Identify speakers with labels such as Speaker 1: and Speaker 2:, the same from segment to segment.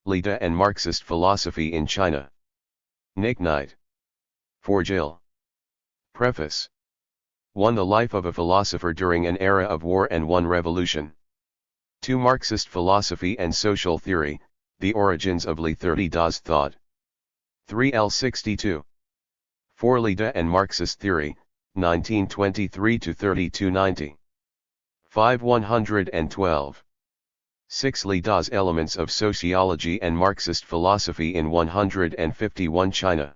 Speaker 1: Lida and Marxist Philosophy in China. NickKnight. For Jill. Preface. 1. The life of a philosopher during an era of war and one revolution. 2. Marxist philosophy and social theory, the origins of THIRD-WORLDISm thought. 3. L62. 4. Lida and Marxist theory, 1923 to 3290. 5. 112. 6. Lida's elements of sociology and Marxist philosophy in 151 China.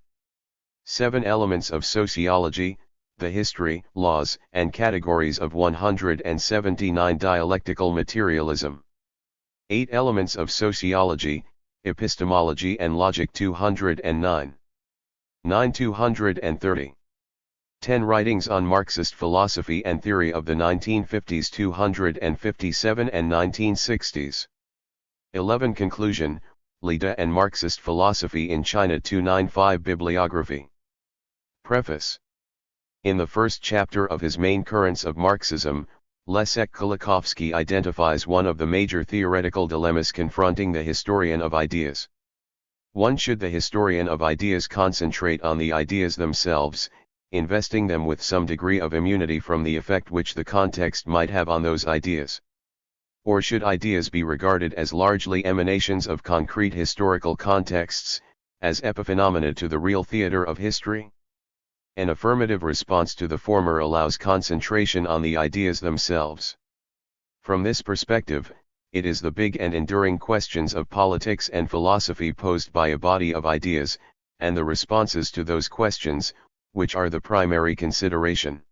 Speaker 1: 7. Elements of sociology, the history, laws, and categories of 179 Dialectical materialism. 8. Elements of sociology, epistemology and logic 209. 9. 230. 10. Writings on Marxist philosophy and theory of the 1950s 257 and 1960s. 11. Conclusion, Lida and Marxist philosophy in China 295 Bibliography. Preface. In the first chapter of his Main Currents of Marxism, Leszek Kolakowski identifies one of the major theoretical dilemmas confronting the historian of ideas. 1. Should the historian of ideas concentrate on the ideas themselves, investing them with some degree of immunity from the effect which the context might have on those ideas? Or should ideas be regarded as largely emanations of concrete historical contexts, as epiphenomena to the real theater of history? An affirmative response to the former allows concentration on the ideas themselves. From this perspective, it is the big and enduring questions of politics and philosophy posed by a body of ideas, and the responses to those questions, which are the primary consideration.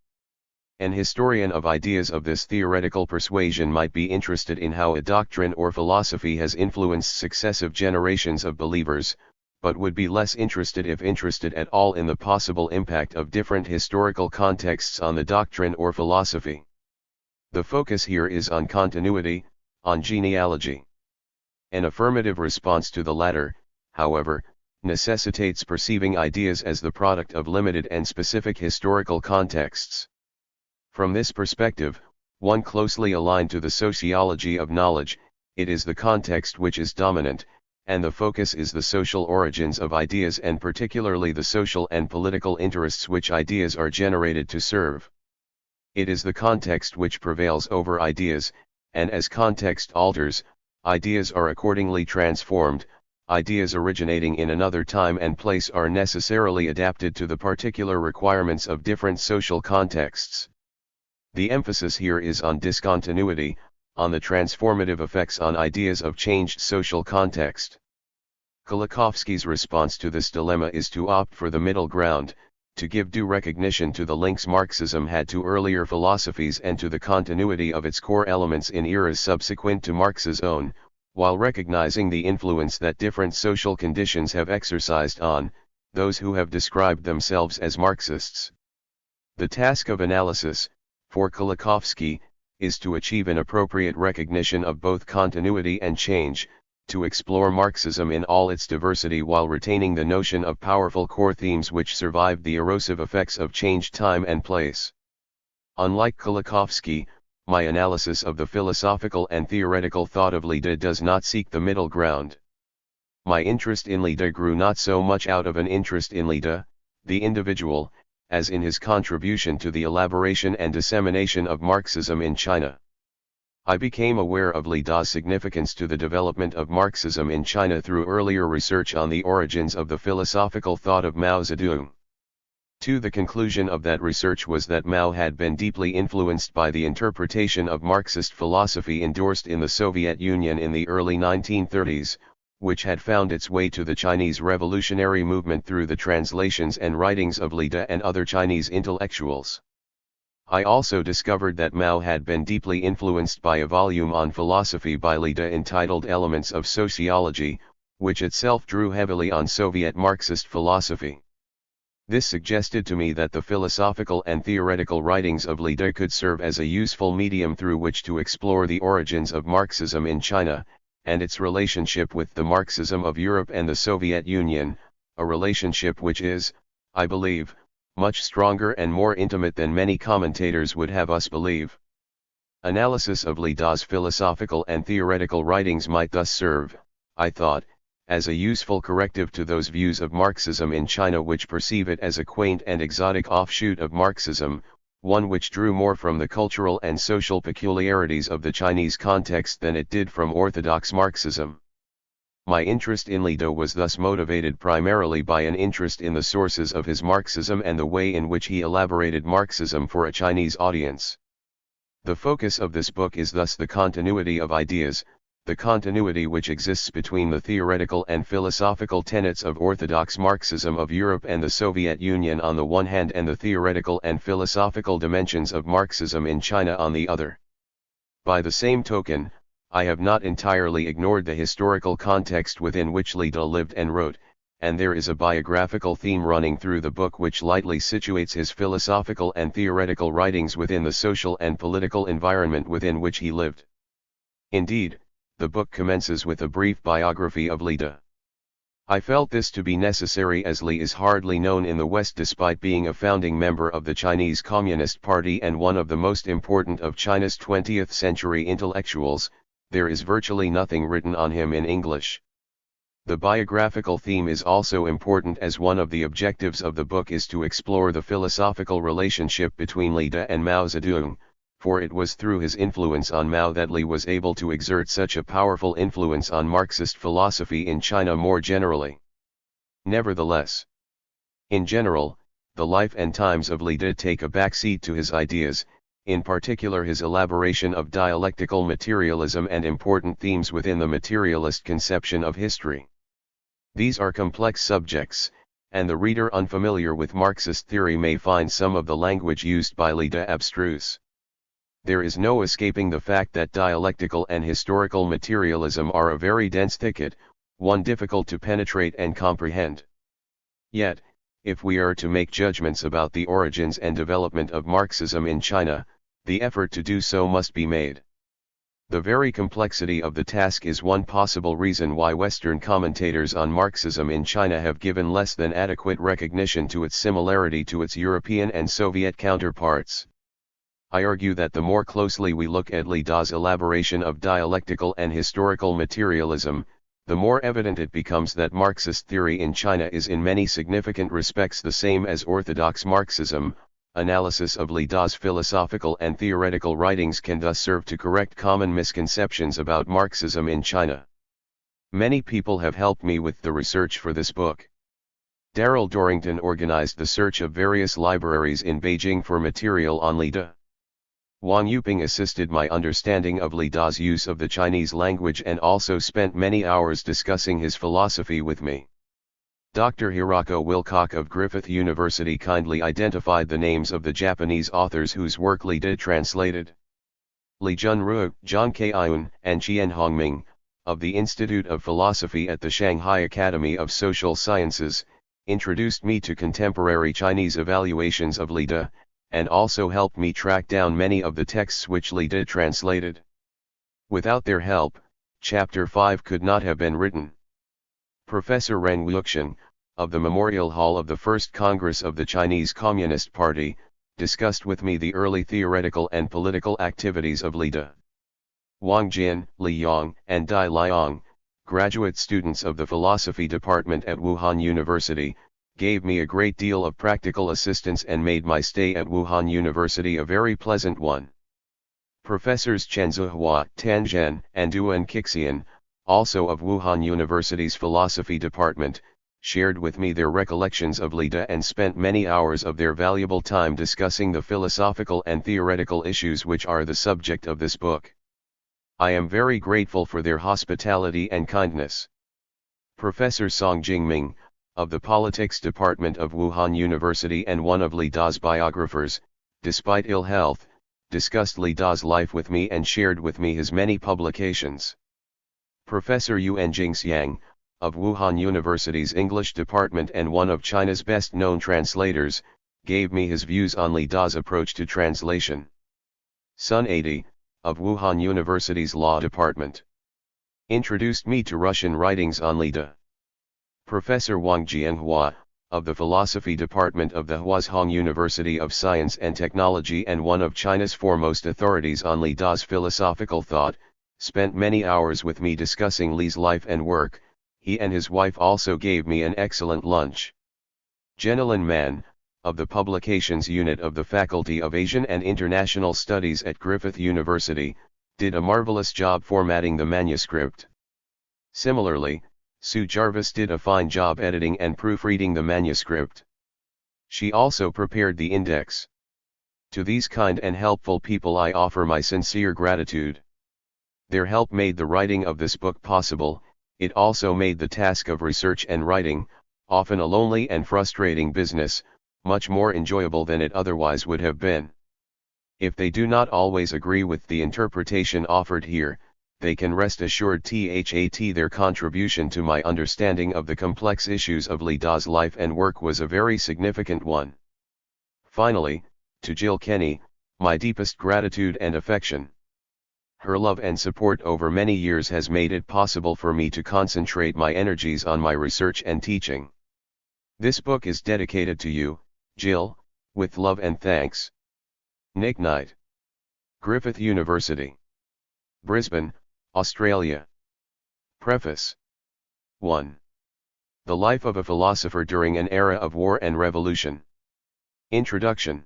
Speaker 1: An historian of ideas of this theoretical persuasion might be interested in how a doctrine or philosophy has influenced successive generations of believers, but would be less interested, if interested at all, in the possible impact of different historical contexts on the doctrine or philosophy. The focus here is on continuity, on genealogy. An affirmative response to the latter, however, necessitates perceiving ideas as the product of limited and specific historical contexts. From this perspective, one closely aligned to the sociology of knowledge, it is the context which is dominant, and the focus is the social origins of ideas, and particularly the social and political interests which ideas are generated to serve. It is the context which prevails over ideas, and as context alters, ideas are accordingly transformed. Ideas originating in another time and place are necessarily adapted to the particular requirements of different social contexts. The emphasis here is on discontinuity, on the transformative effects on ideas of changed social context. Kolakowski's response to this dilemma is to opt for the middle ground, to give due recognition to the links Marxism had to earlier philosophies and to the continuity of its core elements in eras subsequent to Marx's own, while recognizing the influence that different social conditions have exercised on those who have described themselves as Marxists. The task of analysis, for Kolakowski, is to achieve an appropriate recognition of both continuity and change, to explore Marxism in all its diversity while retaining the notion of powerful core themes which survived the erosive effects of changed time and place. Unlike Kolakowski, my analysis of the philosophical and theoretical thought of Lida does not seek the middle ground. My interest in Lida grew not so much out of an interest in Lida, the individual, as in his contribution to the elaboration and dissemination of Marxism in China. I became aware of Lida's significance to the development of Marxism in China through earlier research on the origins of the philosophical thought of Mao Zedong. The conclusion of that research was that Mao had been deeply influenced by the interpretation of Marxist philosophy endorsed in the Soviet Union in the early 1930s, which had found its way to the Chinese revolutionary movement through the translations and writings of Lida and other Chinese intellectuals. I also discovered that Mao had been deeply influenced by a volume on philosophy by Lida entitled Elements of Sociology, which itself drew heavily on Soviet Marxist philosophy. This suggested to me that the philosophical and theoretical writings of Lida could serve as a useful medium through which to explore the origins of Marxism in China, and its relationship with the Marxism of Europe and the Soviet Union, a relationship which is, I believe, much stronger and more intimate than many commentators would have us believe. Analysis of Lida's philosophical and theoretical writings might thus serve, I thought, as a useful corrective to those views of Marxism in China which perceive it as a quaint and exotic offshoot of Marxism, one which drew more from the cultural and social peculiarities of the Chinese context than it did from orthodox Marxism. My interest in Li De was thus motivated primarily by an interest in the sources of his Marxism and the way in which he elaborated Marxism for a Chinese audience. The focus of this book is thus the continuity of ideas, the continuity which exists between the theoretical and philosophical tenets of orthodox Marxism of Europe and the Soviet Union on the one hand and the theoretical and philosophical dimensions of Marxism in China on the other. By the same token, I have not entirely ignored the historical context within which Li De lived and wrote, and there is a biographical theme running through the book which lightly situates his philosophical and theoretical writings within the social and political environment within which he lived. Indeed, the book commences with a brief biography of Li De. I felt this to be necessary as Li is hardly known in the West despite being a founding member of the Chinese Communist Party and one of the most important of China's 20th century intellectuals. There is virtually nothing written on him in English. The biographical theme is also important as one of the objectives of the book is to explore the philosophical relationship between Li De and Mao Zedong, for it was through his influence on Mao that Li was able to exert such a powerful influence on Marxist philosophy in China more generally. Nevertheless, in general, the life and times of Li De take a backseat to his ideas, in particular his elaboration of dialectical materialism and important themes within the materialist conception of history. These are complex subjects, and the reader unfamiliar with Marxist theory may find some of the language used by Li De abstruse. There is no escaping the fact that dialectical and historical materialism are a very dense thicket, one difficult to penetrate and comprehend. Yet, if we are to make judgments about the origins and development of Marxism in China, the effort to do so must be made. The very complexity of the task is one possible reason why Western commentators on Marxism in China have given less than adequate recognition to its similarity to its European and Soviet counterparts. I argue that the more closely we look at Li De's elaboration of dialectical and historical materialism, the more evident it becomes that Marxist theory in China is in many significant respects the same as orthodox Marxism. Analysis of Li De's philosophical and theoretical writings can thus serve to correct common misconceptions about Marxism in China. Many people have helped me with the research for this book. Darrell Dorrington organized the search of various libraries in Beijing for material on Li De. Wang Yuping assisted my understanding of Li De's use of the Chinese language and also spent many hours discussing his philosophy with me. Dr. Hirako Wilcock of Griffith University kindly identified the names of the Japanese authors whose work Li De translated. Li Junruo, Zhang Kaiun, and Qian Hongming, of the Institute of Philosophy at the Shanghai Academy of Social Sciences, introduced me to contemporary Chinese evaluations of Li De, and also helped me track down many of the texts which Li De translated. Without their help, Chapter 5 could not have been written. Professor Ren Wuxian, of the Memorial Hall of the First Congress of the Chinese Communist Party, discussed with me the early theoretical and political activities of Li De. Wang Jin, Li Yang, and Dai Liang, graduate students of the philosophy department at Wuhan University, gave me a great deal of practical assistance and made my stay at Wuhan University a very pleasant one. Professors Chen Zihua, Tan Zhen, and Duan Qixian, also of Wuhan University's philosophy department, shared with me their recollections of Li De and spent many hours of their valuable time discussing the philosophical and theoretical issues which are the subject of this book. I am very grateful for their hospitality and kindness. Professor Song Jingming, of the politics department of Wuhan University and one of Li De's biographers, despite ill health, discussed Li De's life with me and shared with me his many publications. Professor Yuan Jingxiang, of Wuhan University's English department and one of China's best-known translators, gave me his views on Li De's approach to translation. Sun Adi, of Wuhan University's law department, introduced me to Russian writings on Li De. Professor Wang Jianhua, of the philosophy department of the Huazhong University of Science and Technology and one of China's foremost authorities on Li De's philosophical thought, spent many hours with me discussing Li's life and work, he and his wife also gave me an excellent lunch. Jenilyn Mann, of the Publications Unit of the Faculty of Asian and International Studies at Griffith University, did a marvelous job formatting the manuscript. Similarly, Sue Jarvis did a fine job editing and proofreading the manuscript. She also prepared the index. To these kind and helpful people I offer my sincere gratitude. Their help made the writing of this book possible. It also made the task of research and writing, often a lonely and frustrating business, much more enjoyable than it otherwise would have been. If they do not always agree with the interpretation offered here, they can rest assured that their contribution to my understanding of the complex issues of Li Da's life and work was a very significant one. Finally, to Jill Kenny, my deepest gratitude and affection. Her love and support over many years has made it possible for me to concentrate my energies on my research and teaching. This book is dedicated to you, Jill, with love and thanks. NickKnight. Griffith University. Brisbane, Australia. Preface. 1. The Life of a Philosopher During an Era of War and Revolution. Introduction.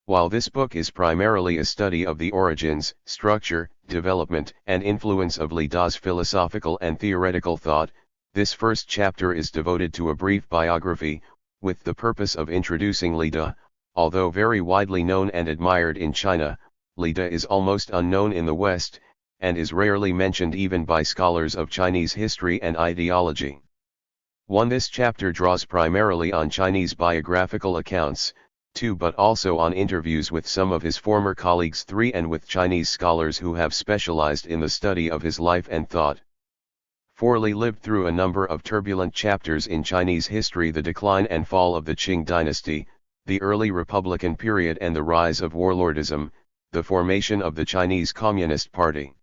Speaker 1: While this book is primarily a study of the origins, structure, development, and influence of Li Da's philosophical and theoretical thought, this first chapter is devoted to a brief biography, with the purpose of introducing Li Da. Although very widely known and admired in China, Li Da is almost unknown in the West, and is rarely mentioned even by scholars of Chinese history and ideology. 1. This chapter draws primarily on Chinese biographical accounts, 2. But also on interviews with some of his former colleagues, 3. And with Chinese scholars who have specialized in the study of his life and thought. 4. Li lived through a number of turbulent chapters in Chinese history: the decline and fall of the Qing dynasty, the early Republican period and the rise of warlordism, the formation of the Chinese Communist Party.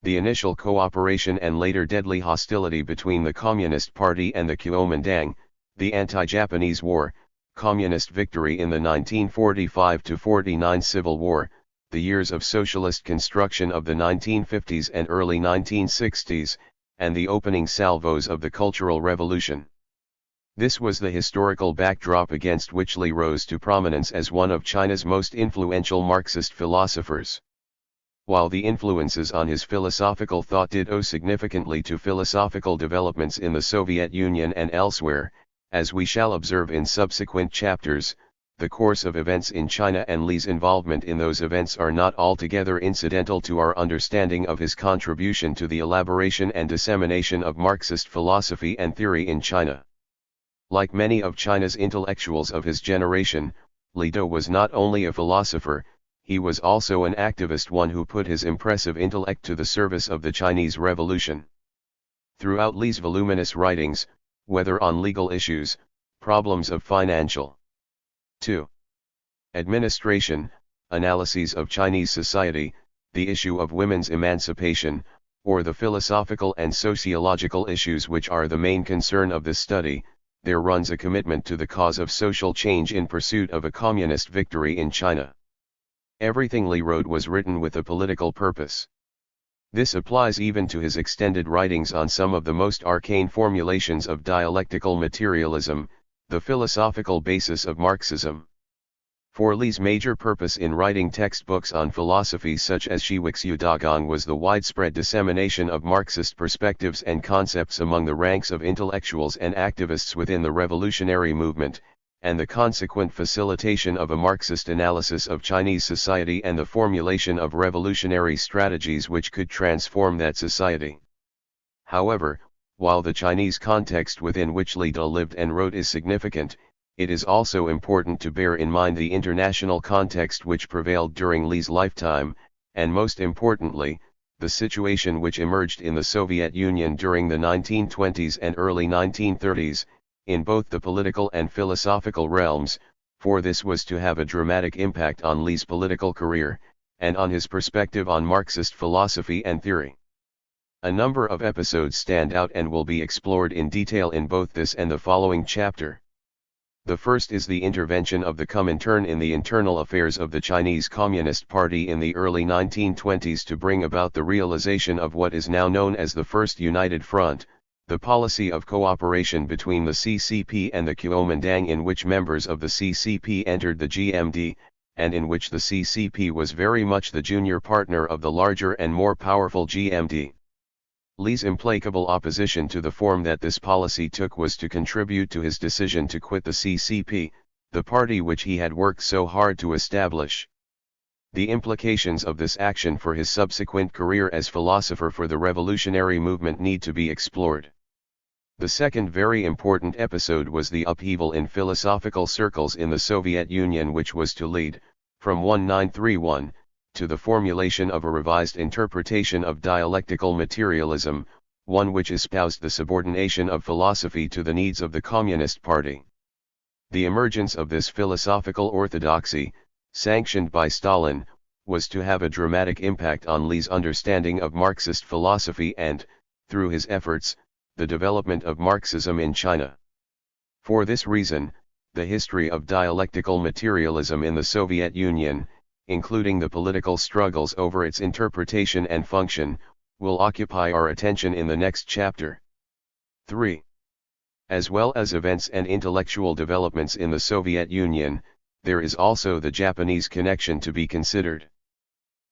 Speaker 1: The initial cooperation and later deadly hostility between the Communist Party and the Kuomintang, the anti-Japanese war, Communist victory in the 1945-49 Civil War, the years of socialist construction of the 1950s and early 1960s, and the opening salvos of the Cultural Revolution. This was the historical backdrop against which Li rose to prominence as one of China's most influential Marxist philosophers. While the influences on his philosophical thought did owe significantly to philosophical developments in the Soviet Union and elsewhere, as we shall observe in subsequent chapters, the course of events in China and Li's involvement in those events are not altogether incidental to our understanding of his contribution to the elaboration and dissemination of Marxist philosophy and theory in China. Like many of China's intellectuals of his generation, Li Da was not only a philosopher, he was also an activist, one who put his impressive intellect to the service of the Chinese Revolution. Throughout Li's voluminous writings, whether on legal issues, problems of financial 2. administration, analyses of Chinese society, the issue of women's emancipation, or the philosophical and sociological issues which are the main concern of this study, there runs a commitment to the cause of social change in pursuit of a communist victory in China. Everything Li wrote was written with a political purpose. This applies even to his extended writings on some of the most arcane formulations of dialectical materialism, the philosophical basis of Marxism. For Li's major purpose in writing textbooks on philosophy such as Shiwixu Dagong was the widespread dissemination of Marxist perspectives and concepts among the ranks of intellectuals and activists within the revolutionary movement, and the consequent facilitation of a Marxist analysis of Chinese society and the formulation of revolutionary strategies which could transform that society. However, while the Chinese context within which Li Da lived and wrote is significant, it is also important to bear in mind the international context which prevailed during Li's lifetime, and most importantly, the situation which emerged in the Soviet Union during the 1920s and early 1930s, in both the political and philosophical realms, for this was to have a dramatic impact on Li's political career, and on his perspective on Marxist philosophy and theory. A number of episodes stand out and will be explored in detail in both this and the following chapter. The first is the intervention of the Comintern in the internal affairs of the Chinese Communist Party in the early 1920s to bring about the realization of what is now known as the First United Front, The policy of cooperation between the CCP and the Kuomintang, in which members of the CCP entered the GMD, and in which the CCP was very much the junior partner of the larger and more powerful GMD. Li's implacable opposition to the form that this policy took was to contribute to his decision to quit the CCP, the party which he had worked so hard to establish. The implications of this action for his subsequent career as philosopher for the revolutionary movement need to be explored. The second very important episode was the upheaval in philosophical circles in the Soviet Union, which was to lead, from 1931, to the formulation of a revised interpretation of dialectical materialism, one which espoused the subordination of philosophy to the needs of the Communist Party. The emergence of this philosophical orthodoxy, sanctioned by Stalin, was to have a dramatic impact on Li's understanding of Marxist philosophy and, through his efforts, the development of Marxism in China. For this reason, the history of dialectical materialism in the Soviet Union, including the political struggles over its interpretation and function, will occupy our attention in the next chapter. 3. As well as events and intellectual developments in the Soviet Union, there is also the Japanese connection to be considered.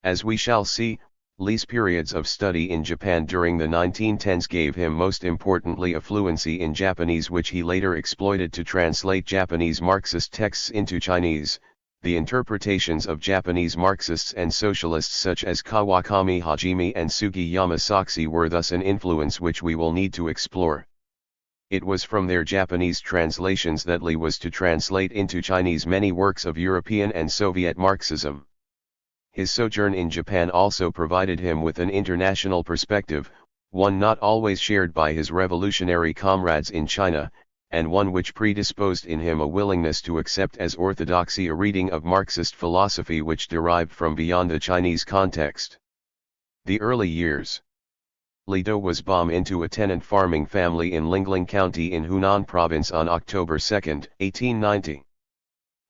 Speaker 1: As we shall see, Li's periods of study in Japan during the 1910s gave him most importantly a fluency in Japanese, which he later exploited to translate Japanese Marxist texts into Chinese. The interpretations of Japanese Marxists and socialists such as Kawakami Hajime and Sugi Yamasaki were thus an influence which we will need to explore. It was from their Japanese translations that Li was to translate into Chinese many works of European and Soviet Marxism. His sojourn in Japan also provided him with an international perspective, one not always shared by his revolutionary comrades in China, and one which predisposed in him a willingness to accept as orthodoxy a reading of Marxist philosophy which derived from beyond the Chinese context. The early years. Li Do was born into a tenant farming family in Lingling County in Hunan Province on October 2, 1890.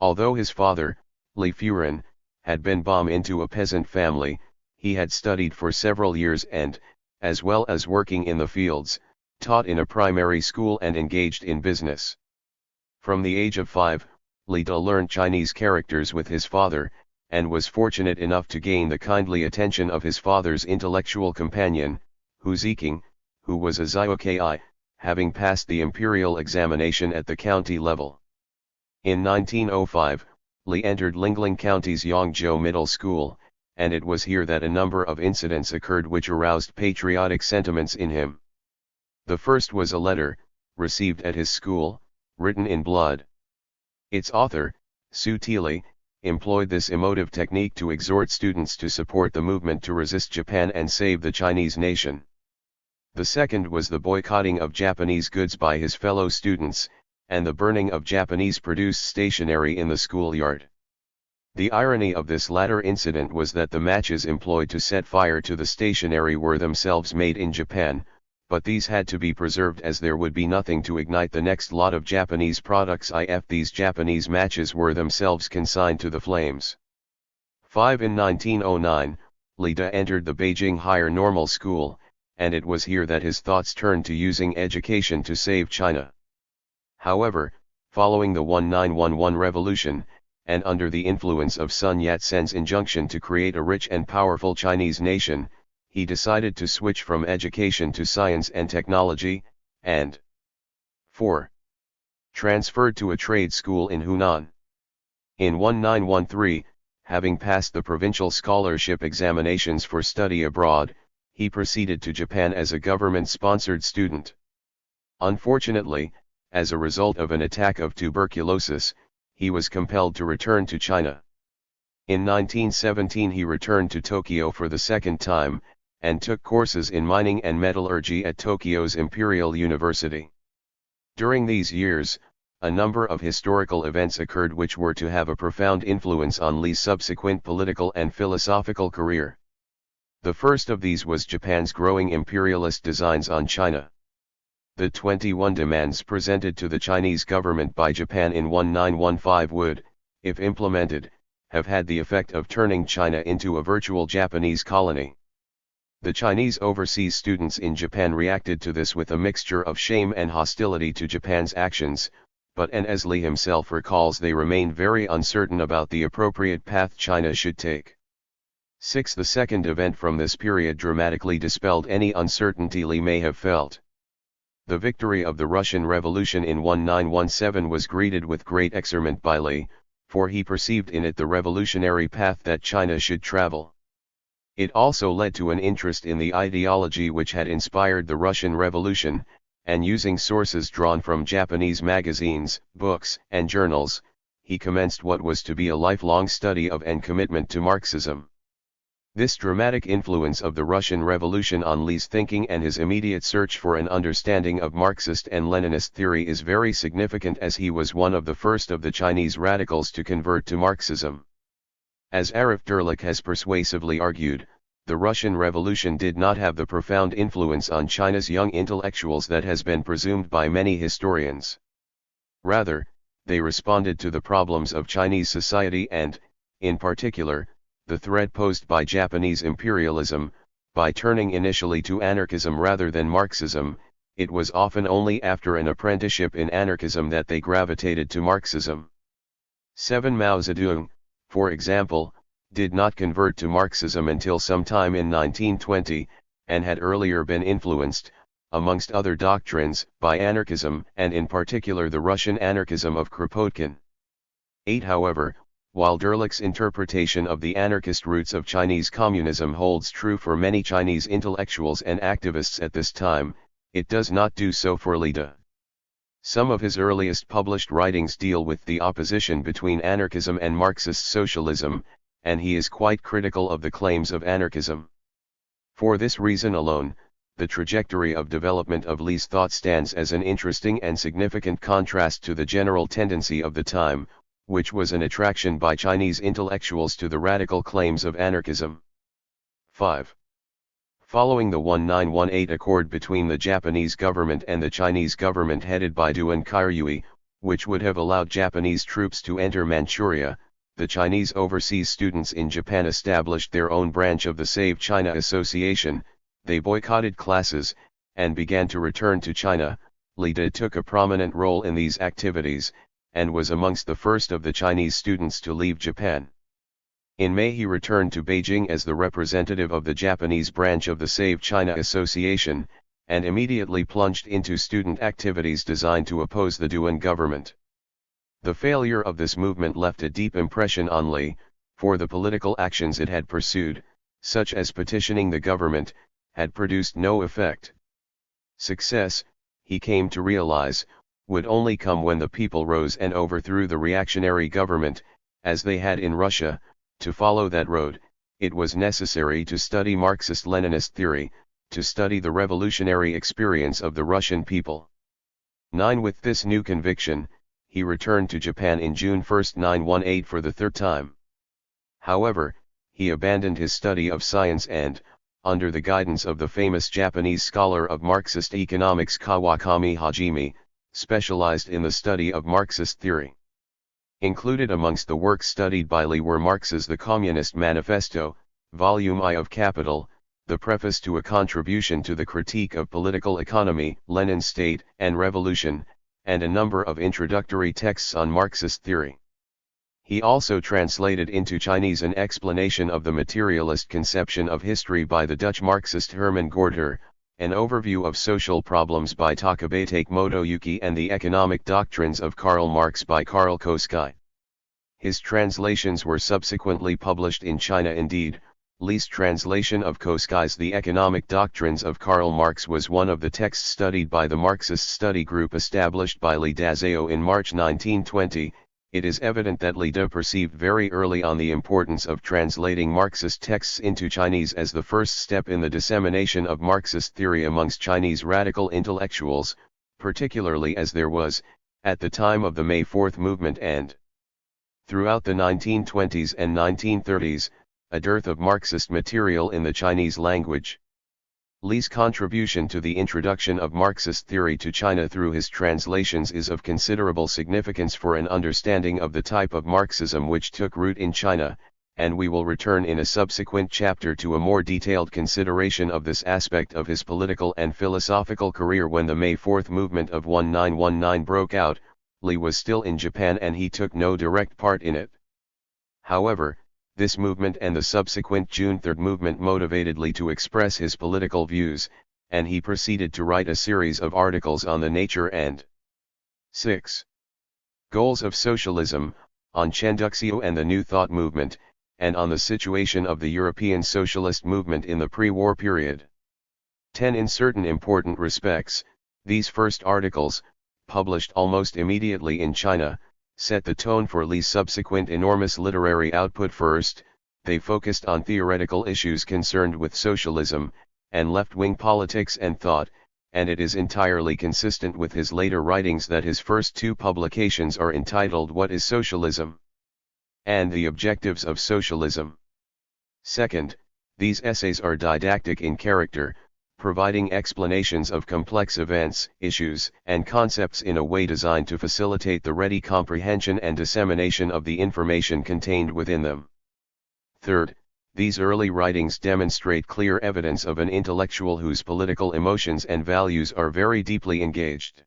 Speaker 1: Although his father, Li Furen, had been born into a peasant family, he had studied for several years and, as well as working in the fields, taught in a primary school and engaged in business. From the age of 5, Li Do learned Chinese characters with his father, and was fortunate enough to gain the kindly attention of his father's intellectual companion, Hu Ziqing, who was a Zhuokai, having passed the imperial examination at the county level. In 1905, Li entered Lingling County's Yangzhou Middle School, and it was here that a number of incidents occurred which aroused patriotic sentiments in him. The first was a letter, received at his school, written in blood. Its author, Su Tili, employed this emotive technique to exhort students to support the movement to resist Japan and save the Chinese nation. The second was the boycotting of Japanese goods by his fellow students, and the burning of Japanese-produced stationery in the schoolyard. The irony of this latter incident was that the matches employed to set fire to the stationery were themselves made in Japan, but these had to be preserved as there would be nothing to ignite the next lot of Japanese products if these Japanese matches were themselves consigned to the flames. 5. In 1909, Li Do entered the Beijing Higher Normal School, and it was here that his thoughts turned to using education to save China. However, following the 1911 revolution, and under the influence of Sun Yat-sen's injunction to create a rich and powerful Chinese nation, he decided to switch from education to science and technology, and 4. Transferred to a trade school in Hunan. In 1913, having passed the provincial scholarship examinations for study abroad, he proceeded to Japan as a government-sponsored student. Unfortunately, as a result of an attack of tuberculosis, he was compelled to return to China. In 1917 he returned to Tokyo for the second time, and took courses in mining and metallurgy at Tokyo's Imperial University. During these years, a number of historical events occurred which were to have a profound influence on Li's subsequent political and philosophical career. The first of these was Japan's growing imperialist designs on China. The 21 demands presented to the Chinese government by Japan in 1915 would, if implemented, have had the effect of turning China into a virtual Japanese colony. The Chinese overseas students in Japan reacted to this with a mixture of shame and hostility to Japan's actions, but as Li himself recalls, they remained very uncertain about the appropriate path China should take. 6. The second event from this period dramatically dispelled any uncertainty Li may have felt. The victory of the Russian Revolution in 1917 was greeted with great excitement by Li, for he perceived in it the revolutionary path that China should travel. It also led to an interest in the ideology which had inspired the Russian Revolution, and using sources drawn from Japanese magazines, books, and journals, he commenced what was to be a lifelong study of and commitment to Marxism. This dramatic influence of the Russian Revolution on Li's thinking and his immediate search for an understanding of Marxist and Leninist theory is very significant, as he was one of the first of the Chinese radicals to convert to Marxism. As Arif Derlich has persuasively argued, the Russian Revolution did not have the profound influence on China's young intellectuals that has been presumed by many historians. Rather, they responded to the problems of Chinese society and, in particular, the threat posed by Japanese imperialism, by turning initially to anarchism rather than Marxism. It was often only after an apprenticeship in anarchism that they gravitated to Marxism. 7. Mao Zedong, for example, did not convert to Marxism until sometime in 1920, and had earlier been influenced, amongst other doctrines, by anarchism, and in particular the Russian anarchism of Kropotkin. 8. However, while Derlich's interpretation of the anarchist roots of Chinese communism holds true for many Chinese intellectuals and activists at this time, it does not do so for Li. Some of his earliest published writings deal with the opposition between anarchism and Marxist socialism, and he is quite critical of the claims of anarchism. For this reason alone, the trajectory of development of Li's thought stands as an interesting and significant contrast to the general tendency of the time, which was an attraction by Chinese intellectuals to the radical claims of anarchism. 5. Following the 1918 accord between the Japanese government and the Chinese government headed by Duan Kairyui, which would have allowed Japanese troops to enter Manchuria, the Chinese overseas students in Japan established their own branch of the Save China Association. They boycotted classes, and began to return to China. Li took a prominent role in these activities, and was amongst the first of the Chinese students to leave Japan. In May he returned to Beijing as the representative of the Japanese branch of the Save China Association, and immediately plunged into student activities designed to oppose the Duan government. The failure of this movement left a deep impression on Li, for the political actions it had pursued, such as petitioning the government, had produced no effect. Success, he came to realize, would only come when the people rose and overthrew the reactionary government, as they had in Russia. To follow that road, it was necessary to study Marxist-Leninist theory, to study the revolutionary experience of the Russian people. 9. With this new conviction, he returned to Japan in June 1, 1918 for the third time. However, he abandoned his study of science and, under the guidance of the famous Japanese scholar of Marxist economics Kawakami Hajime, specialized in the study of Marxist theory. Included amongst the works studied by Li were Marx's The Communist Manifesto, Volume I of Capital, the preface to a contribution to the critique of political economy, Lenin's State and Revolution, and a number of introductory texts on Marxist theory. He also translated into Chinese an explanation of the materialist conception of history by the Dutch Marxist Herman Gorter, an overview of social problems by Takabate Motoyuki, and the economic doctrines of Karl Marx by Karl Koskai. His translations were subsequently published in China. Indeed, Li's translation of Koskai's The Economic Doctrines of Karl Marx was one of the texts studied by the Marxist study group established by Li Dazhao in March 1920. It is evident that Li perceived very early on the importance of translating Marxist texts into Chinese as the first step in the dissemination of Marxist theory amongst Chinese radical intellectuals, particularly as there was, at the time of the May 4 movement and throughout the 1920s and 1930s, a dearth of Marxist material in the Chinese language. Li's contribution to the introduction of Marxist theory to China through his translations is of considerable significance for an understanding of the type of Marxism which took root in China, and we will return in a subsequent chapter to a more detailed consideration of this aspect of his political and philosophical career. When the May 4th movement of 1919 broke out, Lee was still in Japan and he took no direct part in it. However, this movement and the subsequent June 3rd movement motivated Lee to express his political views, and he proceeded to write a series of articles on the nature and 6. Goals of socialism, on Chenduxiu and the New Thought movement, and on the situation of the European socialist movement in the pre-war period. 10. In certain important respects, these first articles, published almost immediately in China, set the tone for Lee's subsequent enormous literary output. First, they focused on theoretical issues concerned with socialism, and left-wing politics and thought, and it is entirely consistent with his later writings that his first two publications are entitled What is Socialism? And The Objectives of Socialism. Second, these essays are didactic in character, providing explanations of complex events, issues, and concepts in a way designed to facilitate the ready comprehension and dissemination of the information contained within them. Third, these early writings demonstrate clear evidence of an intellectual whose political emotions and values are very deeply engaged.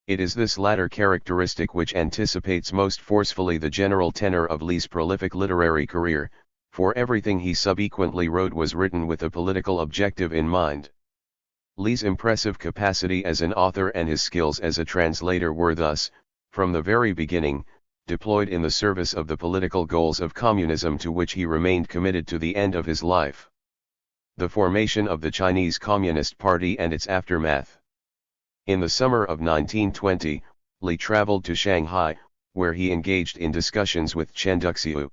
Speaker 1: It is this latter characteristic which anticipates most forcefully the general tenor of Lee's prolific literary career, for everything he subsequently wrote was written with a political objective in mind. Lee's impressive capacity as an author and his skills as a translator were thus, from the very beginning, deployed in the service of the political goals of communism, to which he remained committed to the end of his life. The formation of the Chinese Communist Party and its aftermath. In the summer of 1920, Lee traveled to Shanghai, where he engaged in discussions with Chen Duxiu.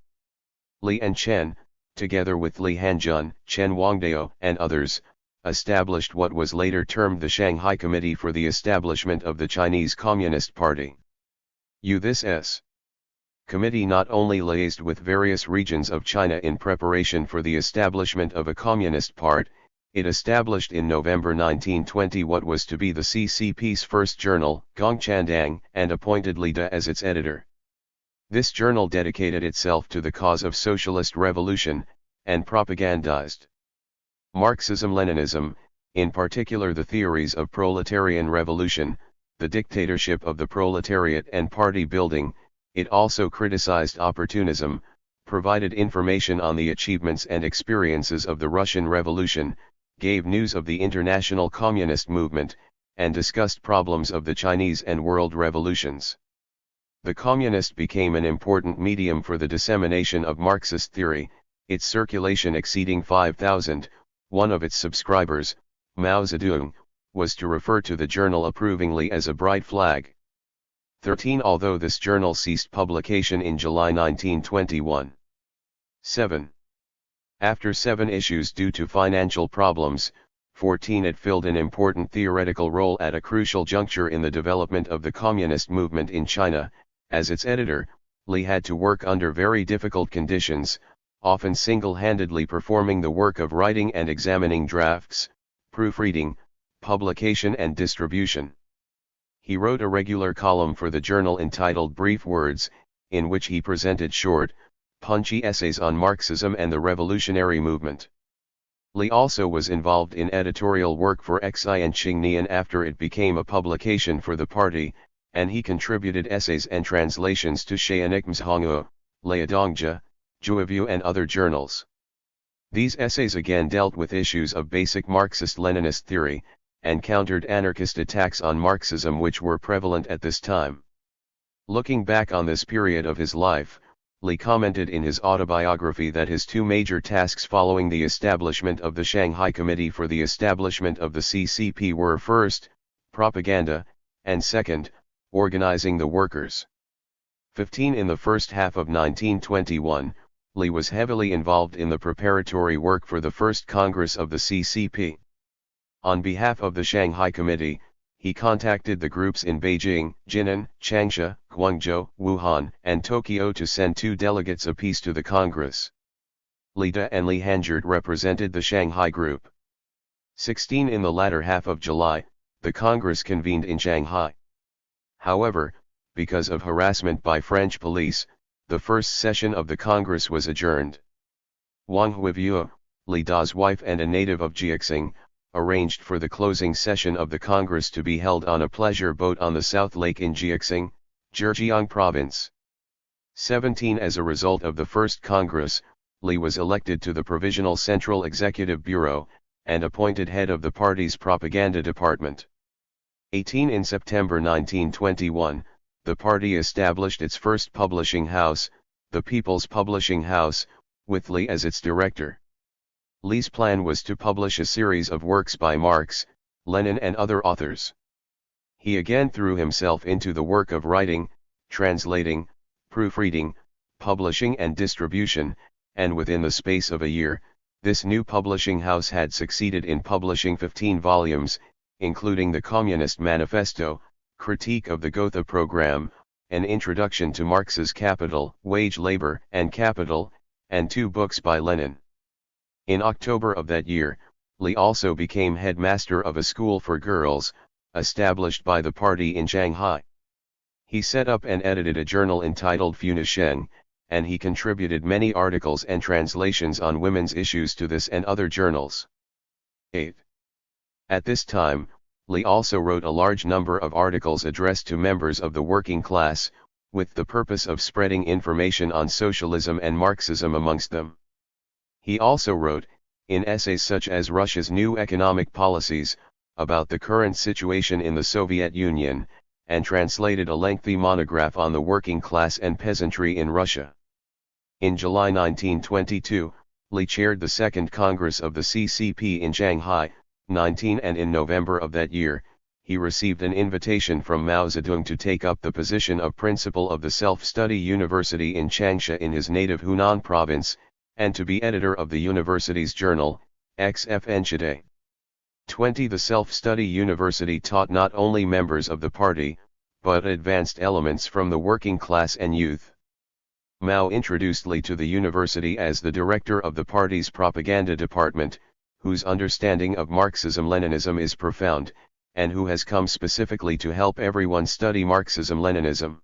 Speaker 1: Lee and Chen, together with Li Hanjun, Chen Wangdao, and others, established what was later termed the Shanghai Committee for the Establishment of the Chinese Communist Party. This committee not only liaised with various regions of China in preparation for the establishment of a communist party, it established in November 1920 what was to be the CCP's first journal, Gongchandang, and appointed Li Da as its editor. This journal dedicated itself to the cause of socialist revolution, and propagandized Marxism-Leninism, in particular the theories of proletarian revolution, the dictatorship of the proletariat and party building. It also criticized opportunism, provided information on the achievements and experiences of the Russian Revolution, gave news of the international communist movement, and discussed problems of the Chinese and world revolutions. The Communist became an important medium for the dissemination of Marxist theory, its circulation exceeding 5,000. One of its subscribers, Mao Zedong, was to refer to the journal approvingly as a bright flag. 13. Although this journal ceased publication in July 1921. 7. After 7 issues due to financial problems, 14. It filled an important theoretical role at a crucial juncture in the development of the communist movement in China. As its editor, Lee had to work under very difficult conditions, often single-handedly performing the work of writing and examining drafts, proofreading, publication and distribution. He wrote a regular column for the journal entitled Brief Words, in which he presented short, punchy essays on Marxism and the revolutionary movement. Lee also was involved in editorial work for Xi and Qingnian after it became a publication for the party, and he contributed essays and translations to Shayanikm's Honguo, Liadongja, Jueview and other journals. These essays again dealt with issues of basic Marxist-Leninist theory, and countered anarchist attacks on Marxism which were prevalent at this time. Looking back on this period of his life, Lee commented in his autobiography that his 2 major tasks following the establishment of the Shanghai Committee for the Establishment of the CCP were first, propaganda, and second, organizing the workers. 15. In the first half of 1921, Lee was heavily involved in the preparatory work for the first Congress of the CCP. On behalf of the Shanghai Committee, he contacted the groups in Beijing, Jinan, Changsha, Guangzhou, Wuhan, and Tokyo to send 2 delegates apiece to the Congress. Li Da and Li Hanjun represented the Shanghai group. 16. In the latter half of July, the Congress convened in Shanghai. However, because of harassment by French police, the first session of the Congress was adjourned. Wang Huivyue, Li Da's wife and a native of Jiaxing, arranged for the closing session of the Congress to be held on a pleasure boat on the South Lake in Jiaxing, Zhejiang Province. 17 As a result of the first Congress, Li was elected to the Provisional Central Executive Bureau, and appointed head of the party's propaganda department. 18 In September 1921, the party established its first publishing house, the People's Publishing House, with Li as its director. Li's plan was to publish a series of works by Marx, Lenin and other authors. He again threw himself into the work of writing, translating, proofreading, publishing and distribution, and within the space of a year, this new publishing house had succeeded in publishing 15 volumes, including the Communist Manifesto, Critique of the Gotha Program, An Introduction to Marx's Capital, Wage Labor and Capital, and 2 books by Lenin. In October of that year, Li also became headmaster of a school for girls, established by the party in Shanghai. He set up and edited a journal entitled Funisheng, and he contributed many articles and translations on women's issues to this and other journals. 8. At this time, Li also wrote a large number of articles addressed to members of the working class, with the purpose of spreading information on socialism and Marxism amongst them. He also wrote, in essays such as Russia's New Economic Policies, about the current situation in the Soviet Union, and translated a lengthy monograph on the working class and peasantry in Russia. In July 1922, Li chaired the Second Congress of the CCP in Shanghai, 19 and in November of that year, he received an invitation from Mao Zedong to take up the position of principal of the Self-Study University in Changsha in his native Hunan province, and to be editor of the university's journal, XFN. 20 The Self-Study University taught not only members of the party, but advanced elements from the working class and youth. Mao introduced Li to the university as the director of the party's propaganda department, whose understanding of Marxism-Leninism is profound, and who has come specifically to help everyone study Marxism-Leninism.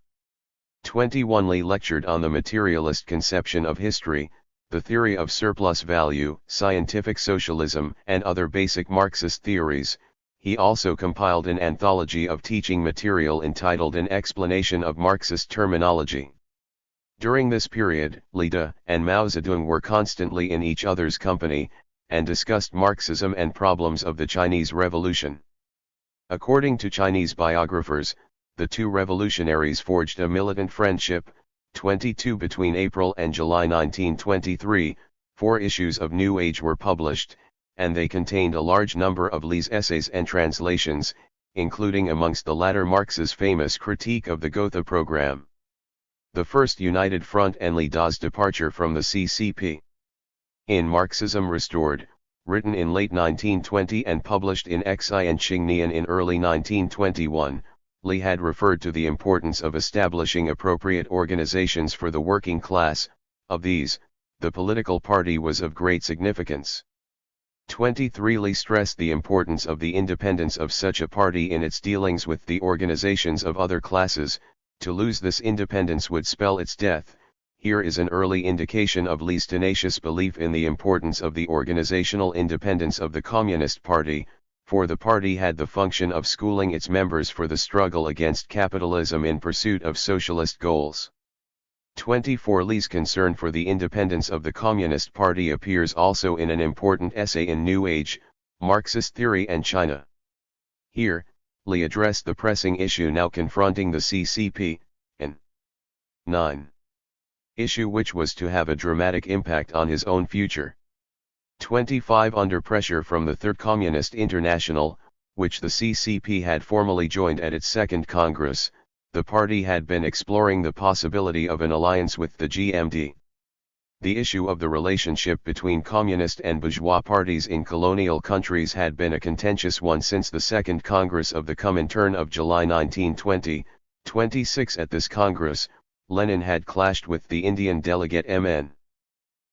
Speaker 1: 21 Li lectured on the materialist conception of history, the theory of surplus value, scientific socialism, and other basic Marxist theories. He also compiled an anthology of teaching material entitled An Explanation of Marxist Terminology. During this period, Li Da and Mao Zedong were constantly in each other's company, and discussed Marxism and problems of the Chinese Revolution. According to Chinese biographers, the two revolutionaries forged a militant friendship. 22 Between April and July 1923, 4 issues of New Age were published, and they contained a large number of Li's essays and translations, including amongst the latter Marx's famous Critique of the Gotha Program. The First United Front and Li Da's departure from the CCP. In Marxism Restored, written in late 1920 and published in Xi and Xingnian in early 1921, Li had referred to the importance of establishing appropriate organizations for the working class. Of these, the political party was of great significance. 23 Li stressed the importance of the independence of such a party in its dealings with the organizations of other classes. To lose this independence would spell its death. Here is an early indication of Li's tenacious belief in the importance of the organizational independence of the Communist Party, for the party had the function of schooling its members for the struggle against capitalism in pursuit of socialist goals. 24 Li's concern for the independence of the Communist Party appears also in an important essay in New Age, Marxist Theory and China. Here, Li addressed the pressing issue now confronting the CCP, an 9. issue which was to have a dramatic impact on his own future. 25 Under pressure from the Third Communist International, which the CCP had formally joined at its second Congress, the party had been exploring the possibility of an alliance with the GMD. The issue of the relationship between communist and bourgeois parties in colonial countries had been a contentious one since the Second Congress of the Comintern of July 1920. 26 At this Congress, Lenin had clashed with the Indian delegate M.N.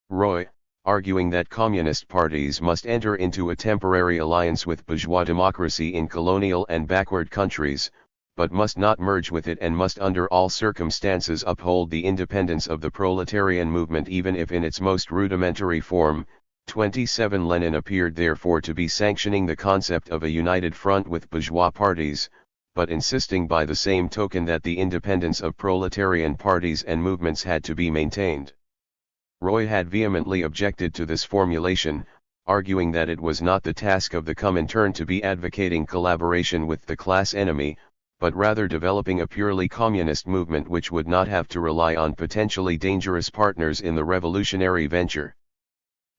Speaker 1: Roy, arguing that communist parties must enter into a temporary alliance with bourgeois democracy in colonial and backward countries, but must not merge with it and must under all circumstances uphold the independence of the proletarian movement even if in its most rudimentary form. 27 Lenin appeared therefore to be sanctioning the concept of a united front with bourgeois parties, but insisting by the same token that the independence of proletarian parties and movements had to be maintained. Roy had vehemently objected to this formulation, arguing that it was not the task of the Comintern to be advocating collaboration with the class enemy, but rather developing a purely communist movement which would not have to rely on potentially dangerous partners in the revolutionary venture.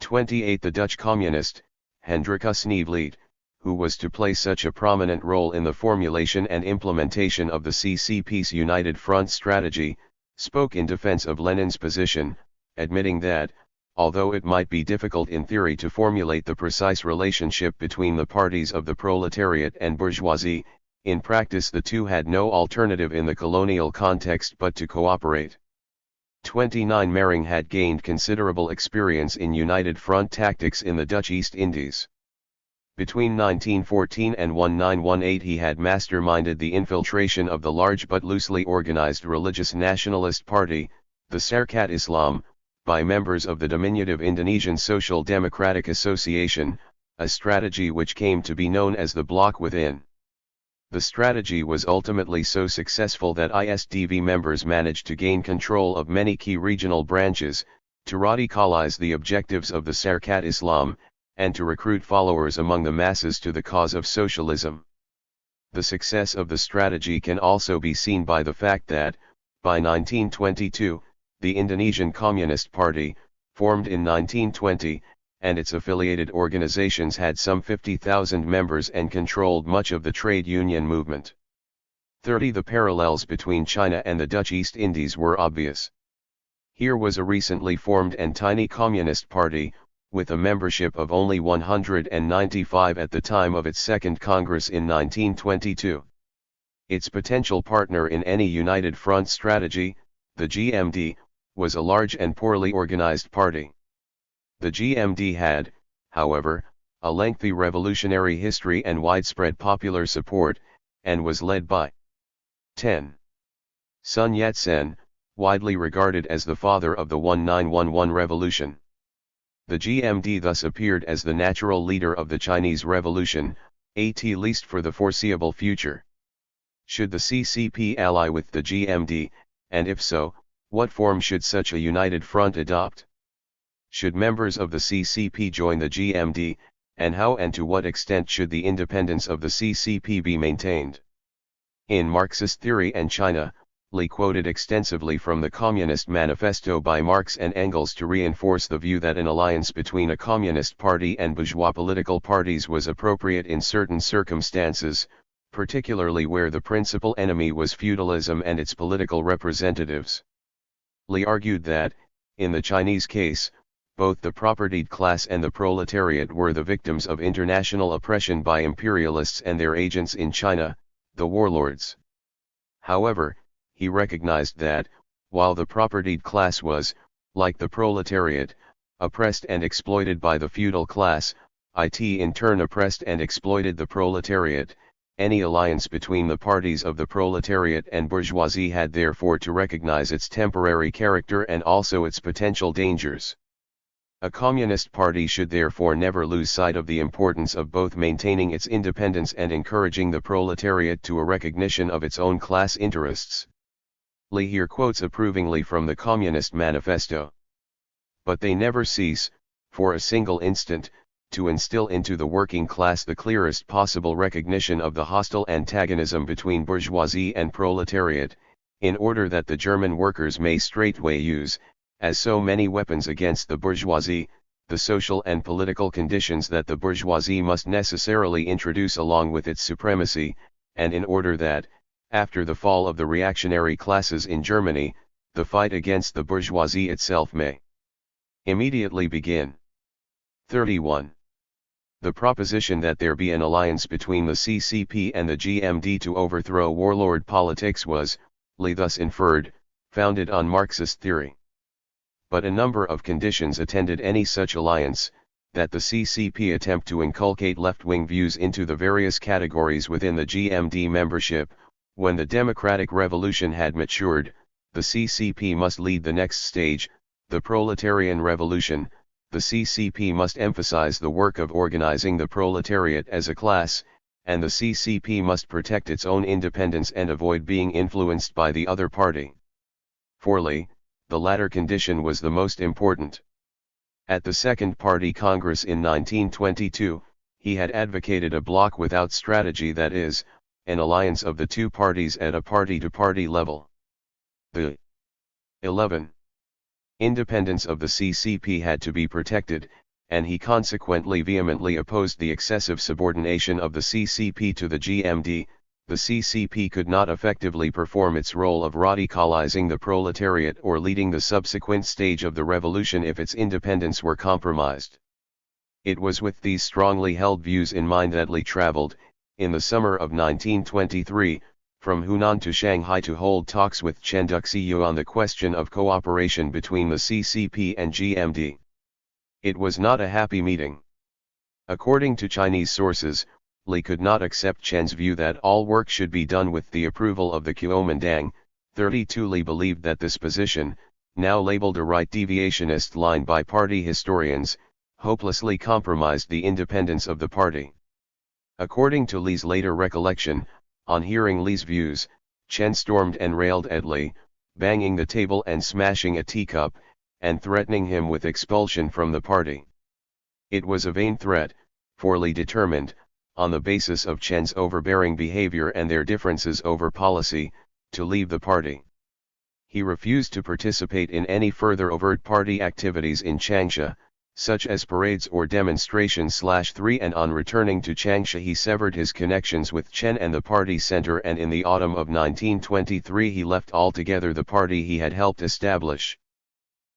Speaker 1: 28 The Dutch communist, Hendrikus Sneevliet, who was to play such a prominent role in the formulation and implementation of the CCP's United Front strategy, spoke in defense of Lenin's position, admitting that, although it might be difficult in theory to formulate the precise relationship between the parties of the proletariat and bourgeoisie, in practice the two had no alternative in the colonial context but to cooperate. 29 Mering had gained considerable experience in United Front tactics in the Dutch East Indies. Between 1914 and 1918 he had masterminded the infiltration of the large but loosely organized religious nationalist party, the Syarikat Islam, by members of the diminutive Indonesian Social Democratic Association, a strategy which came to be known as the Bloc Within. The strategy was ultimately so successful that ISDV members managed to gain control of many key regional branches, to radicalize the objectives of the Syarikat Islam, and to recruit followers among the masses to the cause of socialism. The success of the strategy can also be seen by the fact that, by 1922, the Indonesian Communist Party, formed in 1920, and its affiliated organizations had some 50,000 members and controlled much of the trade union movement. 30 The parallels between China and the Dutch East Indies were obvious. Here was a recently formed and tiny communist party, with a membership of only 195 at the time of its second Congress in 1922. Its potential partner in any United Front strategy, the GMD, was a large and poorly organized party. The GMD had, however, a lengthy revolutionary history and widespread popular support, and was led by 10. Sun Yat-sen, widely regarded as the father of the 1911 revolution. The GMD thus appeared as the natural leader of the Chinese Revolution, at least for the foreseeable future. Should the CCP ally with the GMD, and if so, what form should such a united front adopt? Should members of the CCP join the GMD, and how and to what extent should the independence of the CCP be maintained? In Marxist Theory and China, Lee quoted extensively from the Communist Manifesto by Marx and Engels to reinforce the view that an alliance between a communist party and bourgeois political parties was appropriate in certain circumstances, particularly where the principal enemy was feudalism and its political representatives. Lee argued that, in the Chinese case, both the propertied class and the proletariat were the victims of international oppression by imperialists and their agents in China, the warlords. However, he recognized that, while the propertied class was, like the proletariat, oppressed and exploited by the feudal class, it in turn oppressed and exploited the proletariat, any alliance between the parties of the proletariat and bourgeoisie had therefore to recognize its temporary character and also its potential dangers. A communist party should therefore never lose sight of the importance of both maintaining its independence and encouraging the proletariat to a recognition of its own class interests. Lee here quotes approvingly from the Communist Manifesto. But they never cease, for a single instant, to instill into the working class the clearest possible recognition of the hostile antagonism between bourgeoisie and proletariat, in order that the German workers may straightway use, as so many weapons against the bourgeoisie, the social and political conditions that the bourgeoisie must necessarily introduce along with its supremacy, and in order that, after the fall of the reactionary classes in Germany, the fight against the bourgeoisie itself may immediately begin. 31. The proposition that there be an alliance between the CCP and the GMD to overthrow warlord politics was, Lee thus inferred, founded on Marxist theory. But a number of conditions attended any such alliance, that the CCP attempt to inculcate left-wing views into the various categories within the GMD membership, When the democratic revolution had matured, the CCP must lead the next stage, the proletarian revolution. The CCP must emphasize the work of organizing the proletariat as a class, and the CCP must protect its own independence and avoid being influenced by the other party. For Li, the latter condition was the most important. At the Second Party Congress in 1922, he had advocated a bloc without strategy, that is, an alliance of the two parties at a party-to-party level. The 11. Independence of the CCP had to be protected, and he consequently vehemently opposed the excessive subordination of the CCP to the GMD. The CCP could not effectively perform its role of radicalizing the proletariat or leading the subsequent stage of the revolution if its independence were compromised. It was with these strongly held views in mind that Li traveled, in the summer of 1923, from Hunan to Shanghai to hold talks with Chen Duxiu on the question of cooperation between the CCP and GMD. It was not a happy meeting. According to Chinese sources, Li could not accept Chen's view that all work should be done with the approval of the Kuomintang. 32 Li believed that this position, now labeled a right deviationist line by party historians, hopelessly compromised the independence of the party. According to Li's later recollection, on hearing Li's views, Chen stormed and railed at Li, banging the table and smashing a teacup, and threatening him with expulsion from the party. It was a vain threat, for Li determined, on the basis of Chen's overbearing behavior and their differences over policy, to leave the party. He refused to participate in any further overt party activities in Changsha, such as parades or demonstrations. 3 And on returning to Changsha he severed his connections with Chen and the party center, and in the autumn of 1923 he left altogether the party he had helped establish.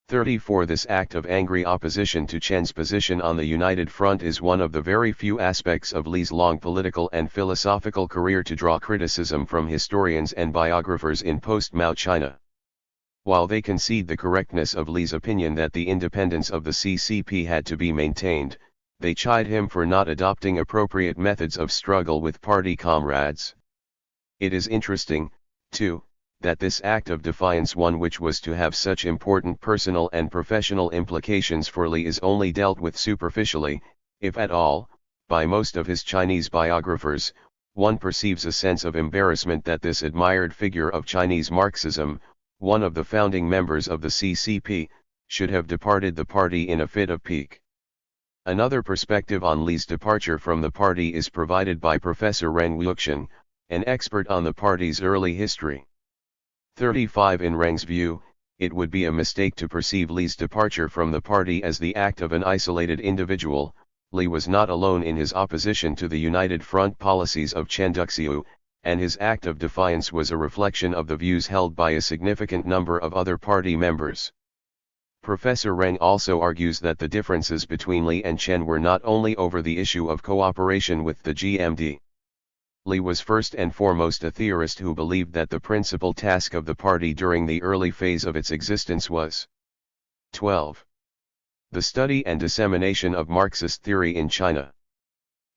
Speaker 1: 34 This act of angry opposition to Chen's position on the United Front is one of the very few aspects of Li's long political and philosophical career to draw criticism from historians and biographers in post-Mao China. While they concede the correctness of Li's opinion that the independence of the CCP had to be maintained, they chide him for not adopting appropriate methods of struggle with party comrades. It is interesting, too, that this act of defiance, one which was to have such important personal and professional implications for Li, is only dealt with superficially, if at all, by most of his Chinese biographers. One perceives a sense of embarrassment that this admired figure of Chinese Marxism, one of the founding members of the CCP, should have departed the party in a fit of pique. Another perspective on Li's departure from the party is provided by Professor Reng Wuxian, an expert on the party's early history. 35 In Reng's view, it would be a mistake to perceive Li's departure from the party as the act of an isolated individual. Li was not alone in his opposition to the United Front policies of Chen Duxiu, and his act of defiance was a reflection of the views held by a significant number of other party members. Professor Reng also argues that the differences between Li and Chen were not only over the issue of cooperation with the GMD. Li was first and foremost a theorist who believed that the principal task of the party during the early phase of its existence was 12. The study and dissemination of Marxist theory in China.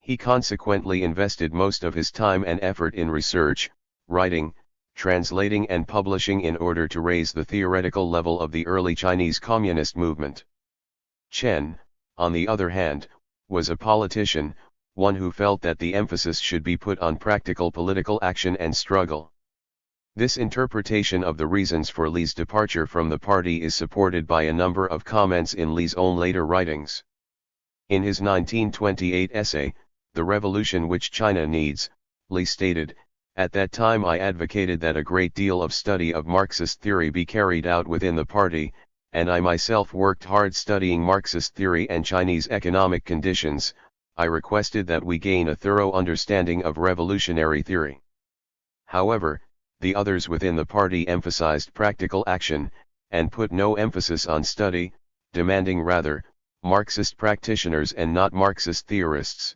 Speaker 1: He consequently invested most of his time and effort in research, writing, translating and publishing in order to raise the theoretical level of the early Chinese communist movement. Chen, on the other hand, was a politician, one who felt that the emphasis should be put on practical political action and struggle. This interpretation of the reasons for Li's departure from the party is supported by a number of comments in Li's own later writings. In his 1928 essay, The Revolution Which China Needs, Li stated, "At that time I advocated that a great deal of study of Marxist theory be carried out within the party, and I myself worked hard studying Marxist theory and Chinese economic conditions. I requested that we gain a thorough understanding of revolutionary theory. However, the others within the party emphasized practical action, and put no emphasis on study, demanding rather, Marxist practitioners and not Marxist theorists."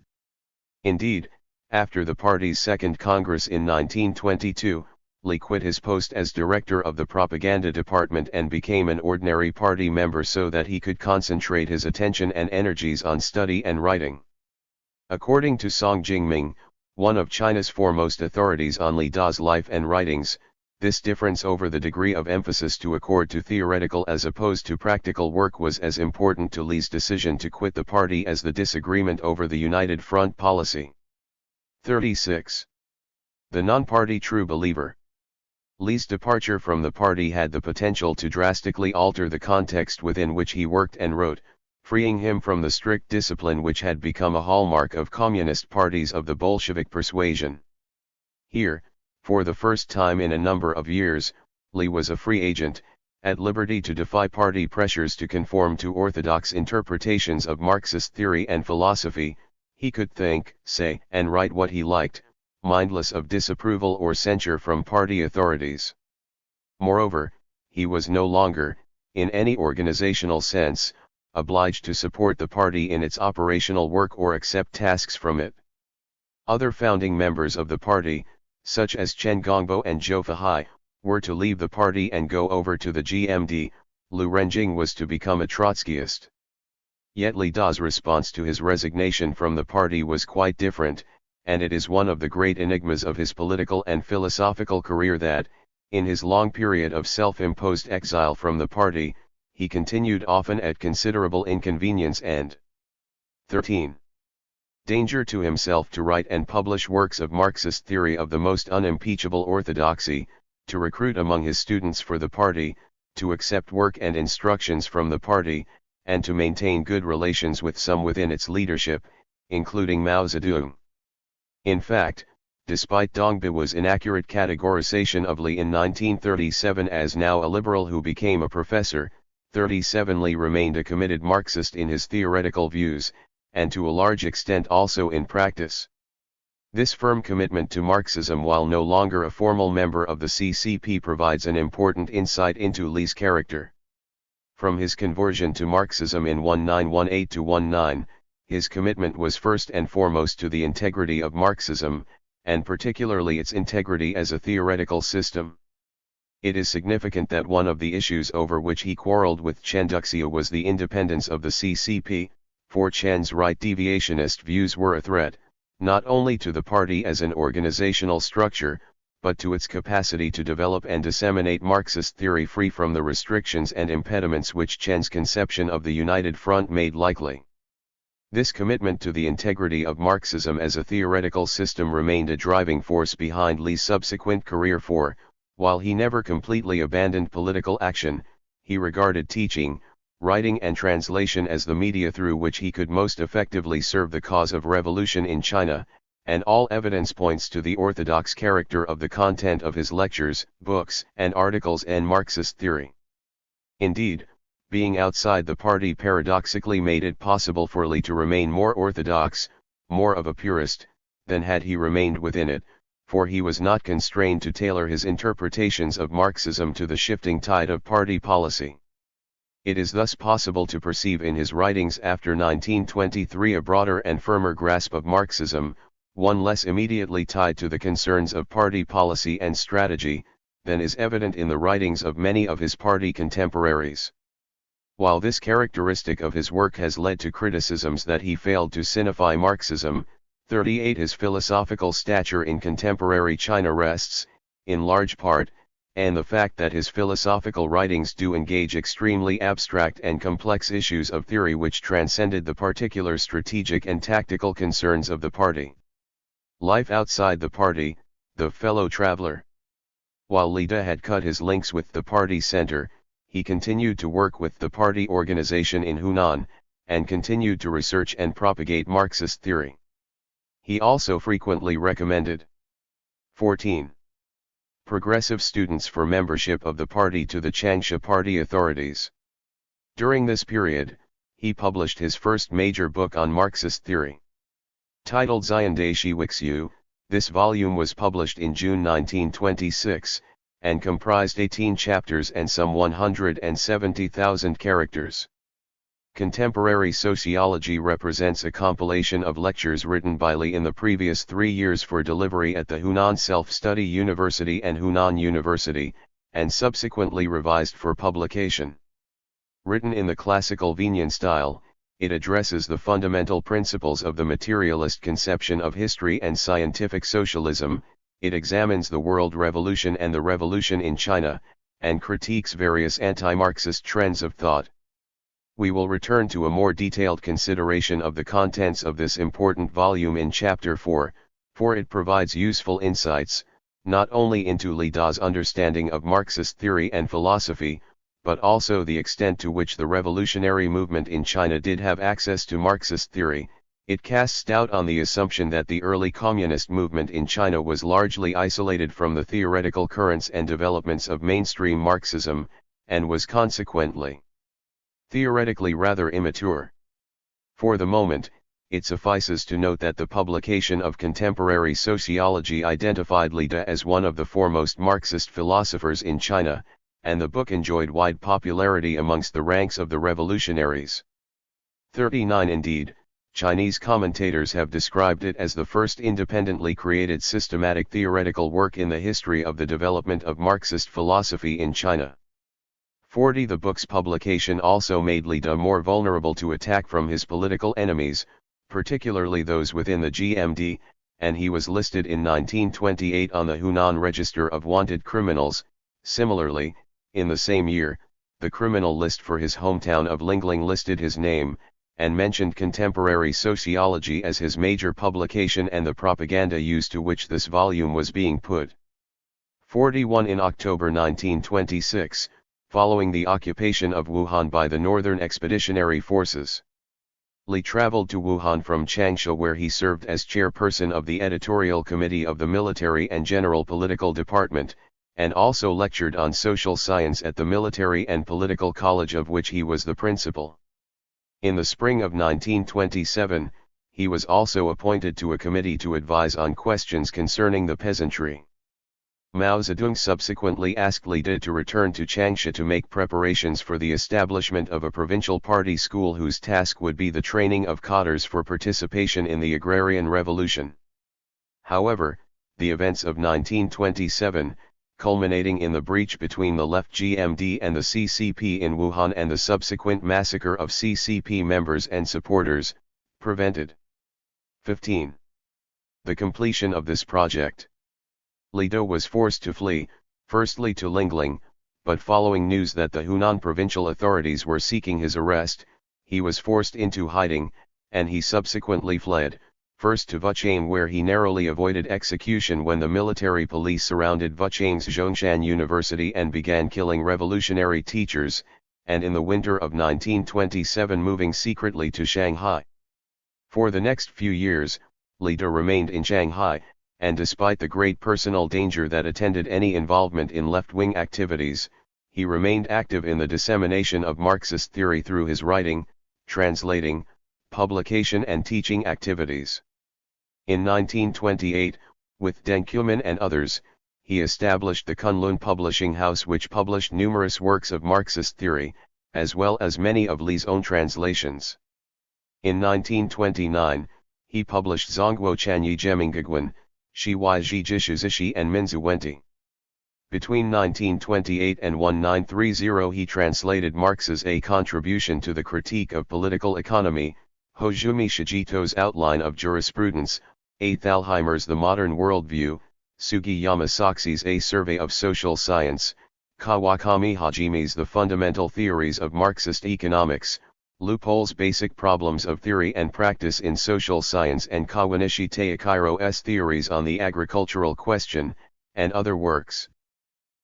Speaker 1: Indeed, after the party's second Congress in 1922, Li quit his post as director of the propaganda department and became an ordinary party member so that he could concentrate his attention and energies on study and writing. According to Song Jingming, one of China's foremost authorities on Li Da's life and writings. This difference over the degree of emphasis to accord to theoretical as opposed to practical work was as important to Li's decision to quit the party as the disagreement over the United Front policy. 36. The non-party true believer. Li's departure from the party had the potential to drastically alter the context within which he worked and wrote, freeing him from the strict discipline which had become a hallmark of communist parties of the Bolshevik persuasion. Here, for the first time in a number of years, Li was a free agent, at liberty to defy party pressures to conform to orthodox interpretations of Marxist theory and philosophy. He could think, say, and write what he liked, mindless of disapproval or censure from party authorities. Moreover, he was no longer, in any organizational sense, obliged to support the party in its operational work or accept tasks from it. Other founding members of the party, such as Chen Gongbo and Zhou Fahai, were to leave the party and go over to the GMD. Lu Renjing was to become a Trotskyist. Yet Li Da's response to his resignation from the party was quite different, and it is one of the great enigmas of his political and philosophical career that, in his long period of self-imposed exile from the party, he continued often at considerable inconvenience and 13. Danger to himself to write and publish works of Marxist theory of the most unimpeachable orthodoxy, to recruit among his students for the party, to accept work and instructions from the party, and to maintain good relations with some within its leadership, including Mao Zedong. In fact, despite Deng Bi's inaccurate categorization of Li in 1937 as now a liberal who became a professor, 37 Li remained a committed Marxist in his theoretical views, and to a large extent also in practice. This firm commitment to Marxism while no longer a formal member of the CCP provides an important insight into Li's character. From his conversion to Marxism in 1918-19, his commitment was first and foremost to the integrity of Marxism, and particularly its integrity as a theoretical system. It is significant that one of the issues over which he quarreled with Chen Duxia was the independence of the CCP, for Chen's right deviationist views were a threat, not only to the party as an organizational structure, but to its capacity to develop and disseminate Marxist theory free from the restrictions and impediments which Chen's conception of the United Front made likely. This commitment to the integrity of Marxism as a theoretical system remained a driving force behind Li's subsequent career for, while he never completely abandoned political action, he regarded teaching, writing and translation as the media through which he could most effectively serve the cause of revolution in China, and all evidence points to the orthodox character of the content of his lectures, books, and articles and Marxist theory. Indeed, being outside the party paradoxically made it possible for Li to remain more orthodox, more of a purist, than had he remained within it, for he was not constrained to tailor his interpretations of Marxism to the shifting tide of party policy. It is thus possible to perceive in his writings after 1923 a broader and firmer grasp of Marxism, one less immediately tied to the concerns of party policy and strategy, than is evident in the writings of many of his party contemporaries. While this characteristic of his work has led to criticisms that he failed to sinify Marxism, 38 his philosophical stature in contemporary China rests, in large part, and the fact that his philosophical writings do engage extremely abstract and complex issues of theory which transcended the particular strategic and tactical concerns of the party. Life outside the party, the fellow traveler. While Li Da had cut his links with the party center, he continued to work with the party organization in Hunan, and continued to research and propagate Marxist theory. He also frequently recommended 14. Progressive students for membership of the party to the Changsha party authorities. During this period, he published his first major book on Marxist theory. Titled Xiandaishi Wixu, this volume was published in June 1926, and comprised 18 chapters and some 170,000 characters. Contemporary Sociology represents a compilation of lectures written by Li in the previous 3 years for delivery at the Hunan Self-Study University and Hunan University, and subsequently revised for publication. Written in the classical Vignyan style, It addresses the fundamental principles of the materialist conception of history and scientific socialism. It examines the world revolution and the revolution in China, and critiques various anti-Marxist trends of thought. We will return to a more detailed consideration of the contents of this important volume in Chapter 4, for it provides useful insights, not only into Li Da's understanding of Marxist theory and philosophy, but also the extent to which the revolutionary movement in China did have access to Marxist theory. It casts doubt on the assumption that the early communist movement in China was largely isolated from the theoretical currents and developments of mainstream Marxism, and was consequently theoretically rather immature. For the moment, it suffices to note that the publication of Contemporary Sociology identified Li Da as one of the foremost Marxist philosophers in China, and the book enjoyed wide popularity amongst the ranks of the revolutionaries. 39 Indeed, Chinese commentators have described it as the first independently created systematic theoretical work in the history of the development of Marxist philosophy in China. 40 The book's publication also made Li Da more vulnerable to attack from his political enemies, particularly those within the GMD, and he was listed in 1928 on the Hunan Register of Wanted Criminals. Similarly, in the same year, the criminal list for his hometown of Lingling listed his name, and mentioned Contemporary Sociology as his major publication and the propaganda used to which this volume was being put. 41 In October 1926, following the occupation of Wuhan by the Northern Expeditionary Forces, Li traveled to Wuhan from Changsha, where he served as chairperson of the editorial committee of the Military and General Political Department, and also lectured on social science at the Military and Political College, of which he was the principal. In the spring of 1927, he was also appointed to a committee to advise on questions concerning the peasantry. Mao Zedong subsequently asked Li Da to return to Changsha to make preparations for the establishment of a provincial party school whose task would be the training of cadres for participation in the agrarian revolution. However, the events of 1927, culminating in the breach between the left GMD and the CCP in Wuhan and the subsequent massacre of CCP members and supporters, prevented 15. The completion of this project. Li Da was forced to flee, firstly to Lingling, but following news that the Hunan provincial authorities were seeking his arrest, he was forced into hiding, and he subsequently fled, first to Wuchang, where he narrowly avoided execution when the military police surrounded Wuchang's Zhongshan University and began killing revolutionary teachers, and in the winter of 1927 moving secretly to Shanghai. For the next few years, Li Da remained in Shanghai, and despite the great personal danger that attended any involvement in left-wing activities, he remained active in the dissemination of Marxist theory through his writing, translating, publication and teaching activities. In 1928, with Deng Qiumin and others, he established the Kunlun Publishing House, which published numerous works of Marxist theory, as well as many of Li's own translations. In 1929, he published Zongguo Chanyi Gemingguguan, Shi Wai Ji Jishuzishi and Minzuwenti. Between 1928 and 1930 he translated Marx's A Contribution to the Critique of Political Economy, Hojumi Shijito's Outline of Jurisprudence, A. Thalheimer's The Modern Worldview, Sugi Yamasaki's A Survey of Social Science, Kawakami Hajimi's The Fundamental Theories of Marxist Economics, Loopholes Basic Problems of Theory and Practice in Social Science, and Kawanishi Teichiro's Theories on the Agricultural Question, and other works.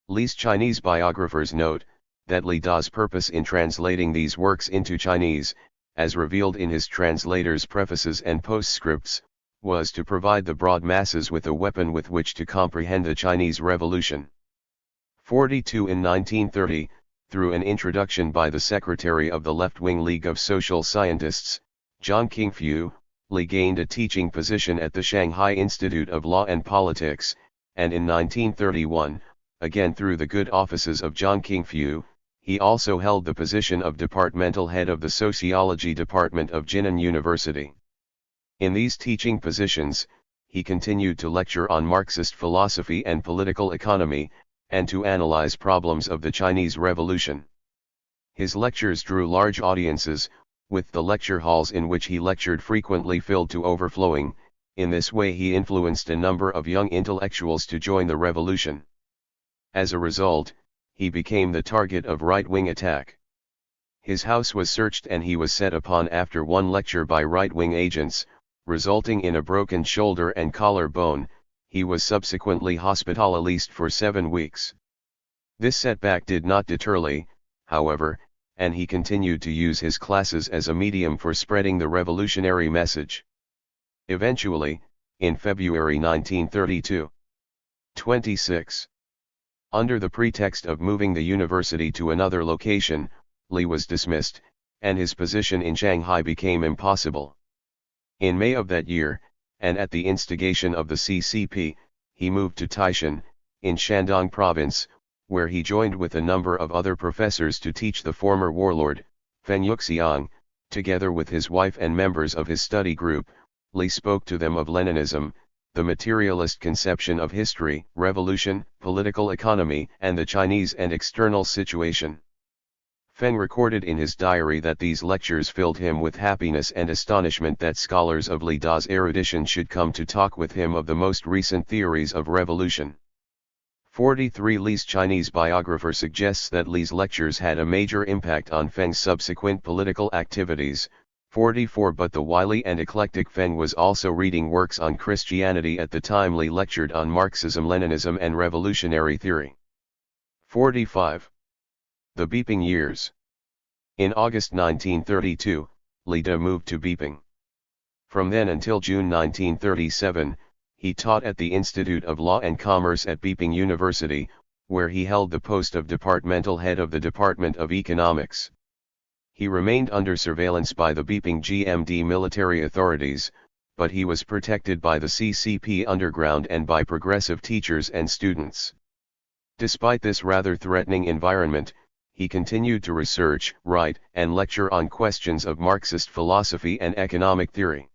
Speaker 1: Li's Chinese biographers note that Li Da's purpose in translating these works into Chinese, as revealed in his translator's prefaces and postscripts, was to provide the broad masses with a weapon with which to comprehend the Chinese Revolution. 42 In 1930, through an introduction by the secretary of the Left-Wing League of Social Scientists, Zhang Qingfu, Li gained a teaching position at the Shanghai Institute of Law and Politics, and in 1931, again through the good offices of Zhang Qingfu, he also held the position of departmental head of the Sociology Department of Jinan University. In these teaching positions, he continued to lecture on Marxist philosophy and political economy, and to analyze problems of the Chinese Revolution. His lectures drew large audiences, with the lecture halls in which he lectured frequently filled to overflowing. In this way he influenced a number of young intellectuals to join the revolution. As a result, he became the target of right-wing attack. His house was searched and he was set upon after one lecture by right-wing agents, resulting in a broken shoulder and collarbone. He was subsequently hospitalized for 7 weeks. This setback did not deter Li, however, and he continued to use his classes as a medium for spreading the revolutionary message. Eventually, in February 1932, 26, under the pretext of moving the university to another location, Li was dismissed, and his position in Shanghai became impossible. In May of that year, and at the instigation of the CCP, he moved to Taishan, in Shandong province, where he joined with a number of other professors to teach the former warlord, Feng Yuxiang. Together with his wife and members of his study group, Li spoke to them of Leninism, the materialist conception of history, revolution, political economy, and the Chinese and external situation. Feng recorded in his diary that these lectures filled him with happiness and astonishment that scholars of Li Da's erudition should come to talk with him of the most recent theories of revolution. 43 Li's Chinese biographer suggests that Li's lectures had a major impact on Feng's subsequent political activities. 44 But the wily and eclectic Feng was also reading works on Christianity at the time Li lectured on Marxism-Leninism and revolutionary theory. 45. The Beiping years. In August 1932, Li Da moved to Beiping. From then until June 1937, he taught at the Institute of Law and Commerce at Beiping University, where he held the post of departmental head of the Department of Economics. He remained under surveillance by the Beiping GMD military authorities, but he was protected by the CCP underground and by progressive teachers and students. Despite this rather threatening environment, he continued to research, write, and lecture on questions of Marxist philosophy and economic theory.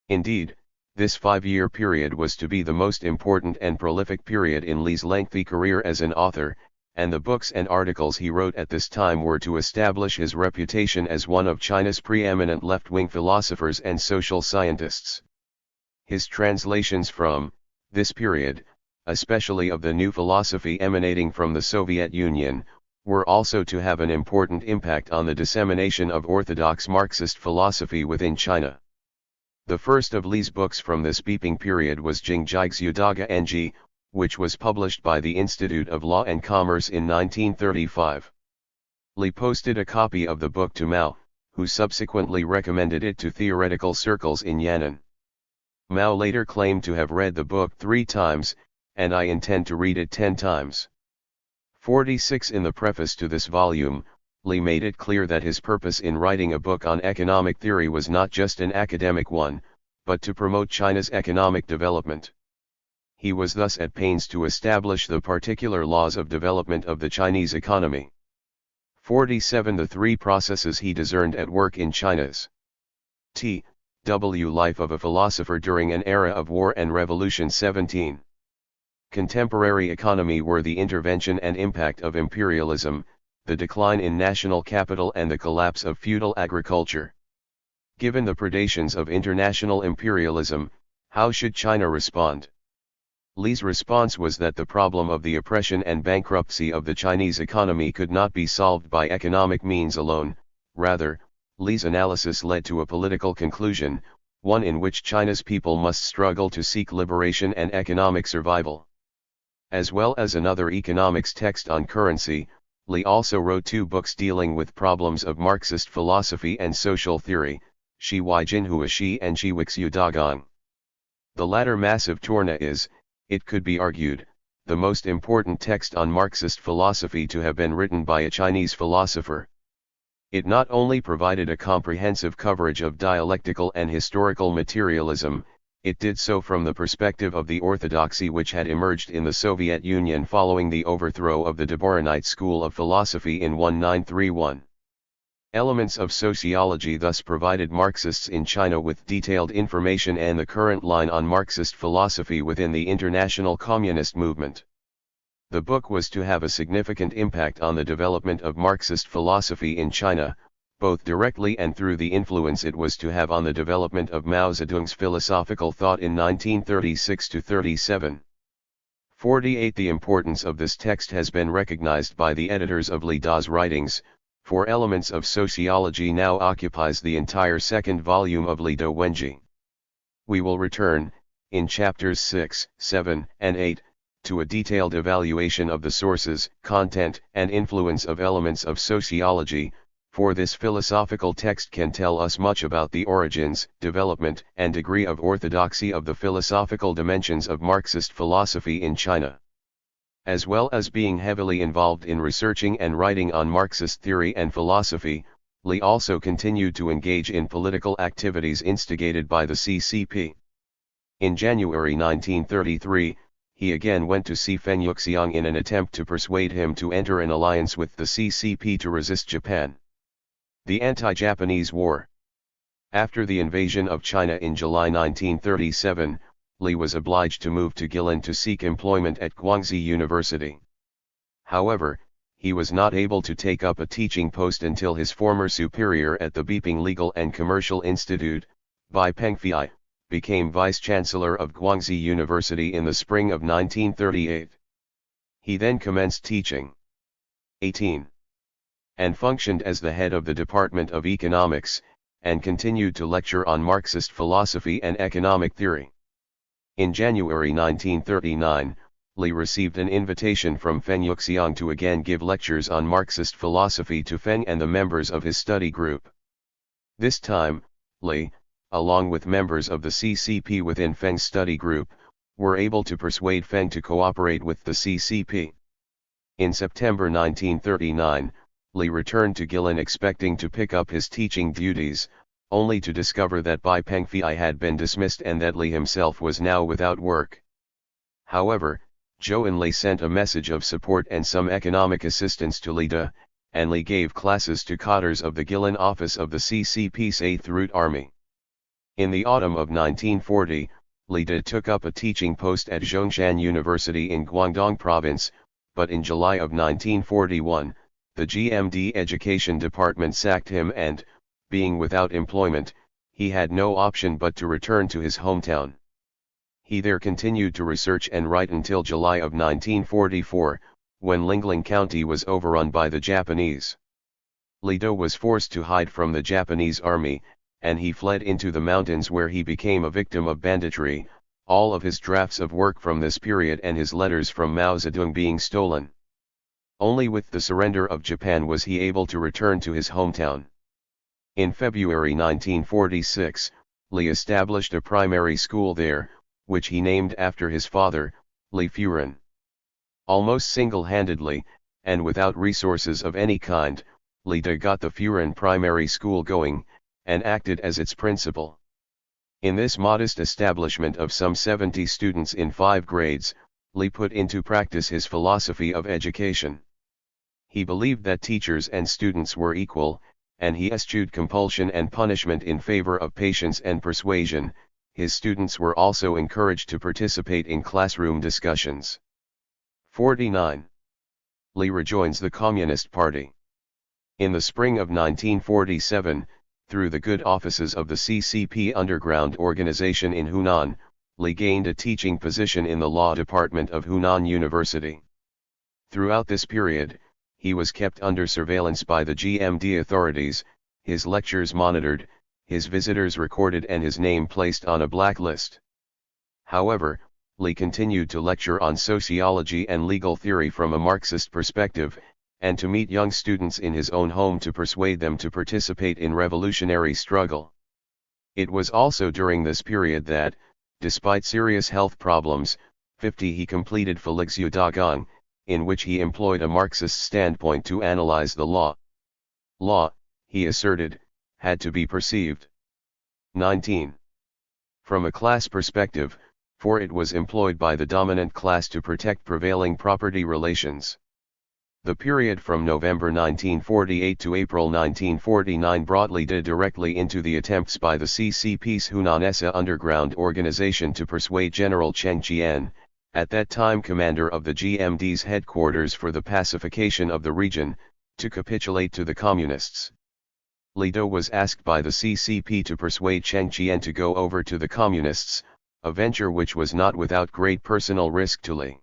Speaker 1: Indeed, this 5-year period was to be the most important and prolific period in Li's lengthy career as an author, and the books and articles he wrote at this time were to establish his reputation as one of China's preeminent left-wing philosophers and social scientists. His translations from this period, especially of the new philosophy emanating from the Soviet Union, were also to have an important impact on the dissemination of orthodox Marxist philosophy within China. The first of Li's books from this Beiping period was Jingji's Yudaga Ng, which was published by the Institute of Law and Commerce in 1935. Li posted a copy of the book to Mao, who subsequently recommended it to theoretical circles in Yan'an. Mao later claimed to have read the book 3 times, and I intend to read it 10 times. 46 In the preface to this volume, Li made it clear that his purpose in writing a book on economic theory was not just an academic one, but to promote China's economic development. He was thus at pains to establish the particular laws of development of the Chinese economy. 47 The 3 processes he discerned at work in China's T.W. life of a philosopher during an era of war and revolution. 17. Contemporary economy were the intervention and impact of imperialism, the decline in national capital and the collapse of feudal agriculture. Given the predations of international imperialism, how should China respond? Li's response was that the problem of the oppression and bankruptcy of the Chinese economy could not be solved by economic means alone. Rather, Li's analysis led to a political conclusion, one in which China's people must struggle to seek liberation and economic survival. As well as another economics text on currency, Li also wrote 2 books dealing with problems of Marxist philosophy and social theory, Shi Wai Jinhua Shi and Shi Wix Yudagang. The latter massive Torna is, it could be argued, the most important text on Marxist philosophy to have been written by a Chinese philosopher. It not only provided a comprehensive coverage of dialectical and historical materialism, it did so from the perspective of the orthodoxy which had emerged in the Soviet Union following the overthrow of the Dvorinite school of philosophy in 1931. Elements of sociology thus provided Marxists in China with detailed information and the current line on Marxist philosophy within the international communist movement. The book was to have a significant impact on the development of Marxist philosophy in China, both directly and through the influence it was to have on the development of Mao Zedong's philosophical thought in 1936–37. 48. The importance of this text has been recognized by the editors of Li Da's writings, for Elements of Sociology now occupies the entire second volume of Li Da Wenji. We will return, in chapters 6, 7, and 8, to a detailed evaluation of the sources, content, and influence of Elements of Sociology, for this philosophical text can tell us much about the origins, development, and degree of orthodoxy of the philosophical dimensions of Marxist philosophy in China. As well as being heavily involved in researching and writing on Marxist theory and philosophy, Li also continued to engage in political activities instigated by the CCP. In January 1933, he again went to see Feng Yuxiang in an attempt to persuade him to enter an alliance with the CCP to resist Japan. The Anti-Japanese War. After the invasion of China in July 1937, Li was obliged to move to Guilin to seek employment at Guangxi University. However, he was not able to take up a teaching post until his former superior at the Beiping Legal and Commercial Institute, Bai Pengfei, became vice-chancellor of Guangxi University in the spring of 1938. He then commenced teaching. 18. And functioned as the head of the Department of Economics, and continued to lecture on Marxist philosophy and economic theory. In January 1939, Li received an invitation from Feng Yuxiang to again give lectures on Marxist philosophy to Feng and the members of his study group. This time, Li, along with members of the CCP within Feng's study group, were able to persuade Feng to cooperate with the CCP. In September 1939, Li returned to Guilin expecting to pick up his teaching duties, only to discover that Bai Pengfei had been dismissed and that Li himself was now without work. However, Zhou Enlai sent a message of support and some economic assistance to Li Da, and Li gave classes to cadres of the Guilin office of the CCP's 8th Route Army. In the autumn of 1940, Li Da took up a teaching post at Zhongshan University in Guangdong Province, but in July of 1941, the GMD Education Department sacked him and, being without employment, he had no option but to return to his hometown. He there continued to research and write until July of 1944, when Lingling County was overrun by the Japanese. Li Da was forced to hide from the Japanese army, and he fled into the mountains where he became a victim of banditry, all of his drafts of work from this period and his letters from Mao Zedong being stolen. Only with the surrender of Japan was he able to return to his hometown. In February 1946, Li established a primary school there, which he named after his father, Li Furen. Almost single-handedly, and without resources of any kind, Li Da got the Furen primary school going, and acted as its principal. In this modest establishment of some 70 students in 5 grades, Li put into practice his philosophy of education. He believed that teachers and students were equal, and he eschewed compulsion and punishment in favor of patience and persuasion. His students were also encouraged to participate in classroom discussions. 49. Li rejoins the Communist Party. In the spring of 1947, through the good offices of the CCP underground organization in Hunan, Li gained a teaching position in the law department of Hunan University. Throughout this period, he was kept under surveillance by the GMD authorities, his lectures monitored, his visitors recorded and his name placed on a blacklist. However, Li continued to lecture on sociology and legal theory from a Marxist perspective, and to meet young students in his own home to persuade them to participate in revolutionary struggle. It was also during this period that, despite serious health problems, he completed Felixu Dagang, in which he employed a Marxist standpoint to analyze the law. Law, he asserted, had to be perceived. 19. From a class perspective, for it was employed by the dominant class to protect prevailing property relations. The period from November 1948 to April 1949 brought Li Da directly into the attempts by the CCP's Hunanese underground organization to persuade General Cheng Qian, at that time commander of the GMD's headquarters for the pacification of the region, to capitulate to the communists. Li Do was asked by the CCP to persuade Cheng Qian to go over to the Communists, a venture which was not without great personal risk to Li.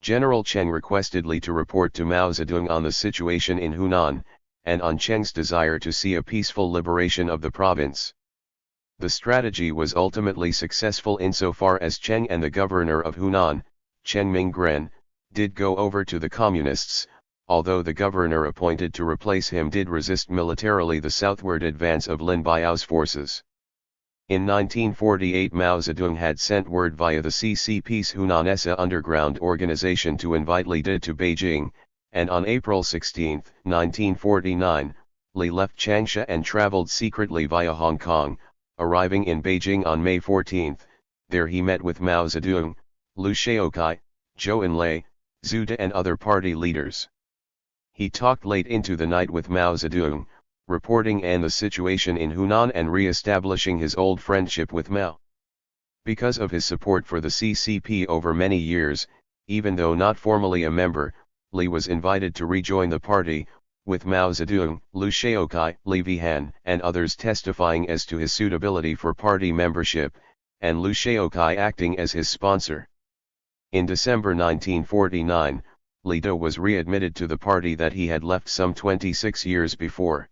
Speaker 1: General Cheng requested Li to report to Mao Zedong on the situation in Hunan, and on Cheng's desire to see a peaceful liberation of the province. The strategy was ultimately successful insofar as Cheng and the governor of Hunan, Chen Minggren, did go over to the Communists, although the governor appointed to replace him did resist militarily the southward advance of Lin Biao's forces. In 1948 Mao Zedong had sent word via the CCP's Hunanese underground organization to invite Li De to Beijing, and on April 16, 1949, Li left Changsha and traveled secretly via Hong Kong, arriving in Beijing on May 14. There he met with Mao Zedong, Liu Shaoqai, Zhou Enlai, Zhu De and other party leaders. He talked late into the night with Mao Zedong, reporting on the situation in Hunan and re-establishing his old friendship with Mao. Because of his support for the CCP over many years, even though not formally a member, Li was invited to rejoin the party, with Mao Zedong, Liu Shaoqai, Li Vihan, and others testifying as to his suitability for party membership, and Liu Shaoqai acting as his sponsor. In December 1949, Li De was readmitted to the party that he had left some 26 years before.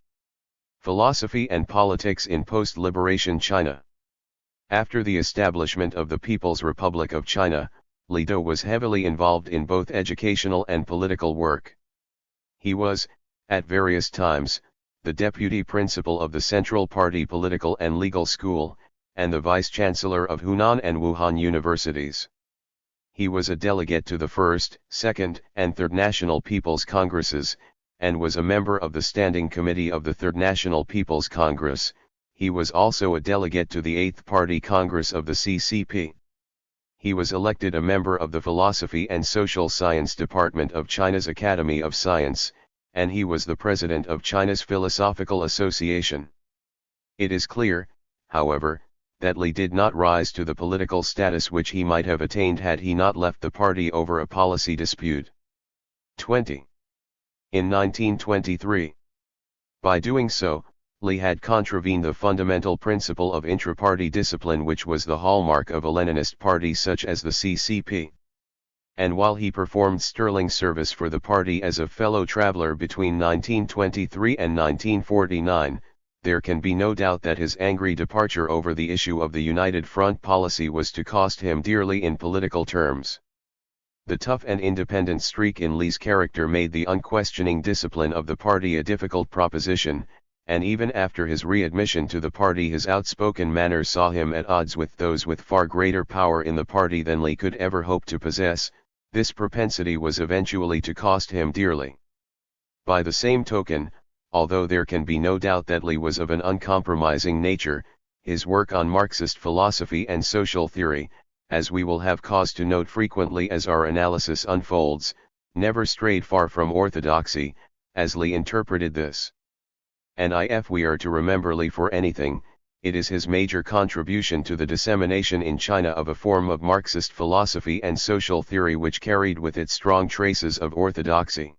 Speaker 1: Philosophy and Politics in Post-Liberation China. After the establishment of the People's Republic of China, Li De was heavily involved in both educational and political work. He was, at various times, the deputy principal of the Central Party Political and Legal School, and the vice-chancellor of Hunan and Wuhan universities. He was a delegate to the First, Second, and Third National People's Congresses, and was a member of the Standing Committee of the Third National People's Congress. He was also a delegate to the Eighth Party Congress of the CCP. He was elected a member of the Philosophy and Social Science Department of China's Academy of Science, and he was the president of China's Philosophical Association. It is clear, however, that Li did not rise to the political status which he might have attained had he not left the party over a policy dispute. 20. In 1923. By doing so, Li had contravened the fundamental principle of intra-party discipline which was the hallmark of a Leninist party such as the CCP. And while he performed sterling service for the party as a fellow traveler between 1923 and 1949, there can be no doubt that his angry departure over the issue of the United Front policy was to cost him dearly in political terms. The tough and independent streak in Li's character made the unquestioning discipline of the party a difficult proposition, and even after his readmission to the party his outspoken manner saw him at odds with those with far greater power in the party than Li could ever hope to possess. This propensity was eventually to cost him dearly. By the same token, although there can be no doubt that Li was of an uncompromising nature, his work on Marxist philosophy and social theory, as we will have cause to note frequently as our analysis unfolds, never strayed far from orthodoxy, as Li interpreted this. And if we are to remember Li for anything, it is his major contribution to the dissemination in China of a form of Marxist philosophy and social theory which carried with it strong traces of orthodoxy.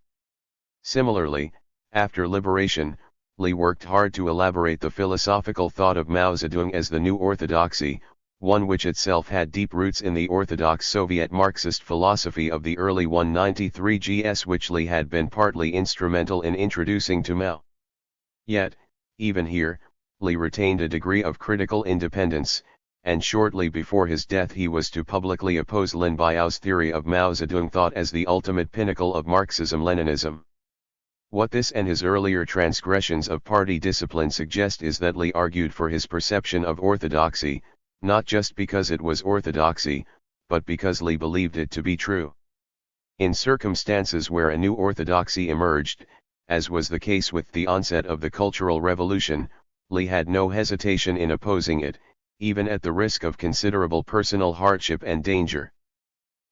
Speaker 1: Similarly, after liberation, Li worked hard to elaborate the philosophical thought of Mao Zedong as the new orthodoxy, one which itself had deep roots in the orthodox Soviet Marxist philosophy of the early 193gs which Li had been partly instrumental in introducing to Mao. Yet, even here, Li retained a degree of critical independence, and shortly before his death he was to publicly oppose Lin Biao's theory of Mao Zedong thought as the ultimate pinnacle of Marxism-Leninism. What this and his earlier transgressions of party discipline suggest is that Li argued for his perception of orthodoxy, not just because it was orthodoxy, but because Li believed it to be true. In circumstances where a new orthodoxy emerged, as was the case with the onset of the Cultural Revolution, Li had no hesitation in opposing it, even at the risk of considerable personal hardship and danger.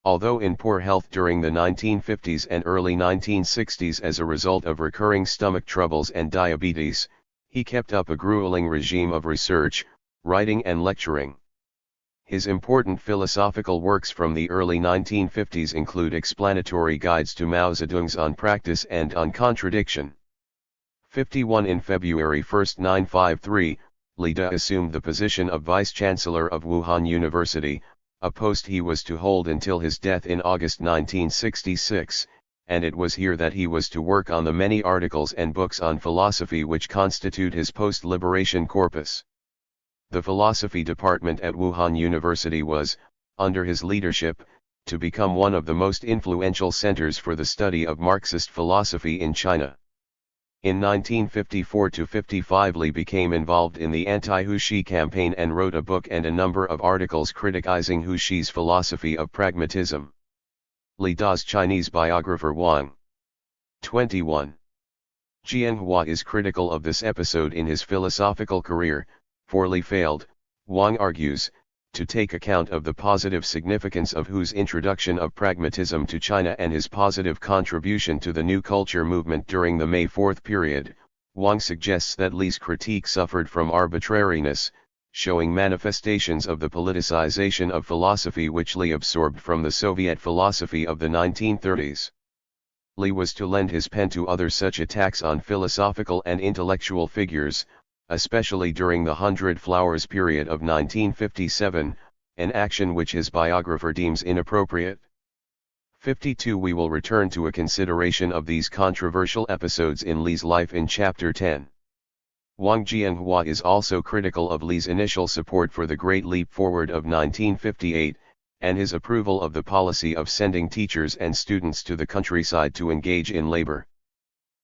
Speaker 1: Although in poor health during the 1950s and early 1960s as a result of recurring stomach troubles and diabetes, he kept up a grueling regime of research, writing and lecturing. His important philosophical works from the early 1950s include explanatory guides to Mao Zedong's On Practice and On Contradiction. 51 In February 1, 953, Li De assumed the position of Vice-Chancellor of Wuhan University, a post he was to hold until his death in August 1966, and it was here that he was to work on the many articles and books on philosophy which constitute his post-liberation corpus. The philosophy department at Wuhan University was, under his leadership, to become one of the most influential centers for the study of Marxist philosophy in China. In 1954-55 Li became involved in the anti-Hu Shi campaign and wrote a book and a number of articles criticizing Hu Shi's philosophy of pragmatism. Li Da's Chinese biographer Wang 21. Jianhua is critical of this episode in his philosophical career, for Li failed, Wang argues, to take account of the positive significance of Hu's introduction of pragmatism to China and his positive contribution to the New Culture movement during the May 4 period. Wang suggests that Li's critique suffered from arbitrariness, showing manifestations of the politicization of philosophy which Li absorbed from the Soviet philosophy of the 1930s. Li was to lend his pen to other such attacks on philosophical and intellectual figures, especially during the Hundred Flowers period of 1957, an action which his biographer deems inappropriate. 52 We will return to a consideration of these controversial episodes in Li's life in Chapter 10. Wang Jianhua is also critical of Li's initial support for the Great Leap Forward of 1958, and his approval of the policy of sending teachers and students to the countryside to engage in labor.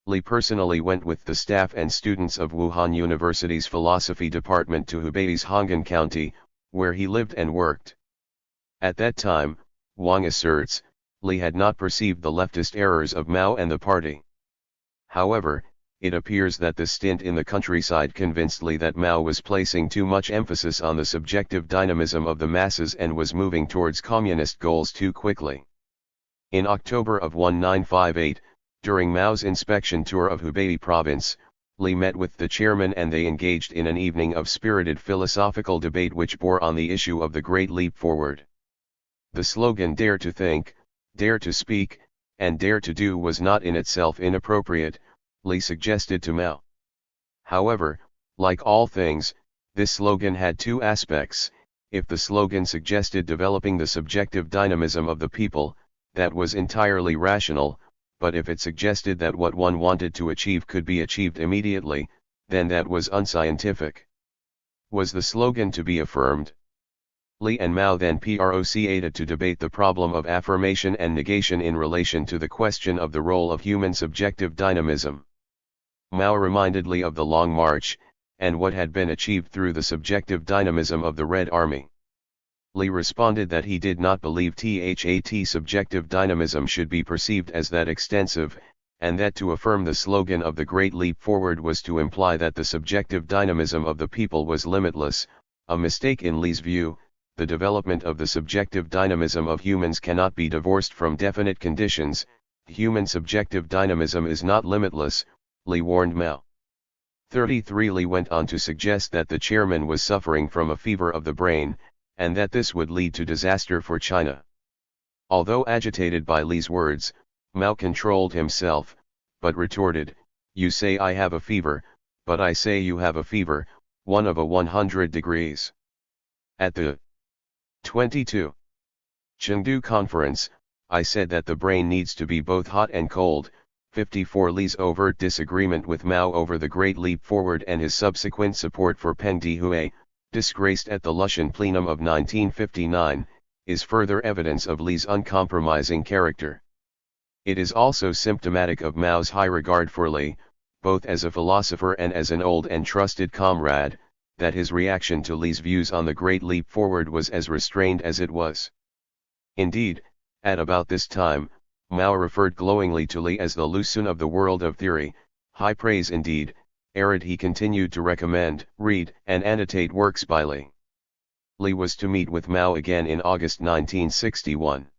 Speaker 1: Li personally went with the staff and students of Wuhan University's philosophy department to Hubei's Hongan County, where he lived and worked. At that time, Wang asserts, Li had not perceived the leftist errors of Mao and the party. However, it appears that the stint in the countryside convinced Li that Mao was placing too much emphasis on the subjective dynamism of the masses and was moving towards communist goals too quickly. In October of 1958, during Mao's inspection tour of Hubei province, Li met with the chairman and they engaged in an evening of spirited philosophical debate which bore on the issue of the Great Leap Forward. The slogan "Dare to think, dare to speak, and dare to do" was not in itself inappropriate, Li suggested to Mao. However, like all things, this slogan had two aspects. If the slogan suggested developing the subjective dynamism of the people, that was entirely rational, but if it suggested that what one wanted to achieve could be achieved immediately, then that was unscientific. Was the slogan to be affirmed? Li and Mao then proceeded to debate the problem of affirmation and negation in relation to the question of the role of human subjective dynamism. Mao reminded Li of the Long March, and what had been achieved through the subjective dynamism of the Red Army. Li responded that he did not believe that subjective dynamism should be perceived as that extensive, and that to affirm the slogan of the Great Leap Forward was to imply that the subjective dynamism of the people was limitless, a mistake in Li's view. The development of the subjective dynamism of humans cannot be divorced from definite conditions. Human subjective dynamism is not limitless, Li warned Mao. 33 Li went on to suggest that the chairman was suffering from a fever of the brain, and that this would lead to disaster for China. Although agitated by Li's words, Mao controlled himself, but retorted, "You say I have a fever, but I say you have a fever, one of a 100 degrees. At the 22. Chengdu Conference, I said that the brain needs to be both hot and cold." 54 Li's overt disagreement with Mao over the Great Leap Forward and his subsequent support for Peng Dehuai, disgraced at the Lushan plenum of 1959, is further evidence of Li's uncompromising character. It is also symptomatic of Mao's high regard for Li, both as a philosopher and as an old and trusted comrade, that his reaction to Li's views on the Great Leap Forward was as restrained as it was. Indeed, at about this time, Mao referred glowingly to Li as the Lusun of the world of theory, high praise indeed. Arid he continued to recommend, read, and annotate works by Li. Li was to meet with Mao again in August 1961.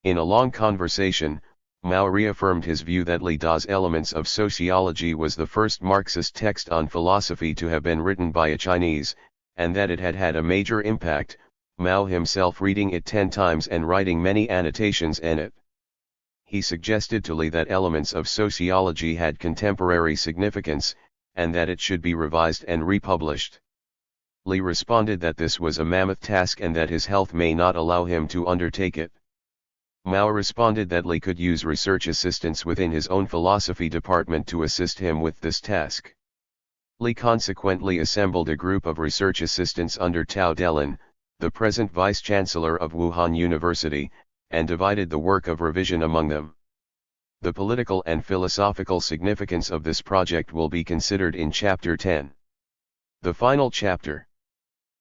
Speaker 1: In a long conversation, Mao reaffirmed his view that Li Da's Elements of Sociology was the first Marxist text on philosophy to have been written by a Chinese, and that it had had a major impact, Mao himself reading it 10 times and writing many annotations in it. he suggested to Li that elements of sociology had contemporary significance, and that it should be revised and republished. Li responded that this was a mammoth task and that his health may not allow him to undertake it. Mao responded that Li could use research assistants within his own philosophy department to assist him with this task. Li consequently assembled a group of research assistants under Tao Delin, the present vice-chancellor of Wuhan University, and divided the work of revision among them. The political and philosophical significance of this project will be considered in Chapter 10. The final chapter.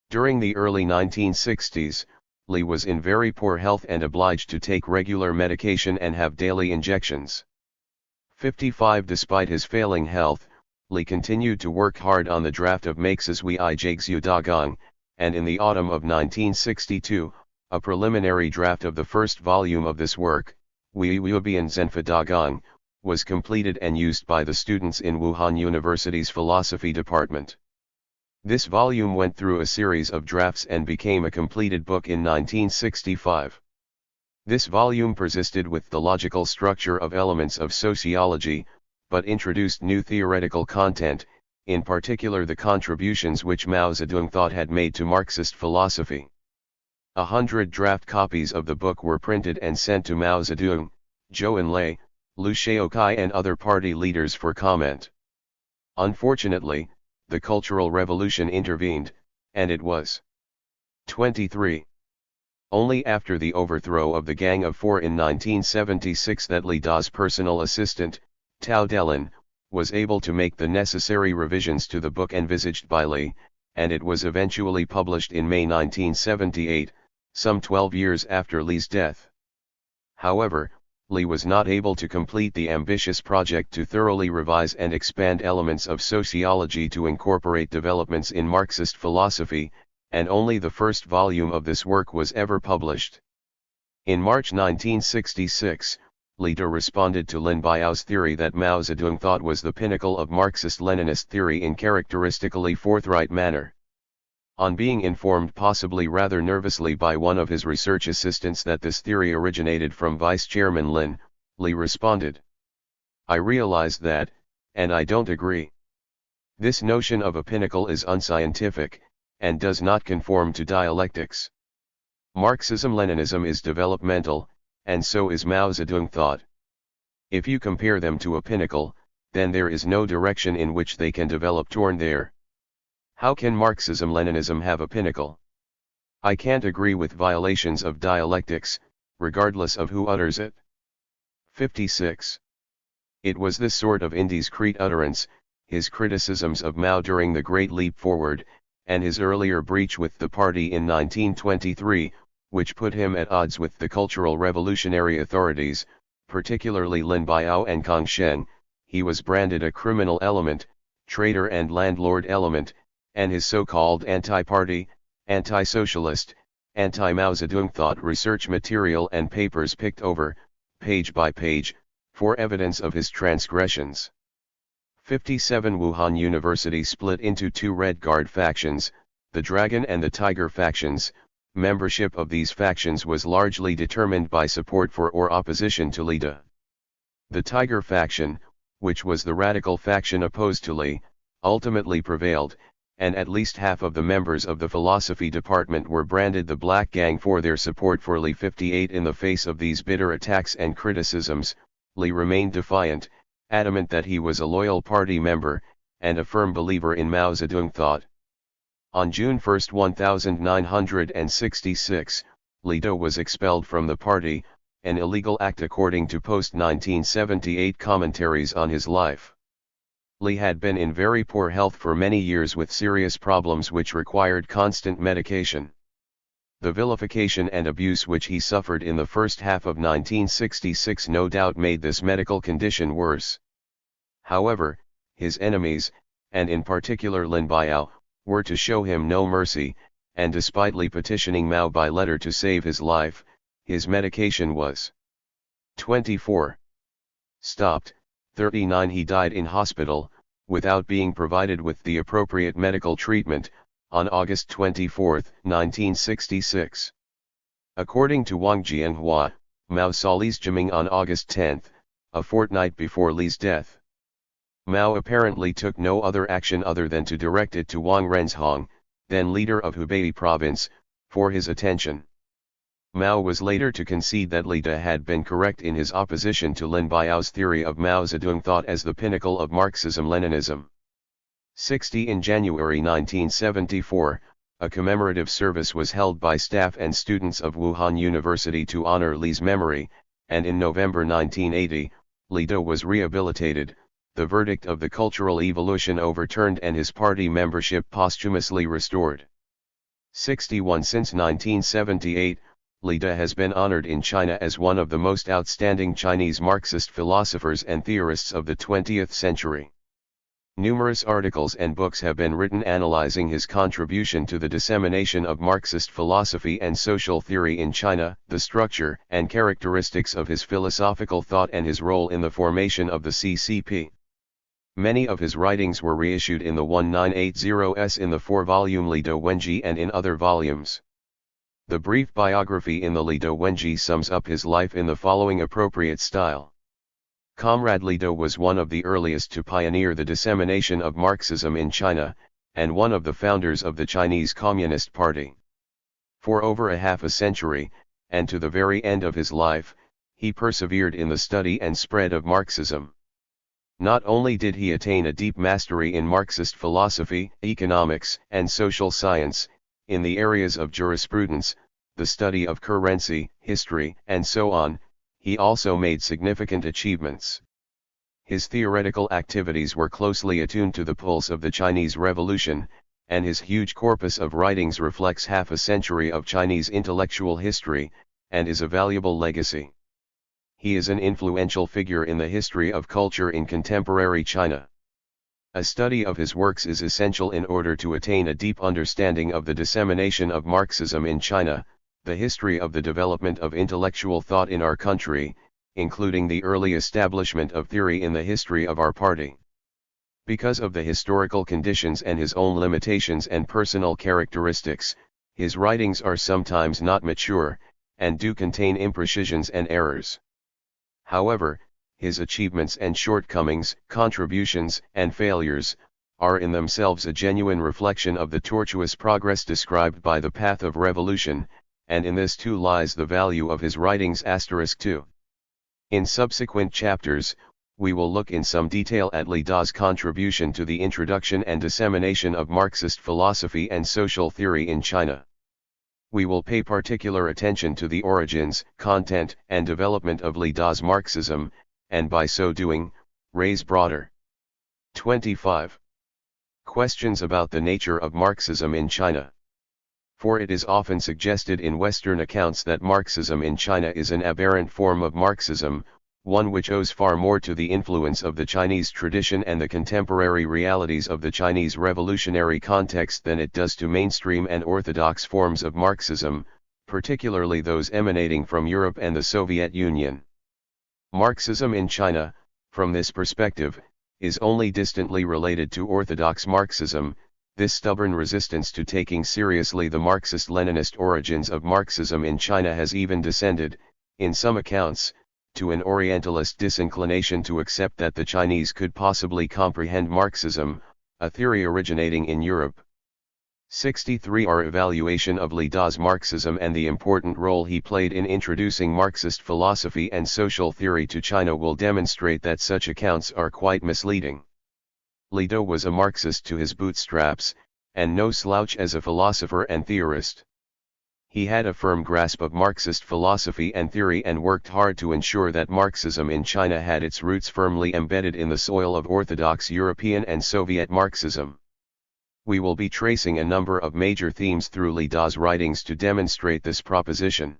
Speaker 1: During the early 1960s, Li was in very poor health and obliged to take regular medication and have daily injections. 55 Despite his failing health, Li continued to work hard on the draft of Marx's Wei Jiexu Dagang, and in the autumn of 1962, a preliminary draft of the first volume of this work, Wei Yubian Zenfa Dagang, was completed and used by the students in Wuhan University's philosophy department. This volume went through a series of drafts and became a completed book in 1965. This volume persisted with the logical structure of elements of sociology, but introduced new theoretical content, in particular the contributions which Mao Zedong thought had made to Marxist philosophy. 100 draft copies of the book were printed and sent to Mao Zedong, Zhou Enlai, Liu Shaokai and other party leaders for comment. Unfortunately, the Cultural Revolution intervened, and it was 23. Only after the overthrow of the Gang of Four in 1976 that Li Da's personal assistant, Tao Delin, was able to make the necessary revisions to the book envisaged by Li, and it was eventually published in May 1978, some 12 years after Li's death. However, Li was not able to complete the ambitious project to thoroughly revise and expand elements of sociology to incorporate developments in Marxist philosophy, and only the first volume of this work was ever published. In March 1966, Li Da responded to Lin Biao's theory that Mao Zedong thought was the pinnacle of Marxist-Leninist theory in characteristically forthright manner. On being informed possibly rather nervously by one of his research assistants that this theory originated from Vice Chairman Lin, Li responded, "I realize that, and I don't agree. This notion of a pinnacle is unscientific, and does not conform to dialectics. Marxism-Leninism is developmental, and so is Mao Zedong thought. If you compare them to a pinnacle, then there is no direction in which they can develop toward there. How can Marxism-Leninism have a pinnacle? I can't agree with violations of dialectics, regardless of who utters it." 56. It was this sort of indiscreet utterance, his criticisms of Mao during the Great Leap Forward, and his earlier breach with the party in 1923, which put him at odds with the cultural revolutionary authorities, particularly Lin Biao and Kang Sheng. He was branded a criminal element, traitor and landlord element, and his so-called anti-party, anti-socialist, anti-Mao Zedong thought research material and papers picked over, page by page, for evidence of his transgressions. 57 Wuhan University split into two Red Guard factions, the Dragon and the Tiger factions. Membership of these factions was largely determined by support for or opposition to Li Da. The Tiger faction, which was the radical faction opposed to Li, ultimately prevailed, and at least half of the members of the philosophy department were branded the Black Gang for their support for Li. 58 In the face of these bitter attacks and criticisms, Li remained defiant, adamant that he was a loyal party member, and a firm believer in Mao Zedong thought. On June 1, 1966, Li Da was expelled from the party, an illegal act according to post-1978 commentaries on his life. Li had been in very poor health for many years with serious problems which required constant medication. The vilification and abuse which he suffered in the first half of 1966 no doubt made this medical condition worse. However, his enemies, and in particular Lin Biao, were to show him no mercy, and despite Li petitioning Mao by letter to save his life, his medication was 24. Stopped. 39 He died in hospital, without being provided with the appropriate medical treatment, on August 24, 1966. According to Wang Jianhua, Mao saw Li's Jiming on August 10, a fortnight before Li's death. Mao apparently took no other action other than to direct it to Wang Renzhong, then leader of Hubei province, for his attention. Mao was later to concede that Li De had been correct in his opposition to Lin Biao's theory of Mao Zedong thought as the pinnacle of Marxism-Leninism. 60 In January 1974, a commemorative service was held by staff and students of Wuhan University to honor Li's memory, and in November 1980, Li De was rehabilitated, the verdict of the cultural evolution overturned and his party membership posthumously restored. 61 Since 1978, Li De has been honored in China as one of the most outstanding Chinese Marxist philosophers and theorists of the 20th century. Numerous articles and books have been written analyzing his contribution to the dissemination of Marxist philosophy and social theory in China, the structure and characteristics of his philosophical thought and his role in the formation of the CCP. Many of his writings were reissued in the 1980s in the 4-volume Li De Wenji and in other volumes. The brief biography in the Li De Wenji sums up his life in the following appropriate style. Comrade Li De was one of the earliest to pioneer the dissemination of Marxism in China, and one of the founders of the Chinese Communist Party. For over a half a century, and to the very end of his life, he persevered in the study and spread of Marxism. Not only did he attain a deep mastery in Marxist philosophy, economics, and social science, in the areas of jurisprudence, the study of currency, history, and so on, he also made significant achievements. His theoretical activities were closely attuned to the pulse of the Chinese Revolution, and his huge corpus of writings reflects half a century of Chinese intellectual history, and is a valuable legacy. He is an influential figure in the history of culture in contemporary China. A study of his works is essential in order to attain a deep understanding of the dissemination of Marxism in China, the history of the development of intellectual thought in our country, including the early establishment of theory in the history of our party. Because of the historical conditions and his own limitations and personal characteristics, his writings are sometimes not mature, and do contain imprecisions and errors. However, his achievements and shortcomings, contributions and failures, are in themselves a genuine reflection of the tortuous progress described by the path of revolution, and in this too lies the value of his writings. *2. In subsequent chapters, we will look in some detail at Li De's contribution to the introduction and dissemination of Marxist philosophy and social theory in China. We will pay particular attention to the origins, content, and development of Li De's Marxism, and by so doing, raise broader 25 questions about the nature of Marxism in China. For it is often suggested in Western accounts that Marxism in China is an aberrant form of Marxism, one which owes far more to the influence of the Chinese tradition and the contemporary realities of the Chinese revolutionary context than it does to mainstream and orthodox forms of Marxism, particularly those emanating from Europe and the Soviet Union. Marxism in China, from this perspective, is only distantly related to orthodox Marxism. This stubborn resistance to taking seriously the Marxist-Leninist origins of Marxism in China has even descended, in some accounts, to an Orientalist disinclination to accept that the Chinese could possibly comprehend Marxism, a theory originating in Europe. 63 Our evaluation of Li De's Marxism and the important role he played in introducing Marxist philosophy and social theory to China will demonstrate that such accounts are quite misleading. Li De was a Marxist to his bootstraps, and no slouch as a philosopher and theorist. He had a firm grasp of Marxist philosophy and theory and worked hard to ensure that Marxism in China had its roots firmly embedded in the soil of orthodox European and Soviet Marxism. We will be tracing a number of major themes through Li De's writings to demonstrate this proposition.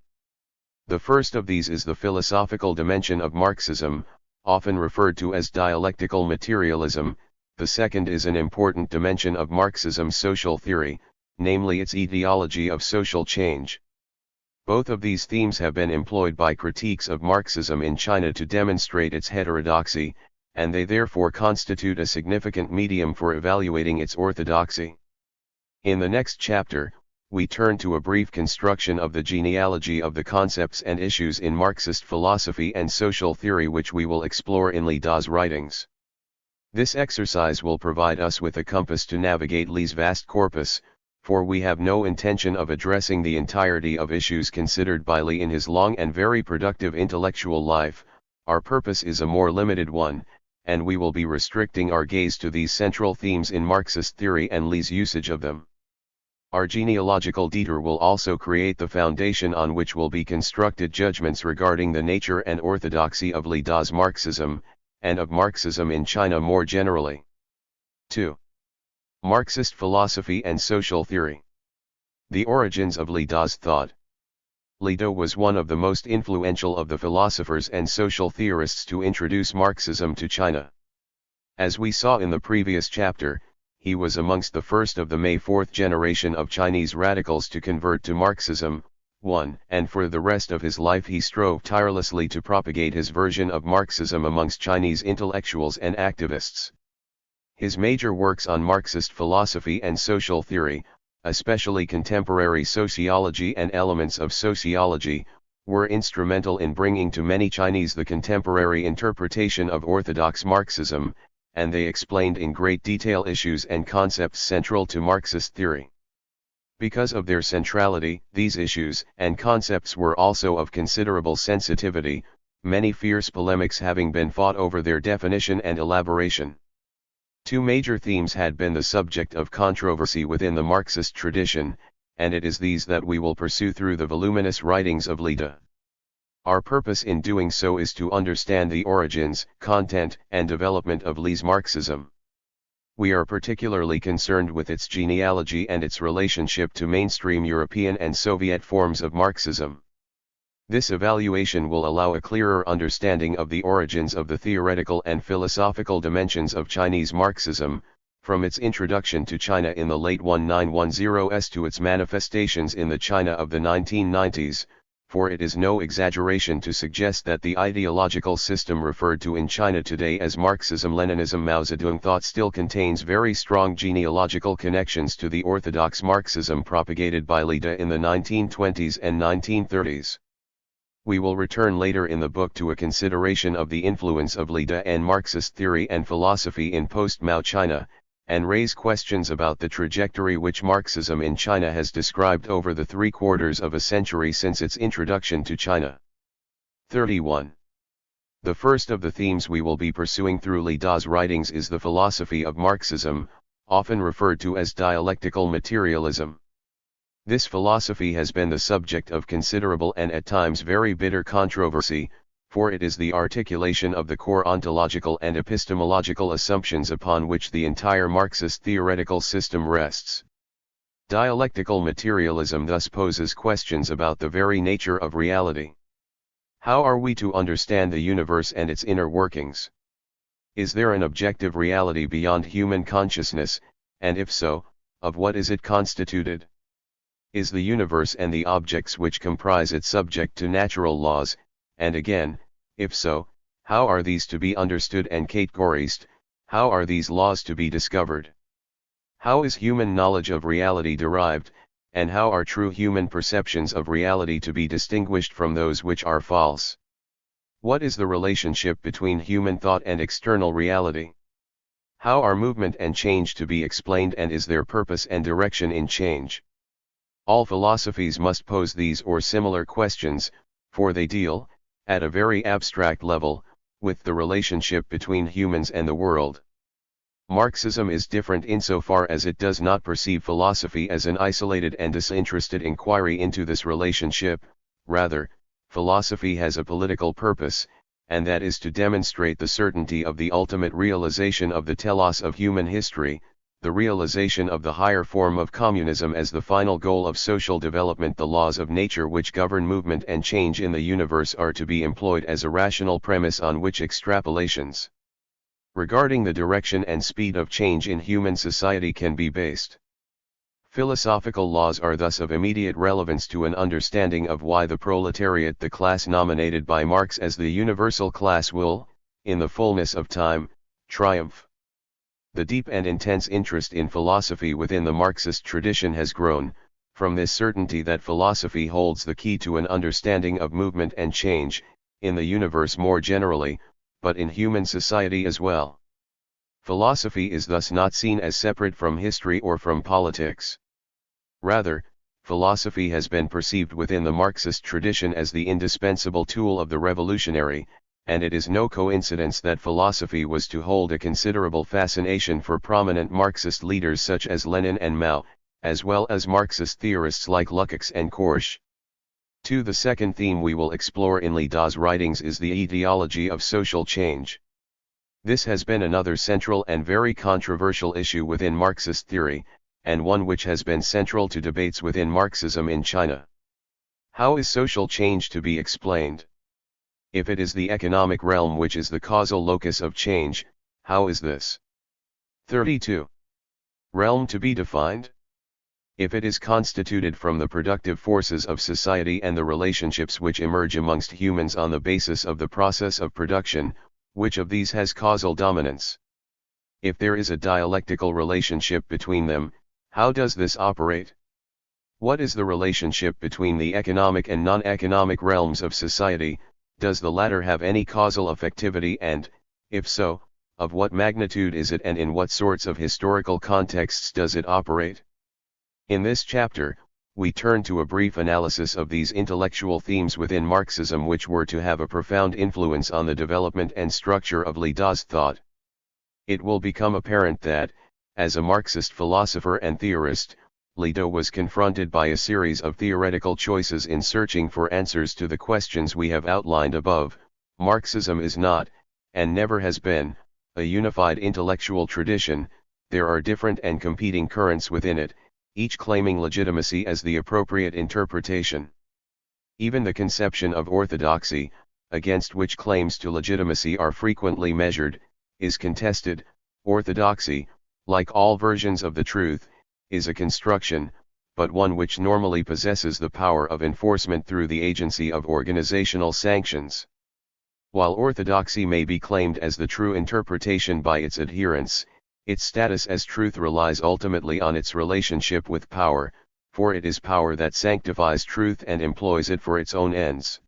Speaker 1: The first of these is the philosophical dimension of Marxism, often referred to as dialectical materialism. The second is an important dimension of Marxism's social theory, namely its etiology of social change. Both of these themes have been employed by critiques of Marxism in China to demonstrate its heterodoxy, and they therefore constitute a significant medium for evaluating its orthodoxy. In the next chapter, we turn to a brief construction of the genealogy of the concepts and issues in Marxist philosophy and social theory which we will explore in Li Da's writings. This exercise will provide us with a compass to navigate Li's vast corpus, for we have no intention of addressing the entirety of issues considered by Li in his long and very productive intellectual life. Our purpose is a more limited one, and we will be restricting our gaze to these central themes in Marxist theory and Li's usage of them. Our genealogical detour will also create the foundation on which will be constructed judgments regarding the nature and orthodoxy of Li Da's Marxism, and of Marxism in China more generally. 2. Marxist philosophy and social theory. The origins of Li Da's thought. Li Da was one of the most influential of the philosophers and social theorists to introduce Marxism to China. As we saw in the previous chapter, he was amongst the first of the May 4th generation of Chinese radicals to convert to Marxism, and for the rest of his life he strove tirelessly to propagate his version of Marxism amongst Chinese intellectuals and activists. His major works on Marxist philosophy and social theory, especially contemporary sociology and elements of sociology, were instrumental in bringing to many Chinese the contemporary interpretation of orthodox Marxism, and they explained in great detail issues and concepts central to Marxist theory. Because of their centrality, these issues and concepts were also of considerable sensitivity, many fierce polemics having been fought over their definition and elaboration. Two major themes had been the subject of controversy within the Marxist tradition, and it is these that we will pursue through the voluminous writings of Li Da. Our purpose in doing so is to understand the origins, content, and development of Li's Marxism. We are particularly concerned with its genealogy and its relationship to mainstream European and Soviet forms of Marxism. This evaluation will allow a clearer understanding of the origins of the theoretical and philosophical dimensions of Chinese Marxism, from its introduction to China in the late 1910s to its manifestations in the China of the 1990s, for it is no exaggeration to suggest that the ideological system referred to in China today as Marxism-Leninism Mao Zedong thought still contains very strong genealogical connections to the orthodox Marxism propagated by Li Da in the 1920s and 1930s. We will return later in the book to a consideration of the influence of Li Da and Marxist theory and philosophy in post-Mao China, and raise questions about the trajectory which Marxism in China has described over the 3/4 of a century since its introduction to China. 31. The first of the themes we will be pursuing through Li Da's writings is the philosophy of Marxism, often referred to as dialectical materialism. This philosophy has been the subject of considerable and at times very bitter controversy, for it is the articulation of the core ontological and epistemological assumptions upon which the entire Marxist theoretical system rests. Dialectical materialism thus poses questions about the very nature of reality. How are we to understand the universe and its inner workings? Is there an objective reality beyond human consciousness, and if so, of what is it constituted? Is the universe and the objects which comprise it subject to natural laws, and again, if so, how are these to be understood and categorized, how are these laws to be discovered? How is human knowledge of reality derived, and how are true human perceptions of reality to be distinguished from those which are false? What is the relationship between human thought and external reality? How are movement and change to be explained, and is there purpose and direction in change? All philosophies must pose these or similar questions, for they deal, at a very abstract level, with the relationship between humans and the world. Marxism is different insofar as it does not perceive philosophy as an isolated and disinterested inquiry into this relationship. Rather, philosophy has a political purpose, and that is to demonstrate the certainty of the ultimate realization of the telos of human history, the realization of the higher form of communism as the final goal of social development. The laws of nature which govern movement and change in the universe are to be employed as a rational premise on which extrapolations regarding the direction and speed of change in human society can be based. Philosophical laws are thus of immediate relevance to an understanding of why the proletariat, the class nominated by Marx as the universal class, will, in the fullness of time, triumph. The deep and intense interest in philosophy within the Marxist tradition has grown, from this certainty that philosophy holds the key to an understanding of movement and change, in the universe more generally, but in human society as well. Philosophy is thus not seen as separate from history or from politics. Rather, philosophy has been perceived within the Marxist tradition as the indispensable tool of the revolutionary, and it is no coincidence that philosophy was to hold a considerable fascination for prominent Marxist leaders such as Lenin and Mao, as well as Marxist theorists like Lukács and Korsch. The second theme we will explore in Lida's writings is the etiology of social change. This has been another central and very controversial issue within Marxist theory, and one which has been central to debates within Marxism in China. How is social change to be explained? If it is the economic realm which is the causal locus of change, how is this? 32. Realm to be defined? If it is constituted from the productive forces of society and the relationships which emerge amongst humans on the basis of the process of production, which of these has causal dominance? If there is a dialectical relationship between them, how does this operate? What is the relationship between the economic and non-economic realms of society? Does the latter have any causal effectivity and, if so, of what magnitude is it and in what sorts of historical contexts does it operate? In this chapter, we turn to a brief analysis of these intellectual themes within Marxism which were to have a profound influence on the development and structure of Lida's thought. It will become apparent that, as a Marxist philosopher and theorist, Lida was confronted by a series of theoretical choices in searching for answers to the questions we have outlined above. Marxism is not, and never has been, a unified intellectual tradition. There are different and competing currents within it, each claiming legitimacy as the appropriate interpretation. Even the conception of orthodoxy, against which claims to legitimacy are frequently measured, is contested. Orthodoxy, like all versions of the truth, is a construction, but one which normally possesses the power of enforcement through the agency of organizational sanctions. While orthodoxy may be claimed as the true interpretation by its adherents, its status as truth relies ultimately on its relationship with power, for it is power that sanctifies truth and employs it for its own ends.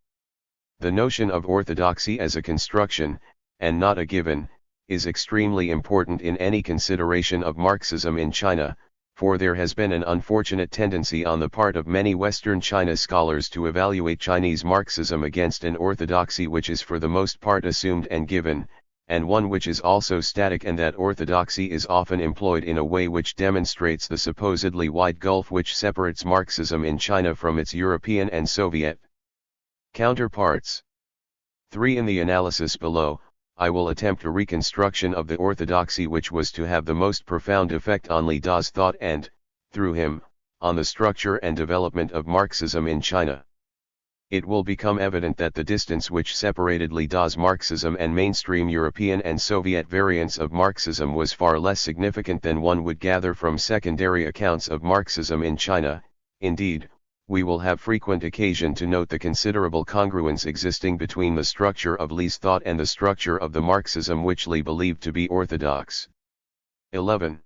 Speaker 1: The notion of orthodoxy as a construction, and not a given, is extremely important in any consideration of Marxism in China, for there has been an unfortunate tendency on the part of many Western China scholars to evaluate Chinese Marxism against an orthodoxy which is for the most part assumed and given, and one which is also static, and that orthodoxy is often employed in a way which demonstrates the supposedly wide gulf which separates Marxism in China from its European and Soviet counterparts. 3. In the analysis below, I will attempt a reconstruction of the orthodoxy which was to have the most profound effect on Lida's thought and, through him, on the structure and development of Marxism in China. It will become evident that the distance which separated Lida's Marxism and mainstream European and Soviet variants of Marxism was far less significant than one would gather from secondary accounts of Marxism in China. Indeed, we will have frequent occasion to note the considerable congruence existing between the structure of Li's thought and the structure of the Marxism which Li believed to be orthodox. 11.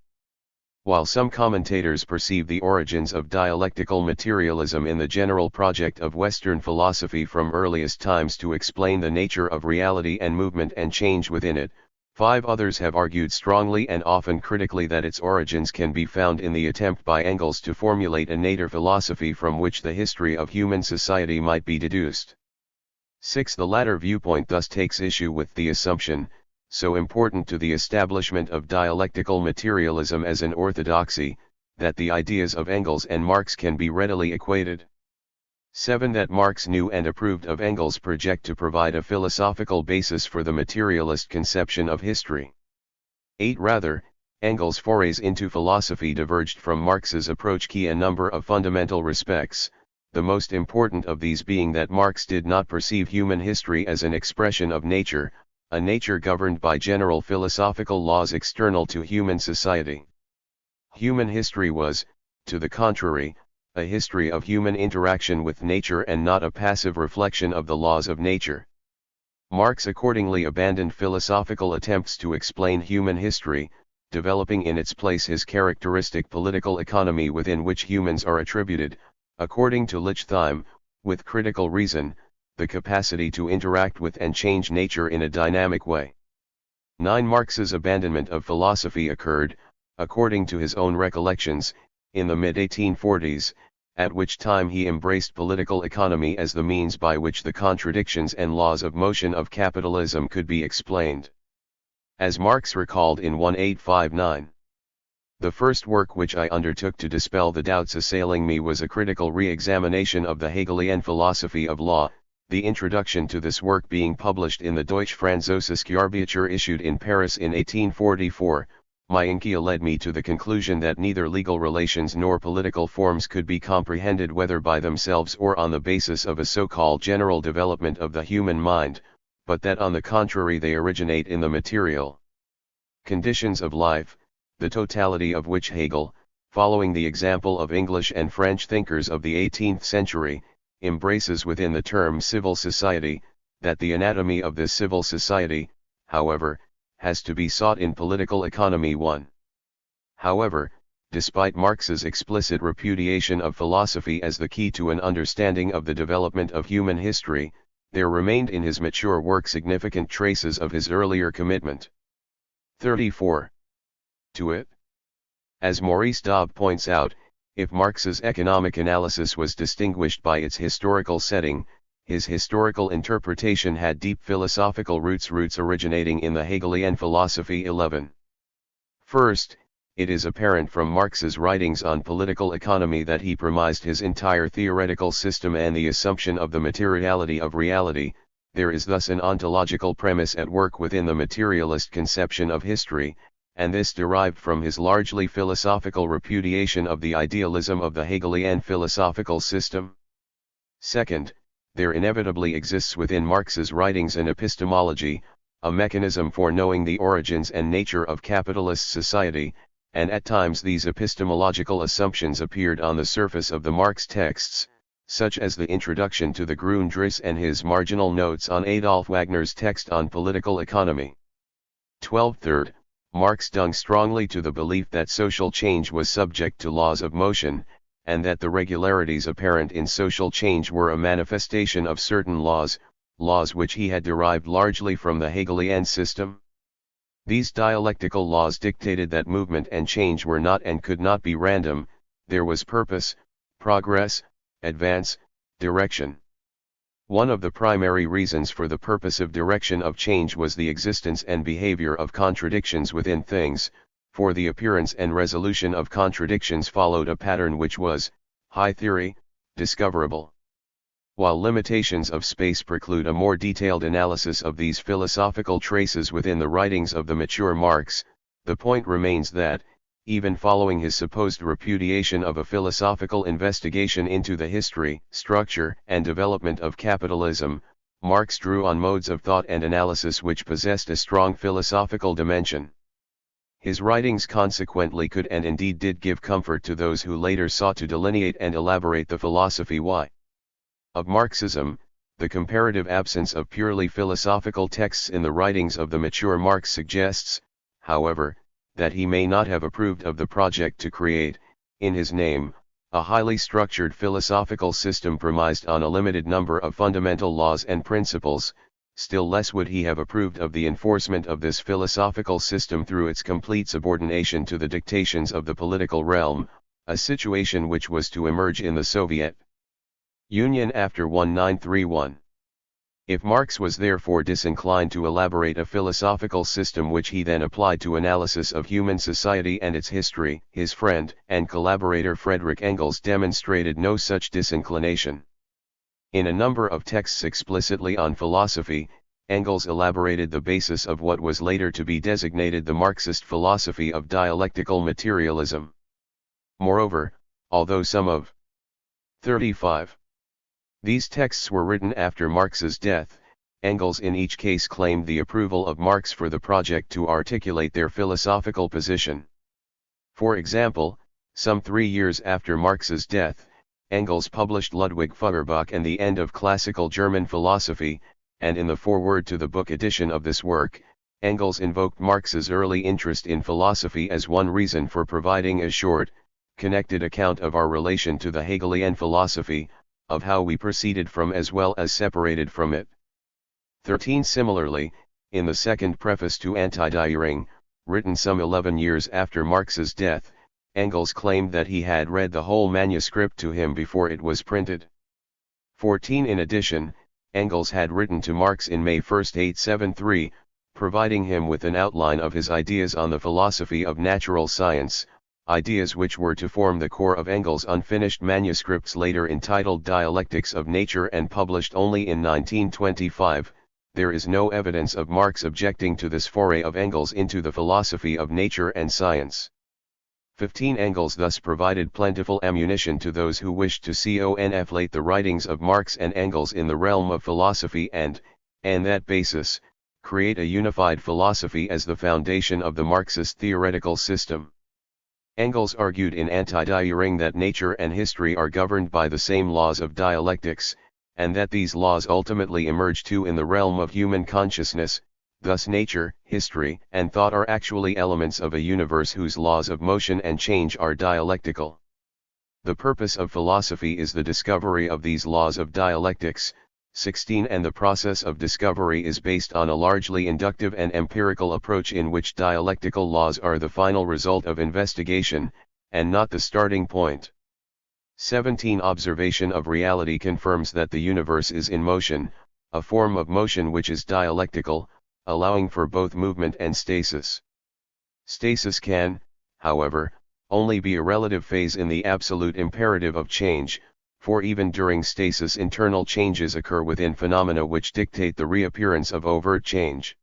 Speaker 1: While some commentators perceive the origins of dialectical materialism in the general project of Western philosophy from earliest times to explain the nature of reality and movement and change within it, 5 others have argued strongly and often critically that its origins can be found in the attempt by Engels to formulate a nature philosophy from which the history of human society might be deduced. 6. The latter viewpoint thus takes issue with the assumption, so important to the establishment of dialectical materialism as an orthodoxy, that the ideas of Engels and Marx can be readily equated. 7. That Marx knew and approved of Engels' project to provide a philosophical basis for the materialist conception of history. 8. Rather, Engels' forays into philosophy diverged from Marx's approach in a number of fundamental respects, the most important of these being that Marx did not perceive human history as an expression of nature, a nature governed by general philosophical laws external to human society. Human history was, to the contrary, a history of human interaction with nature and not a passive reflection of the laws of nature. Marx accordingly abandoned philosophical attempts to explain human history, developing in its place his characteristic political economy within which humans are attributed, according to Lichtheim, with critical reason, the capacity to interact with and change nature in a dynamic way. 9. Marx's abandonment of philosophy occurred, according to his own recollections, in the mid-1840s, at which time he embraced political economy as the means by which the contradictions and laws of motion of capitalism could be explained. As Marx recalled in 1859, "The first work which I undertook to dispel the doubts assailing me was a critical re-examination of the Hegelian philosophy of law, the introduction to this work being published in the Deutsch-Französische Jahrbucher issued in Paris in 1844, my inquiry led me to the conclusion that neither legal relations nor political forms could be comprehended whether by themselves or on the basis of a so-called general development of the human mind, but that on the contrary they originate in the material conditions of life, the totality of which Hegel, following the example of English and French thinkers of the 18th century, embraces within the term civil society, that the anatomy of this civil society, however, has to be sought in political economy 1. However, despite Marx's explicit repudiation of philosophy as the key to an understanding of the development of human history, there remained in his mature work significant traces of his earlier commitment. 34. To it. As Maurice Daub points out, if Marx's economic analysis was distinguished by its historical setting, his historical interpretation had deep philosophical roots originating in the Hegelian philosophy. 11. First, it is apparent from Marx's writings on political economy that he premised his entire theoretical system and the assumption of the materiality of reality. There is thus an ontological premise at work within the materialist conception of history, and this derived from his largely philosophical repudiation of the idealism of the Hegelian philosophical system. Second, there inevitably exists within Marx's writings an epistemology, a mechanism for knowing the origins and nature of capitalist society, and at times these epistemological assumptions appeared on the surface of the Marx texts, such as the introduction to the Grundrisse and his marginal notes on Adolf Wagner's text on political economy. 12. Third, Marx clung strongly to the belief that social change was subject to laws of motion, and that the regularities apparent in social change were a manifestation of certain laws which he had derived largely from the Hegelian system. These dialectical laws dictated that movement and change were not and could not be random, there was purpose, progress, advance, direction. One of the primary reasons for the purposive direction of change was the existence and behavior of contradictions within things, for the appearance and resolution of contradictions followed a pattern which was, high theory, discoverable. While limitations of space preclude a more detailed analysis of these philosophical traces within the writings of the mature Marx, the point remains that, even following his supposed repudiation of a philosophical investigation into the history, structure, and development of capitalism, Marx drew on modes of thought and analysis which possessed a strong philosophical dimension. His writings consequently could and indeed did give comfort to those who later sought to delineate and elaborate the philosophy of Marxism. The comparative absence of purely philosophical texts in the writings of the mature Marx suggests, however, that he may not have approved of the project to create, in his name, a highly structured philosophical system premised on a limited number of fundamental laws and principles. Still less would he have approved of the enforcement of this philosophical system through its complete subordination to the dictations of the political realm, a situation which was to emerge in the Soviet Union after 1931. If Marx was therefore disinclined to elaborate a philosophical system which he then applied to analysis of human society and its history, his friend and collaborator Friedrich Engels demonstrated no such disinclination. In a number of texts explicitly on philosophy, Engels elaborated the basis of what was later to be designated the Marxist philosophy of dialectical materialism. Moreover, although some of 35 these texts were written after Marx's death, Engels in each case claimed the approval of Marx for the project to articulate their philosophical position. For example, some 3 years after Marx's death, Engels published Ludwig Feuerbach and the End of Classical German Philosophy, and in the foreword to the book edition of this work, Engels invoked Marx's early interest in philosophy as one reason for providing a short, connected account of our relation to the Hegelian philosophy, of how we proceeded from as well as separated from it. 13. Similarly, in the second preface to Anti-Die-Ring, written some 11 years after Marx's death, Engels claimed that he had read the whole manuscript to him before it was printed. 14. In addition, Engels had written to Marx in May 1, 1873, providing him with an outline of his ideas on the philosophy of natural science, ideas which were to form the core of Engels' unfinished manuscripts later entitled Dialectics of Nature and published only in 1925. There is no evidence of Marx objecting to this foray of Engels into the philosophy of nature and science. 15. Engels thus provided plentiful ammunition to those who wished to conflate the writings of Marx and Engels in the realm of philosophy and that basis, create a unified philosophy as the foundation of the Marxist theoretical system. Engels argued in Anti-Die-Ring that nature and history are governed by the same laws of dialectics, and that these laws ultimately emerge too in the realm of human consciousness. Thus nature, history, and thought are actually elements of a universe whose laws of motion and change are dialectical. The purpose of philosophy is the discovery of these laws of dialectics. 16. And the process of discovery is based on a largely inductive and empirical approach in which dialectical laws are the final result of investigation, and not the starting point. 17. Observation of reality confirms that the universe is in motion, a form of motion which is dialectical, allowing for both movement and stasis. Stasis can, however, only be a relative phase in the absolute imperative of change, for even during stasis internal changes occur within phenomena which dictate the reappearance of overt change.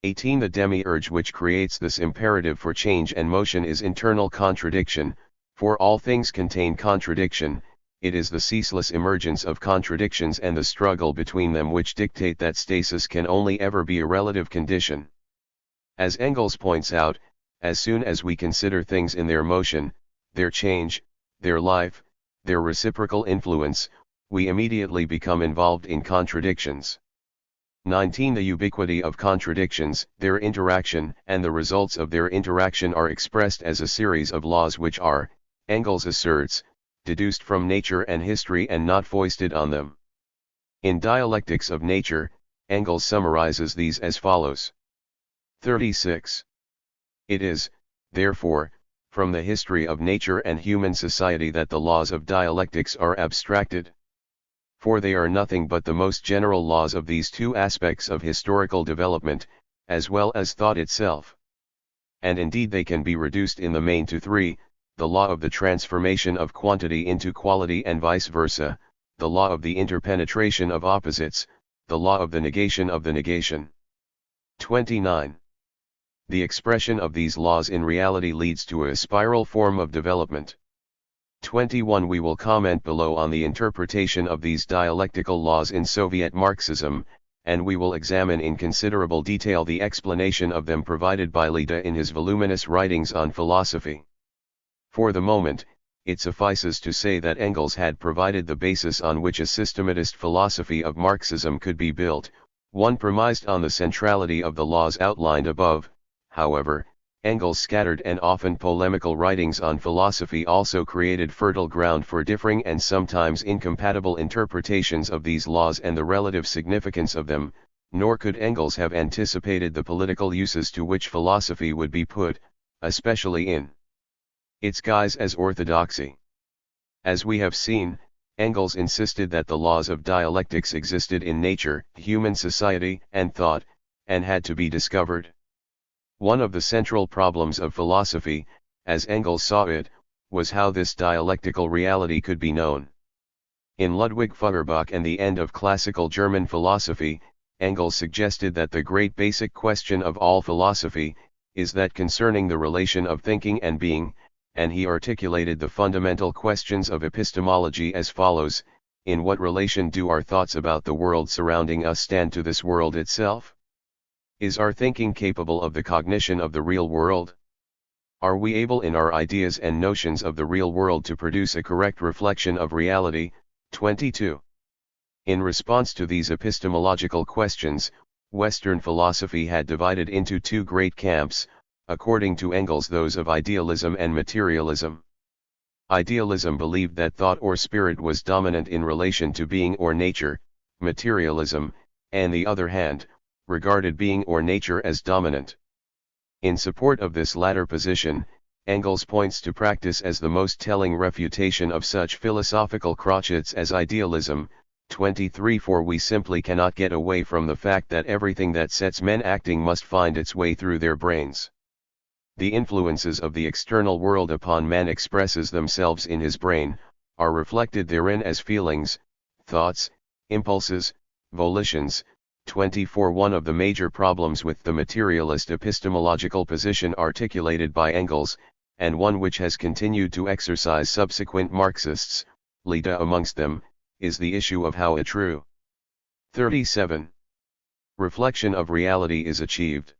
Speaker 1: 18. The demiurge which creates this imperative for change and motion is internal contradiction, for all things contain contradiction. It is the ceaseless emergence of contradictions and the struggle between them which dictate that stasis can only ever be a relative condition. As Engels points out, as soon as we consider things in their motion, their change, their life, their reciprocal influence, we immediately become involved in contradictions. 19. The ubiquity of contradictions, their interaction, and the results of their interaction are expressed as a series of laws which are, Engels asserts, deduced from nature and history and not foisted on them. In Dialectics of Nature, Engels summarizes these as follows. 36. It is, therefore, from the history of nature and human society that the laws of dialectics are abstracted. For they are nothing but the most general laws of these two aspects of historical development, as well as thought itself. And indeed they can be reduced in the main to three: the law of the transformation of quantity into quality and vice versa, the law of the interpenetration of opposites, the law of the negation of the negation. 29. The expression of these laws in reality leads to a spiral form of development. 21. We will comment below on the interpretation of these dialectical laws in Soviet Marxism, and we will examine in considerable detail the explanation of them provided by Leda in his voluminous writings on philosophy. For the moment, it suffices to say that Engels had provided the basis on which a systematist philosophy of Marxism could be built, one premised on the centrality of the laws outlined above. However, Engels' scattered and often polemical writings on philosophy also created fertile ground for differing and sometimes incompatible interpretations of these laws and the relative significance of them, nor could Engels have anticipated the political uses to which philosophy would be put, especially in its guise as orthodoxy. As we have seen, Engels insisted that the laws of dialectics existed in nature, human society, and thought, and had to be discovered. One of the central problems of philosophy, as Engels saw it, was how this dialectical reality could be known. In Ludwig Feuerbach and the End of Classical German Philosophy, Engels suggested that the great basic question of all philosophy is that concerning the relation of thinking and being, and he articulated the fundamental questions of epistemology as follows: in what relation do our thoughts about the world surrounding us stand to this world itself? Is our thinking capable of the cognition of the real world? Are we able in our ideas and notions of the real world to produce a correct reflection of reality? 22. In response to these epistemological questions, Western philosophy had divided into two great camps, according to Engels, those of idealism and materialism. Idealism believed that thought or spirit was dominant in relation to being or nature. Materialism, on the other hand, regarded being or nature as dominant. In support of this latter position, Engels points to practice as the most telling refutation of such philosophical crotchets as idealism. 23 For we simply cannot get away from the fact that everything that sets men acting must find its way through their brains. The influences of the external world upon man expresses themselves in his brain, are reflected therein as feelings, thoughts, impulses, volitions. 24 One of the major problems with the materialist epistemological position articulated by Engels, and one which has continued to exercise subsequent Marxists, Leda amongst them, is the issue of how a true 37 reflection of reality is achieved.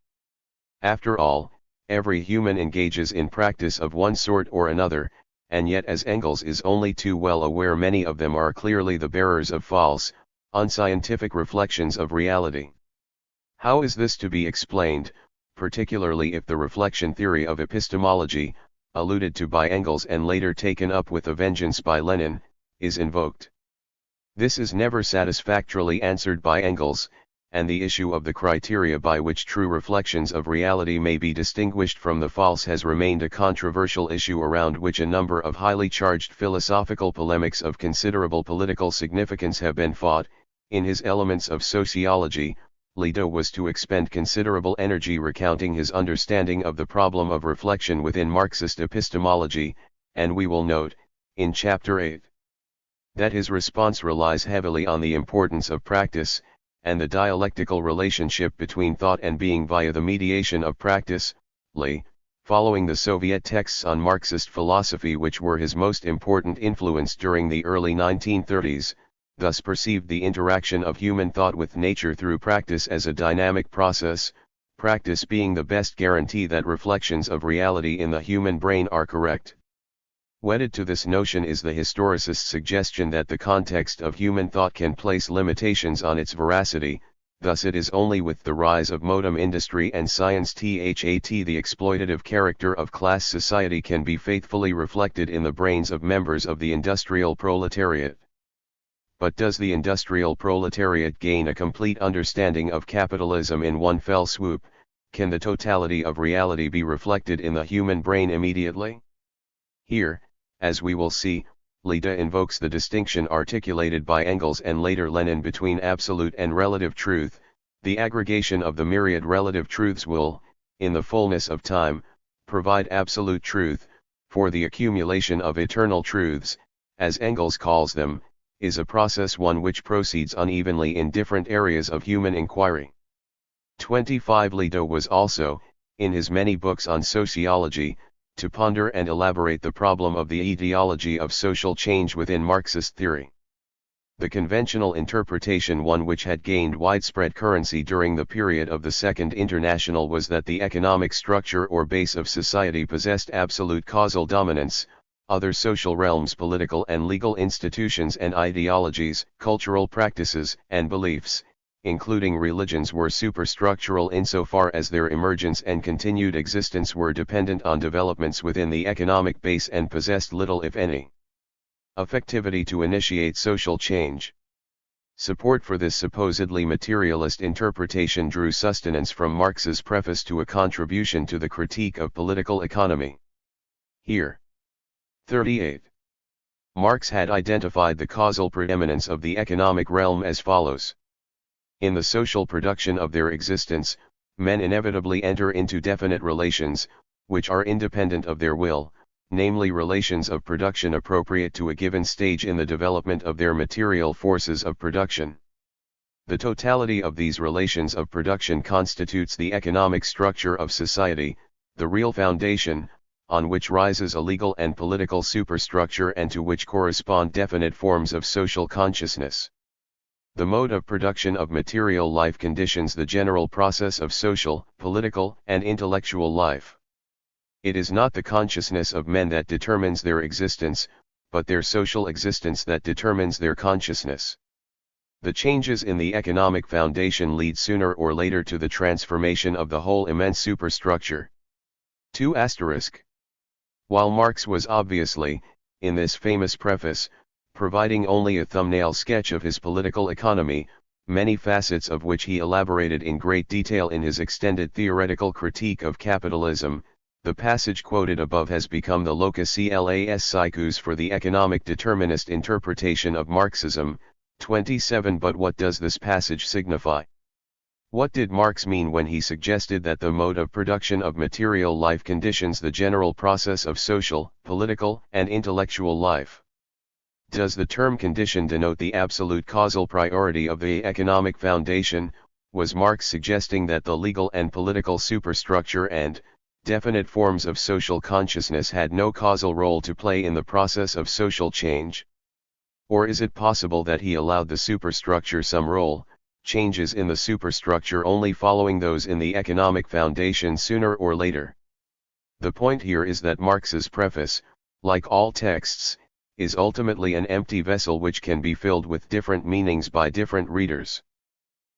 Speaker 1: After all, every human engages in practice of one sort or another, and yet, as Engels is only too well aware, many of them are clearly the bearers of false, unscientific reflections of reality. How is this to be explained, particularly if the reflection theory of epistemology, alluded to by Engels and later taken up with a vengeance by Lenin, is invoked? This is never satisfactorily answered by Engels, and the issue of the criteria by which true reflections of reality may be distinguished from the false has remained a controversial issue around which a number of highly charged philosophical polemics of considerable political significance have been fought. In his Elements of Sociology, Leda was to expend considerable energy recounting his understanding of the problem of reflection within Marxist epistemology, and we will note, in Chapter 8, that his response relies heavily on the importance of practice, and the dialectical relationship between thought and being via the mediation of practice. Following the Soviet texts on Marxist philosophy, which were his most important influence during the early 1930s, thus perceived the interaction of human thought with nature through practice as a dynamic process, practice being the best guarantee that reflections of reality in the human brain are correct. Wedded to this notion is the historicist suggestion that the context of human thought can place limitations on its veracity. Thus it is only with the rise of modern industry and science that the exploitative character of class society can be faithfully reflected in the brains of members of the industrial proletariat. But does the industrial proletariat gain a complete understanding of capitalism in one fell swoop? Can the totality of reality be reflected in the human brain immediately? Here, as we will see, Leda invokes the distinction articulated by Engels and later Lenin between absolute and relative truth. The aggregation of the myriad relative truths will, in the fullness of time, provide absolute truth, for the accumulation of eternal truths, as Engels calls them, is a process one which proceeds unevenly in different areas of human inquiry. 25 Leda was also, in his many books on sociology, to ponder and elaborate the problem of the etiology of social change within Marxist theory. The conventional interpretation, one which had gained widespread currency during the period of the Second International, was that the economic structure or base of society possessed absolute causal dominance. Other social realms, political and legal institutions and ideologies, cultural practices and beliefs, including religions, were superstructural insofar as their emergence and continued existence were dependent on developments within the economic base and possessed little, if any, effectivity to initiate social change. Support for this supposedly materialist interpretation drew sustenance from Marx's preface to a contribution to the Critique of Political Economy. Here, 38. Marx had identified the causal preeminence of the economic realm as follows. In the social production of their existence, men inevitably enter into definite relations, which are independent of their will, namely relations of production appropriate to a given stage in the development of their material forces of production. The totality of these relations of production constitutes the economic structure of society, the real foundation, on which rises a legal and political superstructure and to which correspond definite forms of social consciousness. The mode of production of material life conditions the general process of social, political, and intellectual life. It is not the consciousness of men that determines their existence, but their social existence that determines their consciousness. The changes in the economic foundation lead sooner or later to the transformation of the whole immense superstructure. 2 *. While Marx was obviously, in this famous preface, providing only a thumbnail sketch of his political economy, many facets of which he elaborated in great detail in his extended theoretical critique of capitalism, the passage quoted above has become the locus class sicut for the economic determinist interpretation of Marxism. 27 But what does this passage signify? What did Marx mean when he suggested that the mode of production of material life conditions the general process of social, political, and intellectual life? Does the term condition denote the absolute causal priority of the economic foundation? Was Marx suggesting that the legal and political superstructure and definite forms of social consciousness had no causal role to play in the process of social change? Or is it possible that he allowed the superstructure some role, changes in the superstructure only following those in the economic foundation sooner or later? The point here is that Marx's preface, like all texts, is ultimately an empty vessel which can be filled with different meanings by different readers.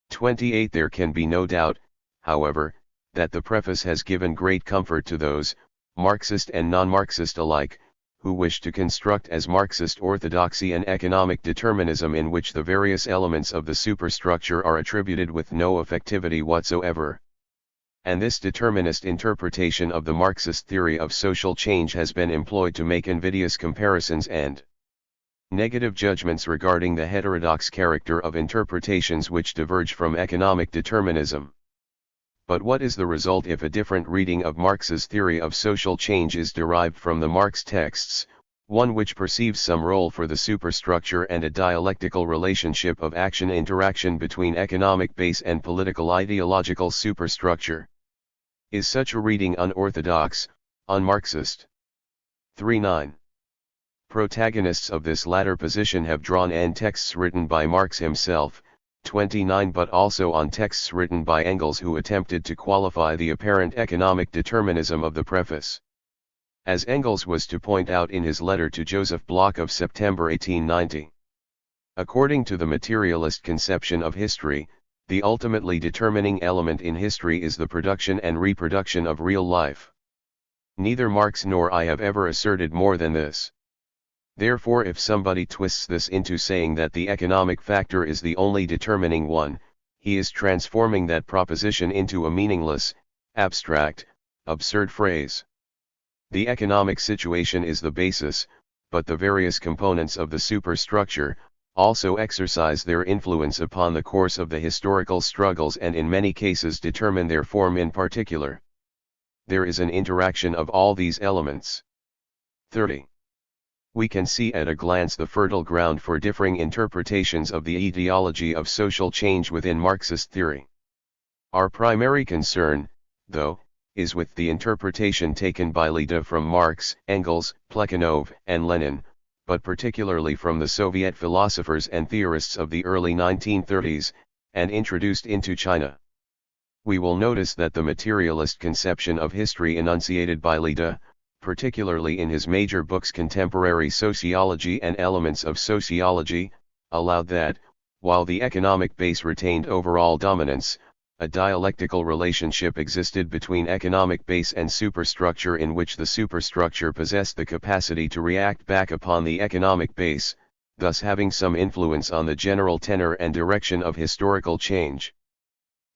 Speaker 1: 28 There can be no doubt, however, that the preface has given great comfort to those, Marxist and non-Marxist alike, who wish to construct as Marxist orthodoxy an economic determinism in which the various elements of the superstructure are attributed with no effectivity whatsoever. And this determinist interpretation of the Marxist theory of social change has been employed to make invidious comparisons and negative judgments regarding the heterodox character of interpretations which diverge from economic determinism. But what is the result if a different reading of Marx's theory of social change is derived from the Marx texts, one which perceives some role for the superstructure and a dialectical relationship of action-interaction between economic base and political ideological superstructure? Is such a reading unorthodox, un-Marxist? 39. Protagonists of this latter position have drawn on texts written by Marx himself, 29 but also on texts written by Engels who attempted to qualify the apparent economic determinism of the preface. As Engels was to point out in his letter to Joseph Bloch of September 1890. According to the materialist conception of history, the ultimately determining element in history is the production and reproduction of real life. Neither Marx nor I have ever asserted more than this. Therefore, if somebody twists this into saying that the economic factor is the only determining one, he is transforming that proposition into a meaningless, abstract, absurd phrase. The economic situation is the basis, but the various components of the superstructure also exercise their influence upon the course of the historical struggles and in many cases determine their form in particular. There is an interaction of all these elements. 30. We can see at a glance the fertile ground for differing interpretations of the etiology of social change within Marxist theory. Our primary concern, though, is with the interpretation taken by Leda from Marx, Engels, Plekhanov, and Lenin, but particularly from the Soviet philosophers and theorists of the early 1930s, and introduced into China. We will notice that the materialist conception of history enunciated by Leda, particularly in his major books Contemporary Sociology and Elements of Sociology, allowed that, while the economic base retained overall dominance, a dialectical relationship existed between economic base and superstructure in which the superstructure possessed the capacity to react back upon the economic base, thus having some influence on the general tenor and direction of historical change.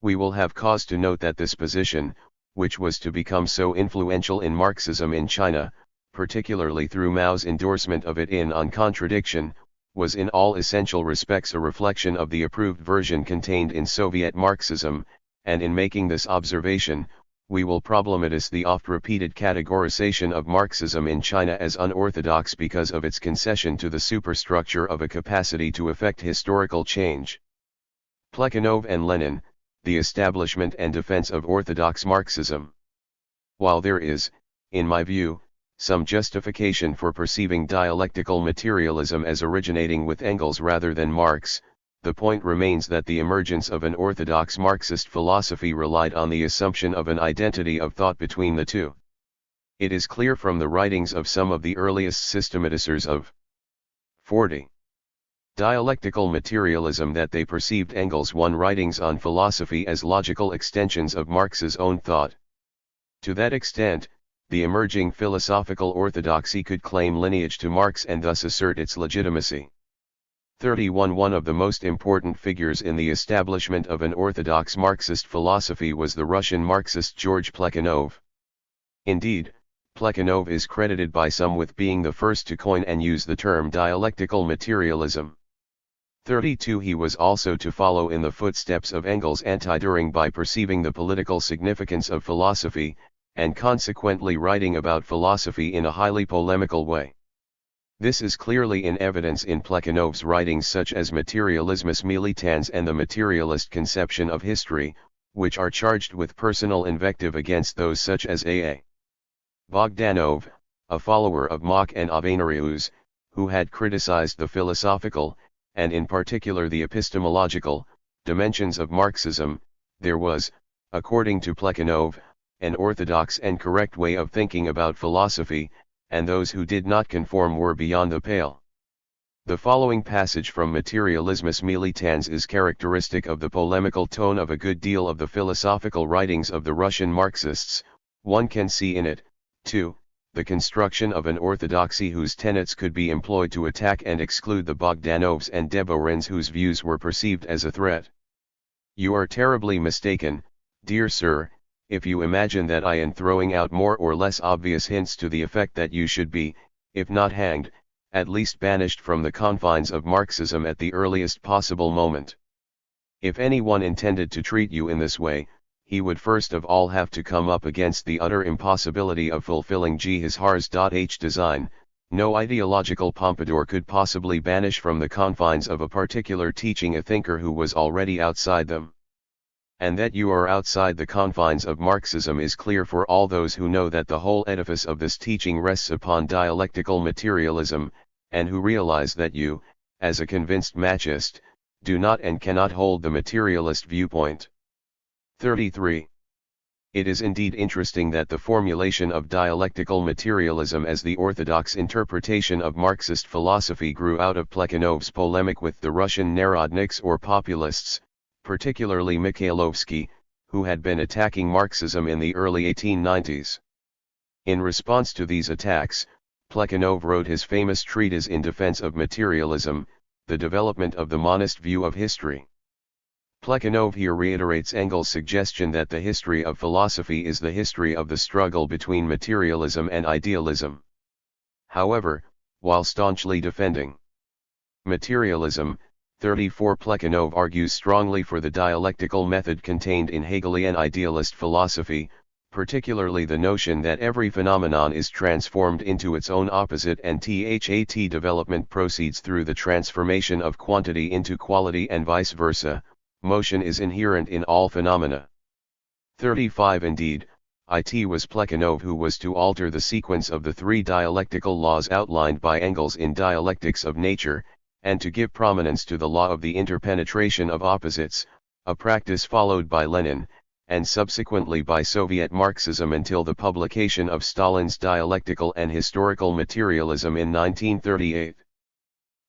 Speaker 1: We will have cause to note that this position, which was to become so influential in Marxism in China, particularly through Mao's endorsement of it in On Contradiction, was in all essential respects a reflection of the approved version contained in Soviet Marxism, and in making this observation, we will problematize the oft-repeated categorization of Marxism in China as unorthodox because of its concession to the superstructure of a capacity to effect historical change. Plekhanov and Lenin, the establishment and defense of orthodox Marxism. While there is, in my view, some justification for perceiving dialectical materialism as originating with Engels rather than Marx, the point remains that the emergence of an orthodox Marxist philosophy relied on the assumption of an identity of thought between the two. It is clear from the writings of some of the earliest systematizers of 40. Dialectical materialism that they perceived Engels' writings on philosophy as logical extensions of Marx's own thought. To that extent, the emerging philosophical orthodoxy could claim lineage to Marx and thus assert its legitimacy. 31 One of the most important figures in the establishment of an orthodox Marxist philosophy was the Russian Marxist George Plekhanov. Indeed, Plekhanov is credited by some with being the first to coin and use the term dialectical materialism. 32 He was also to follow in the footsteps of Engels' anti-Dühring by perceiving the political significance of philosophy, and consequently writing about philosophy in a highly polemical way. This is clearly in evidence in Plekhanov's writings such as Materialismus Militans and the Materialist Conception of History, which are charged with personal invective against those such as A.A. Bogdanov, a follower of Mach and Avenarius, who had criticized the philosophical, and in particular the epistemological, dimensions of Marxism. There was, according to Plekhanov, an orthodox and correct way of thinking about philosophy, and those who did not conform were beyond the pale. The following passage from Materialismus Militans is characteristic of the polemical tone of a good deal of the philosophical writings of the Russian Marxists. One can see in it, too, the construction of an orthodoxy whose tenets could be employed to attack and exclude the Bogdanovs and Debourin's whose views were perceived as a threat. You are terribly mistaken, dear sir, if you imagine that I am throwing out more or less obvious hints to the effect that you should be, if not hanged, at least banished from the confines of Marxism at the earliest possible moment. If anyone intended to treat you in this way, he would first of all have to come up against the utter impossibility of fulfilling his Hars.h design. No ideological pompadour could possibly banish from the confines of a particular teaching a thinker who was already outside them. And that you are outside the confines of Marxism is clear for all those who know that the whole edifice of this teaching rests upon dialectical materialism, and who realize that you, as a convinced Machist, do not and cannot hold the materialist viewpoint. 33. It is indeed interesting that the formulation of dialectical materialism as the orthodox interpretation of Marxist philosophy grew out of Plekhanov's polemic with the Russian Narodniks or populists, particularly Mikhailovsky, who had been attacking Marxism in the early 1890s. In response to these attacks, Plekhanov wrote his famous treatise in defense of materialism, The Development of the Monist View of History. Plekhanov here reiterates Engels' suggestion that the history of philosophy is the history of the struggle between materialism and idealism. However, while staunchly defending materialism, 34 Plekhanov argues strongly for the dialectical method contained in Hegelian idealist philosophy, particularly the notion that every phenomenon is transformed into its own opposite and that development proceeds through the transformation of quantity into quality and vice versa. Motion is inherent in all phenomena. 35 Indeed, it was Plekhanov who was to alter the sequence of the three dialectical laws outlined by Engels in Dialectics of Nature, and to give prominence to the law of the interpenetration of opposites, a practice followed by Lenin, and subsequently by Soviet Marxism until the publication of Stalin's Dialectical and Historical Materialism in 1938.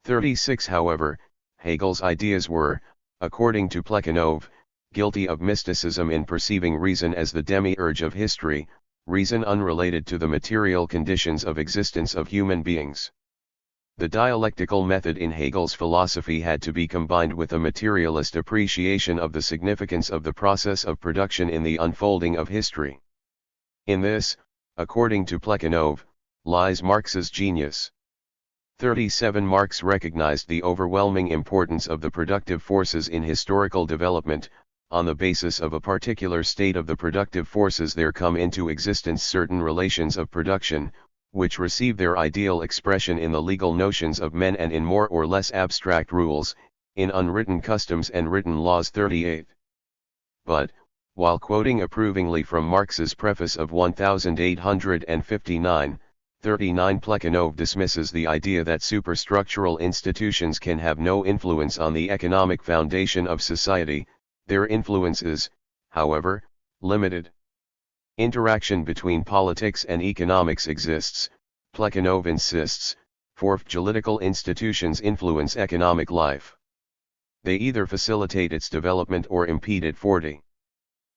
Speaker 1: 36 However, Hegel's ideas were, according to Plekhanov, guilty of mysticism in perceiving reason as the demiurge of history, reason unrelated to the material conditions of existence of human beings. The dialectical method in Hegel's philosophy had to be combined with a materialist appreciation of the significance of the process of production in the unfolding of history. In this, according to Plekhanov, lies Marx's genius. 37 Marx recognized the overwhelming importance of the productive forces in historical development. On the basis of a particular state of the productive forces there come into existence certain relations of production, which receive their ideal expression in the legal notions of men and in more or less abstract rules, in unwritten customs and written laws. 38. But, while quoting approvingly from Marx's preface of 1859, 39 Plekhanov dismisses the idea that superstructural institutions can have no influence on the economic foundation of society. Their influence is, however, limited. Interaction between politics and economics exists, Plekhanov insists, 4. Political institutions influence economic life. They either facilitate its development or impede it. 40.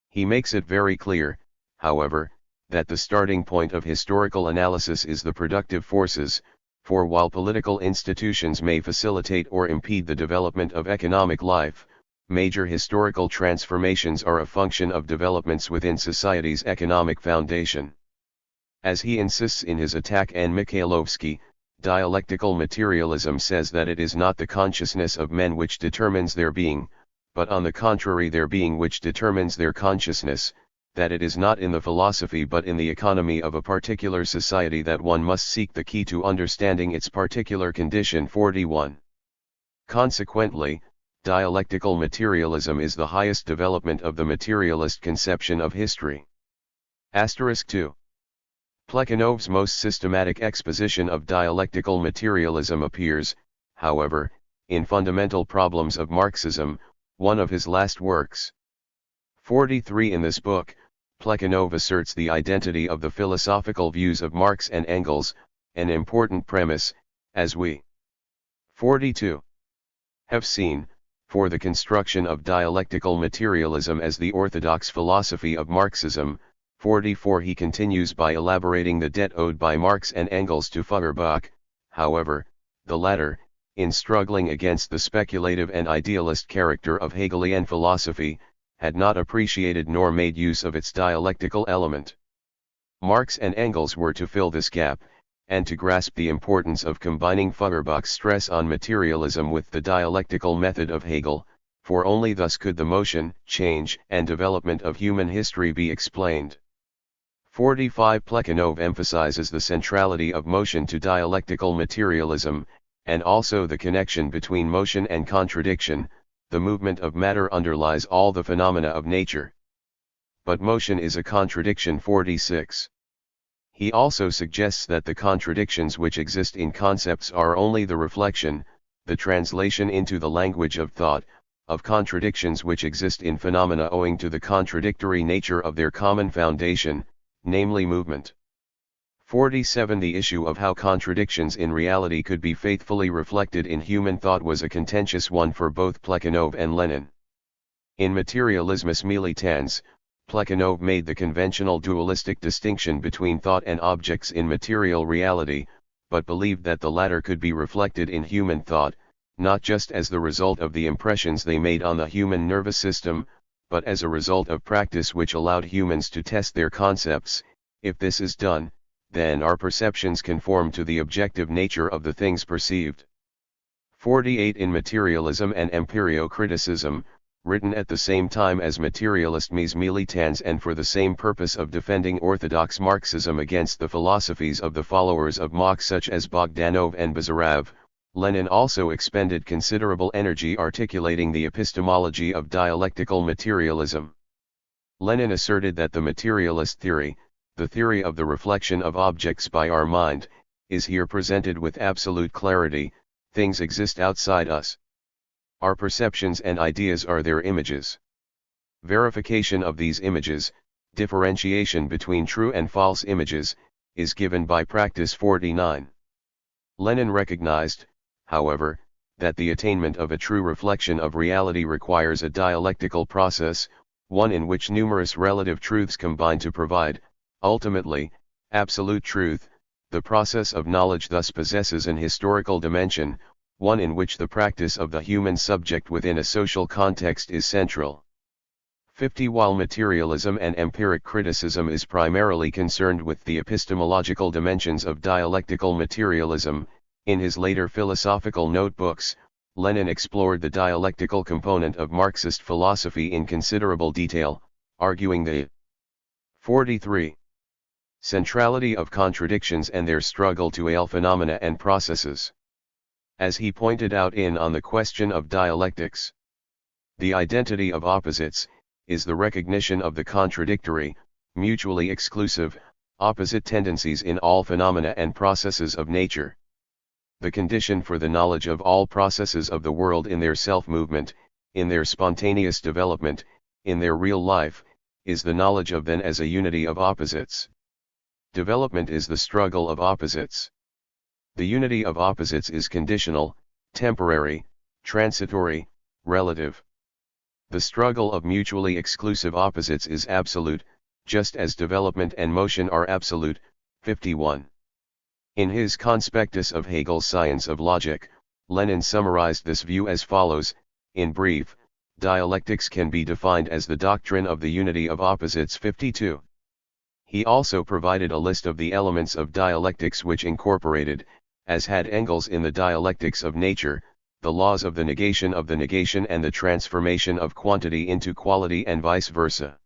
Speaker 1: He makes it very clear, however, that the starting point of historical analysis is the productive forces, for while political institutions may facilitate or impede the development of economic life, major historical transformations are a function of developments within society's economic foundation. As he insists in his attack on Mikhailovsky, dialectical materialism says that it is not the consciousness of men which determines their being, but on the contrary their being which determines their consciousness, that it is not in the philosophy but in the economy of a particular society that one must seek the key to understanding its particular condition. 41. Consequently, dialectical materialism is the highest development of the materialist conception of history. Asterisk 2. Plekhanov's most systematic exposition of dialectical materialism appears, however, in Fundamental Problems of Marxism, one of his last works. 43. In this book, Plekhanov asserts the identity of the philosophical views of Marx and Engels, an important premise, as we 42. have seen, for the construction of dialectical materialism as the orthodox philosophy of Marxism. 44. He continues by elaborating the debt owed by Marx and Engels to Feuerbach. However, the latter, in struggling against the speculative and idealist character of Hegelian philosophy, had not appreciated nor made use of its dialectical element. Marx and Engels were to fill this gap, and to grasp the importance of combining Feuerbach's stress on materialism with the dialectical method of Hegel, for only thus could the motion, change, and development of human history be explained. 45. Plekhanov emphasizes the centrality of motion to dialectical materialism, and also the connection between motion and contradiction. The movement of matter underlies all the phenomena of nature. But motion is a contradiction. 46. He also suggests that the contradictions which exist in concepts are only the reflection, the translation into the language of thought, of contradictions which exist in phenomena owing to the contradictory nature of their common foundation, namely movement. 47. The issue of how contradictions in reality could be faithfully reflected in human thought was a contentious one for both Plekhanov and Lenin. In Materialismus Militans, Plekhanov made the conventional dualistic distinction between thought and objects in material reality, but believed that the latter could be reflected in human thought, not just as the result of the impressions they made on the human nervous system, but as a result of practice which allowed humans to test their concepts. If this is done, then our perceptions conform to the objective nature of the things perceived. 48. In Materialism and Empirio-Criticism, written at the same time as Materialismes Militans and for the same purpose of defending orthodox Marxism against the philosophies of the followers of Marx such as Bogdanov and Bazarov, Lenin also expended considerable energy articulating the epistemology of dialectical materialism. Lenin asserted that the materialist theory, the theory of the reflection of objects by our mind, is here presented with absolute clarity. Things exist outside us. Our perceptions and ideas are their images. Verification of these images, differentiation between true and false images, is given by practice. 49. Lenin recognized, however, that the attainment of a true reflection of reality requires a dialectical process, one in which numerous relative truths combine to provide, ultimately, absolute truth. The process of knowledge thus possesses an historical dimension, one in which the practice of the human subject within a social context is central. 50. While materialism and empiric criticism is primarily concerned with the epistemological dimensions of dialectical materialism, in his later philosophical notebooks, Lenin explored the dialectical component of Marxist philosophy in considerable detail, arguing the 43. centrality of contradictions and their struggle to ail phenomena and processes. As he pointed out in On the Question of Dialectics, the identity of opposites is the recognition of the contradictory, mutually exclusive, opposite tendencies in all phenomena and processes of nature. The condition for the knowledge of all processes of the world in their self-movement, in their spontaneous development, in their real life, is the knowledge of them as a unity of opposites. Development is the struggle of opposites. The unity of opposites is conditional, temporary, transitory, relative. The struggle of mutually exclusive opposites is absolute, just as development and motion are absolute. 51. In his Conspectus of Hegel's Science of Logic, Lenin summarized this view as follows: in brief, dialectics can be defined as the doctrine of the unity of opposites. 52. He also provided a list of the elements of dialectics which incorporated, as had Engels in the Dialectics of Nature, the laws of the negation and the transformation of quantity into quality and vice versa.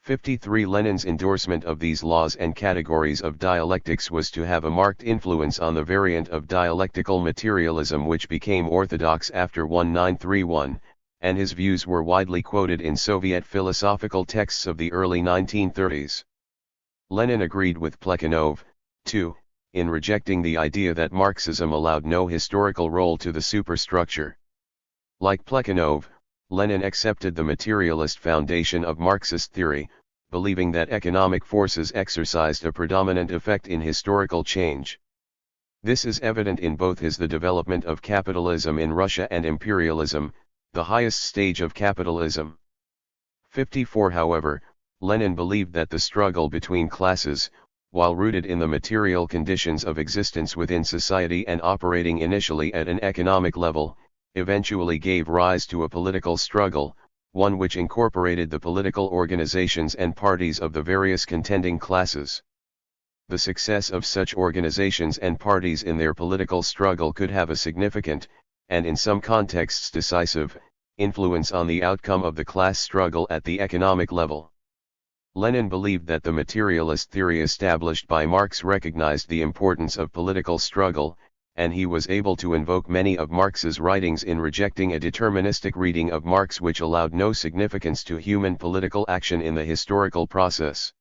Speaker 1: 53. Lenin's endorsement of these laws and categories of dialectics was to have a marked influence on the variant of dialectical materialism which became orthodox after 1931, and his views were widely quoted in Soviet philosophical texts of the early 1930s. Lenin agreed with Plekhanov, too, in rejecting the idea that Marxism allowed no historical role to the superstructure. Like Plekhanov, Lenin accepted the materialist foundation of Marxist theory, believing that economic forces exercised a predominant effect in historical change. This is evident in both his The Development of Capitalism in Russia and Imperialism, the highest stage of capitalism. 54. However, Lenin believed that the struggle between classes, while rooted in the material conditions of existence within society and operating initially at an economic level, eventually gave rise to a political struggle, one which incorporated the political organizations and parties of the various contending classes. The success of such organizations and parties in their political struggle could have a significant, and in some contexts decisive, influence on the outcome of the class struggle at the economic level. Lenin believed that the materialist theory established by Marx recognized the importance of political struggle, and he was able to invoke many of Marx's writings in rejecting a deterministic reading of Marx which allowed no significance to human political action in the historical process.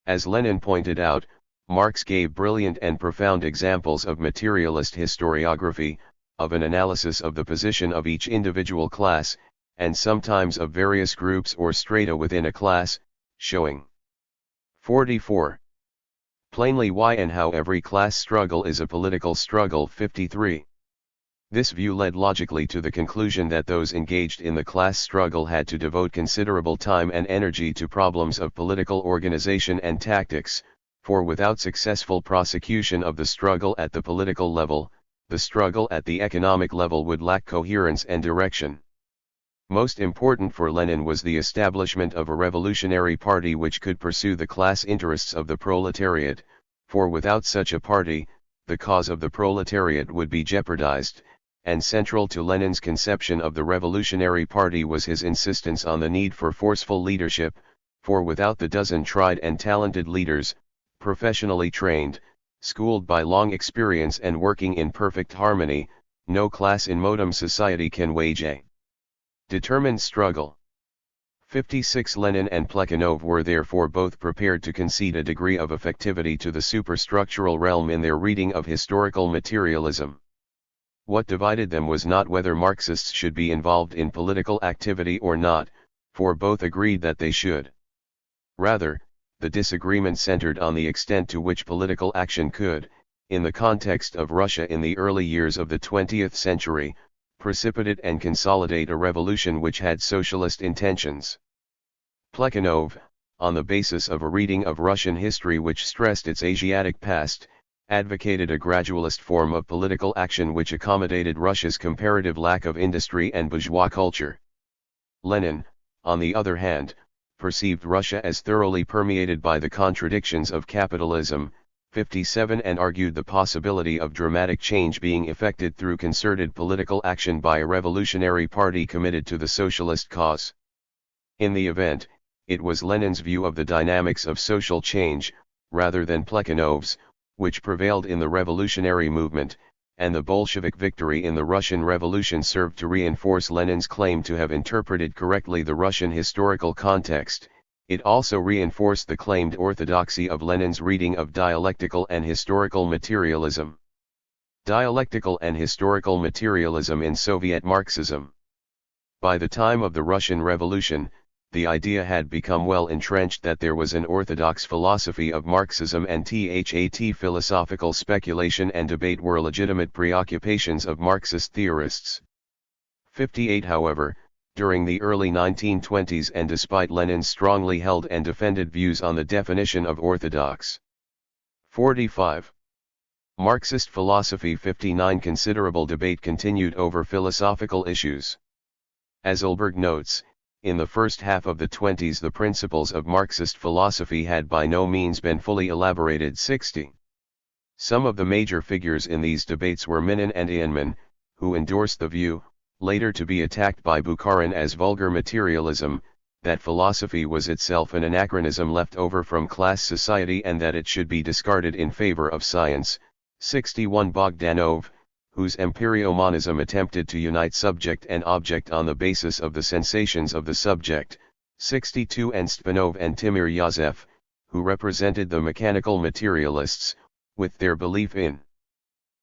Speaker 1: As Lenin pointed out, Marx gave brilliant and profound examples of materialist historiography, of an analysis of the position of each individual class, and sometimes of various groups or strata within a class, showing 44. Plainly why and how every class struggle is a political struggle. 53. This view led logically to the conclusion that those engaged in the class struggle had to devote considerable time and energy to problems of political organization and tactics, for without successful prosecution of the struggle at the political level, the struggle at the economic level would lack coherence and direction. Most important for Lenin was the establishment of a revolutionary party which could pursue the class interests of the proletariat, for without such a party, the cause of the proletariat would be jeopardized, and central to Lenin's conception of the revolutionary party was his insistence on the need for forceful leadership, for without the dozen tried and talented leaders, professionally trained, schooled by long experience and working in perfect harmony, no class in modern society can wage a determined struggle. 56. Lenin and Plekhanov were therefore both prepared to concede a degree of effectivity to the superstructural realm in their reading of historical materialism. What divided them was not whether Marxists should be involved in political activity or not, for both agreed that they should. Rather, the disagreement centered on the extent to which political action could, in the context of Russia in the early years of the 20th century, precipitate and consolidate a revolution which had socialist intentions. Plekhanov, on the basis of a reading of Russian history which stressed its Asiatic past, advocated a gradualist form of political action which accommodated Russia's comparative lack of industry and bourgeois culture. Lenin, on the other hand, perceived Russia as thoroughly permeated by the contradictions of capitalism, 57, and argued the possibility of dramatic change being effected through concerted political action by a revolutionary party committed to the socialist cause. In the event, it was Lenin's view of the dynamics of social change, rather than Plekhanov's, which prevailed in the revolutionary movement, and the Bolshevik victory in the Russian Revolution served to reinforce Lenin's claim to have interpreted correctly the Russian historical context. It also reinforced the claimed orthodoxy of Lenin's reading of dialectical and historical materialism. Dialectical and historical materialism in Soviet Marxism. By the time of the Russian Revolution, the idea had become well entrenched that there was an orthodox philosophy of Marxism, and THAT philosophical speculation and debate were legitimate preoccupations of Marxist theorists. 58 However, during the early 1920s, and despite Lenin's strongly held and defended views on the definition of orthodox 45. Marxist philosophy 59 Considerable debate continued over philosophical issues. As Ulberg notes, in the first half of the 20s the principles of Marxist philosophy had by no means been fully elaborated. 60. Some of the major figures in these debates were Minin and Eanman, who endorsed the view, later to be attacked by Bukharin as vulgar materialism, that philosophy was itself an anachronism left over from class society and that it should be discarded in favor of science. 61 Bogdanov, whose empirio-monism attempted to unite subject and object on the basis of the sensations of the subject. 62 And Stpanov and Timur Yazef, who represented the mechanical materialists, with their belief in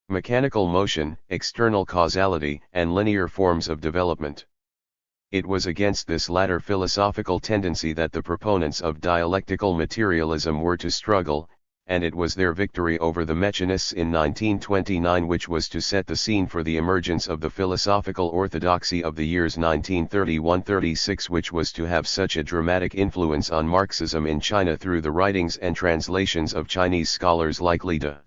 Speaker 1: mechanical motion, external causality, and linear forms of development. It was against this latter philosophical tendency that the proponents of dialectical materialism were to struggle, and it was their victory over the mechanists in 1929 which was to set the scene for the emergence of the philosophical orthodoxy of the years 1931-36, which was to have such a dramatic influence on Marxism in China through the writings and translations of Chinese scholars like Li De.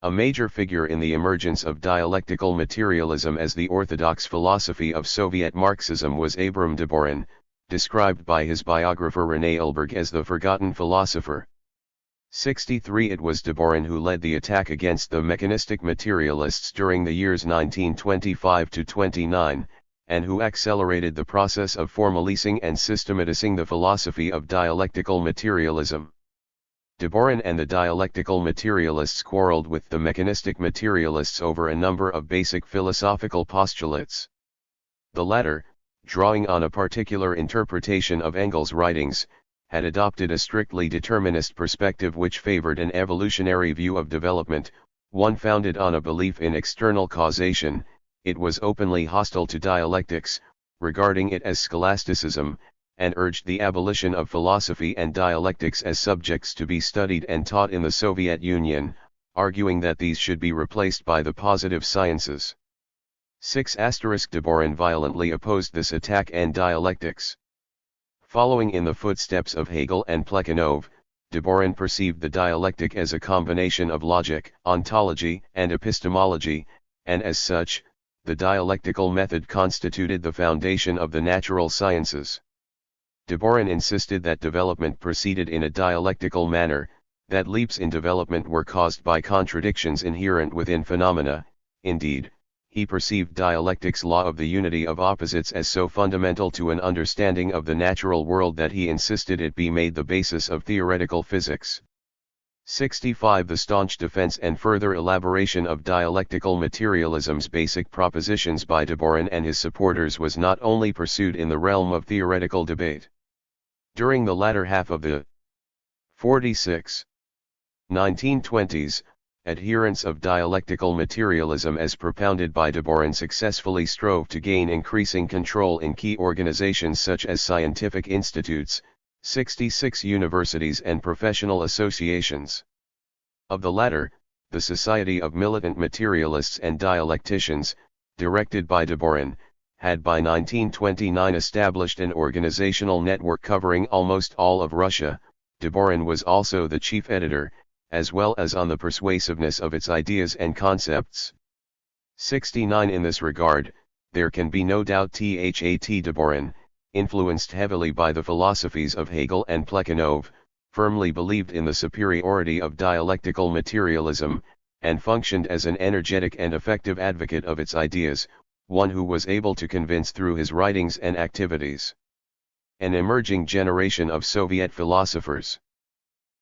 Speaker 1: A major figure in the emergence of dialectical materialism as the orthodox philosophy of Soviet Marxism was Abram Deborin, described by his biographer René Ulberg as the forgotten philosopher. 63 It was Deborin who led the attack against the mechanistic materialists during the years 1925-29, and who accelerated the process of formalizing and systematizing the philosophy of dialectical materialism. Deborin and the dialectical materialists quarreled with the mechanistic materialists over a number of basic philosophical postulates. The latter, drawing on a particular interpretation of Engels' writings, had adopted a strictly determinist perspective which favored an evolutionary view of development, one founded on a belief in external causation. It was openly hostile to dialectics, regarding it as scholasticism, and urged the abolition of philosophy and dialectics as subjects to be studied and taught in the Soviet Union, arguing that these should be replaced by the positive sciences. 6 Deborin violently opposed this attack and dialectics. Following in the footsteps of Hegel and Plekhanov, Deborin perceived the dialectic as a combination of logic, ontology, and epistemology, and as such, the dialectical method constituted the foundation of the natural sciences. Deborin insisted that development proceeded in a dialectical manner, that leaps in development were caused by contradictions inherent within phenomena. Indeed, he perceived dialectics' law of the unity of opposites as so fundamental to an understanding of the natural world that he insisted it be made the basis of theoretical physics. 65 The staunch defense and further elaboration of dialectical materialism's basic propositions by Deborin and his supporters was not only pursued in the realm of theoretical debate. During the latter half of the 1920s, adherents of dialectical materialism as propounded by Deborin successfully strove to gain increasing control in key organizations such as scientific institutes, 66 universities and professional associations. Of the latter, the Society of Militant Materialists and Dialecticians, directed by Deborin, had by 1929 established an organizational network covering almost all of Russia. Deborin was also the chief editor, as well as on the persuasiveness of its ideas and concepts. 69 In this regard, there can be no doubt that Deborin, influenced heavily by the philosophies of Hegel and Plekhanov, firmly believed in the superiority of dialectical materialism, and functioned as an energetic and effective advocate of its ideas, one who was able to convince through his writings and activities an emerging generation of Soviet philosophers.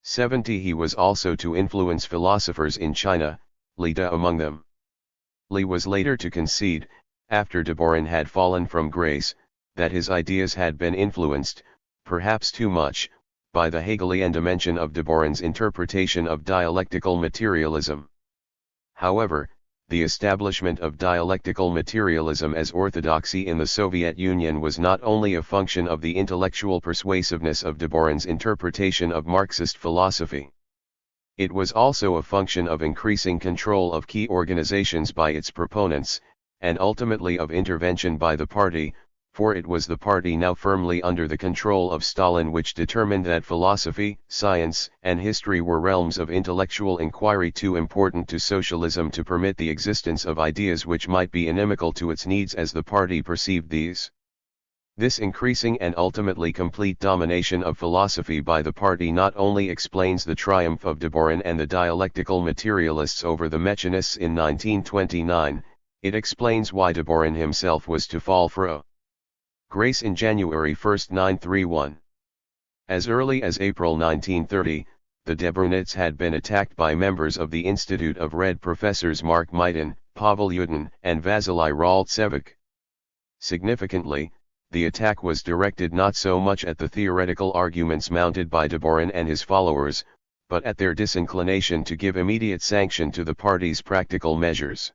Speaker 1: 70 He was also to influence philosophers in China, Li De among them. Li was later to concede, after Deborin had fallen from grace, that his ideas had been influenced, perhaps too much, by the Hegelian dimension of Deborin's interpretation of dialectical materialism. However, the establishment of dialectical materialism as orthodoxy in the Soviet Union was not only a function of the intellectual persuasiveness of Deborin's interpretation of Marxist philosophy. It was also a function of increasing control of key organizations by its proponents, and ultimately of intervention by the party, for it was the party now firmly under the control of Stalin which determined that philosophy, science, and history were realms of intellectual inquiry too important to socialism to permit the existence of ideas which might be inimical to its needs as the party perceived these. This increasing and ultimately complete domination of philosophy by the party not only explains the triumph of Deborin and the dialectical materialists over the mechanists in 1929, it explains why Deborin himself was to fall for a grace in January 1, 1931. As early as April 1930, the Deborinists had been attacked by members of the Institute of Red professors Mark Maidan, Pavel Yudin, and Vasily Raltsevic. Significantly, the attack was directed not so much at the theoretical arguments mounted by Deborin and his followers, but at their disinclination to give immediate sanction to the party's practical measures.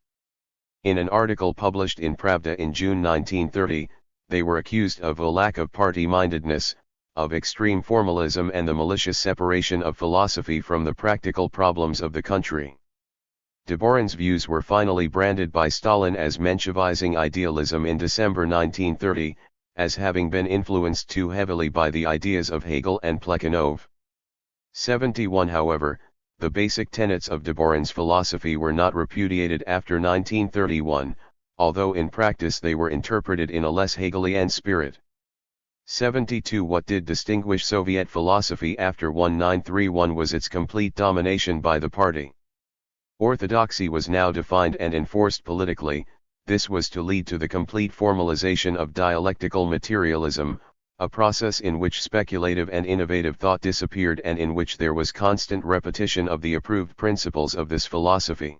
Speaker 1: In an article published in Pravda in June 1930, they were accused of a lack of party-mindedness, of extreme formalism and the malicious separation of philosophy from the practical problems of the country. Deborin's views were finally branded by Stalin as Menshevizing idealism in December 1930, as having been influenced too heavily by the ideas of Hegel and Plekhanov. 71 However, the basic tenets of Deborin's philosophy were not repudiated after 1931, although in practice they were interpreted in a less Hegelian spirit. 72 What did distinguish Soviet philosophy after 1931 was its complete domination by the party. Orthodoxy was now defined and enforced politically. This was to lead to the complete formalization of dialectical materialism, a process in which speculative and innovative thought disappeared and in which there was constant repetition of the approved principles of this philosophy.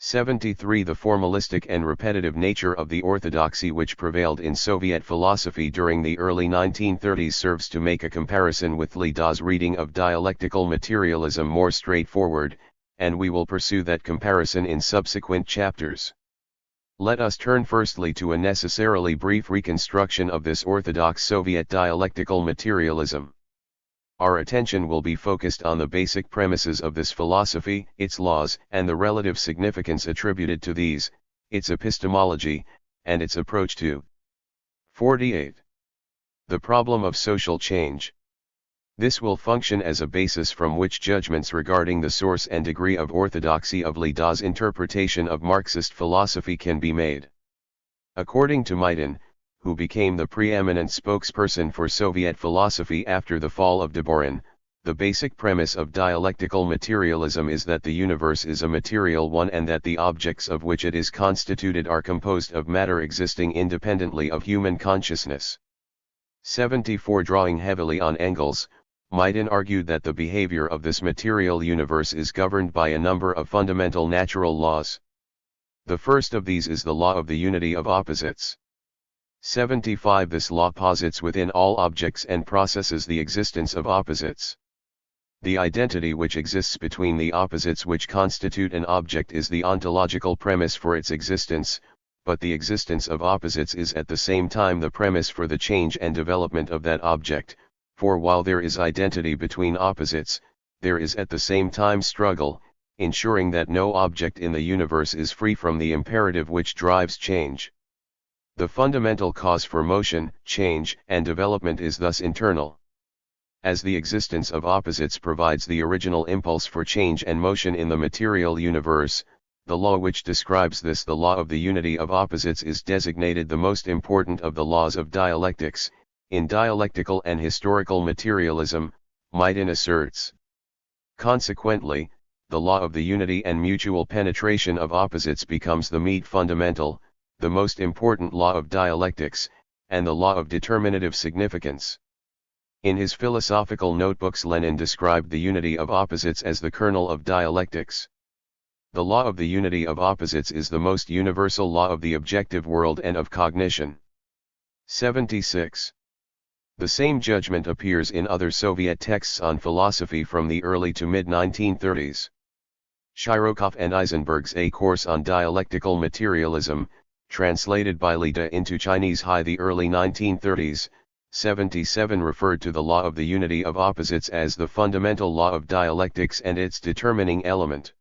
Speaker 1: 73 The formalistic and repetitive nature of the orthodoxy which prevailed in Soviet philosophy during the early 1930s serves to make a comparison with Leda's reading of dialectical materialism more straightforward, and we will pursue that comparison in subsequent chapters. Let us turn firstly to a necessarily brief reconstruction of this orthodox Soviet dialectical materialism. Our attention will be focused on the basic premises of this philosophy, its laws, and the relative significance attributed to these, its epistemology, and its approach to 48. The problem of social change. This will function as a basis from which judgments regarding the source and degree of orthodoxy of Leda's interpretation of Marxist philosophy can be made. According to Maidan, who became the preeminent spokesperson for Soviet philosophy after the fall of Deborin, the basic premise of dialectical materialism is that the universe is a material one and that the objects of which it is constituted are composed of matter existing independently of human consciousness. 74 Drawing heavily on Engels, Maidan argued that the behavior of this material universe is governed by a number of fundamental natural laws. The first of these is the law of the unity of opposites. 75 This law posits within all objects and processes the existence of opposites. The identity which exists between the opposites which constitute an object is the ontological premise for its existence, but the existence of opposites is at the same time the premise for the change and development of that object, for while there is identity between opposites, there is at the same time struggle, ensuring that no object in the universe is free from the imperative which drives change. The fundamental cause for motion, change, and development is thus internal. As the existence of opposites provides the original impulse for change and motion in the material universe, the law which describes this, the law of the unity of opposites, is designated the most important of the laws of dialectics. In dialectical and historical materialism, Maidan asserts. Consequently, the law of the unity and mutual penetration of opposites becomes the meat fundamental, the most important law of dialectics, and the law of determinative significance. In his philosophical notebooks, Lenin described the unity of opposites as the kernel of dialectics. The law of the unity of opposites is the most universal law of the objective world and of cognition. 76. The same judgment appears in other Soviet texts on philosophy from the early to mid-1930s. Shirokov and Eisenberg's A Course on Dialectical Materialism, translated by Lida into Chinese. The early 1930s, 77 referred to the law of the unity of opposites as the fundamental law of dialectics and its determining element.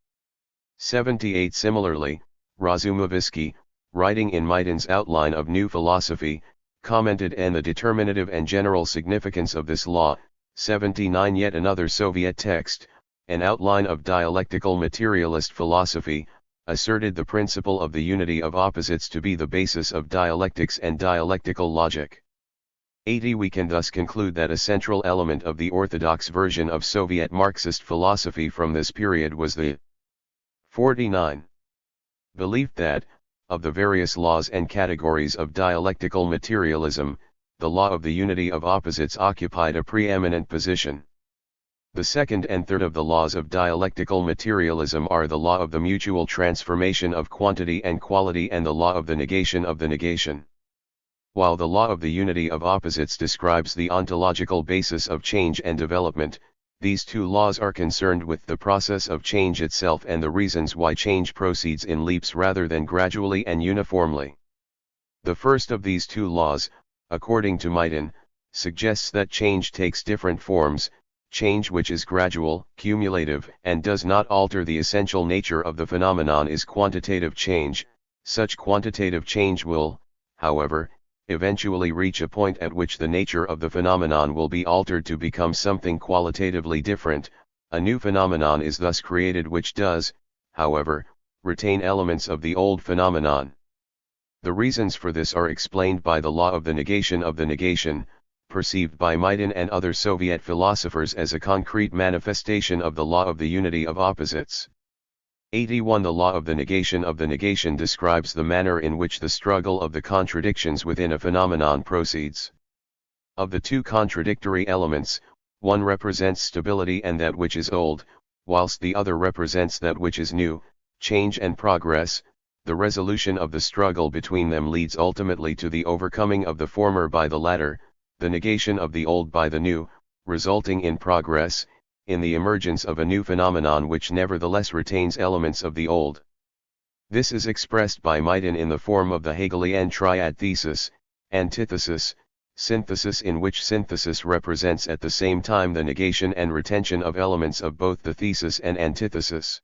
Speaker 1: 78 Similarly, Razumovsky, writing in Maidan's Outline of New Philosophy, commented on the determinative and general significance of this law. 79 Yet another Soviet text, An Outline of Dialectical Materialist Philosophy, asserted the principle of the unity of opposites to be the basis of dialectics and dialectical logic. 80 We can thus conclude that a central element of the orthodox version of Soviet Marxist philosophy from this period was the 49. Belief that, of the various laws and categories of dialectical materialism, the law of the unity of opposites occupied a preeminent position. The second and third of the laws of dialectical materialism are the law of the mutual transformation of quantity and quality and the law of the negation of the negation. While the law of the unity of opposites describes the ontological basis of change and development, these two laws are concerned with the process of change itself and the reasons why change proceeds in leaps rather than gradually and uniformly. The first of these two laws, according to Maidan, suggests that change takes different forms, change which is gradual, cumulative, and does not alter the essential nature of the phenomenon is quantitative change. Such quantitative change will, however, eventually reach a point at which the nature of the phenomenon will be altered to become something qualitatively different. A new phenomenon is thus created which does, however, retain elements of the old phenomenon. The reasons for this are explained by the law of the negation, perceived by Maidan and other Soviet philosophers as a concrete manifestation of the law of the unity of opposites. 81 The law of the negation describes the manner in which the struggle of the contradictions within a phenomenon proceeds. Of the two contradictory elements, one represents stability and that which is old, whilst the other represents that which is new, change and progress. The resolution of the struggle between them leads ultimately to the overcoming of the former by the latter, the negation of the old by the new, resulting in progress, in the emergence of a new phenomenon which nevertheless retains elements of the old. This is expressed by Maidan in the form of the Hegelian triad thesis, antithesis, synthesis, in which synthesis represents at the same time the negation and retention of elements of both the thesis and antithesis.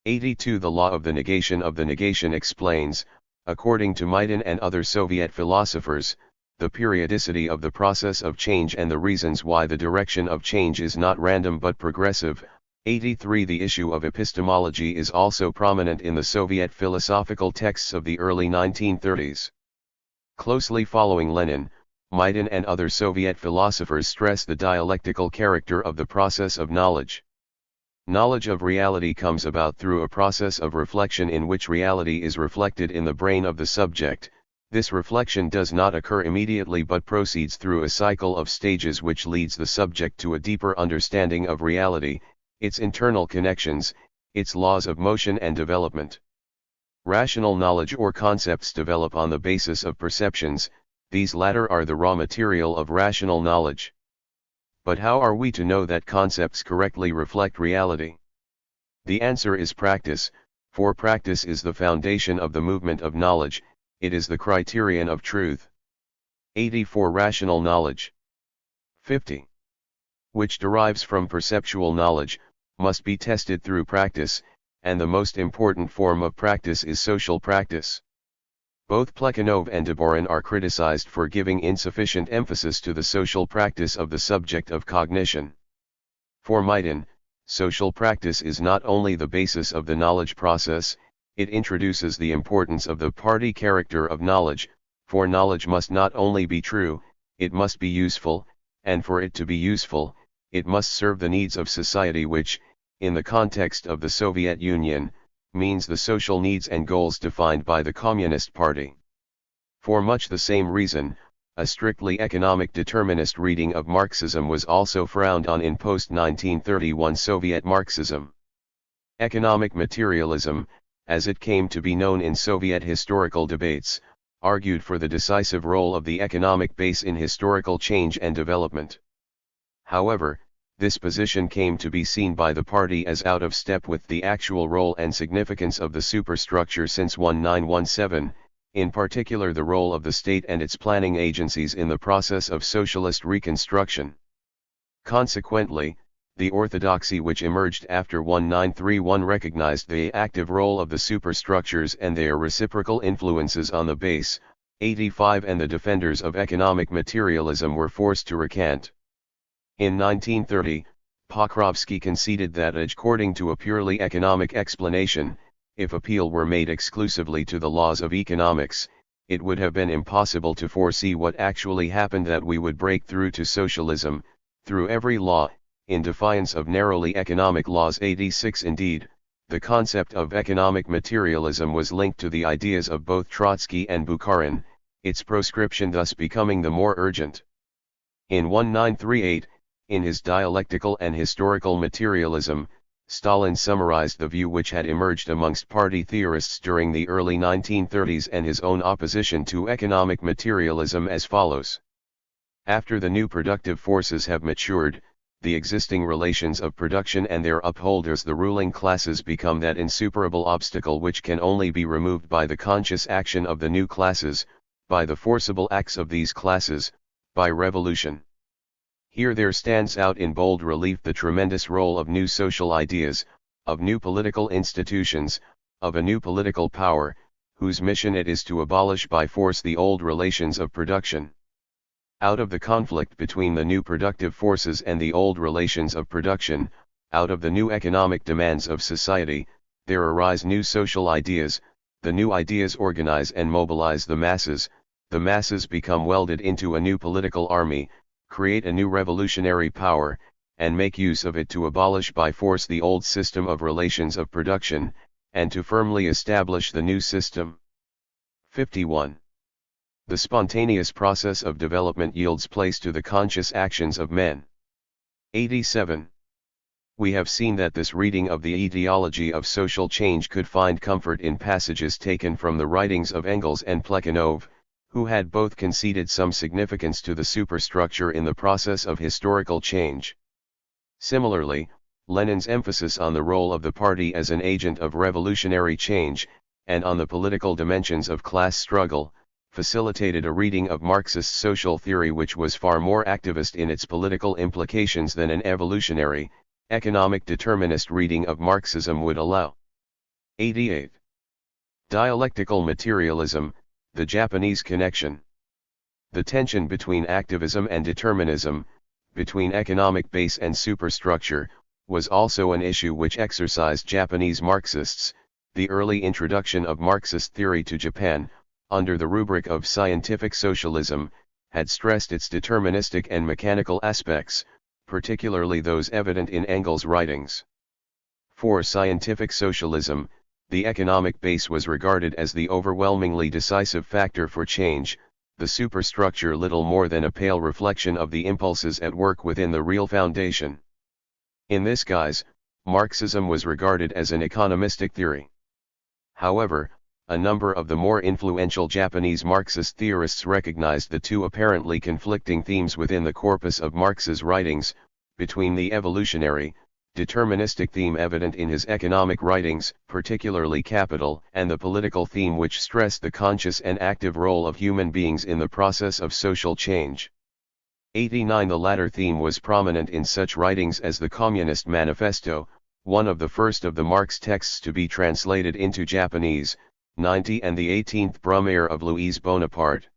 Speaker 1: 82 The law of the negation explains, according to Maidan and other Soviet philosophers, the periodicity of the process of change and the reasons why the direction of change is not random but progressive. 83 The issue of epistemology is also prominent in the Soviet philosophical texts of the early 1930s. Closely following Lenin, Maidan and other Soviet philosophers stress the dialectical character of the process of knowledge. Knowledge of reality comes about through a process of reflection in which reality is reflected in the brain of the subject. This reflection does not occur immediately but proceeds through a cycle of stages which leads the subject to a deeper understanding of reality, its internal connections, its laws of motion and development. Rational knowledge or concepts develop on the basis of perceptions, these latter are the raw material of rational knowledge. But how are we to know that concepts correctly reflect reality? The answer is practice, for practice is the foundation of the movement of knowledge. It is the criterion of truth. 84 Rational knowledge. 50. Which derives from perceptual knowledge, must be tested through practice, and the most important form of practice is social practice. Both Plekhanov and Deborin are criticized for giving insufficient emphasis to the social practice of the subject of cognition. For Maidan, social practice is not only the basis of the knowledge process, it introduces the importance of the party character of knowledge, for knowledge must not only be true, it must be useful, and for it to be useful, it must serve the needs of society which, in the context of the Soviet Union, means the social needs and goals defined by the Communist Party. For much the same reason, a strictly economic determinist reading of Marxism was also frowned on in post-1931 Soviet Marxism. Economic materialism, as it came to be known in Soviet historical debates, argued for the decisive role of the economic base in historical change and development. However, This position came to be seen by the party as out of step with the actual role and significance of the superstructure since 1917, in particular the role of the state and its planning agencies in the process of socialist reconstruction. Consequently, the orthodoxy which emerged after 1931 recognized the active role of the superstructures and their reciprocal influences on the base, 85, and the defenders of economic materialism were forced to recant. In 1930, Pokrovsky conceded that according to a purely economic explanation, if appeal were made exclusively to the laws of economics, it would have been impossible to foresee what actually happened, that we would break through to socialism, through every law, in defiance of narrowly economic laws. 86. Indeed, the concept of economic materialism was linked to the ideas of both Trotsky and Bukharin, its proscription thus becoming the more urgent. In 1938, in his Dialectical and Historical Materialism, Stalin summarized the view which had emerged amongst party theorists during the early 1930s and his own opposition to economic materialism as follows. After the new productive forces have matured, the existing relations of production and their upholders, the ruling classes, become that insuperable obstacle which can only be removed by the conscious action of the new classes, by the forcible acts of these classes, by revolution. Here there stands out in bold relief the tremendous role of new social ideas, of new political institutions, of a new political power, whose mission it is to abolish by force the old relations of production. Out of the conflict between the new productive forces and the old relations of production, out of the new economic demands of society, there arise new social ideas. The new ideas organize and mobilize the masses become welded into a new political army, create a new revolutionary power, and make use of it to abolish by force the old system of relations of production, and to firmly establish the new system. 51. The spontaneous process of development yields place to the conscious actions of men. 87. We have seen that this reading of the etiology of social change could find comfort in passages taken from the writings of Engels and Plekhanov, who had both conceded some significance to the superstructure in the process of historical change. Similarly, Lenin's emphasis on the role of the party as an agent of revolutionary change, and on the political dimensions of class struggle, facilitated a reading of Marxist social theory which was far more activist in its political implications than an evolutionary, economic determinist reading of Marxism would allow. 88. Dialectical materialism, the Japanese connection. The tension between activism and determinism, between economic base and superstructure, was also an issue which exercised Japanese Marxists. The early introduction of Marxist theory to Japan, under the rubric of scientific socialism, had stressed its deterministic and mechanical aspects, particularly those evident in Engels' writings. For scientific socialism, the economic base was regarded as the overwhelmingly decisive factor for change, the superstructure little more than a pale reflection of the impulses at work within the real foundation. In this guise, Marxism was regarded as an economistic theory. However, a number of the more influential Japanese Marxist theorists recognized the two apparently conflicting themes within the corpus of Marx's writings, between the evolutionary, deterministic theme evident in his economic writings, particularly Capital, and the political theme which stressed the conscious and active role of human beings in the process of social change. 89. The latter theme was prominent in such writings as the Communist Manifesto, one of the first of the Marx texts to be translated into Japanese, 90, and the 18th Brumaire of Louise Bonaparte.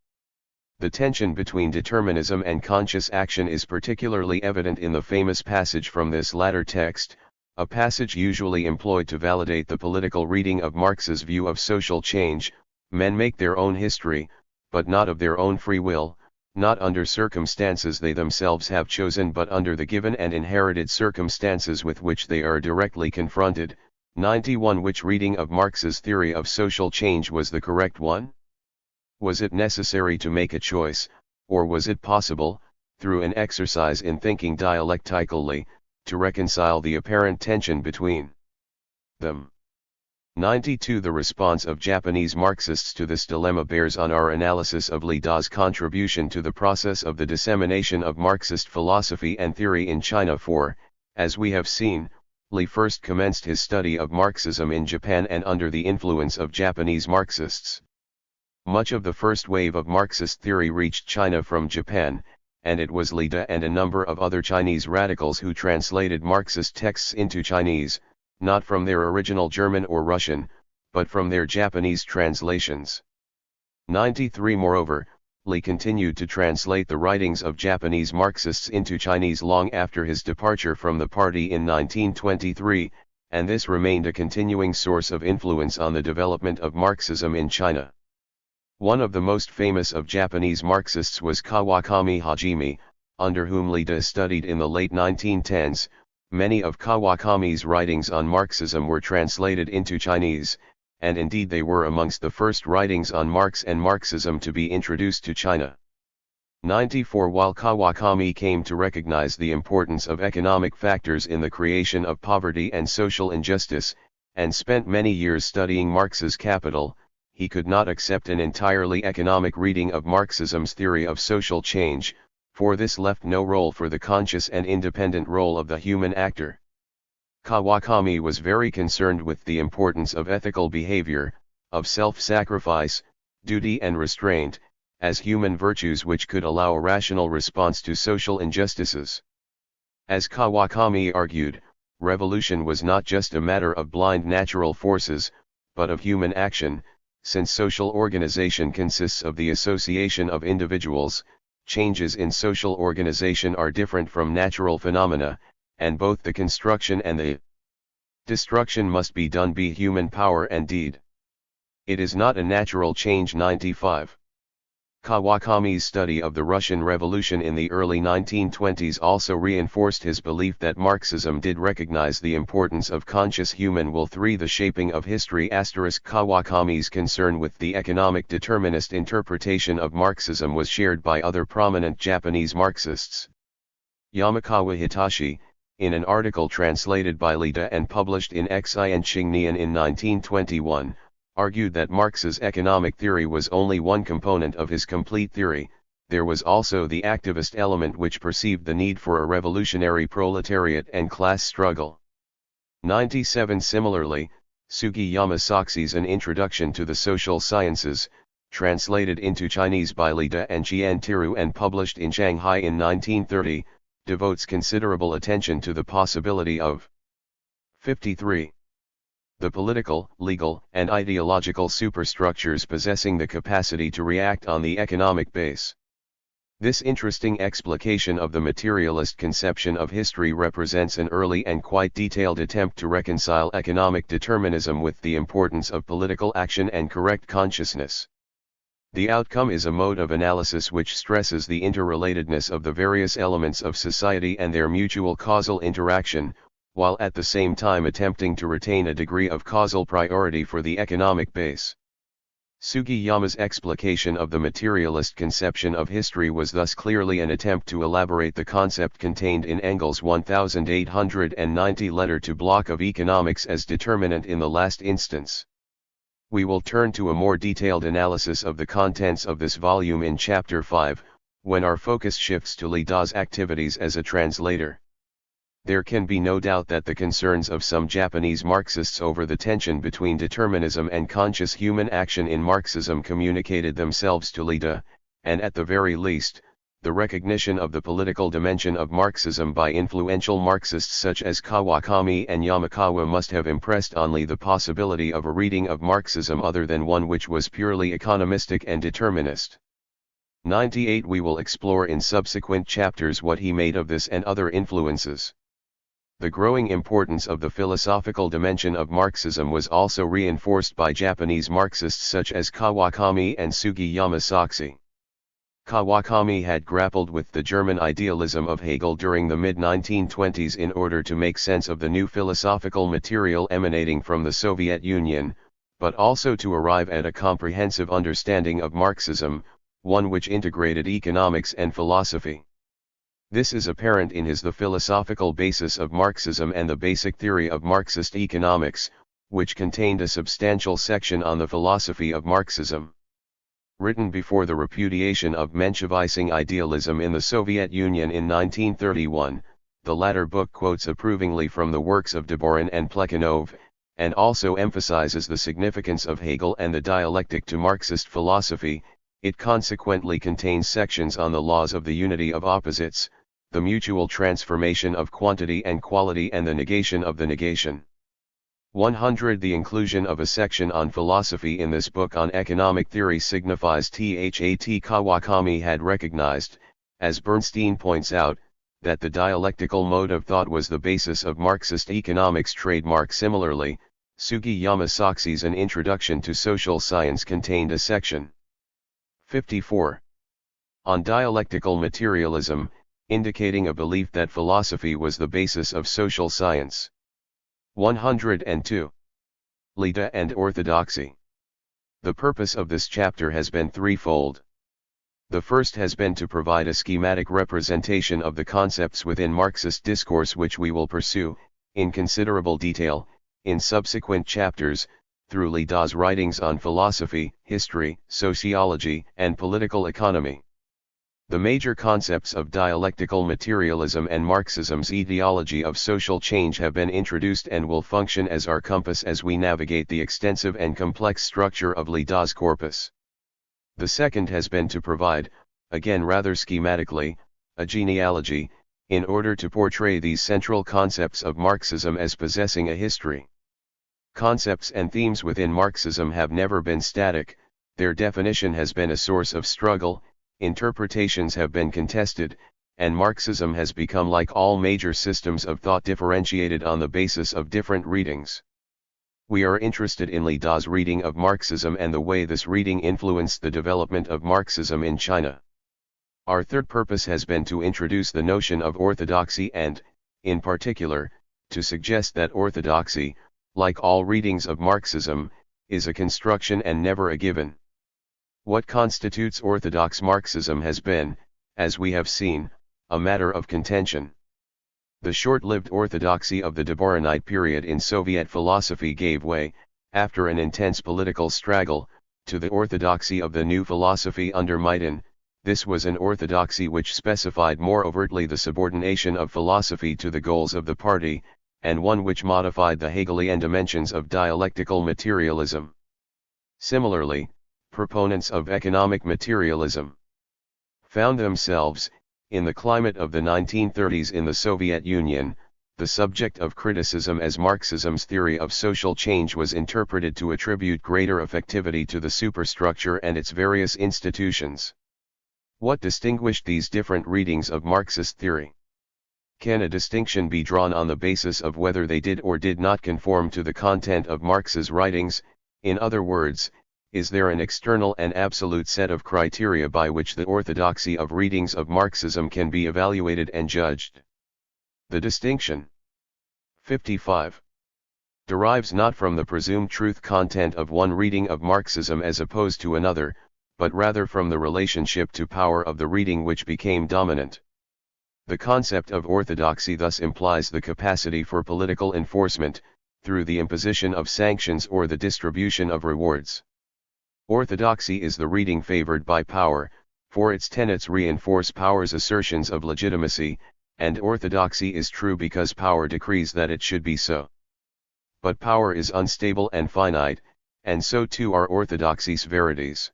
Speaker 1: The tension between determinism and conscious action is particularly evident in the famous passage from this latter text, a passage usually employed to validate the political reading of Marx's view of social change. Men make their own history, but not of their own free will, not under circumstances they themselves have chosen but under the given and inherited circumstances with which they are directly confronted. 91. Which reading of Marx's theory of social change was the correct one? Was it necessary to make a choice, or was it possible, through an exercise in thinking dialectically, to reconcile the apparent tension between them? 92. The response of Japanese Marxists to this dilemma bears on our analysis of Li Da's contribution to the process of the dissemination of Marxist philosophy and theory in China. For, as we have seen, Li first commenced his study of Marxism in Japan and under the influence of Japanese Marxists. Much of the first wave of Marxist theory reached China from Japan, and it was Li Da and a number of other Chinese radicals who translated Marxist texts into Chinese, not from their original German or Russian, but from their Japanese translations. 93. Moreover, Li continued to translate the writings of Japanese Marxists into Chinese long after his departure from the party in 1923, and this remained a continuing source of influence on the development of Marxism in China. One of the most famous of Japanese Marxists was Kawakami Hajime, under whom Li Da studied in the late 1910s. Many of Kawakami's writings on Marxism were translated into Chinese, and indeed they were amongst the first writings on Marx and Marxism to be introduced to China. 94. While Kawakami came to recognize the importance of economic factors in the creation of poverty and social injustice, and spent many years studying Marx's Capital, he could not accept an entirely economic reading of Marxism's theory of social change, for this left no role for the conscious and independent role of the human actor. Kawakami was very concerned with the importance of ethical behavior, of self-sacrifice, duty and restraint, as human virtues which could allow a rational response to social injustices. As Kawakami argued, revolution was not just a matter of blind natural forces, but of human action, since social organization consists of the association of individuals. Changes in social organization are different from natural phenomena, and both the construction and the destruction must be done by human power and deed. It is not a natural change. 95. Kawakami's study of the Russian Revolution in the early 1920s also reinforced his belief that Marxism did recognize the importance of conscious human will. 3. The shaping of history. Kawakami's concern with the economic determinist interpretation of Marxism was shared by other prominent Japanese Marxists. Yamakawa Hitashi, in an article translated by Li Da and published in Xi and Xingnian in 1921, argued that Marx's economic theory was only one component of his complete theory. There was also the activist element which perceived the need for a revolutionary proletariat and class struggle. 97. Similarly, Sugiyama Saxi's An Introduction to the Social Sciences, translated into Chinese by Li Da and Qian Tiru and published in Shanghai in 1930, devotes considerable attention to the possibility of 53. The political, legal, and ideological superstructures possessing the capacity to react on the economic base. This interesting explication of the materialist conception of history represents an early and quite detailed attempt to reconcile economic determinism with the importance of political action and correct consciousness. The outcome is a mode of analysis which stresses the interrelatedness of the various elements of society and their mutual causal interaction, while at the same time attempting to retain a degree of causal priority for the economic base. Sugiyama's explication of the materialist conception of history was thus clearly an attempt to elaborate the concept contained in Engels' 1890 letter to Bloch of economics as determinant in the last instance. We will turn to a more detailed analysis of the contents of this volume in Chapter 5, when our focus shifts to Li Da's activities as a translator. There can be no doubt that the concerns of some Japanese Marxists over the tension between determinism and conscious human action in Marxism communicated themselves to Li Da, and at the very least, the recognition of the political dimension of Marxism by influential Marxists such as Kawakami and Yamakawa must have impressed on Li the possibility of a reading of Marxism other than one which was purely economistic and determinist. 98. We will explore in subsequent chapters what he made of this and other influences. The growing importance of the philosophical dimension of Marxism was also reinforced by Japanese Marxists such as Kawakami and Sugiyama Saxi. Kawakami had grappled with the German idealism of Hegel during the mid-1920s in order to make sense of the new philosophical material emanating from the Soviet Union, but also to arrive at a comprehensive understanding of Marxism, one which integrated economics and philosophy. This is apparent in his The Philosophical Basis of Marxism and the Basic Theory of Marxist Economics, which contained a substantial section on the philosophy of Marxism. Written before the repudiation of Menshevising idealism in the Soviet Union in 1931, the latter book quotes approvingly from the works of Deborin and Plekhanov, and also emphasizes the significance of Hegel and the dialectic to Marxist philosophy. It consequently contains sections on the laws of the unity of opposites, the mutual transformation of quantity and quality, and the negation of the negation. 100. The inclusion of a section on philosophy in this book on economic theory signifies that Kawakami had recognized, as Bernstein points out, that the dialectical mode of thought was the basis of Marxist economics trademark. Similarly, Sugiyama Saku's An Introduction to Social Science contained a section 54 on dialectical materialism, indicating a belief that philosophy was the basis of social science. 102. Leda and Orthodoxy. The purpose of this chapter has been threefold. The first has been to provide a schematic representation of the concepts within Marxist discourse, which we will pursue, in considerable detail, in subsequent chapters, through Leda's writings on philosophy, history, sociology, and political economy. The major concepts of dialectical materialism and Marxism's ideology of social change have been introduced and will function as our compass as we navigate the extensive and complex structure of Leda's corpus. The second has been to provide, again rather schematically, a genealogy, in order to portray these central concepts of Marxism as possessing a history. Concepts and themes within Marxism have never been static, their definition has been a source of struggle, interpretations have been contested, and Marxism has become, like all major systems of thought, differentiated on the basis of different readings. We are interested in Leda's reading of Marxism and the way this reading influenced the development of Marxism in China. Our third purpose has been to introduce the notion of orthodoxy and, in particular, to suggest that orthodoxy, like all readings of Marxism, is a construction and never a given. What constitutes orthodox Marxism has been, as we have seen, a matter of contention. The short-lived orthodoxy of the Deborinite period in Soviet philosophy gave way, after an intense political struggle, to the orthodoxy of the new philosophy under Maidan. This was an orthodoxy which specified more overtly the subordination of philosophy to the goals of the party, and one which modified the Hegelian dimensions of dialectical materialism. Similarly, proponents of economic materialism found themselves, in the climate of the 1930s in the Soviet Union, the subject of criticism, as Marxism's theory of social change was interpreted to attribute greater effectivity to the superstructure and its various institutions. What distinguished these different readings of Marxist theory? Can a distinction be drawn on the basis of whether they did or did not conform to the content of Marx's writings? In other words, is there an external and absolute set of criteria by which the orthodoxy of readings of Marxism can be evaluated and judged? The distinction 55 derives not from the presumed truth content of one reading of Marxism as opposed to another, but rather from the relationship to power of the reading which became dominant. The concept of orthodoxy thus implies the capacity for political enforcement, through the imposition of sanctions or the distribution of rewards. Orthodoxy is the reading favored by power, for its tenets reinforce power's assertions of legitimacy, and orthodoxy is true because power decrees that it should be so. But power is unstable and finite, and so too are orthodoxy's verities.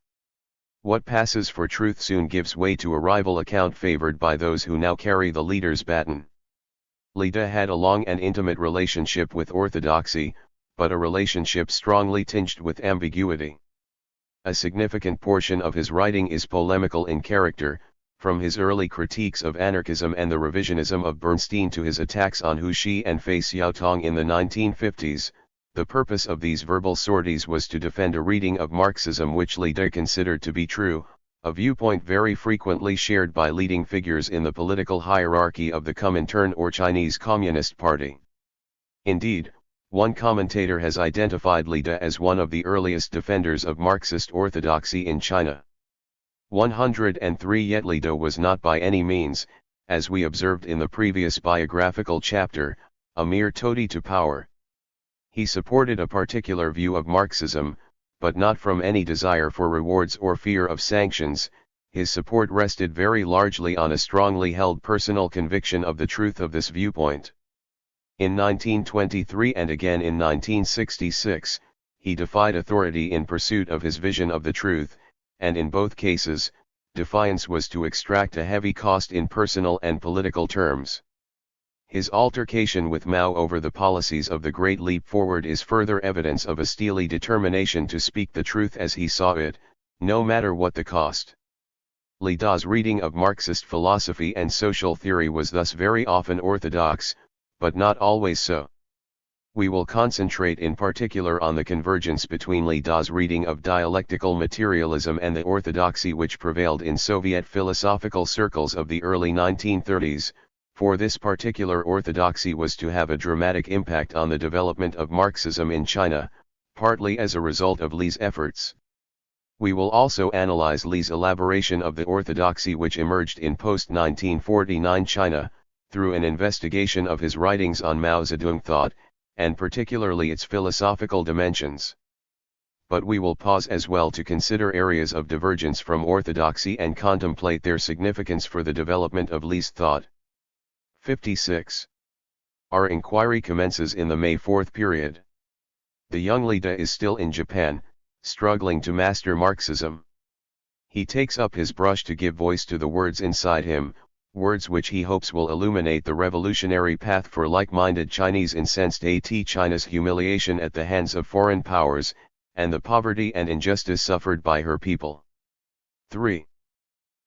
Speaker 1: What passes for truth soon gives way to a rival account favored by those who now carry the leader's baton. Leda had a long and intimate relationship with orthodoxy, but a relationship strongly tinged with ambiguity. A significant portion of his writing is polemical in character, from his early critiques of anarchism and the revisionism of Bernstein to his attacks on Hu Xi and Fei Xiaotong in the 1950s. The purpose of these verbal sorties was to defend a reading of Marxism which Leda considered to be true, a viewpoint very frequently shared by leading figures in the political hierarchy of the Comintern or Chinese Communist Party. Indeed, one commentator has identified Leda as one of the earliest defenders of Marxist orthodoxy in China. 103 Yet Leda was not by any means, as we observed in the previous biographical chapter, a mere toady to power. He supported a particular view of Marxism, but not from any desire for rewards or fear of sanctions. His support rested very largely on a strongly held personal conviction of the truth of this viewpoint. In 1923 and again in 1966, he defied authority in pursuit of his vision of the truth, and in both cases, defiance was to extract a heavy cost in personal and political terms. His altercation with Mao over the policies of the Great Leap Forward is further evidence of a steely determination to speak the truth as he saw it, no matter what the cost. Li Da's reading of Marxist philosophy and social theory was thus very often orthodox, but not always so. We will concentrate in particular on the convergence between Li Da's reading of dialectical materialism and the orthodoxy which prevailed in Soviet philosophical circles of the early 1930s, for this particular orthodoxy was to have a dramatic impact on the development of Marxism in China, partly as a result of Li's efforts. We will also analyze Li's elaboration of the orthodoxy which emerged in post-1949 China, through an investigation of his writings on Mao Zedong thought, and particularly its philosophical dimensions. But we will pause as well to consider areas of divergence from orthodoxy and contemplate their significance for the development of Li's thought. 56. Our inquiry commences in the May 4th period. The young Li Da is still in Japan, struggling to master Marxism. He takes up his brush to give voice to the words inside him, words which he hopes will illuminate the revolutionary path for like-minded Chinese incensed at China's humiliation at the hands of foreign powers, and the poverty and injustice suffered by her people. 3.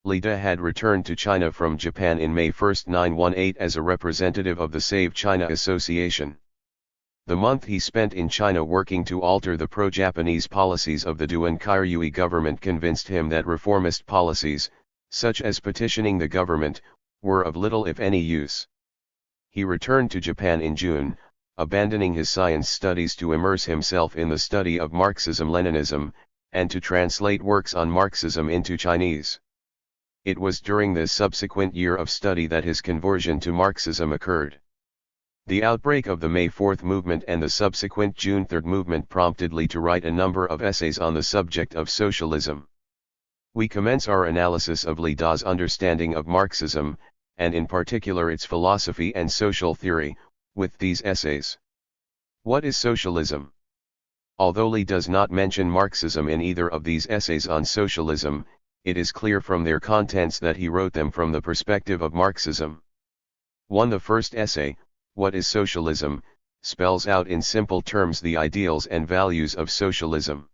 Speaker 1: Li Da had returned to China from Japan in May 1, 1918 as a representative of the Save China Association. The month he spent in China working to alter the pro-Japanese policies of the Duan Kairyui government convinced him that reformist policies, such as petitioning the government, were of little if any use. He returned to Japan in June, abandoning his science studies to immerse himself in the study of Marxism-Leninism, and to translate works on Marxism into Chinese. It was during this subsequent year of study that his conversion to Marxism occurred. The outbreak of the May 4th movement and the subsequent June 3rd movement prompted Li to write a number of essays on the subject of socialism. We commence our analysis of Li Da's understanding of Marxism, and in particular its philosophy and social theory, with these essays. What is socialism? Although Li does not mention Marxism in either of these essays on socialism, it is clear from their contents that he wrote them from the perspective of Marxism. 1. The first essay, What is Socialism?, spells out in simple terms the ideals and values of socialism.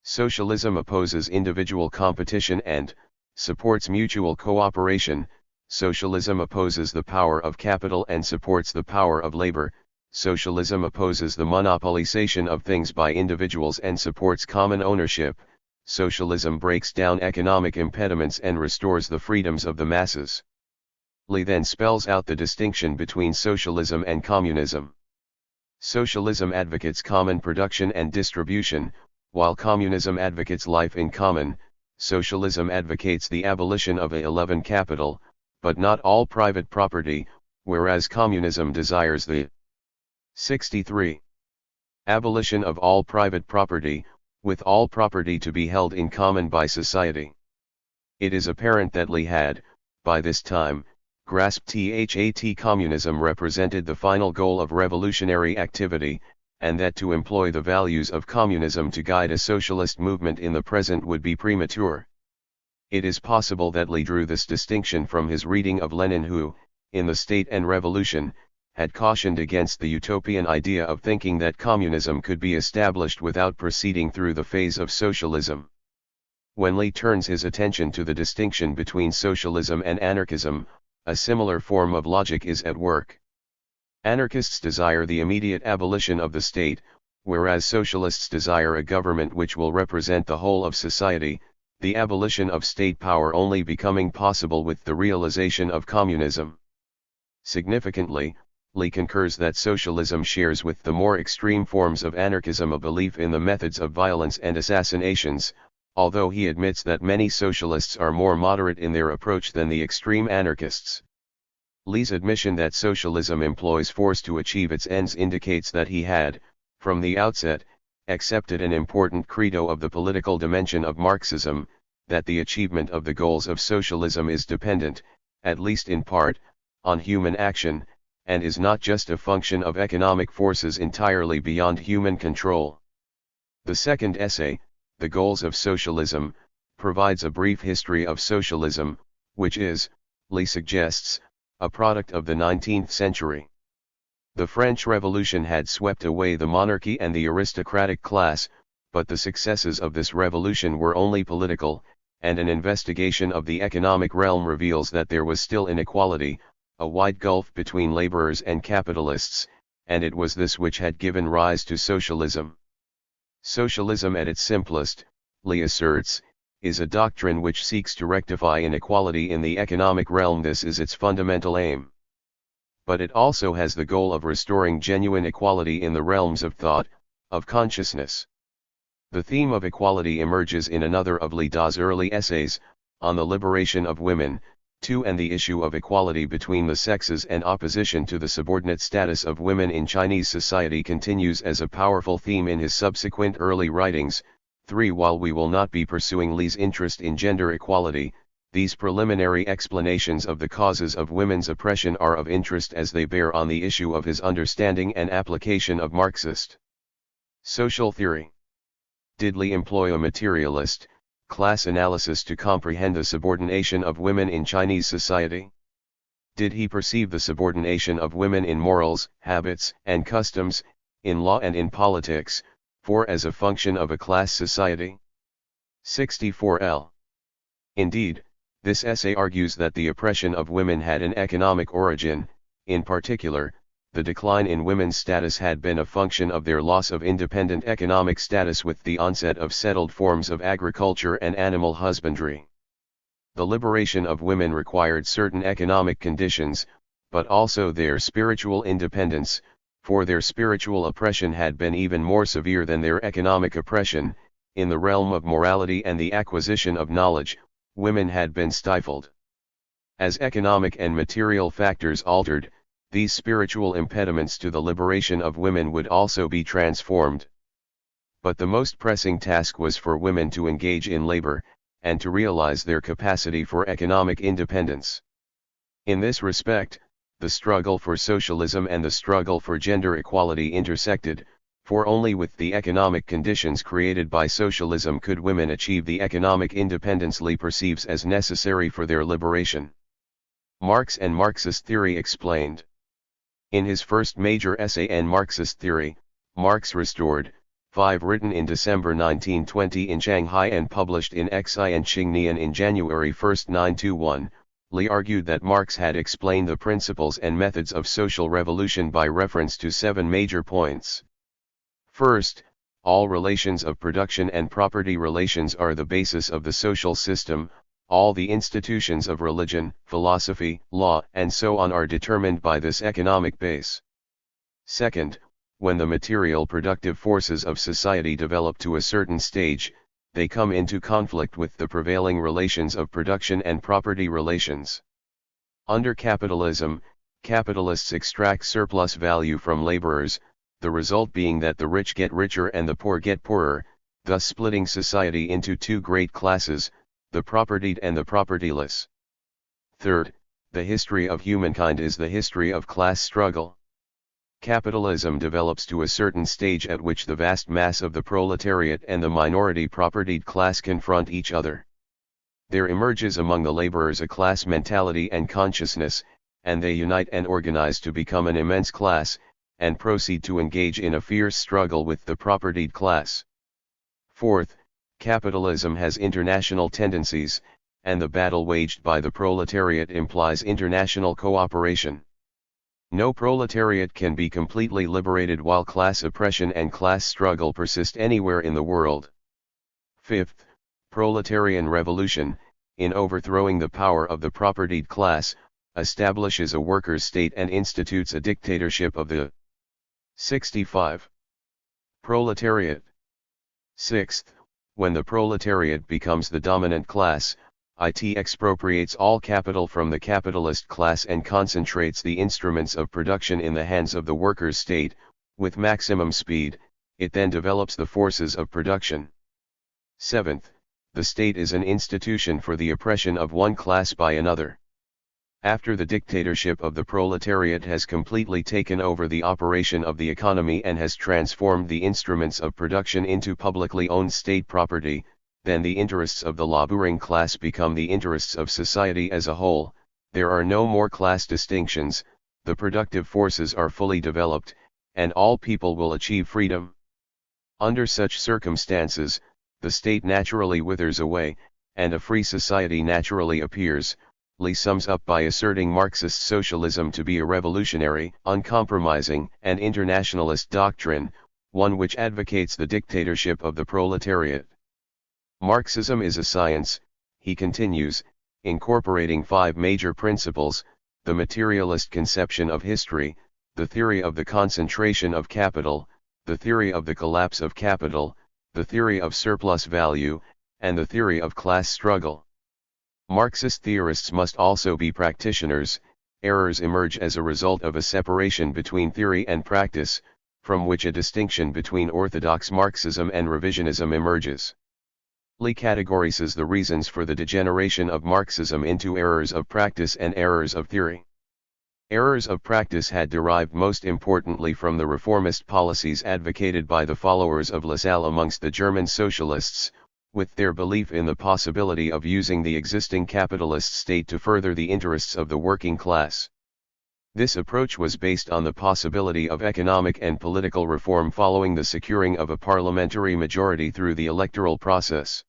Speaker 1: Socialism opposes individual competition and supports mutual cooperation. Socialism opposes the power of capital and supports the power of labor. Socialism opposes the monopolization of things by individuals and supports common ownership. Socialism breaks down economic impediments and restores the freedoms of the masses. Li then spells out the distinction between socialism and communism. Socialism advocates common production and distribution, while communism advocates life in common. Socialism advocates the abolition of a capital, but not all private property, whereas communism desires the 63. Abolition of all private property, with all property to be held in common by society. It is apparent that Li had, by this time, grasped that communism represented the final goal of revolutionary activity, and that to employ the values of communism to guide a socialist movement in the present would be premature. It is possible that Li drew this distinction from his reading of Lenin who, in The State and Revolution, had cautioned against the utopian idea of thinking that communism could be established without proceeding through the phase of socialism. When Li turns his attention to the distinction between socialism and anarchism, a similar form of logic is at work. Anarchists desire the immediate abolition of the state, whereas socialists desire a government which will represent the whole of society, the abolition of state power only becoming possible with the realization of communism. Significantly, Li concurs that socialism shares with the more extreme forms of anarchism a belief in the methods of violence and assassinations, although he admits that many socialists are more moderate in their approach than the extreme anarchists. Li's admission that socialism employs force to achieve its ends indicates that he had, from the outset, accepted an important credo of the political dimension of Marxism, that the achievement of the goals of socialism is dependent, at least in part, on human action, and is not just a function of economic forces entirely beyond human control. The second essay, The Goals of Socialism, provides a brief history of socialism, which is, Lee suggests, a product of the 19th century. The French Revolution had swept away the monarchy and the aristocratic class, but the successes of this revolution were only political, and an investigation of the economic realm reveals that there was still inequality, a wide gulf between laborers and capitalists, and it was this which had given rise to socialism. Socialism at its simplest, Lee asserts, is a doctrine which seeks to rectify inequality in the economic realm. This is its fundamental aim. But it also has the goal of restoring genuine equality in the realms of thought, of consciousness. The theme of equality emerges in another of Lee Da's early essays, On the Liberation of Women, too, and the issue of equality between the sexes and opposition to the subordinate status of women in Chinese society continues as a powerful theme in his subsequent early writings. 3. While we will not be pursuing Lee's interest in gender equality, these preliminary explanations of the causes of women's oppression are of interest as they bear on the issue of his understanding and application of Marxist social theory. Did Lee employ a materialist, class analysis to comprehend the subordination of women in Chinese society? Did he perceive the subordination of women in morals, habits, and customs, in law and in politics, as a function of a class society? 64L. Indeed, this essay argues that the oppression of women had an economic origin. In particular, the decline in women's status had been a function of their loss of independent economic status with the onset of settled forms of agriculture and animal husbandry. The liberation of women required certain economic conditions, but also their spiritual independence, for their spiritual oppression had been even more severe than their economic oppression. In the realm of morality and the acquisition of knowledge, women had been stifled. As economic and material factors altered, these spiritual impediments to the liberation of women would also be transformed. But the most pressing task was for women to engage in labor, and to realize their capacity for economic independence. In this respect, the struggle for socialism and the struggle for gender equality intersected, for only with the economic conditions created by socialism could women achieve the economic independence Lee perceives as necessary for their liberation. Marx and Marxist Theory Explained. In his first major essay On Marxist Theory, Marx Restored, 5, written in December 1920 in Shanghai and published in Xi and Xingnian in January 1, 1921, Lee argued that Marx had explained the principles and methods of social revolution by reference to 7 major points. First, all relations of production and property relations are the basis of the social system. All the institutions of religion, philosophy, law, and so on are determined by this economic base. Second, when the material productive forces of society develop to a certain stage, they come into conflict with the prevailing relations of production and property relations. Under capitalism, capitalists extract surplus value from laborers, the result being that the rich get richer and the poor get poorer, thus splitting society into 2 great classes, the propertied and the propertyless. Third, the history of humankind is the history of class struggle. Capitalism develops to a certain stage at which the vast mass of the proletariat and the minority propertied class confront each other. There emerges among the laborers a class mentality and consciousness, and they unite and organize to become an immense class, and proceed to engage in a fierce struggle with the propertied class. Fourth, capitalism has international tendencies, and the battle waged by the proletariat implies international cooperation. No proletariat can be completely liberated while class oppression and class struggle persist anywhere in the world. Fifth, proletarian revolution, in overthrowing the power of the propertied class, establishes a workers' state and institutes a dictatorship of the 65. Proletariat. Sixth, when the proletariat becomes the dominant class, it expropriates all capital from the capitalist class and concentrates the instruments of production in the hands of the workers' state, with maximum speed, it then develops the forces of production. 7th, the state is an institution for the oppression of one class by another. After the dictatorship of the proletariat has completely taken over the operation of the economy and has transformed the instruments of production into publicly owned state property, then the interests of the laboring class become the interests of society as a whole. There are no more class distinctions, the productive forces are fully developed, and all people will achieve freedom. Under such circumstances, the state naturally withers away, and a free society naturally appears. Lee sums up by asserting Marxist socialism to be a revolutionary, uncompromising, and internationalist doctrine, one which advocates the dictatorship of the proletariat. Marxism is a science, he continues, incorporating 5 major principles: the materialist conception of history, the theory of the concentration of capital, the theory of the collapse of capital, the theory of surplus value, and the theory of class struggle. Marxist theorists must also be practitioners. Errors emerge as a result of a separation between theory and practice, from which a distinction between orthodox Marxism and revisionism emerges. Lee categorizes the reasons for the degeneration of Marxism into errors of practice and errors of theory. Errors of practice had derived most importantly from the reformist policies advocated by the followers of Lassalle amongst the German socialists, with their belief in the possibility of using the existing capitalist state to further the interests of the working class. This approach was based on the possibility of economic and political reform following the securing of a parliamentary majority through the electoral process.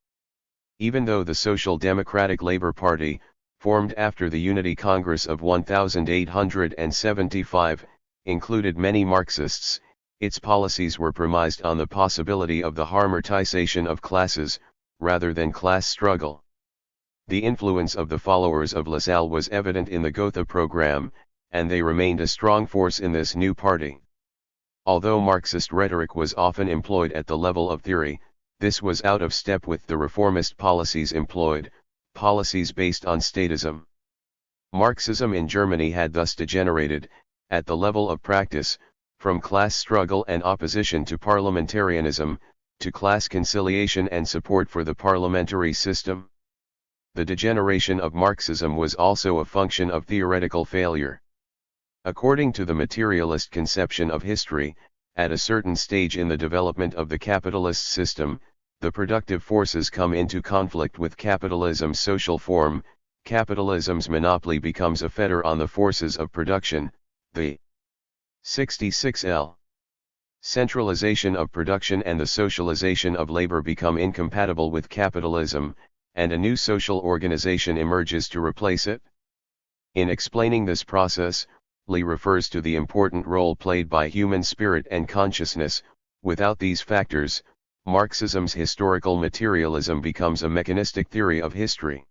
Speaker 1: Even though the Social Democratic Labour Party, formed after the Unity Congress of 1875, included many Marxists, its policies were premised on the possibility of the harmonization of classes, rather than class struggle. The influence of the followers of Lassalle was evident in the Gotha program, and they remained a strong force in this new party. Although Marxist rhetoric was often employed at the level of theory, this was out of step with the reformist policies employed, policies based on statism. Marxism in Germany had thus degenerated, at the level of practice, from class struggle and opposition to parliamentarianism, to class conciliation and support for the parliamentary system. The degeneration of Marxism was also a function of theoretical failure. According to the materialist conception of history, at a certain stage in the development of the capitalist system, the productive forces come into conflict with capitalism's social form. Capitalism's monopoly becomes a fetter on the forces of production. The 66L. Centralization of production and the socialization of labor become incompatible with capitalism, and a new social organization emerges to replace it. In explaining this process, Lee refers to the important role played by human spirit and consciousness. Without these factors, Marxism's historical materialism becomes a mechanistic theory of history.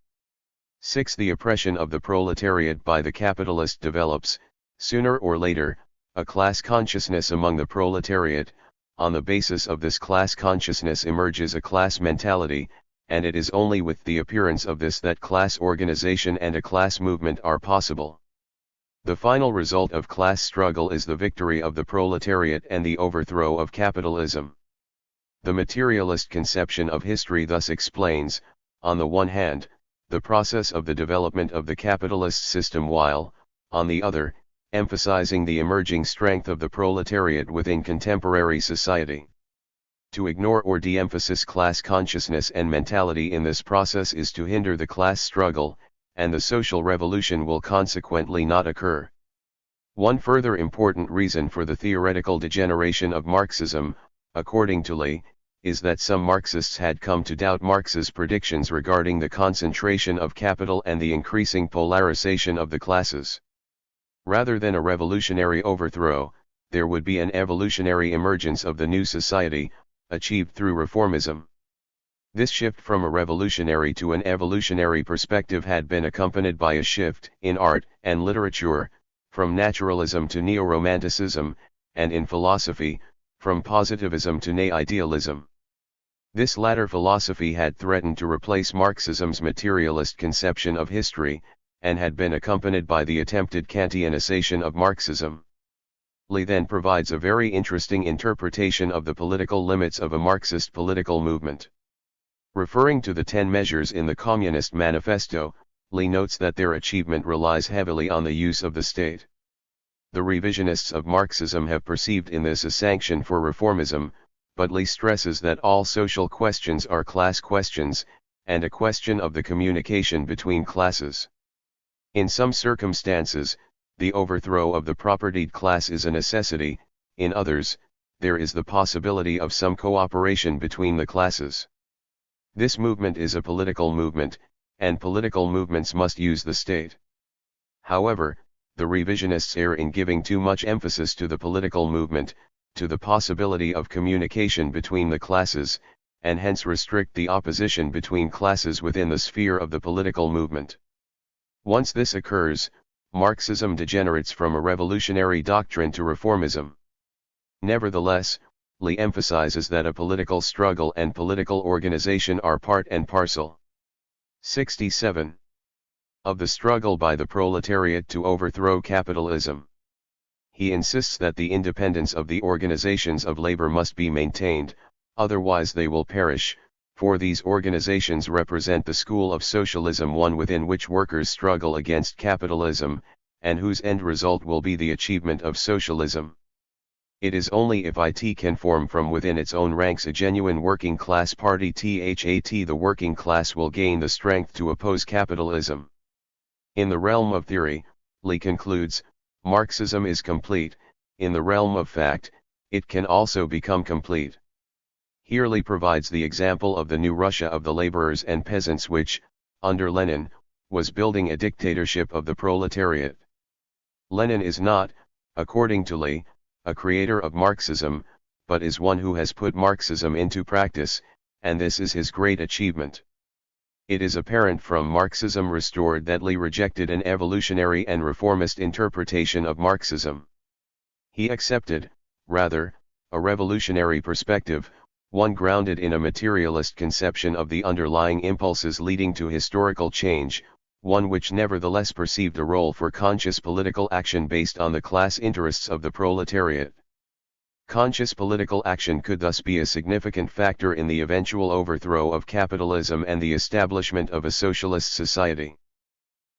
Speaker 1: 6. The oppression of the proletariat by the capitalist develops, sooner or later, a class consciousness among the proletariat. On the basis of this class consciousness emerges a class mentality, and it is only with the appearance of this that class organization and a class movement are possible. The final result of class struggle is the victory of the proletariat and the overthrow of capitalism. The materialist conception of history thus explains, on the one hand, the process of the development of the capitalist system while, on the other, emphasizing the emerging strength of the proletariat within contemporary society. To ignore or de-emphasize class consciousness and mentality in this process is to hinder the class struggle, and the social revolution will consequently not occur. One further important reason for the theoretical degeneration of Marxism, according to Lee, is that some Marxists had come to doubt Marx's predictions regarding the concentration of capital and the increasing polarization of the classes. Rather than a revolutionary overthrow, there would be an evolutionary emergence of the new society, achieved through reformism. This shift from a revolutionary to an evolutionary perspective had been accompanied by a shift in art and literature, from naturalism to neo-romanticism, and in philosophy, from positivism to neo-idealism. This latter philosophy had threatened to replace Marxism's materialist conception of history, and had been accompanied by the attempted Kantianization of Marxism. Lee then provides a very interesting interpretation of the political limits of a Marxist political movement. Referring to the 10 measures in the Communist Manifesto, Lee notes that their achievement relies heavily on the use of the state. The revisionists of Marxism have perceived in this a sanction for reformism, but Lee stresses that all social questions are class questions, and a question of the communication between classes. In some circumstances, the overthrow of the propertied class is a necessity, in others, there is the possibility of some cooperation between the classes. This movement is a political movement, and political movements must use the state. However, the revisionists err in giving too much emphasis to the political movement, to the possibility of communication between the classes, and hence restrict the opposition between classes within the sphere of the political movement. Once this occurs, Marxism degenerates from a revolutionary doctrine to reformism. Nevertheless, Lee emphasizes that a political struggle and political organization are part and parcel. 67. Of the struggle by the proletariat to overthrow capitalism. He insists that the independence of the organizations of labor must be maintained, otherwise they will perish, for these organizations represent the school of socialism, one within which workers struggle against capitalism, and whose end result will be the achievement of socialism. It is only if it can form from within its own ranks a genuine working class party that the working class will gain the strength to oppose capitalism. In the realm of theory, Lee concludes, Marxism is complete. In the realm of fact, it can also become complete. Here Lee provides the example of the new Russia of the laborers and peasants which, under Lenin, was building a dictatorship of the proletariat. Lenin is not, according to Lee, a creator of Marxism, but is one who has put Marxism into practice, and this is his great achievement. It is apparent from Marxism Restored that Lee rejected an evolutionary and reformist interpretation of Marxism. He accepted, rather, a revolutionary perspective, one grounded in a materialist conception of the underlying impulses leading to historical change, one which nevertheless perceived a role for conscious political action based on the class interests of the proletariat. Conscious political action could thus be a significant factor in the eventual overthrow of capitalism and the establishment of a socialist society.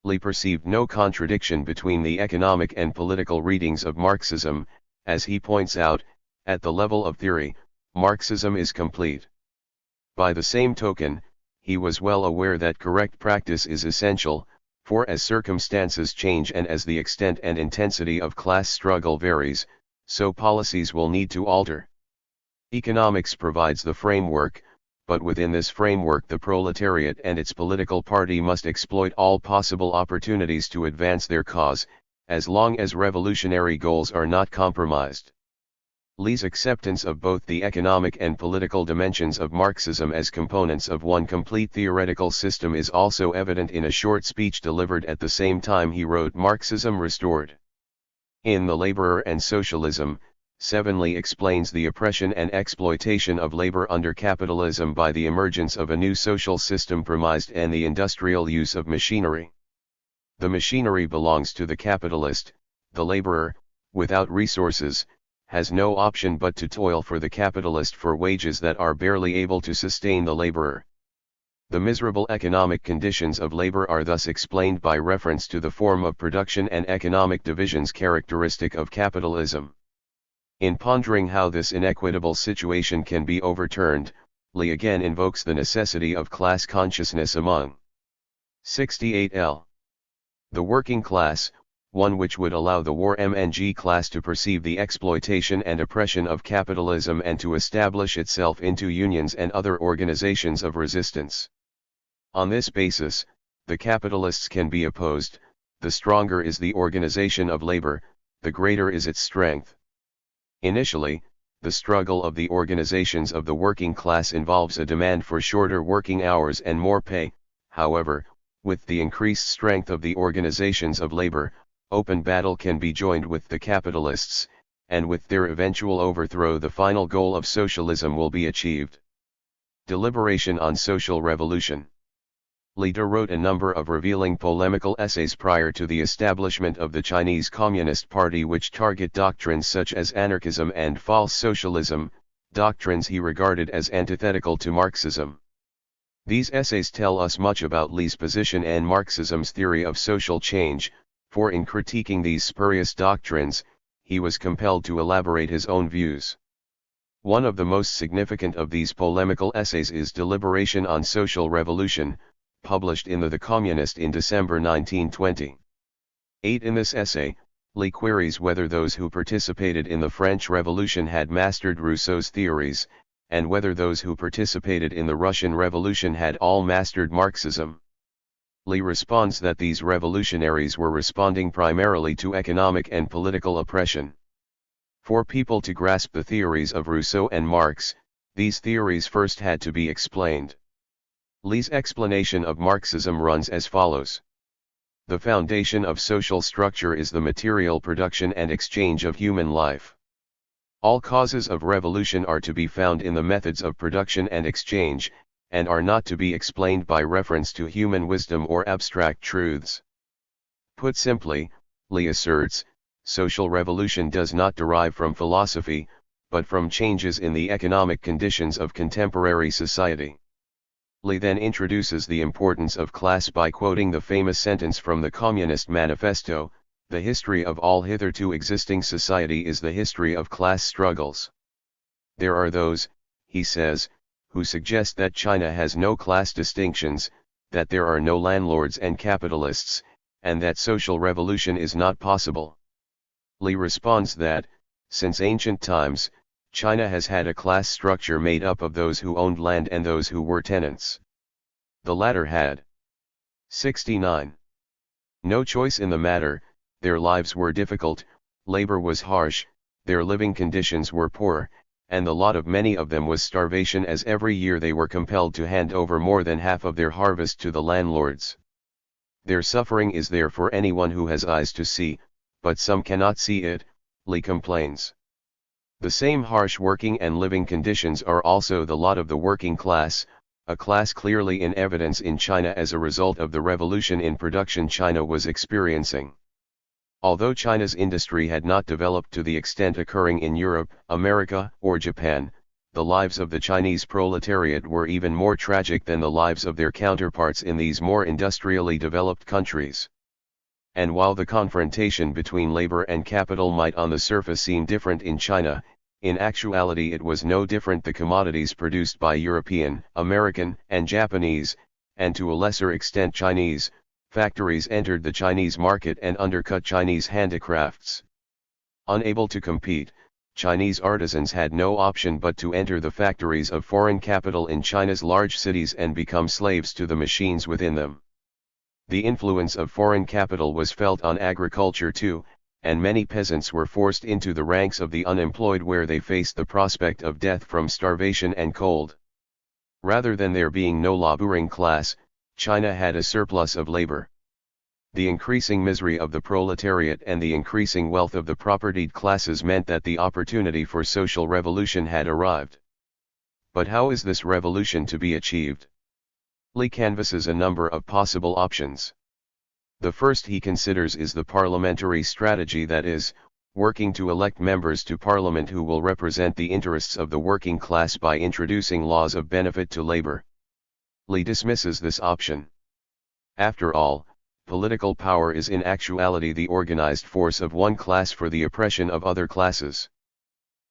Speaker 1: Lee perceived no contradiction between the economic and political readings of Marxism, as he points out, at the level of theory, Marxism is complete. By the same token, he was well aware that correct practice is essential, for as circumstances change and as the extent and intensity of class struggle varies, so policies will need to alter. Economics provides the framework, but within this framework the proletariat and its political party must exploit all possible opportunities to advance their cause, as long as revolutionary goals are not compromised. Lee's acceptance of both the economic and political dimensions of Marxism as components of one complete theoretical system is also evident in a short speech delivered at the same time he wrote Marxism Restored. In The Laborer and Socialism, Lee explains the oppression and exploitation of labor under capitalism by the emergence of a new social system premised on the industrial use of machinery. The machinery belongs to the capitalist. The laborer, without resources, has no option but to toil for the capitalist for wages that are barely able to sustain the laborer. The miserable economic conditions of labor are thus explained by reference to the form of production and economic divisions characteristic of capitalism. In pondering how this inequitable situation can be overturned, Lee again invokes the necessity of class consciousness among 68L. The working class, one which would allow the war-mng class to perceive the exploitation and oppression of capitalism and to establish itself into unions and other organizations of resistance. On this basis, the capitalists can be opposed. The stronger is the organization of labor, the greater is its strength. Initially, the struggle of the organizations of the working class involves a demand for shorter working hours and more pay. However, with the increased strength of the organizations of labor, open battle can be joined with the capitalists, and with their eventual overthrow the final goal of socialism will be achieved. Deliberation on Social Revolution. Li De wrote a number of revealing polemical essays prior to the establishment of the Chinese Communist Party which target doctrines such as anarchism and false socialism, doctrines he regarded as antithetical to Marxism. These essays tell us much about Li's position and Marxism's theory of social change, for in critiquing these spurious doctrines, he was compelled to elaborate his own views. One of the most significant of these polemical essays is Deliberation on Social Revolution, published in The Communist in December 1920. 8. In this essay, Li queries whether those who participated in the French Revolution had mastered Rousseau's theories, and whether those who participated in the Russian Revolution had all mastered Marxism. Li responds that these revolutionaries were responding primarily to economic and political oppression. For people to grasp the theories of Rousseau and Marx, these theories first had to be explained. Li's explanation of Marxism runs as follows. The foundation of social structure is the material production and exchange of human life. All causes of revolution are to be found in the methods of production and exchange, and are not to be explained by reference to human wisdom or abstract truths. Put simply, Li asserts, social revolution does not derive from philosophy, but from changes in the economic conditions of contemporary society. Li then introduces the importance of class by quoting the famous sentence from the Communist Manifesto, "The history of all hitherto existing society is the history of class struggles." There are those, he says, who suggest that China has no class distinctions, that there are no landlords and capitalists, and that social revolution is not possible. Li responds that, since ancient times, China has had a class structure made up of those who owned land and those who were tenants. The latter had 69. No choice in the matter, their lives were difficult, labor was harsh, their living conditions were poor, and the lot of many of them was starvation as every year they were compelled to hand over more than half of their harvest to the landlords. Their suffering is there for anyone who has eyes to see, but some cannot see it, Li complains. The same harsh working and living conditions are also the lot of the working class, a class clearly in evidence in China as a result of the revolution in production China was experiencing. Although China's industry had not developed to the extent occurring in Europe, America, or Japan, the lives of the Chinese proletariat were even more tragic than the lives of their counterparts in these more industrially developed countries. And while the confrontation between labor and capital might on the surface seem different in China, in actuality it was no different. The commodities produced by European, American, and Japanese, and to a lesser extent Chinese, factories entered the Chinese market and undercut Chinese handicrafts. Unable to compete, Chinese artisans had no option but to enter the factories of foreign capital in China's large cities and become slaves to the machines within them. The influence of foreign capital was felt on agriculture too, and many peasants were forced into the ranks of the unemployed where they faced the prospect of death from starvation and cold. Rather than there being no laboring class, China had a surplus of labor. The increasing misery of the proletariat and the increasing wealth of the propertied classes meant that the opportunity for social revolution had arrived. But how is this revolution to be achieved? Li canvasses a number of possible options. The first he considers is the parliamentary strategy, that is, working to elect members to parliament who will represent the interests of the working class by introducing laws of benefit to labor. Li dismisses this option. After all, political power is in actuality the organized force of one class for the oppression of other classes.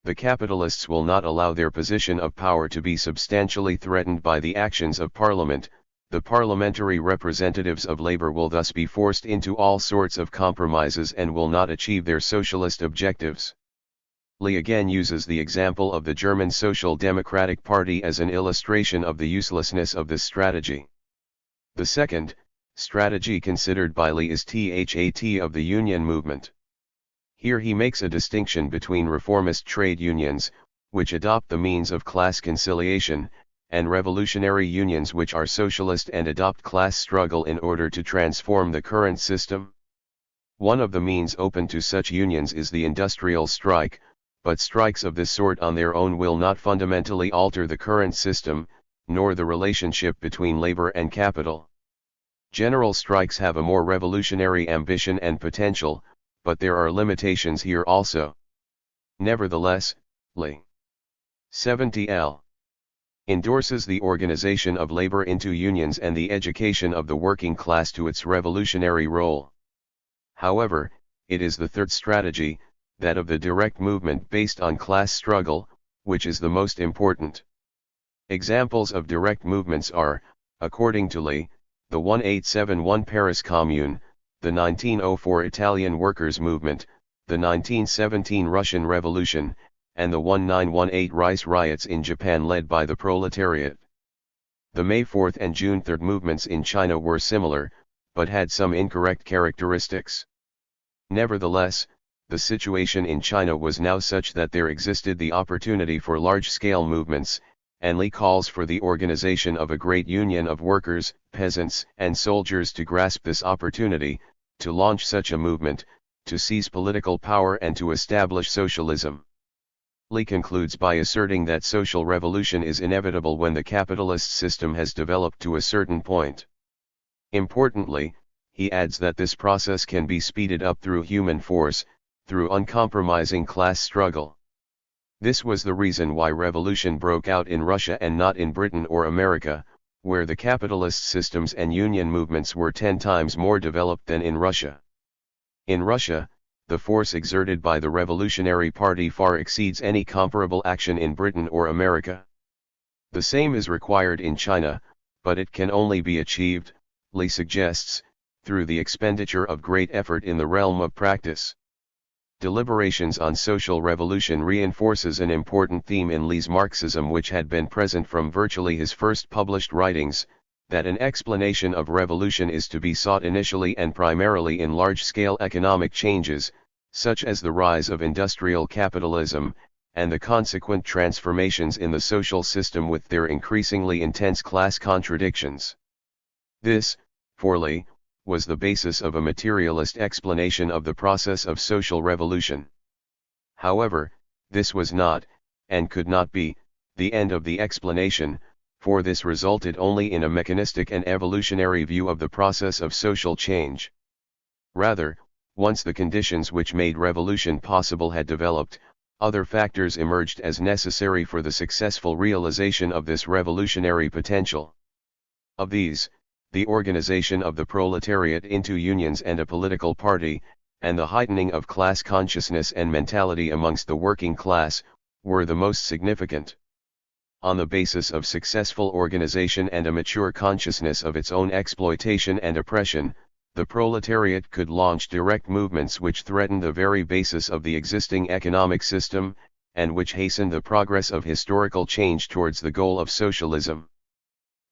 Speaker 1: The capitalists will not allow their position of power to be substantially threatened by the actions of Parliament. The parliamentary representatives of labor will thus be forced into all sorts of compromises and will not achieve their socialist objectives. Li again uses the example of the German Social Democratic Party as an illustration of the uselessness of this strategy. The second strategy considered by Li is that of the union movement. Here he makes a distinction between reformist trade unions, which adopt the means of class conciliation, and revolutionary unions which are socialist and adopt class struggle in order to transform the current system. One of the means open to such unions is the industrial strike, but strikes of this sort on their own will not fundamentally alter the current system, nor the relationship between labor and capital. General strikes have a more revolutionary ambition and potential, but there are limitations here also. Nevertheless, Li 70L endorses the organization of labor into unions and the education of the working class to its revolutionary role. However, it is the third strategy, that of the direct movement based on class struggle, which is the most important. Examples of direct movements are, according to Li, the 1871 Paris Commune, the 1904 Italian Workers' Movement, the 1917 Russian Revolution, and the 1918 rice riots in Japan led by the proletariat. The May 4th and June 3rd movements in China were similar, but had some incorrect characteristics. Nevertheless, the situation in China was now such that there existed the opportunity for large-scale movements, and Li calls for the organization of a great union of workers, peasants, and soldiers to grasp this opportunity, to launch such a movement, to seize political power and to establish socialism. Li concludes by asserting that social revolution is inevitable when the capitalist system has developed to a certain point. Importantly, he adds that this process can be speeded up through human force, through uncompromising class struggle. This was the reason why revolution broke out in Russia and not in Britain or America, where the capitalist systems and union movements were 10 times more developed than in Russia. In Russia, the force exerted by the Revolutionary Party far exceeds any comparable action in Britain or America. The same is required in China, but it can only be achieved, Li suggests, through the expenditure of great effort in the realm of practice. Deliberations on social revolution reinforces an important theme in Li's Marxism which had been present from virtually his first published writings, that an explanation of revolution is to be sought initially and primarily in large-scale economic changes, such as the rise of industrial capitalism, and the consequent transformations in the social system with their increasingly intense class contradictions. This, for Li, was the basis of a materialist explanation of the process of social revolution. However, this was not, and could not be, the end of the explanation, for this resulted only in a mechanistic and evolutionary view of the process of social change. Rather, once the conditions which made revolution possible had developed, other factors emerged as necessary for the successful realization of this revolutionary potential. Of these, the organization of the proletariat into unions and a political party, and the heightening of class consciousness and mentality amongst the working class, were the most significant. On the basis of successful organization and a mature consciousness of its own exploitation and oppression, the proletariat could launch direct movements which threatened the very basis of the existing economic system, and which hastened the progress of historical change towards the goal of socialism.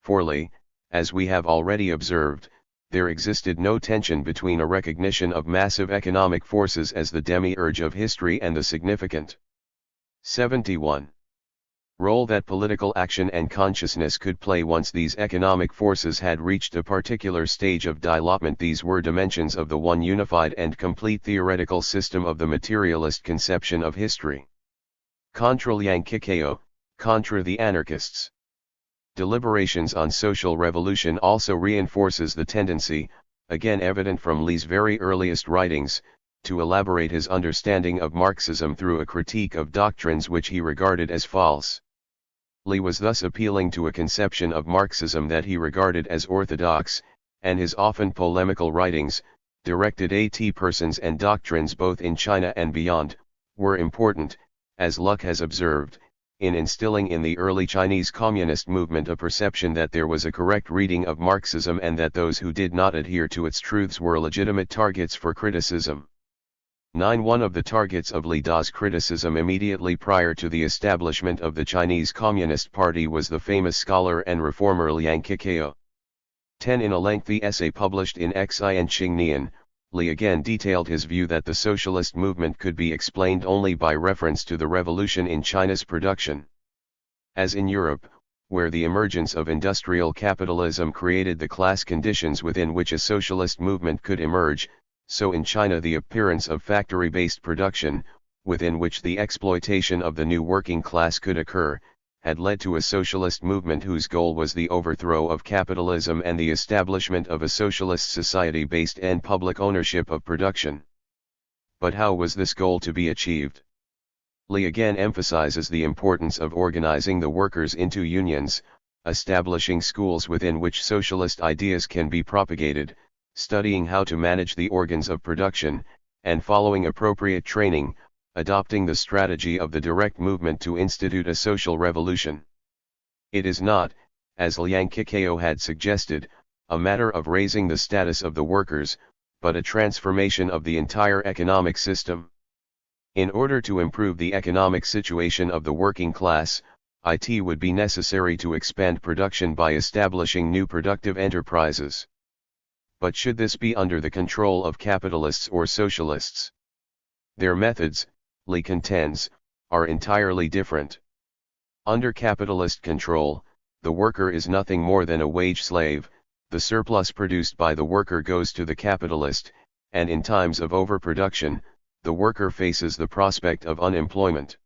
Speaker 1: For Li, as we have already observed, there existed no tension between a recognition of massive economic forces as the demiurge of history and the significant 71. Role that political action and consciousness could play once these economic forces had reached a particular stage of development. These were dimensions of the one unified and complete theoretical system of the materialist conception of history. Contra l'Anarchia, contra the anarchists. Deliberations on social revolution also reinforces the tendency, again evident from Li's very earliest writings, to elaborate his understanding of Marxism through a critique of doctrines which he regarded as false. Li was thus appealing to a conception of Marxism that he regarded as orthodox, and his often polemical writings, directed at persons and doctrines both in China and beyond, were important, as Luck has observed, in instilling in the early Chinese communist movement a perception that there was a correct reading of Marxism and that those who did not adhere to its truths were legitimate targets for criticism. 9. One of the targets of Li Da's criticism immediately prior to the establishment of the Chinese Communist Party was the famous scholar and reformer Liang Qiqiu. 10. In a lengthy essay published in Xi and Xingnian, Li again detailed his view that the socialist movement could be explained only by reference to the revolution in China's production. As in Europe, where the emergence of industrial capitalism created the class conditions within which a socialist movement could emerge, so in China the appearance of factory-based production, within which the exploitation of the new working class could occur, had led to a socialist movement whose goal was the overthrow of capitalism and the establishment of a socialist society based on public ownership of production. But how was this goal to be achieved? Li again emphasizes the importance of organizing the workers into unions, establishing schools within which socialist ideas can be propagated, studying how to manage the organs of production, and following appropriate training, adopting the strategy of the direct movement to institute a social revolution. It is not, as Liang Kikao had suggested, a matter of raising the status of the workers, but a transformation of the entire economic system. In order to improve the economic situation of the working class, it would be necessary to expand production by establishing new productive enterprises. But should this be under the control of capitalists or socialists? Their methods, Li contends, are entirely different. Under capitalist control, the worker is nothing more than a wage slave. The surplus produced by the worker goes to the capitalist, and in times of overproduction, the worker faces the prospect of unemployment.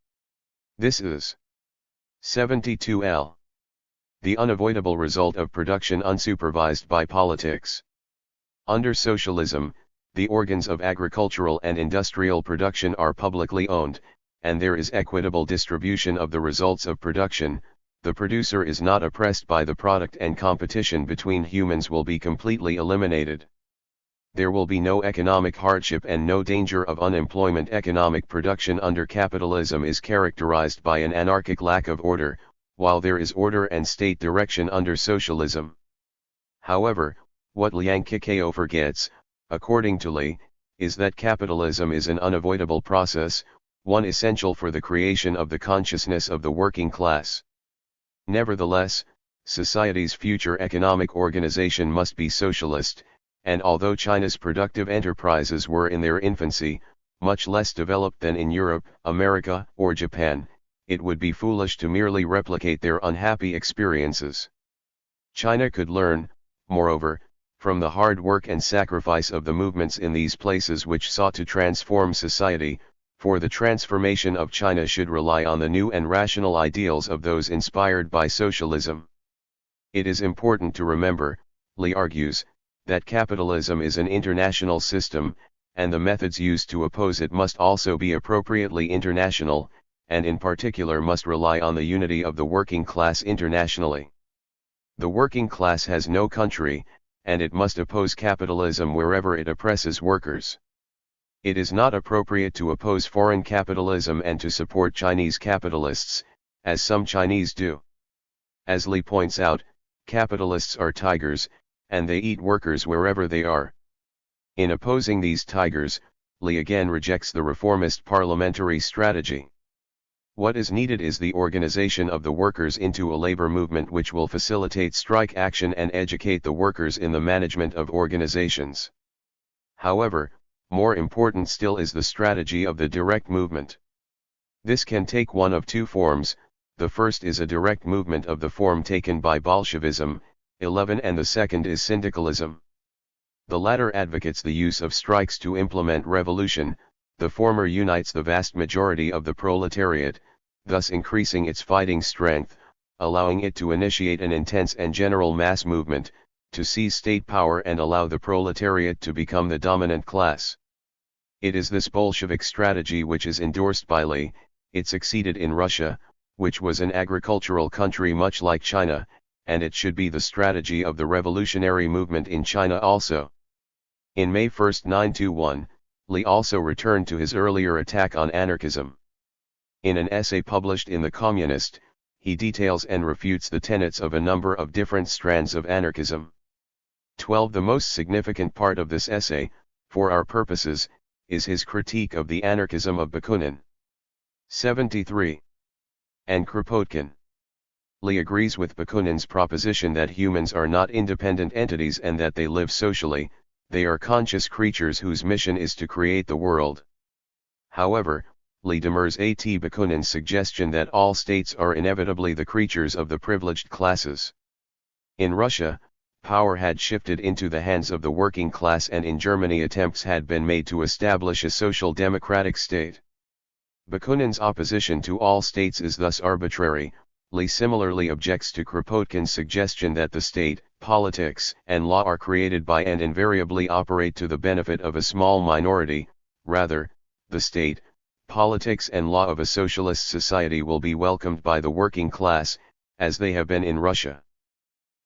Speaker 1: This is 72L. The unavoidable result of production unsupervised by politics. Under socialism, the organs of agricultural and industrial production are publicly owned, and there is equitable distribution of the results of production. The producer is not oppressed by the product, and competition between humans will be completely eliminated. There will be no economic hardship and no danger of unemployment. Economic production under capitalism is characterized by an anarchic lack of order, while there is order and state direction under socialism. However, what Liang Kikao forgets, according to Li, is that capitalism is an unavoidable process, one essential for the creation of the consciousness of the working class. Nevertheless, society's future economic organization must be socialist, and although China's productive enterprises were in their infancy, much less developed than in Europe, America, or Japan, it would be foolish to merely replicate their unhappy experiences. China could learn, moreover, from the hard work and sacrifice of the movements in these places which sought to transform society, for the transformation of China should rely on the new and rational ideals of those inspired by socialism. It is important to remember, Li argues, that capitalism is an international system, and the methods used to oppose it must also be appropriately international, and in particular must rely on the unity of the working class internationally. The working class has no country, and it must oppose capitalism wherever it oppresses workers. It is not appropriate to oppose foreign capitalism and to support Chinese capitalists, as some Chinese do. As Li points out, capitalists are tigers, and they eat workers wherever they are. In opposing these tigers, Li again rejects the reformist parliamentary strategy. What is needed is the organization of the workers into a labor movement which will facilitate strike action and educate the workers in the management of organizations. However, more important still is the strategy of the direct movement. This can take one of two forms. The first is a direct movement of the form taken by Bolshevism, 11, and the second is syndicalism. The latter advocates the use of strikes to implement revolution, the former unites the vast majority of the proletariat, thus increasing its fighting strength, allowing it to initiate an intense and general mass movement, to seize state power and allow the proletariat to become the dominant class. It is this Bolshevik strategy which is endorsed by Li. It succeeded in Russia, which was an agricultural country much like China, and it should be the strategy of the revolutionary movement in China also. In May 1, 1921, Li also returned to his earlier attack on anarchism. In an essay published in The Communist, he details and refutes the tenets of a number of different strands of anarchism. 12. The most significant part of this essay, for our purposes, is his critique of the anarchism of Bakunin. 73. And Kropotkin. Li agrees with Bakunin's proposition that humans are not independent entities and that they live socially, they are conscious creatures whose mission is to create the world. However, Li demurs at Bakunin's suggestion that all states are inevitably the creatures of the privileged classes. In Russia, power had shifted into the hands of the working class, and in Germany attempts had been made to establish a social democratic state. Bakunin's opposition to all states is thus arbitrary, Lee similarly objects to Kropotkin's suggestion that the state, politics, and law are created by and invariably operate to the benefit of a small minority. Rather, the state, politics and law of a socialist society will be welcomed by the working class, as they have been in Russia.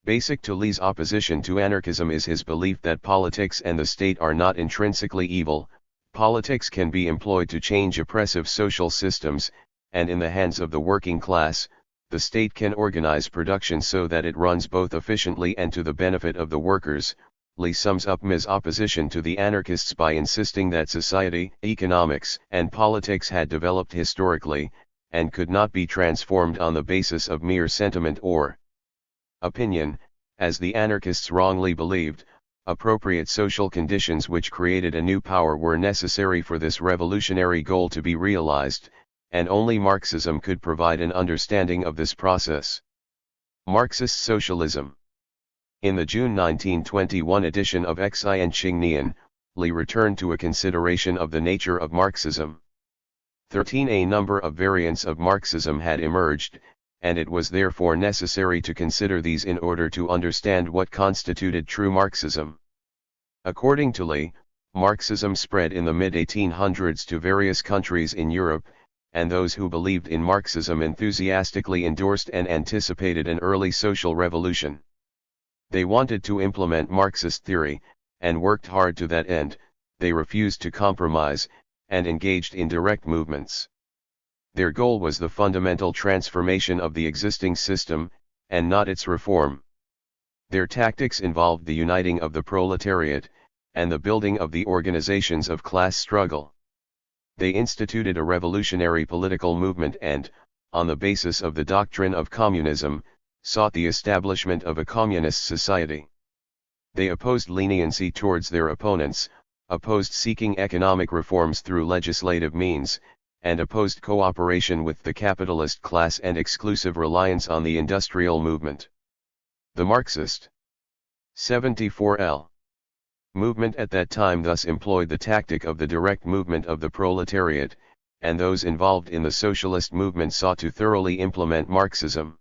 Speaker 1: Basic to Lee's opposition to anarchism is his belief that politics and the state are not intrinsically evil. Politics can be employed to change oppressive social systems, and in the hands of the working class, the state can organize production so that it runs both efficiently and to the benefit of the workers. Lee sums up his opposition to the anarchists by insisting that society, economics, and politics had developed historically, and could not be transformed on the basis of mere sentiment or opinion, as the anarchists wrongly believed. Appropriate social conditions which created a new power were necessary for this revolutionary goal to be realized, and only Marxism could provide an understanding of this process. Marxist Socialism. In the June 1921 edition of Xi and Qingnian, Lee returned to a consideration of the nature of Marxism. 13. A number of variants of Marxism had emerged, and it was therefore necessary to consider these in order to understand what constituted true Marxism. According to Lee, Marxism spread in the mid-1800s to various countries in Europe, and those who believed in Marxism enthusiastically endorsed and anticipated an early social revolution. They wanted to implement Marxist theory, and worked hard to that end. They refused to compromise, and engaged in direct movements. Their goal was the fundamental transformation of the existing system, and not its reform. Their tactics involved the uniting of the proletariat, and the building of the organizations of class struggle. They instituted a revolutionary political movement and, on the basis of the doctrine of communism, sought the establishment of a communist society. They opposed leniency towards their opponents, opposed seeking economic reforms through legislative means, and opposed cooperation with the capitalist class and exclusive reliance on the industrial movement. The Marxist 74L movement at that time thus employed the tactic of the direct movement of the proletariat, and those involved in the socialist movement sought to thoroughly implement Marxism.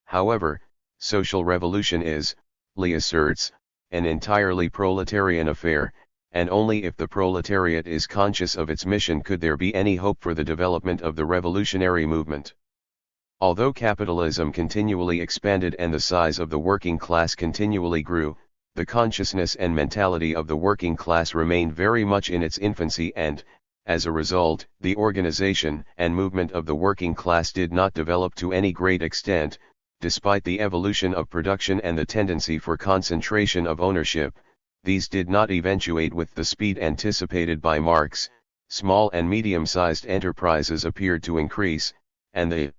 Speaker 1: However, social revolution is, Lee asserts, an entirely proletarian affair, and only if the proletariat is conscious of its mission could there be any hope for the development of the revolutionary movement. Although capitalism continually expanded and the size of the working class continually grew, the consciousness and mentality of the working class remained very much in its infancy and, as a result, the organization and movement of the working class did not develop to any great extent. Despite the evolution of production and the tendency for concentration of ownership, these did not eventuate with the speed anticipated by Marx. Small and medium-sized enterprises appeared to increase, and the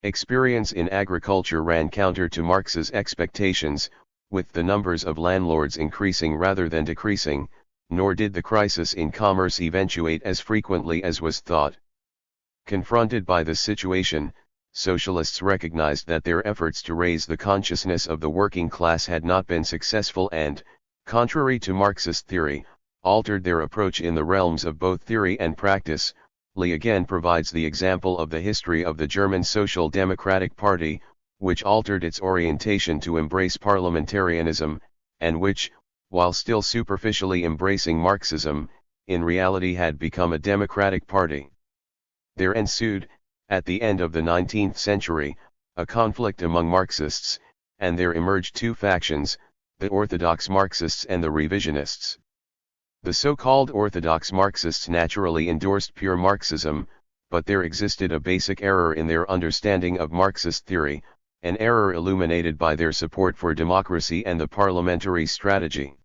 Speaker 1: experience in agriculture ran counter to Marx's expectations, with the numbers of landlords increasing rather than decreasing, nor did the crisis in commerce eventuate as frequently as was thought. Confronted by this situation, socialists recognized that their efforts to raise the consciousness of the working class had not been successful and, contrary to Marxist theory, altered their approach in the realms of both theory and practice. Lee again provides the example of the history of the German Social Democratic Party, which altered its orientation to embrace parliamentarianism, and which, while still superficially embracing Marxism, in reality had become a democratic party. There ensued, at the end of the 19th century, a conflict among Marxists, and there emerged two factions, the orthodox Marxists and the revisionists. The so-called orthodox Marxists naturally endorsed pure Marxism, but there existed a basic error in their understanding of Marxist theory, an error illuminated by their support for democracy and the parliamentary strategy.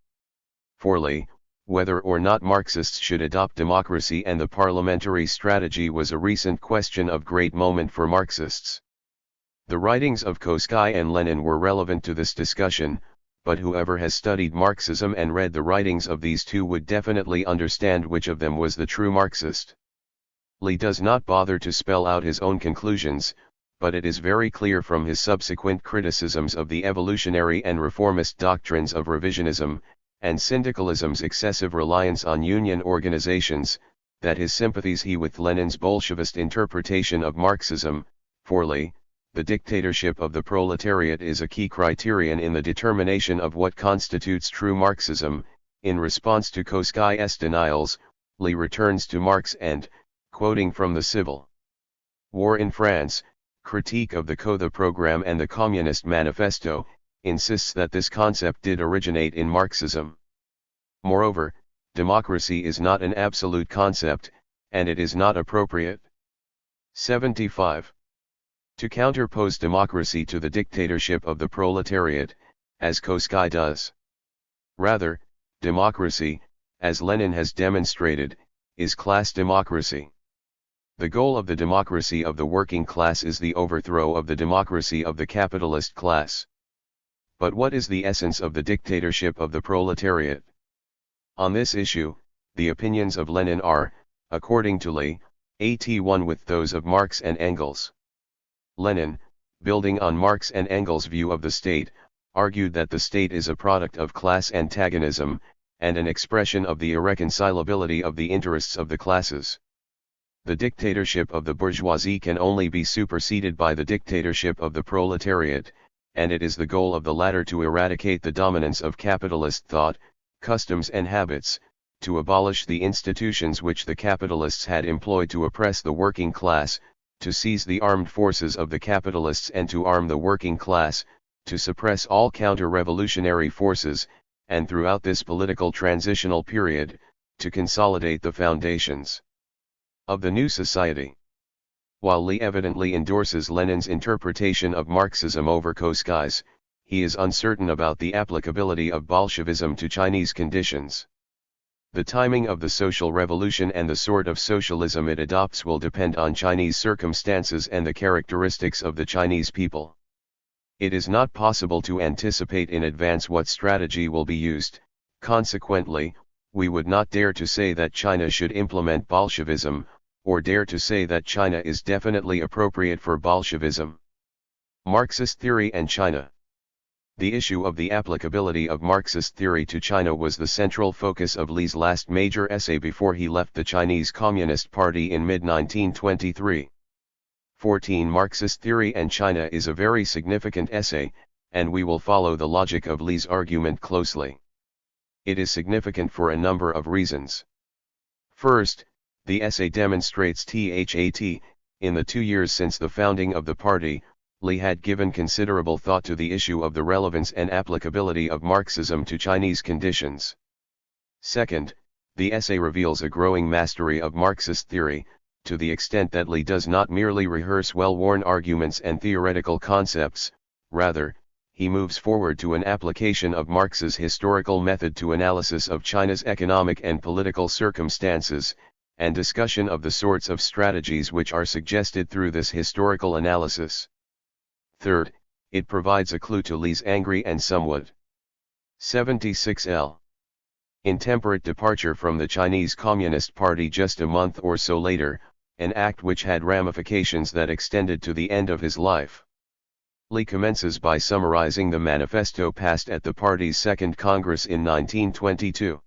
Speaker 1: For Lee, whether or not Marxists should adopt democracy and the parliamentary strategy was a recent question of great moment for Marxists. The writings of Trotsky and Lenin were relevant to this discussion, but whoever has studied Marxism and read the writings of these two would definitely understand which of them was the true Marxist. Lee does not bother to spell out his own conclusions, but it is very clear from his subsequent criticisms of the evolutionary and reformist doctrines of revisionism, and syndicalism's excessive reliance on union organizations, that his sympathies he with Lenin's Bolshevist interpretation of Marxism. For Lee, the dictatorship of the proletariat is a key criterion in the determination of what constitutes true Marxism. In response to Koskai's denials, Lee returns to Marx and, quoting from the Civil War in France, critique of the Kotha program and the Communist Manifesto, insists that this concept did originate in Marxism. Moreover, democracy is not an absolute concept, and it is not appropriate. 75. To counterpose democracy to the dictatorship of the proletariat, as Koskai does. Rather, democracy, as Lenin has demonstrated, is class democracy. The goal of the democracy of the working class is the overthrow of the democracy of the capitalist class. But what is the essence of the dictatorship of the proletariat? On this issue, the opinions of Lenin are, according to Lee, at one with those of Marx and Engels. Lenin, building on Marx and Engels' view of the state, argued that the state is a product of class antagonism, and an expression of the irreconcilability of the interests of the classes. The dictatorship of the bourgeoisie can only be superseded by the dictatorship of the proletariat, and it is the goal of the latter to eradicate the dominance of capitalist thought, customs and habits, to abolish the institutions which the capitalists had employed to oppress the working class, to seize the armed forces of the capitalists and to arm the working class, to suppress all counter-revolutionary forces, and throughout this political transitional period, to consolidate the foundations of the new society. While Lee evidently endorses Lenin's interpretation of Marxism over Koskai's, he is uncertain about the applicability of Bolshevism to Chinese conditions. The timing of the social revolution and the sort of socialism it adopts will depend on Chinese circumstances and the characteristics of the Chinese people. It is not possible to anticipate in advance what strategy will be used. Consequently, we would not dare to say that China should implement Bolshevism, or dare to say that China is definitely appropriate for Bolshevism. Marxist theory and China. The issue of the applicability of Marxist theory to China was the central focus of Lee's last major essay before he left the Chinese Communist Party in mid-1923. 14. Marxist theory and China is a very significant essay, and we will follow the logic of Lee's argument closely. It is significant for a number of reasons. First, the essay demonstrates that, in the 2 years since the founding of the party, Lee had given considerable thought to the issue of the relevance and applicability of Marxism to Chinese conditions. Second, the essay reveals a growing mastery of Marxist theory, to the extent that Lee does not merely rehearse well-worn arguments and theoretical concepts, rather, he moves forward to an application of Marx's historical method to analysis of China's economic and political circumstances, and discussion of the sorts of strategies which are suggested through this historical analysis. Third, it provides a clue to Lee's angry and somewhat 76L. intemperate departure from the Chinese Communist Party just a month or so later, an act which had ramifications that extended to the end of his life. Lee commences by summarizing the manifesto passed at the party's Second Congress in 1922.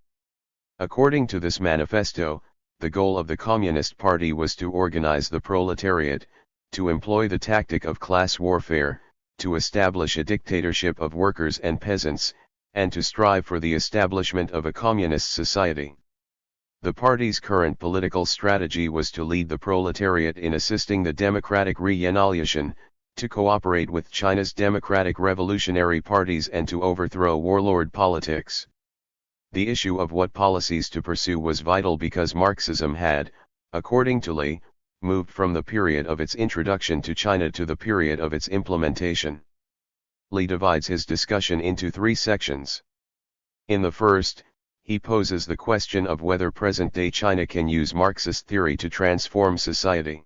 Speaker 1: According to this manifesto, the goal of the Communist Party was to organize the proletariat, to employ the tactic of class warfare, to establish a dictatorship of workers and peasants, and to strive for the establishment of a communist society. The party's current political strategy was to lead the proletariat in assisting the democratic reunification, to cooperate with China's democratic revolutionary parties and to overthrow warlord politics. The issue of what policies to pursue was vital because Marxism had, according to Lee, moved from the period of its introduction to China to the period of its implementation. Lee divides his discussion into 3 sections. In the first, he poses the question of whether present-day China can use Marxist theory to transform society.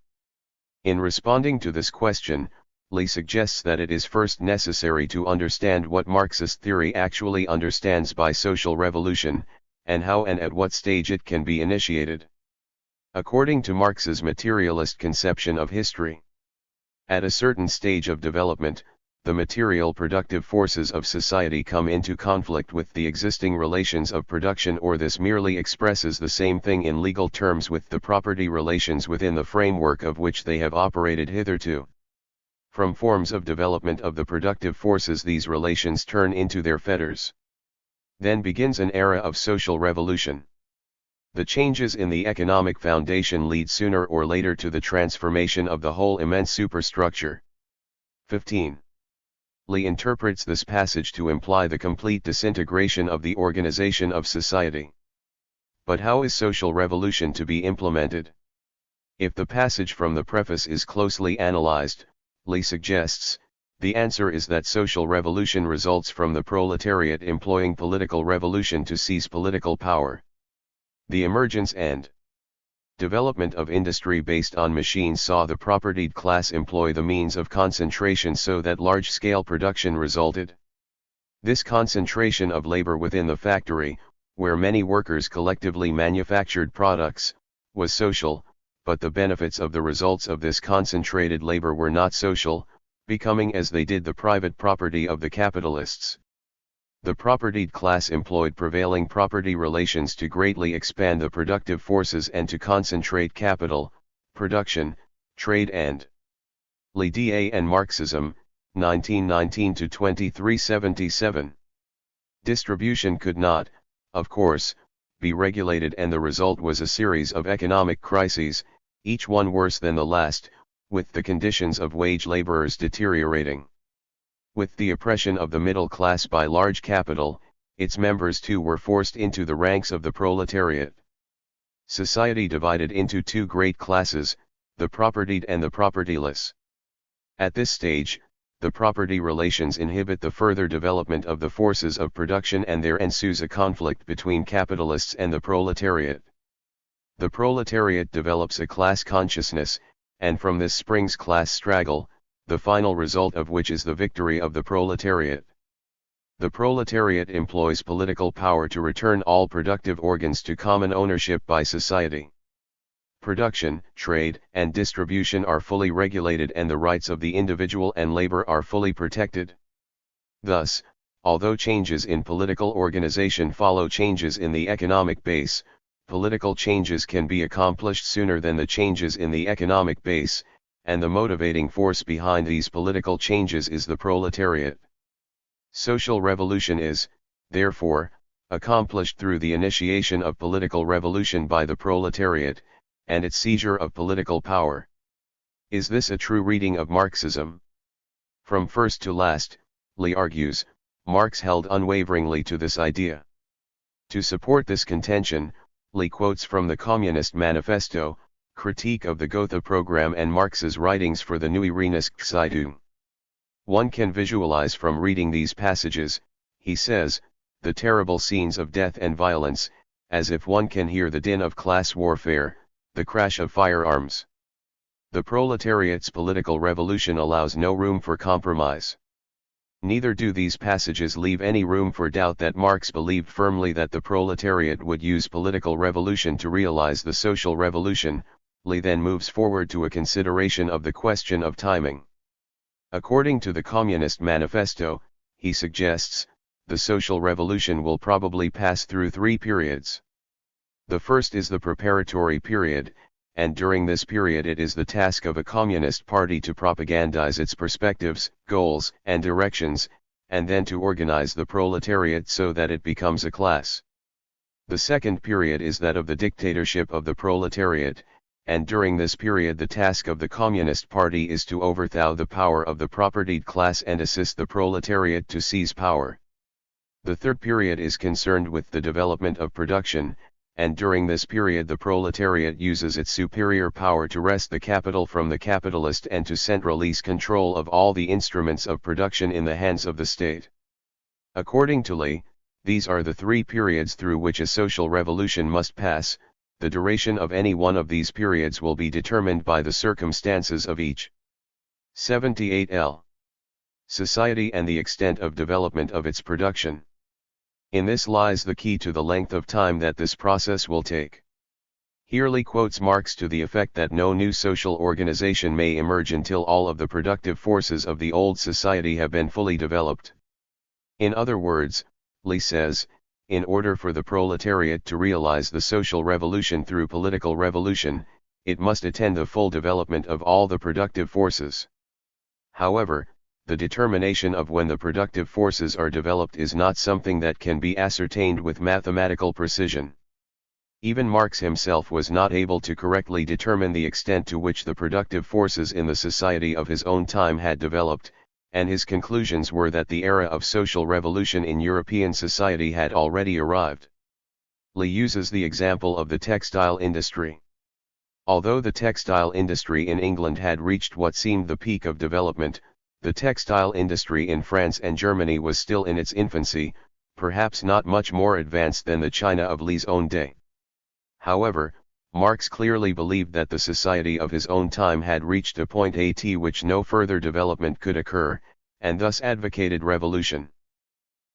Speaker 1: In responding to this question, Lee suggests that it is first necessary to understand what Marxist theory actually understands by social revolution, and how and at what stage it can be initiated. According to Marx's materialist conception of history, at a certain stage of development, the material productive forces of society come into conflict with the existing relations of production, or this merely expresses the same thing in legal terms with the property relations within the framework of which they have operated hitherto. From forms of development of the productive forces these relations turn into their fetters. Then begins an era of social revolution. The changes in the economic foundation lead sooner or later to the transformation of the whole immense superstructure. 15. Lee interprets this passage to imply the complete disintegration of the organization of society. But how is social revolution to be implemented? If the passage from the preface is closely analyzed, Lee suggests, the answer is that social revolution results from the proletariat employing political revolution to seize political power. The emergence and development of industry based on machines saw the propertied class employ the means of concentration so that large-scale production resulted. This concentration of labor within the factory, where many workers collectively manufactured products, was social, but the benefits of the results of this concentrated labor were not social, becoming as they did the private property of the capitalists. The propertied class employed prevailing property relations to greatly expand the productive forces and to concentrate capital, production, trade and Lee D.A. and Marxism, 1919–2377. Distribution could not, of course, be regulated, and the result was a series of economic crises, each one worse than the last, with the conditions of wage laborers deteriorating. With the oppression of the middle class by large capital, its members too were forced into the ranks of the proletariat. Society divided into two great classes, the propertied and the propertyless. At this stage, the property relations inhibit the further development of the forces of production, and there ensues a conflict between capitalists and the proletariat. The proletariat develops a class consciousness, and from this springs class struggle, the final result of which is the victory of the proletariat. The proletariat employs political power to return all productive organs to common ownership by society. Production, trade, and distribution are fully regulated, and the rights of the individual and labor are fully protected. Thus, although changes in political organization follow changes in the economic base, political changes can be accomplished sooner than the changes in the economic base, and the motivating force behind these political changes is the proletariat. Social revolution is, therefore, accomplished through the initiation of political revolution by the proletariat, and its seizure of political power. Is this a true reading of Marxism? From first to last, Lee argues, Marx held unwaveringly to this idea. To support this contention, Lee quotes from the Communist Manifesto, Critique of the Gotha Program, and Marx's writings for the Neue Rheinische. One can visualize from reading these passages, he says, the terrible scenes of death and violence, as if one can hear the din of class warfare, the crash of firearms. The proletariat's political revolution allows no room for compromise. Neither do these passages leave any room for doubt that Marx believed firmly that the proletariat would use political revolution to realize the social revolution. Lee then moves forward to a consideration of the question of timing. According to the Communist Manifesto, he suggests, the social revolution will probably pass through three periods. The first is the preparatory period, and during this period it is the task of a communist party to propagandize its perspectives, goals, and directions, and then to organize the proletariat so that it becomes a class. The second period is that of the dictatorship of the proletariat, and during this period the task of the Communist Party is to overthrow the power of the propertied class and assist the proletariat to seize power. The third period is concerned with the development of production, and during this period the proletariat uses its superior power to wrest the capital from the capitalist and to centralize control of all the instruments of production in the hands of the state. According to Lee, these are the three periods through which a social revolution must pass. The duration of any one of these periods will be determined by the circumstances of each. 78L. Society and the extent of development of its production. In this lies the key to the length of time that this process will take. Here Lee quotes Marx to the effect that no new social organization may emerge until all of the productive forces of the old society have been fully developed. In other words, Lee says, in order for the proletariat to realize the social revolution through political revolution, it must attend the full development of all the productive forces. However, the determination of when the productive forces are developed is not something that can be ascertained with mathematical precision. Even Marx himself was not able to correctly determine the extent to which the productive forces in the society of his own time had developed, and his conclusions were that the era of social revolution in European society had already arrived. Lee uses the example of the textile industry. Although the textile industry in England had reached what seemed the peak of development, the textile industry in France and Germany was still in its infancy, perhaps not much more advanced than the China of Lee's own day. However, Marx clearly believed that the society of his own time had reached a point at which no further development could occur, and thus advocated revolution.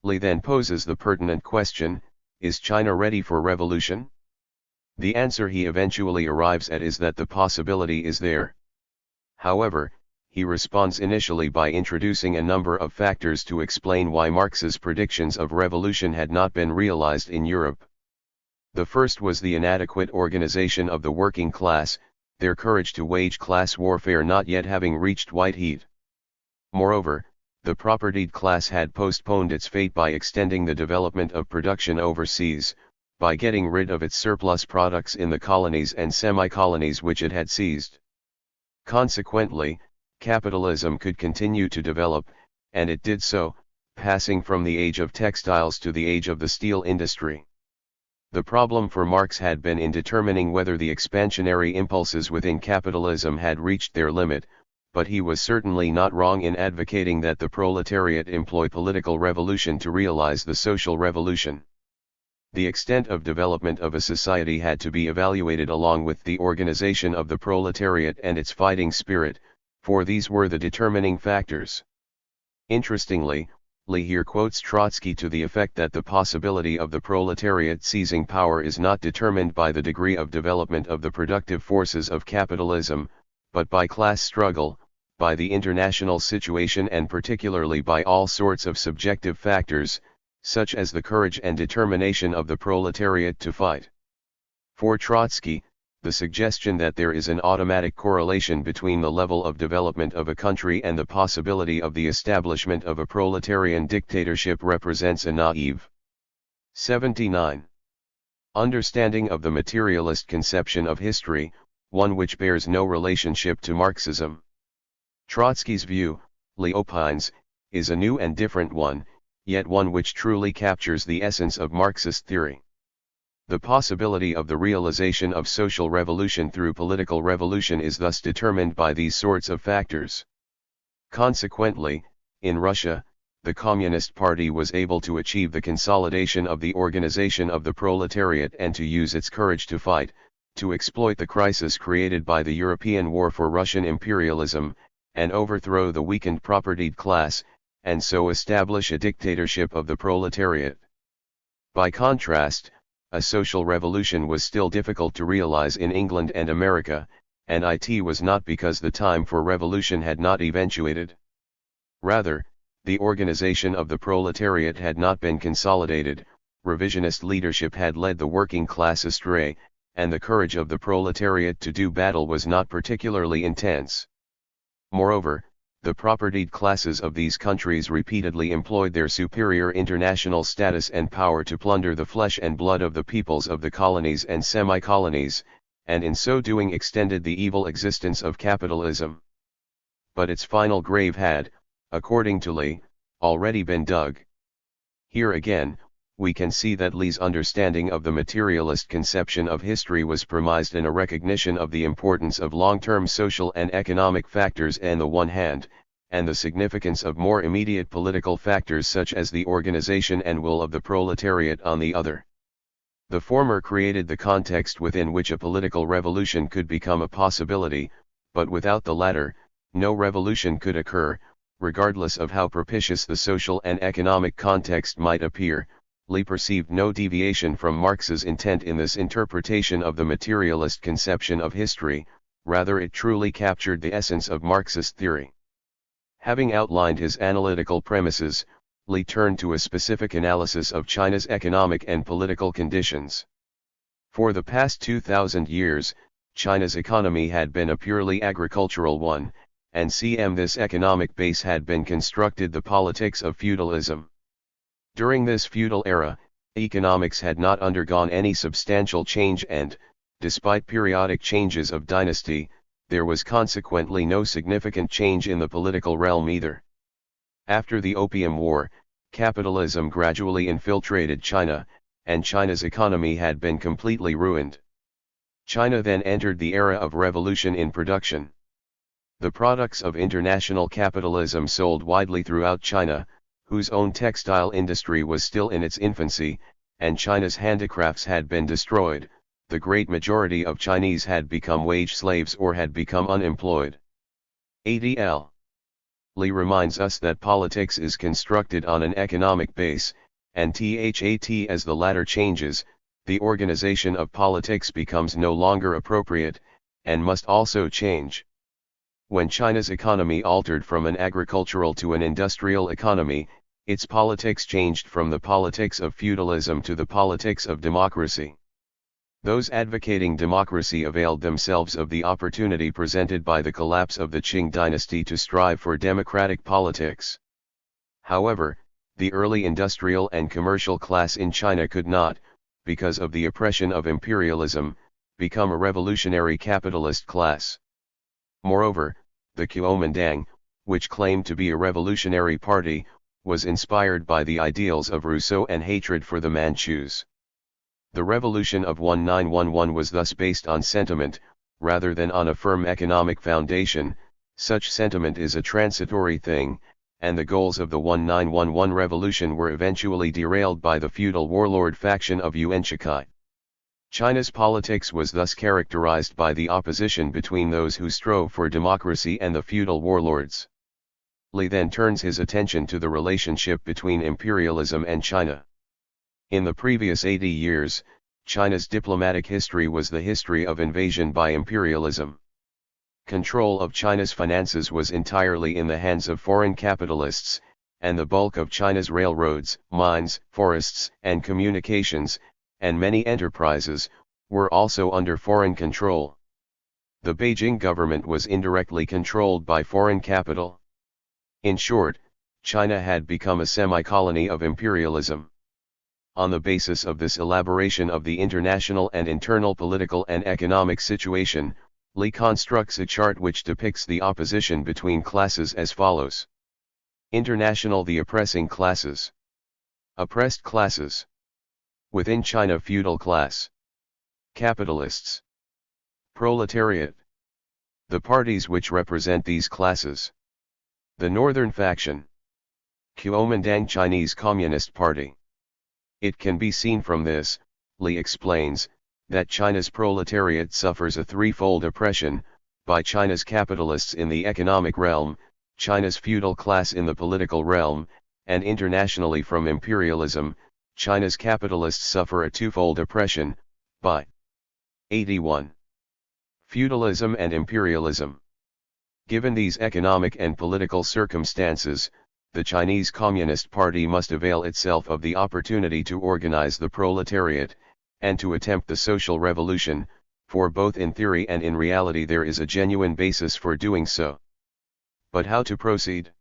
Speaker 1: Lee then poses the pertinent question, is China ready for revolution? The answer he eventually arrives at is that the possibility is there. However, he responds initially by introducing a number of factors to explain why Marx's predictions of revolution had not been realized in Europe. The first was the inadequate organization of the working class, their courage to wage class warfare not yet having reached white heat. Moreover, the propertied class had postponed its fate by extending the development of production overseas, by getting rid of its surplus products in the colonies and semi-colonies which it had seized. Consequently, capitalism could continue to develop, and it did so, passing from the age of textiles to the age of the steel industry. The problem for Marx had been in determining whether the expansionary impulses within capitalism had reached their limit, but he was certainly not wrong in advocating that the proletariat employ political revolution to realize the social revolution. The extent of development of a society had to be evaluated along with the organization of the proletariat and its fighting spirit, for these were the determining factors. Interestingly, Lee here quotes Trotsky to the effect that the possibility of the proletariat seizing power is not determined by the degree of development of the productive forces of capitalism, but by class struggle, by the international situation and particularly by all sorts of subjective factors, such as the courage and determination of the proletariat to fight. For Trotsky, the suggestion that there is an automatic correlation between the level of development of a country and the possibility of the establishment of a proletarian dictatorship represents a naive 79. Understanding of the materialist conception of history, one which bears no relationship to Marxism. Trotsky's view, Lee opines, is a new and different one, yet one which truly captures the essence of Marxist theory. The possibility of the realization of social revolution through political revolution is thus determined by these sorts of factors. Consequently, in Russia, the Communist Party was able to achieve the consolidation of the organization of the proletariat and to use its courage to fight, to exploit the crisis created by the European war for Russian imperialism, and overthrow the weakened propertied class, and so establish a dictatorship of the proletariat. By contrast, a social revolution was still difficult to realize in England and America, and it was not because the time for revolution had not eventuated. Rather, the organization of the proletariat had not been consolidated, revisionist leadership had led the working class astray, and the courage of the proletariat to do battle was not particularly intense. Moreover, the propertied classes of these countries repeatedly employed their superior international status and power to plunder the flesh and blood of the peoples of the colonies and semi-colonies, and in so doing extended the evil existence of capitalism. But its final grave had, according to Lee, already been dug. Here again, we can see that Lee's understanding of the materialist conception of history was premised in a recognition of the importance of long-term social and economic factors on the one hand, and the significance of more immediate political factors such as the organization and will of the proletariat on the other. The former created the context within which a political revolution could become a possibility, but without the latter, no revolution could occur, regardless of how propitious the social and economic context might appear. Lee perceived no deviation from Marx's intent in this interpretation of the materialist conception of history, rather it truly captured the essence of Marxist theory. Having outlined his analytical premises, Lee turned to a specific analysis of China's economic and political conditions. For the past 2,000 years, China's economy had been a purely agricultural one, and cm this economic base had been constructed the politics of feudalism. During this feudal era, economics had not undergone any substantial change and, despite periodic changes of dynasty, there was consequently no significant change in the political realm either. After the Opium War, capitalism gradually infiltrated China, and China's economy had been completely ruined. China then entered the era of revolution in production. The products of international capitalism sold widely throughout China, whose own textile industry was still in its infancy, and China's handicrafts had been destroyed. The great majority of Chinese had become wage slaves or had become unemployed. ADL. Li reminds us that politics is constructed on an economic base, and THAT as the latter changes, the organization of politics becomes no longer appropriate, and must also change. When China's economy altered from an agricultural to an industrial economy, its politics changed from the politics of feudalism to the politics of democracy. Those advocating democracy availed themselves of the opportunity presented by the collapse of the Qing dynasty to strive for democratic politics. However, the early industrial and commercial class in China could not, because of the oppression of imperialism, become a revolutionary capitalist class. Moreover, the Kuomintang, which claimed to be a revolutionary party, was inspired by the ideals of Rousseau and hatred for the Manchus. The revolution of 1911 was thus based on sentiment, rather than on a firm economic foundation. Such sentiment is a transitory thing, and the goals of the 1911 revolution were eventually derailed by the feudal warlord faction of Yuan Shikai. China's politics was thus characterized by the opposition between those who strove for democracy and the feudal warlords. Li then turns his attention to the relationship between imperialism and China. In the previous 80 years, China's diplomatic history was the history of invasion by imperialism. Control of China's finances was entirely in the hands of foreign capitalists, and the bulk of China's railroads, mines, forests, and communications, and many enterprises, were also under foreign control. The Beijing government was indirectly controlled by foreign capital. In short, China had become a semi-colony of imperialism. On the basis of this elaboration of the international and internal political and economic situation, Li constructs a chart which depicts the opposition between classes as follows. International: the oppressing classes. Oppressed classes. Within China: feudal class. Capitalists. Proletariat. The parties which represent these classes. The northern faction. Kuomintang Chinese Communist Party. It can be seen from this, Li explains, that China's proletariat suffers a threefold oppression, by China's capitalists in the economic realm, China's feudal class in the political realm, and internationally from imperialism. China's capitalists suffer a twofold oppression, by 81. Feudalism and imperialism. Given these economic and political circumstances, the Chinese Communist Party must avail itself of the opportunity to organize the proletariat, and to attempt the social revolution, for both in theory and in reality there is a genuine basis for doing so. But how to proceed?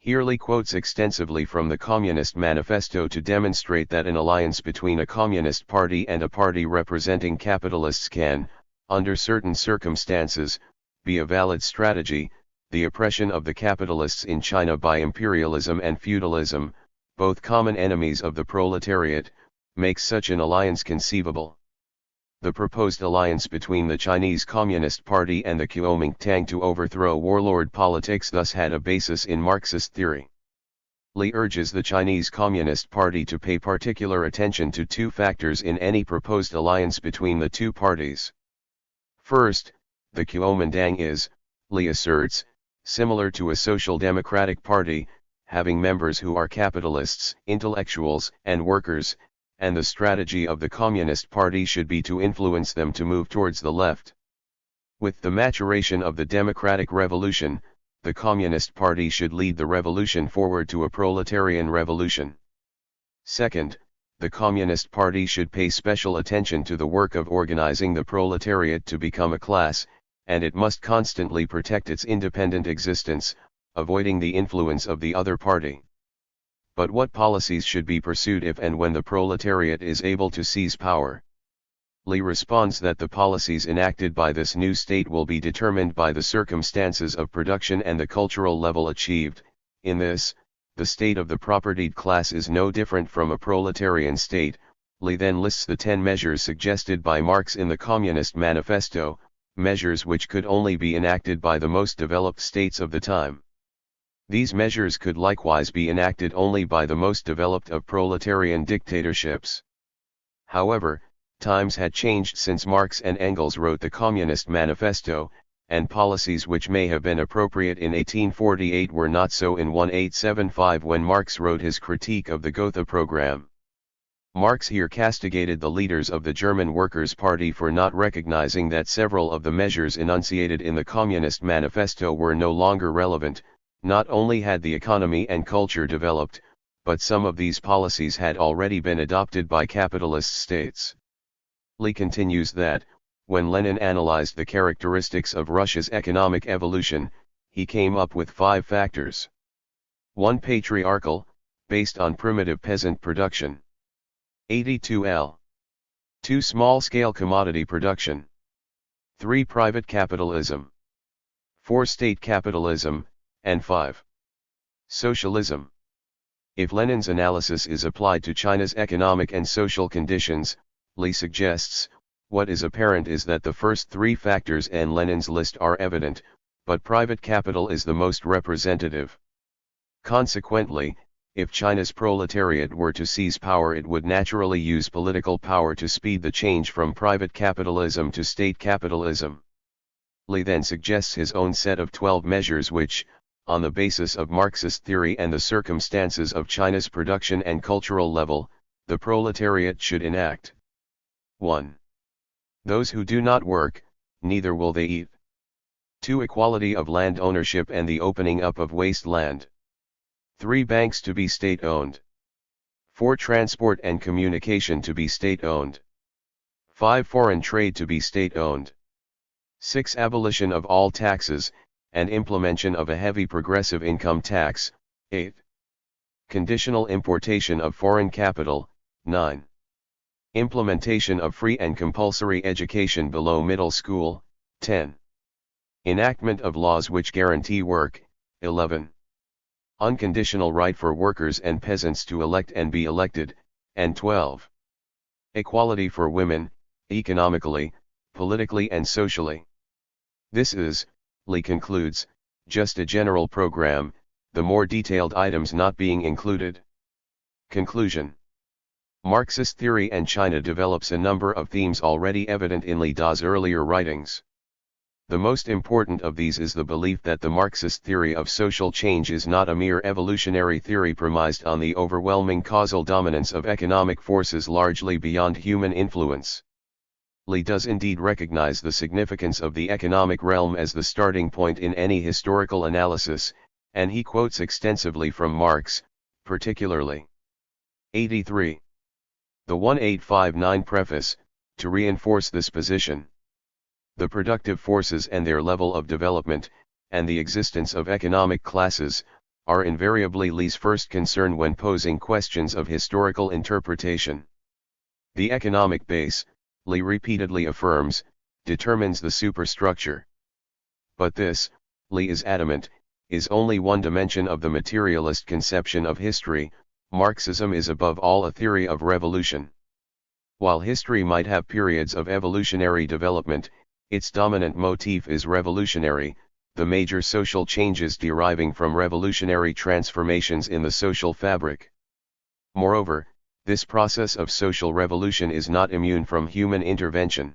Speaker 1: Here Li quotes extensively from the Communist Manifesto to demonstrate that an alliance between a communist party and a party representing capitalists can, under certain circumstances, be a valid strategy. The oppression of the capitalists in China by imperialism and feudalism, both common enemies of the proletariat, makes such an alliance conceivable. The proposed alliance between the Chinese Communist Party and the Kuomintang to overthrow warlord politics thus had a basis in Marxist theory. Li urges the Chinese Communist Party to pay particular attention to two factors in any proposed alliance between the two parties. First, the Kuomintang is, Li asserts, similar to a social democratic party, having members who are capitalists, intellectuals, and workers, and the strategy of the Communist Party should be to influence them to move towards the left. With the maturation of the democratic revolution, the Communist Party should lead the revolution forward to a proletarian revolution. Second, the Communist Party should pay special attention to the work of organizing the proletariat to become a class, and it must constantly protect its independent existence, avoiding the influence of the other party. But what policies should be pursued if and when the proletariat is able to seize power? Lee responds that the policies enacted by this new state will be determined by the circumstances of production and the cultural level achieved. In this, the state of the propertied class is no different from a proletarian state. Lee then lists the 10 measures suggested by Marx in the Communist Manifesto, measures which could only be enacted by the most developed states of the time. These measures could likewise be enacted only by the most developed of proletarian dictatorships. However, times had changed since Marx and Engels wrote the Communist Manifesto, and policies which may have been appropriate in 1848 were not so in 1875 when Marx wrote his critique of the Gotha program. Marx here castigated the leaders of the German Workers' Party for not recognizing that several of the measures enunciated in the Communist Manifesto were no longer relevant. Not only had the economy and culture developed, but some of these policies had already been adopted by capitalist states. Lee continues that, when Lenin analyzed the characteristics of Russia's economic evolution, he came up with 5 factors. 1. Patriarchal, based on primitive peasant production. 82L. 2. Small-scale commodity production. 3. Private capitalism. 4. State capitalism, and 5. Socialism. If Lenin's analysis is applied to China's economic and social conditions, Lee suggests, what is apparent is that the first 3 factors in Lenin's list are evident, but private capital is the most representative. Consequently, if China's proletariat were to seize power, it would naturally use political power to speed the change from private capitalism to state capitalism. Lee then suggests his own set of 12 measures which, on the basis of Marxist theory and the circumstances of China's production and cultural level, the proletariat should enact. 1. Those who do not work, neither will they eat. 2. Equality of land ownership and the opening up of waste land. 3. Banks to be state-owned. 4. Transport and communication to be state-owned. 5. Foreign trade to be state-owned. 6. Abolition of all taxes, and implementation of a heavy progressive income tax. 8. Conditional importation of foreign capital. 9. Implementation of free and compulsory education below middle school. 10. Enactment of laws which guarantee work. 11. Unconditional right for workers and peasants to elect and be elected. And 12. Equality for women, economically, politically and socially. This is, Lee concludes, just a general program, the more detailed items not being included. Conclusion. Marxist theory and China develops a number of themes already evident in Lee Da's earlier writings. The most important of these is the belief that the Marxist theory of social change is not a mere evolutionary theory premised on the overwhelming causal dominance of economic forces largely beyond human influence. Lee does indeed recognize the significance of the economic realm as the starting point in any historical analysis, and he quotes extensively from Marx, particularly 83. The 1859 preface, to reinforce this position. The productive forces and their level of development, and the existence of economic classes, are invariably Lee's first concern when posing questions of historical interpretation. The economic base, Lee repeatedly affirms, determines the superstructure. But this, Lee is adamant, is only one dimension of the materialist conception of history. Marxism is above all a theory of revolution. While history might have periods of evolutionary development, its dominant motif is revolutionary, the major social changes deriving from revolutionary transformations in the social fabric. Moreover, this process of social revolution is not immune from human intervention.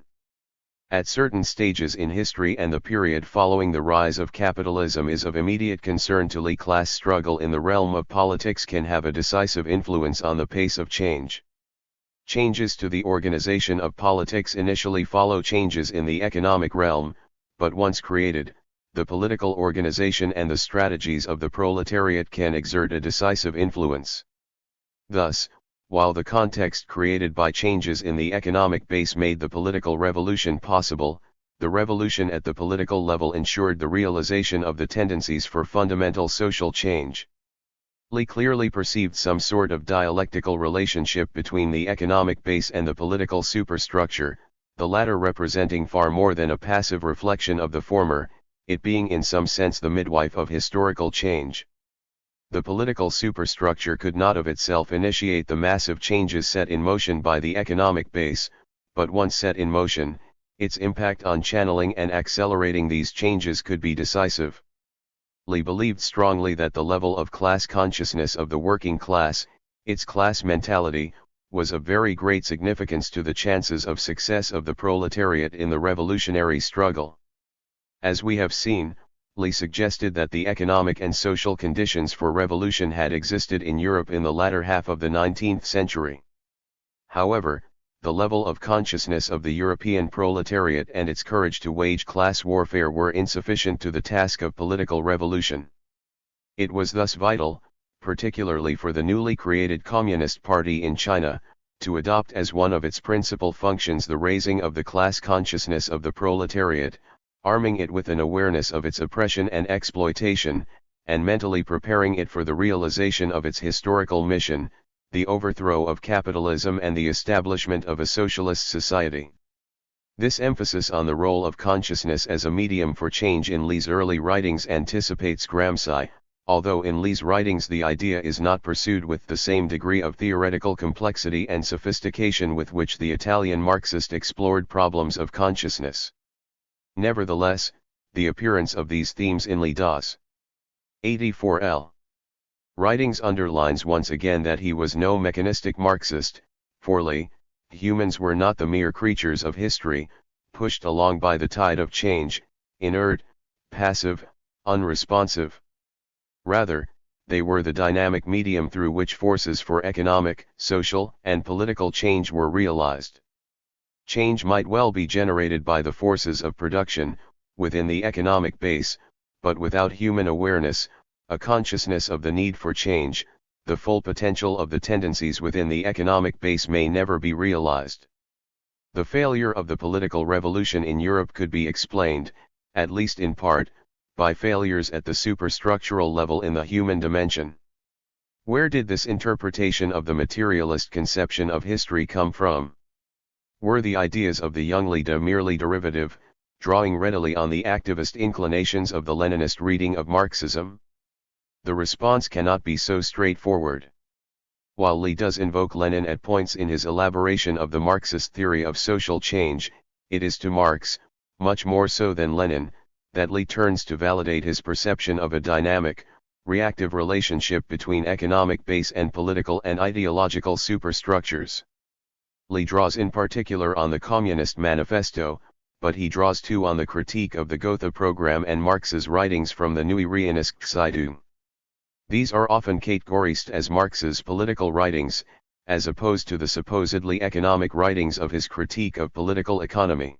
Speaker 1: At certain stages in history and the period following the rise of capitalism is of immediate concern to Lee, class struggle in the realm of politics can have a decisive influence on the pace of change. Changes to the organization of politics initially follow changes in the economic realm, but once created, the political organization and the strategies of the proletariat can exert a decisive influence. Thus, while the context created by changes in the economic base made the political revolution possible, the revolution at the political level ensured the realization of the tendencies for fundamental social change. Lee clearly perceived some sort of dialectical relationship between the economic base and the political superstructure, the latter representing far more than a passive reflection of the former, it being in some sense the midwife of historical change. The political superstructure could not of itself initiate the massive changes set in motion by the economic base, but once set in motion, its impact on channeling and accelerating these changes could be decisive. Lee believed strongly that the level of class consciousness of the working class, its class mentality, was of very great significance to the chances of success of the proletariat in the revolutionary struggle. As we have seen, Lee suggested that the economic and social conditions for revolution had existed in Europe in the latter half of the 19th century. However, the level of consciousness of the European proletariat and its courage to wage class warfare were insufficient to the task of political revolution. It was thus vital, particularly for the newly created Communist Party in China, to adopt as one of its principal functions the raising of the class consciousness of the proletariat, arming it with an awareness of its oppression and exploitation, and mentally preparing it for the realization of its historical mission, the overthrow of capitalism and the establishment of a socialist society. This emphasis on the role of consciousness as a medium for change in Lee's early writings anticipates Gramsci, although in Lee's writings the idea is not pursued with the same degree of theoretical complexity and sophistication with which the Italian Marxist explored problems of consciousness. Nevertheless, the appearance of these themes in Lee's 84 writings underlines once again that he was no mechanistic Marxist. For Lee, humans were not the mere creatures of history, pushed along by the tide of change, inert, passive, unresponsive. Rather, they were the dynamic medium through which forces for economic, social, and political change were realized. Change might well be generated by the forces of production, within the economic base, but without human awareness, a consciousness of the need for change, the full potential of the tendencies within the economic base may never be realized. The failure of the political revolution in Europe could be explained, at least in part, by failures at the superstructural level in the human dimension. Where did this interpretation of the materialist conception of history come from? Were the ideas of the young Lee merely derivative, drawing readily on the activist inclinations of the Leninist reading of Marxism? The response cannot be so straightforward. While Lee does invoke Lenin at points in his elaboration of the Marxist theory of social change, it is to Marx, much more so than Lenin, that Lee turns to validate his perception of a dynamic, reactive relationship between economic base and political and ideological superstructures. Lee draws in particular on the Communist Manifesto, but he draws too on the critique of the Gotha program and Marx's writings from the Neue Reinisch Zeitung. These are often categorized as Marx's political writings, as opposed to the supposedly economic writings of his critique of political economy.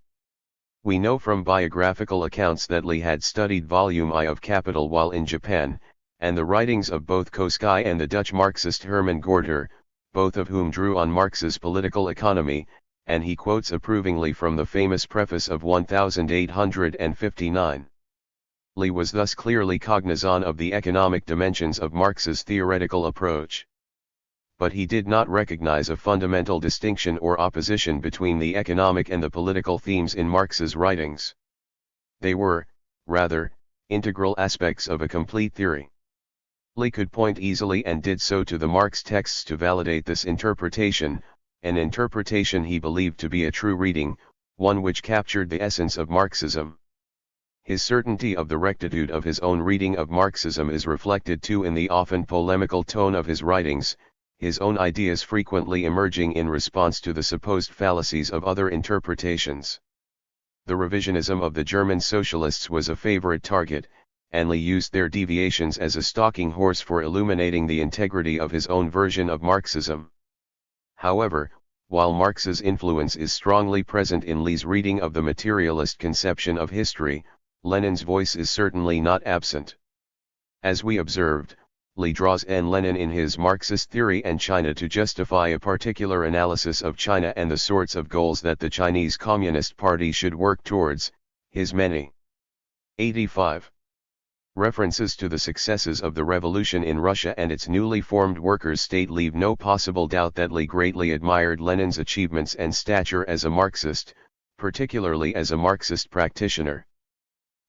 Speaker 1: We know from biographical accounts that Lee had studied Volume I of Capital while in Japan, and the writings of both Koski and the Dutch Marxist Herman Gorter, both of whom drew on Marx's political economy, and he quotes approvingly from the famous preface of 1859. Lee was thus clearly cognizant of the economic dimensions of Marx's theoretical approach. But he did not recognize a fundamental distinction or opposition between the economic and the political themes in Marx's writings. They were, rather, integral aspects of a complete theory. Lee could point easily and did so to the Marx texts to validate this interpretation, an interpretation he believed to be a true reading, one which captured the essence of Marxism. His certainty of the rectitude of his own reading of Marxism is reflected too in the often polemical tone of his writings, his own ideas frequently emerging in response to the supposed fallacies of other interpretations. The revisionism of the German socialists was a favorite target, and Lee used their deviations as a stalking horse for illuminating the integrity of his own version of Marxism. However, while Marx's influence is strongly present in Lee's reading of the materialist conception of history, Lenin's voice is certainly not absent. As we observed, Lee draws on Lenin in his Marxist theory and China to justify a particular analysis of China and the sorts of goals that the Chinese Communist Party should work towards, His many 85 references to the successes of the revolution in Russia and its newly formed workers' state leave no possible doubt that Li greatly admired Lenin's achievements and stature as a Marxist, particularly as a Marxist practitioner.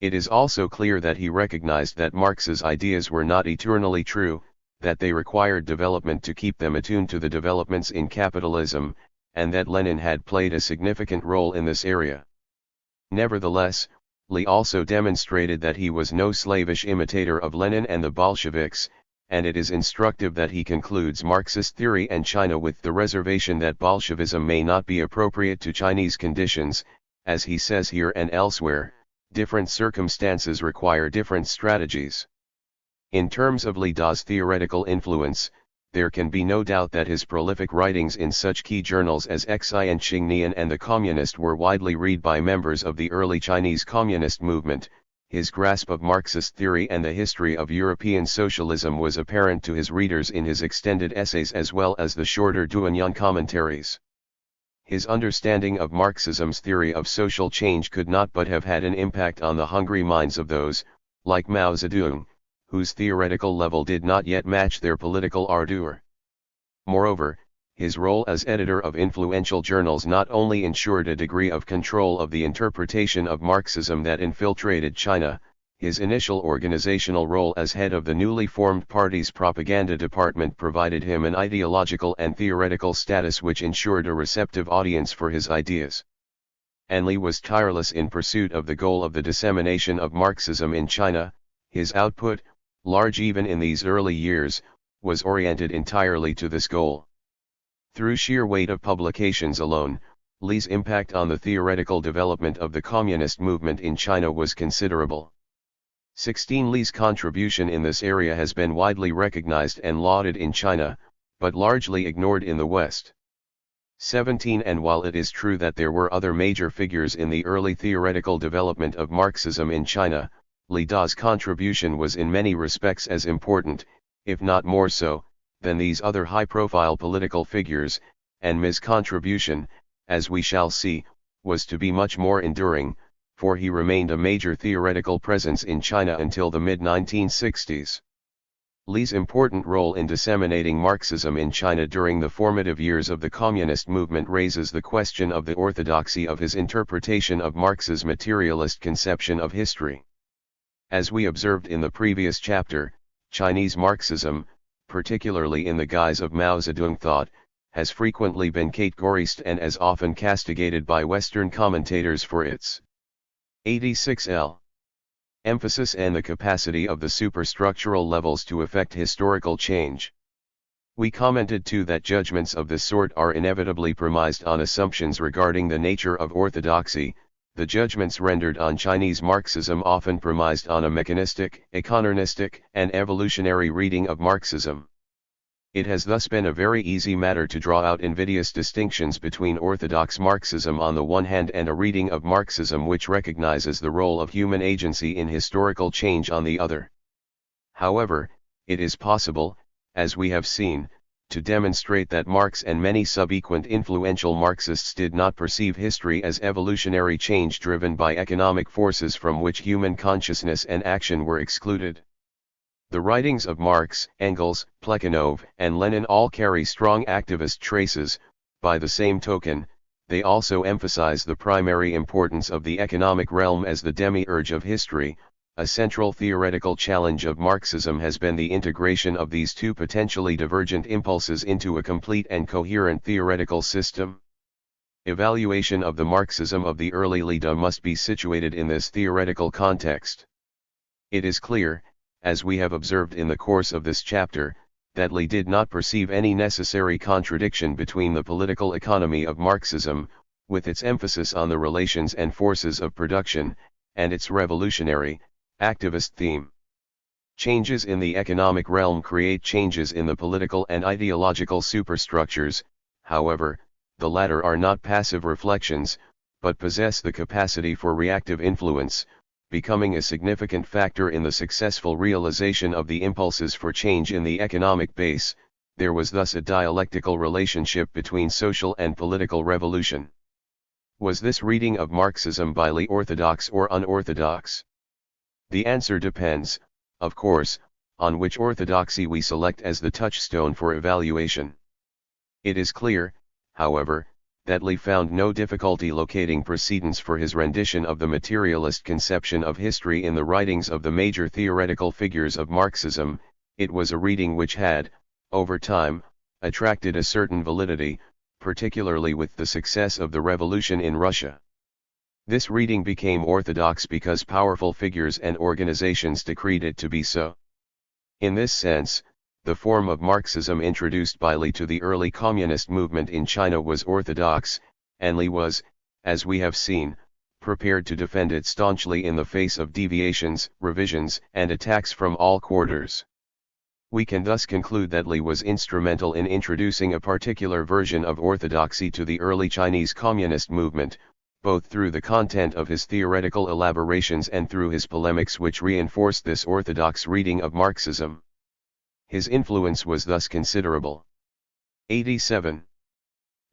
Speaker 1: It is also clear that he recognized that Marx's ideas were not eternally true, that they required development to keep them attuned to the developments in capitalism, and that Lenin had played a significant role in this area. Nevertheless, Li also demonstrated that he was no slavish imitator of Lenin and the Bolsheviks, and it is instructive that he concludes Marxist theory and China with the reservation that Bolshevism may not be appropriate to Chinese conditions, as he says here and elsewhere, different circumstances require different strategies. In terms of Li Da's theoretical influence, there can be no doubt that his prolific writings in such key journals as Xi and Xingnian and The Communist were widely read by members of the early Chinese Communist movement. His grasp of Marxist theory and the history of European socialism was apparent to his readers in his extended essays as well as the shorter Douanian commentaries. His understanding of Marxism's theory of social change could not but have had an impact on the hungry minds of those, like Mao Zedong, whose theoretical level did not yet match their political ardor. Moreover, his role as editor of influential journals not only ensured a degree of control of the interpretation of Marxism that infiltrated China, his initial organizational role as head of the newly formed party's propaganda department provided him an ideological and theoretical status which ensured a receptive audience for his ideas. And Li was tireless in pursuit of the goal of the dissemination of Marxism in China. His output, large even in these early years, was oriented entirely to this goal. Through sheer weight of publications alone, Li's impact on the theoretical development of the communist movement in China was considerable. 16 Li's contribution in this area has been widely recognized and lauded in China, but largely ignored in the West. 17 And while it is true that there were other major figures in the early theoretical development of Marxism in China, Li Da's contribution was in many respects as important, if not more so, than these other high-profile political figures, and Mi's contribution, as we shall see, was to be much more enduring, for he remained a major theoretical presence in China until the mid-1960s. Li's important role in disseminating Marxism in China during the formative years of the communist movement raises the question of the orthodoxy of his interpretation of Marx's materialist conception of history. As we observed in the previous chapter, Chinese Marxism, particularly in the guise of Mao Zedong thought, has frequently been categorized and as often castigated by Western commentators for its 86L emphasis and the capacity of the superstructural levels to effect historical change. We commented too that judgments of this sort are inevitably premised on assumptions regarding the nature of orthodoxy. The judgments rendered on Chinese Marxism often premised on a mechanistic, economistic, and evolutionary reading of Marxism. It has thus been a very easy matter to draw out invidious distinctions between orthodox Marxism on the one hand and a reading of Marxism which recognizes the role of human agency in historical change on the other. However, it is possible, as we have seen, to demonstrate that Marx and many subsequent influential Marxists did not perceive history as evolutionary change driven by economic forces from which human consciousness and action were excluded. The writings of Marx, Engels, Plekhanov, and Lenin all carry strong activist traces. By the same token, they also emphasize the primary importance of the economic realm as the demiurge of history. A central theoretical challenge of Marxism has been the integration of these two potentially divergent impulses into a complete and coherent theoretical system. Evaluation of the Marxism of the early Li Da must be situated in this theoretical context. It is clear, as we have observed in the course of this chapter, that Li did not perceive any necessary contradiction between the political economy of Marxism, with its emphasis on the relations and forces of production, and its revolutionary, activist theme. Changes in the economic realm create changes in the political and ideological superstructures. However, the latter are not passive reflections, but possess the capacity for reactive influence, becoming a significant factor in the successful realization of the impulses for change in the economic base. There was thus a dialectical relationship between social and political revolution. Was this reading of Marxism by Li orthodox or unorthodox? The answer depends, of course, on which orthodoxy we select as the touchstone for evaluation. It is clear, however, that Li found no difficulty locating precedents for his rendition of the materialist conception of history in the writings of the major theoretical figures of Marxism. It was a reading which had, over time, attracted a certain validity, particularly with the success of the revolution in Russia. This reading became orthodox because powerful figures and organizations decreed it to be so. In this sense, the form of Marxism introduced by Li to the early communist movement in China was orthodox, and Li was, as we have seen, prepared to defend it staunchly in the face of deviations, revisions, and attacks from all quarters. We can thus conclude that Li was instrumental in introducing a particular version of orthodoxy to the early Chinese communist movement, both through the content of his theoretical elaborations and through his polemics which reinforced this orthodox reading of Marxism. His influence was thus considerable. 87.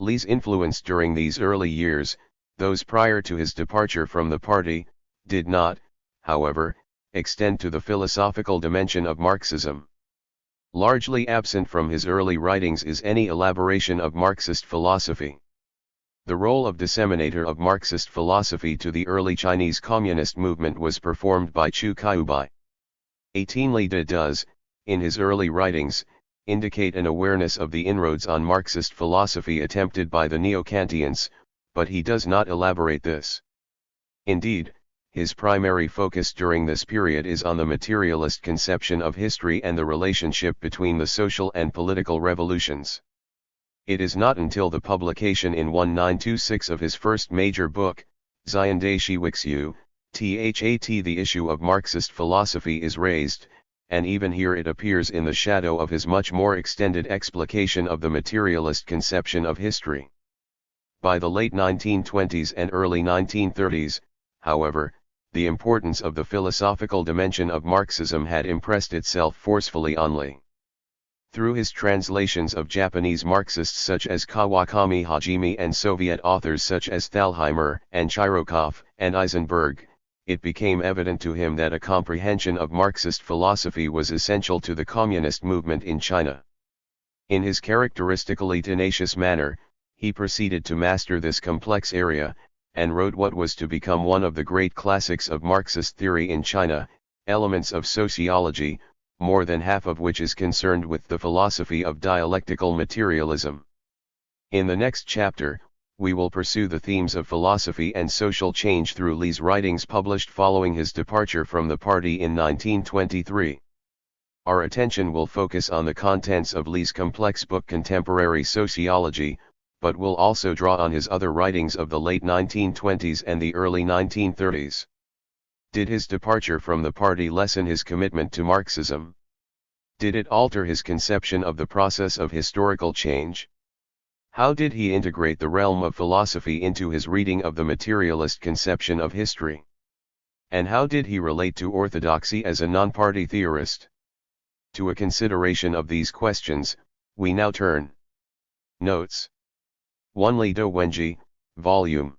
Speaker 1: Li's influence during these early years, those prior to his departure from the party, did not, however, extend to the philosophical dimension of Marxism. Largely absent from his early writings is any elaboration of Marxist philosophy. The role of disseminator of Marxist philosophy to the early Chinese communist movement was performed by Chu Kaibai. 18. Li does, in his early writings, indicate an awareness of the inroads on Marxist philosophy attempted by the Neo-Kantians, but he does not elaborate this. Indeed, his primary focus during this period is on the materialist conception of history and the relationship between the social and political revolutions. It is not until the publication in 1926 of his first major book, Ziondashi Wixu, That the issue of Marxist philosophy is raised, and even here it appears in the shadow of his much more extended explication of the materialist conception of history. By the late 1920s and early 1930s, however, the importance of the philosophical dimension of Marxism had impressed itself forcefully on Li. Through his translations of Japanese Marxists such as Kawakami Hajime and Soviet authors such as Thalheimer and Chirokov and Eisenberg, it became evident to him that a comprehension of Marxist philosophy was essential to the communist movement in China. In his characteristically tenacious manner, he proceeded to master this complex area, and wrote what was to become one of the great classics of Marxist theory in China, Elements of Sociology, more than half of which is concerned with the philosophy of dialectical materialism. In the next chapter, we will pursue the themes of philosophy and social change through Li's writings published following his departure from the party in 1923. Our attention will focus on the contents of Li's complex book Contemporary Sociology, but will also draw on his other writings of the late 1920s and the early 1930s. Did his departure from the party lessen his commitment to Marxism? Did it alter his conception of the process of historical change? How did he integrate the realm of philosophy into his reading of the materialist conception of history? And how did he relate to orthodoxy as a non-party theorist? To a consideration of these questions, we now turn. Notes. 1. Li Do Wenji, Volume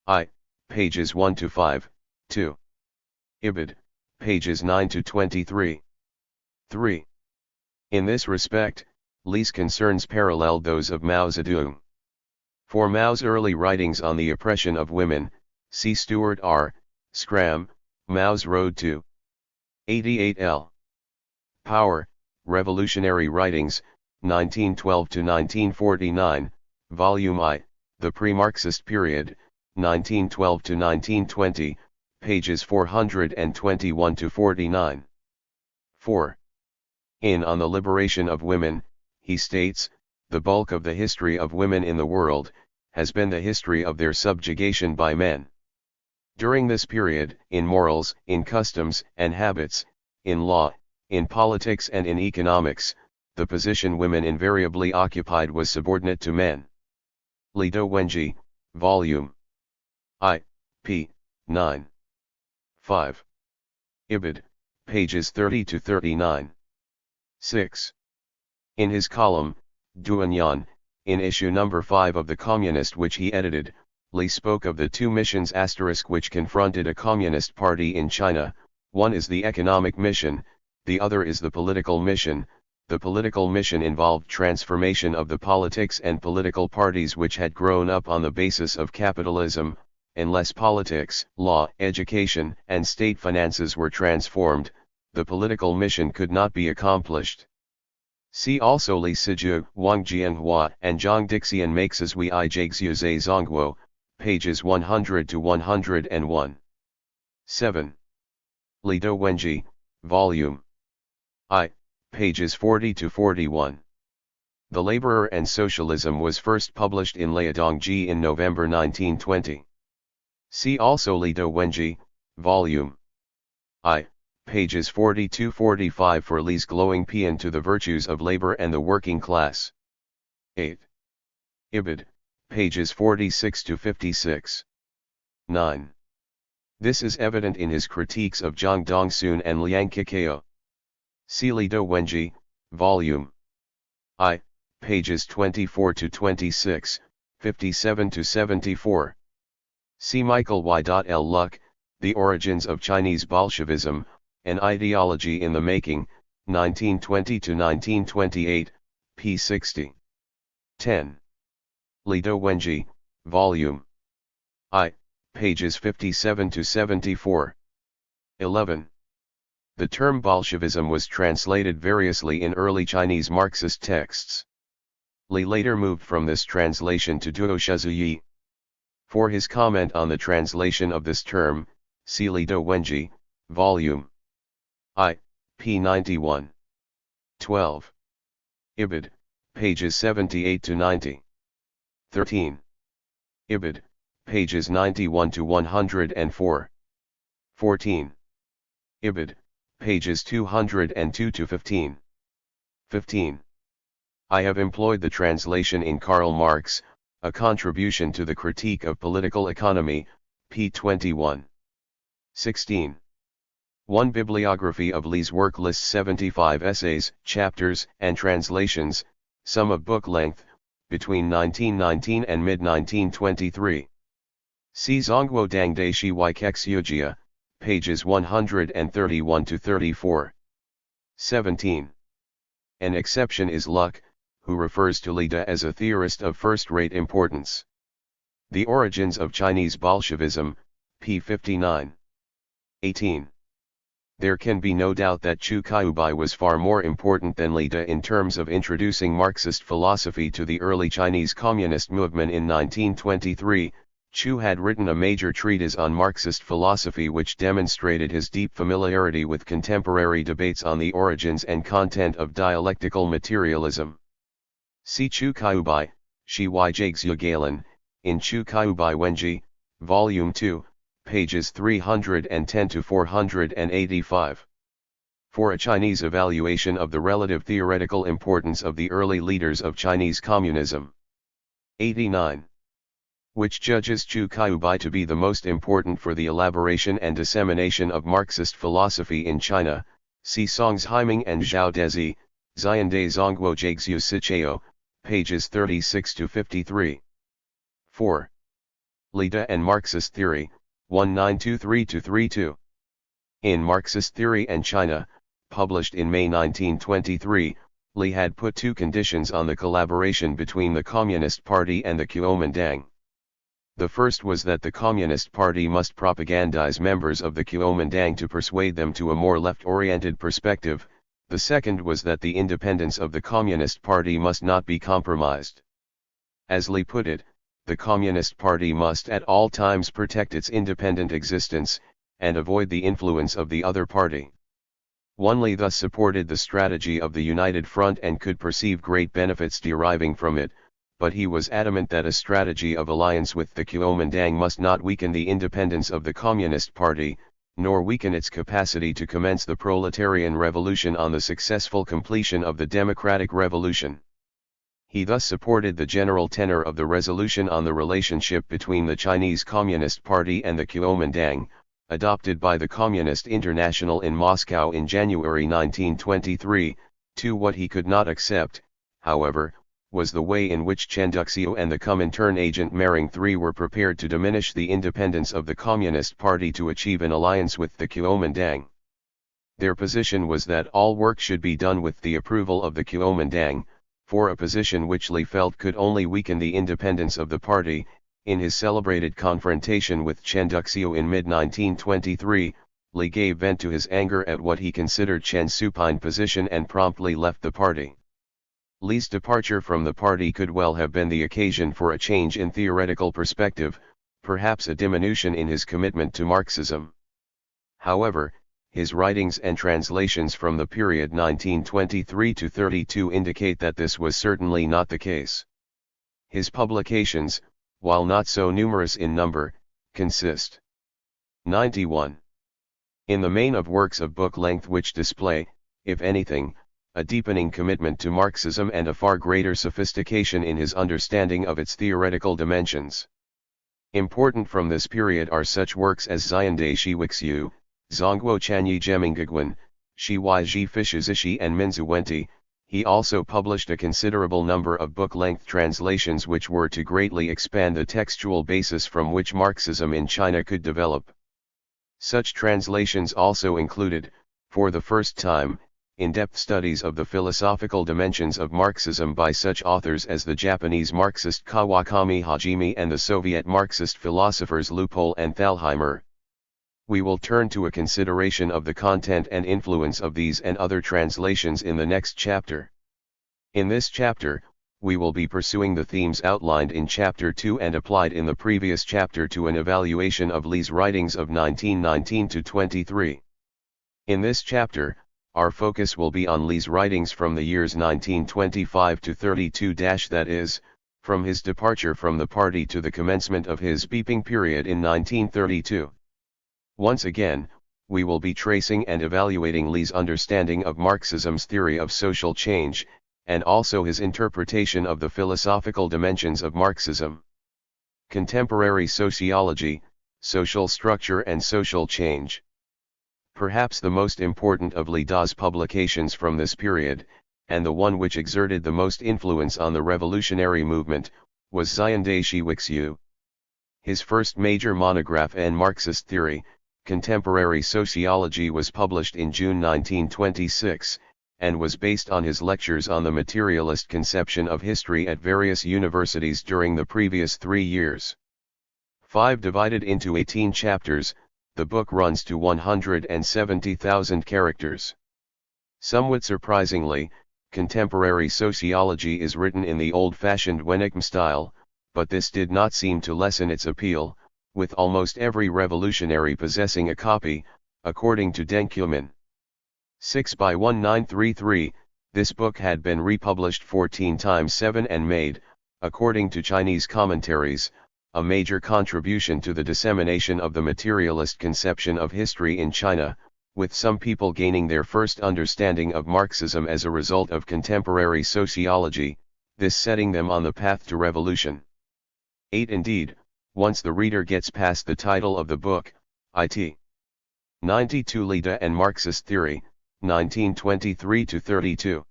Speaker 1: I, pages 1-5, 2. Ibid, pages 9-23. 3. In this respect, Li's concerns paralleled those of Mao Zedong. For Mao's early writings on the oppression of women, see Stewart R. Scram, Mao's Road to 88L. Power, Revolutionary Writings, 1912-1949, Volume I, The Pre-Marxist Period, 1912-1920, pages 421-49. 4. On the Liberation of Women, he states, the bulk of the history of women in the world, has been the history of their subjugation by men. During this period, in morals, in customs and habits, in law, in politics and in economics, the position women invariably occupied was subordinate to men. Li Do Wenji, Volume I, p. 9. 5. Ibid, pages 30-39. 6. In his column, Duanyan, in issue number 5 of The Communist which he edited, Li spoke of the two missions which confronted a communist party in China. One is the economic mission, the other is the political mission. The political mission involved transformation of the politics and political parties which had grown up on the basis of capitalism. Unless politics, law, education, and state finances were transformed, the political mission could not be accomplished. See also Li Siju, Wang Jianhua, and Zhang Dixian Meixes Wi Jixiu Zhe Zongguo, pages 100 to 101. 7. Li Do Wenji, Volume I, pages 40 to 41. The Laborer and Socialism was first published in Liaodongji in November 1920. See also Li Do Wenji, Volume I, pages 40-45 for Li's glowing paean to the virtues of labor and the working class. 8. Ibid, pages 46-56. 9. This is evident in his critiques of Zhang Dongsun and Liang Kikao. See Li Do Wenji, Volume I, pages 24-26, 57-74. See Michael Y. L. Luck, The Origins of Chinese Bolshevism, An Ideology in the Making, 1920-1928, p. 60. 10. Li Do Wenji, Volume I, pages 57-74. 11. The term Bolshevism was translated variously in early Chinese Marxist texts. Li later moved from this translation to Duoshuzuyi. For his comment on the translation of this term, see Li Do Wenji, Volume I, p. 91. 12. Ibid, pages 78-90. 13. Ibid, pages 91-104. 14. Ibid, pages 202-15. 15. I have employed the translation in Karl Marx, A Contribution to the Critique of Political Economy, p. 21. 16. One bibliography of Li's work lists 75 essays, chapters, and translations, some of book length, between 1919 and mid-1923. See Zongguo Dangde Shi Waikexugia, pages 131-34. 17. An exception is Luck, who refers to Li as a theorist of first-rate importance. The Origins of Chinese Bolshevism, p. 59. 18. There can be no doubt that Chu Kaibai was far more important than Li in terms of introducing Marxist philosophy to the early Chinese Communist movement in 1923. Chu had written a major treatise on Marxist philosophy which demonstrated his deep familiarity with contemporary debates on the origins and content of dialectical materialism. See Chu Kaibai, Shi Jixiu in Chu Kaibai Wenji, Volume 2, pages 310-485. For a Chinese evaluation of the relative theoretical importance of the early leaders of Chinese communism. 89. Which judges Chu Kaibai to be the most important for the elaboration and dissemination of Marxist philosophy in China, see Songs Heiming and Zhao Dezi, Xiande Zongguo Jixiu Sichao, pages 36-53. 4. Li and Marxist Theory, 1923-32. In Marxist Theory and China, published in May 1923, Li had put two conditions on the collaboration between the Communist Party and the Kuomintang. The first was that the Communist Party must propagandize members of the Kuomintang to persuade them to a more left-oriented perspective. The second was that the independence of the Communist Party must not be compromised. As Li put it, the Communist Party must at all times protect its independent existence, and avoid the influence of the other party. Li thus supported the strategy of the United Front and could perceive great benefits deriving from it, but he was adamant that a strategy of alliance with the Kuomintang must not weaken the independence of the Communist Party, nor weaken its capacity to commence the proletarian revolution on the successful completion of the democratic revolution. He thus supported the general tenor of the resolution on the relationship between the Chinese Communist Party and the Kuomintang, adopted by the Communist International in Moscow in January 1923, to what he could not accept, however, was the way in which Chen Duxiu and the Comintern agent Mering III were prepared to diminish the independence of the Communist Party to achieve an alliance with the Kuomintang. Their position was that all work should be done with the approval of the Kuomintang, for a position which Li felt could only weaken the independence of the party. In his celebrated confrontation with Chen Duxiu in mid-1923, Li gave vent to his anger at what he considered Chen's supine position and promptly left the party. Li's departure from the party could well have been the occasion for a change in theoretical perspective, perhaps a diminution in his commitment to Marxism. However, his writings and translations from the period 1923 to 32 indicate that this was certainly not the case. His publications, while not so numerous in number, consist 91. In the main of works of book length which display, if anything, a deepening commitment to Marxism and a far greater sophistication in his understanding of its theoretical dimensions. Important from this period are such works as Xiande Shi Wixu, Zongguo Chanyi Gemingguan, Shi Wai Ji Fishizishi and Minzuwenti. He also published a considerable number of book-length translations which were to greatly expand the textual basis from which Marxism in China could develop. Such translations also included, for the first time, in-depth studies of the philosophical dimensions of Marxism by such authors as the Japanese Marxist Kawakami Hajime and the Soviet Marxist philosophers Lupol and Thalheimer. We will turn to a consideration of the content and influence of these and other translations in the next chapter. In this chapter, we will be pursuing the themes outlined in Chapter 2 and applied in the previous chapter to an evaluation of Li's writings of 1919 to 23. In this chapter, our focus will be on Li's writings from the years 1925 to 32, that is, from his departure from the party to the commencement of his beeping period in 1932. Once again, we will be tracing and evaluating Li's understanding of Marxism's theory of social change, and also his interpretation of the philosophical dimensions of Marxism. Contemporary sociology, social structure and social change. Perhaps the most important of Li Da's publications from this period, and the one which exerted the most influence on the revolutionary movement, was Xiande Shi Wixu. His first major monograph and Marxist theory, Contemporary Sociology, was published in June 1926, and was based on his lectures on the materialist conception of history at various universities during the previous 3 years. 5 divided into 18 chapters, the book runs to 170,000 characters. Somewhat surprisingly, Contemporary Sociology is written in the old-fashioned Wenigm style, but this did not seem to lessen its appeal, with almost every revolutionary possessing a copy, according to Deng Qiumin. 6 by 1933, this book had been republished 14 times 7 and made, according to Chinese commentaries, a major contribution to the dissemination of the materialist conception of history in China, with some people gaining their first understanding of Marxism as a result of contemporary sociology, this setting them on the path to revolution. 8 Indeed, once the reader gets past the title of the book, it. 92 Li Da and Marxist Theory, 1923 to 32,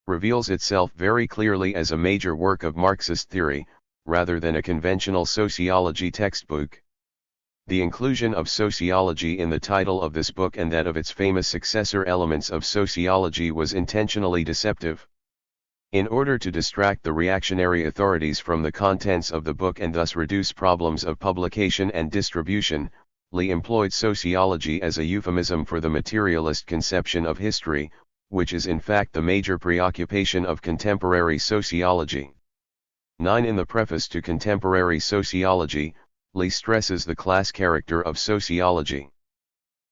Speaker 1: reveals itself very clearly as a major work of Marxist theory, rather than a conventional sociology textbook. The inclusion of sociology in the title of this book and that of its famous successor Elements of Sociology was intentionally deceptive. In order to distract the reactionary authorities from the contents of the book and thus reduce problems of publication and distribution, Li employed sociology as a euphemism for the materialist conception of history, which is in fact the major preoccupation of contemporary sociology. 9 In the preface to Contemporary Sociology, Li stresses the class character of sociology.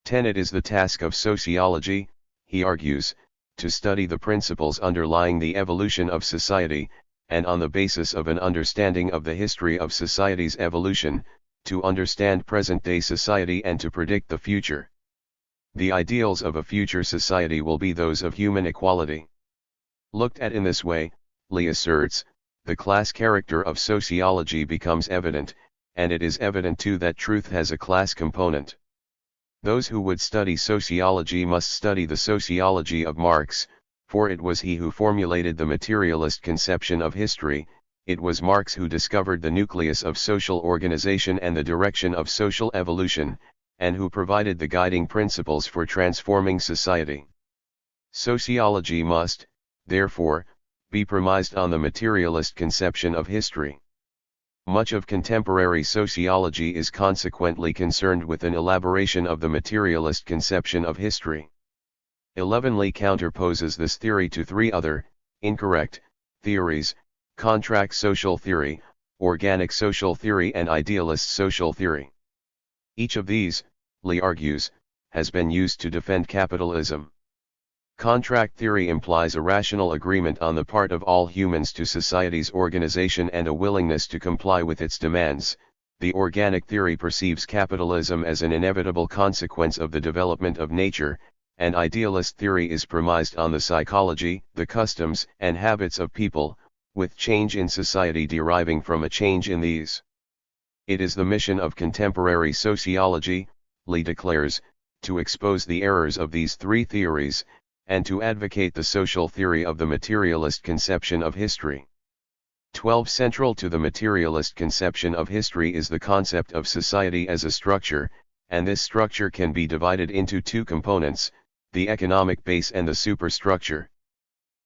Speaker 1: 10 It is the task of sociology, he argues, to study the principles underlying the evolution of society, and on the basis of an understanding of the history of society's evolution, to understand present-day society and to predict the future. The ideals of a future society will be those of human equality. Looked at in this way, Li asserts, the class character of sociology becomes evident, and it is evident too that truth has a class component. Those who would study sociology must study the sociology of Marx, for it was he who formulated the materialist conception of history. It was Marx who discovered the nucleus of social organization and the direction of social evolution, and who provided the guiding principles for transforming society. Sociology must, therefore, be premised on the materialist conception of history. Much of contemporary sociology is consequently concerned with an elaboration of the materialist conception of history. 11 Lee counterposes this theory to three other, incorrect, theories: contract social theory, organic social theory and idealist social theory. Each of these, Lee argues, has been used to defend capitalism. Contract theory implies a rational agreement on the part of all humans to society's organization and a willingness to comply with its demands. The organic theory perceives capitalism as an inevitable consequence of the development of nature, and idealist theory is premised on the psychology, the customs, and habits of people, with change in society deriving from a change in these. It is the mission of contemporary sociology, Lee declares, to expose the errors of these three theories, and to advocate the social theory of the materialist conception of history. 12 Central to the materialist conception of history is the concept of society as a structure, and this structure can be divided into two components, the economic base and the superstructure.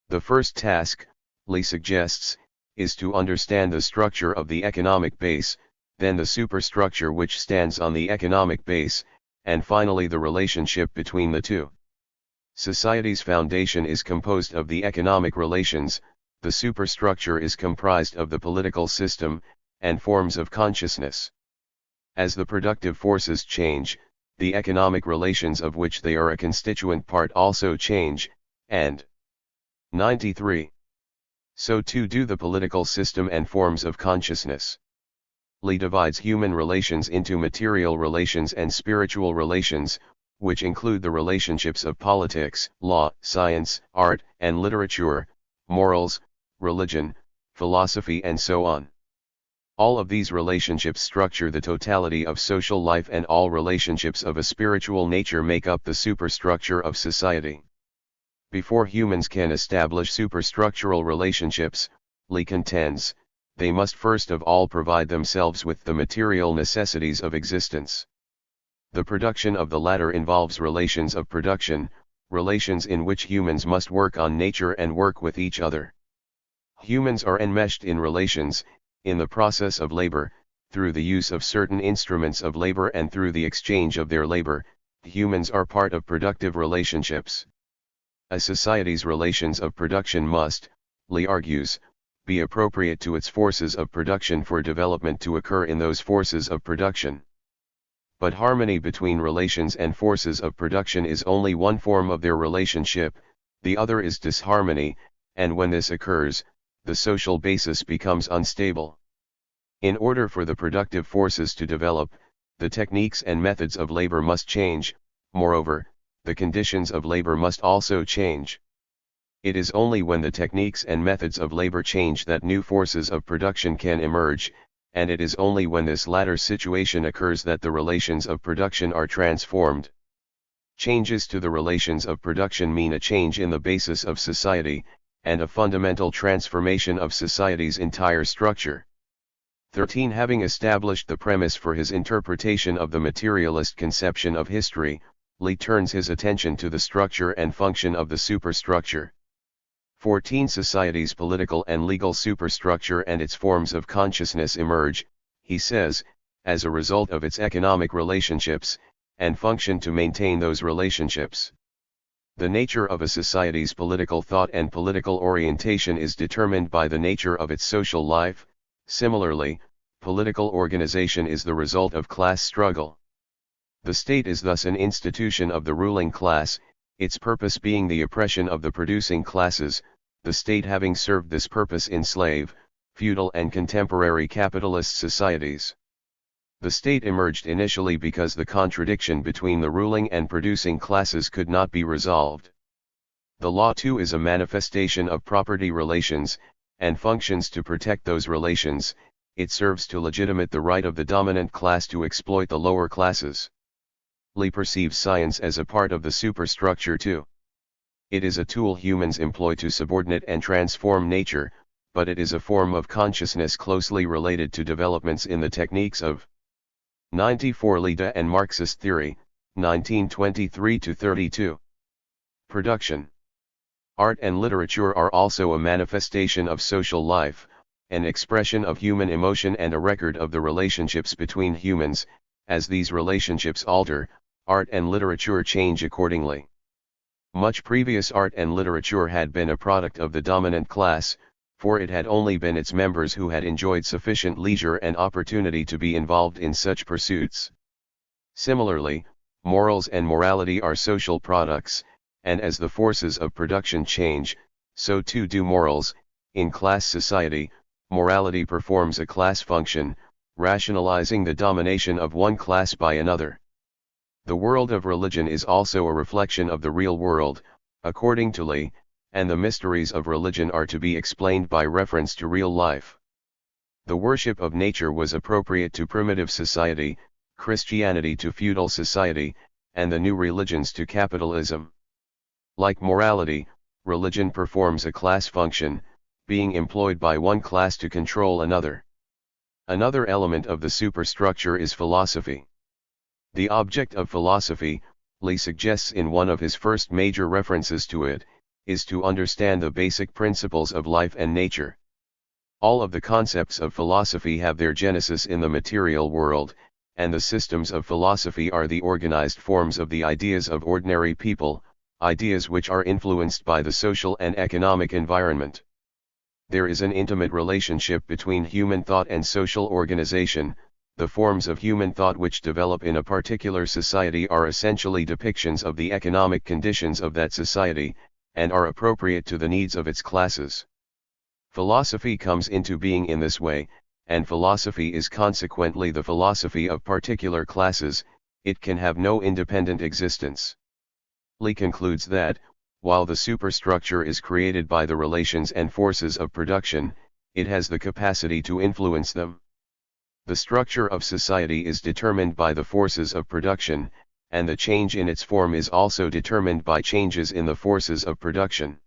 Speaker 1: The first task, Lee suggests, is to understand the structure of the economic base, then the superstructure which stands on the economic base, and finally the relationship between the two. Society's foundation is composed of the economic relations, the superstructure is comprised of the political system, and forms of consciousness. As the productive forces change, the economic relations of which they are a constituent part also change, and 93. So too do the political system and forms of consciousness. Lee divides human relations into material relations and spiritual relations, which include the relationships of politics, law, science, art, and literature, morals, religion, philosophy and so on. All of these relationships structure the totality of social life, and all relationships of a spiritual nature make up the superstructure of society. Before humans can establish superstructural relationships, Lee contends, they must first of all provide themselves with the material necessities of existence. The production of the latter involves relations of production, relations in which humans must work on nature and work with each other. Humans are enmeshed in relations, in the process of labor, through the use of certain instruments of labor and through the exchange of their labor. Humans are part of productive relationships. A society's relations of production must, Lee argues, be appropriate to its forces of production for development to occur in those forces of production. But harmony between relations and forces of production is only one form of their relationship, the other is disharmony, and when this occurs, the social basis becomes unstable. In order for the productive forces to develop, the techniques and methods of labor must change, moreover, the conditions of labor must also change. It is only when the techniques and methods of labor change that new forces of production can emerge, and it is only when this latter situation occurs that the relations of production are transformed. Changes to the relations of production mean a change in the basis of society, and a fundamental transformation of society's entire structure. 13 Having established the premise for his interpretation of the materialist conception of history, Lee turns his attention to the structure and function of the superstructure. 14 Society's political and legal superstructure and its forms of consciousness emerge, he says, as a result of its economic relationships, and function to maintain those relationships. The nature of a society's political thought and political orientation is determined by the nature of its social life. Similarly, political organization is the result of class struggle. The state is thus an institution of the ruling class, its purpose being the oppression of the producing classes, the state having served this purpose in slave, feudal and contemporary capitalist societies. The state emerged initially because the contradiction between the ruling and producing classes could not be resolved. The law too is a manifestation of property relations, and functions to protect those relations. It serves to legitimate the right of the dominant class to exploit the lower classes. Lee perceives science as a part of the superstructure too. It is a tool humans employ to subordinate and transform nature, but it is a form of consciousness closely related to developments in the techniques of 94 Leda and Marxist theory, 1923-32. Production. Art and literature are also a manifestation of social life, an expression of human emotion and a record of the relationships between humans. As these relationships alter, art and literature change accordingly. Much previous art and literature had been a product of the dominant class, for it had only been its members who had enjoyed sufficient leisure and opportunity to be involved in such pursuits. Similarly, morals and morality are social products, and as the forces of production change, so too do morals. In class society, morality performs a class function, rationalizing the domination of one class by another. The world of religion is also a reflection of the real world, according to Lee, and the mysteries of religion are to be explained by reference to real life. The worship of nature was appropriate to primitive society, Christianity to feudal society, and the new religions to capitalism. Like morality, religion performs a class function, being employed by one class to control another. Another element of the superstructure is philosophy. The object of philosophy, Lee suggests in one of his first major references to it, is to understand the basic principles of life and nature. All of the concepts of philosophy have their genesis in the material world, and the systems of philosophy are the organized forms of the ideas of ordinary people, ideas which are influenced by the social and economic environment. There is an intimate relationship between human thought and social organization. The forms of human thought which develop in a particular society are essentially depictions of the economic conditions of that society, and are appropriate to the needs of its classes. Philosophy comes into being in this way, and philosophy is consequently the philosophy of particular classes. It can have no independent existence. Lee concludes that, while the superstructure is created by the relations and forces of production, it has the capacity to influence them. The structure of society is determined by the forces of production, and the change in its form is also determined by changes in the forces of production.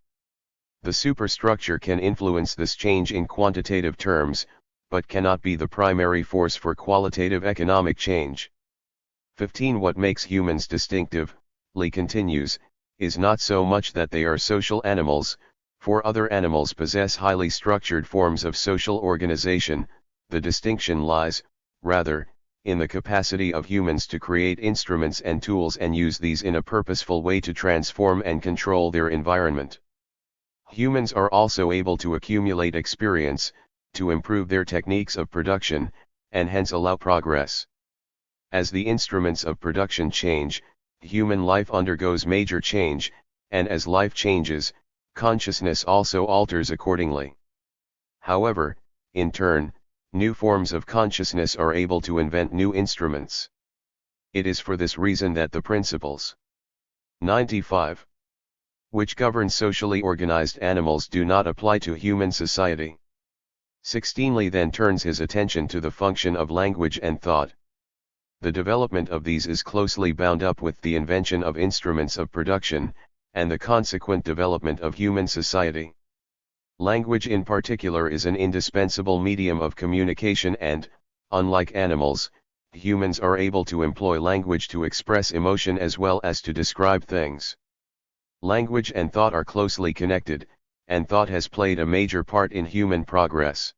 Speaker 1: The superstructure can influence this change in quantitative terms, but cannot be the primary force for qualitative economic change. 15. What makes humans distinctive, Lee continues, is not so much that they are social animals, for other animals possess highly structured forms of social organization. The distinction lies, rather, in the capacity of humans to create instruments and tools and use these in a purposeful way to transform and control their environment. Humans are also able to accumulate experience, to improve their techniques of production, and hence allow progress. As the instruments of production change, human life undergoes major change, and as life changes, consciousness also alters accordingly. However, in turn, new forms of consciousness are able to invent new instruments. It is for this reason that the principles 95, which govern socially organized animals, do not apply to human society. 16. Lee then turns his attention to the function of language and thought. The development of these is closely bound up with the invention of instruments of production, and the consequent development of human society. Language in particular is an indispensable medium of communication and, unlike animals, humans are able to employ language to express emotion as well as to describe things. Language and thought are closely connected, and thought has played a major part in human progress.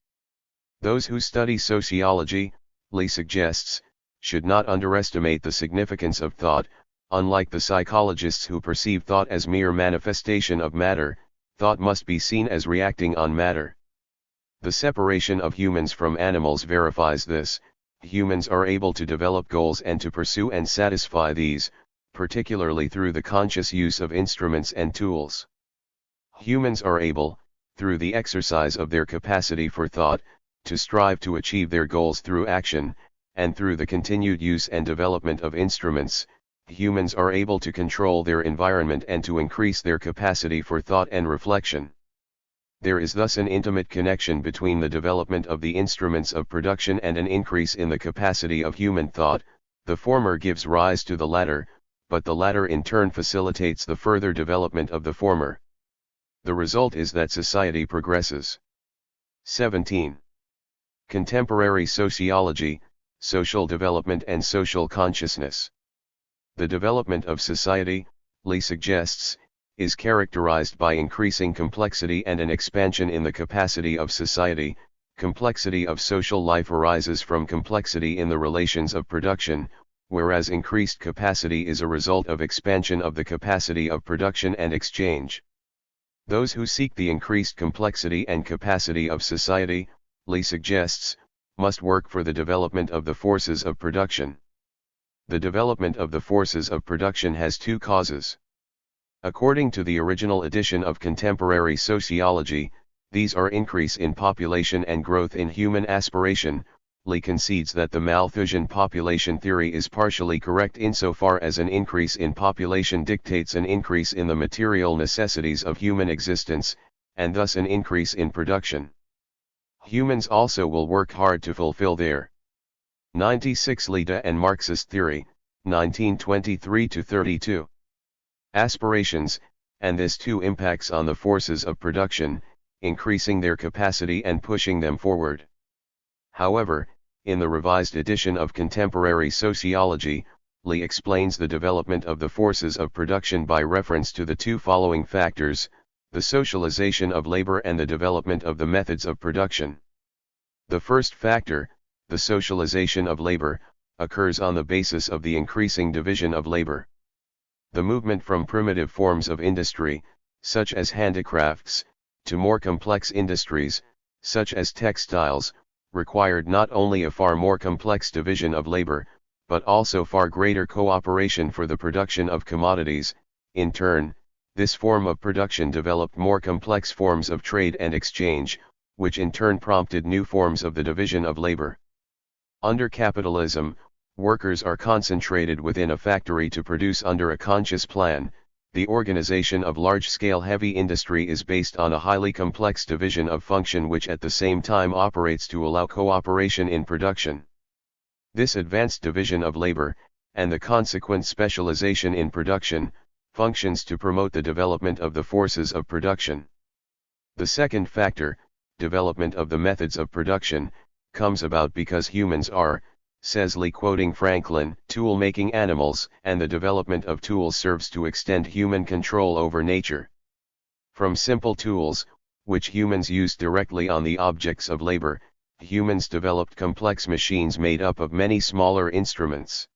Speaker 1: Those who study sociology, Lee suggests, should not underestimate the significance of thought. Unlike the psychologists who perceive thought as mere manifestation of matter, thought must be seen as reacting on matter. The separation of humans from animals verifies this. Humans are able to develop goals and to pursue and satisfy these, particularly through the conscious use of instruments and tools. Humans are able, through the exercise of their capacity for thought, to strive to achieve their goals through action, and through the continued use and development of instruments, humans are able to control their environment and to increase their capacity for thought and reflection. There is thus an intimate connection between the development of the instruments of production and an increase in the capacity of human thought. The former gives rise to the latter, but the latter in turn facilitates the further development of the former. The result is that society progresses. 17. Contemporary sociology, social development and social consciousness. The development of society, Lee suggests, is characterized by increasing complexity and an expansion in the capacity of society. Complexity of social life arises from complexity in the relations of production, whereas increased capacity is a result of expansion of the capacity of production and exchange. Those who seek the increased complexity and capacity of society, Lee suggests, must work for the development of the forces of production. The development of the forces of production has two causes. According to the original edition of Contemporary Sociology, these are increase in population and growth in human aspiration. Lee concedes that the Malthusian population theory is partially correct insofar as an increase in population dictates an increase in the material necessities of human existence, and thus an increase in production. Humans also will work hard to fulfill their 96 Leda and Marxist theory, 1923-32. Aspirations, and this too impacts on the forces of production, increasing their capacity and pushing them forward. However, in the revised edition of Contemporary Sociology, Lee explains the development of the forces of production by reference to the two following factors: the socialization of labor and the development of the methods of production. The first factor, the socialization of labor, occurs on the basis of the increasing division of labor. The movement from primitive forms of industry, such as handicrafts, to more complex industries, such as textiles, required not only a far more complex division of labor, but also far greater cooperation for the production of commodities. In turn, this form of production developed more complex forms of trade and exchange, which in turn prompted new forms of the division of labor. Under capitalism, workers are concentrated within a factory to produce under a conscious plan. The organization of large-scale heavy industry is based on a highly complex division of function which at the same time operates to allow cooperation in production. This advanced division of labor, and the consequent specialization in production, functions to promote the development of the forces of production. The second factor, development of the methods of production, comes about because humans are, says Lee quoting Franklin, tool-making animals, and the development of tools serves to extend human control over nature. From simple tools, which humans use directly on the objects of labor, humans developed complex machines made up of many smaller instruments.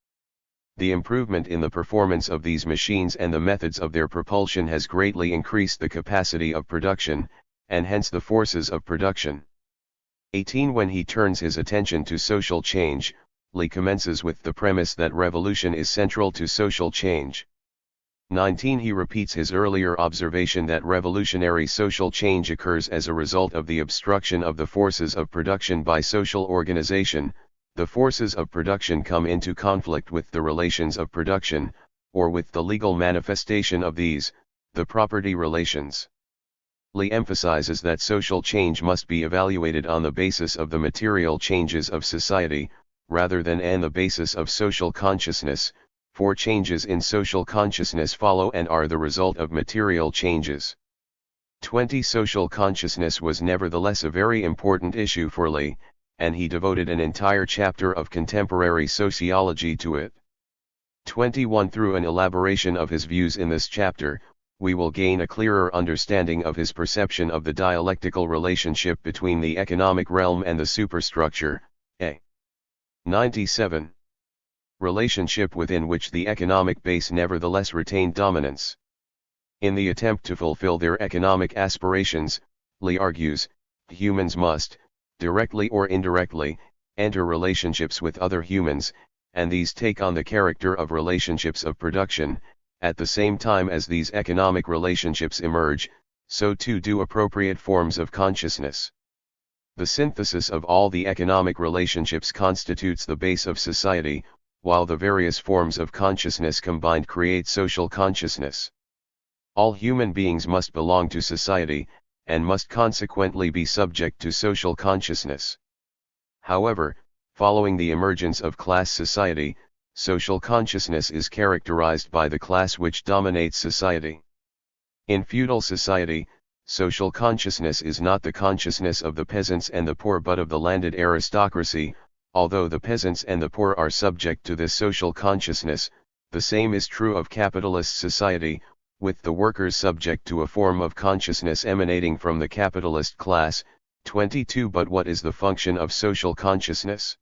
Speaker 1: The improvement in the performance of these machines and the methods of their propulsion has greatly increased the capacity of production, and hence the forces of production. 18. When he turns his attention to social change, Lee commences with the premise that revolution is central to social change. 19. He repeats his earlier observation that revolutionary social change occurs as a result of the obstruction of the forces of production by social organization. The forces of production come into conflict with the relations of production, or with the legal manifestation of these, the property relations. Lee emphasizes that social change must be evaluated on the basis of the material changes of society, rather than on the basis of social consciousness, for changes in social consciousness follow and are the result of material changes. 20. Social consciousness was nevertheless a very important issue for Lee, and he devoted an entire chapter of contemporary sociology to it. 21. Through an elaboration of his views in this chapter, we will gain a clearer understanding of his perception of the dialectical relationship between the economic realm and the superstructure. 97. Relationship within which the economic base nevertheless retained dominance. In the attempt to fulfill their economic aspirations, Lee argues, humans must, directly or indirectly, enter relationships with other humans, and these take on the character of relationships of production. At the same time as these economic relationships emerge, so too do appropriate forms of consciousness. The synthesis of all the economic relationships constitutes the base of society, while the various forms of consciousness combined create social consciousness. All human beings must belong to society, and must consequently be subject to social consciousness. However, following the emergence of class society, social consciousness is characterized by the class which dominates society. In feudal society, social consciousness is not the consciousness of the peasants and the poor but of the landed aristocracy. Although the peasants and the poor are subject to this social consciousness, the same is true of capitalist society, with the workers subject to a form of consciousness emanating from the capitalist class. 22. But what is the function of social consciousness?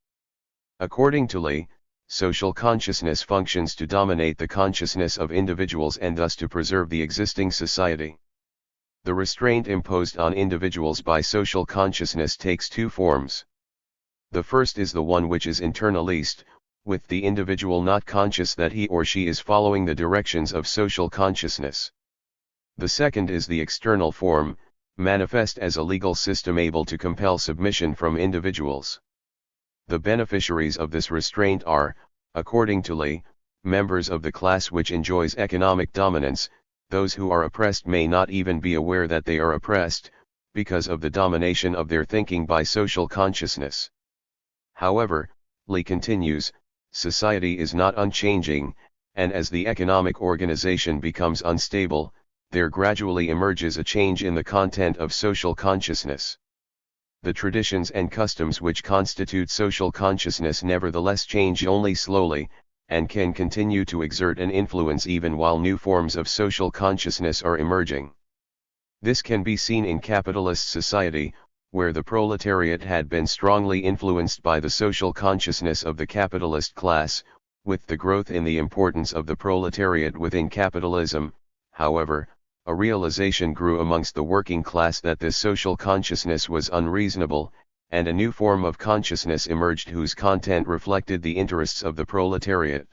Speaker 1: According to Lee, social consciousness functions to dominate the consciousness of individuals and thus to preserve the existing society. The restraint imposed on individuals by social consciousness takes two forms. The first is the one which is internalist, with the individual not conscious that he or she is following the directions of social consciousness. The second is the external form, manifest as a legal system able to compel submission from individuals. The beneficiaries of this restraint are, according to Lee, members of the class which enjoys economic dominance. Those who are oppressed may not even be aware that they are oppressed, because of the domination of their thinking by social consciousness. However, Lee continues, society is not unchanging, and as the economic organization becomes unstable, there gradually emerges a change in the content of social consciousness. The traditions and customs which constitute social consciousness nevertheless change only slowly, and can continue to exert an influence even while new forms of social consciousness are emerging. This can be seen in capitalist society, where the proletariat had been strongly influenced by the social consciousness of the capitalist class. With the growth in the importance of the proletariat within capitalism, however, a realization grew amongst the working class that this social consciousness was unreasonable, and a new form of consciousness emerged whose content reflected the interests of the proletariat.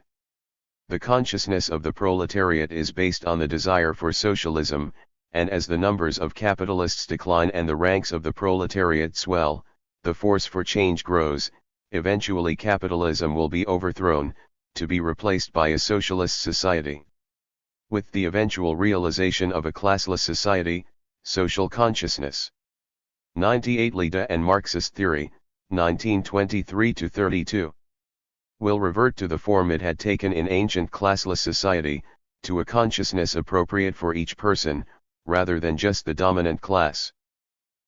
Speaker 1: The consciousness of the proletariat is based on the desire for socialism, and as the numbers of capitalists decline and the ranks of the proletariat swell, the force for change grows. Eventually capitalism will be overthrown, to be replaced by a socialist society. With the eventual realization of a classless society, social consciousness. 98. Leda and Marxist theory, 1923-32. Will revert to the form it had taken in ancient classless society, to a consciousness appropriate for each person, rather than just the dominant class.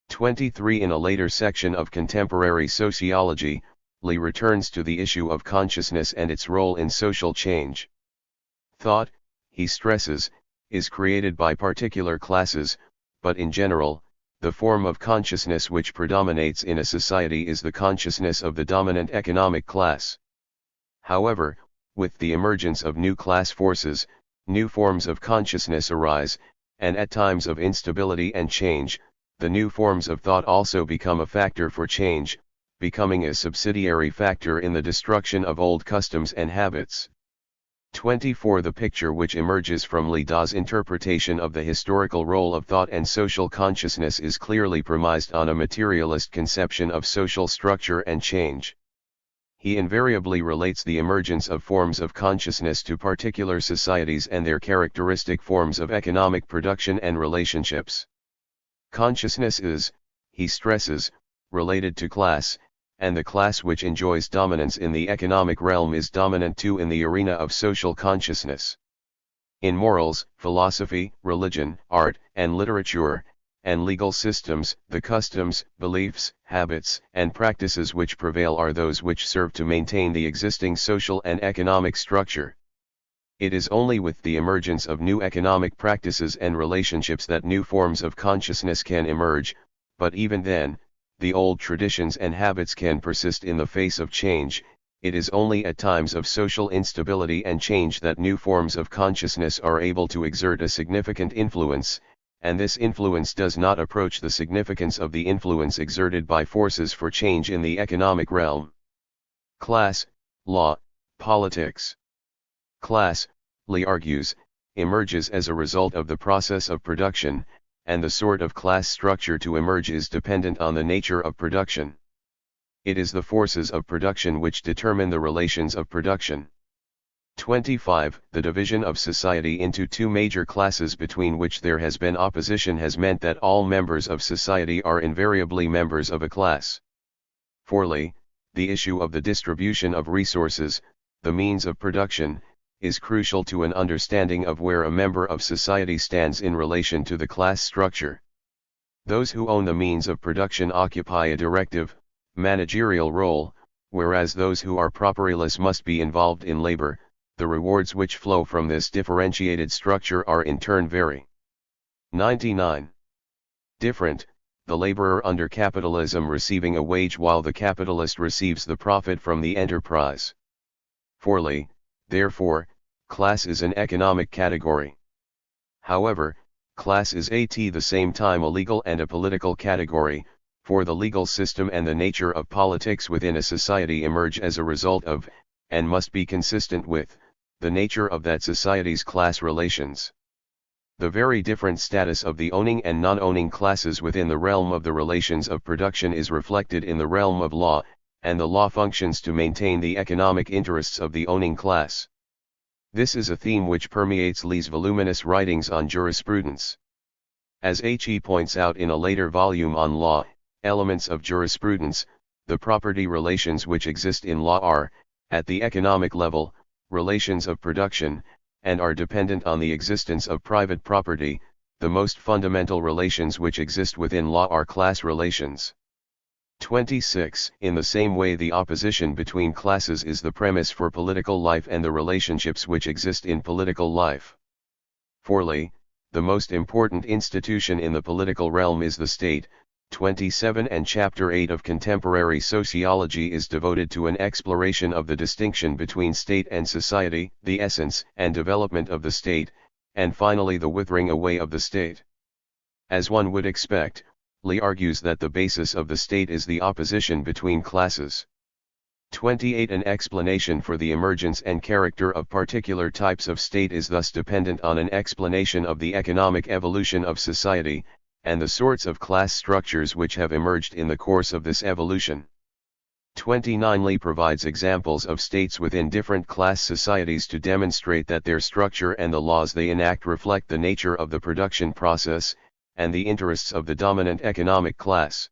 Speaker 1: 23. In a later section of contemporary sociology, Lee returns to the issue of consciousness and its role in social change. Thought, he stresses, is created by particular classes, but in general, the form of consciousness which predominates in a society is the consciousness of the dominant economic class. However, with the emergence of new class forces, new forms of consciousness arise, and at times of instability and change, the new forms of thought also become a factor for change, becoming a subsidiary factor in the destruction of old customs and habits. 24. The picture which emerges from Leda's interpretation of the historical role of thought and social consciousness is clearly premised on a materialist conception of social structure and change. He invariably relates the emergence of forms of consciousness to particular societies and their characteristic forms of economic production and relationships. Consciousness is, he stresses, related to class, and the class which enjoys dominance in the economic realm is dominant too in the arena of social consciousness. In morals, philosophy, religion, art, and literature, and legal systems, the customs, beliefs, habits, and practices which prevail are those which serve to maintain the existing social and economic structure. It is only with the emergence of new economic practices and relationships that new forms of consciousness can emerge, but even then, the old traditions and habits can persist in the face of change. It is only at times of social instability and change that new forms of consciousness are able to exert a significant influence, and this influence does not approach the significance of the influence exerted by forces for change in the economic realm. Class, law, politics. Class, Lee argues, emerges as a result of the process of production, and the sort of class structure to emerge is dependent on the nature of production. It is the forces of production which determine the relations of production. 25. The division of society into two major classes between which there has been opposition has meant that all members of society are invariably members of a class. For Lee, the issue of the distribution of resources, the means of production, is crucial to an understanding of where a member of society stands in relation to the class structure. Those who own the means of production occupy a directive, managerial role, whereas those who are propertyless must be involved in labor. The rewards which flow from this differentiated structure are in turn very 99. Different, the laborer under capitalism receiving a wage while the capitalist receives the profit from the enterprise. Fourthly, therefore, class is an economic category. However, class is at the same time a legal and a political category, for the legal system and the nature of politics within a society emerge as a result of, and must be consistent with, the nature of that society's class relations. The very different status of the owning and non-owning classes within the realm of the relations of production is reflected in the realm of law, and the law functions to maintain the economic interests of the owning class. This is a theme which permeates Lee's voluminous writings on jurisprudence. As He points out in a later volume on law, elements of jurisprudence, the property relations which exist in law are, at the economic level, relations of production, and are dependent on the existence of private property. The most fundamental relations which exist within law are class relations. 26. In the same way, the opposition between classes is the premise for political life and the relationships which exist in political life. Fourthly, the most important institution in the political realm is the state. 27 and Chapter 8 of Contemporary Sociology is devoted to an exploration of the distinction between state and society, the essence and development of the state, and finally the withering away of the state. As one would expect, Lee argues that the basis of the state is the opposition between classes. 28 An explanation for the emergence and character of particular types of state is thus dependent on an explanation of the economic evolution of society, and the sorts of class structures which have emerged in the course of this evolution. 29 Lee provides examples of states within different class societies to demonstrate that their structure and the laws they enact reflect the nature of the production process, and the interests of the dominant economic class.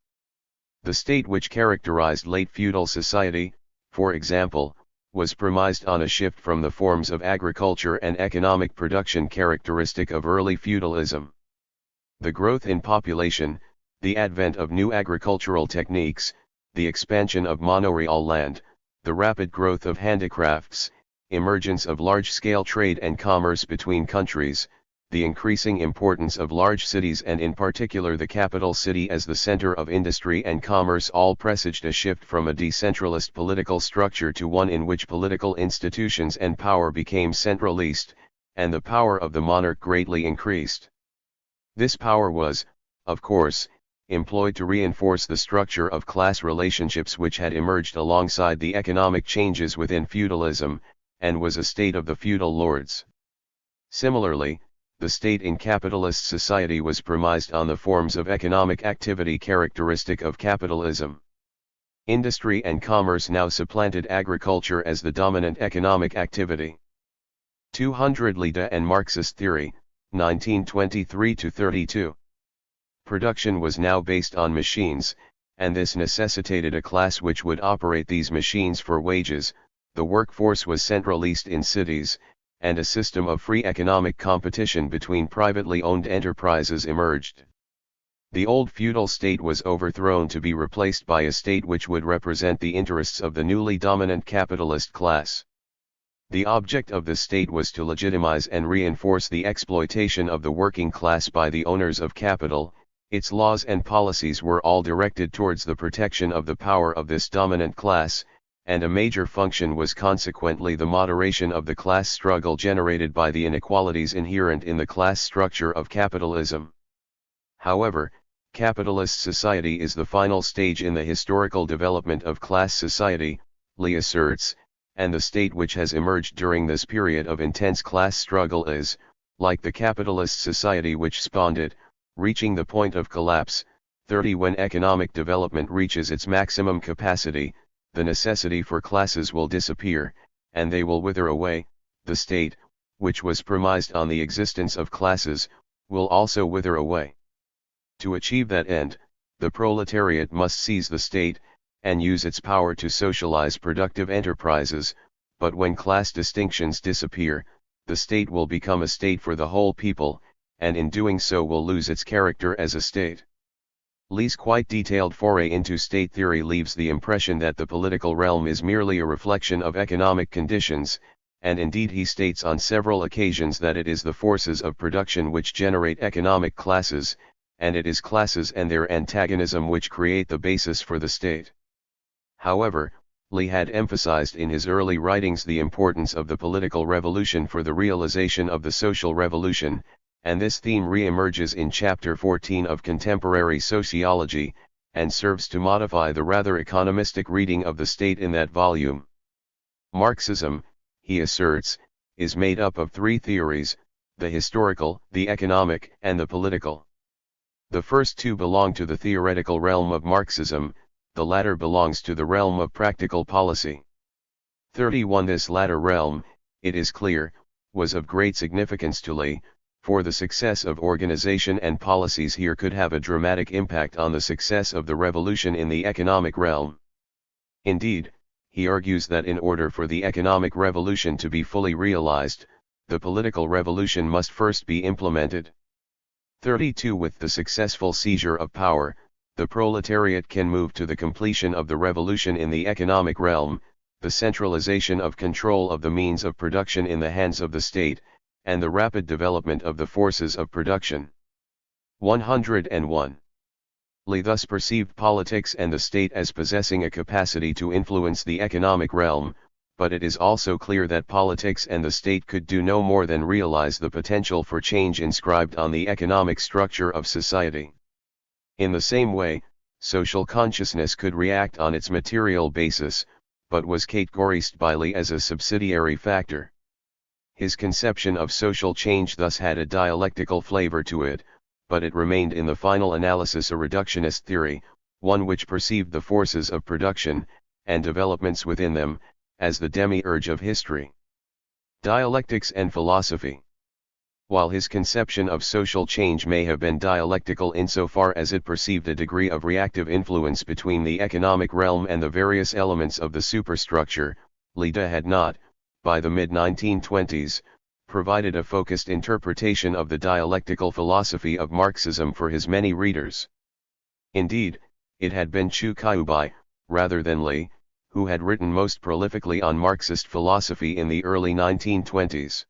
Speaker 1: The state which characterized late feudal society, for example, was premised on a shift from the forms of agriculture and economic production characteristic of early feudalism. The growth in population, the advent of new agricultural techniques, the expansion of monoreal land, the rapid growth of handicrafts, emergence of large-scale trade and commerce between countries, the increasing importance of large cities and in particular the capital city as the center of industry and commerce all presaged a shift from a decentralist political structure to one in which political institutions and power became centralized, and the power of the monarch greatly increased. This power was, of course, employed to reinforce the structure of class relationships which had emerged alongside the economic changes within feudalism, and was a state of the feudal lords. Similarly, the state in capitalist society was premised on the forms of economic activity characteristic of capitalism. Industry and commerce now supplanted agriculture as the dominant economic activity. 200 Lida and Marxist theory, 1923-32. Production was now based on machines, and this necessitated a class which would operate these machines for wages. The workforce was centralized in cities, and a system of free economic competition between privately owned enterprises emerged. The old feudal state was overthrown to be replaced by a state which would represent the interests of the newly dominant capitalist class. The object of the state was to legitimize and reinforce the exploitation of the working class by the owners of capital. Its laws and policies were all directed towards the protection of the power of this dominant class, and a major function was consequently the moderation of the class struggle generated by the inequalities inherent in the class structure of capitalism. However, capitalist society is the final stage in the historical development of class society, Lee asserts, and the state which has emerged during this period of intense class struggle is, like the capitalist society which spawned it, reaching the point of collapse. 30 When economic development reaches its maximum capacity, the necessity for classes will disappear, and they will wither away. The state, which was premised on the existence of classes, will also wither away. To achieve that end, the proletariat must seize the state, and use its power to socialize productive enterprises, but when class distinctions disappear, the state will become a state for the whole people, and in doing so will lose its character as a state. Lee's quite detailed foray into state theory leaves the impression that the political realm is merely a reflection of economic conditions, and indeed he states on several occasions that it is the forces of production which generate economic classes, and it is classes and their antagonism which create the basis for the state. However, Lee had emphasized in his early writings the importance of the political revolution for the realization of the social revolution, and this theme re-emerges in Chapter 14 of Contemporary Sociology, and serves to modify the rather economistic reading of the state in that volume. Marxism, he asserts, is made up of three theories: the historical, the economic, and the political. The first two belong to the theoretical realm of Marxism, the latter belongs to the realm of practical policy. 31. This latter realm, it is clear, was of great significance to Lee, for the success of organization and policies here could have a dramatic impact on the success of the revolution in the economic realm. Indeed, he argues that in order for the economic revolution to be fully realized, the political revolution must first be implemented. 32. With the successful seizure of power, the proletariat can move to the completion of the revolution in the economic realm, the centralization of control of the means of production in the hands of the state, and the rapid development of the forces of production. 101. Lee thus perceived politics and the state as possessing a capacity to influence the economic realm, but it is also clear that politics and the state could do no more than realize the potential for change inscribed on the economic structure of society. In the same way, social consciousness could react on its material basis, but was categorized by Lee as a subsidiary factor. His conception of social change thus had a dialectical flavor to it, but it remained in the final analysis a reductionist theory, one which perceived the forces of production, and developments within them, as the demiurge of history. Dialectics and philosophy. While his conception of social change may have been dialectical insofar as it perceived a degree of reactive influence between the economic realm and the various elements of the superstructure, Lee had not, by the mid-1920s, provided a focused interpretation of the dialectical philosophy of Marxism for his many readers. Indeed, it had been Chu Kaiubai, rather than Lee, who had written most prolifically on Marxist philosophy in the early 1920s.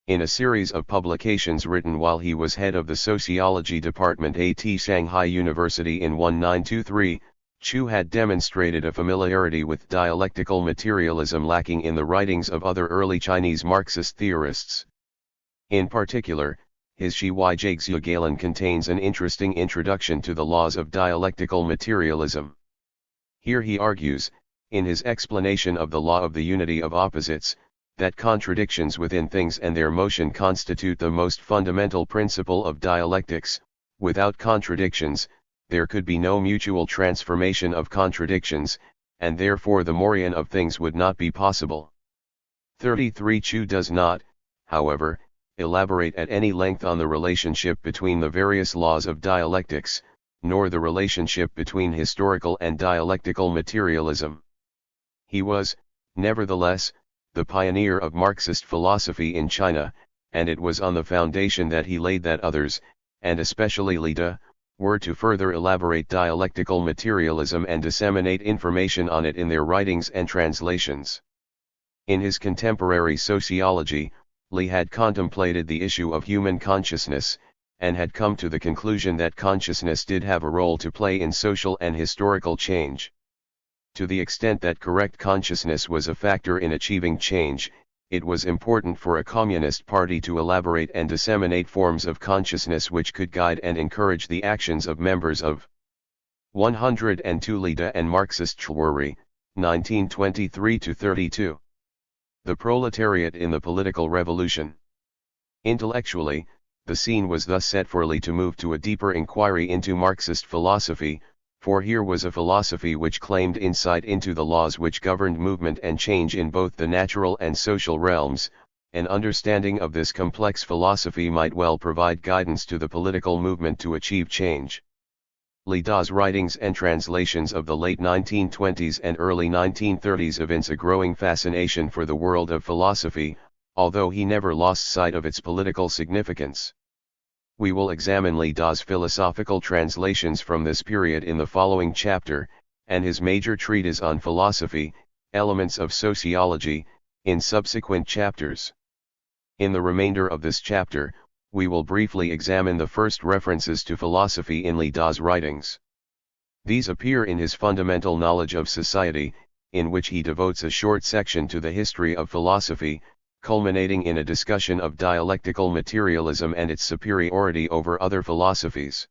Speaker 1: In a series of publications written while he was head of the sociology department at Shanghai University in 1923, Chu had demonstrated a familiarity with dialectical materialism lacking in the writings of other early Chinese Marxist theorists. In particular, his Shiwaijigzugalen contains an interesting introduction to the laws of dialectical materialism. Here he argues, in his explanation of the law of the unity of opposites, that contradictions within things and their motion constitute the most fundamental principle of dialectics. Without contradictions, there could be no mutual transformation of contradictions, and therefore the morion of things would not be possible. 33. Chu does not, however, elaborate at any length on the relationship between the various laws of dialectics, nor the relationship between historical and dialectical materialism. He was, nevertheless, the pioneer of Marxist philosophy in China, and it was on the foundation that he laid that others, and especially Lee, were to further elaborate dialectical materialism and disseminate information on it in their writings and translations. In his Contemporary Sociology, Lee had contemplated the issue of human consciousness, and had come to the conclusion that consciousness did have a role to play in social and historical change. To the extent that correct consciousness was a factor in achieving change, it was important for a communist party to elaborate and disseminate forms of consciousness which could guide and encourage the actions of members of 102 Lee and Marxist theory, 1923-32. The proletariat in the political revolution. Intellectually, the scene was thus set for Lee to move to a deeper inquiry into Marxist philosophy, for here was a philosophy which claimed insight into the laws which governed movement and change in both the natural and social realms. An understanding of this complex philosophy might well provide guidance to the political movement to achieve change. Li Da's writings and translations of the late 1920s and early 1930s evince a growing fascination for the world of philosophy, although he never lost sight of its political significance. We will examine Li Da's philosophical translations from this period in the following chapter, and his major treatise on philosophy, Elements of Sociology, in subsequent chapters. In the remainder of this chapter, we will briefly examine the first references to philosophy in Li Da's writings. These appear in his Fundamental Knowledge of Society, in which he devotes a short section to the history of philosophy, culminating in a discussion of dialectical materialism and its superiority over other philosophies.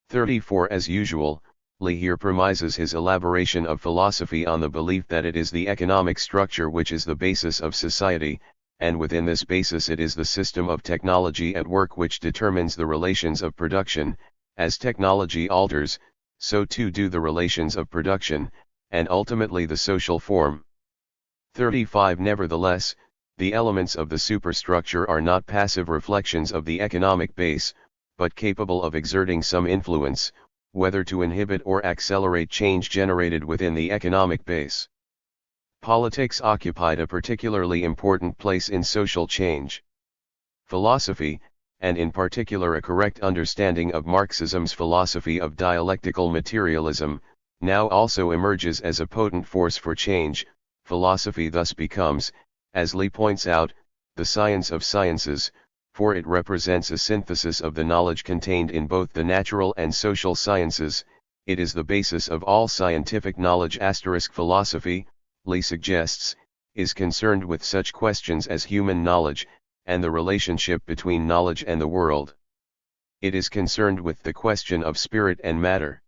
Speaker 1: 34 As usual, Li here premises his elaboration of philosophy on the belief that it is the economic structure which is the basis of society, and within this basis it is the system of technology at work which determines the relations of production. As technology alters, so too do the relations of production, and ultimately the social form. 35 Nevertheless, the elements of the superstructure are not passive reflections of the economic base, but capable of exerting some influence, whether to inhibit or accelerate change generated within the economic base. Politics occupied a particularly important place in social change. Philosophy, and in particular a correct understanding of Marxism's philosophy of dialectical materialism, now also emerges as a potent force for change. Philosophy thus becomes, as Li points out, the science of sciences, for it represents a synthesis of the knowledge contained in both the natural and social sciences. It is the basis of all scientific knowledge. Philosophy, Li suggests, is concerned with such questions as human knowledge, and the relationship between knowledge and the world. It is concerned with the question of spirit and matter.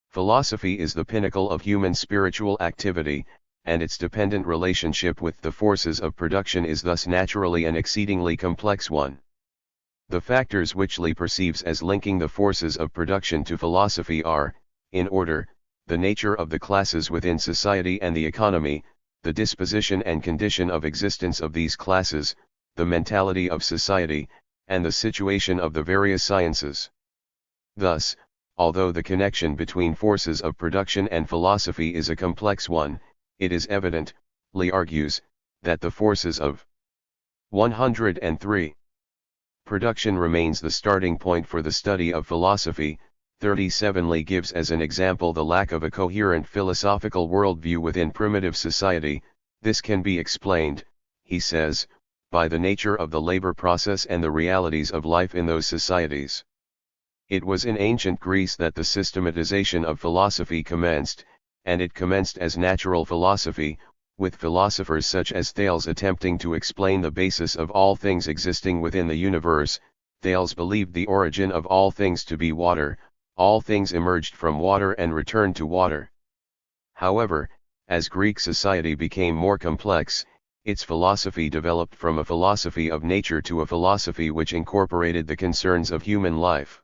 Speaker 1: Philosophy is the pinnacle of human spiritual activity, and its dependent relationship with the forces of production is thus naturally an exceedingly complex one. The factors which Li perceives as linking the forces of production to philosophy are, in order, the nature of the classes within society and the economy, the disposition and condition of existence of these classes, the mentality of society, and the situation of the various sciences. Thus, although the connection between forces of production and philosophy is a complex one, it is evident, Li argues, that the forces of 103. Production remains the starting point for the study of philosophy. 37 Li gives as an example the lack of a coherent philosophical worldview within primitive society. This can be explained, he says, by the nature of the labor process and the realities of life in those societies. It was in ancient Greece that the systematization of philosophy commenced, and it commenced as natural philosophy, with philosophers such as Thales attempting to explain the basis of all things existing within the universe. Thales believed the origin of all things to be water, all things emerged from water and returned to water. However, as Greek society became more complex, its philosophy developed from a philosophy of nature to a philosophy which incorporated the concerns of human life.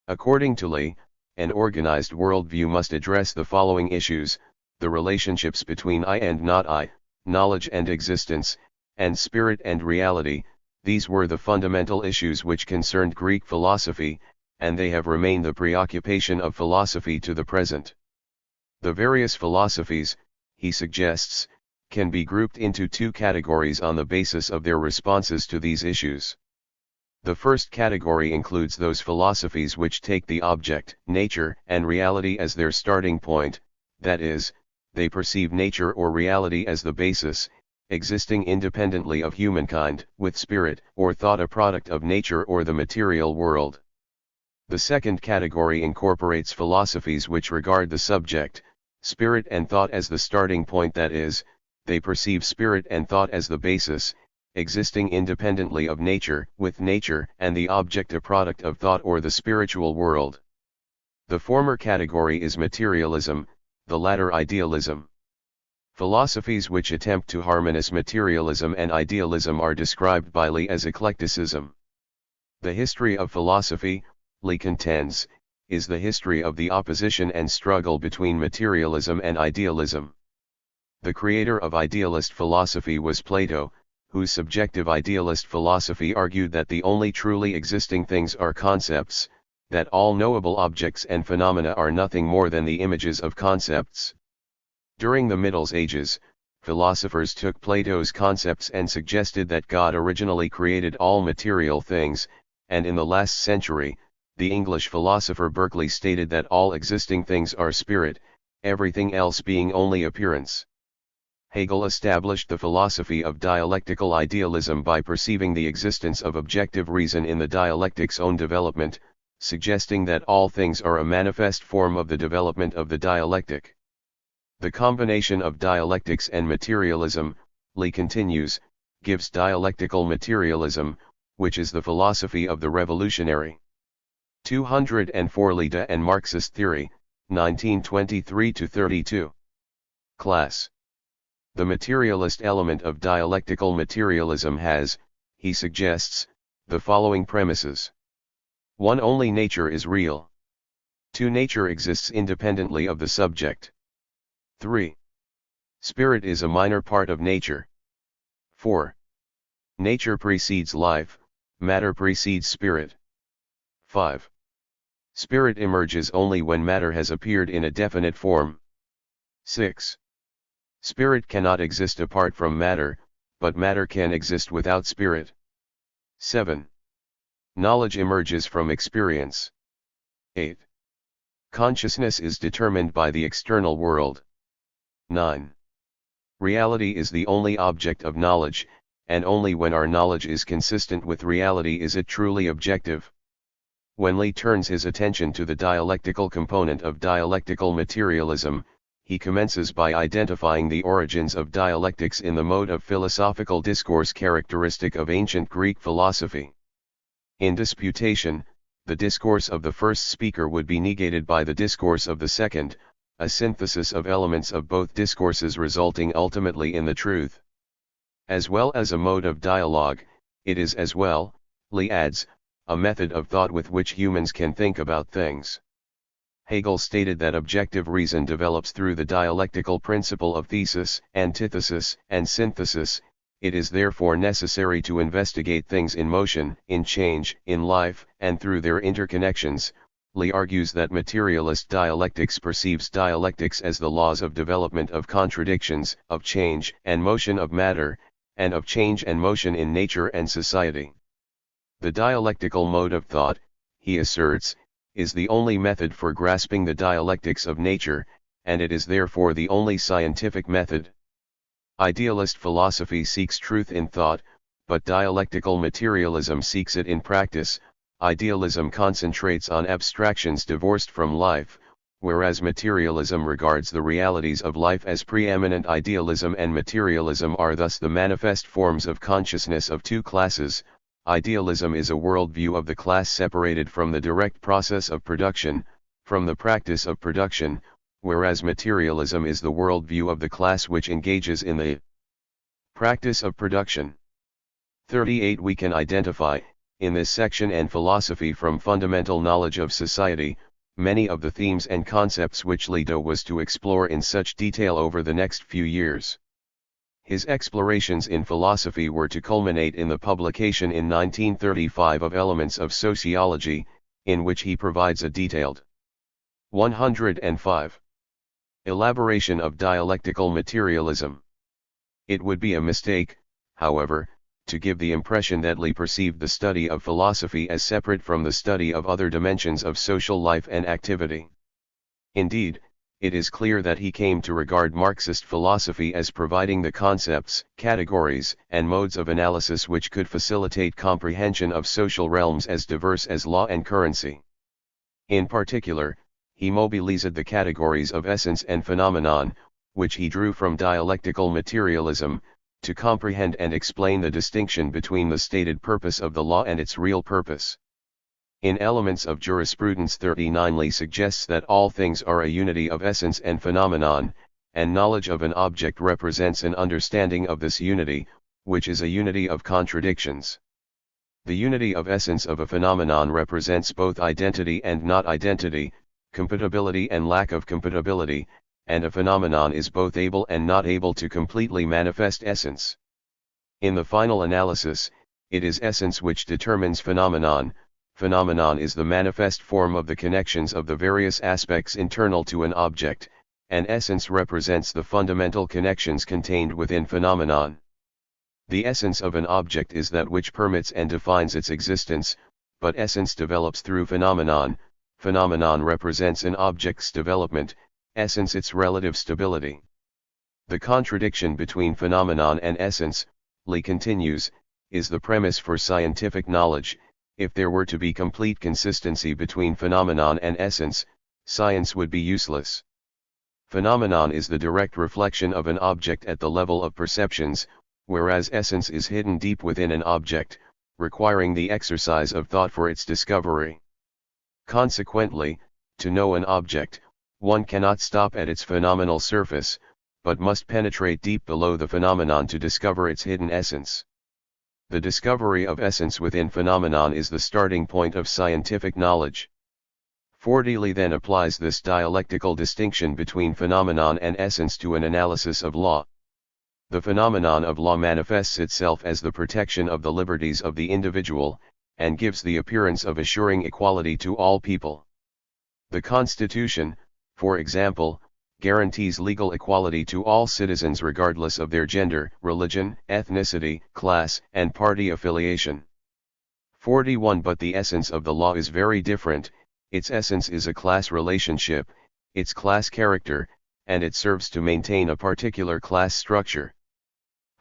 Speaker 1: According to Li, an organized worldview must address the following issues: the relationships between I and not I, knowledge and existence, and spirit and reality. These were the fundamental issues which concerned Greek philosophy, and they have remained the preoccupation of philosophy to the present. The various philosophies, he suggests, can be grouped into two categories on the basis of their responses to these issues. The first category includes those philosophies which take the object, nature, and reality as their starting point, that is, they perceive nature or reality as the basis, existing independently of humankind, with spirit or thought a product of nature or the material world. The second category incorporates philosophies which regard the subject, spirit and thought as the starting point, that is, they perceive spirit and thought as the basis, existing independently of nature, with nature and the object a product of thought or the spiritual world. The former category is materialism, the latter idealism. Philosophies which attempt to harmonize materialism and idealism are described by Li as eclecticism. The history of philosophy, Li contends, is the history of the opposition and struggle between materialism and idealism. The creator of idealist philosophy was Plato, whose subjective idealist philosophy argued that the only truly existing things are concepts, that all knowable objects and phenomena are nothing more than the images of concepts. During the Middle Ages, philosophers took Plato's concepts and suggested that God originally created all material things, and in the last century, the English philosopher Berkeley stated that all existing things are spirit, everything else being only appearance. Hegel established the philosophy of dialectical idealism by perceiving the existence of objective reason in the dialectic's own development, suggesting that all things are a manifest form of the development of the dialectic. The combination of dialectics and materialism, Lee continues, gives dialectical materialism, which is the philosophy of the revolutionary. 204 Leda and Marxist Theory, 1923-32. Class. The materialist element of dialectical materialism has, he suggests, the following premises. 1. Only nature is real. 2. Nature exists independently of the subject. 3. Spirit is a minor part of nature. 4. Nature precedes life, matter precedes spirit. 5. Spirit emerges only when matter has appeared in a definite form. 6. Spirit cannot exist apart from matter, but matter can exist without spirit. 7. Knowledge emerges from experience. 8. Consciousness is determined by the external world. 9. Reality is the only object of knowledge, and only when our knowledge is consistent with reality is it truly objective. When Lee turns his attention to the dialectical component of dialectical materialism, he commences by identifying the origins of dialectics in the mode of philosophical discourse characteristic of ancient Greek philosophy. In disputation, the discourse of the first speaker would be negated by the discourse of the second, a synthesis of elements of both discourses resulting ultimately in the truth. As well as a mode of dialogue, it is as well, Lee adds, a method of thought with which humans can think about things. Hegel stated that objective reason develops through the dialectical principle of thesis, antithesis, and synthesis. It is therefore necessary to investigate things in motion, in change, in life, and through their interconnections. Lee argues that materialist dialectics perceives dialectics as the laws of development of contradictions, of change and motion of matter, and of change and motion in nature and society. The dialectical mode of thought, he asserts, is the only method for grasping the dialectics of nature, and it is therefore the only scientific method. Idealist philosophy seeks truth in thought, but dialectical materialism seeks it in practice. Idealism concentrates on abstractions divorced from life, whereas materialism regards the realities of life as preeminent. Idealism and materialism are thus the manifest forms of consciousness of two classes. Idealism is a worldview of the class separated from the direct process of production, from the practice of production, whereas materialism is the worldview of the class which engages in the practice of production. 38 We can identify, in this section and philosophy from fundamental knowledge of society, many of the themes and concepts which Leda was to explore in such detail over the next few years. His explorations in philosophy were to culminate in the publication in 1935 of Elements of Sociology, in which he provides a detailed 105. Elaboration of dialectical materialism. It would be a mistake, however, to give the impression that Lee perceived the study of philosophy as separate from the study of other dimensions of social life and activity. Indeed, it is clear that he came to regard Marxist philosophy as providing the concepts, categories, and modes of analysis which could facilitate comprehension of social realms as diverse as law and currency. In particular, he mobilized the categories of essence and phenomenon, which he drew from dialectical materialism, to comprehend and explain the distinction between the stated purpose of the law and its real purpose. In Elements of Jurisprudence 39 Lee suggests that all things are a unity of essence and phenomenon, and knowledge of an object represents an understanding of this unity, which is a unity of contradictions. The unity of essence of a phenomenon represents both identity and not identity, compatibility and lack of compatibility, and a phenomenon is both able and not able to completely manifest essence. In the final analysis, it is essence which determines phenomenon, phenomenon is the manifest form of the connections of the various aspects internal to an object, and essence represents the fundamental connections contained within phenomenon. The essence of an object is that which permits and defines its existence, but essence develops through phenomenon. Phenomenon represents an object's development, essence its relative stability. The contradiction between phenomenon and essence, Lee continues, is the premise for scientific knowledge. If there were to be complete consistency between phenomenon and essence, science would be useless. Phenomenon is the direct reflection of an object at the level of perceptions, whereas essence is hidden deep within an object, requiring the exercise of thought for its discovery. Consequently, to know an object, one cannot stop at its phenomenal surface, but must penetrate deep below the phenomenon to discover its hidden essence. The discovery of essence within phenomenon is the starting point of scientific knowledge. Lee then applies this dialectical distinction between phenomenon and essence to an analysis of law. The phenomenon of law manifests itself as the protection of the liberties of the individual, and gives the appearance of assuring equality to all people. The Constitution, for example, guarantees legal equality to all citizens regardless of their gender, religion, ethnicity, class, and party affiliation. 41 But the essence of the law is very different. Its essence is a class relationship, its class character, and it serves to maintain a particular class structure.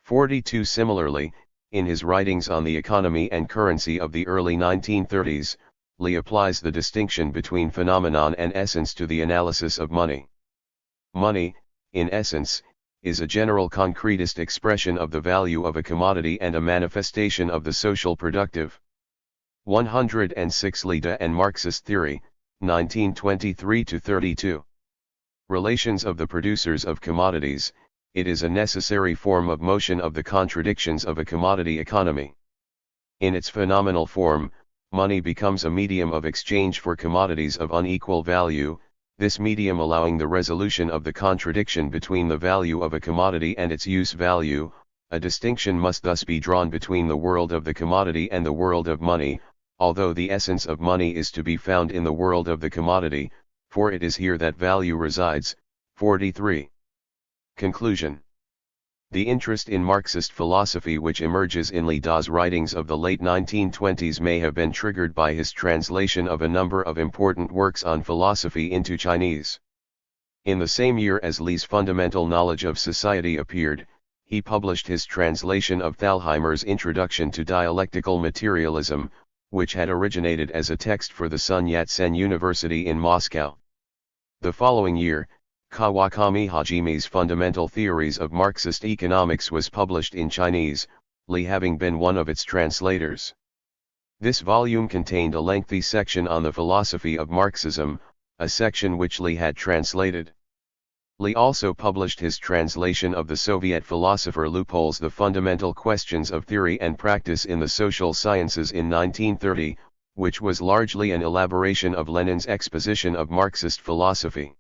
Speaker 1: 42 Similarly, in his writings on the economy and currency of the early 1930s, Lee applies the distinction between phenomenon and essence to the analysis of money. Money, in essence, is a general concretist expression of the value of a commodity and a manifestation of the social productive. 106 Leda and Marxist Theory, 1923-32. Relations of the producers of commodities. It is a necessary form of motion of the contradictions of a commodity economy. In its phenomenal form, money becomes a medium of exchange for commodities of unequal value, this medium allowing the resolution of the contradiction between the value of a commodity and its use value. A distinction must thus be drawn between the world of the commodity and the world of money, although the essence of money is to be found in the world of the commodity, for it is here that value resides. 43. Conclusion. The interest in Marxist philosophy which emerges in Leda's writings of the late 1920s may have been triggered by his translation of a number of important works on philosophy into Chinese. In the same year as Lee's Fundamental Knowledge of Society appeared, he published his translation of Thalheimer's Introduction to Dialectical Materialism, which had originated as a text for the Sun Yat-sen University in Moscow. The following year, Kawakami Hajimi's Fundamental Theories of Marxist Economics was published in Chinese, Lee having been one of its translators. This volume contained a lengthy section on the philosophy of Marxism, a section which Lee had translated. Lee also published his translation of the Soviet philosopher Lupol's The Fundamental Questions of Theory and Practice in the Social Sciences in 1930, which was largely an elaboration of Lenin's exposition of Marxist philosophy.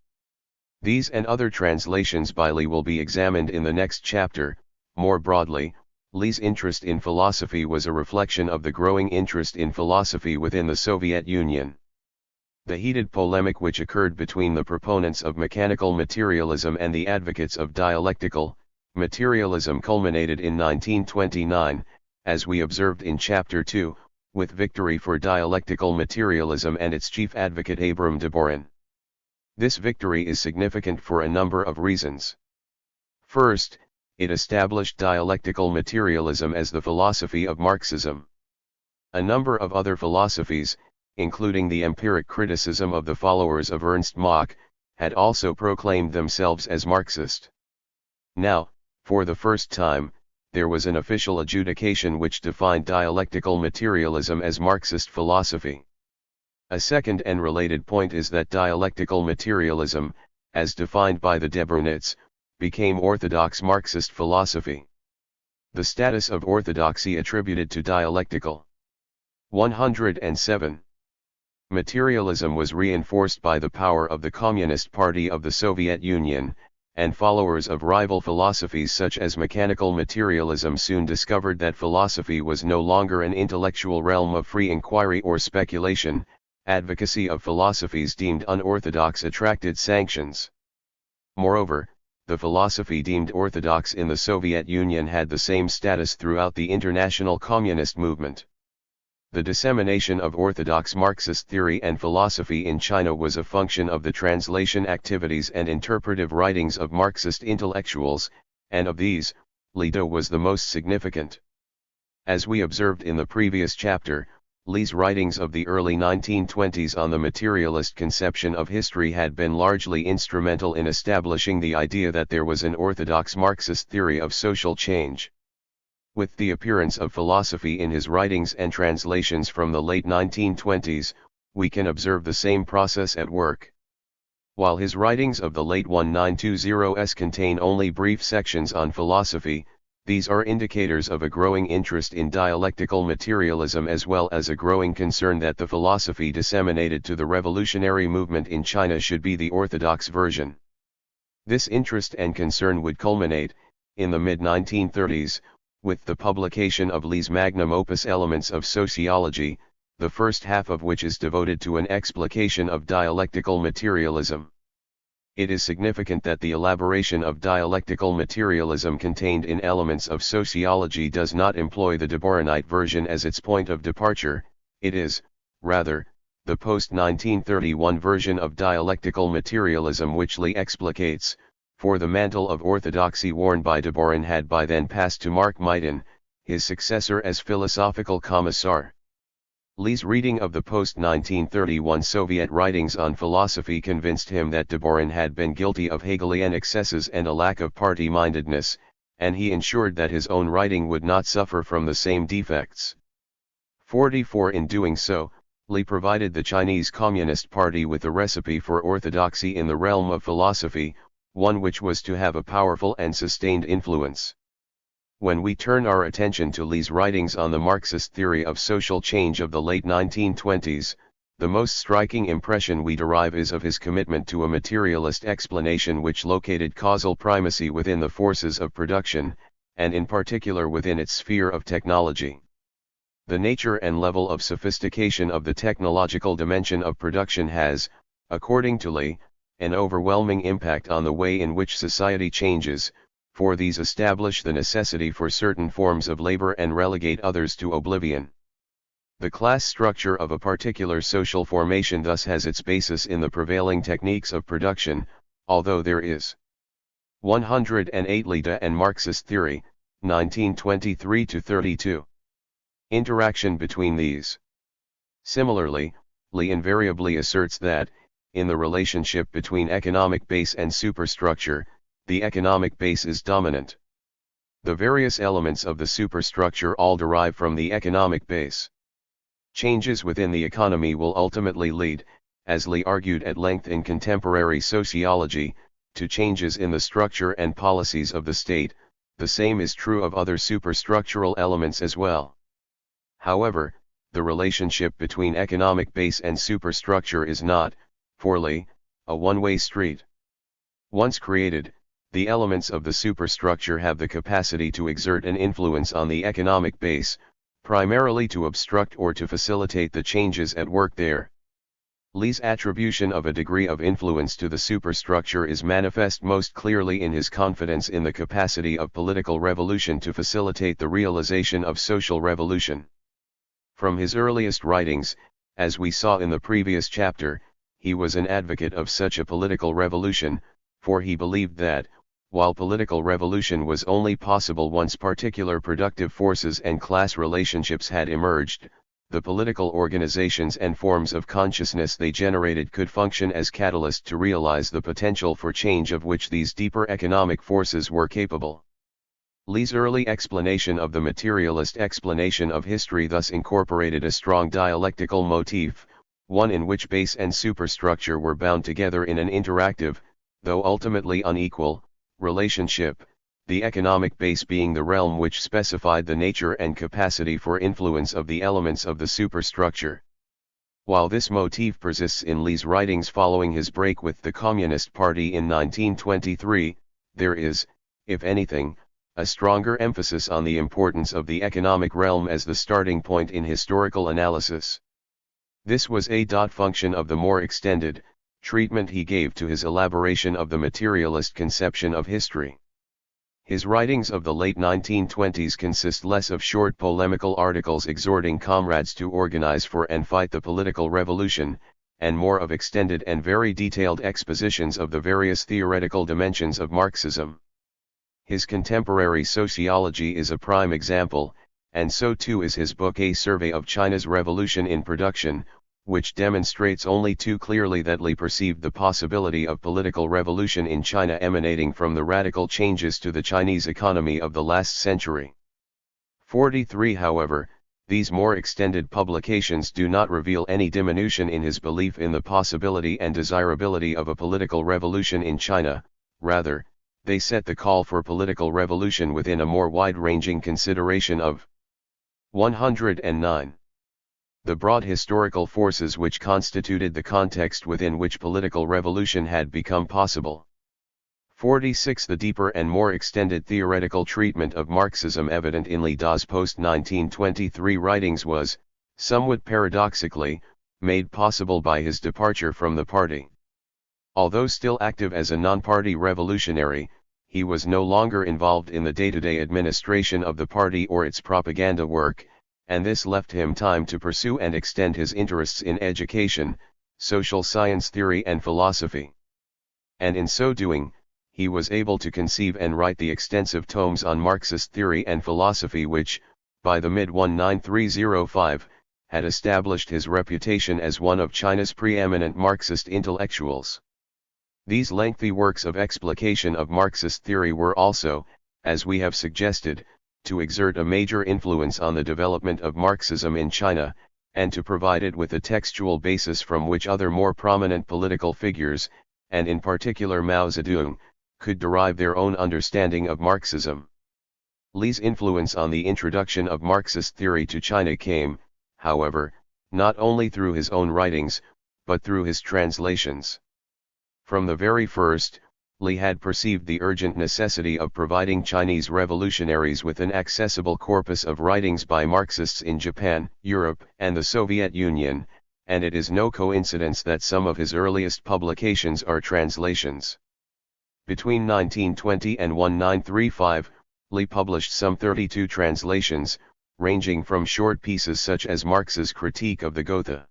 Speaker 1: These and other translations by Lee will be examined in the next chapter. More broadly, Lee's interest in philosophy was a reflection of the growing interest in philosophy within the Soviet Union. The heated polemic which occurred between the proponents of mechanical materialism and the advocates of dialectical materialism culminated in 1929, as we observed in Chapter 2, with victory for dialectical materialism and its chief advocate Abram Deborin. This victory is significant for a number of reasons. First, it established dialectical materialism as the philosophy of Marxism. A number of other philosophies, including the empiric criticism of the followers of Ernst Mach, had also proclaimed themselves as Marxist. Now, for the first time, there was an official adjudication which defined dialectical materialism as Marxist philosophy. A second and related point is that dialectical materialism, as defined by the Deborinists, became orthodox Marxist philosophy. The status of orthodoxy attributed to dialectical. 107. Materialism was reinforced by the power of the Communist Party of the Soviet Union, and followers of rival philosophies such as mechanical materialism soon discovered that philosophy was no longer an intellectual realm of free inquiry or speculation. Advocacy of philosophies deemed unorthodox attracted sanctions. Moreover, the philosophy deemed orthodox in the Soviet Union had the same status throughout the international communist movement. The dissemination of orthodox Marxist theory and philosophy in China was a function of the translation activities and interpretive writings of Marxist intellectuals, and of these, Lido was the most significant. As we observed in the previous chapter, Li's writings of the early 1920s on the materialist conception of history had been largely instrumental in establishing the idea that there was an orthodox Marxist theory of social change. With the appearance of philosophy in his writings and translations from the late 1920s, we can observe the same process at work. While his writings of the late 1920s contain only brief sections on philosophy, these are indicators of a growing interest in dialectical materialism as well as a growing concern that the philosophy disseminated to the revolutionary movement in China should be the orthodox version. This interest and concern would culminate, in the mid-1930s, with the publication of Li's magnum opus Elements of Sociology, the first half of which is devoted to an explication of dialectical materialism. It is significant that the elaboration of dialectical materialism contained in Elements of Sociology does not employ the Deboranite version as its point of departure. It is, rather, the post-1931 version of dialectical materialism which Li explicates, for the mantle of orthodoxy worn by Deboran had by then passed to Mark Meitern, his successor as philosophical commissar. Li's reading of the post-1931 Soviet writings on philosophy convinced him that Deboran had been guilty of Hegelian excesses and a lack of party-mindedness, and he ensured that his own writing would not suffer from the same defects. 44 In doing so, Li provided the Chinese Communist Party with a recipe for orthodoxy in the realm of philosophy, one which was to have a powerful and sustained influence. When we turn our attention to Li's writings on the Marxist theory of social change of the late 1920s, the most striking impression we derive is of his commitment to a materialist explanation which located causal primacy within the forces of production, and in particular within its sphere of technology. The nature and level of sophistication of the technological dimension of production has, according to Li, an overwhelming impact on the way in which society changes, for these establish the necessity for certain forms of labor and relegate others to oblivion. The class structure of a particular social formation thus has its basis in the prevailing techniques of production, although there is 108 Lida and Marxist theory, 1923-32. Interaction between these. Similarly, Li invariably asserts that, in the relationship between economic base and superstructure, the economic base is dominant. The various elements of the superstructure all derive from the economic base. Changes within the economy will ultimately lead, as Li argued at length in Contemporary Sociology, to changes in the structure and policies of the state. The same is true of other superstructural elements as well. However, the relationship between economic base and superstructure is not, for Li, a one-way street. Once created, the elements of the superstructure have the capacity to exert an influence on the economic base, primarily to obstruct or to facilitate the changes at work there. Li's attribution of a degree of influence to the superstructure is manifest most clearly in his confidence in the capacity of political revolution to facilitate the realization of social revolution. From his earliest writings, as we saw in the previous chapter, he was an advocate of such a political revolution, for he believed that, while political revolution was only possible once particular productive forces and class relationships had emerged, the political organizations and forms of consciousness they generated could function as catalyst to realize the potential for change of which these deeper economic forces were capable. Li's early explanation of the materialist explanation of history thus incorporated a strong dialectical motif, one in which base and superstructure were bound together in an interactive, though ultimately unequal, relationship, the economic base being the realm which specified the nature and capacity for influence of the elements of the superstructure. While this motif persists in Li's writings following his break with the Communist Party in 1923, there is, if anything, a stronger emphasis on the importance of the economic realm as the starting point in historical analysis. This was a function of the more extended treatment he gave to his elaboration of the materialist conception of history. His writings of the late 1920s consist less of short polemical articles exhorting comrades to organize for and fight the political revolution, and more of extended and very detailed expositions of the various theoretical dimensions of Marxism. His contemporary sociology is a prime example, and so too is his book A Survey of China's Revolution in Production, which demonstrates only too clearly that Li perceived the possibility of political revolution in China emanating from the radical changes to the Chinese economy of the last century. 43. However, these more extended publications do not reveal any diminution in his belief in the possibility and desirability of a political revolution in China. Rather, they set the call for political revolution within a more wide-ranging consideration of 109. The broad historical forces which constituted the context within which political revolution had become possible. 46. The deeper and more extended theoretical treatment of Marxism evident in Li Da's post-1923 writings was, somewhat paradoxically, made possible by his departure from the party. Although still active as a non-party revolutionary, he was no longer involved in the day-to-day administration of the party or its propaganda work, and this left him time to pursue and extend his interests in education, social science theory and philosophy. And in so doing, he was able to conceive and write the extensive tomes on Marxist theory and philosophy which, by the mid-1930s, had established his reputation as one of China's preeminent Marxist intellectuals. These lengthy works of explication of Marxist theory were also, as we have suggested, to exert a major influence on the development of Marxism in China, and to provide it with a textual basis from which other more prominent political figures, and in particular Mao Zedong, could derive their own understanding of Marxism. Li's influence on the introduction of Marxist theory to China came, however, not only through his own writings, but through his translations. From the very first, Li had perceived the urgent necessity of providing Chinese revolutionaries with an accessible corpus of writings by Marxists in Japan, Europe, and the Soviet Union, and it is no coincidence that some of his earliest publications are translations. Between 1920 and 1935, Li published some 32 translations, ranging from short pieces such as Marx's Critique of the Gotha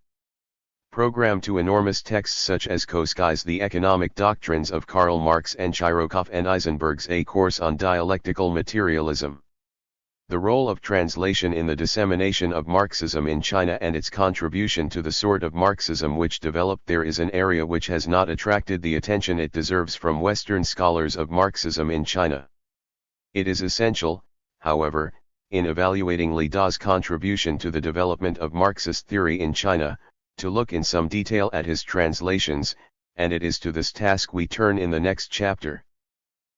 Speaker 1: program to enormous texts such as Koskai's The Economic Doctrines of Karl Marx and Chirokov and Eisenberg's A Course on Dialectical Materialism. The role of translation in the dissemination of Marxism in China and its contribution to the sort of Marxism which developed there is an area which has not attracted the attention it deserves from Western scholars of Marxism in China. It is essential, however, in evaluating Li Da's contribution to the development of Marxist theory in China, to look in some detail at his translations, and it is to this task we turn in the next chapter.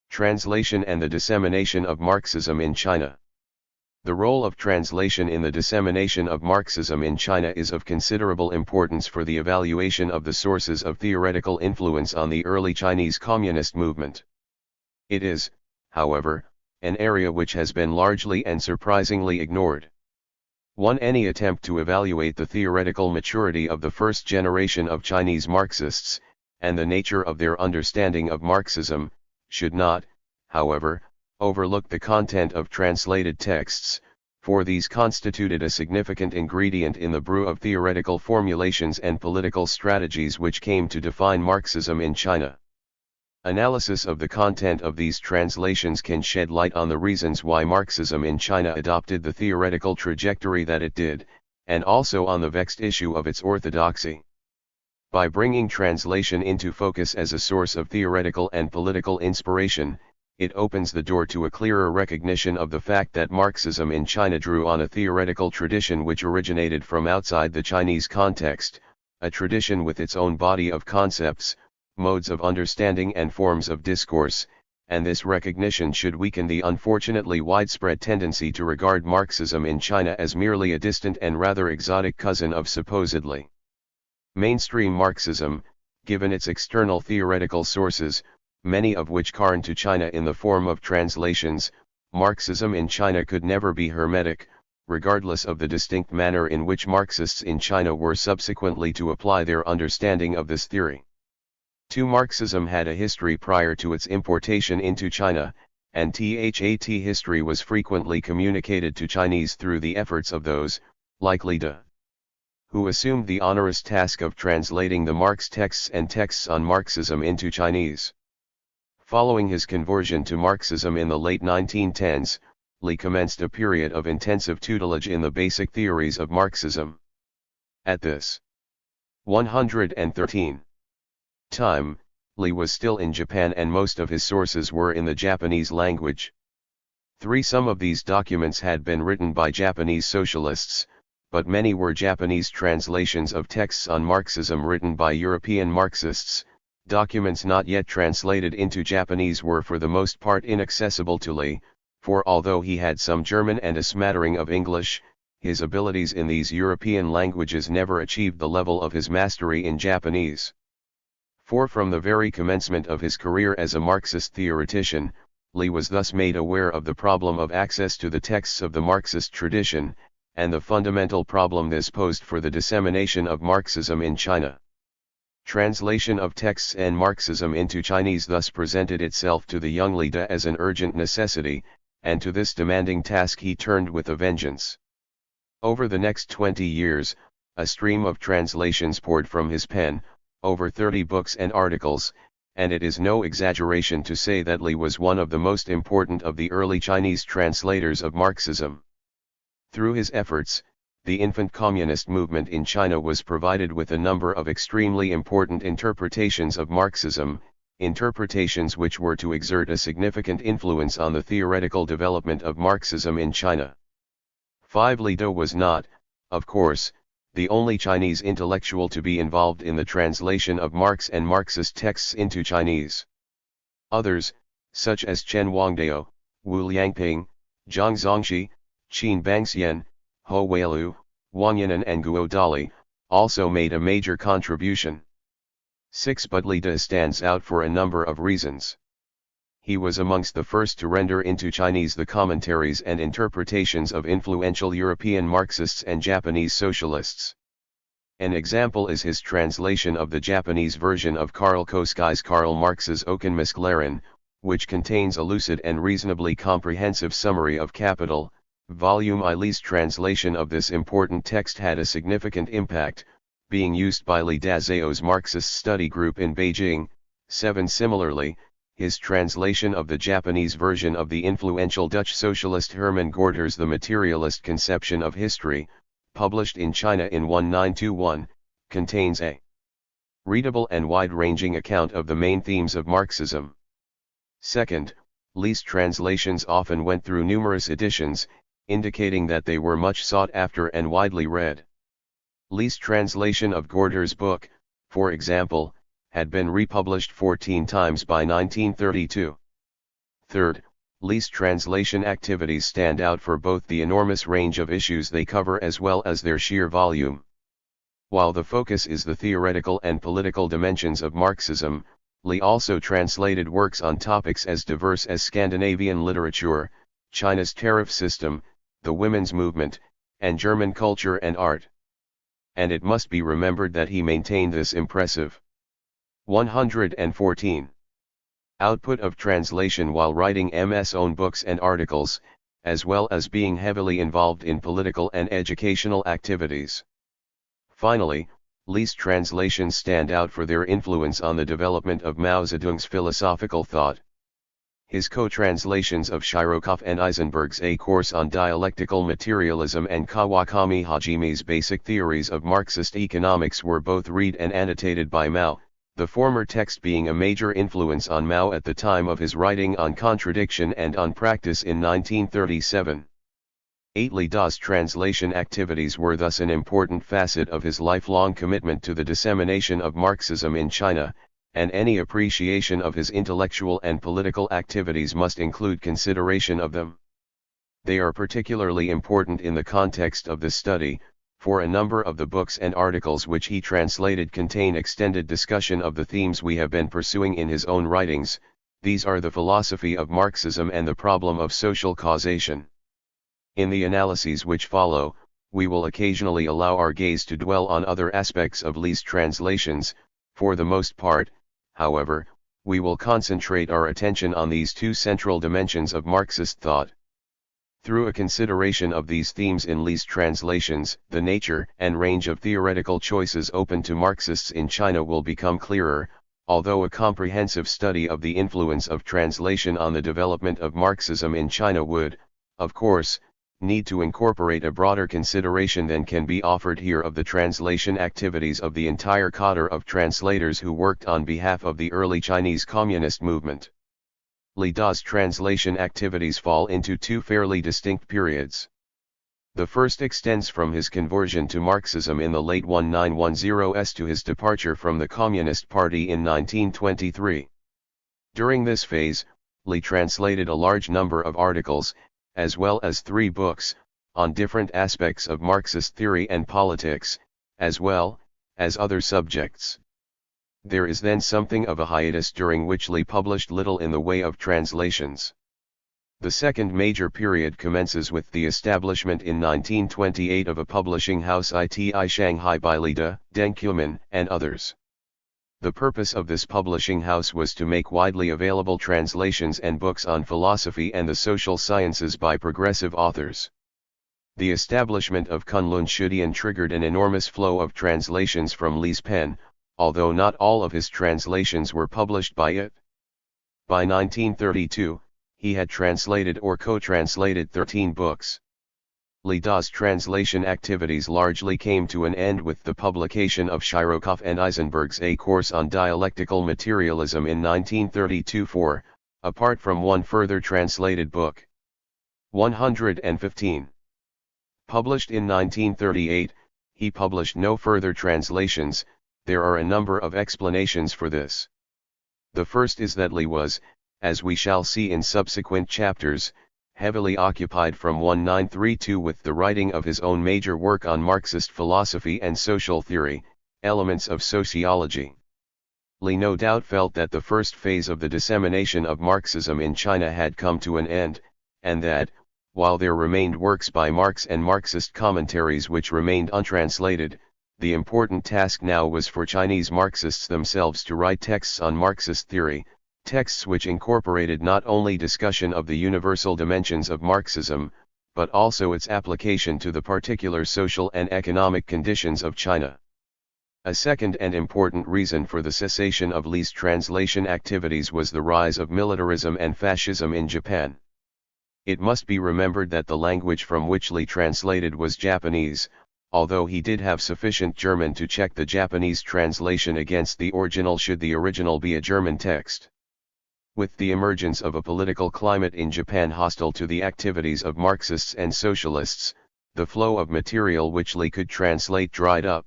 Speaker 1: Translation and the dissemination of Marxism in China. The role of translation in the dissemination of Marxism in China is of considerable importance for the evaluation of the sources of theoretical influence on the early Chinese communist movement. It is, however, an area which has been largely and surprisingly ignored. Any attempt to evaluate the theoretical maturity of the first generation of Chinese Marxists, and the nature of their understanding of Marxism, should not, however, overlook the content of translated texts, for these constituted a significant ingredient in the brew of theoretical formulations and political strategies which came to define Marxism in China. Analysis of the content of these translations can shed light on the reasons why Marxism in China adopted the theoretical trajectory that it did, and also on the vexed issue of its orthodoxy. By bringing translation into focus as a source of theoretical and political inspiration, it opens the door to a clearer recognition of the fact that Marxism in China drew on a theoretical tradition which originated from outside the Chinese context, a tradition with its own body of concepts, modes of understanding and forms of discourse, and this recognition should weaken the unfortunately widespread tendency to regard Marxism in China as merely a distant and rather exotic cousin of supposedly mainstream Marxism, given its external theoretical sources, many of which came to China in the form of translations. Marxism in China could never be hermetic, regardless of the distinct manner in which Marxists in China were subsequently to apply their understanding of this theory. 2. Marxism had a history prior to its importation into China, and that history was frequently communicated to Chinese through the efforts of those, like Li De, who assumed the onerous task of translating the Marx texts and texts on Marxism into Chinese. Following his conversion to Marxism in the late 1910s, Li commenced a period of intensive tutelage in the basic theories of Marxism. At this 113 time, Li was still in Japan and most of his sources were in the Japanese language. 3. Some of these documents had been written by Japanese socialists, but many were Japanese translations of texts on Marxism written by European Marxists. Documents not yet translated into Japanese were for the most part inaccessible to Li, for although he had some German and a smattering of English, his abilities in these European languages never achieved the level of his mastery in Japanese. 4. From the very commencement of his career as a Marxist theoretician, Li was thus made aware of the problem of access to the texts of the Marxist tradition, and the fundamental problem this posed for the dissemination of Marxism in China. Translation of texts and Marxism into Chinese thus presented itself to the young Li De as an urgent necessity, and to this demanding task he turned with a vengeance. Over the next 20 years, a stream of translations poured from his pen, over 30 books and articles, and it is no exaggeration to say that Li was one of the most important of the early Chinese translators of Marxism. Through his efforts, the infant communist movement in China was provided with a number of extremely important interpretations of Marxism, interpretations which were to exert a significant influence on the theoretical development of Marxism in China. 5. Li De was not, of course, the only Chinese intellectual to be involved in the translation of Marx and Marxist texts into Chinese. Others, such as Chen Wangdao, Wu Liangping, Zhang Zongxi, Qin Bangxian, Ho Weilu, Wang Yinan and Guo Dali, also made a major contribution. 6. But Li De stands out for a number of reasons. He was amongst the first to render into Chinese the commentaries and interpretations of influential European Marxists and Japanese socialists. An example is his translation of the Japanese version of Karl Koski's Karl Marx's Okenmisklaren, which contains a lucid and reasonably comprehensive summary of Capital. Volume I. Li's translation of this important text had a significant impact, being used by Li Dazao's Marxist study group in Beijing. 7. Similarly, his translation of the Japanese version of the influential Dutch socialist Herman Gorter's The Materialist Conception of History, published in China in 1921, contains a readable and wide-ranging account of the main themes of Marxism. 2. Li's translations often went through numerous editions, indicating that they were much sought after and widely read. Li's translation of Gorter's book, for example, had been republished 14 times by 1932. 3. Li's translation activities stand out for both the enormous range of issues they cover as well as their sheer volume. While the focus is the theoretical and political dimensions of Marxism, Li also translated works on topics as diverse as Scandinavian literature, China's tariff system, the women's movement, and German culture and art. And it must be remembered that he maintained this impressive 114 output of translation while writing MS own books and articles, as well as being heavily involved in political and educational activities. Finally, Li's translations stand out for their influence on the development of Mao Zedong's philosophical thought. His co-translations of Shirokov and Eisenberg's A Course on Dialectical Materialism and Kawakami Hajimi's Basic Theories of Marxist Economics were both read and annotated by Mao, the former text being a major influence on Mao at the time of his writing on Contradiction and on Practice in 1937. 8. Li De's translation activities were thus an important facet of his lifelong commitment to the dissemination of Marxism in China, and any appreciation of his intellectual and political activities must include consideration of them. They are particularly important in the context of this study, for a number of the books and articles which he translated contain extended discussion of the themes we have been pursuing in his own writings, These are the philosophy of Marxism and the problem of social causation. In the analyses which follow, we will occasionally allow our gaze to dwell on other aspects of Li's translations. For the most part, however, we will concentrate our attention on these two central dimensions of Marxist thought. Through a consideration of these themes in Li's translations, the nature and range of theoretical choices open to Marxists in China will become clearer, although a comprehensive study of the influence of translation on the development of Marxism in China would, of course, need to incorporate a broader consideration than can be offered here of the translation activities of the entire cadre of translators who worked on behalf of the early Chinese Communist movement. Li Da's translation activities fall into two fairly distinct periods. The first extends from his conversion to Marxism in the late 1910s to his departure from the Communist Party in 1923. During this phase, Li translated a large number of articles, as well as 3 books, on different aspects of Marxist theory and politics, as well as other subjects. There is then something of a hiatus during which Li published little in the way of translations. The second major period commences with the establishment in 1928 of a publishing house ITI Shanghai by Li Da, Deng Qiumin, and others. The purpose of this publishing house was to make widely available translations and books on philosophy and the social sciences by progressive authors. The establishment of Kunlun Shudian triggered an enormous flow of translations from Li's pen, although not all of his translations were published by it. By 1932, he had translated or co-translated 13 books. Li Da's translation activities largely came to an end with the publication of Shirokov and Eisenberg's A Course on Dialectical Materialism in 1932 apart from one further translated book. 115. Published in 1938, he published no further translations. There are a number of explanations for this. The first is that Li was, as we shall see in subsequent chapters, heavily occupied from 1932 with the writing of his own major work on Marxist philosophy and social theory, Elements of Sociology. Li no doubt felt that the first phase of the dissemination of Marxism in China had come to an end, and that, while there remained works by Marx and Marxist commentaries which remained untranslated, the important task now was for Chinese Marxists themselves to write texts on Marxist theory, texts which incorporated not only discussion of the universal dimensions of Marxism, but also its application to the particular social and economic conditions of China. A second and important reason for the cessation of Li's translation activities was the rise of militarism and fascism in Japan. It must be remembered that the language from which Li translated was Japanese, although he did have sufficient German to check the Japanese translation against the original should the original be a German text. With the emergence of a political climate in Japan hostile to the activities of Marxists and socialists, the flow of material which Li could translate dried up.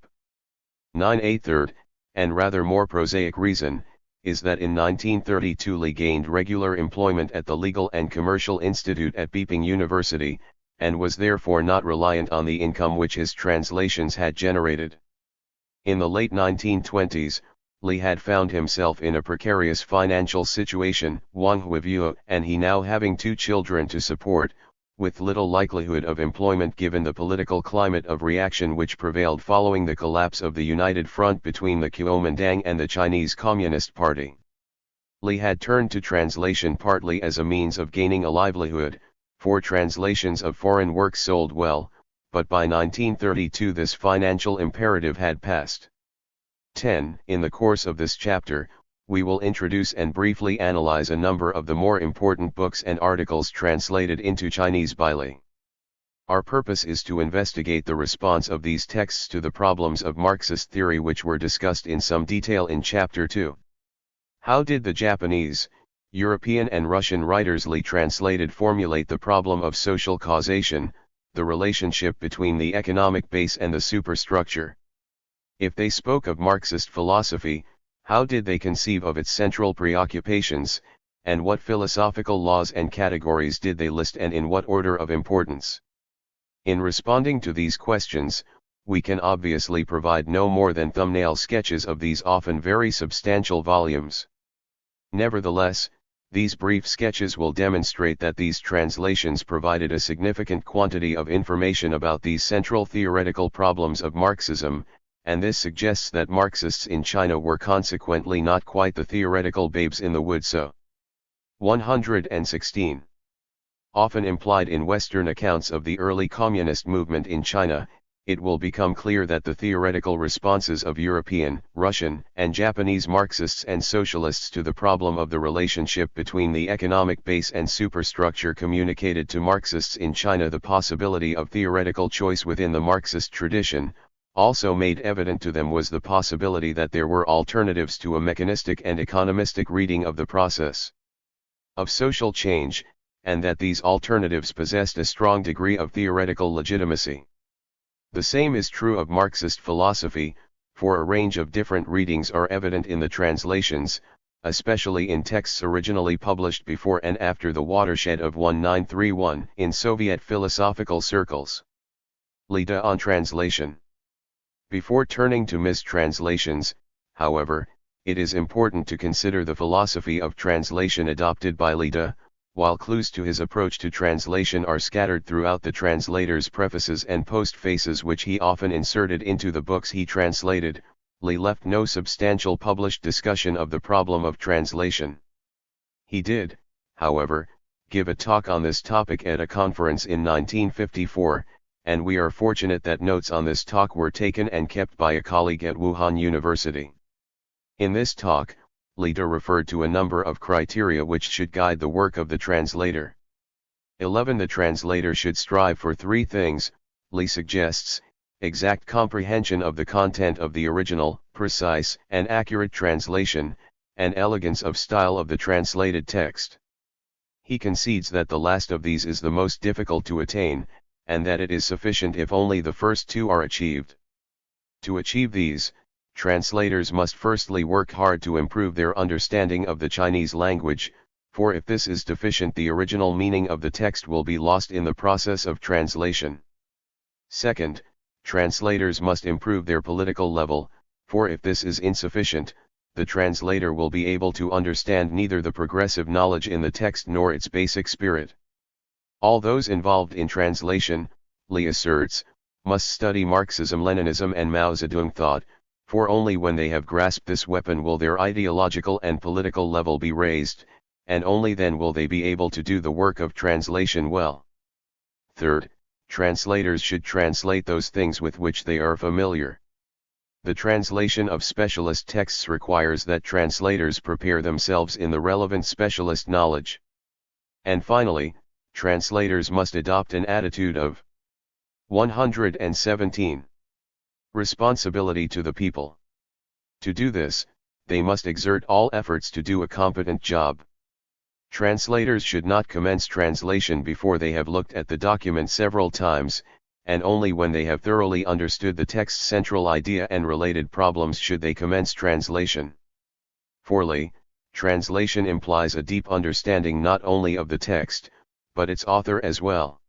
Speaker 1: 9. Third, and rather more prosaic reason, is that in 1932 Li gained regular employment at the Legal and Commercial Institute at Beiping University, and was therefore not reliant on the income which his translations had generated. In the late 1920s, Li had found himself in a precarious financial situation, and he now having 2 children to support, with little likelihood of employment given the political climate of reaction which prevailed following the collapse of the united front between the Kuomintang and the Chinese Communist Party. Li had turned to translation partly as a means of gaining a livelihood, for translations of foreign works sold well, but by 1932 this financial imperative had passed. 10. In the course of this chapter, we will introduce and briefly analyze a number of the more important books and articles translated into Chinese by Li. Our purpose is to investigate the response of these texts to the problems of Marxist theory which were discussed in some detail in Chapter 2. How did the Japanese, European and Russian writers Li translated formulate the problem of social causation, the relationship between the economic base and the superstructure? If they spoke of Marxist philosophy, how did they conceive of its central preoccupations, and what philosophical laws and categories did they list and in what order of importance? In responding to these questions, we can obviously provide no more than thumbnail sketches of these often very substantial volumes. Nevertheless, These brief sketches will demonstrate that these translations provided a significant quantity of information about these central theoretical problems of Marxism, and this suggests that Marxists in China were consequently not quite the theoretical babes in the wood. So 116. Often implied in Western accounts of the early communist movement in China, it will become clear that the theoretical responses of European, Russian, and Japanese Marxists and socialists to the problem of the relationship between the economic base and superstructure communicated to Marxists in China the possibility of theoretical choice within the Marxist tradition. Also made evident to them was the possibility that there were alternatives to a mechanistic and economistic reading of the process of social change, and that these alternatives possessed a strong degree of theoretical legitimacy. The same is true of Marxist philosophy, for a range of different readings are evident in the translations, especially in texts originally published before and after the watershed of 1931 in Soviet philosophical circles. Lida on translation. Before turning to mistranslations, however, it is important to consider the philosophy of translation adopted by Lida, while clues to his approach to translation are scattered throughout the translator's prefaces and postfaces which he often inserted into the books he translated. Li left no substantial published discussion of the problem of translation. He did, however, give a talk on this topic at a conference in 1954, and we are fortunate that notes on this talk were taken and kept by a colleague at Wuhan University. In this talk, Lida referred to a number of criteria which should guide the work of the translator. 11. The translator should strive for three things, Li suggests: exact comprehension of the content of the original, precise and accurate translation, and elegance of style of the translated text. He concedes that the last of these is the most difficult to attain, and that it is sufficient if only the first two are achieved. To achieve these, translators must firstly work hard to improve their understanding of the Chinese language, for if this is deficient the original meaning of the text will be lost in the process of translation. Second, translators must improve their political level, for if this is insufficient, the translator will be able to understand neither the progressive knowledge in the text nor its basic spirit. All those involved in translation, Li asserts, must study Marxism-Leninism and Mao Zedong thought, for only when they have grasped this weapon will their ideological and political level be raised, and only then will they be able to do the work of translation well. Third, translators should translate those things with which they are familiar. The translation of specialist texts requires that translators prepare themselves in the relevant specialist knowledge. And finally, translators must adopt an attitude of 117. Responsibility to the people. To do this, they must exert all efforts to do a competent job. Translators should not commence translation before they have looked at the document several times, and only when they have thoroughly understood the text's central idea and related problems should they commence translation. For Li, translation implies a deep understanding not only of the text, but its author as well.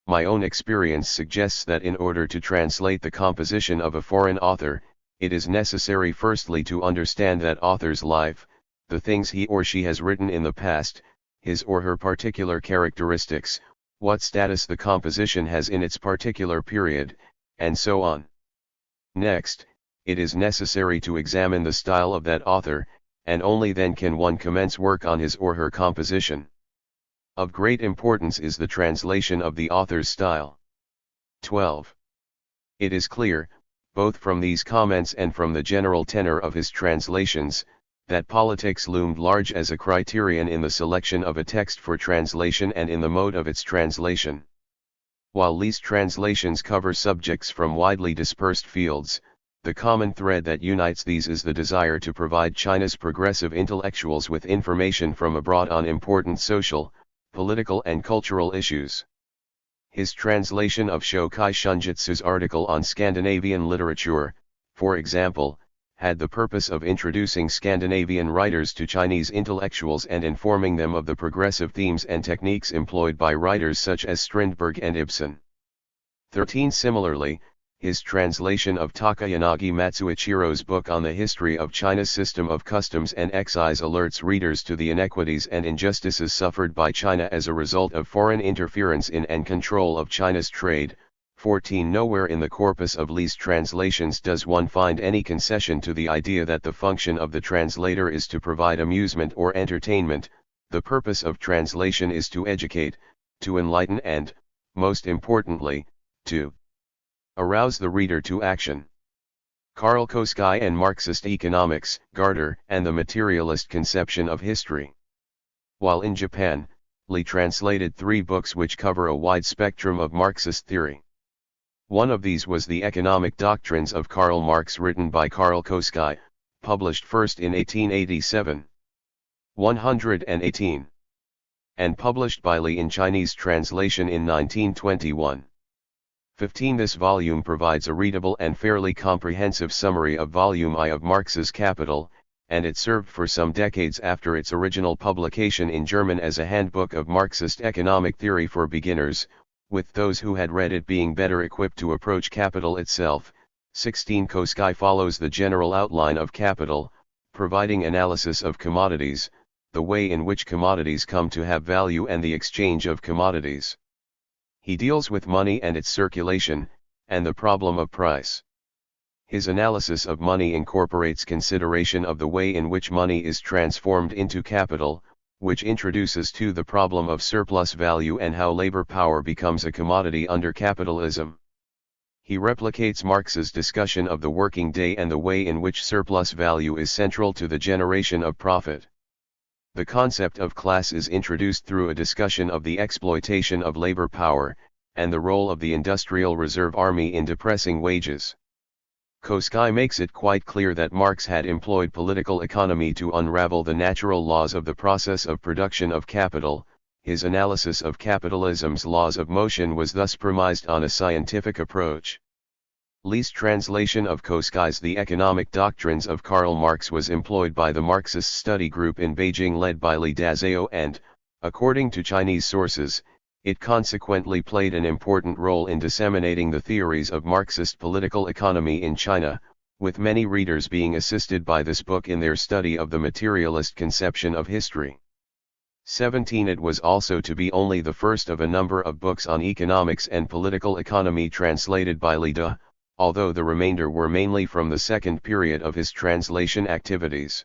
Speaker 1: My own experience suggests that in order to translate the composition of a foreign author, it is necessary firstly to understand that author's life, the things he or she has written in the past, his or her particular characteristics, what status the composition has in its particular period, and so on. Next, it is necessary to examine the style of that author, and only then can one commence work on his or her composition. Of great importance is the translation of the author's style. 12. It is clear, both from these comments and from the general tenor of his translations, that politics loomed large as a criterion in the selection of a text for translation and in the mode of its translation. While Li's translations cover subjects from widely dispersed fields, the common thread that unites these is the desire to provide China's progressive intellectuals with information from abroad on important social, political and cultural issues. His translation of Shokai Shunjitsu's article on Scandinavian literature, for example, had the purpose of introducing Scandinavian writers to Chinese intellectuals and informing them of the progressive themes and techniques employed by writers such as Strindberg and Ibsen. 13. Similarly, his translation of Takayanagi Matsuichiro's book on the history of China's system of customs and excise alerts readers to the inequities and injustices suffered by China as a result of foreign interference in and control of China's trade. 14. Nowhere in the corpus of Li's translations does one find any concession to the idea that the function of the translator is to provide amusement or entertainment. The purpose of translation is to educate, to enlighten and, most importantly, to arouse the reader to action. Karl Koski and Marxist Economics, Garter, and the Materialist Conception of History. While in Japan, Li translated 3 books which cover a wide spectrum of Marxist theory. One of these was The Economic Doctrines of Karl Marx, written by Karl Koski, published first in 1887. 118. And published by Li in Chinese translation in 1921. 15. This volume provides a readable and fairly comprehensive summary of Volume I of Marx's Capital, and it served for some decades after its original publication in German as a handbook of Marxist economic theory for beginners, with those who had read it being better equipped to approach capital itself. 16. Koski follows the general outline of Capital, providing analysis of commodities, the way in which commodities come to have value and the exchange of commodities. He deals with money and its circulation, and the problem of price. His analysis of money incorporates consideration of the way in which money is transformed into capital, which introduces to the problem of surplus value and how labor power becomes a commodity under capitalism. He replicates Marx's discussion of the working day and the way in which surplus value is central to the generation of profit. The concept of class is introduced through a discussion of the exploitation of labor power, and the role of the Industrial Reserve Army in depressing wages. Koski makes it quite clear that Marx had employed political economy to unravel the natural laws of the process of production of capital. His analysis of capitalism's laws of motion was thus premised on a scientific approach. Li's translation of Koski's The Economic Doctrines of Karl Marx was employed by the Marxist study group in Beijing led by Li Dazhao and, according to Chinese sources, it consequently played an important role in disseminating the theories of Marxist political economy in China, with many readers being assisted by this book in their study of the materialist conception of history. 17. It was also to be only the first of a number of books on economics and political economy translated by Li De, although the remainder were mainly from the second period of his translation activities.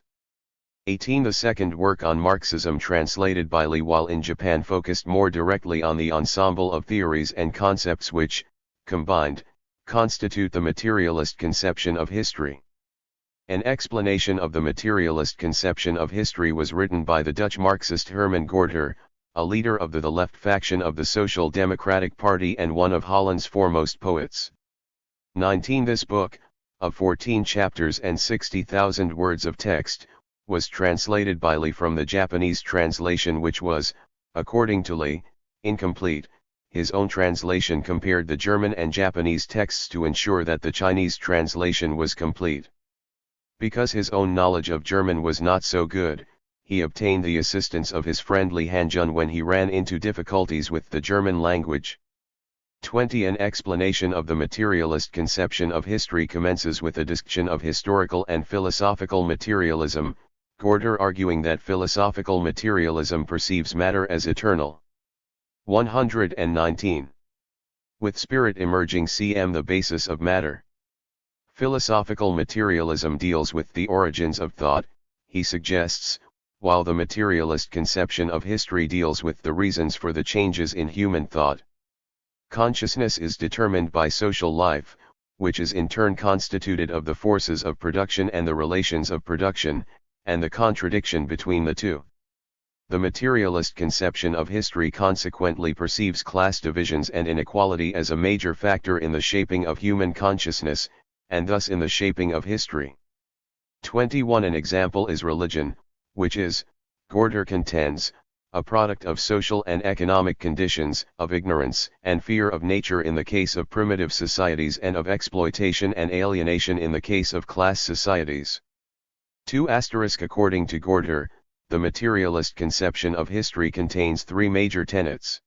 Speaker 1: 18. The second work on Marxism translated by Li while in Japan focused more directly on the ensemble of theories and concepts which, combined, constitute the materialist conception of history. An explanation of the materialist conception of history was written by the Dutch Marxist Herman Gorter, a leader of the left faction of the Social Democratic Party and one of Holland's foremost poets. 19. This book, of 14 chapters and 60,000 words of text, was translated by Li from the Japanese translation which was, according to Li, incomplete. His own translation compared the German and Japanese texts to ensure that the Chinese translation was complete. Because his own knowledge of German was not so good, he obtained the assistance of his friend Li Hanjun when he ran into difficulties with the German language. 20. An explanation of the materialist conception of history commences with a discussion of historical and philosophical materialism, Gorter arguing that philosophical materialism perceives matter as eternal. 119. With spirit emerging cm the basis of matter. Philosophical materialism deals with the origins of thought, he suggests, while the materialist conception of history deals with the reasons for the changes in human thought. Consciousness is determined by social life, which is in turn constituted of the forces of production and the relations of production, and the contradiction between the two. The materialist conception of history consequently perceives class divisions and inequality as a major factor in the shaping of human consciousness, and thus in the shaping of history. 21. An example is religion, which is, Gorter contends, a product of social and economic conditions, of ignorance and fear of nature in the case of primitive societies and of exploitation and alienation in the case of class societies. 2. According to Gorter, the materialist conception of history contains 3 major tenets.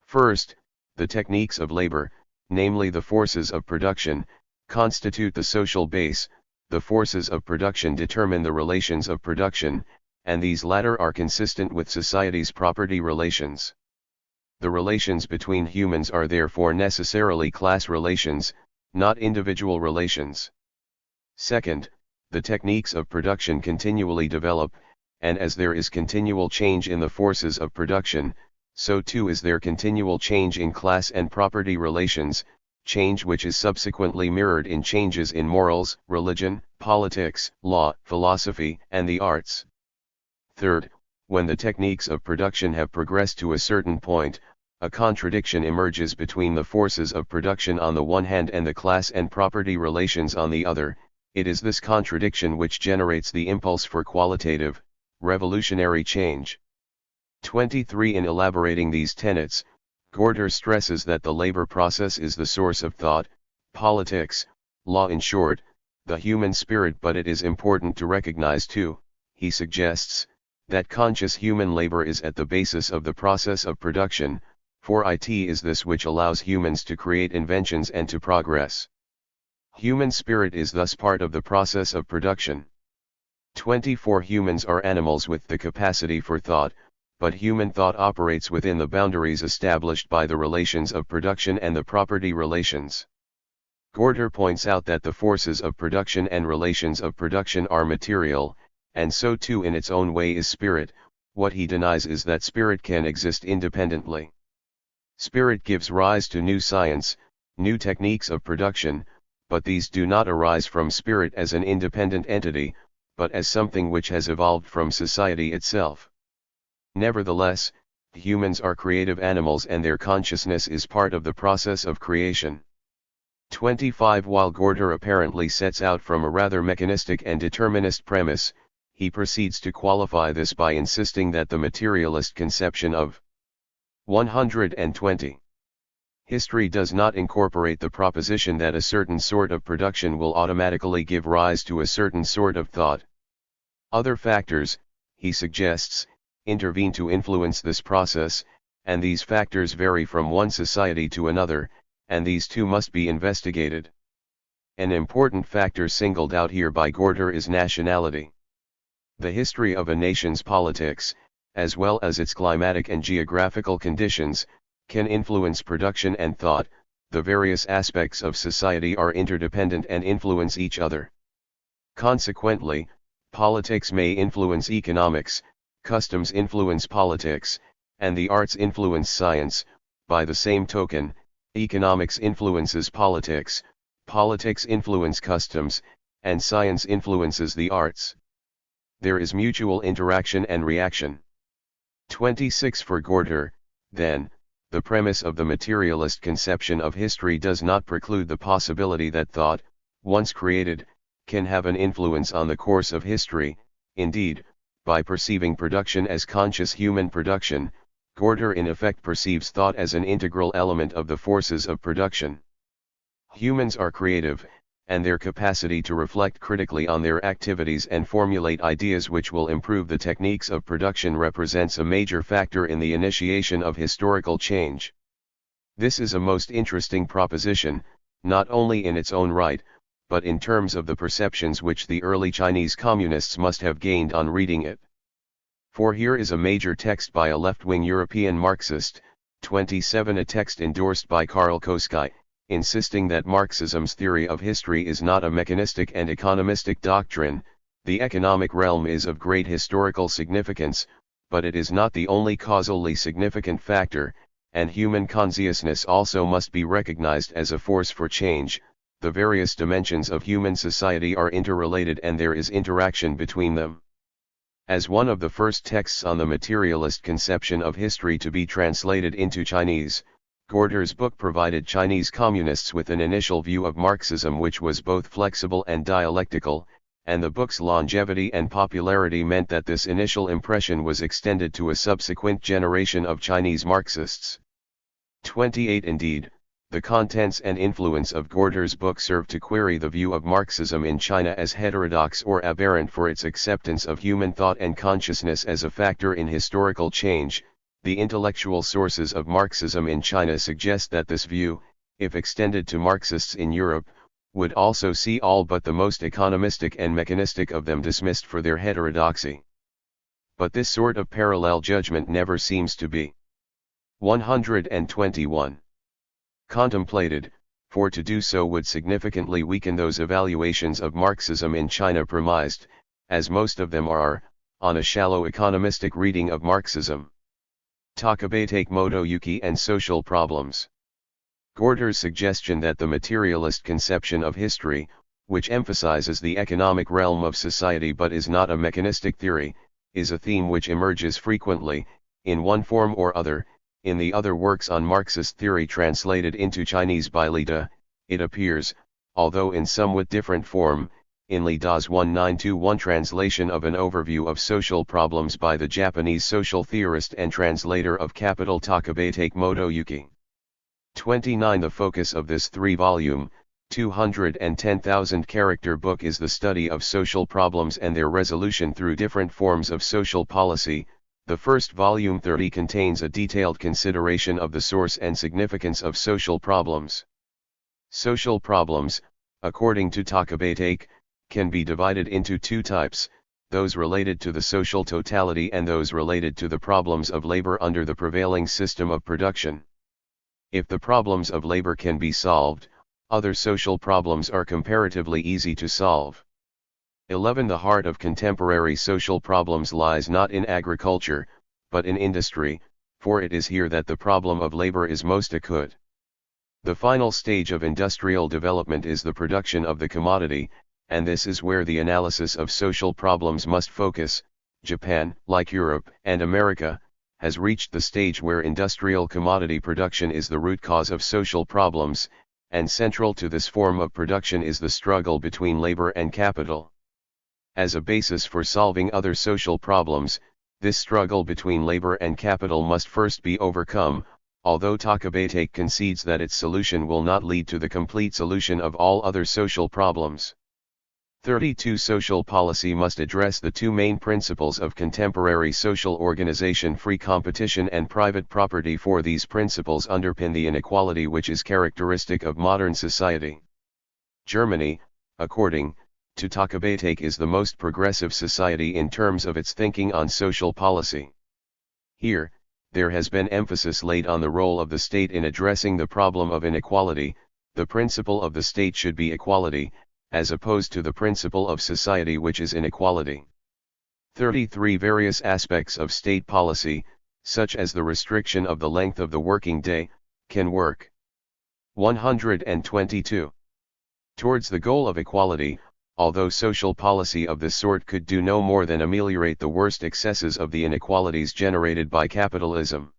Speaker 1: First, the techniques of labor, namely the forces of production, constitute the social base. The forces of production determine the relations of production, and these latter are consistent with society's property relations. The relations between humans are therefore necessarily class relations, not individual relations. Second, the techniques of production continually develop, and as there is continual change in the forces of production, so too is there continual change in class and property relations, change which is subsequently mirrored in changes in morals, religion, politics, law, philosophy, and the arts. Third, when the techniques of production have progressed to a certain point, a contradiction emerges between the forces of production on the one hand and the class and property relations on the other. It is this contradiction which generates the impulse for qualitative, revolutionary change. 23. In elaborating these tenets, Gorter stresses that the labor process is the source of thought, politics, law, in short, the human spirit. But it is important to recognize too, he suggests, that conscious human labor is at the basis of the process of production, for it is this which allows humans to create inventions and to progress. Human spirit is thus part of the process of production. 24. Humans are animals with the capacity for thought, but human thought operates within the boundaries established by the relations of production and the property relations. Gorter points out that the forces of production and relations of production are material, and so too in its own way is spirit. What he denies is that spirit can exist independently. Spirit gives rise to new science, new techniques of production, but these do not arise from spirit as an independent entity, but as something which has evolved from society itself. Nevertheless, humans are creative animals and their consciousness is part of the process of creation. 25. While Gorter apparently sets out from a rather mechanistic and determinist premise, he proceeds to qualify this by insisting that the materialist conception of 120. History does not incorporate the proposition that a certain sort of production will automatically give rise to a certain sort of thought. Other factors, he suggests, intervene to influence this process, and these factors vary from one society to another, and these too must be investigated. An important factor singled out here by Gorter is nationality. The history of a nation's politics, as well as its climatic and geographical conditions, can influence production and thought. The various aspects of society are interdependent and influence each other. Consequently, politics may influence economics, customs influence politics, and the arts influence science. By the same token, economics influences politics, politics influence customs, and science influences the arts. There is mutual interaction and reaction. 26. For Gorter, then, the premise of the materialist conception of history does not preclude the possibility that thought, once created, can have an influence on the course of history. Indeed, by perceiving production as conscious human production, Gorter in effect perceives thought as an integral element of the forces of production. Humans are creative, and their capacity to reflect critically on their activities and formulate ideas which will improve the techniques of production represents a major factor in the initiation of historical change. This is a most interesting proposition, not only in its own right, but in terms of the perceptions which the early Chinese communists must have gained on reading it. For here is a major text by a left-wing European Marxist, 27, a text endorsed by Karl Koski, insisting that Marxism's theory of history is not a mechanistic and economistic doctrine. The economic realm is of great historical significance, but it is not the only causally significant factor, and human consciousness also must be recognized as a force for change. The various dimensions of human society are interrelated and there is interaction between them. As one of the first texts on the materialist conception of history to be translated into Chinese, Gorter's book provided Chinese communists with an initial view of Marxism which was both flexible and dialectical, and the book's longevity and popularity meant that this initial impression was extended to a subsequent generation of Chinese Marxists. 28. Indeed, the contents and influence of Gorter's book serve to query the view of Marxism in China as heterodox or aberrant for its acceptance of human thought and consciousness as a factor in historical change. The intellectual sources of Marxism in China suggest that this view, if extended to Marxists in Europe, would also see all but the most economistic and mechanistic of them dismissed for their heterodoxy. But this sort of parallel judgment never seems to be 121 contemplated, for to do so would significantly weaken those evaluations of Marxism in China premised, as most of them are, on a shallow economistic reading of Marxism. Takabate Motoyuki and Social Problems. Gorter's suggestion that the materialist conception of history, which emphasizes the economic realm of society but is not a mechanistic theory, is a theme which emerges frequently, in one form or other, in the other works on Marxist theory translated into Chinese by Li Da. It appears, although in somewhat different form, in Li Da's 1921 translation of an overview of social problems by the Japanese social theorist and translator of Capital Takabate Motoyuki. 29. The focus of this 3-volume, 210,000-character book is the study of social problems and their resolution through different forms of social policy. The first volume 30 contains a detailed consideration of the source and significance of social problems. Social problems, according to Takabate, can be divided into two types, those related to the social totality and those related to the problems of labor under the prevailing system of production. If the problems of labor can be solved, other social problems are comparatively easy to solve. 11. The heart of contemporary social problems lies not in agriculture, but in industry, for it is here that the problem of labor is most acute. The final stage of industrial development is the production of the commodity, and this is where the analysis of social problems must focus. Japan, like Europe and America, has reached the stage where industrial commodity production is the root cause of social problems, and central to this form of production is the struggle between labor and capital. As a basis for solving other social problems, this struggle between labor and capital must first be overcome, although Takabate concedes that its solution will not lead to the complete solution of all other social problems. 32. Social policy must address the two main principles of contemporary social organization: free competition and private property, for these principles underpin the inequality which is characteristic of modern society. Germany, according to Takabate, is the most progressive society in terms of its thinking on social policy. Here, there has been emphasis laid on the role of the state in addressing the problem of inequality. The principle of the state should be equality, as opposed to the principle of society, which is inequality. 33. Various aspects of state policy, such as the restriction of the length of the working day, can work. 122. Towards the goal of equality, although social policy of this sort could do no more than ameliorate the worst excesses of the inequalities generated by capitalism.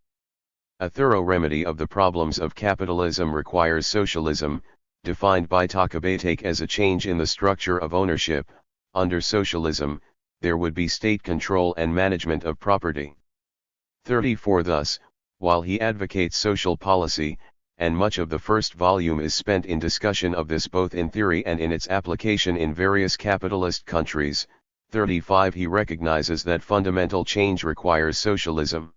Speaker 1: A thorough remedy of the problems of capitalism requires socialism, defined by Takabate as a change in the structure of ownership. Under socialism, there would be state control and management of property. 34. Thus, while he advocates social policy, and much of the first volume is spent in discussion of this both in theory and in its application in various capitalist countries, 35. He recognizes that fundamental change requires socialism.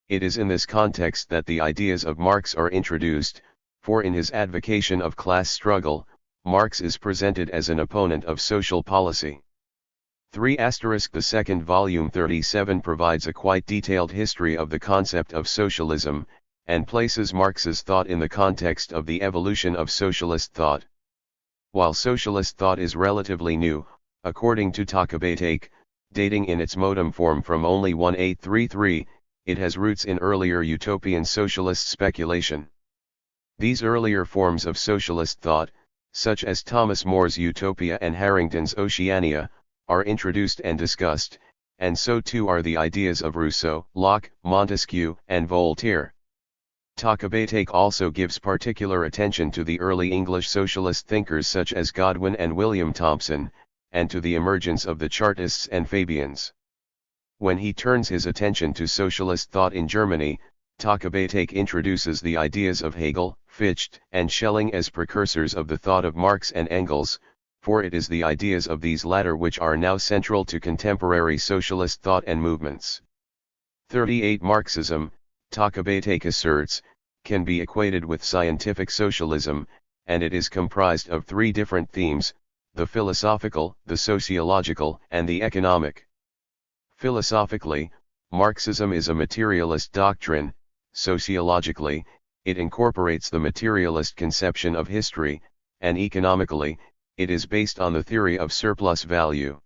Speaker 1: It is in this context that the ideas of Marx are introduced, for in his advocation of class struggle, Marx is presented as an opponent of social policy. 3. The second volume 37 provides a quite detailed history of the concept of socialism, and places Marx's thought in the context of the evolution of socialist thought. While socialist thought is relatively new, according to Takabate, dating in its modem form from only 1833, it has roots in earlier utopian socialist speculation. These earlier forms of socialist thought, such as Thomas More's Utopia and Harrington's Oceania, are introduced and discussed, and so too are the ideas of Rousseau, Locke, Montesquieu, and Voltaire. Takabate also gives particular attention to the early English socialist thinkers such as Godwin and William Thompson, and to the emergence of the Chartists and Fabians. When he turns his attention to socialist thought in Germany, Takabate introduces the ideas of Hegel, Fichte, and Schelling as precursors of the thought of Marx and Engels, for it is the ideas of these latter which are now central to contemporary socialist thought and movements. 38. Marxism, Takabate asserts, can be equated with scientific socialism, and it is comprised of three different themes: the philosophical, the sociological, and the economic. Philosophically, Marxism is a materialist doctrine. Sociologically, it incorporates the materialist conception of history, and economically, it is based on the theory of surplus value.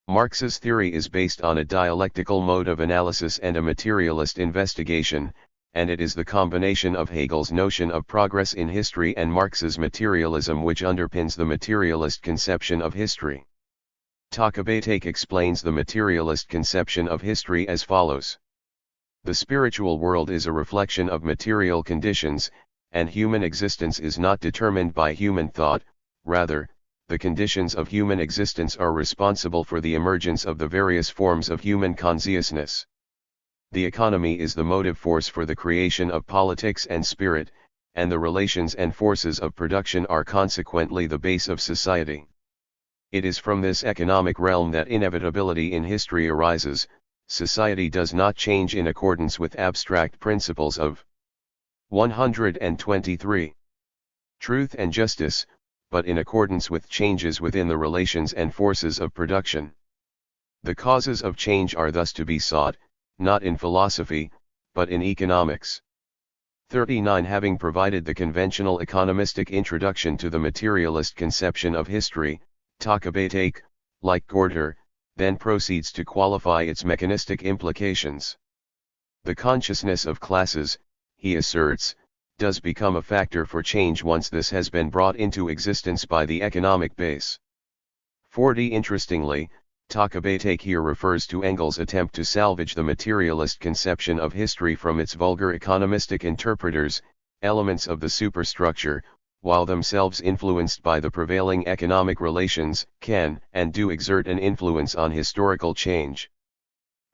Speaker 1: Marx's theory is based on a dialectical mode of analysis and a materialist investigation, and it is the combination of Hegel's notion of progress in history and Marx's materialism which underpins the materialist conception of history. Takabatek explains the materialist conception of history as follows. The spiritual world is a reflection of material conditions, and human existence is not determined by human thought. Rather, the conditions of human existence are responsible for the emergence of the various forms of human consciousness. The economy is the motive force for the creation of politics and spirit, and the relations and forces of production are consequently the base of society. It is from this economic realm that inevitability in history arises. Society does not change in accordance with abstract principles of 123. Truth and justice, but in accordance with changes within the relations and forces of production. The causes of change are thus to be sought, not in philosophy, but in economics. 39. Having provided the conventional economistic introduction to the materialist conception of history, Takabatek, like Gorter, then proceeds to qualify its mechanistic implications. The consciousness of classes, he asserts, does become a factor for change once this has been brought into existence by the economic base. 40. Interestingly, Takabatek here refers to Engels' attempt to salvage the materialist conception of history from its vulgar economistic interpreters, elements of the superstructure, while themselves influenced by the prevailing economic relations, can and do exert an influence on historical change.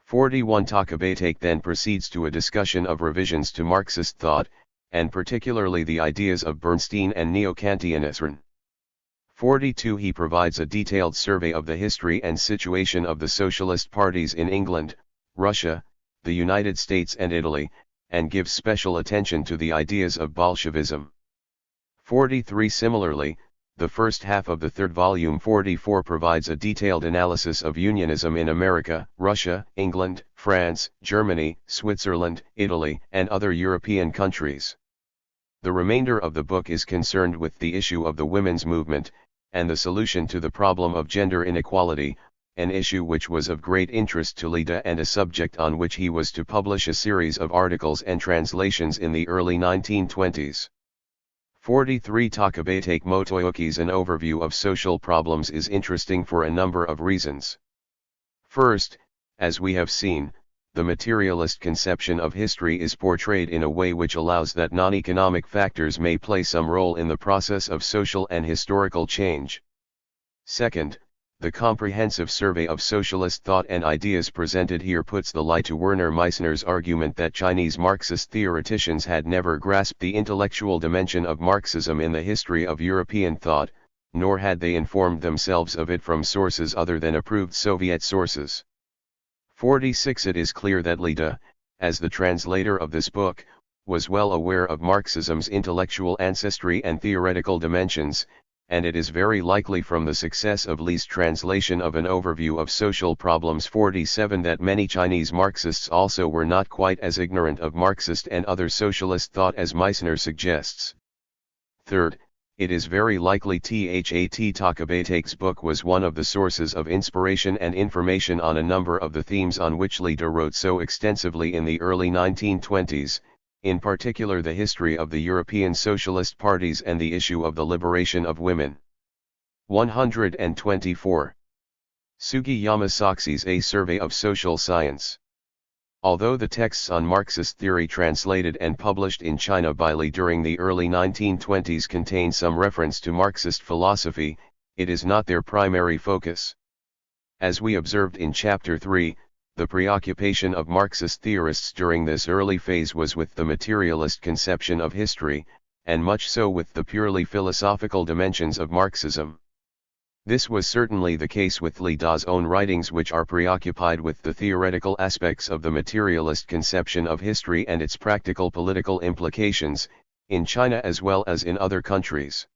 Speaker 1: 41. Takabatek then proceeds to a discussion of revisions to Marxist thought, and particularly the ideas of Bernstein and Neo-Kantianism. 42. He provides a detailed survey of the history and situation of the socialist parties in England, Russia, the United States and Italy, and gives special attention to the ideas of Bolshevism. 43. Similarly, the first half of the third volume 44 provides a detailed analysis of unionism in America, Russia, England, France, Germany, Switzerland, Italy, and other European countries. The remainder of the book is concerned with the issue of the women's movement, and the solution to the problem of gender inequality, an issue which was of great interest to Lida and a subject on which he was to publish a series of articles and translations in the early 1920s. 43. Takabatek Motoyuki's An Overview of Social Problems is interesting for a number of reasons. First, as we have seen, the materialist conception of history is portrayed in a way which allows that non-economic factors may play some role in the process of social and historical change. Second, the comprehensive survey of socialist thought and ideas presented here puts the lie to Werner Meissner's argument that Chinese Marxist theoreticians had never grasped the intellectual dimension of Marxism in the history of European thought, nor had they informed themselves of it from sources other than approved Soviet sources. 46. It is clear that Lida, as the translator of this book, was well aware of Marxism's intellectual ancestry and theoretical dimensions, and it is very likely from the success of Li's translation of An Overview of Social Problems 47 that many Chinese Marxists also were not quite as ignorant of Marxist and other socialist thought as Meissner suggests. Third, it is very likely Takabatek's book was one of the sources of inspiration and information on a number of the themes on which Lida wrote so extensively in the early 1920s, in particular the history of the European socialist parties and the issue of the liberation of women. 124. Sugiyama Saxi's A Survey of Social Science. Although the texts on Marxist theory translated and published in China by Li during the early 1920s contain some reference to Marxist philosophy, it is not their primary focus. As we observed in Chapter 3, the preoccupation of Marxist theorists during this early phase was with the materialist conception of history, and much so with the purely philosophical dimensions of Marxism. This was certainly the case with Li Da's own writings, which are preoccupied with the theoretical aspects of the materialist conception of history and its practical political implications, in China as well as in other countries.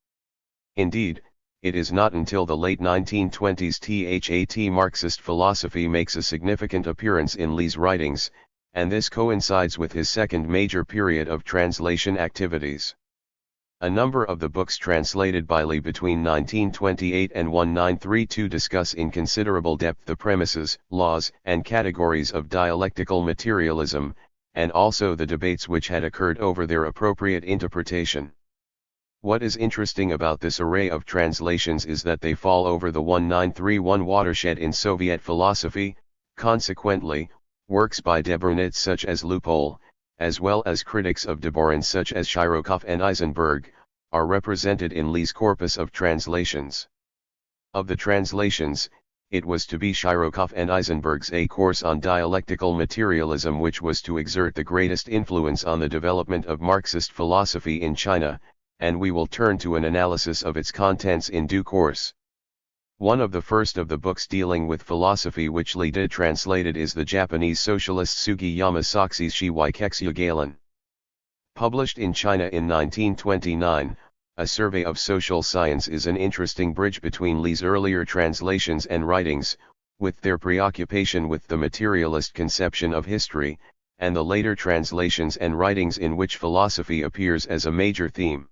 Speaker 1: Indeed, it is not until the late 1920s that Marxist philosophy makes a significant appearance in Li's writings, and this coincides with his second major period of translation activities. A number of the books translated by Li between 1928 and 1932 discuss in considerable depth the premises, laws, and categories of dialectical materialism, and also the debates which had occurred over their appropriate interpretation. What is interesting about this array of translations is that they fall over the 1931 watershed in Soviet philosophy. Consequently, works by Debernitz such as Lupol, as well as critics of Deborin such as Shirokov and Eisenberg, are represented in Li's corpus of translations. Of the translations, it was to be Shirokov and Eisenberg's A Course on Dialectical Materialism which was to exert the greatest influence on the development of Marxist philosophy in China, and we will turn to an analysis of its contents in due course. One of the first of the books dealing with philosophy which Li did translated is the Japanese socialist Sugiyama Saku's Shiwaiketsugalan. Published in China in 1929, A Survey of Social Science is an interesting bridge between Li's earlier translations and writings, with their preoccupation with the materialist conception of history, and the later translations and writings in which philosophy appears as a major theme.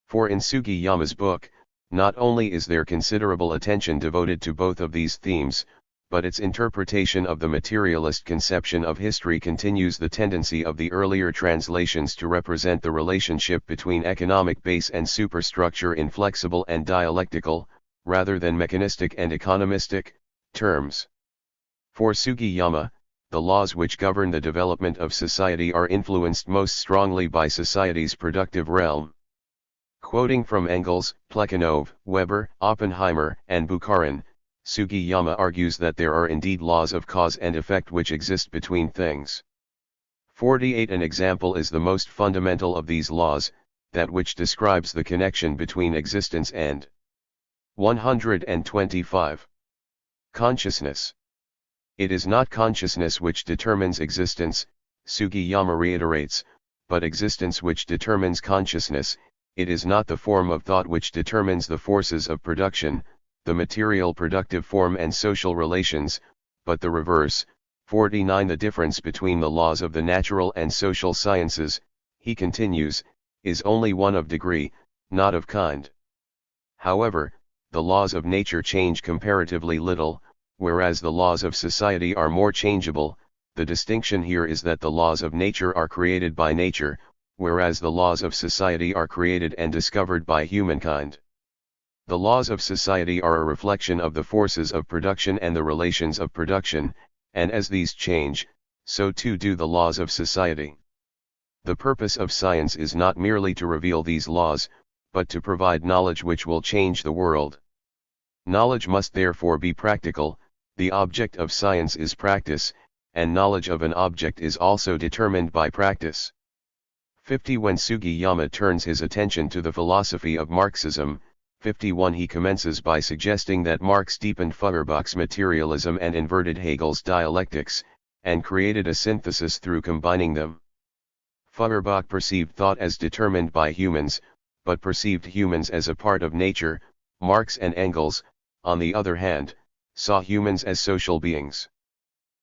Speaker 1: For in Sugiyama's book, not only is there considerable attention devoted to both of these themes, but its interpretation of the materialist conception of history continues the tendency of the earlier translations to represent the relationship between economic base and superstructure in flexible and dialectical, rather than mechanistic and economistic, terms. For Sugiyama, the laws which govern the development of society are influenced most strongly by society's productive realm. Quoting from Engels, Plekhanov, Weber, Oppenheimer, and Bukharin, Sugiyama argues that there are indeed laws of cause and effect which exist between things. 48 An example is the most fundamental of these laws, that which describes the connection between existence and 125. Consciousness. It is not consciousness which determines existence, Sugiyama reiterates, but existence which determines consciousness. It is not the form of thought which determines the forces of production, the material productive form and social relations, but the reverse. 49 The difference between the laws of the natural and social sciences, he continues, is only one of degree, not of kind. However, the laws of nature change comparatively little, whereas the laws of society are more changeable. The distinction here is that the laws of nature are created by nature, whereas the laws of society are created and discovered by humankind. The laws of society are a reflection of the forces of production and the relations of production, and as these change, so too do the laws of society. The purpose of science is not merely to reveal these laws, but to provide knowledge which will change the world. Knowledge must therefore be practical. The object of science is practice, and knowledge of an object is also determined by practice. 50 When Sugiyama turns his attention to the philosophy of Marxism, 51 he commences by suggesting that Marx deepened Feuerbach's materialism and inverted Hegel's dialectics, and created a synthesis through combining them. Feuerbach perceived thought as determined by humans, but perceived humans as a part of nature. Marx and Engels, on the other hand, saw humans as social beings.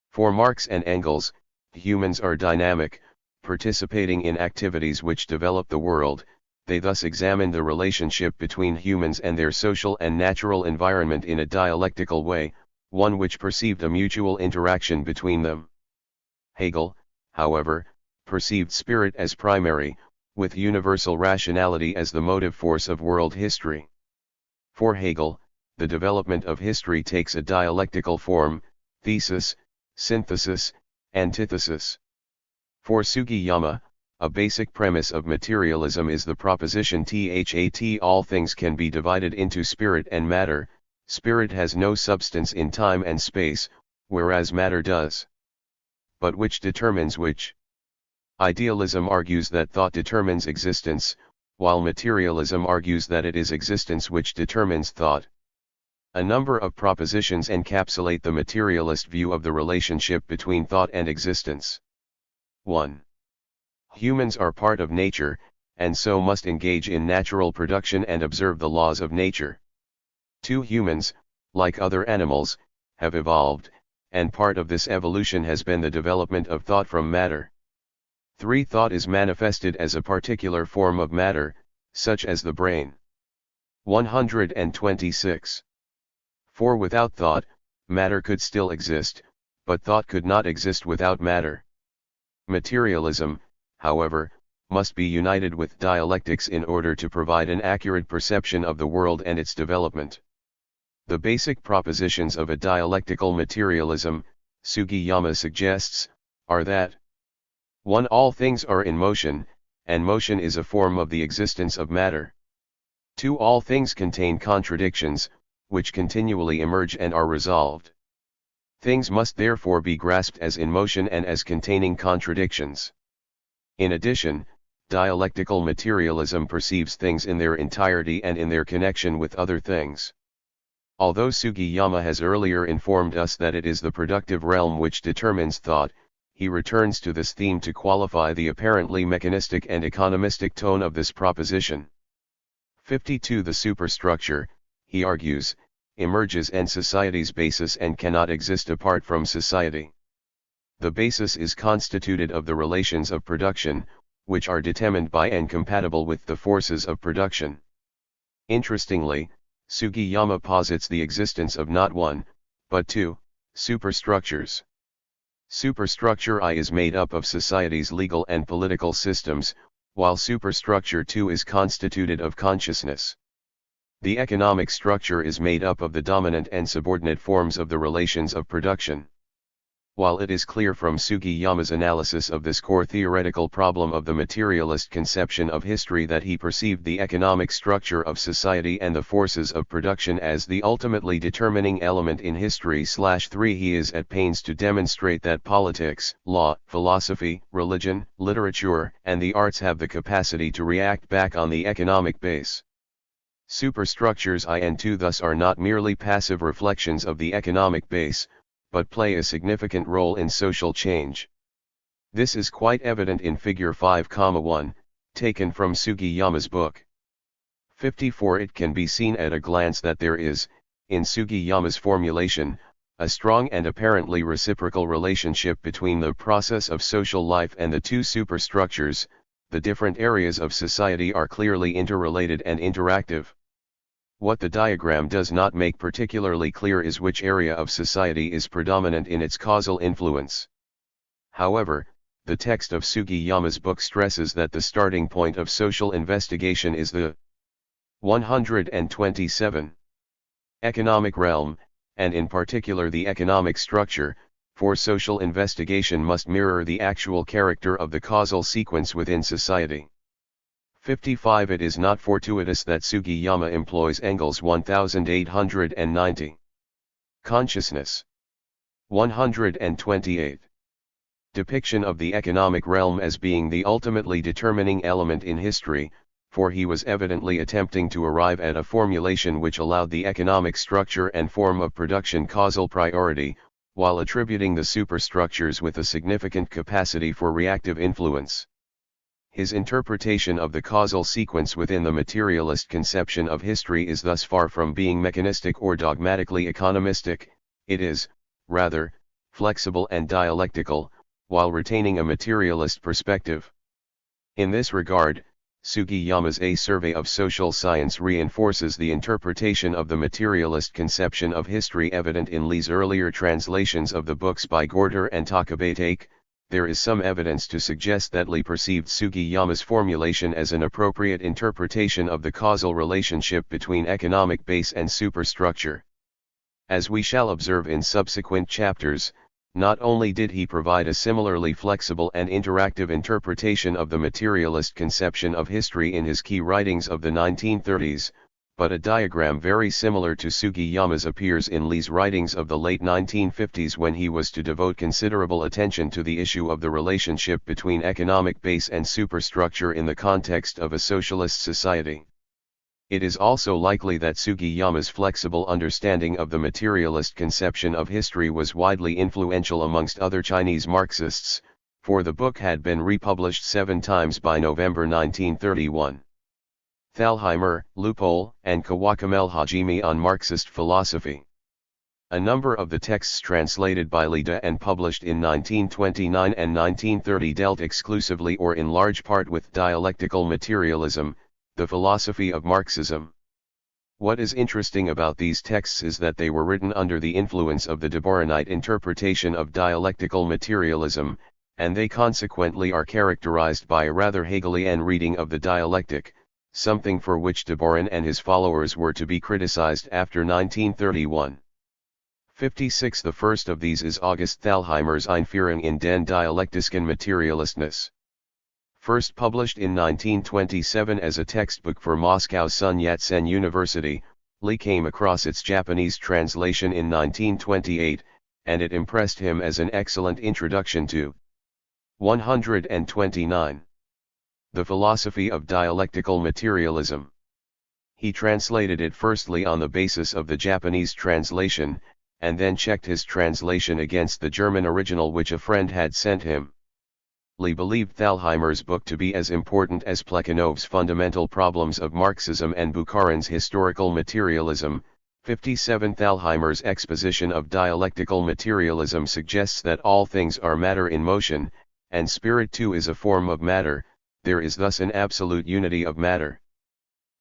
Speaker 1: For Marx and Engels, humans are dynamic, participating in activities which develop the world. They thus examined the relationship between humans and their social and natural environment in a dialectical way, one which perceived a mutual interaction between them. Hegel, however, perceived spirit as primary, with universal rationality as the motive force of world history. For Hegel, the development of history takes a dialectical form: thesis, synthesis, antithesis. For Sugiyama, a basic premise of materialism is the proposition that all things can be divided into spirit and matter. Spirit has no substance in time and space, whereas matter does. But which determines which? Idealism argues that thought determines existence, while materialism argues that it is existence which determines thought. A number of propositions encapsulate the materialist view of the relationship between thought and existence. 1. Humans are part of nature, and so must engage in natural production and observe the laws of nature. 2. Humans, like other animals, have evolved, and part of this evolution has been the development of thought from matter. 3. Thought is manifested as a particular form of matter, such as the brain. 126. 4. Without thought, matter could still exist, but thought could not exist without matter. Materialism, however, must be united with dialectics in order to provide an accurate perception of the world and its development. The basic propositions of a dialectical materialism, Sugiyama suggests, are that 1. All things are in motion, and motion is a form of the existence of matter. 2. All things contain contradictions, which continually emerge and are resolved. Things must therefore be grasped as in motion and as containing contradictions. In addition, dialectical materialism perceives things in their entirety and in their connection with other things. Although Sugiyama has earlier informed us that it is the productive realm which determines thought, he returns to this theme to qualify the apparently mechanistic and economistic tone of this proposition. 52. The superstructure, he argues, emerges in society's basis and cannot exist apart from society. The basis is constituted of the relations of production, which are determined by and compatible with the forces of production. Interestingly, Sugiyama posits the existence of not one, but two, superstructures. Superstructure I is made up of society's legal and political systems, while superstructure II is constituted of consciousness. The economic structure is made up of the dominant and subordinate forms of the relations of production. While it is clear from Sugiyama's analysis of this core theoretical problem of the materialist conception of history that he perceived the economic structure of society and the forces of production as the ultimately determining element in history. 3. He is at pains to demonstrate that politics, law, philosophy, religion, literature, and the arts have the capacity to react back on the economic base. Superstructures I and II thus are not merely passive reflections of the economic base, but play a significant role in social change. This is quite evident in Figure 5,1, taken from Sugiyama's book. 54. It can be seen at a glance that there is, in Sugiyama's formulation, a strong and apparently reciprocal relationship between the process of social life and the two superstructures. The different areas of society are clearly interrelated and interactive. What the diagram does not make particularly clear is which area of society is predominant in its causal influence. However, the text of Sugiyama's book stresses that the starting point of social investigation is the 127 economic realm, and in particular the economic structure, for social investigation must mirror the actual character of the causal sequence within society. 55. It is not fortuitous that Sugiyama employs Engels 1890. Consciousness. 128. Depiction of the economic realm as being the ultimately determining element in history, for he was evidently attempting to arrive at a formulation which allowed the economic structure and form of production causal priority, while attributing the superstructures with a significant capacity for reactive influence. His interpretation of the causal sequence within the materialist conception of history is thus far from being mechanistic or dogmatically economistic. It is, rather, flexible and dialectical, while retaining a materialist perspective. In this regard, Sugiyama's A Survey of Social Science reinforces the interpretation of the materialist conception of history evident in Lee's earlier translations of the books by Gorter and Takabatake. There is some evidence to suggest that Lee perceived Sugiyama's formulation as an appropriate interpretation of the causal relationship between economic base and superstructure. As we shall observe in subsequent chapters, not only did he provide a similarly flexible and interactive interpretation of the materialist conception of history in his key writings of the 1930s, but a diagram very similar to Sugiyama's appears in Lee's writings of the late 1950s when he was to devote considerable attention to the issue of the relationship between economic base and superstructure in the context of a socialist society. It is also likely that Sugiyama's flexible understanding of the materialist conception of history was widely influential amongst other Chinese Marxists, for the book had been republished 7 times by November 1931. Thalheimer, Loophole, and Kawakamel Hajime on Marxist philosophy. A number of the texts translated by Lida and published in 1929 and 1930 dealt exclusively or in large part with dialectical materialism, the philosophy of Marxism. What is interesting about these texts is that they were written under the influence of the Deboranite interpretation of dialectical materialism, and they consequently are characterized by a rather Hegelian reading of the dialectic, something for which Deboran and his followers were to be criticized after 1931. 56. The first of these is August Thalheimer's Einführung in den dialektischen Materialismus. First published in 1927 as a textbook for Moscow Sun Yat-sen University, Lee came across its Japanese translation in 1928, and it impressed him as an excellent introduction to 129. The philosophy of dialectical materialism. He translated it firstly on the basis of the Japanese translation, and then checked his translation against the German original which a friend had sent him. Lee believed Thalheimer's book to be as important as Plekhanov's Fundamental Problems of Marxism and Bukharin's Historical Materialism. 57. Thalheimer's exposition of dialectical materialism suggests that all things are matter in motion, and spirit too is a form of matter. There is thus an absolute unity of matter.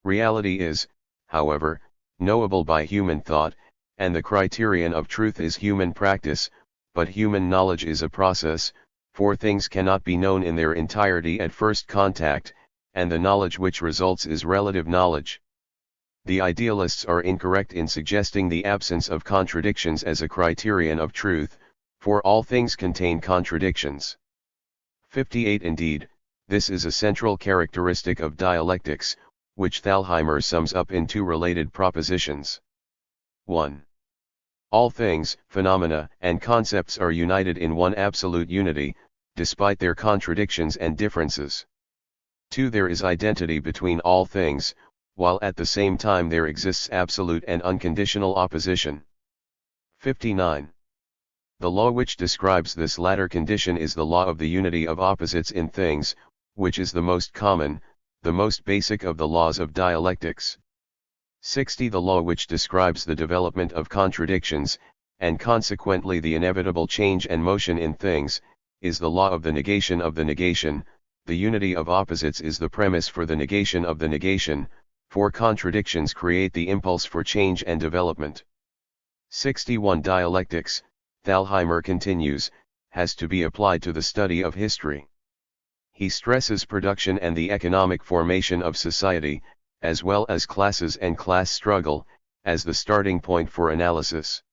Speaker 1: Reality is, however, knowable by human thought, and the criterion of truth is human practice, but human knowledge is a process, for things cannot be known in their entirety at first contact, and the knowledge which results is relative knowledge. The idealists are incorrect in suggesting the absence of contradictions as a criterion of truth, for all things contain contradictions. 58. Indeed, this is a central characteristic of dialectics, which Thalheimer sums up in 2 related propositions. 1. All things, phenomena, and concepts are united in one absolute unity, despite their contradictions and differences. 2. There is identity between all things, while at the same time there exists absolute and unconditional opposition. 59. The law which describes this latter condition is the law of the unity of opposites in things, which is the most common, the most basic of the laws of dialectics. 60. The law which describes the development of contradictions, and consequently the inevitable change and motion in things, is the law of the negation of the negation. The unity of opposites is the premise for the negation of the negation, for contradictions create the impulse for change and development. 61. Dialectics, Thalheimer continues, has to be applied to the study of history. He stresses production and the economic formation of society, as well as classes and class struggle, as the starting point for analysis.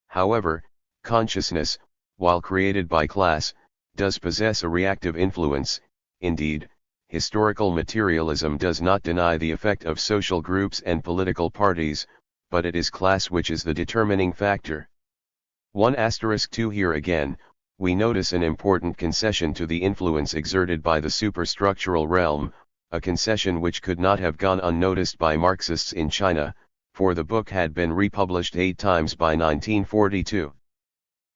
Speaker 1: However, consciousness, while created by class, does possess a reactive influence. Indeed, historical materialism does not deny the effect of social groups and political parties, but it is class which is the determining factor. 1*2 Here again, we notice an important concession to the influence exerted by the superstructural realm, a concession which could not have gone unnoticed by Marxists in China, for the book had been republished 8 times by 1942.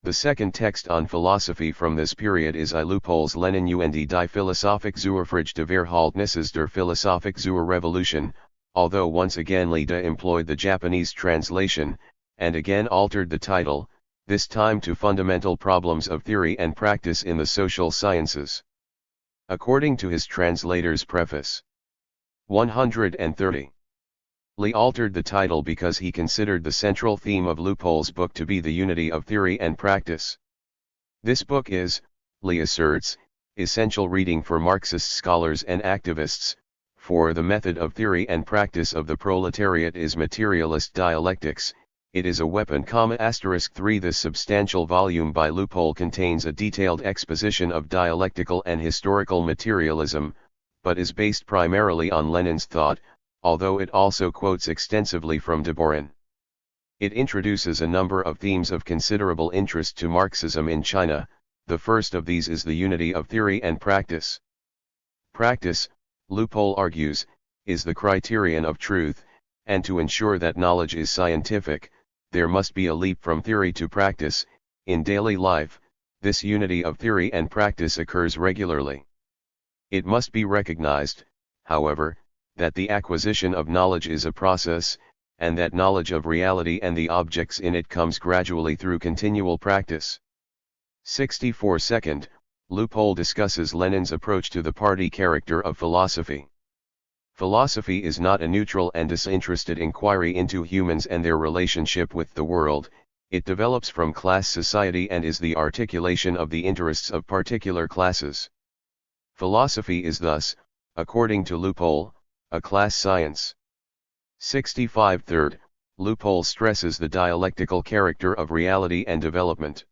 Speaker 1: The second text on philosophy from this period is I Loopholes Lenin und die Philosophic Zuerfrage der Verhältnisses der Philosophic zur Revolution, although once again Lida employed the Japanese translation, and again altered the title, this time to Fundamental Problems of Theory and Practice in the Social Sciences. According to his translator's preface. 130. Lee altered the title because he considered the central theme of Loophole's book to be the unity of theory and practice. This book is, Lee asserts, essential reading for Marxist scholars and activists, for the method of theory and practice of the proletariat is materialist dialectics. It is a weapon, 3. This substantial volume by Loophole contains a detailed exposition of dialectical and historical materialism, but is based primarily on Lenin's thought, although it also quotes extensively from Deboran. It introduces a number of themes of considerable interest to Marxism in China. The first of these is the unity of theory and practice. Practice, Loophole argues, is the criterion of truth, and to ensure that knowledge is scientific, there must be a leap from theory to practice. In daily life, this unity of theory and practice occurs regularly. It must be recognized, however, that the acquisition of knowledge is a process, and that knowledge of reality and the objects in it comes gradually through continual practice. 64 Second, loophole discusses Lenin's approach to the party character of philosophy. Philosophy is not a neutral and disinterested inquiry into humans and their relationship with the world. It develops from class society and is the articulation of the interests of particular classes. Philosophy is thus, according to loophole, a class science. 65 Third, loophole stresses the dialectical character of reality and development.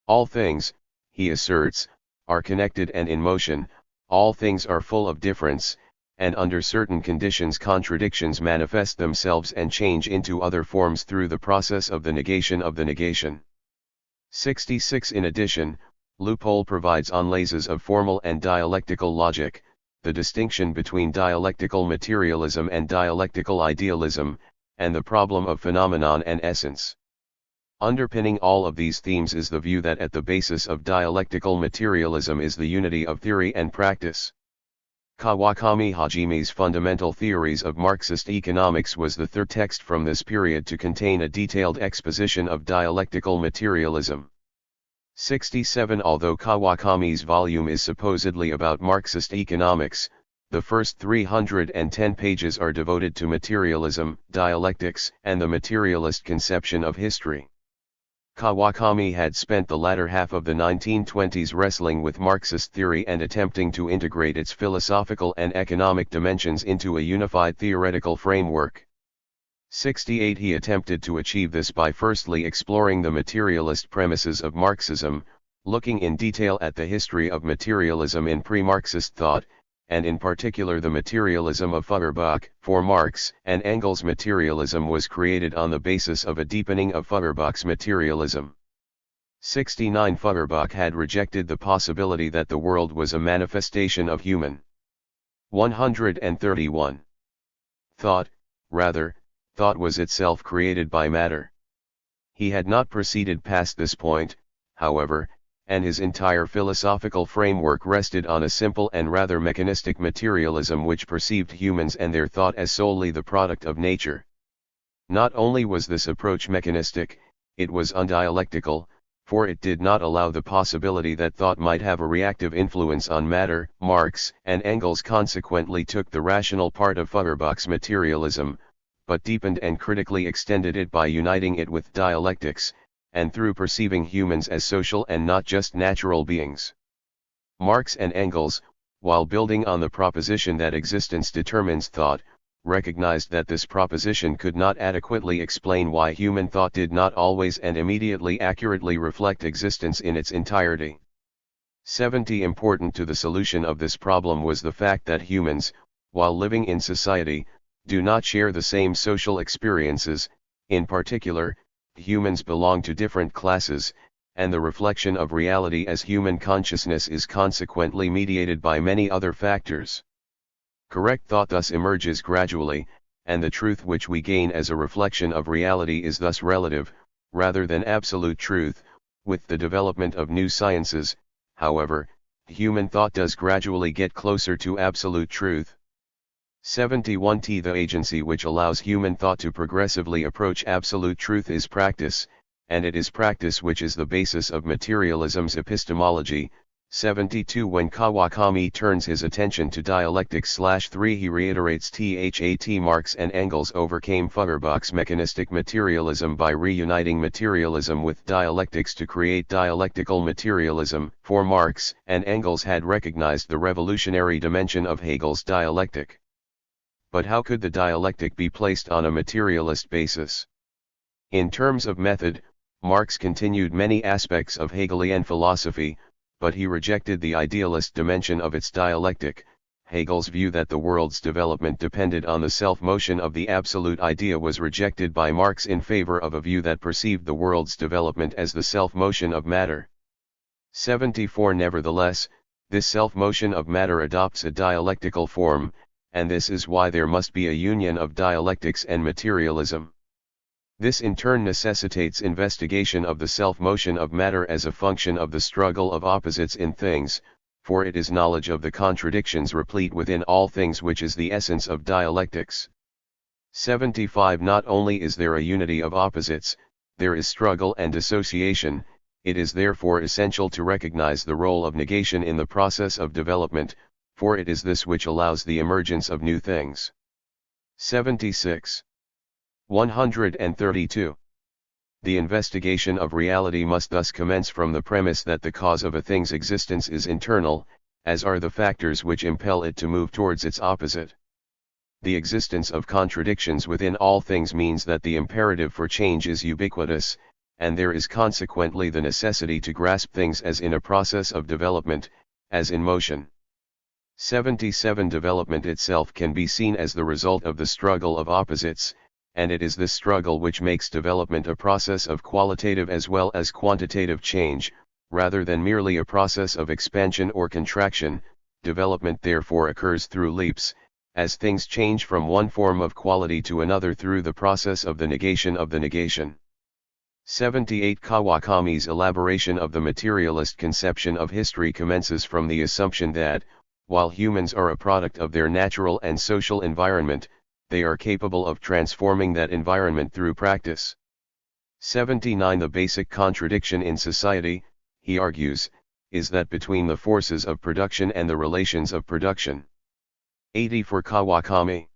Speaker 1: All things, he asserts, are connected and in motion, all things are full of difference, and under certain conditions contradictions manifest themselves and change into other forms through the process of the negation of the negation. 66 In addition, loophole provides enlaces of formal and dialectical logic, the distinction between dialectical materialism and dialectical idealism, and the problem of phenomenon and essence. Underpinning all of these themes is the view that at the basis of dialectical materialism is the unity of theory and practice. Kawakami Hajime's Fundamental Theories of Marxist Economics was the third text from this period to contain a detailed exposition of dialectical materialism. 67 Although Kawakami's volume is supposedly about Marxist economics, the first 310 pages are devoted to materialism, dialectics, and the materialist conception of history. Kawakami had spent the latter half of the 1920s wrestling with Marxist theory and attempting to integrate its philosophical and economic dimensions into a unified theoretical framework. 68 He attempted to achieve this by firstly exploring the materialist premises of Marxism, looking in detail at the history of materialism in pre-Marxist thought, and in particular the materialism of Feuerbach. For Marx and Engels, materialism was created on the basis of a deepening of Feuerbach's materialism. 69 Feuerbach had rejected the possibility that the world was a manifestation of human. 131. Thought, rather, thought was itself created by matter. He had not proceeded past this point, however, and his entire philosophical framework rested on a simple and rather mechanistic materialism which perceived humans and their thought as solely the product of nature. Not only was this approach mechanistic, it was undialectical, for it did not allow the possibility that thought might have a reactive influence on matter. Marx and Engels consequently took the rational part of Feuerbach's materialism, but deepened and critically extended it by uniting it with dialectics, and through perceiving humans as social and not just natural beings. Marx and Engels, while building on the proposition that existence determines thought, recognized that this proposition could not adequately explain why human thought did not always and immediately accurately reflect existence in its entirety. 70 Important to the solution of this problem was the fact that humans, while living in society, do not share the same social experiences. In particular, humans belong to different classes, and the reflection of reality as human consciousness is consequently mediated by many other factors. Correct thought thus emerges gradually, and the truth which we gain as a reflection of reality is thus relative, rather than absolute truth. With the development of new sciences, however, human thought does gradually get closer to absolute truth. 71 The agency which allows human thought to progressively approach absolute truth is practice, and it is practice which is the basis of materialism's epistemology. 72 When Kawakami turns his attention to dialectics/3 he reiterates that Marx and Engels overcame Feuerbach's mechanistic materialism by reuniting materialism with dialectics to create dialectical materialism. For Marx and Engels had recognized the revolutionary dimension of Hegel's dialectic. But how could the dialectic be placed on a materialist basis? In terms of method, Marx continued many aspects of Hegelian philosophy, but he rejected the idealist dimension of its dialectic. Hegel's view that the world's development depended on the self-motion of the absolute idea was rejected by Marx in favor of a view that perceived the world's development as the self-motion of matter. 74 Nevertheless, this self-motion of matter adopts a dialectical form, and this is why there must be a union of dialectics and materialism. This in turn necessitates investigation of the self-motion of matter as a function of the struggle of opposites in things, for it is knowledge of the contradictions replete within all things which is the essence of dialectics. 75. Not only is there a unity of opposites, there is struggle and dissociation. It is therefore essential to recognize the role of negation in the process of development, for it is this which allows the emergence of new things. 76. 132. The investigation of reality must thus commence from the premise that the cause of a thing's existence is internal, as are the factors which impel it to move towards its opposite. The existence of contradictions within all things means that the imperative for change is ubiquitous, and there is consequently the necessity to grasp things as in a process of development, as in motion. 77. Development itself can be seen as the result of the struggle of opposites, and it is this struggle which makes development a process of qualitative as well as quantitative change, rather than merely a process of expansion or contraction. Development therefore occurs through leaps, as things change from one form of quality to another through the process of the negation of the negation. 78. Kawakami's elaboration of the materialist conception of history commences from the assumption that, while humans are a product of their natural and social environment, they are capable of transforming that environment through practice. 79. The basic contradiction in society, he argues, is that between the forces of production and the relations of production. 80. For Kawakami,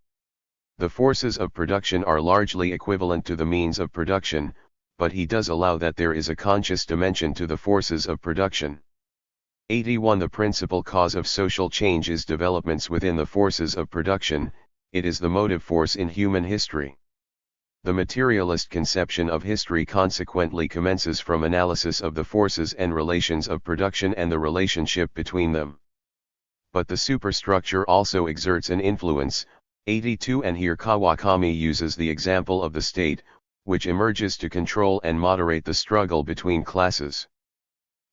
Speaker 1: the forces of production are largely equivalent to the means of production, but he does allow that there is a conscious dimension to the forces of production. 81. The principal cause of social change is developments within the forces of production. It is the motive force in human history. The materialist conception of history consequently commences from analysis of the forces and relations of production and the relationship between them. But the superstructure also exerts an influence. 82. And here Kawakami uses the example of the state, which emerges to control and moderate the struggle between classes.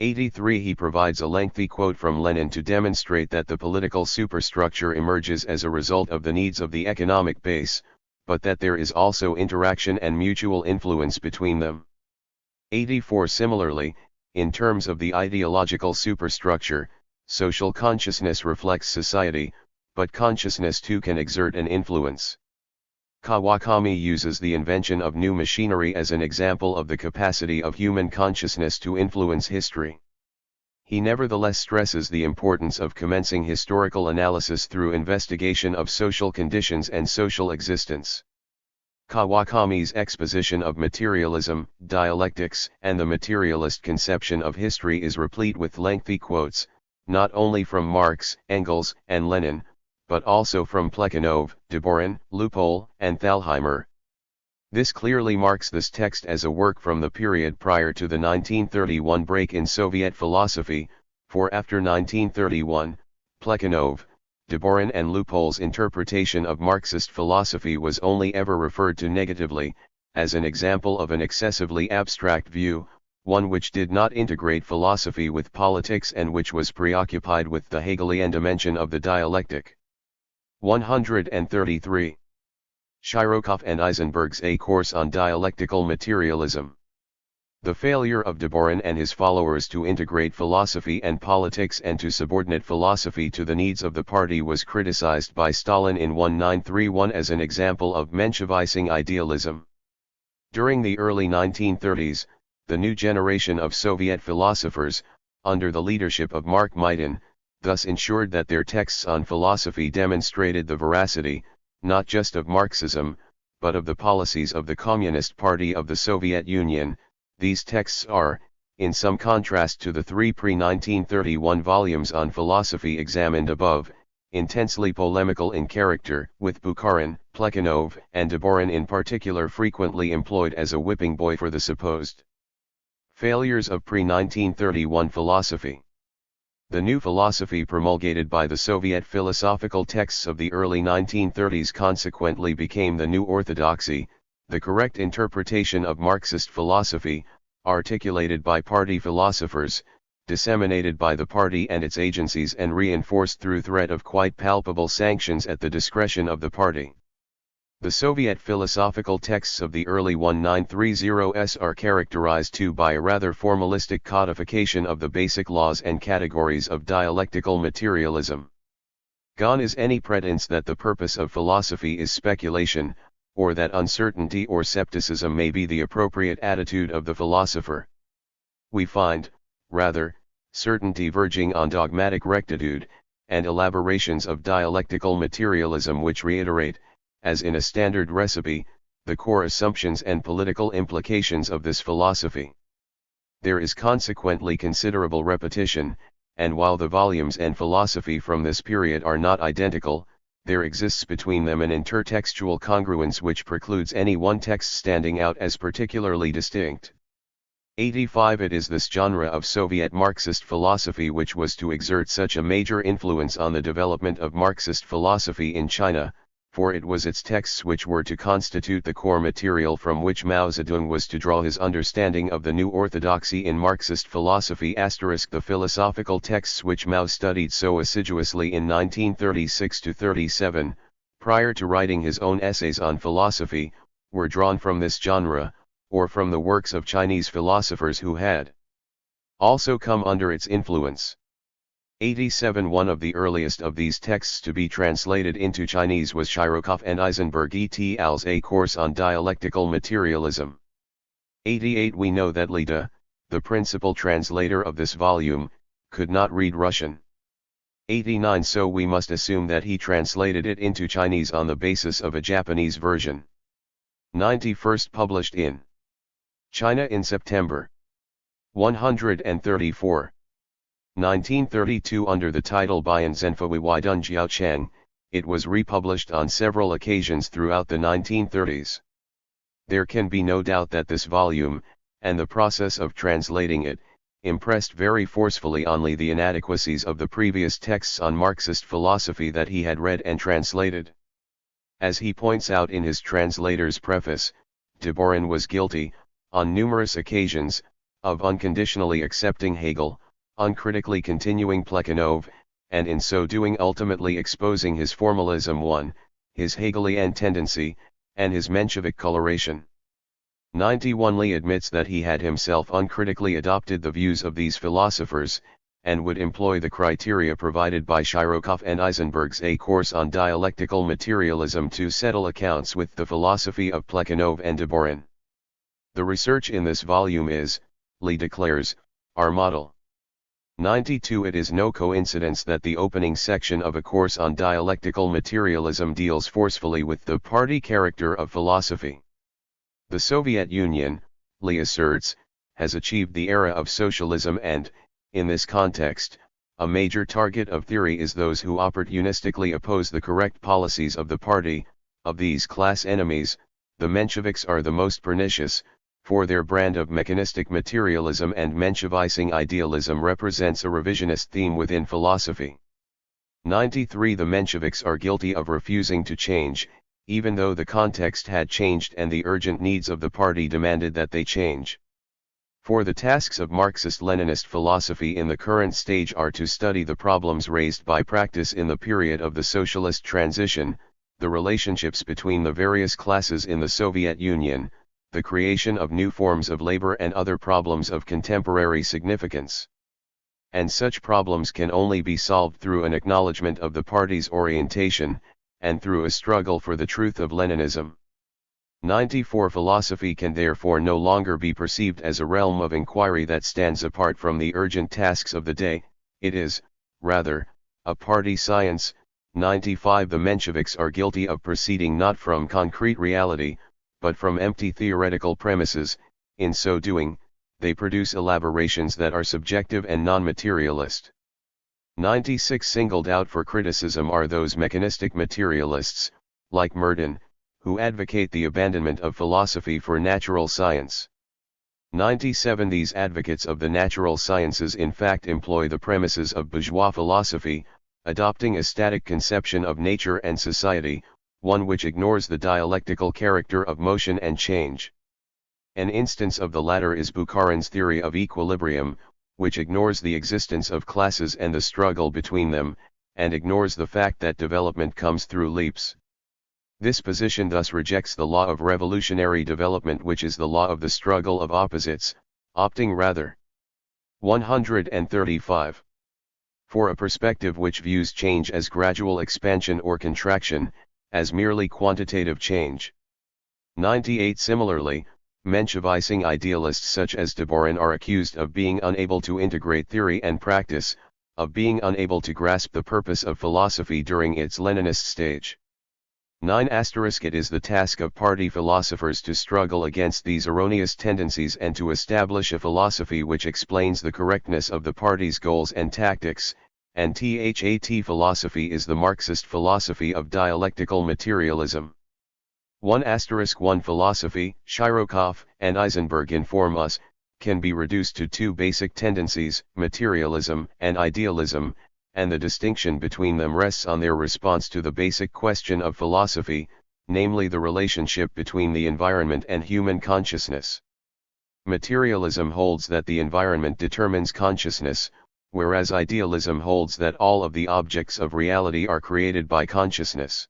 Speaker 1: 83. He provides a lengthy quote from Lenin to demonstrate that the political superstructure emerges as a result of the needs of the economic base, but that there is also interaction and mutual influence between them. 84. Similarly, in terms of the ideological superstructure, social consciousness reflects society, but consciousness too can exert an influence. Kawakami uses the invention of new machinery as an example of the capacity of human consciousness to influence history. He nevertheless stresses the importance of commencing historical analysis through investigation of social conditions and social existence. Kawakami's exposition of materialism, dialectics, and the materialist conception of history is replete with lengthy quotes, not only from Marx, Engels, and Lenin, but also from Plekhanov, Deborin, Lupol, and Thalheimer. This clearly marks this text as a work from the period prior to the 1931 break in Soviet philosophy, for after 1931, Plekhanov, Deborin and Lupol's interpretation of Marxist philosophy was only ever referred to negatively, as an example of an excessively abstract view, one which did not integrate philosophy with politics and which was preoccupied with the Hegelian dimension of the dialectic. 133. Shirokov and Eisenberg's A Course on Dialectical Materialism. The failure of Deborin and his followers to integrate philosophy and politics and to subordinate philosophy to the needs of the party was criticized by Stalin in 1931 as an example of Menshevising idealism. During the early 1930s, the new generation of Soviet philosophers, under the leadership of Mark Mitin, thus ensured that their texts on philosophy demonstrated the veracity, not just of Marxism, but of the policies of the Communist Party of the Soviet Union. These texts are, in some contrast to the three pre-1931 volumes on philosophy examined above, intensely polemical in character, with Bukharin, Plekhanov, and Deborin in particular frequently employed as a whipping boy for the supposed failures of pre-1931 philosophy. The new philosophy promulgated by the Soviet philosophical texts of the early 1930s consequently became the new orthodoxy, the correct interpretation of Marxist philosophy, articulated by party philosophers, disseminated by the party and its agencies and reinforced through threat of quite palpable sanctions at the discretion of the party. The Soviet philosophical texts of the early 1930s are characterized too by a rather formalistic codification of the basic laws and categories of dialectical materialism. Gone is any pretense that the purpose of philosophy is speculation, or that uncertainty or skepticism may be the appropriate attitude of the philosopher. We find, rather, certainty verging on dogmatic rectitude, and elaborations of dialectical materialism which reiterate, as in a standard recipe, the core assumptions and political implications of this philosophy. There is consequently considerable repetition, and while the volumes and philosophy from this period are not identical, there exists between them an intertextual congruence which precludes any one text standing out as particularly distinct. 85 It is this genre of Soviet Marxist philosophy which was to exert such a major influence on the development of Marxist philosophy in China, for it was its texts which were to constitute the core material from which Mao Zedong was to draw his understanding of the new orthodoxy in Marxist philosophy. The philosophical texts which Mao studied so assiduously in 1936–37, prior to writing his own essays on philosophy, were drawn from this genre, or from the works of Chinese philosophers who had also come under its influence. 87 One of the earliest of these texts to be translated into Chinese was Shirokov and Eisenberg et al.'s A Course on Dialectical Materialism. 88 We know that Lida, the principal translator of this volume, could not read Russian. 89 So we must assume that he translated it into Chinese on the basis of a Japanese version. 90 First published in China in September 134. 1932 under the title Bian Zhenfei Weidun Jiaochang, it was republished on several occasions throughout the 1930s. There can be no doubt that this volume, and the process of translating it, impressed very forcefully on Li the inadequacies of the previous texts on Marxist philosophy that he had read and translated. As he points out in his translator's preface, Deborin was guilty, on numerous occasions, of unconditionally accepting Hegel, uncritically continuing Plekhanov, and in so doing ultimately exposing his formalism 1, his Hegelian tendency, and his Menshevik coloration. 91 Li admits that he had himself uncritically adopted the views of these philosophers, and would employ the criteria provided by Shirokov and Eisenberg's A Course on Dialectical Materialism to settle accounts with the philosophy of Plekhanov and Deborin. The research in this volume is, Li declares, our model. 92 It is no coincidence that the opening section of A Course on Dialectical Materialism deals forcefully with the party character of philosophy. The Soviet Union, Li asserts, has achieved the era of socialism and, in this context, a major target of theory is those who opportunistically oppose the correct policies of the party. Of these class enemies, the Mensheviks are the most pernicious, for their brand of mechanistic materialism and Menshevizing idealism represents a revisionist theme within philosophy. 93 The Mensheviks are guilty of refusing to change, even though the context had changed and the urgent needs of the party demanded that they change. For the tasks of Marxist-Leninist philosophy in the current stage are to study the problems raised by practice in the period of the socialist transition, the relationships between the various classes in the Soviet Union, the creation of new forms of labor and other problems of contemporary significance. And such problems can only be solved through an acknowledgement of the party's orientation, and through a struggle for the truth of Leninism. 94 Philosophy can therefore no longer be perceived as a realm of inquiry that stands apart from the urgent tasks of the day, it is, rather, a party science. 95 The Mensheviks are guilty of proceeding not from concrete reality, but from empty theoretical premises. In so doing, they produce elaborations that are subjective and non-materialist. 96 Singled out for criticism are those mechanistic materialists, like Merton, who advocate the abandonment of philosophy for natural science. 97 These advocates of the natural sciences in fact employ the premises of bourgeois philosophy, adopting a static conception of nature and society, one which ignores the dialectical character of motion and change. An instance of the latter is Bukharin's theory of equilibrium, which ignores the existence of classes and the struggle between them, and ignores the fact that development comes through leaps. This position thus rejects the law of revolutionary development, which is the law of the struggle of opposites, opting rather 135 for a perspective which views change as gradual expansion or contraction, as merely quantitative change. 98 Similarly, Menshevizing idealists such as Deborin are accused of being unable to integrate theory and practice, of being unable to grasp the purpose of philosophy during its Leninist stage. 9 It is the task of party philosophers to struggle against these erroneous tendencies and to establish a philosophy which explains the correctness of the party's goals and tactics, and THAT philosophy is the Marxist philosophy of dialectical materialism. 1*1 Philosophy, Shirokov and Eisenberg inform us, can be reduced to two basic tendencies, materialism and idealism, and the distinction between them rests on their response to the basic question of philosophy, namely the relationship between the environment and human consciousness. Materialism holds that the environment determines consciousness, whereas idealism holds that all of the objects of reality are created by consciousness.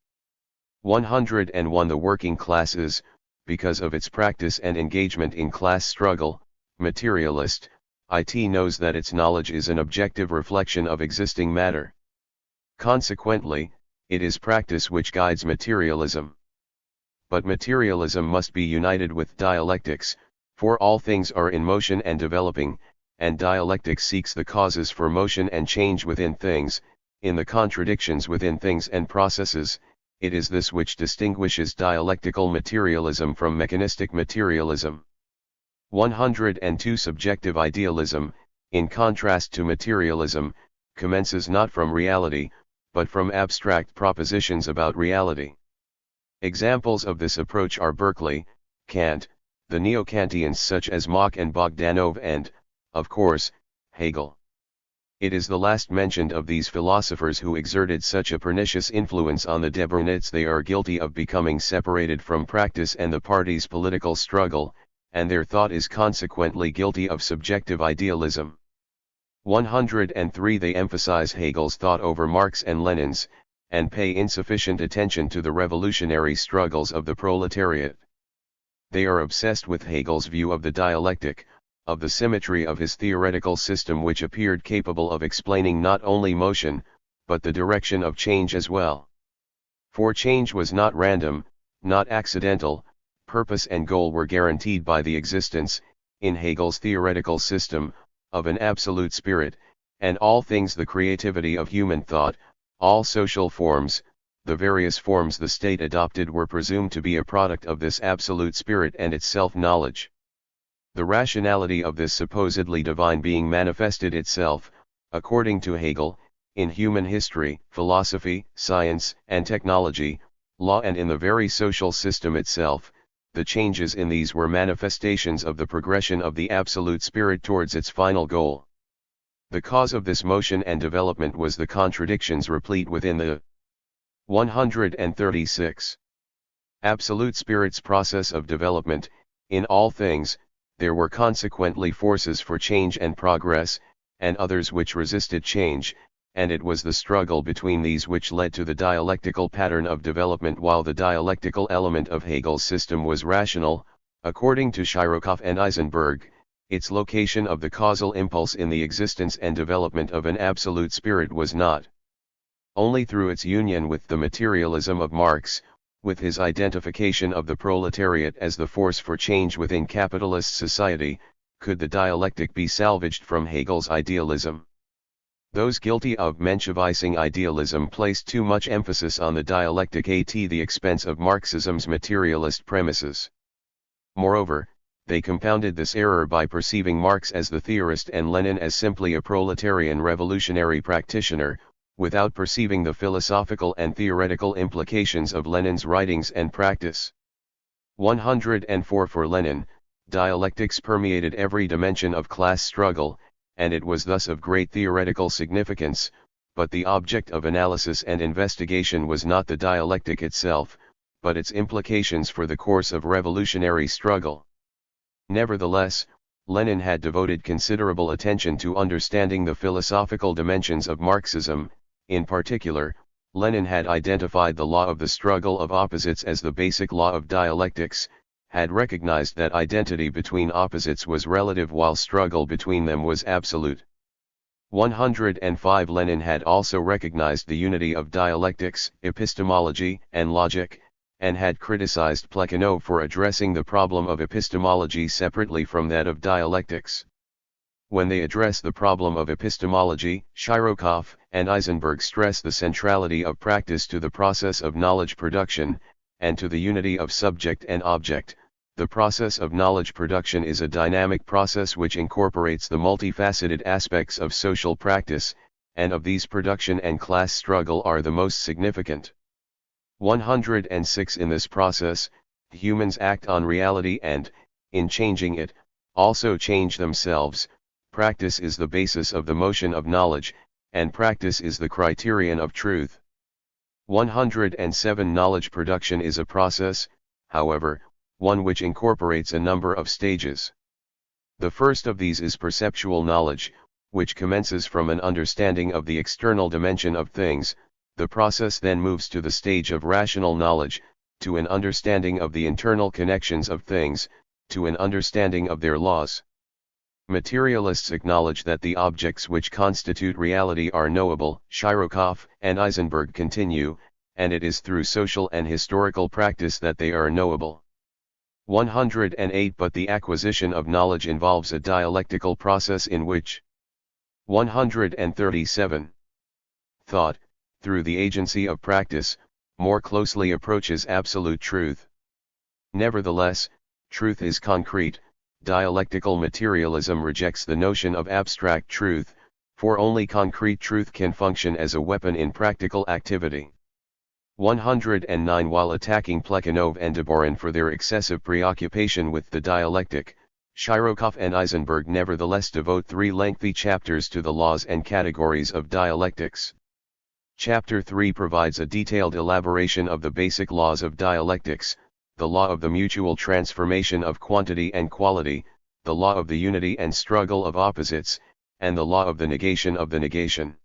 Speaker 1: 101 The working classes, because of its practice and engagement in class struggle, materialist, it knows that its knowledge is an objective reflection of existing matter. Consequently, it is practice which guides materialism. But materialism must be united with dialectics, for all things are in motion and developing, and dialectics seeks the causes for motion and change within things, in the contradictions within things and processes. It is this which distinguishes dialectical materialism from mechanistic materialism. 102 Subjective idealism, in contrast to materialism, commences not from reality, but from abstract propositions about reality. Examples of this approach are Berkeley, Kant, the neo-Kantians such as Mach and Bogdanov and, of course, Hegel. It is the last mentioned of these philosophers who exerted such a pernicious influence on the Debrunists. They are guilty of becoming separated from practice and the party's political struggle, and their thought is consequently guilty of subjective idealism. 103 They emphasize Hegel's thought over Marx and Lenin's, and pay insufficient attention to the revolutionary struggles of the proletariat. They are obsessed with Hegel's view of the dialectic, of the symmetry of his theoretical system, which appeared capable of explaining not only motion, but the direction of change as well. For change was not random, not accidental, purpose and goal were guaranteed by the existence, in Hegel's theoretical system, of an absolute spirit, and all things the creativity of human thought, all social forms, the various forms the state adopted were presumed to be a product of this absolute spirit and its self-knowledge. The rationality of this supposedly divine being manifested itself, according to Hegel, in human history, philosophy, science, and technology, law, and in the very social system itself. The changes in these were manifestations of the progression of the absolute spirit towards its final goal. The cause of this motion and development was the contradictions replete within the 136 absolute spirit's process of development. In all things, there were consequently forces for change and progress, and others which resisted change, and it was the struggle between these which led to the dialectical pattern of development. While the dialectical element of Hegel's system was rational, according to Shirokov and Eisenberg, its location of the causal impulse in the existence and development of an absolute spirit was not. Only through its union with the materialism of Marx, with his identification of the proletariat as the force for change within capitalist society, could the dialectic be salvaged from Hegel's idealism. Those guilty of Menshevizing idealism placed too much emphasis on the dialectic at the expense of Marxism's materialist premises. Moreover, they compounded this error by perceiving Marx as the theorist and Lenin as simply a proletarian revolutionary practitioner, without perceiving the philosophical and theoretical implications of Lenin's writings and practice. 104 For Lenin, dialectics permeated every dimension of class struggle, and it was thus of great theoretical significance, but the object of analysis and investigation was not the dialectic itself, but its implications for the course of revolutionary struggle. Nevertheless, Lenin had devoted considerable attention to understanding the philosophical dimensions of Marxism. In particular, Lenin had identified the law of the struggle of opposites as the basic law of dialectics, had recognized that identity between opposites was relative while struggle between them was absolute. 105 Lenin had also recognized the unity of dialectics, epistemology, and logic, and had criticized Plekhanov for addressing the problem of epistemology separately from that of dialectics. When they address the problem of epistemology, Shirokov and Eisenberg stress the centrality of practice to the process of knowledge production, and to the unity of subject and object. The process of knowledge production is a dynamic process which incorporates the multifaceted aspects of social practice, and of these production and class struggle are the most significant. 106 In this process, humans act on reality and, in changing it, also change themselves. Practice is the basis of the motion of knowledge, and practice is the criterion of truth. 107 Knowledge production is a process, however, one which incorporates a number of stages. The first of these is perceptual knowledge, which commences from an understanding of the external dimension of things. The process then moves to the stage of rational knowledge, to an understanding of the internal connections of things, to an understanding of their laws. Materialists acknowledge that the objects which constitute reality are knowable, Shirokov and Eisenberg continue, and it is through social and historical practice that they are knowable. 108 But the acquisition of knowledge involves a dialectical process in which 137 thought, through the agency of practice, more closely approaches absolute truth. Nevertheless, truth is concrete. Dialectical materialism rejects the notion of abstract truth, for only concrete truth can function as a weapon in practical activity. 109 While attacking Plekhanov and Deborin for their excessive preoccupation with the dialectic, Shirokov and Eisenberg nevertheless devote 3 lengthy chapters to the laws and categories of dialectics. Chapter 3 provides a detailed elaboration of the basic laws of dialectics, the law of the mutual transformation of quantity and quality, the law of the unity and struggle of opposites, and the law of the negation of the negation.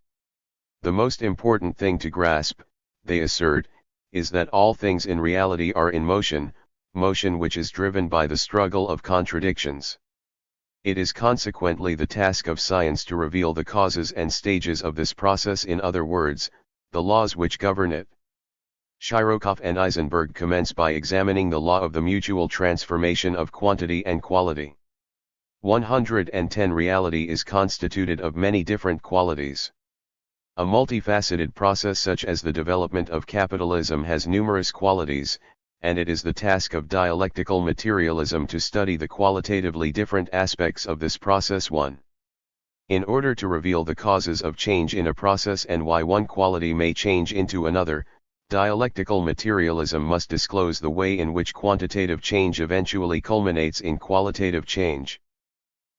Speaker 1: The most important thing to grasp, they assert, is that all things in reality are in motion, motion which is driven by the struggle of contradictions. It is consequently the task of science to reveal the causes and stages of this process, in other words, the laws which govern it. Shirokov and Eisenberg commence by examining the law of the mutual transformation of quantity and quality. 110 Reality is constituted of many different qualities. A multifaceted process such as the development of capitalism has numerous qualities, and it is the task of dialectical materialism to study the qualitatively different aspects of this process. 1. In order to reveal the causes of change in a process and why one quality may change into another, dialectical materialism must disclose the way in which quantitative change eventually culminates in qualitative change.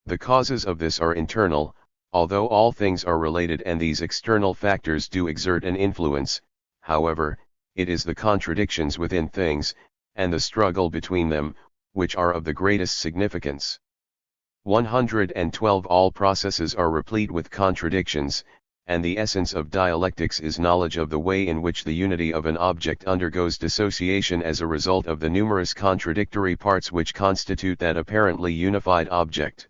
Speaker 1: The causes of this are internal, although all things are related and these external factors do exert an influence. However, it is the contradictions within things, and the struggle between them, which are of the greatest significance. 112 All processes are replete with contradictions, and the essence of dialectics is knowledge of the way in which the unity of an object undergoes dissociation as a result of the numerous contradictory parts which constitute that apparently unified object.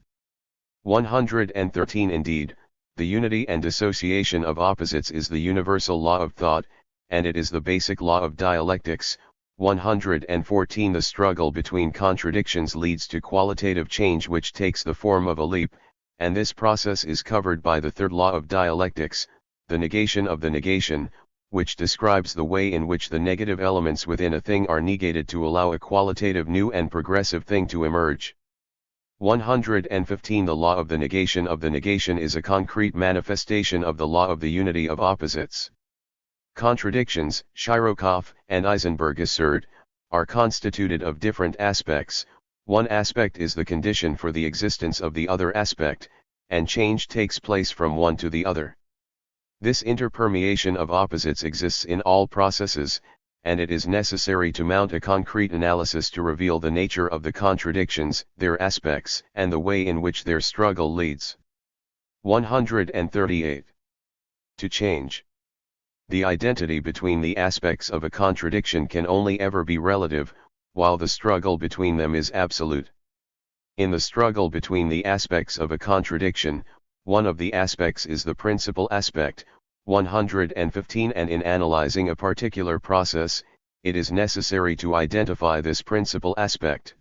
Speaker 1: 113 Indeed, the unity and dissociation of opposites is the universal law of thought, and it is the basic law of dialectics. 114 The struggle between contradictions leads to qualitative change which takes the form of a leap, and this process is covered by the third law of dialectics, the negation of the negation, which describes the way in which the negative elements within a thing are negated to allow a qualitative new and progressive thing to emerge. 115 The law of the negation is a concrete manifestation of the law of the unity of opposites. Contradictions, Shirokov and Eisenberg assert, are constituted of different aspects. One aspect is the condition for the existence of the other aspect, and change takes place from one to the other. This interpermeation of opposites exists in all processes, and it is necessary to mount a concrete analysis to reveal the nature of the contradictions, their aspects, and the way in which their struggle leads. 138. To change. The identity between the aspects of a contradiction can only ever be relative, while the struggle between them is absolute. In the struggle between the aspects of a contradiction, one of the aspects is the principal aspect, 115, and in analyzing a particular process, it is necessary to identify this principal aspect.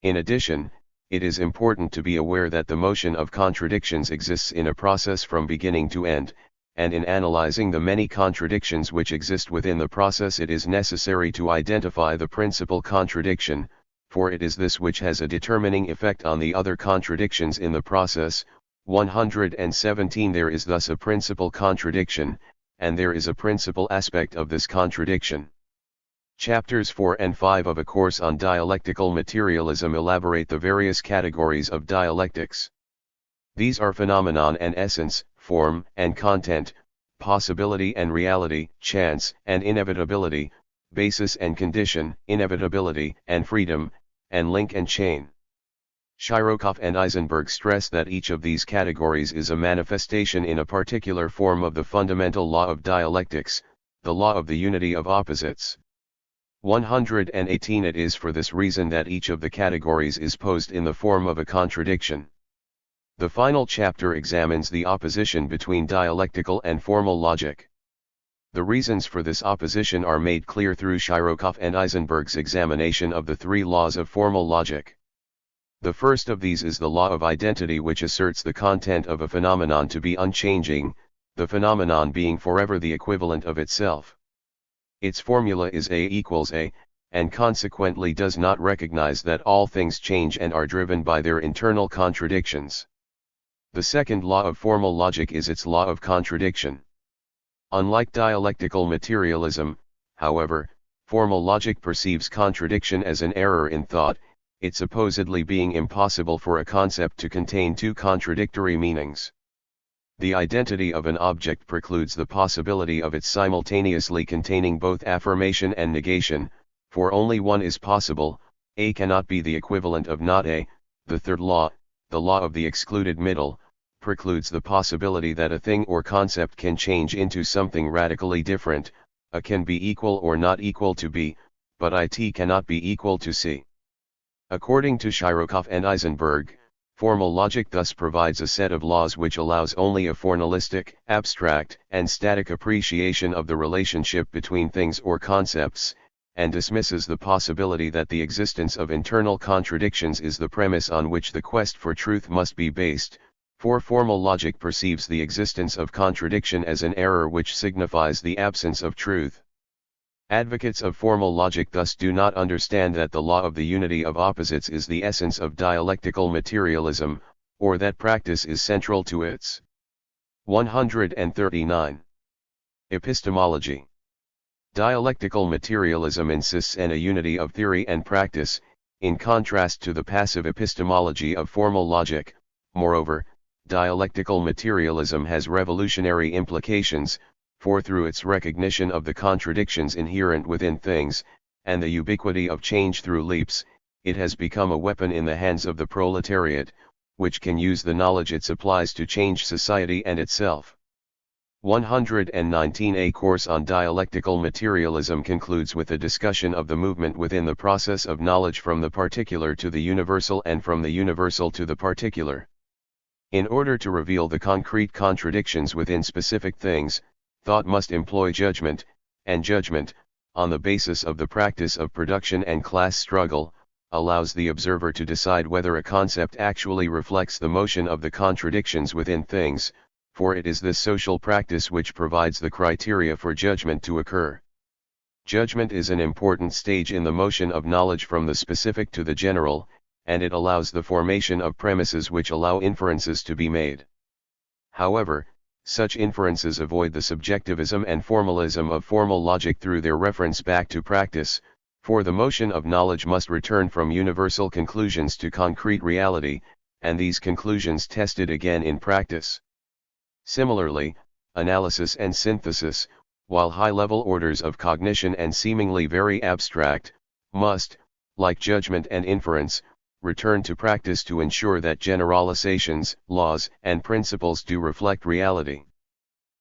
Speaker 1: In addition, it is important to be aware that the motion of contradictions exists in a process from beginning to end, and in analyzing the many contradictions which exist within the process it is necessary to identify the principal contradiction, for it is this which has a determining effect on the other contradictions in the process. 117. There is thus a principal contradiction, and there is a principal aspect of this contradiction. Chapters 4 and 5 of A Course on Dialectical Materialism elaborate the various categories of dialectics. These are phenomenon and essence, form and content, possibility and reality, chance and inevitability, basis and condition, inevitability and freedom, and link and chain. Shirokov and Eisenberg stress that each of these categories is a manifestation in a particular form of the fundamental law of dialectics, the law of the unity of opposites. 118. It is for this reason that each of the categories is posed in the form of a contradiction. The final chapter examines the opposition between dialectical and formal logic. The reasons for this opposition are made clear through Shirokov and Eisenberg's examination of the three laws of formal logic. The first of these is the law of identity, which asserts the content of a phenomenon to be unchanging, the phenomenon being forever the equivalent of itself. Its formula is A equals A, and consequently does not recognize that all things change and are driven by their internal contradictions. The second law of formal logic is its law of contradiction. Unlike dialectical materialism, however, formal logic perceives contradiction as an error in thought, it supposedly being impossible for a concept to contain two contradictory meanings. The identity of an object precludes the possibility of its simultaneously containing both affirmation and negation, for only one is possible. A cannot be the equivalent of not A. The third law, the law of the excluded middle, precludes the possibility that a thing or concept can change into something radically different. A can be equal or not equal to B, but IT cannot be equal to C. According to Shirokov and Eisenberg, formal logic thus provides a set of laws which allows only a formalistic, abstract, and static appreciation of the relationship between things or concepts, and dismisses the possibility that the existence of internal contradictions is the premise on which the quest for truth must be based, for formal logic perceives the existence of contradiction as an error which signifies the absence of truth. Advocates of formal logic thus do not understand that the law of the unity of opposites is the essence of dialectical materialism, or that practice is central to its. 139. Epistemology. Dialectical materialism insists on a unity of theory and practice, in contrast to the passive epistemology of formal logic. Moreover, dialectical materialism has revolutionary implications, for through its recognition of the contradictions inherent within things, and the ubiquity of change through leaps, it has become a weapon in the hands of the proletariat, which can use the knowledge it supplies to change society and itself. 119. A Course on Dialectical Materialism concludes with a discussion of the movement within the process of knowledge from the particular to the universal and from the universal to the particular. In order to reveal the concrete contradictions within specific things, thought must employ judgment, and judgment, on the basis of the practice of production and class struggle, allows the observer to decide whether a concept actually reflects the motion of the contradictions within things, for it is this social practice which provides the criteria for judgment to occur. Judgment is an important stage in the motion of knowledge from the specific to the general, and it allows the formation of premises which allow inferences to be made. However, such inferences avoid the subjectivism and formalism of formal logic through their reference back to practice, for the motion of knowledge must return from universal conclusions to concrete reality, and these conclusions tested again in practice. Similarly, analysis and synthesis, while high-level orders of cognition and seemingly very abstract, must, like judgment and inference, return to practice to ensure that generalizations, laws, and principles do reflect reality.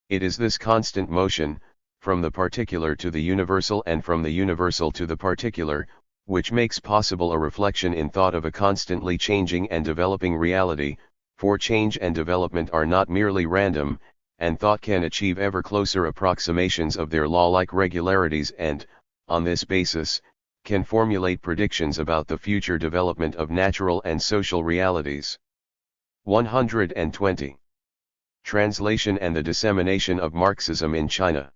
Speaker 1: It is this constant motion, from the particular to the universal and from the universal to the particular, which makes possible a reflection in thought of a constantly changing and developing reality, for change and development are not merely random, and thought can achieve ever closer approximations of their law-like regularities and, on this basis, can formulate predictions about the future development of natural and social realities. 120. Translation and the dissemination of Marxism in China.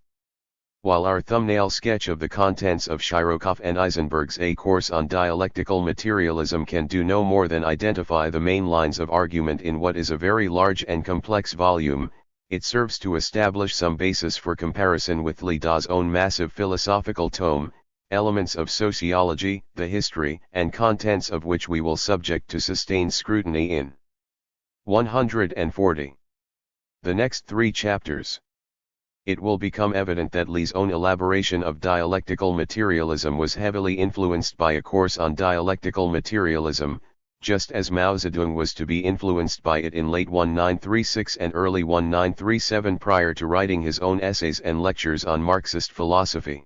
Speaker 1: While our thumbnail sketch of the contents of Shirokov and Eisenberg's A Course on Dialectical Materialism can do no more than identify the main lines of argument in what is a very large and complex volume, it serves to establish some basis for comparison with Li Da's own massive philosophical tome, Elements of Sociology, the history and contents of which we will subject to sustained scrutiny in 140. The next 3 chapters. It will become evident that Li's own elaboration of dialectical materialism was heavily influenced by A Course on Dialectical Materialism, just as Mao Zedong was to be influenced by it in late 1936 and early 1937 prior to writing his own essays and lectures on Marxist philosophy.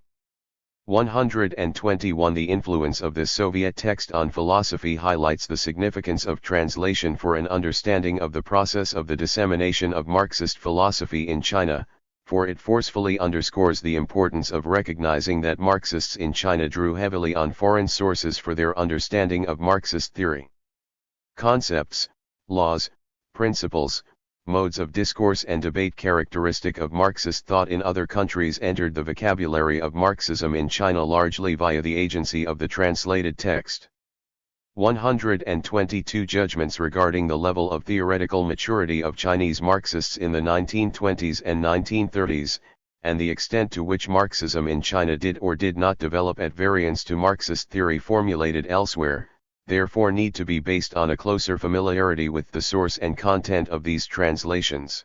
Speaker 1: 121. The influence of this Soviet text on philosophy highlights the significance of translation for an understanding of the process of the dissemination of Marxist philosophy in China, for it forcefully underscores the importance of recognizing that Marxists in China drew heavily on foreign sources for their understanding of Marxist theory. Concepts, laws, principles, modes of discourse and debate characteristic of Marxist thought in other countries entered the vocabulary of Marxism in China largely via the agency of the translated text. 122. Judgments regarding the level of theoretical maturity of Chinese Marxists in the 1920s and 1930s, and the extent to which Marxism in China did or did not develop at variance to Marxist theory formulated elsewhere, therefore need to be based on a closer familiarity with the source and content of these translations.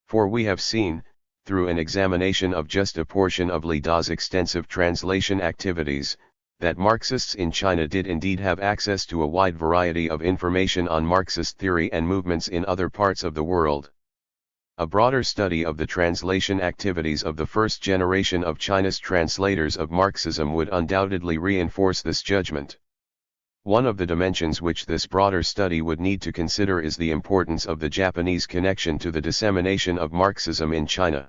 Speaker 1: For we have seen, through an examination of just a portion of Li Da's extensive translation activities, that Marxists in China did indeed have access to a wide variety of information on Marxist theory and movements in other parts of the world. A broader study of the translation activities of the first generation of China's translators of Marxism would undoubtedly reinforce this judgment. One of the dimensions which this broader study would need to consider is the importance of the Japanese connection to the dissemination of Marxism in China.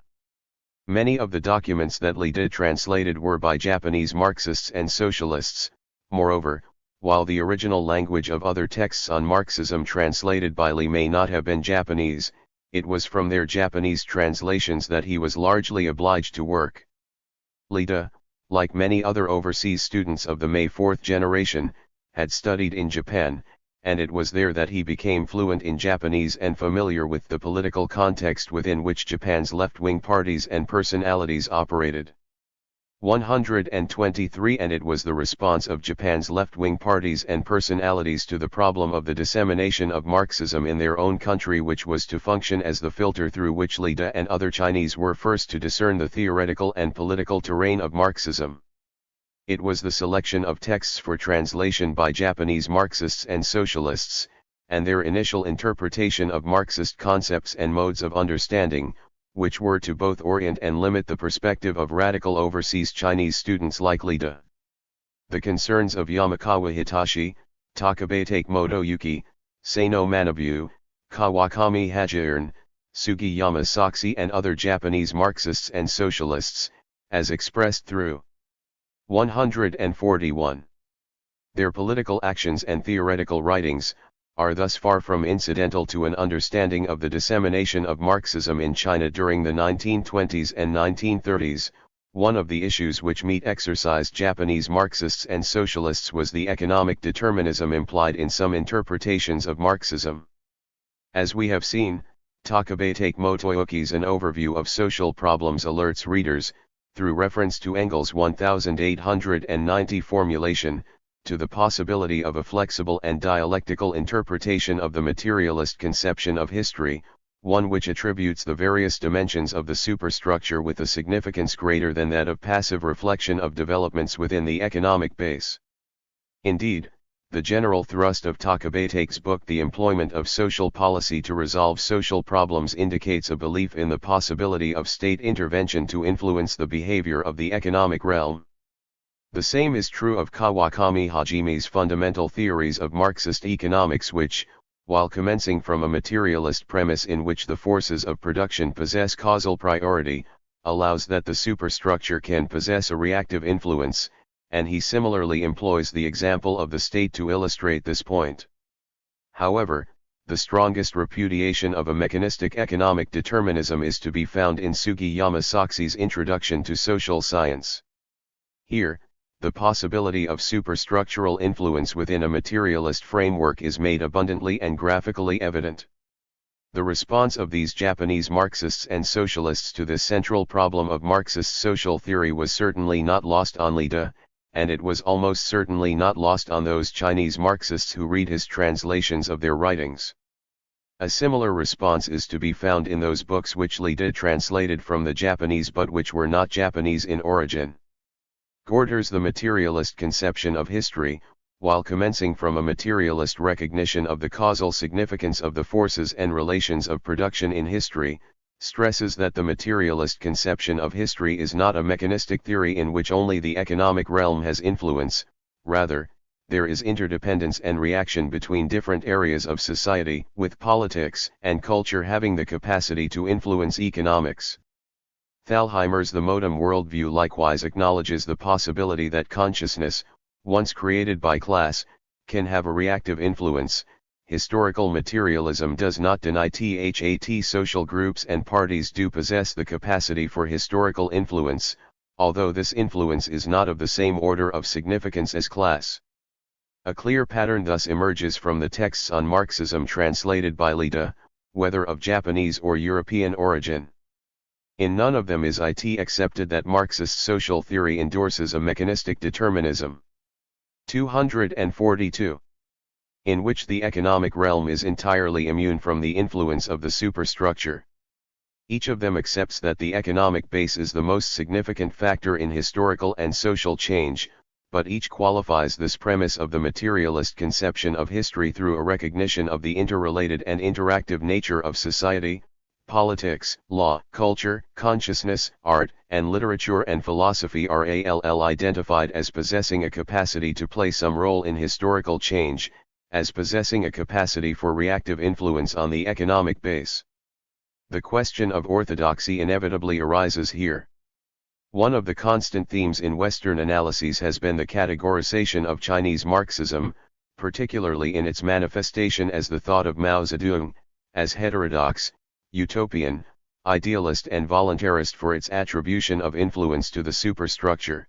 Speaker 1: Many of the documents that Li did translated were by Japanese Marxists and socialists. Moreover, while the original language of other texts on Marxism translated by Li may not have been Japanese, it was from their Japanese translations that he was largely obliged to work. Li Da, like many other overseas students of the May 4th generation, had studied in Japan, and it was there that he became fluent in Japanese and familiar with the political context within which Japan's left-wing parties and personalities operated. 123. And it was the response of Japan's left-wing parties and personalities to the problem of the dissemination of Marxism in their own country which was to function as the filter through which Li Da and other Chinese were first to discern the theoretical and political terrain of Marxism. It was the selection of texts for translation by Japanese Marxists and socialists, and their initial interpretation of Marxist concepts and modes of understanding, which were to both orient and limit the perspective of radical overseas Chinese students like Li Da. The concerns of Yamakawa Hitashi, Takabate Motoyuki, Seino Manabu, Kawakami Hajiran, Sugiyama Soxi and other Japanese Marxists and socialists, as expressed through 141. Their political actions and theoretical writings, are thus far from incidental to an understanding of the dissemination of Marxism in China during the 1920s and 1930s. One of the issues which exercised Japanese Marxists and socialists was the economic determinism implied in some interpretations of Marxism. As we have seen, Takabate Motoyuki's An Overview of Social Problems alerts readers, through reference to Engels' 1890 formulation, to the possibility of a flexible and dialectical interpretation of the materialist conception of history, one which attributes the various dimensions of the superstructure with a significance greater than that of passive reflection of developments within the economic base. Indeed, the general thrust of Takabate's book The Employment of Social Policy to Resolve Social Problems indicates a belief in the possibility of state intervention to influence the behavior of the economic realm. The same is true of Kawakami Hajime's fundamental theories of Marxist economics which, while commencing from a materialist premise in which the forces of production possess causal priority, allows that the superstructure can possess a reactive influence, and he similarly employs the example of the state to illustrate this point. However, the strongest repudiation of a mechanistic economic determinism is to be found in Sugiyama Saku's Introduction to Social Science. Here, the possibility of superstructural influence within a materialist framework is made abundantly and graphically evident. The response of these Japanese Marxists and socialists to this central problem of Marxist social theory was certainly not lost on Lida, and it was almost certainly not lost on those Chinese Marxists who read his translations of their writings. A similar response is to be found in those books which Lida translated from the Japanese but which were not Japanese in origin. Gorter's The Materialist Conception of History, while commencing from a materialist recognition of the causal significance of the forces and relations of production in history, stresses that the materialist conception of history is not a mechanistic theory in which only the economic realm has influence, rather, there is interdependence and reaction between different areas of society, with politics and culture having the capacity to influence economics. Thalheimer's The Modem Worldview likewise acknowledges the possibility that consciousness, once created by class, can have a reactive influence. Historical materialism does not deny that social groups and parties do possess the capacity for historical influence, although this influence is not of the same order of significance as class. A clear pattern thus emerges from the texts on Marxism translated by Lida, whether of Japanese or European origin. In none of them is it accepted that Marxist social theory endorses a mechanistic determinism. 242. In which the economic realm is entirely immune from the influence of the superstructure. Each of them accepts that the economic base is the most significant factor in historical and social change, but each qualifies this premise of the materialist conception of history through a recognition of the interrelated and interactive nature of society, politics, law, culture, consciousness, art, and literature and philosophy are all identified as possessing a capacity to play some role in historical change, as possessing a capacity for reactive influence on the economic base. The question of orthodoxy inevitably arises here. One of the constant themes in Western analyses has been the categorization of Chinese Marxism, particularly in its manifestation as the thought of Mao Zedong, as heterodox, utopian, idealist and voluntarist for its attribution of influence to the superstructure.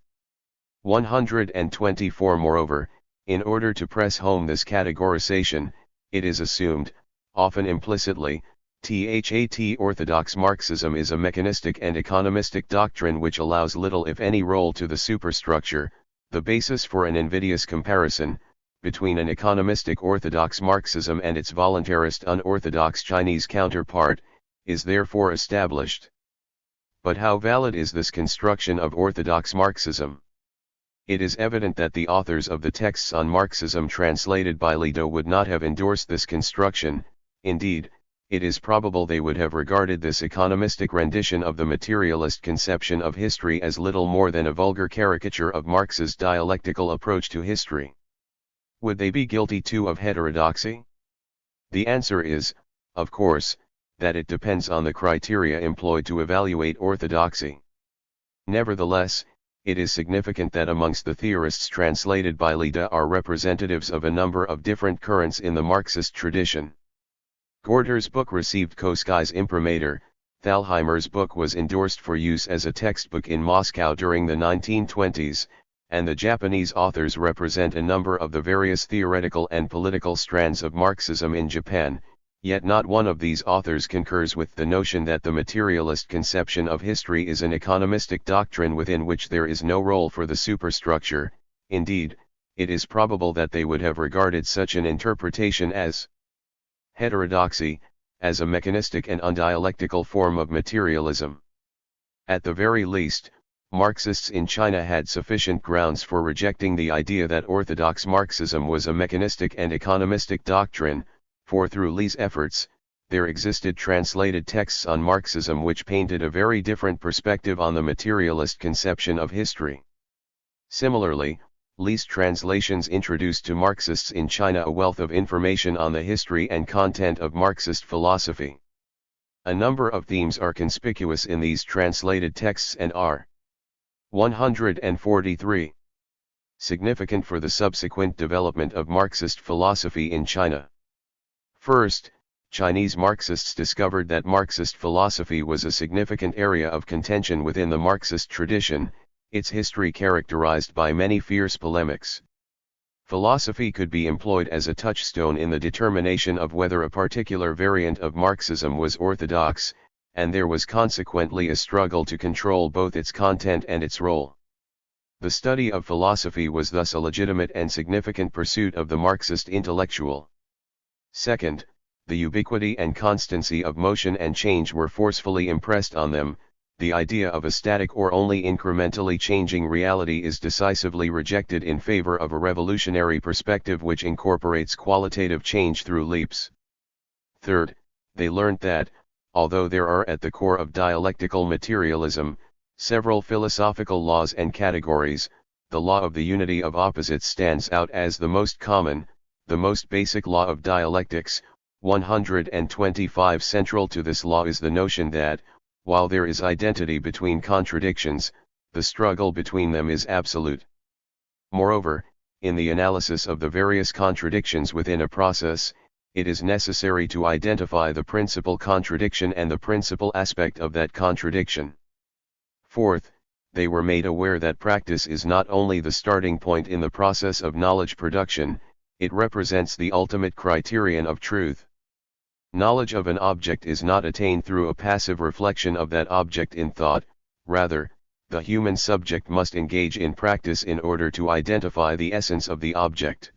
Speaker 1: 124 Moreover, in order to press home this categorization, it is assumed, often implicitly, that orthodox Marxism is a mechanistic and economistic doctrine which allows little if any role to the superstructure. The basis for an invidious comparison, between an economistic orthodox Marxism and its voluntarist unorthodox Chinese counterpart, is therefore established. But how valid is this construction of orthodox Marxism? It is evident that the authors of the texts on Marxism translated by Lida would not have endorsed this construction. Indeed, it is probable they would have regarded this economistic rendition of the materialist conception of history as little more than a vulgar caricature of Marx's dialectical approach to history. Would they be guilty too of heterodoxy? The answer is, of course, that it depends on the criteria employed to evaluate orthodoxy. Nevertheless, it is significant that amongst the theorists translated by Lida are representatives of a number of different currents in the Marxist tradition. Gorter's book received Koskai's imprimatur. Thalheimer's book was endorsed for use as a textbook in Moscow during the 1920s, and the Japanese authors represent a number of the various theoretical and political strands of Marxism in Japan, yet not one of these authors concurs with the notion that the materialist conception of history is an economistic doctrine within which there is no role for the superstructure. Indeed, it is probable that they would have regarded such an interpretation as heterodoxy, as a mechanistic and undialectical form of materialism. At the very least, Marxists in China had sufficient grounds for rejecting the idea that orthodox Marxism was a mechanistic and economistic doctrine, for through Li's efforts, there existed translated texts on Marxism which painted a very different perspective on the materialist conception of history. Similarly, Li's translations introduced to Marxists in China a wealth of information on the history and content of Marxist philosophy. A number of themes are conspicuous in these translated texts and are 143. Significant for the subsequent development of Marxist philosophy in China. First, Chinese Marxists discovered that Marxist philosophy was a significant area of contention within the Marxist tradition, its history characterized by many fierce polemics. Philosophy could be employed as a touchstone in the determination of whether a particular variant of Marxism was orthodox, and there was consequently a struggle to control both its content and its role. The study of philosophy was thus a legitimate and significant pursuit of the Marxist intellectual. Second, the ubiquity and constancy of motion and change were forcefully impressed on them. The idea of a static or only incrementally changing reality is decisively rejected in favor of a revolutionary perspective which incorporates qualitative change through leaps. Third, they learned that, although there are at the core of dialectical materialism, several philosophical laws and categories, the law of the unity of opposites stands out as the most common, the most basic law of dialectics. 125. Central to this law is the notion that, while there is identity between contradictions, the struggle between them is absolute. Moreover, in the analysis of the various contradictions within a process, it is necessary to identify the principal contradiction and the principal aspect of that contradiction. Fourth, they were made aware that practice is not only the starting point in the process of knowledge production, it represents the ultimate criterion of truth. Knowledge of an object is not attained through a passive reflection of that object in thought, rather, the human subject must engage in practice in order to identify the essence of the object.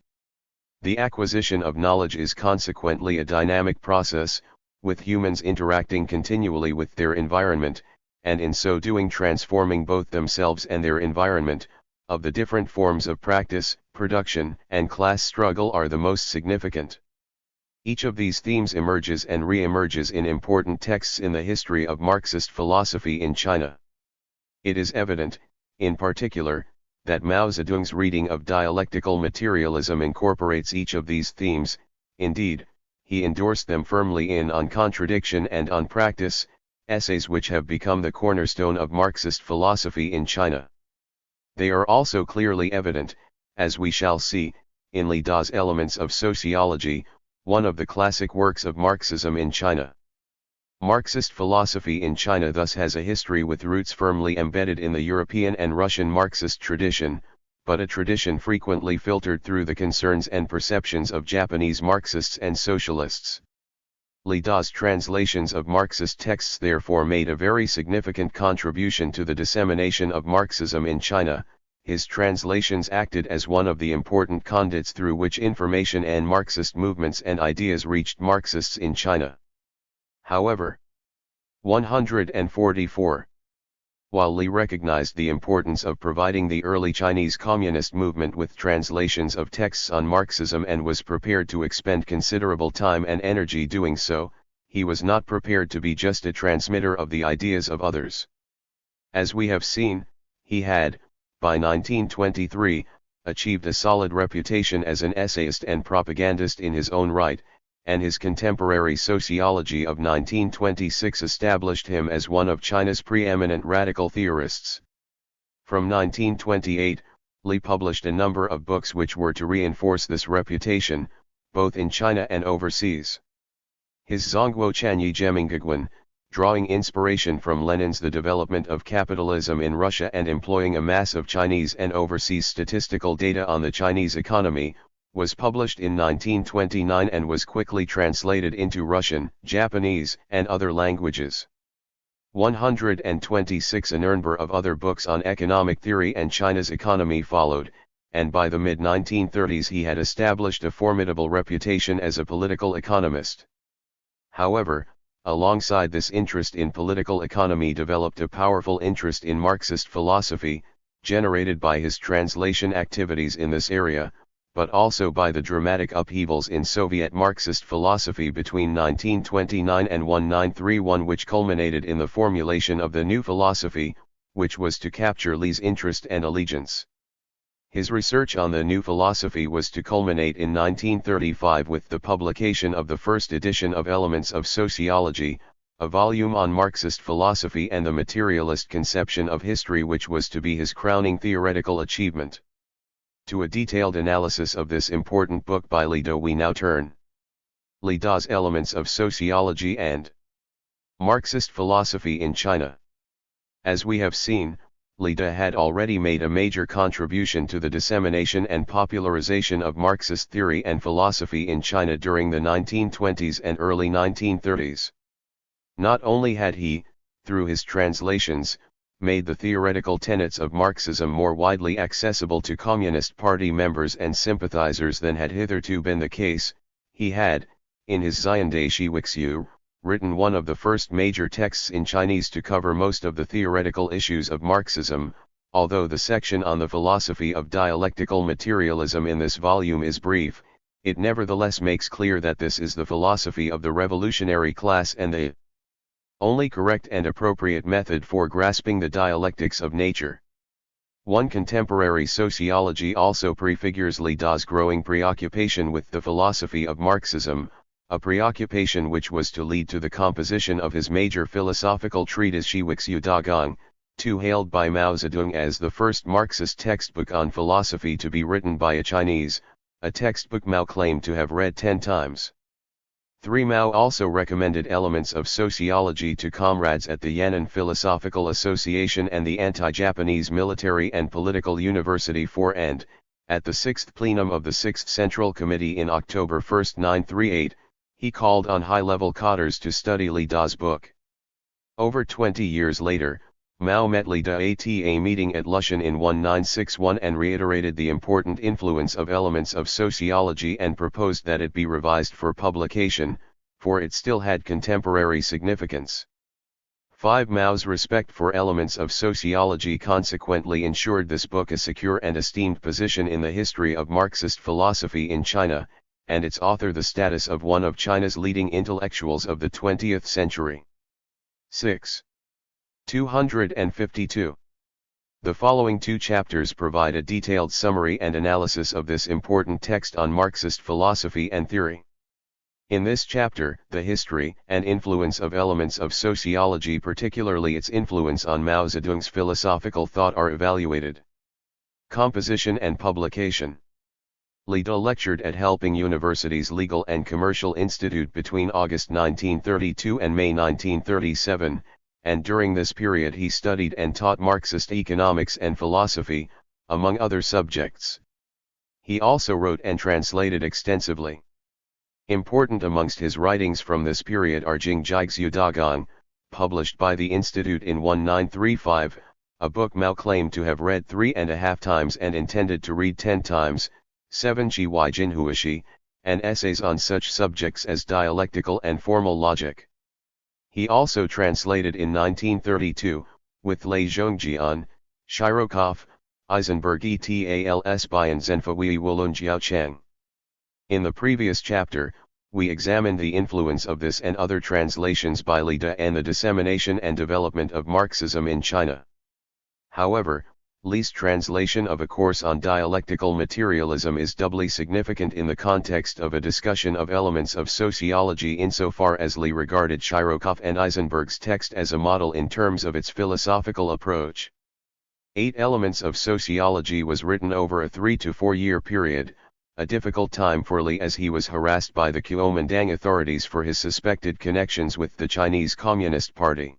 Speaker 1: The acquisition of knowledge is consequently a dynamic process, with humans interacting continually with their environment, and in so doing transforming both themselves and their environment. Of the different forms of practice, production, and class struggle are the most significant. Each of these themes emerges and re-emerges in important texts in the history of Marxist philosophy in China. It is evident, in particular, that Mao Zedong's reading of dialectical materialism incorporates each of these themes. Indeed, he endorsed them firmly in On Contradiction and On Practice, essays which have become the cornerstone of Marxist philosophy in China. They are also clearly evident, as we shall see, in Li Da's Elements of Sociology, one of the classic works of Marxism in China. Marxist philosophy in China thus has a history with roots firmly embedded in the European and Russian Marxist tradition, but a tradition frequently filtered through the concerns and perceptions of Japanese Marxists and socialists. Li Da's translations of Marxist texts therefore made a very significant contribution to the dissemination of Marxism in China. His translations acted as one of the important conduits through which information and Marxist movements and ideas reached Marxists in China. However, 144. While Li recognized the importance of providing the early Chinese Communist movement with translations of texts on Marxism and was prepared to expend considerable time and energy doing so, he was not prepared to be just a transmitter of the ideas of others. As we have seen, he had, by 1923, achieved a solid reputation as an essayist and propagandist in his own right, and his contemporary Sociology of 1926 established him as one of China's preeminent radical theorists. From 1928, Li published a number of books which were to reinforce this reputation, both in China and overseas. His Zhongguo Chanyi Gemingguan, drawing inspiration from Lenin's The Development of Capitalism in Russia and employing a mass of Chinese and overseas statistical data on the Chinese economy, was published in 1929 and was quickly translated into Russian, Japanese, and other languages. 126. A number of other books on economic theory and China's economy followed, and by the mid-1930s he had established a formidable reputation as a political economist. However, alongside this interest in political economy developed a powerful interest in Marxist philosophy, generated by his translation activities in this area, but also by the dramatic upheavals in Soviet Marxist philosophy between 1929 and 1931, which culminated in the formulation of the new philosophy, which was to capture Li's interest and allegiance. His research on the new philosophy was to culminate in 1935 with the publication of the first edition of Elements of Sociology, a volume on Marxist philosophy and the materialist conception of history, which was to be his crowning theoretical achievement. To a detailed analysis of this important book by Li Da we now turn. Li Da's Elements of Sociology and Marxist Philosophy in China. As we have seen, Li Da had already made a major contribution to the dissemination and popularization of Marxist theory and philosophy in China during the 1920s and early 1930s. Not only had he, through his translations, made the theoretical tenets of Marxism more widely accessible to Communist Party members and sympathizers than had hitherto been the case, he had, in his Xiande Shiwixu, written one of the first major texts in Chinese to cover most of the theoretical issues of Marxism. Although the section on the philosophy of dialectical materialism in this volume is brief, it nevertheless makes clear that this is the philosophy of the revolutionary class and the only correct and appropriate method for grasping the dialectics of nature. One contemporary sociology also prefigures Li Da's growing preoccupation with the philosophy of Marxism, a preoccupation which was to lead to the composition of his major philosophical treatise Shiwixu Dagang, too hailed by Mao Zedong as the first Marxist textbook on philosophy to be written by a Chinese, a textbook Mao claimed to have read 10 times. 3. Mao also recommended Elements of Sociology to comrades at the Yan'an Philosophical Association and the Anti-Japanese Military and Political University 4 and, at the 6th plenum of the 6th Central Committee in October 1, 1938, he called on high-level cadres to study Li Da's book. Over 20 years later, Mao met Li Da at a meeting at Lushan in 1961 and reiterated the important influence of Elements of Sociology and proposed that it be revised for publication, for it still had contemporary significance. 5. Mao's respect for Elements of Sociology consequently ensured this book a secure and esteemed position in the history of Marxist philosophy in China, and its author the status of one of China's leading intellectuals of the 20th century. 6. 252. The following 2 chapters provide a detailed summary and analysis of this important text on Marxist philosophy and theory. In this chapter, the history and influence of Elements of Sociology, particularly its influence on Mao Zedong's philosophical thought, are evaluated. Composition and publication. Li Da lectured at Helping University's Legal and Commercial Institute between August 1932 and May 1937, and during this period he studied and taught Marxist economics and philosophy, among other subjects. He also wrote and translated extensively. Important amongst his writings from this period are Jingjixu Dagang, published by the Institute in 1935, a book Mao claimed to have read 3.5 times and intended to read 10 times, 7 Qi Wai Jinhuishi, and essays on such subjects as dialectical and formal logic. He also translated in 1932, with Lei Zhongjian, Shirokov, Eisenberg etals Bayan Zenfawi Wulunjiao Cheng. In the previous chapter, we examined the influence of this and other translations by Li Da and the dissemination and development of Marxism in China. However, Li's translation of a course on dialectical materialism is doubly significant in the context of a discussion of Elements of Sociology, insofar as Li regarded Shirokov and Eisenberg's text as a model in terms of its philosophical approach. 8 Elements of Sociology was written over a 3 to 4 year period, a difficult time for Li as he was harassed by the Kuomintang authorities for his suspected connections with the Chinese Communist Party.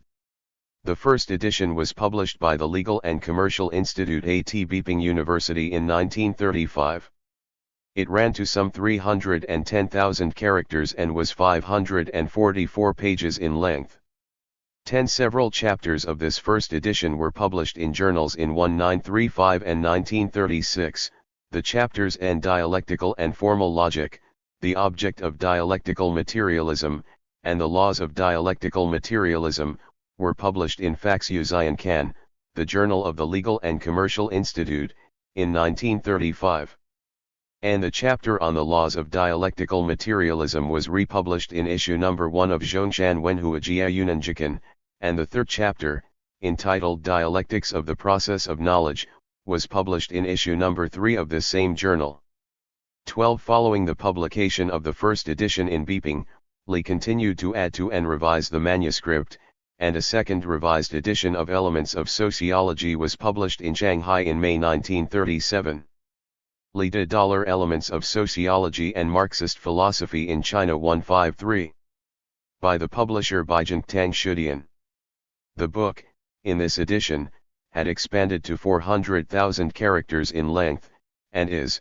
Speaker 1: The first edition was published by the Legal and Commercial Institute at Beiping University in 1935. It ran to some 310,000 characters and was 544 pages in length. Several chapters of this first edition were published in journals in 1935 and 1936, the chapters and Dialectical and Formal Logic, The Object of Dialectical Materialism, and the Laws of Dialectical Materialism, were published in Faxuzian, the Journal of the Legal and Commercial Institute, in 1935. And the chapter on the Laws of Dialectical Materialism was republished in issue number 1 of Zhongshan Wenhua Jia Yunanjikan, and the third chapter, entitled Dialectics of the Process of Knowledge, was published in issue number 3 of this same journal. 12. Following the publication of the first edition in Beiping, Li continued to add to and revise the manuscript, and a second revised edition of Elements of Sociology was published in Shanghai in May 1937. Li de Elements of Sociology and Marxist Philosophy in China 153. By the publisher Beijing Tang Shudian. The book, in this edition, had expanded to 400,000 characters in length, and is,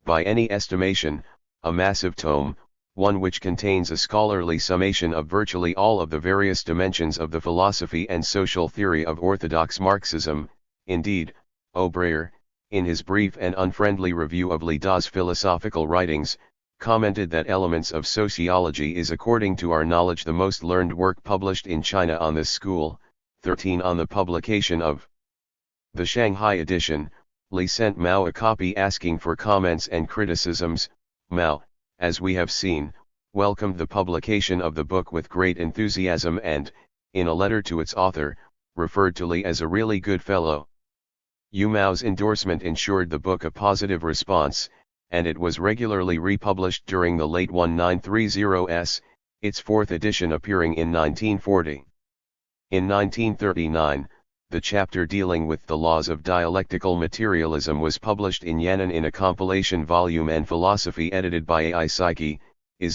Speaker 1: by any estimation, a massive tome, one which contains a scholarly summation of virtually all of the various dimensions of the philosophy and social theory of orthodox Marxism. Indeed, O'Breyer, in his brief and unfriendly review of Li Da's philosophical writings, commented that Elements of Sociology is according to our knowledge the most learned work published in China on this school. 13. On the publication of the Shanghai edition, Li sent Mao a copy asking for comments and criticisms. Mao, as we have seen, welcomed the publication of the book with great enthusiasm and, in a letter to its author, referred to Li as a really good fellow. Mao's endorsement ensured the book a positive response, and it was regularly republished during the late 1930s, its fourth edition appearing in 1940. In 1939, the chapter dealing with the laws of dialectical materialism was published in Yan'an in a compilation volume and philosophy edited by A.I. Psyche,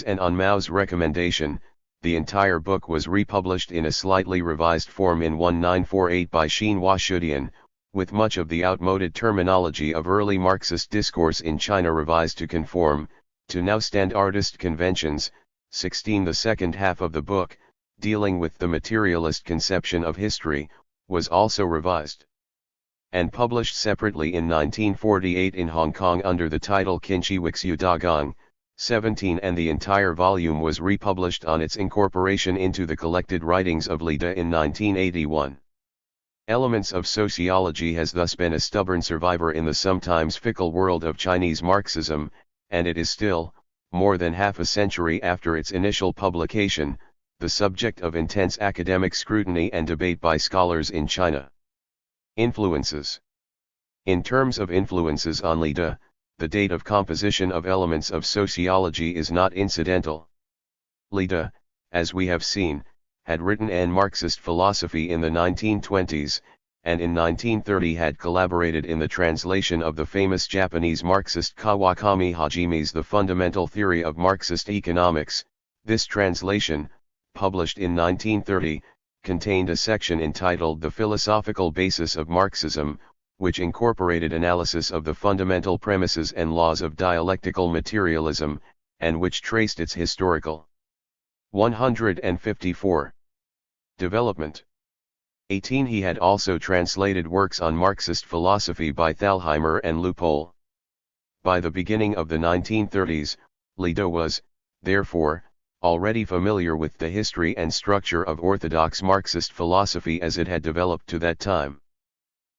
Speaker 1: and on Mao's recommendation, the entire book was republished in a slightly revised form in 1948 by Xinhua Shudian, with much of the outmoded terminology of early Marxist discourse in China revised to conform to now standardist conventions. 16. The second half of the book, dealing with the materialist conception of history, was also revised and published separately in 1948 in Hong Kong under the title Qinchi Wixu Dagong. 17. And the entire volume was republished on its incorporation into the collected writings of Li De in 1981. Elements of Sociology has thus been a stubborn survivor in the sometimes fickle world of Chinese Marxism, and it is still, more than half a century after its initial publication, the subject of intense academic scrutiny and debate by scholars in China. Influences. In terms of influences on Li De, the date of composition of Elements of Sociology is not incidental. Li De, as we have seen, had written an Marxist philosophy in the 1920s, and in 1930 had collaborated in the translation of the famous Japanese Marxist Kawakami Hajime's The Fundamental Theory of Marxist Economics. This translation, published in 1930, contained a section entitled The Philosophical Basis of Marxism, which incorporated analysis of the fundamental premises and laws of dialectical materialism, and which traced its historical 154. Development. 18. He had also translated works on Marxist philosophy by Thalheimer and Leupold. By the beginning of the 1930s, Li De was, therefore, already familiar with the history and structure of orthodox Marxist philosophy as it had developed to that time.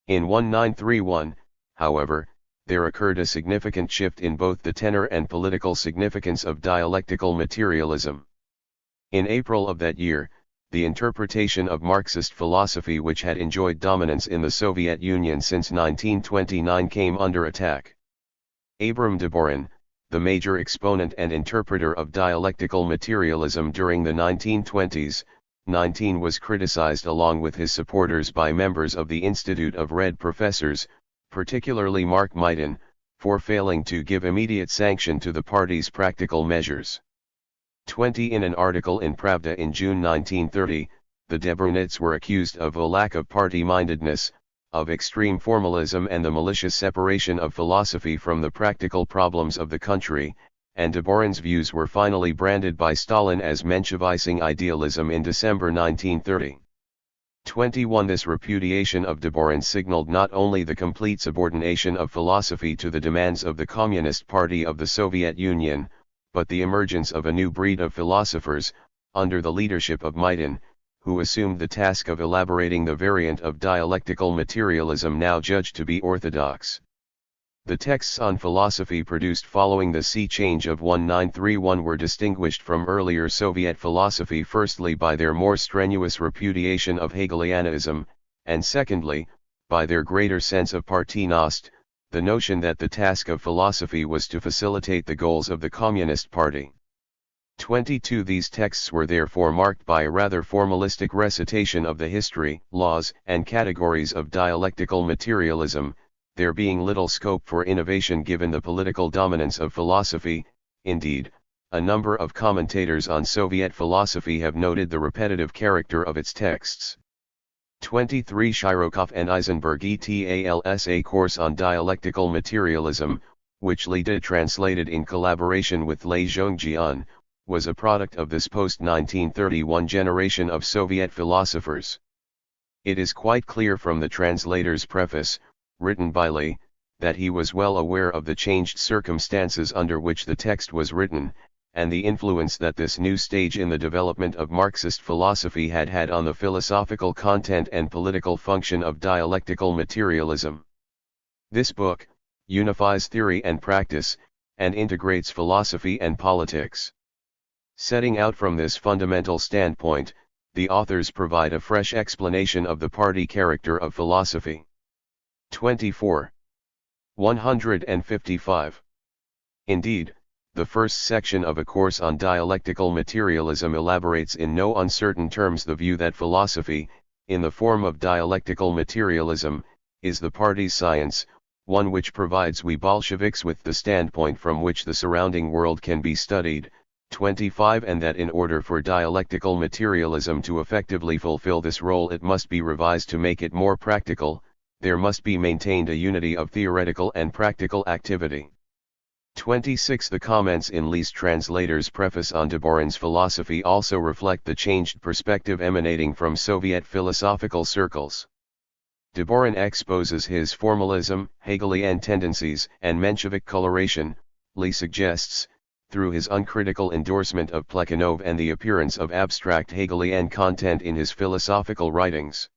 Speaker 1: In 1931, however, there occurred a significant shift in both the tenor and political significance of dialectical materialism. In April of that year, the interpretation of Marxist philosophy which had enjoyed dominance in the Soviet Union since 1929 came under attack. Abram Deborin, the major exponent and interpreter of dialectical materialism during the 1920s, was criticized along with his supporters by members of the Institute of Red Professors, particularly Mark Meiten, for failing to give immediate sanction to the party's practical measures. 20. In an article in Pravda in June 1930, the Deborinists were accused of a lack of party-mindedness, of extreme formalism and the malicious separation of philosophy from the practical problems of the country, and Deborin's views were finally branded by Stalin as Menshevising idealism in December 1930. 21. This repudiation of Deborin signaled not only the complete subordination of philosophy to the demands of the Communist Party of the Soviet Union, but the emergence of a new breed of philosophers, under the leadership of Meithen, who assumed the task of elaborating the variant of dialectical materialism now judged to be orthodox. The texts on philosophy produced following the sea change of 1931 were distinguished from earlier Soviet philosophy firstly by their more strenuous repudiation of Hegelianism, and secondly, by their greater sense of Partynost, the notion that the task of philosophy was to facilitate the goals of the Communist Party. 22 These texts were therefore marked by a rather formalistic recitation of the history, laws, and categories of dialectical materialism, there being little scope for innovation given the political dominance of philosophy. Indeed, a number of commentators on Soviet philosophy have noted the repetitive character of its texts. 23 Shirokov and Eisenberg et al.'s course on dialectical materialism, which Li De translated in collaboration with Lei Zhongjian, was a product of this post-1931 generation of Soviet philosophers. It is quite clear from the translator's preface, written by Li, that he was well aware of the changed circumstances under which the text was written, and the influence that this new stage in the development of Marxist philosophy had had on the philosophical content and political function of dialectical materialism. This book unifies theory and practice, and integrates philosophy and politics. Setting out from this fundamental standpoint, the authors provide a fresh explanation of the party character of philosophy. 24. 155. Indeed, the first section of A Course on Dialectical Materialism elaborates in no uncertain terms the view that philosophy, in the form of dialectical materialism, is the party's science, one which provides we Bolsheviks with the standpoint from which the surrounding world can be studied. 25 And that in order for dialectical materialism to effectively fulfill this role it must be revised to make it more practical, there must be maintained a unity of theoretical and practical activity. 26 The comments in Li's translator's preface on Deborin's philosophy also reflect the changed perspective emanating from Soviet philosophical circles. Deborin exposes his formalism, Hegelian tendencies, and Menshevik coloration, Li suggests, through his uncritical endorsement of Plekhanov and the appearance of abstract Hegelian content in his philosophical writings.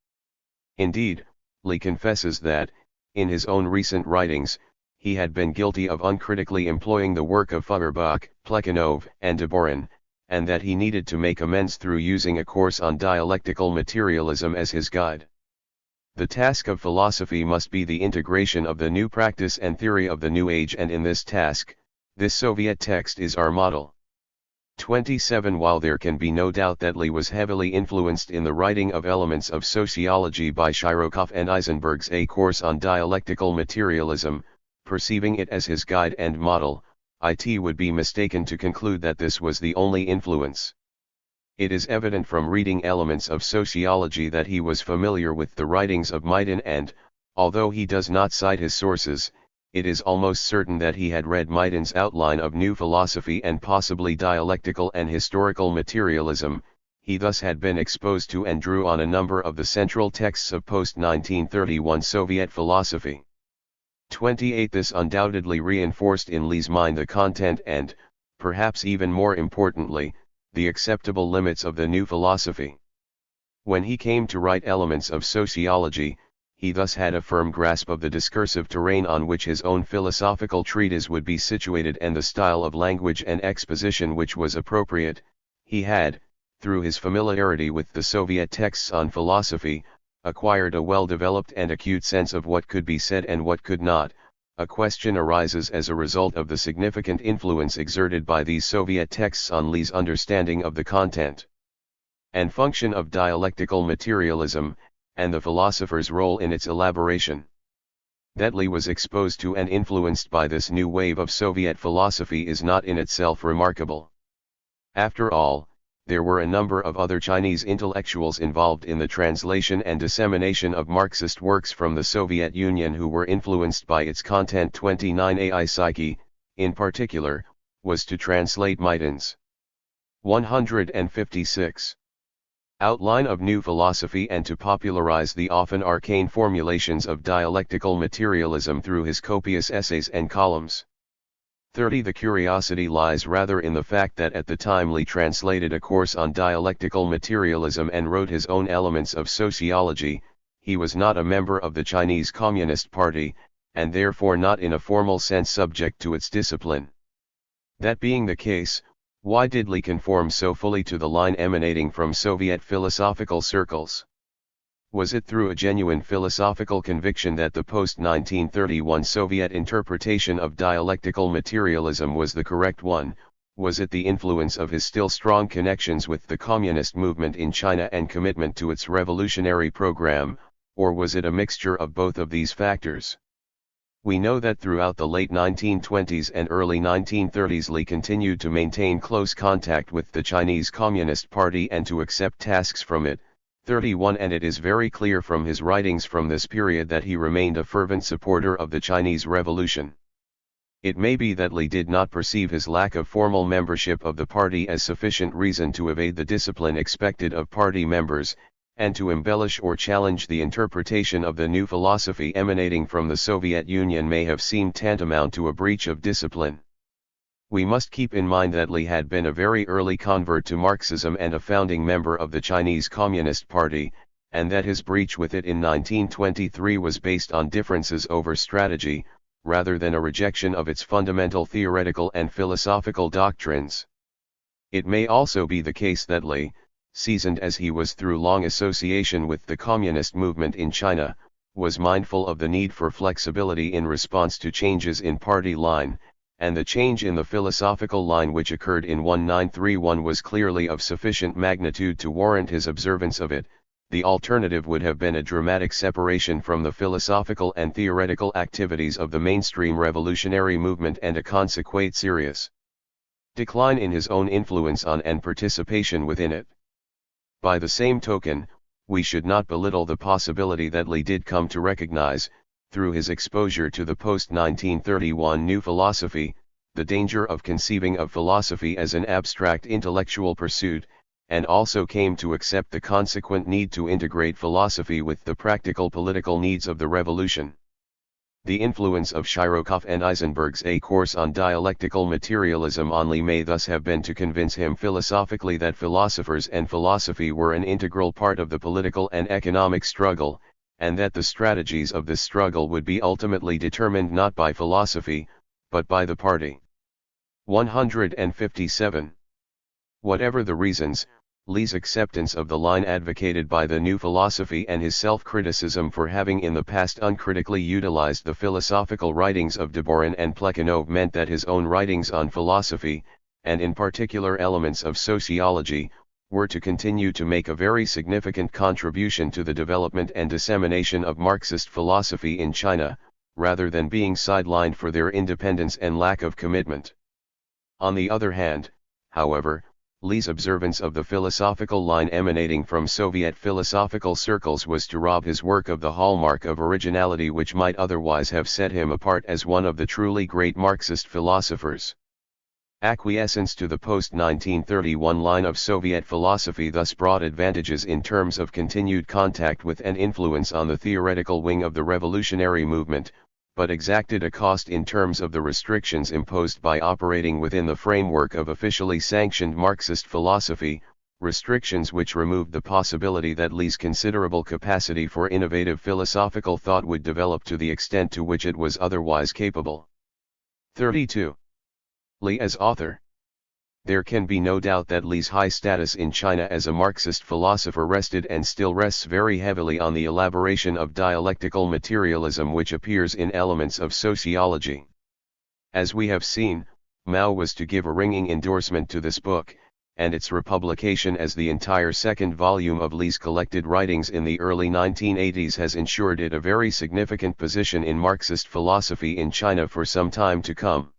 Speaker 1: Indeed, Li confesses that, in his own recent writings, he had been guilty of uncritically employing the work of Feuerbach, Plekhanov, and Deborin, and that he needed to make amends through using A Course on Dialectical Materialism as his guide. The task of philosophy must be the integration of the new practice and theory of the new age, and in this task, this Soviet text is our model. 27 While there can be no doubt that Li was heavily influenced in the writing of Elements of Sociology by Shirokov and Eisenberg's A Course on Dialectical Materialism, perceiving it as his guide and model, it would be mistaken to conclude that this was the only influence. It is evident from reading Elements of Sociology that he was familiar with the writings of Meithen and, although he does not cite his sources, it is almost certain that he had read Meithen's outline of new philosophy and possibly dialectical and historical materialism. He thus had been exposed to and drew on a number of the central texts of post-1931 Soviet philosophy. 28 This undoubtedly reinforced in Li's mind the content and, perhaps even more importantly, the acceptable limits of the new philosophy. When he came to write Elements of Sociology, he thus had a firm grasp of the discursive terrain on which his own philosophical treatise would be situated and the style of language and exposition which was appropriate. He had, through his familiarity with the Soviet texts on philosophy, acquired a well-developed and acute sense of what could be said and what could not. A question arises as a result of the significant influence exerted by these Soviet texts on Li's understanding of the content and function of dialectical materialism, and the philosopher's role in its elaboration. That Li was exposed to and influenced by this new wave of Soviet philosophy is not in itself remarkable. After all, there were a number of other Chinese intellectuals involved in the translation and dissemination of Marxist works from the Soviet Union who were influenced by its content. 29 AI Psyche, in particular, was to translate Meithen's 156 Outline of New Philosophy and to popularize the often arcane formulations of dialectical materialism through his copious essays and columns. 30. The curiosity lies rather in the fact that at the time Li translated a course on dialectical materialism and wrote his own elements of sociology, he was not a member of the Chinese Communist Party, and therefore not in a formal sense subject to its discipline. That being the case, why did Li conform so fully to the line emanating from Soviet philosophical circles? Was it through a genuine philosophical conviction that the post-1931 Soviet interpretation of dialectical materialism was the correct one? Was it the influence of his still strong connections with the communist movement in China and commitment to its revolutionary program, or was it a mixture of both of these factors? We know that throughout the late 1920s and early 1930s Li continued to maintain close contact with the Chinese Communist Party and to accept tasks from it. 31 And it is very clear from his writings from this period that he remained a fervent supporter of the Chinese Revolution. It may be that Li did not perceive his lack of formal membership of the party as sufficient reason to evade the discipline expected of party members, and to embellish or challenge the interpretation of the new philosophy emanating from the Soviet Union may have seemed tantamount to a breach of discipline. We must keep in mind that Li had been a very early convert to Marxism and a founding member of the Chinese Communist Party, and that his breach with it in 1923 was based on differences over strategy, rather than a rejection of its fundamental theoretical and philosophical doctrines. It may also be the case that Li, seasoned as he was through long association with the communist movement in China, was mindful of the need for flexibility in response to changes in party line, and the change in the philosophical line which occurred in 1931 was clearly of sufficient magnitude to warrant his observance of it. The alternative would have been a dramatic separation from the philosophical and theoretical activities of the mainstream revolutionary movement and a consequent serious decline in his own influence on and participation within it. By the same token, we should not belittle the possibility that Li did come to recognize, through his exposure to the post-1931 new philosophy, the danger of conceiving of philosophy as an abstract intellectual pursuit, and also came to accept the consequent need to integrate philosophy with the practical political needs of the revolution. The influence of Shirokov and Eisenberg's A Course on Dialectical Materialism on Li may thus have been to convince him philosophically that philosophers and philosophy were an integral part of the political and economic struggle, and that the strategies of this struggle would be ultimately determined not by philosophy, but by the party. 157. Whatever the reasons, Li's acceptance of the line advocated by the new philosophy and his self-criticism for having in the past uncritically utilized the philosophical writings of Deborin and Plekhanov meant that his own writings on philosophy, and in particular elements of sociology, were to continue to make a very significant contribution to the development and dissemination of Marxist philosophy in China, rather than being sidelined for their independence and lack of commitment. On the other hand, however, Li's observance of the philosophical line emanating from Soviet philosophical circles was to rob his work of the hallmark of originality which might otherwise have set him apart as one of the truly great Marxist philosophers. Acquiescence to the post-1931 line of Soviet philosophy thus brought advantages in terms of continued contact with and influence on the theoretical wing of the revolutionary movement, but exacted a cost in terms of the restrictions imposed by operating within the framework of officially sanctioned Marxist philosophy, restrictions which removed the possibility that Li's considerable capacity for innovative philosophical thought would develop to the extent to which it was otherwise capable. 32. Li as author. There can be no doubt that Li's high status in China as a Marxist philosopher rested and still rests very heavily on the elaboration of dialectical materialism which appears in elements of sociology. As we have seen, Mao was to give a ringing endorsement to this book, and its republication as the entire second volume of Li's collected writings in the early 1980s has ensured it a very significant position in Marxist philosophy in China for some time to come.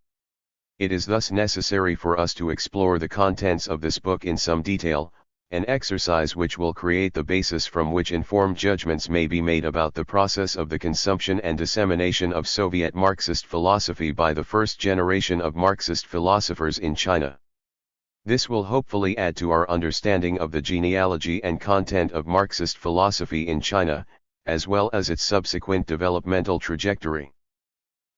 Speaker 1: It is thus necessary for us to explore the contents of this book in some detail, an exercise which will create the basis from which informed judgments may be made about the process of the consumption and dissemination of Soviet Marxist philosophy by the first generation of Marxist philosophers in China. This will hopefully add to our understanding of the genealogy and content of Marxist philosophy in China, as well as its subsequent developmental trajectory.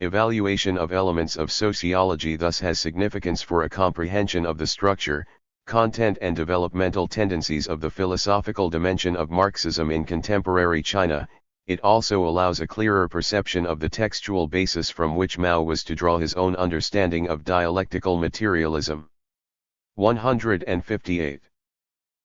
Speaker 1: Evaluation of elements of sociology thus has significance for a comprehension of the structure, content and developmental tendencies of the philosophical dimension of Marxism in contemporary China. It also allows a clearer perception of the textual basis from which Mao was to draw his own understanding of dialectical materialism. 158.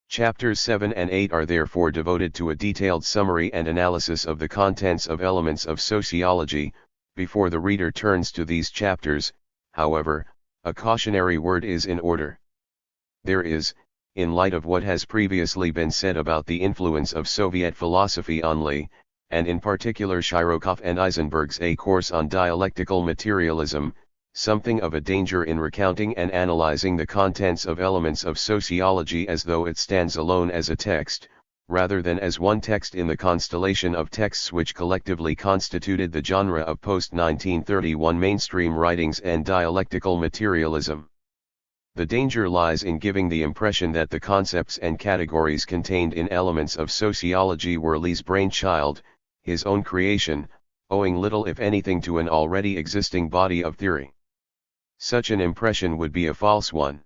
Speaker 1: Chapters 7 and 8 are therefore devoted to a detailed summary and analysis of the contents of elements of sociology. Before the reader turns to these chapters, however, a cautionary word is in order. There is, in light of what has previously been said about the influence of Soviet philosophy on Lee, and in particular Shirokov and Eisenberg's A Course on Dialectical Materialism, something of a danger in recounting and analyzing the contents of elements of sociology as though it stands alone as a text, rather than as one text in the constellation of texts which collectively constituted the genre of post-1931 mainstream writings and dialectical materialism. The danger lies in giving the impression that the concepts and categories contained in elements of sociology were Lee's brainchild, his own creation, owing little if anything to an already existing body of theory. Such an impression would be a false one.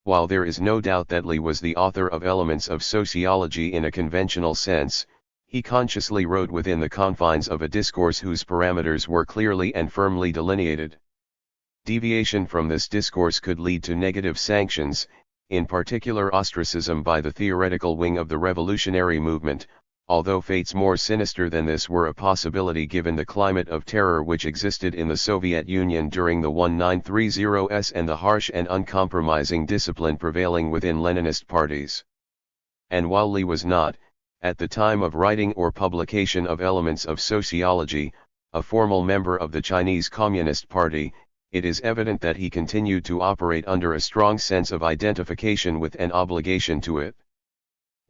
Speaker 1: While there is no doubt that Lee was the author of elements of sociology in a conventional sense, he consciously wrote within the confines of a discourse whose parameters were clearly and firmly delineated. Deviation from this discourse could lead to negative sanctions, in particular ostracism by the theoretical wing of the revolutionary movement, although fates more sinister than this were a possibility given the climate of terror which existed in the Soviet Union during the 1930s and the harsh and uncompromising discipline prevailing within Leninist parties. And while Lee was not, at the time of writing or publication of Elements of Sociology, a formal member of the Chinese Communist Party, it is evident that he continued to operate under a strong sense of identification with and obligation to it.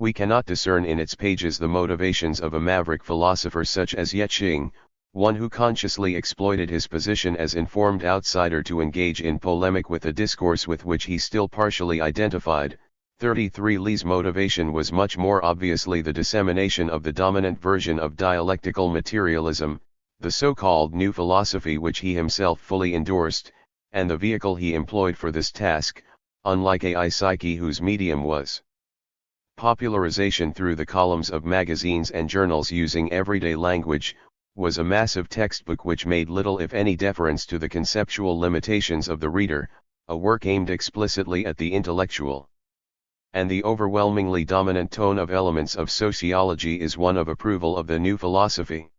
Speaker 1: We cannot discern in its pages the motivations of a maverick philosopher such as Ye Qing, one who consciously exploited his position as informed outsider to engage in polemic with a discourse with which he still partially identified. 33 Lee's motivation was much more obviously the dissemination of the dominant version of dialectical materialism, the so-called new philosophy which he himself fully endorsed, and the vehicle he employed for this task, unlike A.I. Psyche whose medium was popularization through the columns of magazines and journals using everyday language, was a massive textbook which made little if any deference to the conceptual limitations of the reader, a work aimed explicitly at the intellectual. And the overwhelmingly dominant tone of Elements of Sociology is one of approval of the new philosophy.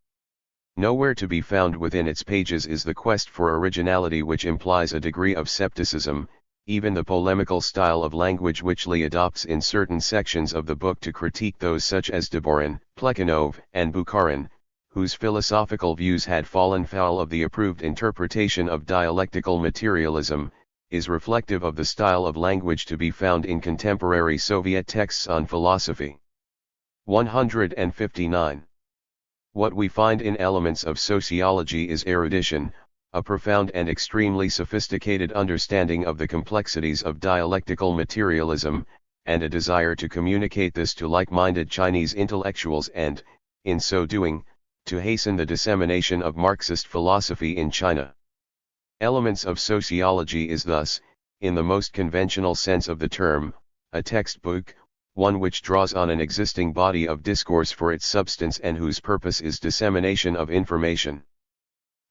Speaker 1: Nowhere to be found within its pages is the quest for originality which implies a degree of scepticism. Even the polemical style of language which Lee adopts in certain sections of the book to critique those such as Deborin, Plekhanov, and Bukharin, whose philosophical views had fallen foul of the approved interpretation of dialectical materialism, is reflective of the style of language to be found in contemporary Soviet texts on philosophy. 159. What we find in Elements of Sociology is erudition, a profound and extremely sophisticated understanding of the complexities of dialectical materialism, and a desire to communicate this to like-minded Chinese intellectuals and, in so doing, to hasten the dissemination of Marxist philosophy in China. Elements of Sociology is thus, in the most conventional sense of the term, a textbook, one which draws on an existing body of discourse for its substance and whose purpose is dissemination of information.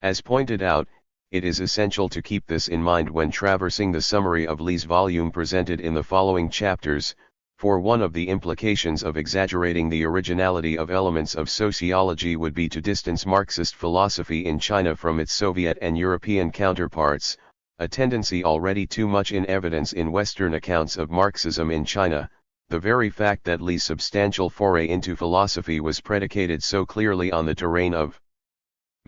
Speaker 1: As pointed out, it is essential to keep this in mind when traversing the summary of Lee's volume presented in the following chapters, for one of the implications of exaggerating the originality of Elements of Sociology would be to distance Marxist philosophy in China from its Soviet and European counterparts, a tendency already too much in evidence in Western accounts of Marxism in China. The very fact that Lee's substantial foray into philosophy was predicated so clearly on the terrain of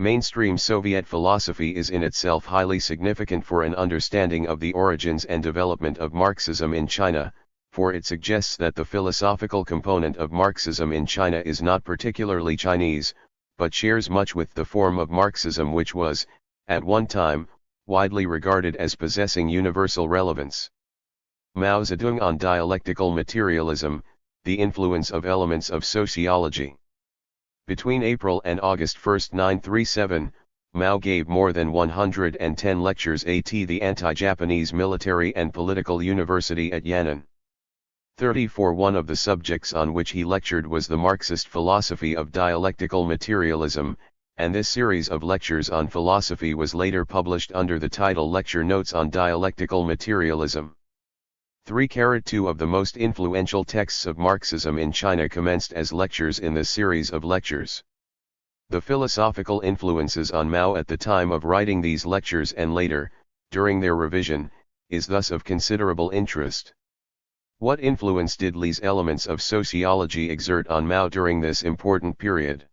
Speaker 1: mainstream Soviet philosophy is in itself highly significant for an understanding of the origins and development of Marxism in China, for it suggests that the philosophical component of Marxism in China is not particularly Chinese, but shares much with the form of Marxism which was, at one time, widely regarded as possessing universal relevance. Mao Zedong on Dialectical Materialism, the Influence of Elements of Sociology. Between April and August 1, 1937, Mao gave more than 110 lectures at the anti-Japanese military and political university at Yan'an. 34 One of the subjects on which he lectured was the Marxist philosophy of dialectical materialism, and this series of lectures on philosophy was later published under the title Lecture Notes on Dialectical Materialism. 3-2 of the most influential texts of Marxism in China commenced as lectures in this series of lectures. The philosophical influences on Mao at the time of writing these lectures and later, during their revision, is thus of considerable interest. What influence did Li's elements of sociology exert on Mao during this important period?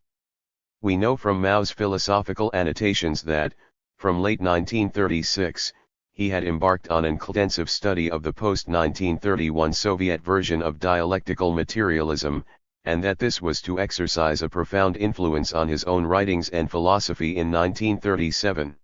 Speaker 1: We know from Mao's philosophical annotations that, from late 1936, he had embarked on an extensive study of the post-1931 Soviet version of dialectical materialism, and that this was to exercise a profound influence on his own writings and philosophy in 1937.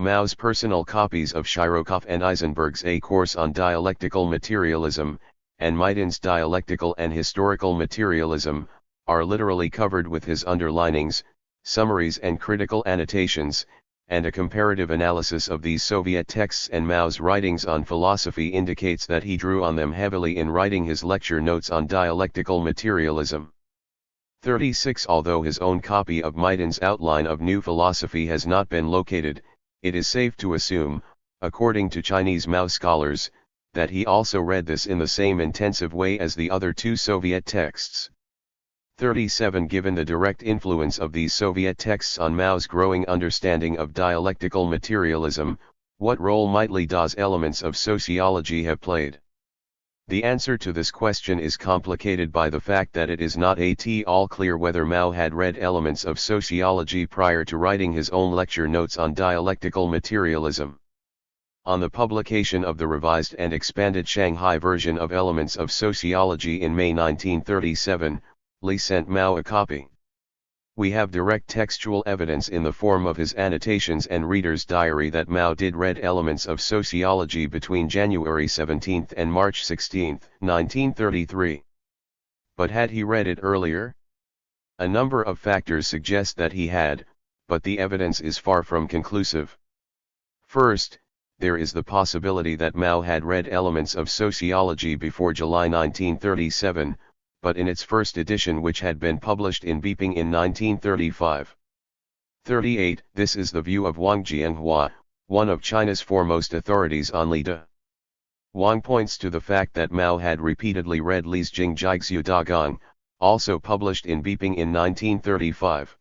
Speaker 1: Mao's personal copies of Shirokov and Eisenberg's A Course on Dialectical Materialism, and Maidan's Dialectical and Historical Materialism, are literally covered with his underlinings, summaries and critical annotations, and a comparative analysis of these Soviet texts and Mao's writings on philosophy indicates that he drew on them heavily in writing his lecture notes on dialectical materialism. 36 Although his own copy of Maidan's Outline of New Philosophy has not been located, it is safe to assume, according to Chinese Mao scholars, that he also read this in the same intensive way as the other two Soviet texts. 37 Given the direct influence of these Soviet texts on Mao's growing understanding of dialectical materialism, what role might Li's elements of sociology have played? The answer to this question is complicated by the fact that it is not at all clear whether Mao had read elements of sociology prior to writing his own lecture notes on dialectical materialism. On the publication of the revised and expanded Shanghai version of Elements of Sociology in May 1937, Li sent Mao a copy. We have direct textual evidence in the form of his annotations and reader's diary that Mao did read Elements of Sociology between January 17 and March 16, 1933. But had he read it earlier? A number of factors suggest that he had, but the evidence is far from conclusive. First, there is the possibility that Mao had read Elements of Sociology before July 1937, but in its first edition which had been published in Beiping in 1935. 38 This is the view of Wang Jianhua, one of China's foremost authorities on Li De. Wang points to the fact that Mao had repeatedly read Li's Jingjixiu Dagong, also published in Beiping in 1935.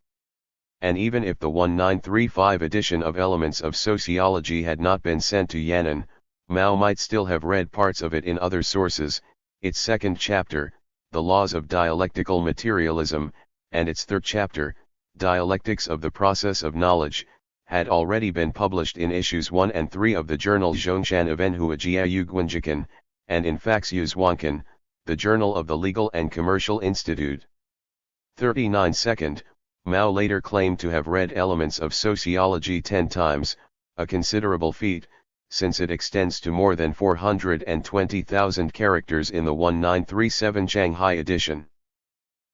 Speaker 1: And even if the 1935 edition of Elements of Sociology had not been sent to Yan'an, Mao might still have read parts of it in other sources. Its second chapter, The Laws of Dialectical Materialism, and its third chapter, Dialectics of the Process of Knowledge, had already been published in issues 1 and 3 of the journal Zhongshan Evenhua Jiayu Guanjikan, and in Faxu Zhuangkan, the journal of the Legal and Commercial Institute. 39 Second, Mao later claimed to have read Elements of Sociology 10 times, a considerable feat, since it extends to more than 420,000 characters in the 1937 Shanghai edition.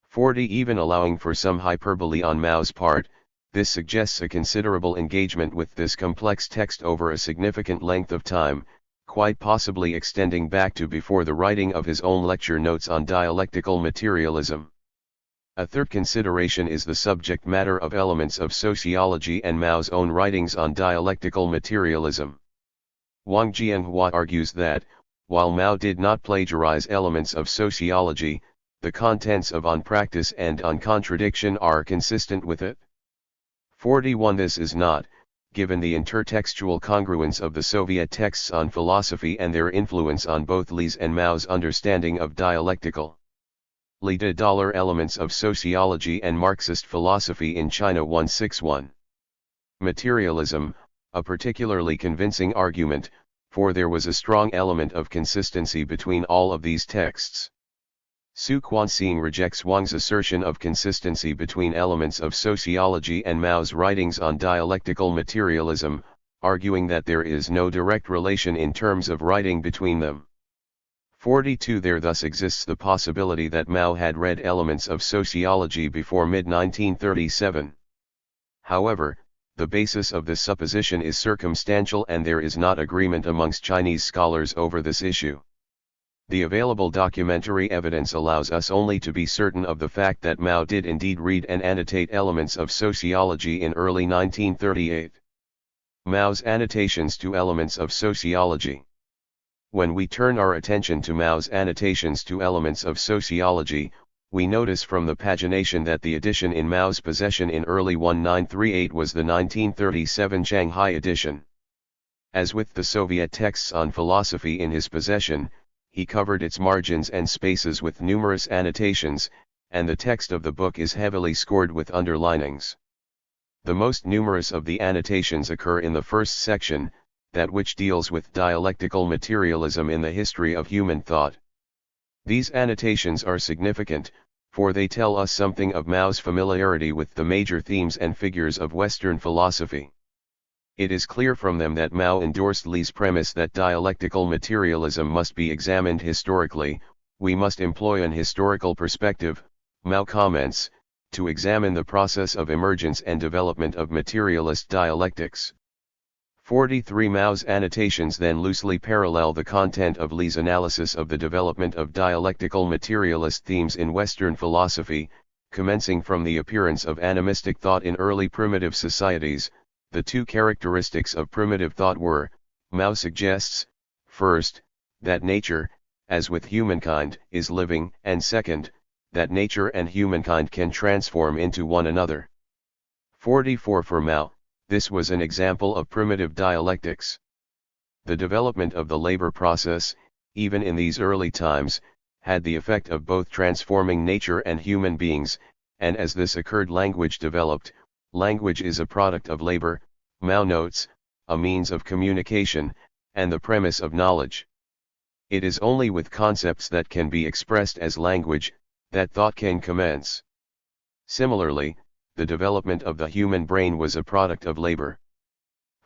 Speaker 1: 40 Even allowing for some hyperbole on Mao's part, this suggests a considerable engagement with this complex text over a significant length of time, quite possibly extending back to before the writing of his own lecture notes on dialectical materialism. A third consideration is the subject matter of Elements of Sociology and Mao's own writings on dialectical materialism. Wang Jianhua argues that, while Mao did not plagiarize Elements of Sociology, the contents of On Practice and On Contradiction are consistent with it. 41 This is not, given the intertextual congruence of the Soviet texts on philosophy and their influence on both Li's and Mao's understanding of dialectical. Li De Elements of Sociology and Marxist Philosophy in China 161. Materialism, a particularly convincing argument, for there was a strong element of consistency between all of these texts. Su Quanxing rejects Wang's assertion of consistency between Elements of Sociology and Mao's writings on dialectical materialism, arguing that there is no direct relation in terms of writing between them. 42 There thus exists the possibility that Mao had read Elements of Sociology before mid-1937. However, the basis of this supposition is circumstantial and there is not agreement amongst Chinese scholars over this issue. The available documentary evidence allows us only to be certain of the fact that Mao did indeed read and annotate elements of sociology in early 1938. Mao's annotations to elements of sociology. When we turn our attention to Mao's annotations to elements of sociology, we notice from the pagination that the edition in Mao's possession in early 1938 was the 1937 Shanghai edition. As with the Soviet texts on philosophy in his possession, he covered its margins and spaces with numerous annotations, and the text of the book is heavily scored with underlinings. The most numerous of the annotations occur in the first section, that which deals with dialectical materialism in the history of human thought. These annotations are significant, for they tell us something of Mao's familiarity with the major themes and figures of Western philosophy. It is clear from them that Mao endorsed Li's premise that dialectical materialism must be examined historically. We must employ an historical perspective, Mao comments, to examine the process of emergence and development of materialist dialectics. 43 Mao's annotations then loosely parallel the content of Li's analysis of the development of dialectical materialist themes in Western philosophy, commencing from the appearance of animistic thought in early primitive societies. The two characteristics of primitive thought were, Mao suggests, first, that nature, as with humankind, is living, and second, that nature and humankind can transform into one another. 44 For Mao, this was an example of primitive dialectics. The development of the labor process, even in these early times, had the effect of both transforming nature and human beings, and as this occurred language developed. Language is a product of labor, Mao notes, a means of communication, and the premise of knowledge. It is only with concepts that can be expressed as language, that thought can commence. Similarly, the development of the human brain was a product of labor.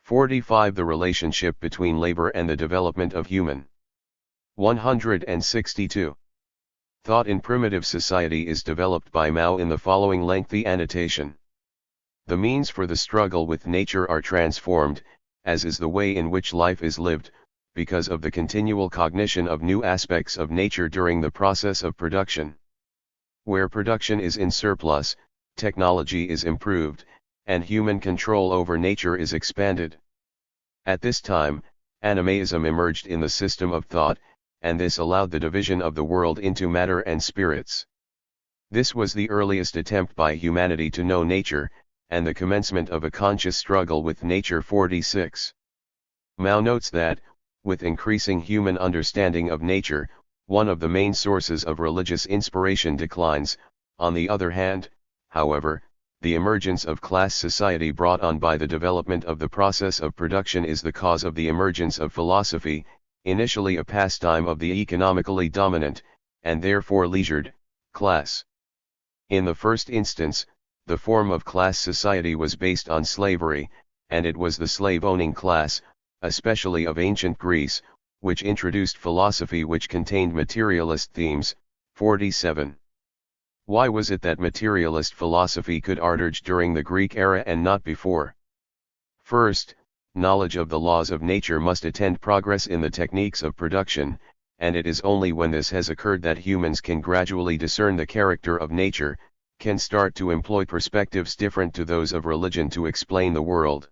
Speaker 1: 45 The relationship between labor and the development of human. 162. Thought in primitive society is developed by Mao in the following lengthy annotation. The means for the struggle with nature are transformed, as is the way in which life is lived, because of the continual cognition of new aspects of nature during the process of production. Where production is in surplus, technology is improved, and human control over nature is expanded. At this time, animism emerged in the system of thought, and this allowed the division of the world into matter and spirits. This was the earliest attempt by humanity to know nature, and the commencement of a conscious struggle with nature. 46. Mao notes that, with increasing human understanding of nature, one of the main sources of religious inspiration declines. On the other hand, however, the emergence of class society brought on by the development of the process of production is the cause of the emergence of philosophy, initially a pastime of the economically dominant, and therefore leisured, class. In the first instance, the form of class society was based on slavery, and it was the slave-owning class, especially of ancient Greece, which introduced philosophy which contained materialist themes. 47. Why was it that materialist philosophy could emerge during the Greek era and not before? First, knowledge of the laws of nature must attend progress in the techniques of production, and it is only when this has occurred that humans can gradually discern the character of nature, can start to employ perspectives different to those of religion to explain the world.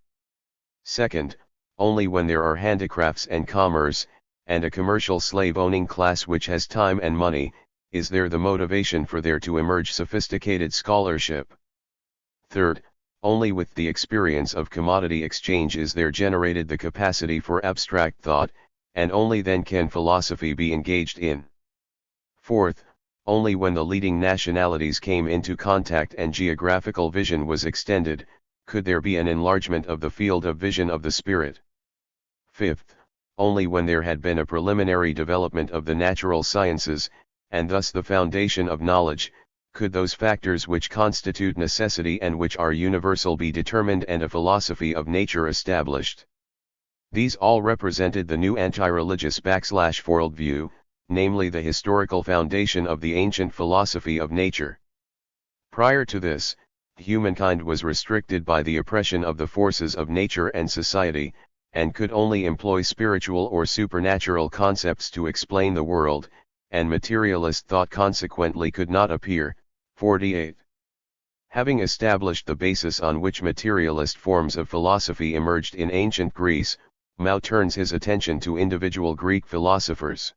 Speaker 1: Second, only when there are handicrafts and commerce, and a commercial slave-owning class which has time and money, is there the motivation for there to emerge sophisticated scholarship. Third, only with the experience of commodity exchange is there generated the capacity for abstract thought, and only then can philosophy be engaged in. Fourth, only when the leading nationalities came into contact and geographical vision was extended, could there be an enlargement of the field of vision of the spirit. Fifth, only when there had been a preliminary development of the natural sciences, and thus the foundation of knowledge, could those factors which constitute necessity and which are universal be determined and a philosophy of nature established. These all represented the new anti-religious worldview, namely the historical foundation of the ancient philosophy of nature. Prior to this, humankind was restricted by the oppression of the forces of nature and society, and could only employ spiritual or supernatural concepts to explain the world, and materialist thought consequently could not appear. 48. Having established the basis on which materialist forms of philosophy emerged in ancient Greece, Mao turns his attention to individual Greek philosophers.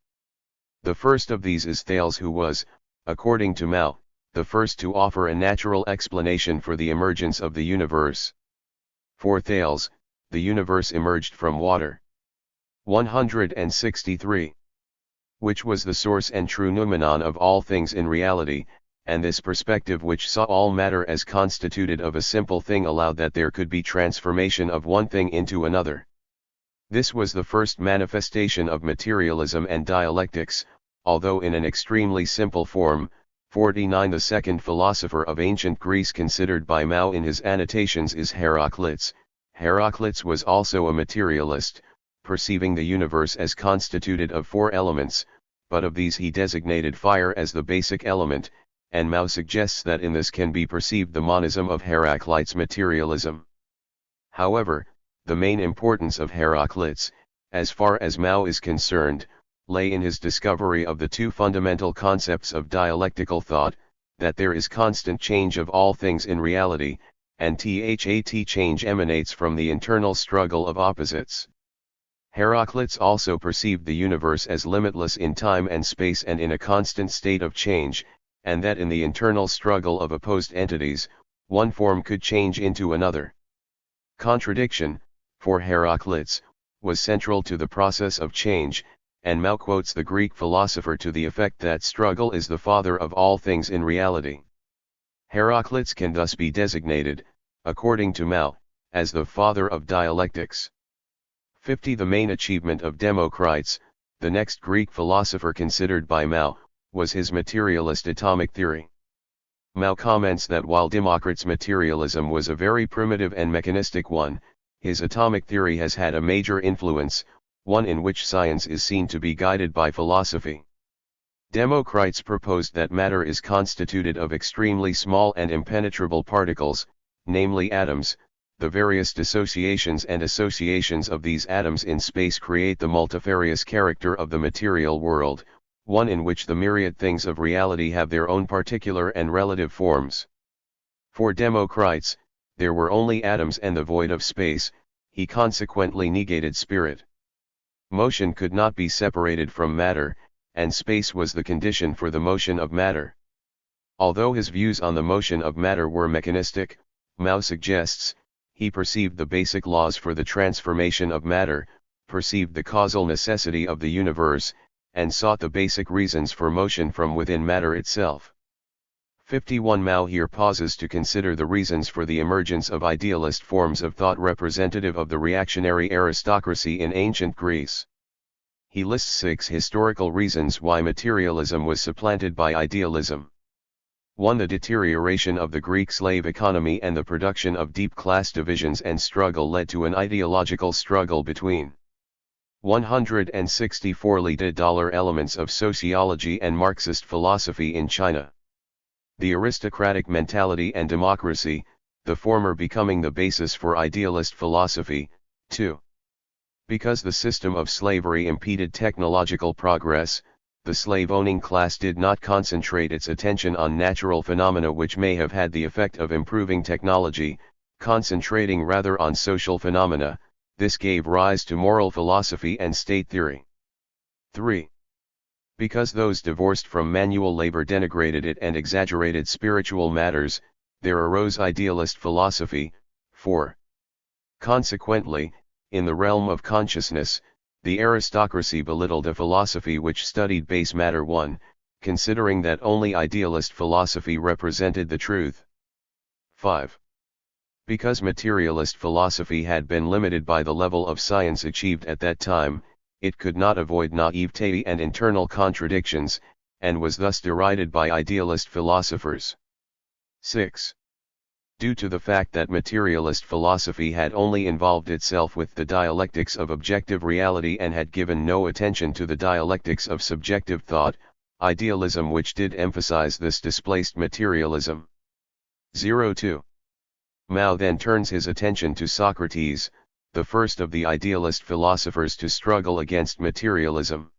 Speaker 1: The first of these is Thales, who was, according to Mao, the first to offer a natural explanation for the emergence of the universe. For Thales, the universe emerged from water. 163. Which was the source and true noumenon of all things in reality, and this perspective, which saw all matter as constituted of a simple thing, allowed that there could be transformation of one thing into another. This was the first manifestation of materialism and dialectics, although in an extremely simple form. 49. The second philosopher of ancient Greece considered by Mao in his annotations is Heraclitus. Heraclitus was also a materialist, perceiving the universe as constituted of four elements, but of these he designated fire as the basic element, and Mao suggests that in this can be perceived the monism of Heraclitus' materialism. However, the main importance of Heraclitus, as far as Mao is concerned, lay in his discovery of the two fundamental concepts of dialectical thought, that there is constant change of all things in reality, and that change emanates from the internal struggle of opposites. Heraclitus also perceived the universe as limitless in time and space and in a constant state of change, and that in the internal struggle of opposed entities, one form could change into another. Contradiction, for Heraclitus, was central to the process of change, and Mao quotes the Greek philosopher to the effect that struggle is the father of all things in reality. Heraclitus can thus be designated, according to Mao, as the father of dialectics. 50. The main achievement of Democritus, the next Greek philosopher considered by Mao, was his materialist atomic theory. Mao comments that while Democritus' materialism was a very primitive and mechanistic one, his atomic theory has had a major influence, one in which science is seen to be guided by philosophy. Democritus proposed that matter is constituted of extremely small and impenetrable particles, namely atoms. The various dissociations and associations of these atoms in space create the multifarious character of the material world, one in which the myriad things of reality have their own particular and relative forms. For Democritus, there were only atoms and the void of space. He consequently negated spirit. Motion could not be separated from matter, and space was the condition for the motion of matter. Although his views on the motion of matter were mechanistic, Mao suggests, he perceived the basic laws for the transformation of matter, perceived the causal necessity of the universe, and sought the basic reasons for motion from within matter itself. 51. Mao here pauses to consider the reasons for the emergence of idealist forms of thought representative of the reactionary aristocracy in ancient Greece. He lists 6 historical reasons why materialism was supplanted by idealism. 1. The deterioration of the Greek slave economy and the production of deep class divisions and struggle led to an ideological struggle between 164 leaded elements of sociology and Marxist philosophy in China. The aristocratic mentality and democracy, the former becoming the basis for idealist philosophy. 2. Because the system of slavery impeded technological progress, the slave-owning class did not concentrate its attention on natural phenomena which may have had the effect of improving technology, concentrating rather on social phenomena. This gave rise to moral philosophy and state theory. 3. Because those divorced from manual labor denigrated it and exaggerated spiritual matters, there arose idealist philosophy. 4. Consequently, in the realm of consciousness, the aristocracy belittled a philosophy which studied base matter. 1, considering that only idealist philosophy represented the truth. 5. Because materialist philosophy had been limited by the level of science achieved at that time, it could not avoid naivete and internal contradictions, and was thus derided by idealist philosophers. 6. Due to the fact that materialist philosophy had only involved itself with the dialectics of objective reality and had given no attention to the dialectics of subjective thought, idealism which did emphasize this displaced materialism. 02. Mao then turns his attention to Socrates, the first of the idealist philosophers to struggle against materialism.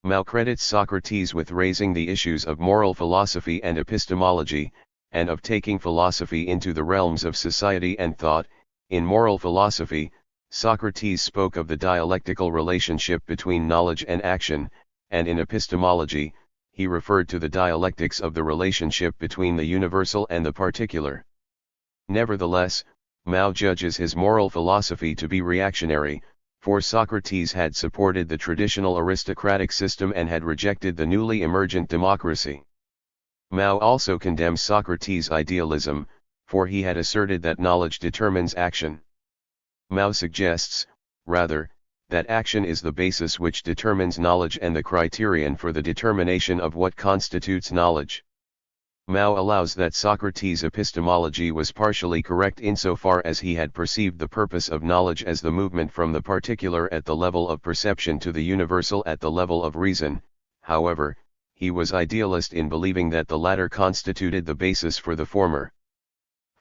Speaker 1: Mao credits Socrates with raising the issues of moral philosophy and epistemology, and of taking philosophy into the realms of society and thought. In moral philosophy, Socrates spoke of the dialectical relationship between knowledge and action, and in epistemology, he referred to the dialectics of the relationship between the universal and the particular. Nevertheless, Mao judges his moral philosophy to be reactionary, for Socrates had supported the traditional aristocratic system and had rejected the newly emergent democracy. Mao also condemns Socrates' idealism, for he had asserted that knowledge determines action. Mao suggests, rather, that action is the basis which determines knowledge and the criterion for the determination of what constitutes knowledge. Mao allows that Socrates' epistemology was partially correct insofar as he had perceived the purpose of knowledge as the movement from the particular at the level of perception to the universal at the level of reason. However, he was idealist in believing that the latter constituted the basis for the former.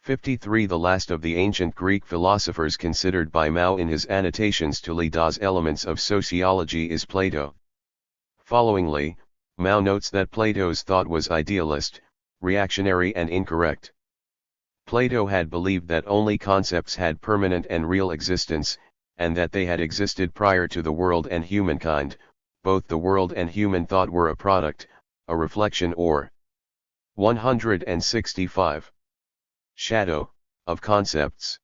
Speaker 1: 53. The last of the ancient Greek philosophers considered by Mao in his annotations to Lida's Elements of Sociology is Plato. Followingly, Mao notes that Plato's thought was idealist, reactionary and incorrect. Plato had believed that only concepts had permanent and real existence, and that they had existed prior to the world and humankind. Both the world and human thought were a product, a reflection or 165 shadow of concepts.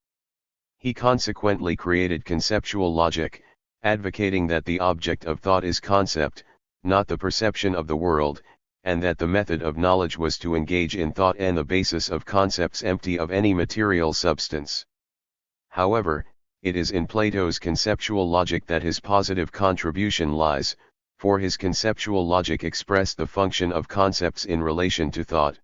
Speaker 1: He consequently created conceptual logic, advocating that the object of thought is concept, not the perception of the world, and that the method of knowledge was to engage in thought and the basis of concepts empty of any material substance. However, it is in Plato's conceptual logic that his positive contribution lies, for his conceptual logic expressed the function of concepts in relation to thought.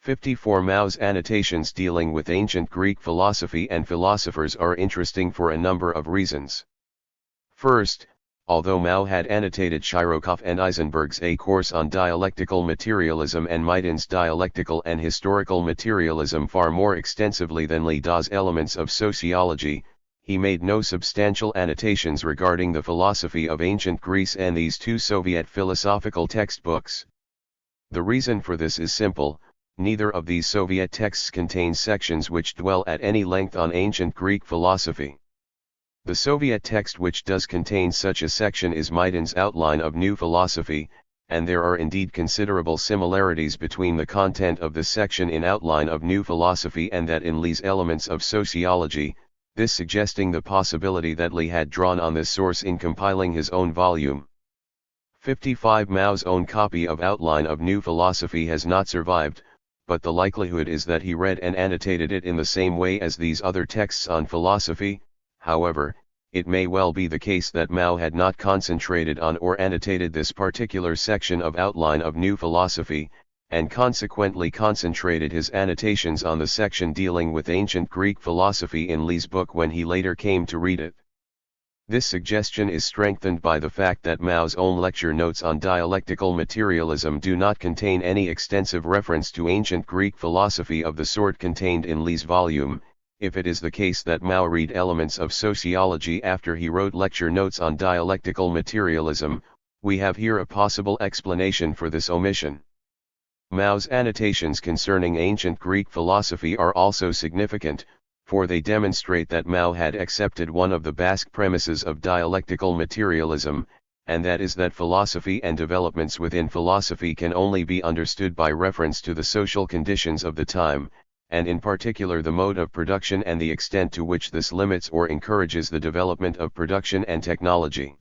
Speaker 1: 54. Mao's annotations dealing with ancient Greek philosophy and philosophers are interesting for a number of reasons. First, although Mao had annotated Shirokov and Eisenberg's A Course on Dialectical Materialism and Maidan's Dialectical and Historical Materialism far more extensively than Lida's Elements of Sociology, he made no substantial annotations regarding the philosophy of ancient Greece and these two Soviet philosophical textbooks. The reason for this is simple: neither of these Soviet texts contains sections which dwell at any length on ancient Greek philosophy. The Soviet text which does contain such a section is Maidan's Outline of New Philosophy, and there are indeed considerable similarities between the content of this section in Outline of New Philosophy and that in Li's Elements of Sociology, this suggesting the possibility that Li had drawn on this source in compiling his own volume. 55. Mao's own copy of Outline of New Philosophy has not survived, but the likelihood is that he read and annotated it in the same way as these other texts on philosophy. However, it may well be the case that Mao had not concentrated on or annotated this particular section of Outline of New Philosophy, and consequently concentrated his annotations on the section dealing with ancient Greek philosophy in Li's book when he later came to read it. This suggestion is strengthened by the fact that Mao's own lecture notes on dialectical materialism do not contain any extensive reference to ancient Greek philosophy of the sort contained in Li's volume. If it is the case that Mao read Elements of Sociology after he wrote lecture notes on dialectical materialism, we have here a possible explanation for this omission. Mao's annotations concerning ancient Greek philosophy are also significant, for they demonstrate that Mao had accepted one of the Basque premises of dialectical materialism, and that is that philosophy and developments within philosophy can only be understood by reference to the social conditions of the time, and in particular the mode of production and the extent to which this limits or encourages the development of production and technology.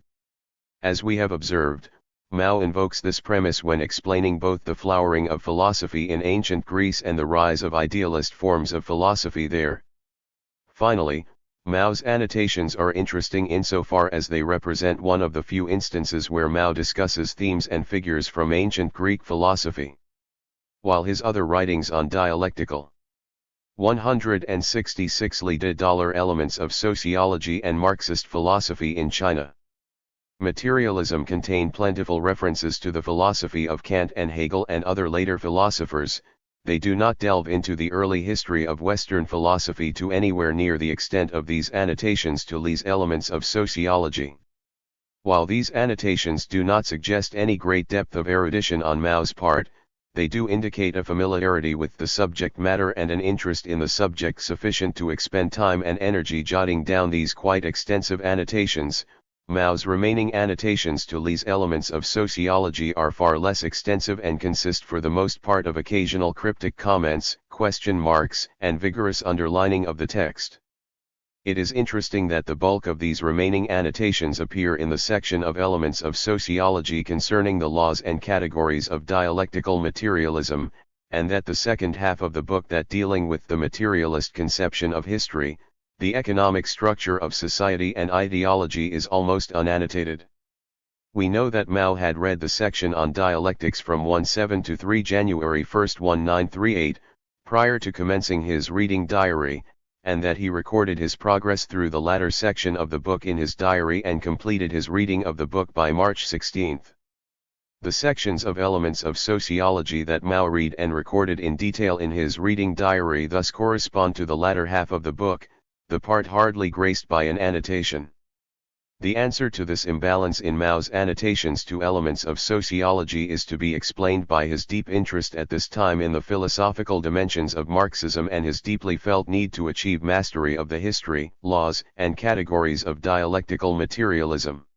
Speaker 1: As we have observed, Mao invokes this premise when explaining both the flowering of philosophy in ancient Greece and the rise of idealist forms of philosophy there. Finally, Mao's annotations are interesting insofar as they represent one of the few instances where Mao discusses themes and figures from ancient Greek philosophy. While his other writings on dialectical 166 Lida Elements of Sociology and Marxist Philosophy in China Materialism contain plentiful references to the philosophy of Kant and Hegel and other later philosophers, they do not delve into the early history of Western philosophy to anywhere near the extent of these annotations to Li's Elements of Sociology. While these annotations do not suggest any great depth of erudition on Mao's part, they do indicate a familiarity with the subject matter and an interest in the subject sufficient to expend time and energy jotting down these quite extensive annotations. Mao's remaining annotations to Li's Elements of Sociology are far less extensive and consist for the most part of occasional cryptic comments, question marks, and vigorous underlining of the text. It is interesting that the bulk of these remaining annotations appear in the section of Elements of Sociology concerning the laws and categories of dialectical materialism, and that the second half of the book that dealing with the materialist conception of history, the economic structure of society and ideology is almost unannotated. We know that Mao had read the section on dialectics from 17 to 3 January 1, 1938, prior to commencing his reading diary, and that he recorded his progress through the latter section of the book in his diary and completed his reading of the book by March 16. The sections of Elements of Sociology that Mao read and recorded in detail in his reading diary thus correspond to the latter half of the book, the part hardly graced by an annotation. The answer to this imbalance in Mao's annotations to Elements of Sociology is to be explained by his deep interest at this time in the philosophical dimensions of Marxism and his deeply felt need to achieve mastery of the history, laws, and categories of dialectical materialism.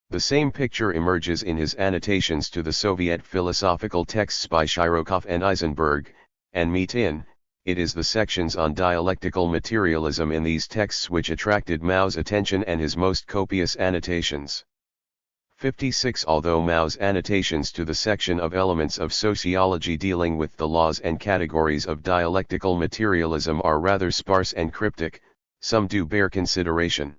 Speaker 1: The same picture emerges in his annotations to the Soviet philosophical texts by Shirokov and Eisenberg, and Mitin. It is the sections on dialectical materialism in these texts which attracted Mao's attention and his most copious annotations. 56 Although Mao's annotations to the section of Elements of Sociology dealing with the laws and categories of dialectical materialism are rather sparse and cryptic, some do bear consideration.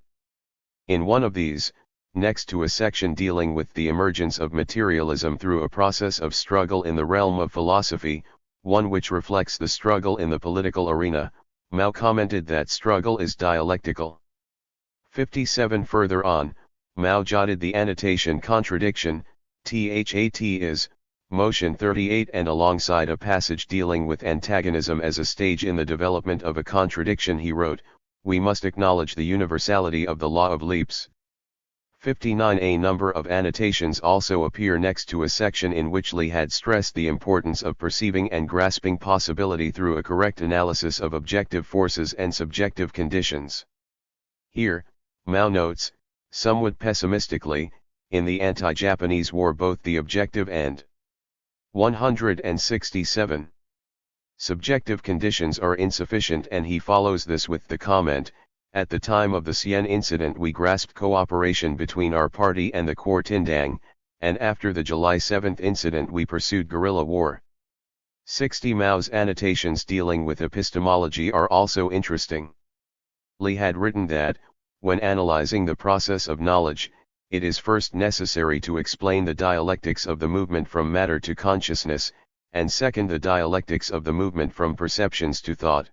Speaker 1: In one of these, next to a section dealing with the emergence of materialism through a process of struggle in the realm of philosophy, one which reflects the struggle in the political arena, Mao commented that struggle is dialectical. 57 Further on, Mao jotted the annotation contradiction, that is, motion 38 and alongside a passage dealing with antagonism as a stage in the development of a contradiction he wrote, we must acknowledge the universality of the law of leaps. 59 A number of annotations also appear next to a section in which Li had stressed the importance of perceiving and grasping possibility through a correct analysis of objective forces and subjective conditions. Here, Mao notes, somewhat pessimistically, in the anti-Japanese war both the objective and 167 subjective conditions are insufficient, and he follows this with the comment, at the time of the Xi'an incident we grasped cooperation between our party and the Kuomintang, and after the July 7 incident we pursued guerrilla war. 60 Mao's annotations dealing with epistemology are also interesting. Li had written that, when analyzing the process of knowledge, it is first necessary to explain the dialectics of the movement from matter to consciousness, and second the dialectics of the movement from perceptions to thought.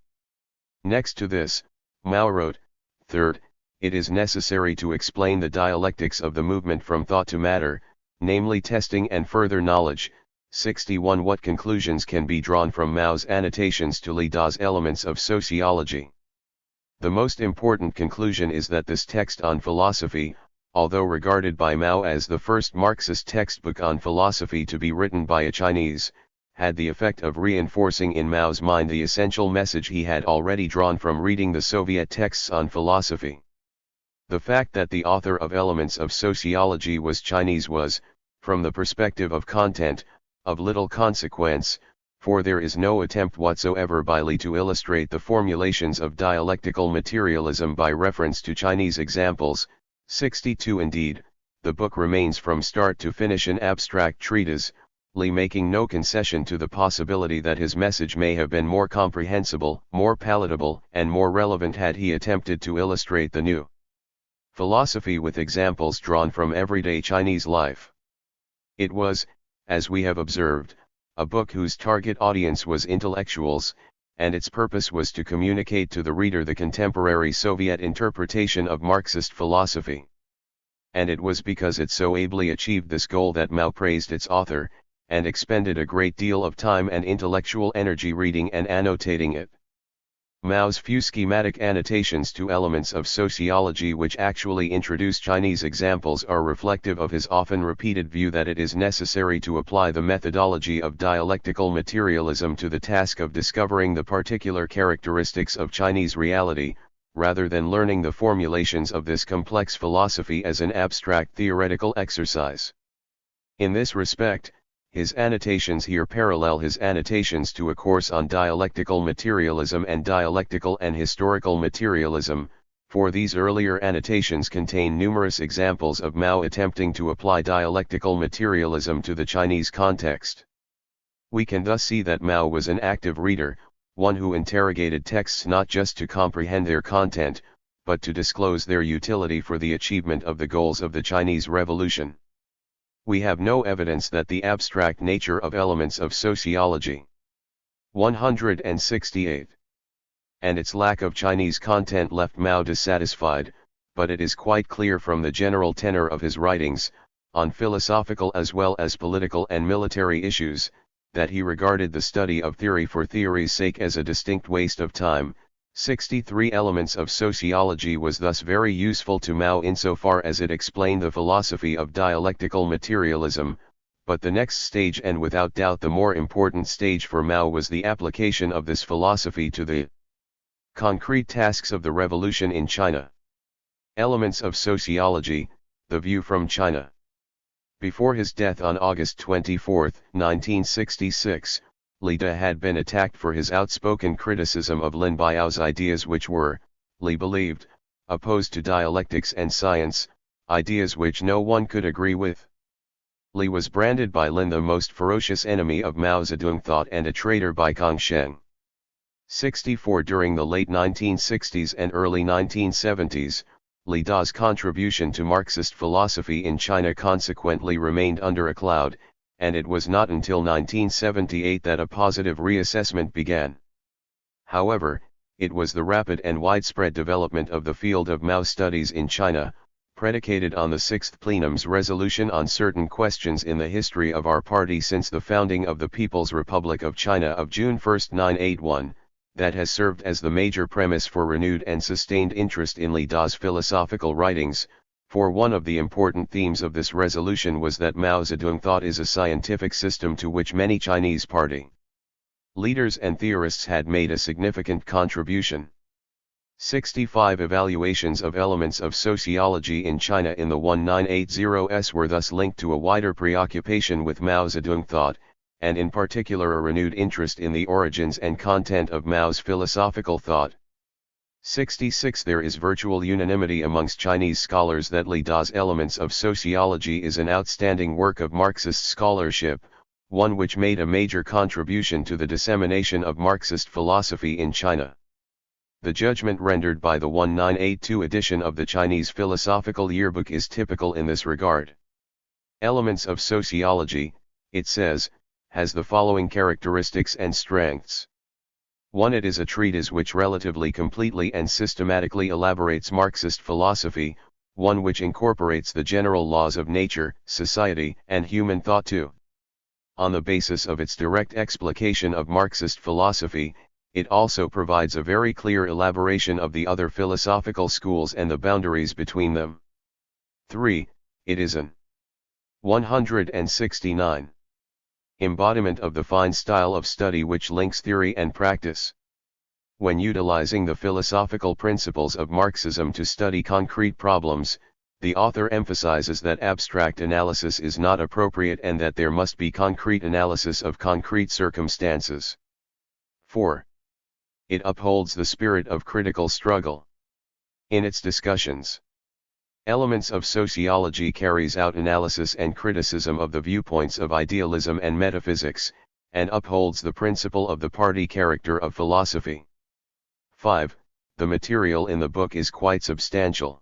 Speaker 1: Next to this, Mao wrote, third, it is necessary to explain the dialectics of the movement from thought to matter, namely testing and further knowledge. 61 What conclusions can be drawn from Mao's annotations to Li Da's Elements of Sociology? The most important conclusion is that this text on philosophy, although regarded by Mao as the first Marxist textbook on philosophy to be written by a Chinese, had the effect of reinforcing in Mao's mind the essential message he had already drawn from reading the Soviet texts on philosophy. The fact that the author of Elements of Sociology was Chinese was, from the perspective of content, of little consequence, for there is no attempt whatsoever by Li to illustrate the formulations of dialectical materialism by reference to Chinese examples. 62 Indeed, the book remains from start to finish an abstract treatise, Li making no concession to the possibility that his message may have been more comprehensible, more palatable, and more relevant had he attempted to illustrate the new philosophy with examples drawn from everyday Chinese life. It was, as we have observed, a book whose target audience was intellectuals, and its purpose was to communicate to the reader the contemporary Soviet interpretation of Marxist philosophy. And it was because it so ably achieved this goal that Mao praised its author, and expended a great deal of time and intellectual energy reading and annotating it. Mao's few schematic annotations to elements of sociology which actually introduce Chinese examples are reflective of his often repeated view that it is necessary to apply the methodology of dialectical materialism to the task of discovering the particular characteristics of Chinese reality, rather than learning the formulations of this complex philosophy as an abstract theoretical exercise. In this respect, his annotations here parallel his annotations to a course on dialectical materialism and dialectical and historical materialism, for these earlier annotations contain numerous examples of Mao attempting to apply dialectical materialism to the Chinese context. We can thus see that Mao was an active reader, one who interrogated texts not just to comprehend their content, but to disclose their utility for the achievement of the goals of the Chinese Revolution. We have no evidence that the abstract nature of elements of sociology 168 and its lack of Chinese content left Mao dissatisfied, but it is quite clear from the general tenor of his writings, on philosophical as well as political and military issues, that he regarded the study of theory for theory's sake as a distinct waste of time. 63 Elements of Sociology was thus very useful to Mao insofar as it explained the philosophy of dialectical materialism, but the next stage and without doubt the more important stage for Mao was the application of this philosophy to the concrete tasks of the revolution in China. Elements of Sociology, The View from China. Before his death on August 24, 1966, Li De had been attacked for his outspoken criticism of Lin Biao's ideas which were, Li believed, opposed to dialectics and science, ideas which no one could agree with. Li was branded by Lin the most ferocious enemy of Mao Zedong thought and a traitor by Kangsheng. 64 During the late 1960s and early 1970s, Li Da's contribution to Marxist philosophy in China consequently remained under a cloud, and it was not until 1978 that a positive reassessment began. However, it was the rapid and widespread development of the field of Mao studies in China, predicated on the Sixth Plenum's resolution on certain questions in the history of our party since the founding of the People's Republic of China of June 1, 1981, that has served as the major premise for renewed and sustained interest in Li Da's philosophical writings, for one of the important themes of this resolution was that Mao Zedong thought is a scientific system to which many Chinese party leaders and theorists had made a significant contribution. 65 Evaluations of elements of sociology in China in the 1980s were thus linked to a wider preoccupation with Mao Zedong thought, and in particular a renewed interest in the origins and content of Mao's philosophical thought. 66 There is virtual unanimity amongst Chinese scholars that Li Da's Elements of Sociology is an outstanding work of Marxist scholarship, one which made a major contribution to the dissemination of Marxist philosophy in China. The judgment rendered by the 1982 edition of the Chinese Philosophical Yearbook is typical in this regard. Elements of Sociology, it says, has the following characteristics and strengths. 1. It is a treatise which relatively completely and systematically elaborates Marxist philosophy, one which incorporates the general laws of nature, society, and human thought too. On the basis of its direct explication of Marxist philosophy, it also provides a very clear elaboration of the other philosophical schools and the boundaries between them. 3. It is an 169. Embodiment of the fine style of study which links theory and practice. When utilizing the philosophical principles of Marxism to study concrete problems, the author emphasizes that abstract analysis is not appropriate and that there must be concrete analysis of concrete circumstances. 4. It upholds the spirit of critical struggle. In its discussions, Elements of Sociology carries out analysis and criticism of the viewpoints of idealism and metaphysics, and upholds the principle of the party character of philosophy. 5. The material in the book is quite substantial.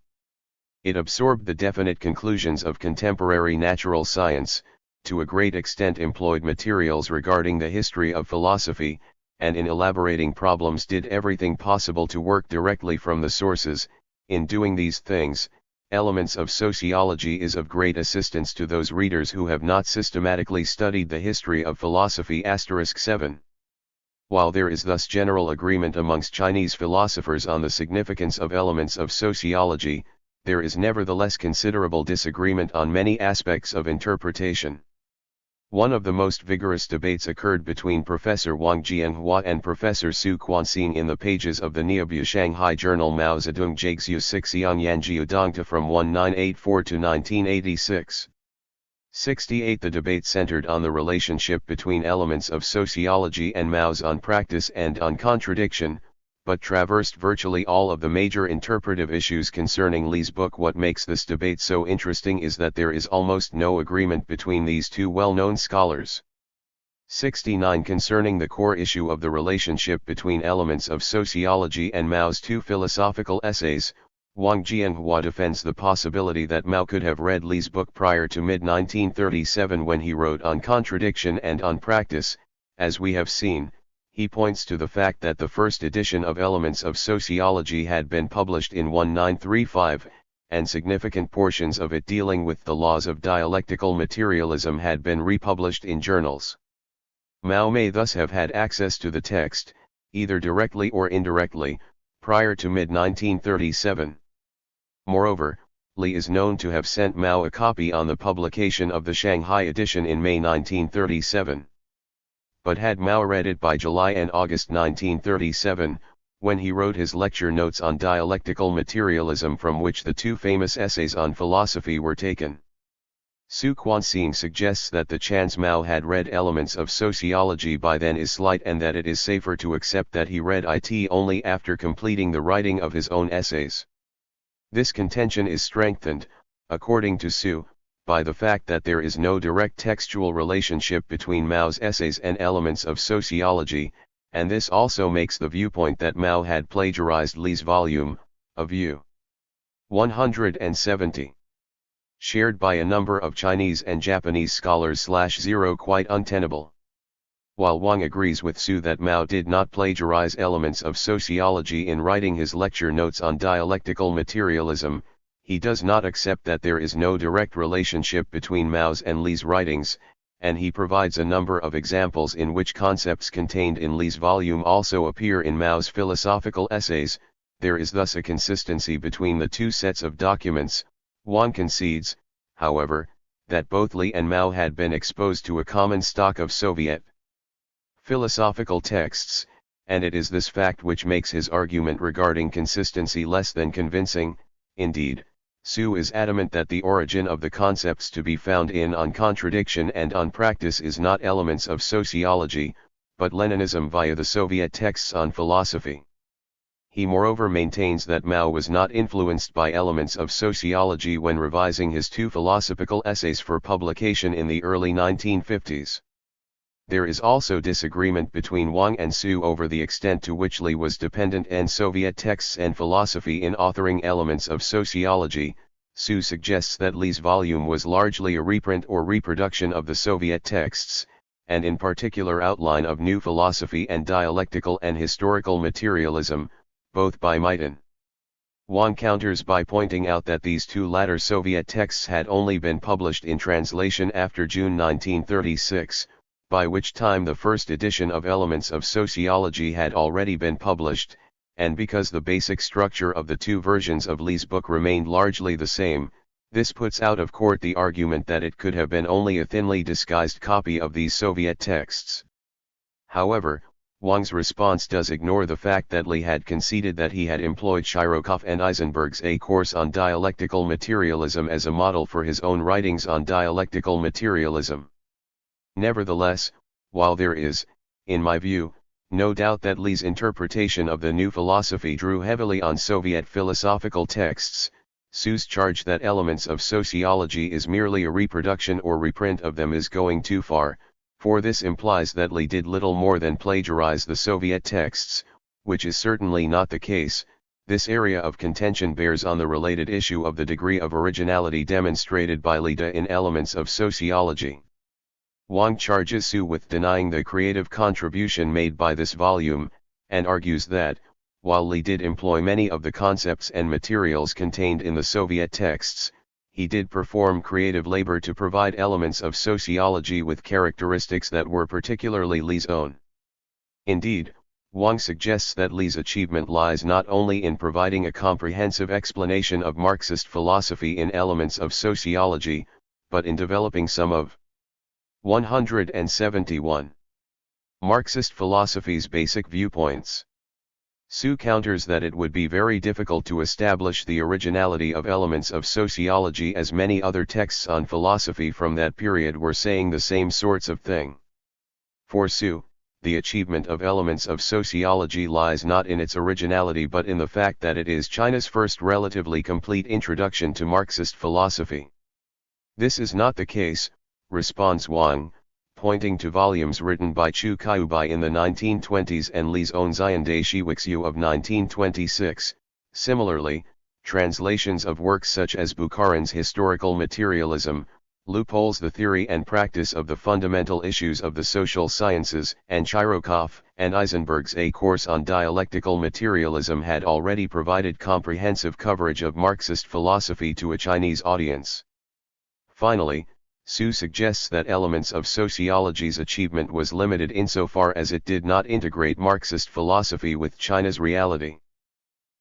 Speaker 1: It absorbed the definite conclusions of contemporary natural science, to a great extent employed materials regarding the history of philosophy, and in elaborating problems did everything possible to work directly from the sources. In doing these things, Elements of Sociology is of great assistance to those readers who have not systematically studied the history of philosophy. *7. While there is thus general agreement amongst Chinese philosophers on the significance of elements of sociology, there is nevertheless considerable disagreement on many aspects of interpretation. One of the most vigorous debates occurred between Professor Wang Jianhua and Professor Su Quanxing in the pages of the Niabia Shanghai Journal Mao Zedong Jixiu Xixiang Yanjiu Dongta from 1984 to 1986. 68. The debate centered on the relationship between elements of sociology and Mao's on practice and on contradiction, but traversed virtually all of the major interpretive issues concerning Li's book. What makes this debate so interesting is that there is almost no agreement between these two well-known scholars. 69. Concerning the core issue of the relationship between elements of sociology and Mao's two philosophical essays, Wang Jianhua defends the possibility that Mao could have read Li's book prior to mid-1937 when he wrote On Contradiction and On Practice. As we have seen, he points to the fact that the first edition of Elements of Sociology had been published in 1935, and significant portions of it dealing with the laws of dialectical materialism had been republished in journals. Mao may thus have had access to the text, either directly or indirectly, prior to mid-1937. Moreover, Li is known to have sent Mao a copy on the publication of the Shanghai edition in May 1937. But had Mao read it by July and August 1937, when he wrote his lecture notes on dialectical materialism from which the two famous essays on philosophy were taken? Su Quanxing suggests that the chance Mao had read Elements of Sociology by then is slight and that it is safer to accept that he read it only after completing the writing of his own essays. This contention is strengthened, according to Su, by the fact that there is no direct textual relationship between Mao's essays and Elements of Sociology, and this also makes the viewpoint that Mao had plagiarized Li's volume, a view 170. Shared by a number of Chinese and Japanese scholars /0 quite untenable. While Wang agrees with Su that Mao did not plagiarize Elements of Sociology in writing his lecture notes on dialectical materialism, he does not accept that there is no direct relationship between Mao's and Li's writings, and he provides a number of examples in which concepts contained in Li's volume also appear in Mao's philosophical essays. There is thus a consistency between the two sets of documents. Wang concedes, however, that both Li and Mao had been exposed to a common stock of Soviet philosophical texts, and it is this fact which makes his argument regarding consistency less than convincing. Indeed, Su is adamant that the origin of the concepts to be found in On Contradiction and On Practice is not Elements of Sociology, but Leninism via the Soviet texts on philosophy. He moreover maintains that Mao was not influenced by Elements of Sociology when revising his two philosophical essays for publication in the early 1950s. There is also disagreement between Wang and Su over the extent to which Li was dependent on Soviet texts and philosophy in authoring Elements of Sociology. Su suggests that Li's volume was largely a reprint or reproduction of the Soviet texts, and in particular outline of New Philosophy and Dialectical and Historical Materialism, both by Meithen. Wang counters by pointing out that these two latter Soviet texts had only been published in translation after June 1936, by which time the first edition of Elements of Sociology had already been published, and because the basic structure of the two versions of Li's book remained largely the same, this puts out of court the argument that it could have been only a thinly disguised copy of these Soviet texts. However, Wang's response does ignore the fact that Li had conceded that he had employed Shirokov and Eisenberg's A Course on Dialectical Materialism as a model for his own writings on dialectical materialism. Nevertheless, while there is, in my view, no doubt that Li's interpretation of the new philosophy drew heavily on Soviet philosophical texts, Su's charge that Elements of Sociology is merely a reproduction or reprint of them is going too far, for this implies that Li did little more than plagiarize the Soviet texts, which is certainly not the case. This area of contention bears on the related issue of the degree of originality demonstrated by Li in Elements of Sociology. Wang charges Su with denying the creative contribution made by this volume, and argues that, while Li did employ many of the concepts and materials contained in the Soviet texts, he did perform creative labor to provide elements of sociology with characteristics that were particularly Li's own. Indeed, Wang suggests that Li's achievement lies not only in providing a comprehensive explanation of Marxist philosophy in elements of sociology, but in developing some of 171 Marxist philosophy's basic viewpoints. Su counters that it would be very difficult to establish the originality of elements of sociology, as many other texts on philosophy from that period were saying the same sorts of thing. For Su, the achievement of elements of sociology lies not in its originality but in the fact that it is China's first relatively complete introduction to Marxist philosophy. This is not the case, responds Wang, pointing to volumes written by Chu Kaiubai in the 1920s and Li's own Xiande Shiwixu of 1926. Similarly, translations of works such as Bukharin's Historical Materialism, loopholes the theory and practice of the fundamental issues of the social sciences, and Chirokov and Eisenberg's A Course on Dialectical Materialism had already provided comprehensive coverage of Marxist philosophy to a Chinese audience. Finally, Su suggests that elements of sociology's achievement was limited insofar as it did not integrate Marxist philosophy with China's reality.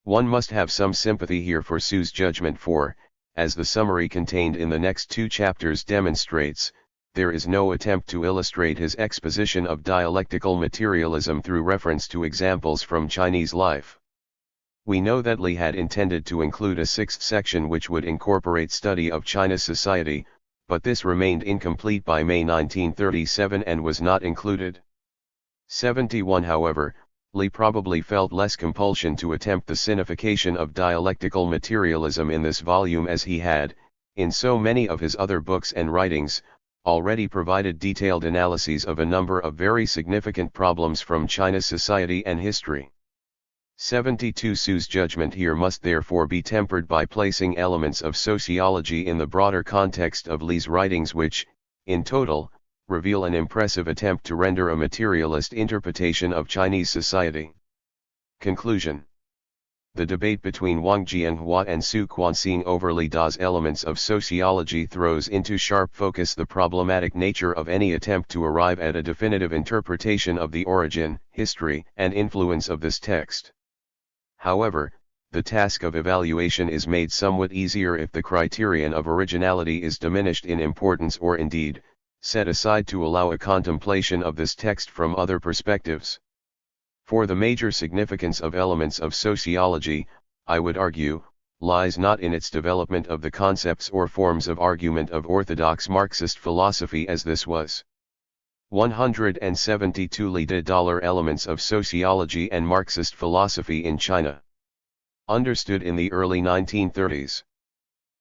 Speaker 1: One must have some sympathy here for Su's judgment for, as the summary contained in the next 2 chapters demonstrates, there is no attempt to illustrate his exposition of dialectical materialism through reference to examples from Chinese life. We know that Li had intended to include a 6th section which would incorporate study of China's society, but this remained incomplete by May 1937 and was not included. 71 However, Li probably felt less compulsion to attempt the signification of dialectical materialism in this volume as he had, in so many of his other books and writings, already provided detailed analyses of a number of very significant problems from China's society and history. 72 Su's judgment here must therefore be tempered by placing elements of sociology in the broader context of Li's writings which, in total, reveal an impressive attempt to render a materialist interpretation of Chinese society. Conclusion. The debate between Wang Jianhua and Su Quanxing over Li Da's elements of sociology throws into sharp focus the problematic nature of any attempt to arrive at a definitive interpretation of the origin, history, and influence of this text. However, the task of evaluation is made somewhat easier if the criterion of originality is diminished in importance or indeed, set aside to allow a contemplation of this text from other perspectives. For the major significance of elements of sociology, I would argue, lies not in its development of the concepts or forms of argument of orthodox Marxist philosophy as this was. 172 Li de Elements of Sociology and Marxist Philosophy in China. Understood in the early 1930s.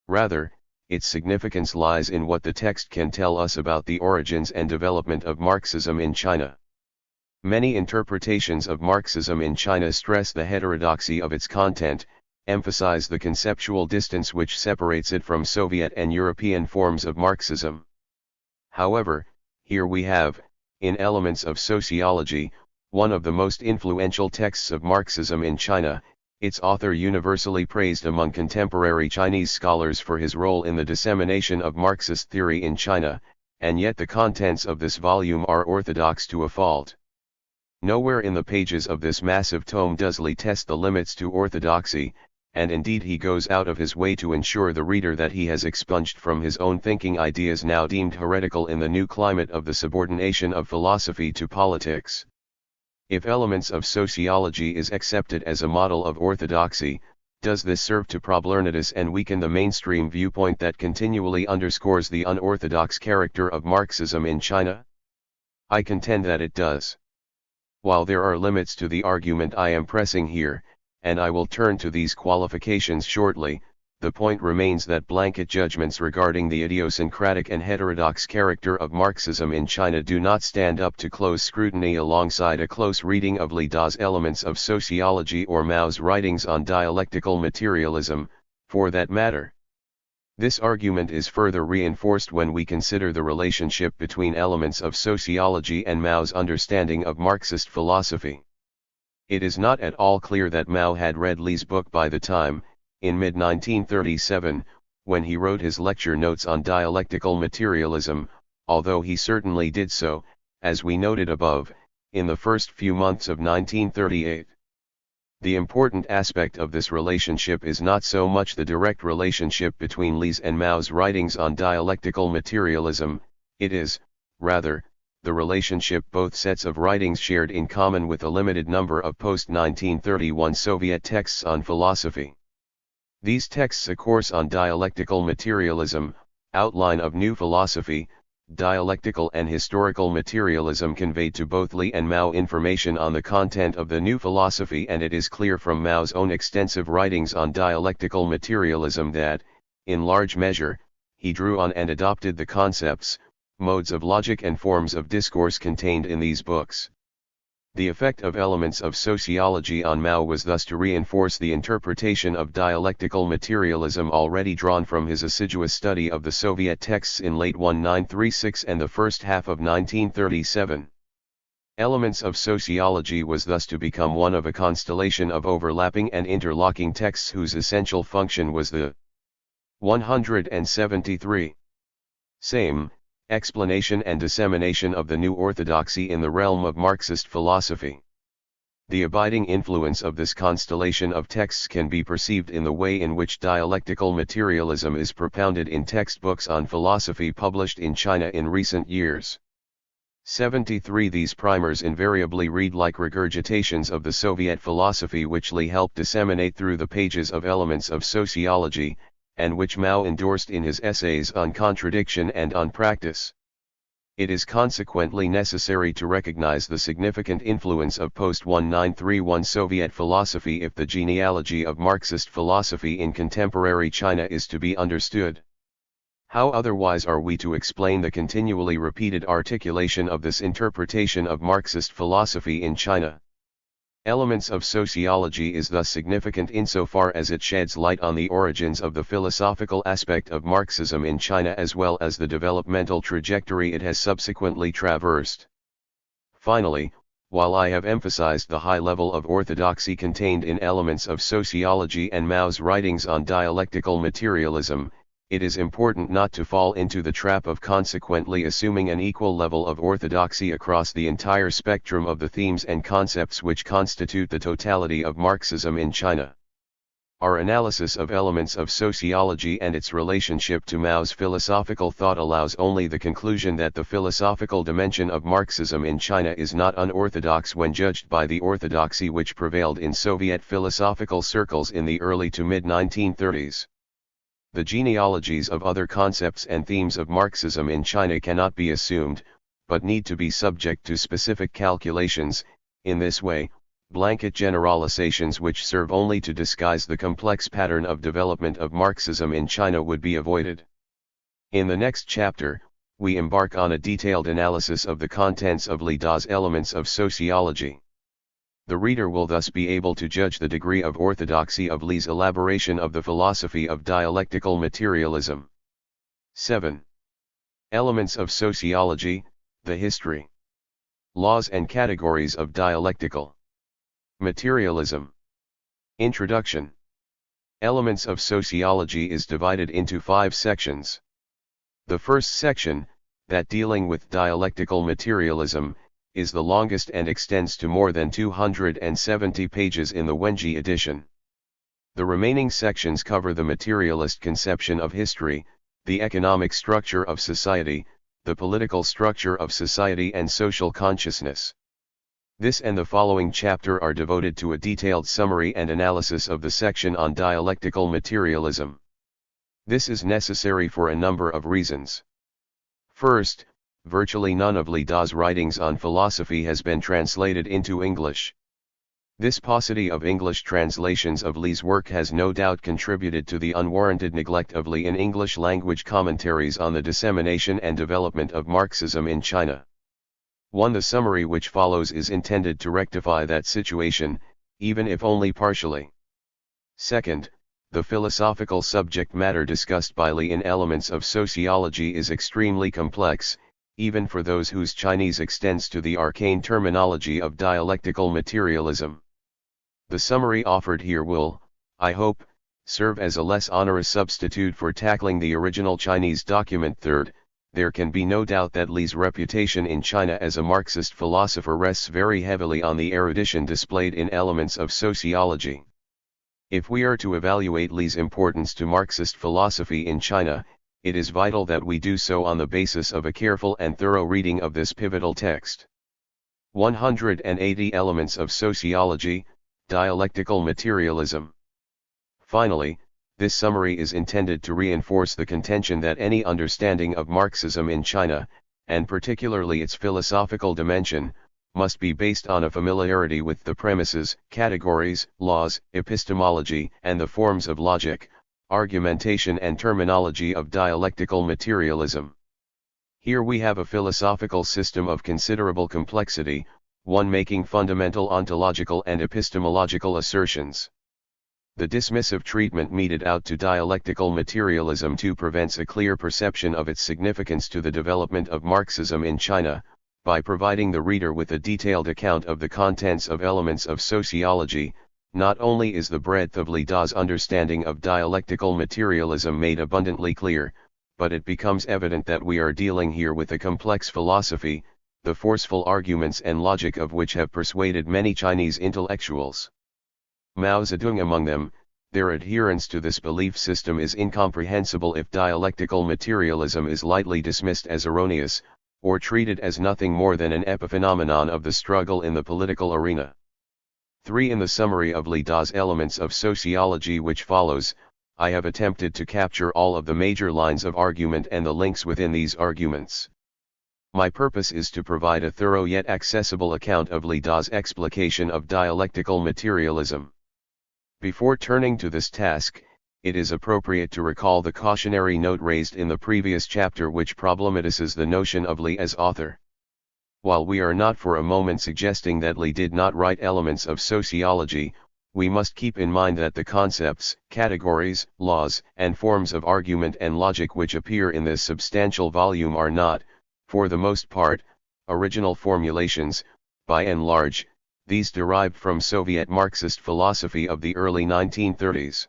Speaker 1: Rather, its significance lies in what the text can tell us about the origins and development of Marxism in China. Many interpretations of Marxism in China stress the heterodoxy of its content, emphasize the conceptual distance which separates it from Soviet and European forms of Marxism. However, here we have, in Elements of Sociology, one of the most influential texts of Marxism in China, its author universally praised among contemporary Chinese scholars for his role in the dissemination of Marxist theory in China, and yet the contents of this volume are orthodox to a fault. Nowhere in the pages of this massive tome does Li test the limits to orthodoxy, and indeed he goes out of his way to ensure the reader that he has expunged from his own thinking ideas now deemed heretical in the new climate of the subordination of philosophy to politics. If Elements of Sociology is accepted as a model of orthodoxy, does this serve to problernitize and weaken the mainstream viewpoint that continually underscores the unorthodox character of Marxism in China? I contend that it does. While there are limits to the argument I am pressing here, and I will turn to these qualifications shortly, the point remains that blanket judgments regarding the idiosyncratic and heterodox character of Marxism in China do not stand up to close scrutiny alongside a close reading of Li Da's Elements of Sociology or Mao's writings on dialectical materialism, for that matter. This argument is further reinforced when we consider the relationship between Elements of Sociology and Mao's understanding of Marxist philosophy. It is not at all clear that Mao had read Li's book by the time, in mid-1937, when he wrote his lecture notes on dialectical materialism, although he certainly did so, as we noted above, in the first few months of 1938. The important aspect of this relationship is not so much the direct relationship between Li's and Mao's writings on dialectical materialism, it is, rather, the relationship both sets of writings shared in common with a limited number of post-1931 Soviet texts on philosophy. These texts: A Course on Dialectical Materialism, Outline of New Philosophy, Dialectical and Historical Materialism, conveyed to both Li and Mao information on the content of the new philosophy, and it is clear from Mao's own extensive writings on dialectical materialism that, in large measure, he drew on and adopted the concepts, modes of logic and forms of discourse contained in these books. The effect of elements of sociology on Mao was thus to reinforce the interpretation of dialectical materialism already drawn from his assiduous study of the Soviet texts in late 1936 and the first half of 1937. Elements of sociology was thus to become one of a constellation of overlapping and interlocking texts whose essential function was the 173. Same explanation and dissemination of the new orthodoxy in the realm of Marxist philosophy. The abiding influence of this constellation of texts can be perceived in the way in which dialectical materialism is propounded in textbooks on philosophy published in China in recent years. 73. These primers invariably read like regurgitations of the Soviet philosophy which Li helped disseminate through the pages of Elements of Sociology, and which Mao endorsed in his essays on contradiction and on practice. It is consequently necessary to recognize the significant influence of post-1931 Soviet philosophy if the genealogy of Marxist philosophy in contemporary China is to be understood. How otherwise are we to explain the continually repeated articulation of this interpretation of Marxist philosophy in China? Elements of Sociology is thus significant insofar as it sheds light on the origins of the philosophical aspect of Marxism in China as well as the developmental trajectory it has subsequently traversed. Finally, while I have emphasized the high level of orthodoxy contained in Elements of Sociology and Mao's writings on dialectical materialism, it is important not to fall into the trap of consequently assuming an equal level of orthodoxy across the entire spectrum of the themes and concepts which constitute the totality of Marxism in China. Our analysis of Elements of Sociology and its relationship to Mao's philosophical thought allows only the conclusion that the philosophical dimension of Marxism in China is not unorthodox when judged by the orthodoxy which prevailed in Soviet philosophical circles in the early to mid-1930s. The genealogies of other concepts and themes of Marxism in China cannot be assumed, but need to be subject to specific calculations. In this way, blanket generalizations which serve only to disguise the complex pattern of development of Marxism in China would be avoided. In the next chapter, we embark on a detailed analysis of the contents of Li Da's Elements of Sociology. The reader will thus be able to judge the degree of orthodoxy of Li's elaboration of the philosophy of dialectical materialism. 7. Elements of Sociology, the history, laws and categories of dialectical materialism. Introduction. Elements of Sociology is divided into 5 sections. The first section, that dealing with dialectical materialism, is the longest and extends to more than 270 pages in the Wenji edition. The remaining sections cover the materialist conception of history, the economic structure of society, the political structure of society and social consciousness. This and the following chapter are devoted to a detailed summary and analysis of the section on dialectical materialism. This is necessary for a number of reasons. First, virtually none of Li Da's writings on philosophy has been translated into English. This paucity of English translations of Li's work has no doubt contributed to the unwarranted neglect of Li in English language commentaries on the dissemination and development of Marxism in China. 1. The summary which follows is intended to rectify that situation, even if only partially. Second, the philosophical subject matter discussed by Li in Elements of Sociology is extremely complex, even for those whose Chinese extends to the arcane terminology of dialectical materialism. The summary offered here will, I hope, serve as a less onerous substitute for tackling the original Chinese document. Third, there can be no doubt that Li's reputation in China as a Marxist philosopher rests very heavily on the erudition displayed in Elements of Sociology. If we are to evaluate Li's importance to Marxist philosophy in China, it is vital that we do so on the basis of a careful and thorough reading of this pivotal text. 180 Elements of Sociology, Dialectical Materialism. Finally, this summary is intended to reinforce the contention that any understanding of Marxism in China, and particularly its philosophical dimension, must be based on a familiarity with the premises, categories, laws, epistemology, and the forms of logic, argumentation and terminology of dialectical materialism. Here we have a philosophical system of considerable complexity, one making fundamental ontological and epistemological assertions. The dismissive treatment meted out to dialectical materialism too prevents a clear perception of its significance to the development of Marxism in China, by providing the reader with a detailed account of the contents of Elements of Sociology. Not only is the breadth of Li Da's understanding of dialectical materialism made abundantly clear, but it becomes evident that we are dealing here with a complex philosophy, the forceful arguments and logic of which have persuaded many Chinese intellectuals. Mao Zedong among them. Their adherence to this belief system is incomprehensible if dialectical materialism is lightly dismissed as erroneous, or treated as nothing more than an epiphenomenon of the struggle in the political arena. 3. In the summary of Li Da's Elements of Sociology which follows, I have attempted to capture all of the major lines of argument and the links within these arguments. My purpose is to provide a thorough yet accessible account of Li Da's explication of dialectical materialism. Before turning to this task, it is appropriate to recall the cautionary note raised in the previous chapter which problematizes the notion of Li as author. While we are not for a moment suggesting that Li did not write Elements of Sociology, we must keep in mind that the concepts, categories, laws, and forms of argument and logic which appear in this substantial volume are not, for the most part, original formulations. By and large, these derived from Soviet Marxist philosophy of the early 1930s.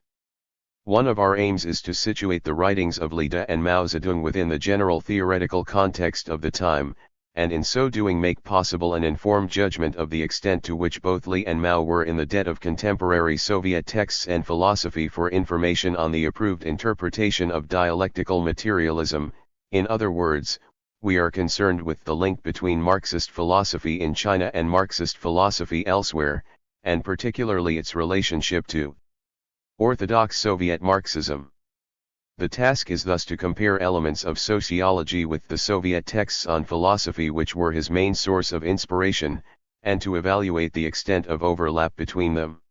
Speaker 1: One of our aims is to situate the writings of Li Da and Mao Zedong within the general theoretical context of the time, and in so doing make possible an informed judgment of the extent to which both Li and Mao were in the debt of contemporary Soviet texts and philosophy for information on the approved interpretation of dialectical materialism. In other words, we are concerned with the link between Marxist philosophy in China and Marxist philosophy elsewhere, and particularly its relationship to Orthodox Soviet Marxism. The task is thus to compare Elements of Sociology with the Soviet texts on philosophy which were his main source of inspiration, and to evaluate the extent of overlap between them.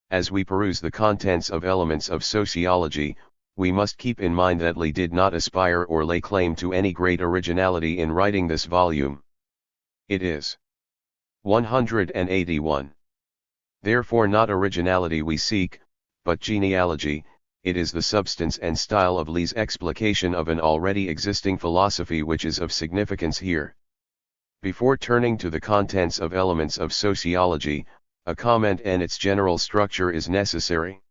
Speaker 1: As we peruse the contents of Elements of Sociology, we must keep in mind that Li did not aspire or lay claim to any great originality in writing this volume. It is 181. Therefore not originality we seek, but genealogy. It is the substance and style of Li's explication of an already existing philosophy which is of significance here. Before turning to the contents of Elements of Sociology, a comment on its general structure is necessary.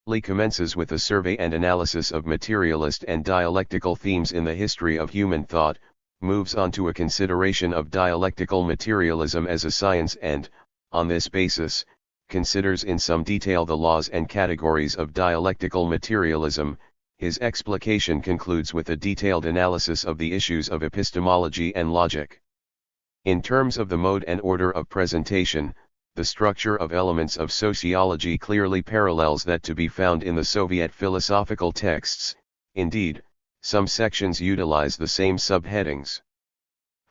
Speaker 1: Li commences with a survey and analysis of materialist and dialectical themes in the history of human thought, moves on to a consideration of dialectical materialism as a science and, on this basis, considers in some detail the laws and categories of dialectical materialism. His explication concludes with a detailed analysis of the issues of epistemology and logic. In terms of the mode and order of presentation, the structure of Elements of Sociology clearly parallels that to be found in the Soviet philosophical texts. Indeed, some sections utilize the same subheadings.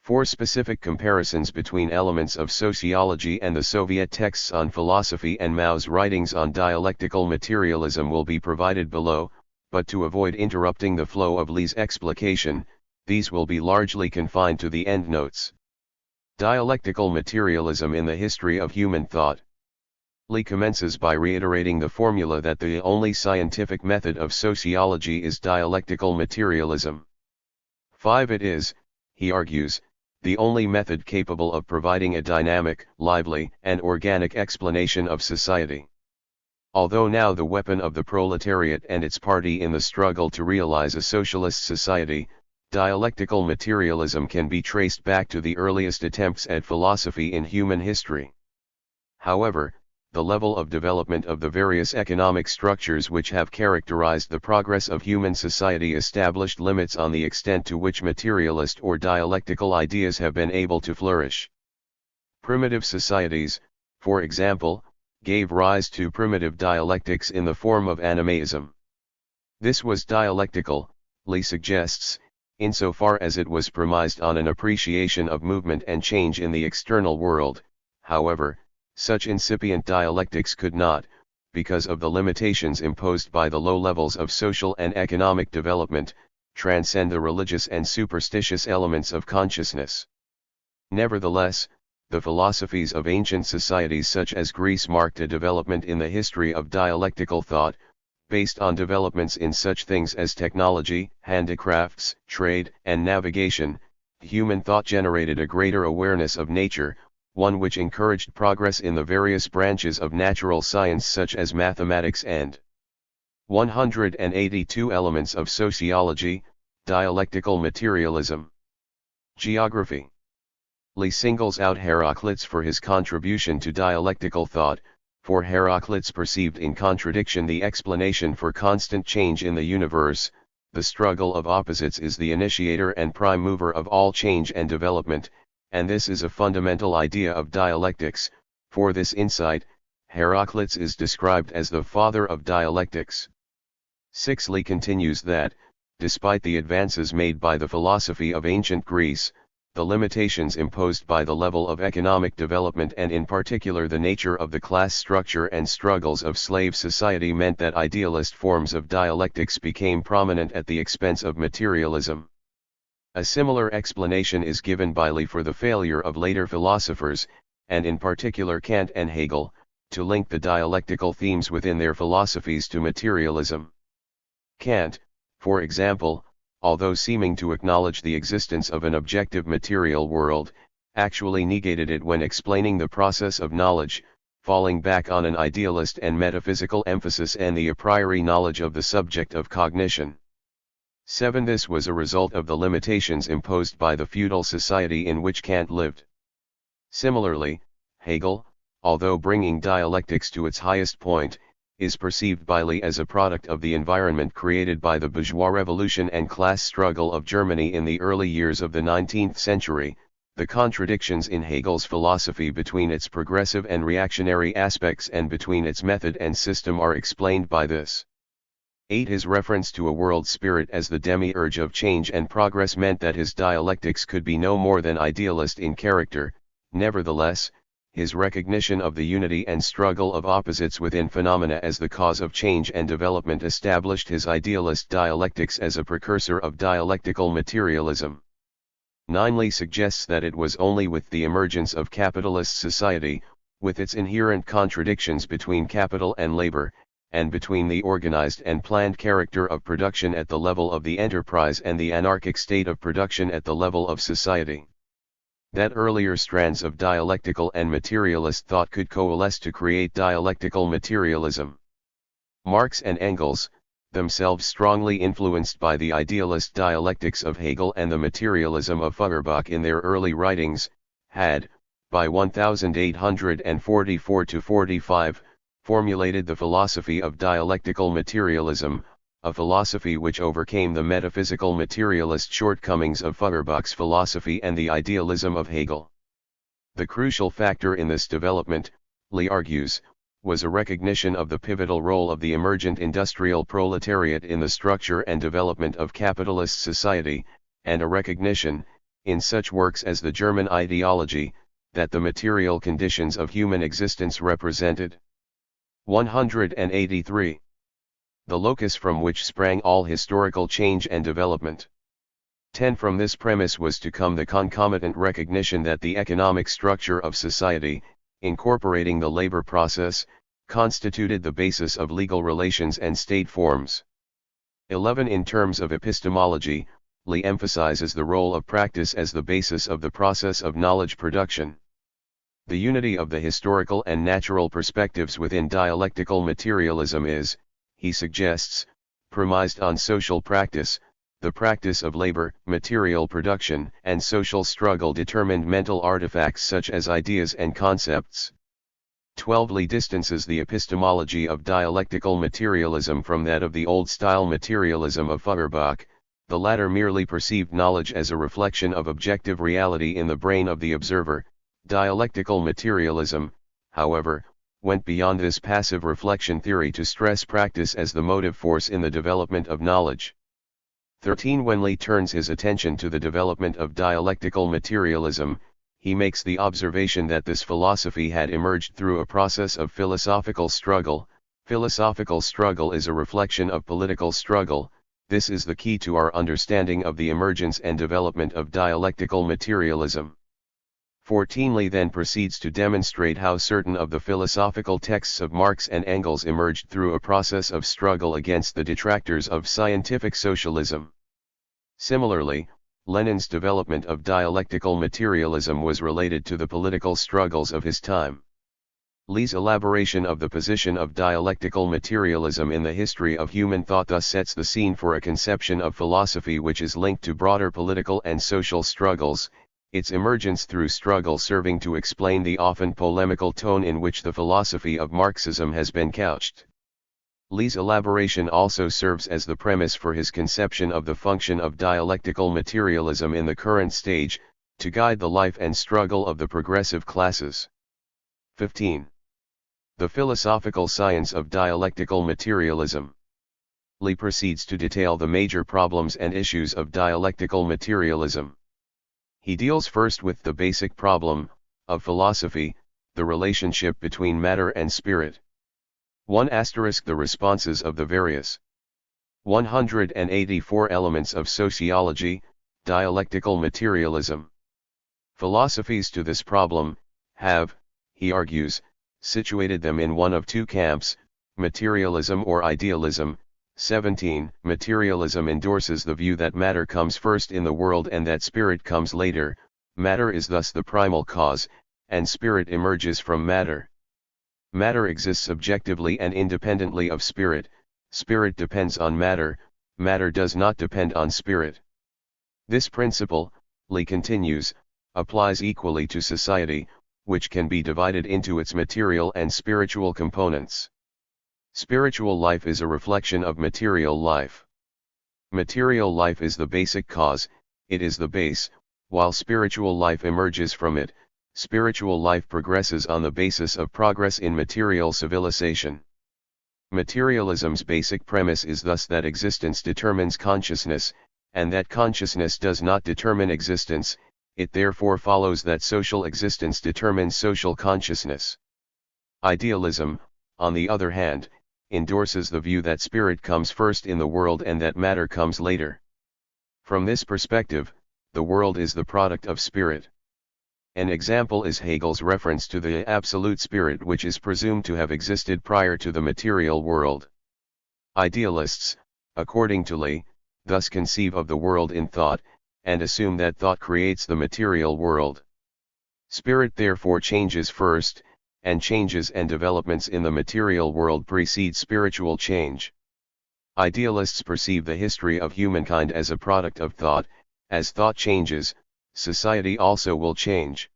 Speaker 1: 4 specific comparisons between Elements of Sociology and the Soviet texts on philosophy and Mao's writings on dialectical materialism will be provided below, but to avoid interrupting the flow of Li's explication, these will be largely confined to the endnotes. Dialectical materialism in the history of human thought. Li commences by reiterating the formula that the only scientific method of sociology is dialectical materialism. 5. It is, he argues, the only method capable of providing a dynamic, lively, and organic explanation of society. Although now the weapon of the proletariat and its party in the struggle to realize a socialist society, dialectical materialism can be traced back to the earliest attempts at philosophy in human history. However, the level of development of the various economic structures which have characterized the progress of human society established limits on the extent to which materialist or dialectical ideas have been able to flourish. Primitive societies, for example, gave rise to primitive dialectics in the form of animism. This was dialectical, Lee suggests, insofar as it was premised on an appreciation of movement and change in the external world. However, such incipient dialectics could not, because of the limitations imposed by the low levels of social and economic development, transcend the religious and superstitious elements of consciousness. Nevertheless, the philosophies of ancient societies such as Greece marked a development in the history of dialectical thought, based on developments in such things as technology, handicrafts, trade, and navigation. Human thought generated a greater awareness of nature, one which encouraged progress in the various branches of natural science such as mathematics and 182 elements of sociology, dialectical materialism. Geography. Lee singles out Heraclitus for his contribution to dialectical thought, for Heraclitus perceived in contradiction the explanation for constant change in the universe. The struggle of opposites is the initiator and prime mover of all change and development, and this is a fundamental idea of dialectics. For this insight, Heraclitus is described as the father of dialectics. 6. Lee continues that, despite the advances made by the philosophy of ancient Greece, the limitations imposed by the level of economic development and in particular the nature of the class structure and struggles of slave society meant that idealist forms of dialectics became prominent at the expense of materialism. A similar explanation is given by Lee for the failure of later philosophers, and in particular Kant and Hegel, to link the dialectical themes within their philosophies to materialism. Kant, for example, although seeming to acknowledge the existence of an objective material world, actually negated it when explaining the process of knowledge, falling back on an idealist and metaphysical emphasis and the a priori knowledge of the subject of cognition. 7. This was a result of the limitations imposed by the feudal society in which Kant lived. Similarly, Hegel, although bringing dialectics to its highest point, is perceived by Lee as a product of the environment created by the bourgeois revolution and class struggle of Germany in the early years of the 19th century. The contradictions in Hegel's philosophy between its progressive and reactionary aspects and between its method and system are explained by this. 8. His reference to a world spirit as the demiurge of change and progress meant that his dialectics could be no more than idealist in character. Nevertheless, his recognition of the unity and struggle of opposites within phenomena as the cause of change and development established his idealist dialectics as a precursor of dialectical materialism. 9. Lee suggests that it was only with the emergence of capitalist society, with its inherent contradictions between capital and labor, and between the organized and planned character of production at the level of the enterprise and the anarchic state of production at the level of society, that earlier strands of dialectical and materialist thought could coalesce to create dialectical materialism. Marx and Engels, themselves strongly influenced by the idealist dialectics of Hegel and the materialism of Feuerbach in their early writings, had, by 1844–45, formulated the philosophy of dialectical materialism, a philosophy which overcame the metaphysical materialist shortcomings of Feuerbach's philosophy and the idealism of Hegel. The crucial factor in this development, Lee argues, was a recognition of the pivotal role of the emergent industrial proletariat in the structure and development of capitalist society, and a recognition, in such works as the German ideology, that the material conditions of human existence represented 183. The locus from which sprang all historical change and development. 10. From this premise was to come the concomitant recognition that the economic structure of society, incorporating the labor process, constituted the basis of legal relations and state forms. 11. In terms of epistemology, Lee emphasizes the role of practice as the basis of the process of knowledge production. The unity of the historical and natural perspectives within dialectical materialism is, he suggests, premised on social practice, the practice of labor, material production, and social struggle determined mental artifacts such as ideas and concepts. 12. Lee distances the epistemology of dialectical materialism from that of the old-style materialism of Feuerbach. The latter merely perceived knowledge as a reflection of objective reality in the brain of the observer. Dialectical materialism, however, went beyond this passive reflection theory to stress practice as the motive force in the development of knowledge. 13. When Lee turns his attention to the development of dialectical materialism, he makes the observation that this philosophy had emerged through a process of philosophical struggle. Philosophical struggle is a reflection of political struggle. This is the key to our understanding of the emergence and development of dialectical materialism. 14. Lee then proceeds to demonstrate how certain of the philosophical texts of Marx and Engels emerged through a process of struggle against the detractors of scientific socialism. Similarly, Lenin's development of dialectical materialism was related to the political struggles of his time. Lee's elaboration of the position of dialectical materialism in the history of human thought thus sets the scene for a conception of philosophy which is linked to broader political and social struggles, its emergence through struggle serving to explain the often polemical tone in which the philosophy of Marxism has been couched. Lee's elaboration also serves as the premise for his conception of the function of dialectical materialism in the current stage, to guide the life and struggle of the progressive classes. 15. The philosophical science of dialectical materialism. Lee proceeds to detail the major problems and issues of dialectical materialism. He deals first with the basic problem of philosophy, the relationship between matter and spirit. 1. The responses of the various 184 elements of sociology, dialectical materialism. Philosophies to this problem have, he argues, situated them in one of two camps, materialism or idealism. 17. Materialism endorses the view that matter comes first in the world and that spirit comes later. Matter is thus the primal cause, and spirit emerges from matter. Matter exists objectively and independently of spirit, spirit depends on matter, matter does not depend on spirit. This principle, Lee continues, applies equally to society, which can be divided into its material and spiritual components. Spiritual life is a reflection of material life. Material life is the basic cause, it is the base, while spiritual life emerges from it. Spiritual life progresses on the basis of progress in material civilization. Materialism's basic premise is thus that existence determines consciousness, and that consciousness does not determine existence. It therefore follows that social existence determines social consciousness. Idealism, on the other hand, endorses the view that spirit comes first in the world and that matter comes later. From this perspective, the world is the product of spirit. An example is Hegel's reference to the absolute spirit which is presumed to have existed prior to the material world. Idealists, according to Lee, thus conceive of the world in thought, and assume that thought creates the material world. Spirit therefore changes first, and changes and developments in the material world precede spiritual change. Idealists perceive the history of humankind as a product of thought. As thought changes, society also will change.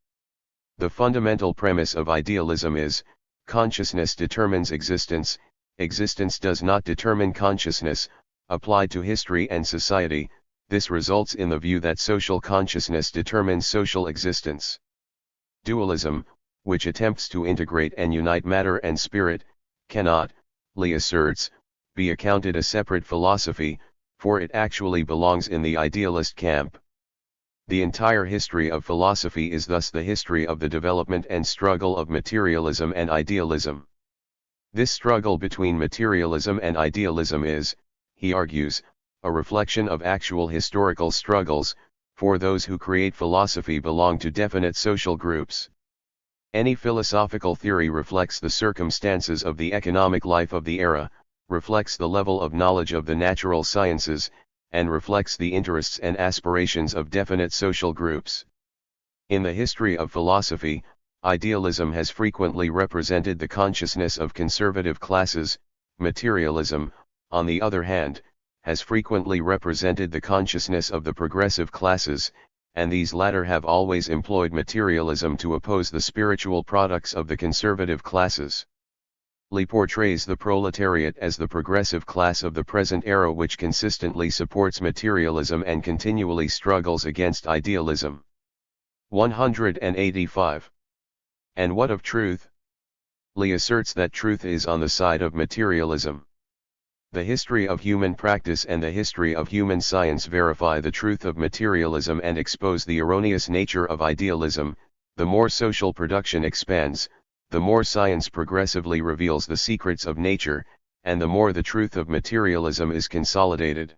Speaker 1: The fundamental premise of idealism is, consciousness determines existence, existence does not determine consciousness. Applied to history and society, this results in the view that social consciousness determines social existence. Dualism, which attempts to integrate and unite matter and spirit, cannot, Lee asserts, be accounted a separate philosophy, for it actually belongs in the idealist camp. The entire history of philosophy is thus the history of the development and struggle of materialism and idealism. This struggle between materialism and idealism is, he argues, a reflection of actual historical struggles, for those who create philosophy belong to definite social groups. Any philosophical theory reflects the circumstances of the economic life of the era, reflects the level of knowledge of the natural sciences, and reflects the interests and aspirations of definite social groups. In the history of philosophy, idealism has frequently represented the consciousness of conservative classes. Materialism, on the other hand, has frequently represented the consciousness of the progressive classes, and these latter have always employed materialism to oppose the spiritual products of the conservative classes. Lee portrays the proletariat as the progressive class of the present era, which consistently supports materialism and continually struggles against idealism. 185. And what of truth? Lee asserts that truth is on the side of materialism. The history of human practice and the history of human science verify the truth of materialism and expose the erroneous nature of idealism. The more social production expands, the more science progressively reveals the secrets of nature, and the more the truth of materialism is consolidated.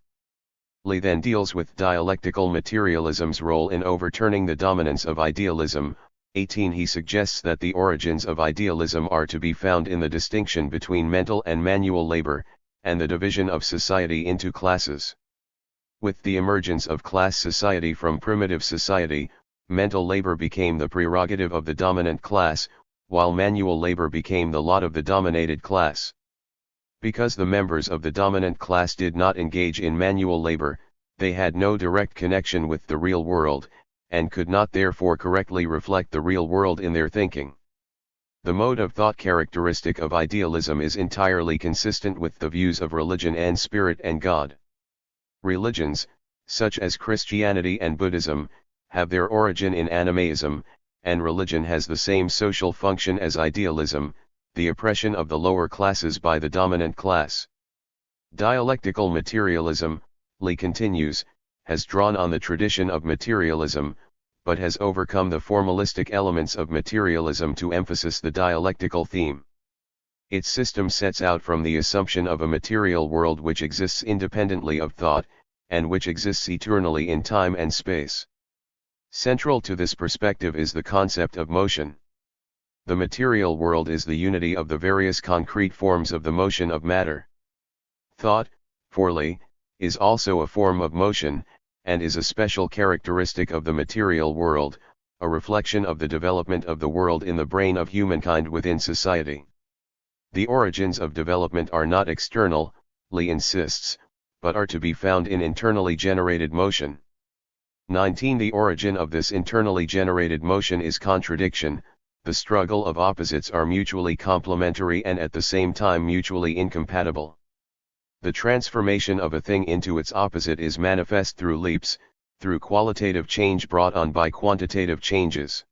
Speaker 1: Lee then deals with dialectical materialism's role in overturning the dominance of idealism. 18. He suggests that the origins of idealism are to be found in the distinction between mental and manual labor, and the division of society into classes. With the emergence of class society from primitive society, mental labor became the prerogative of the dominant class, while manual labor became the lot of the dominated class. Because the members of the dominant class did not engage in manual labor, they had no direct connection with the real world, and could not therefore correctly reflect the real world in their thinking. The mode of thought characteristic of idealism is entirely consistent with the views of religion and spirit and God. Religions, such as Christianity and Buddhism, have their origin in animism, and religion has the same social function as idealism, the oppression of the lower classes by the dominant class. Dialectical materialism, Lee continues, has drawn on the tradition of materialism, but has overcome the formalistic elements of materialism to emphasize the dialectical theme. Its system sets out from the assumption of a material world which exists independently of thought, and which exists eternally in time and space. Central to this perspective is the concept of motion. The material world is the unity of the various concrete forms of the motion of matter. Thought, for Lee, is also a form of motion, and is a special characteristic of the material world, a reflection of the development of the world in the brain of humankind within society. The origins of development are not external, Lee insists, but are to be found in internally generated motion. 19. The origin of this internally generated motion is contradiction. The struggle of opposites are mutually complementary and at the same time mutually incompatible. The transformation of a thing into its opposite is manifest through leaps, through qualitative change brought on by quantitative changes.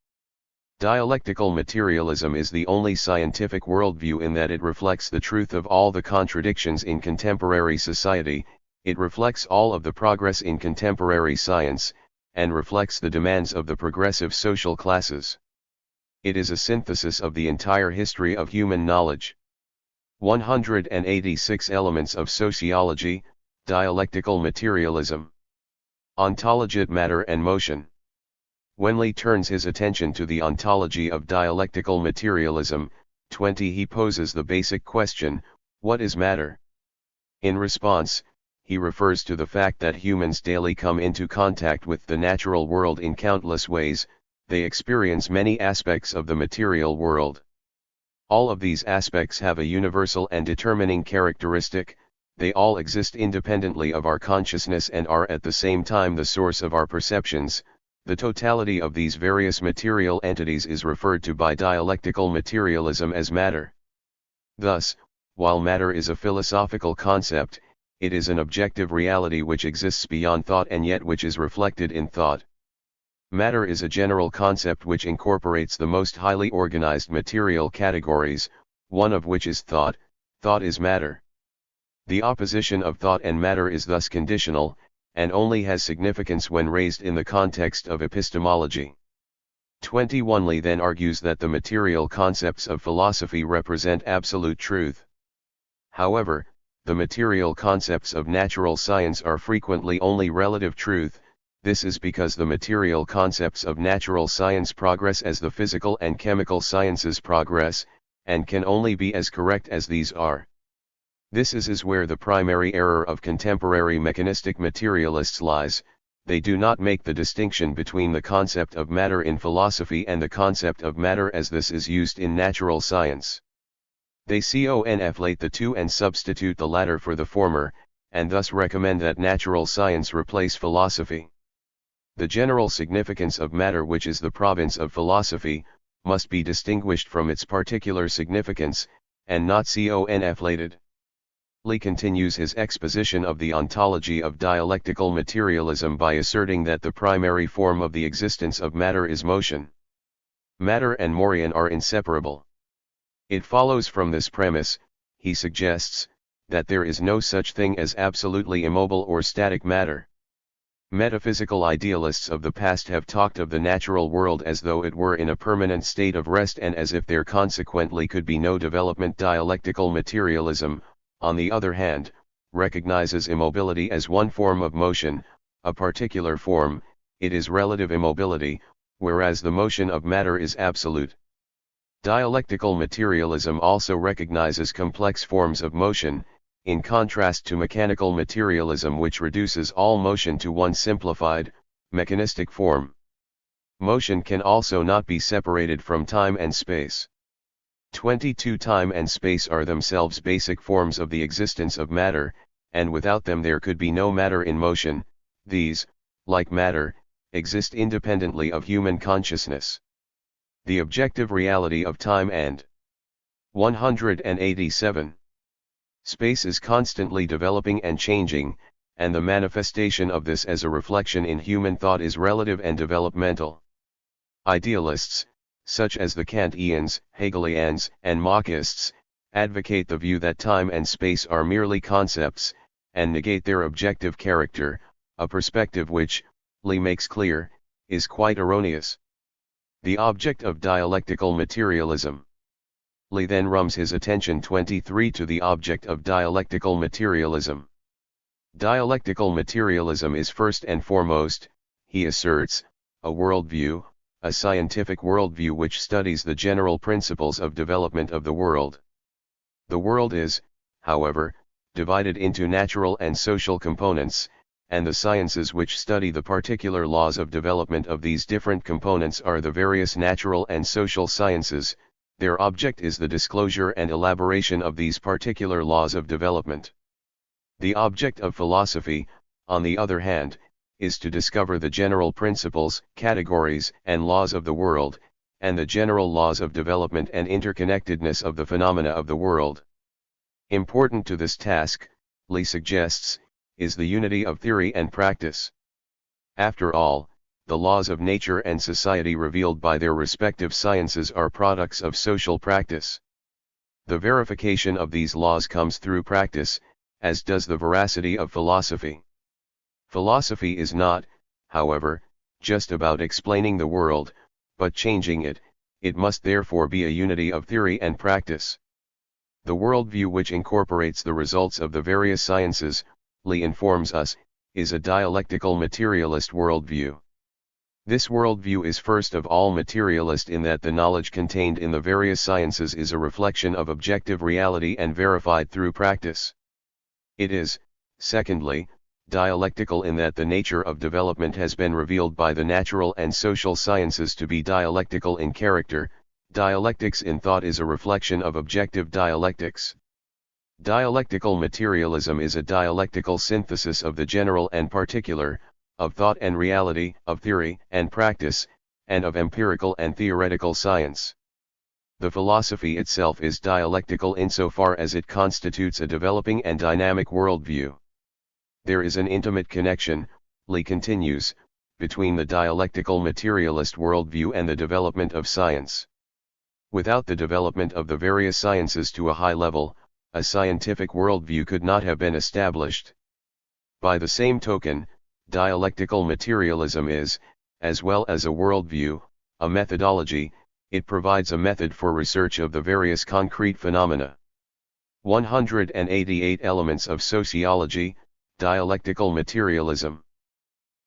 Speaker 1: Dialectical materialism is the only scientific worldview in that it reflects the truth of all the contradictions in contemporary society, it reflects all of the progress in contemporary science, and reflects the demands of the progressive social classes. It is a synthesis of the entire history of human knowledge. 186 Elements of sociology, dialectical materialism. Ontology, matter and motion. When Lee turns his attention to the ontology of dialectical materialism, 20 he poses the basic question, what is matter? In response, he refers to the fact that humans daily come into contact with the natural world in countless ways, they experience many aspects of the material world. All of these aspects have a universal and determining characteristic, they all exist independently of our consciousness and are at the same time the source of our perceptions. The totality of these various material entities is referred to by dialectical materialism as matter. Thus, while matter is a philosophical concept, it is an objective reality which exists beyond thought and yet which is reflected in thought. Matter is a general concept which incorporates the most highly organized material categories, one of which is thought. Thought is matter. The opposition of thought and matter is thus conditional, and only has significance when raised in the context of epistemology. 21 Lee then argues that the material concepts of philosophy represent absolute truth. However, the material concepts of natural science are frequently only relative truth. This is because the material concepts of natural science progress as the physical and chemical sciences progress, and can only be as correct as these are. This is where the primary error of contemporary mechanistic materialists lies. They do not make the distinction between the concept of matter in philosophy and the concept of matter as this is used in natural science. They conflate the two and substitute the latter for the former, and thus recommend that natural science replace philosophy. The general significance of matter, which is the province of philosophy, must be distinguished from its particular significance, and not conflated. Lee continues his exposition of the ontology of dialectical materialism by asserting that the primary form of the existence of matter is motion. Matter and motion are inseparable. It follows from this premise, he suggests, that there is no such thing as absolutely immobile or static matter. Metaphysical idealists of the past have talked of the natural world as though it were in a permanent state of rest and as if there consequently could be no development. Dialectical materialism, on the other hand, recognizes immobility as one form of motion, a particular form. It is relative immobility, whereas the motion of matter is absolute. Dialectical materialism also recognizes complex forms of motion, in contrast to mechanical materialism, which reduces all motion to one simplified, mechanistic form. Motion can also not be separated from time and space. 22 Time and space are themselves basic forms of the existence of matter, and without them there could be no matter in motion. These, like matter, exist independently of human consciousness. The objective reality of time and 187. Space is constantly developing and changing, and the manifestation of this as a reflection in human thought is relative and developmental. Idealists, such as the Kantians, Hegelians, and Marxists, advocate the view that time and space are merely concepts, and negate their objective character, a perspective which, Lee makes clear, is quite erroneous. The object of dialectical materialism. Lee then rums his attention 23 to the object of dialectical materialism. Dialectical materialism is first and foremost, he asserts, a worldview, a scientific worldview which studies the general principles of development of the world. The world is, however, divided into natural and social components, and the sciences which study the particular laws of development of these different components are the various natural and social sciences. Their object is the disclosure and elaboration of these particular laws of development. The object of philosophy, on the other hand, is to discover the general principles, categories, and laws of the world, and the general laws of development and interconnectedness of the phenomena of the world. Important to this task, Lee suggests, is the unity of theory and practice. After all, the laws of nature and society revealed by their respective sciences are products of social practice. The verification of these laws comes through practice, as does the veracity of philosophy. Philosophy is not, however, just about explaining the world, but changing it. It must therefore be a unity of theory and practice. The worldview which incorporates the results of the various sciences, Lee informs us, is a dialectical materialist worldview. This worldview is first of all materialist in that the knowledge contained in the various sciences is a reflection of objective reality and verified through practice. It is, secondly, dialectical in that the nature of development has been revealed by the natural and social sciences to be dialectical in character. Dialectics in thought is a reflection of objective dialectics. Dialectical materialism is a dialectical synthesis of the general and particular, of thought and reality, of theory and practice, and of empirical and theoretical science. The philosophy itself is dialectical insofar as it constitutes a developing and dynamic worldview. There is an intimate connection, Lee continues, between the dialectical materialist worldview and the development of science. Without the development of the various sciences to a high level, a scientific worldview could not have been established. By the same token, dialectical materialism is, as well as a worldview, a methodology. It provides a method for research of the various concrete phenomena. 188 Elements of sociology. Dialectical materialism.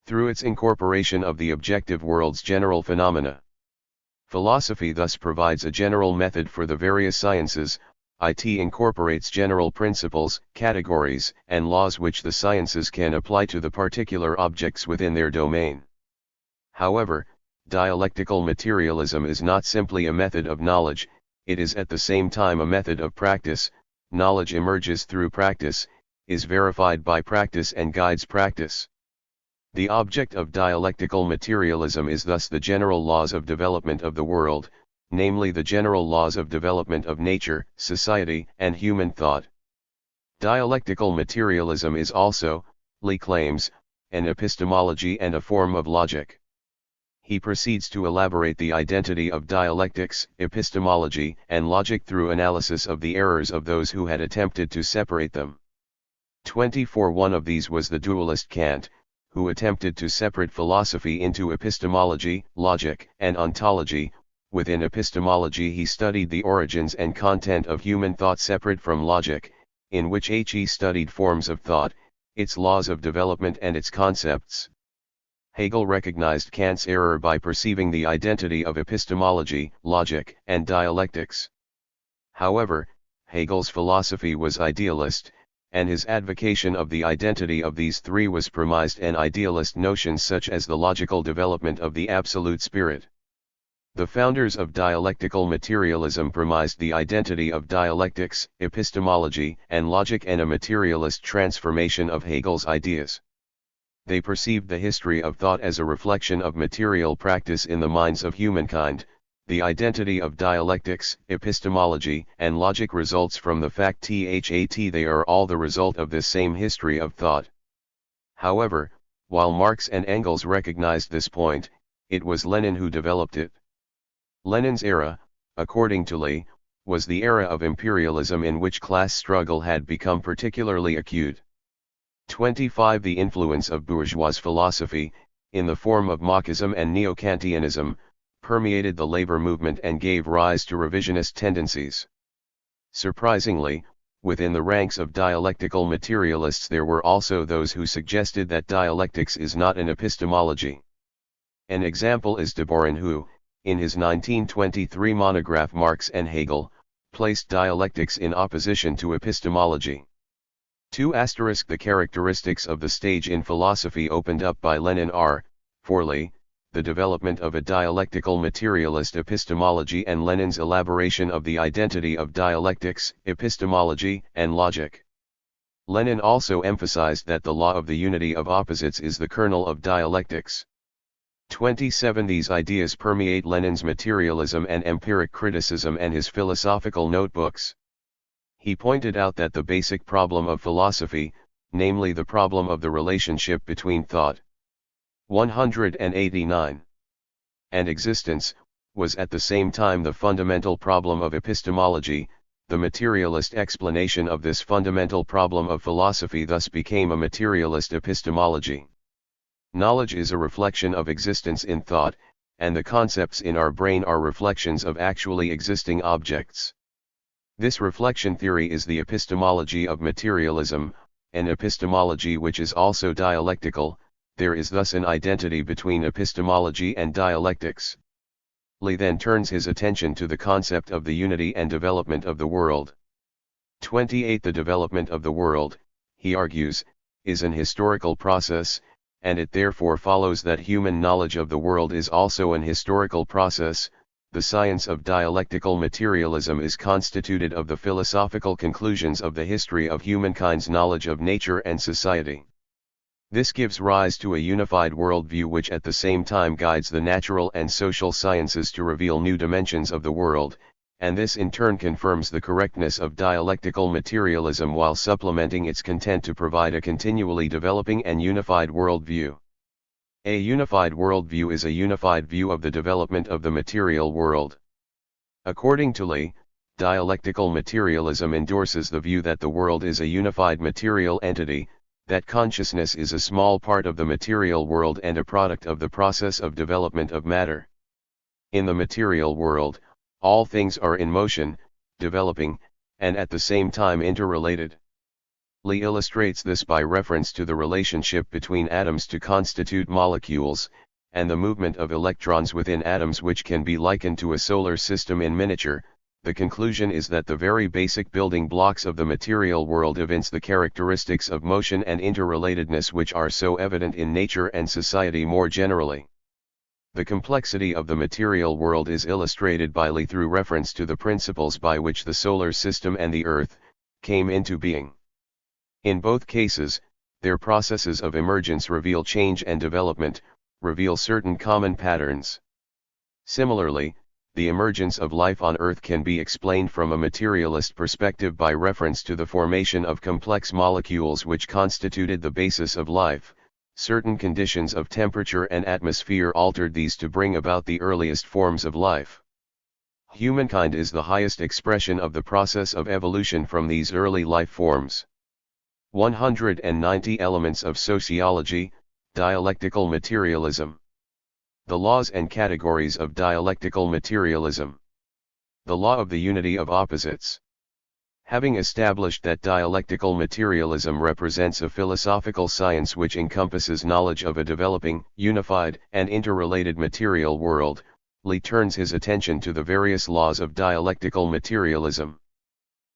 Speaker 1: Through its incorporation of the objective world's general phenomena, philosophy thus provides a general method for the various sciences, it incorporates general principles, categories, and laws which the sciences can apply to the particular objects within their domain. However, dialectical materialism is not simply a method of knowledge, it is at the same time a method of practice. Knowledge emerges through practice, is verified by practice and guides practice. The object of dialectical materialism is thus the general laws of development of the world, namely the general laws of development of nature, society, and human thought. Dialectical materialism is also, Lee claims, an epistemology and a form of logic. He proceeds to elaborate the identity of dialectics, epistemology, and logic through analysis of the errors of those who had attempted to separate them. 24. One of these was the dualist Kant, who attempted to separate philosophy into epistemology, logic, and ontology. Within epistemology he studied the origins and content of human thought separate from logic, in which he studied forms of thought, its laws of development and its concepts. Hegel recognized Kant's error by perceiving the identity of epistemology, logic, and dialectics. However, Hegel's philosophy was idealist, and his advocation of the identity of these three was premised on idealist notions such as the logical development of the absolute spirit. The founders of dialectical materialism premised the identity of dialectics, epistemology, and logic and a materialist transformation of Hegel's ideas. They perceived the history of thought as a reflection of material practice in the minds of humankind. The identity of dialectics, epistemology, and logic results from the fact that they are all the result of this same history of thought. However, while Marx and Engels recognized this point, it was Lenin who developed it. Lenin's era, according to Lee, was the era of imperialism in which class struggle had become particularly acute. 25. The influence of bourgeois philosophy, in the form of Marxism and Neo-Kantianism, permeated the labor movement and gave rise to revisionist tendencies. Surprisingly, within the ranks of dialectical materialists there were also those who suggested that dialectics is not an epistemology. An example is de Boron who, in his 1923 monograph Marx and Hegel, placed dialectics in opposition to epistemology. 2. The characteristics of the stage in philosophy opened up by Lenin are, for Lee, the development of a dialectical materialist epistemology and Lenin's elaboration of the identity of dialectics, epistemology, and logic. Lenin also emphasized that the law of the unity of opposites is the kernel of dialectics. 27. These ideas permeate Lenin's materialism and empiric criticism and his philosophical notebooks. He pointed out that the basic problem of philosophy, namely the problem of the relationship between thought, 189, and existence, was at the same time the fundamental problem of epistemology. The materialist explanation of this fundamental problem of philosophy thus became a materialist epistemology. Knowledge is a reflection of existence in thought, and the concepts in our brain are reflections of actually existing objects. This reflection theory is the epistemology of materialism, an epistemology which is also dialectical. There is thus an identity between epistemology and dialectics. Lee then turns his attention to the concept of the unity and development of the world. 28. The development of the world, he argues, is an historical process, and it therefore follows that human knowledge of the world is also an historical process. The science of dialectical materialism is constituted of the philosophical conclusions of the history of humankind's knowledge of nature and society. This gives rise to a unified worldview which at the same time guides the natural and social sciences to reveal new dimensions of the world, and this in turn confirms the correctness of dialectical materialism while supplementing its content to provide a continually developing and unified worldview. A unified worldview is a unified view of the development of the material world. According to Lee, dialectical materialism endorses the view that the world is a unified material entity, that consciousness is a small part of the material world and a product of the process of development of matter. In the material world, all things are in motion, developing, and at the same time interrelated. Lee illustrates this by reference to the relationship between atoms to constitute molecules, and the movement of electrons within atoms which can be likened to a solar system in miniature. The conclusion is that the very basic building blocks of the material world evince the characteristics of motion and interrelatedness which are so evident in nature and society more generally. The complexity of the material world is illustrated by Lee through reference to the principles by which the solar system and the Earth came into being. In both cases, their processes of emergence reveal change and development, reveal certain common patterns. Similarly, the emergence of life on Earth can be explained from a materialist perspective by reference to the formation of complex molecules which constituted the basis of life. Certain conditions of temperature and atmosphere altered these to bring about the earliest forms of life. Humankind is the highest expression of the process of evolution from these early life forms. 190 Elements of Sociology, Dialectical Materialism. The laws and categories of dialectical materialism. The law of the unity of opposites. Having established that dialectical materialism represents a philosophical science which encompasses knowledge of a developing, unified, and interrelated material world, Lee turns his attention to the various laws of dialectical materialism.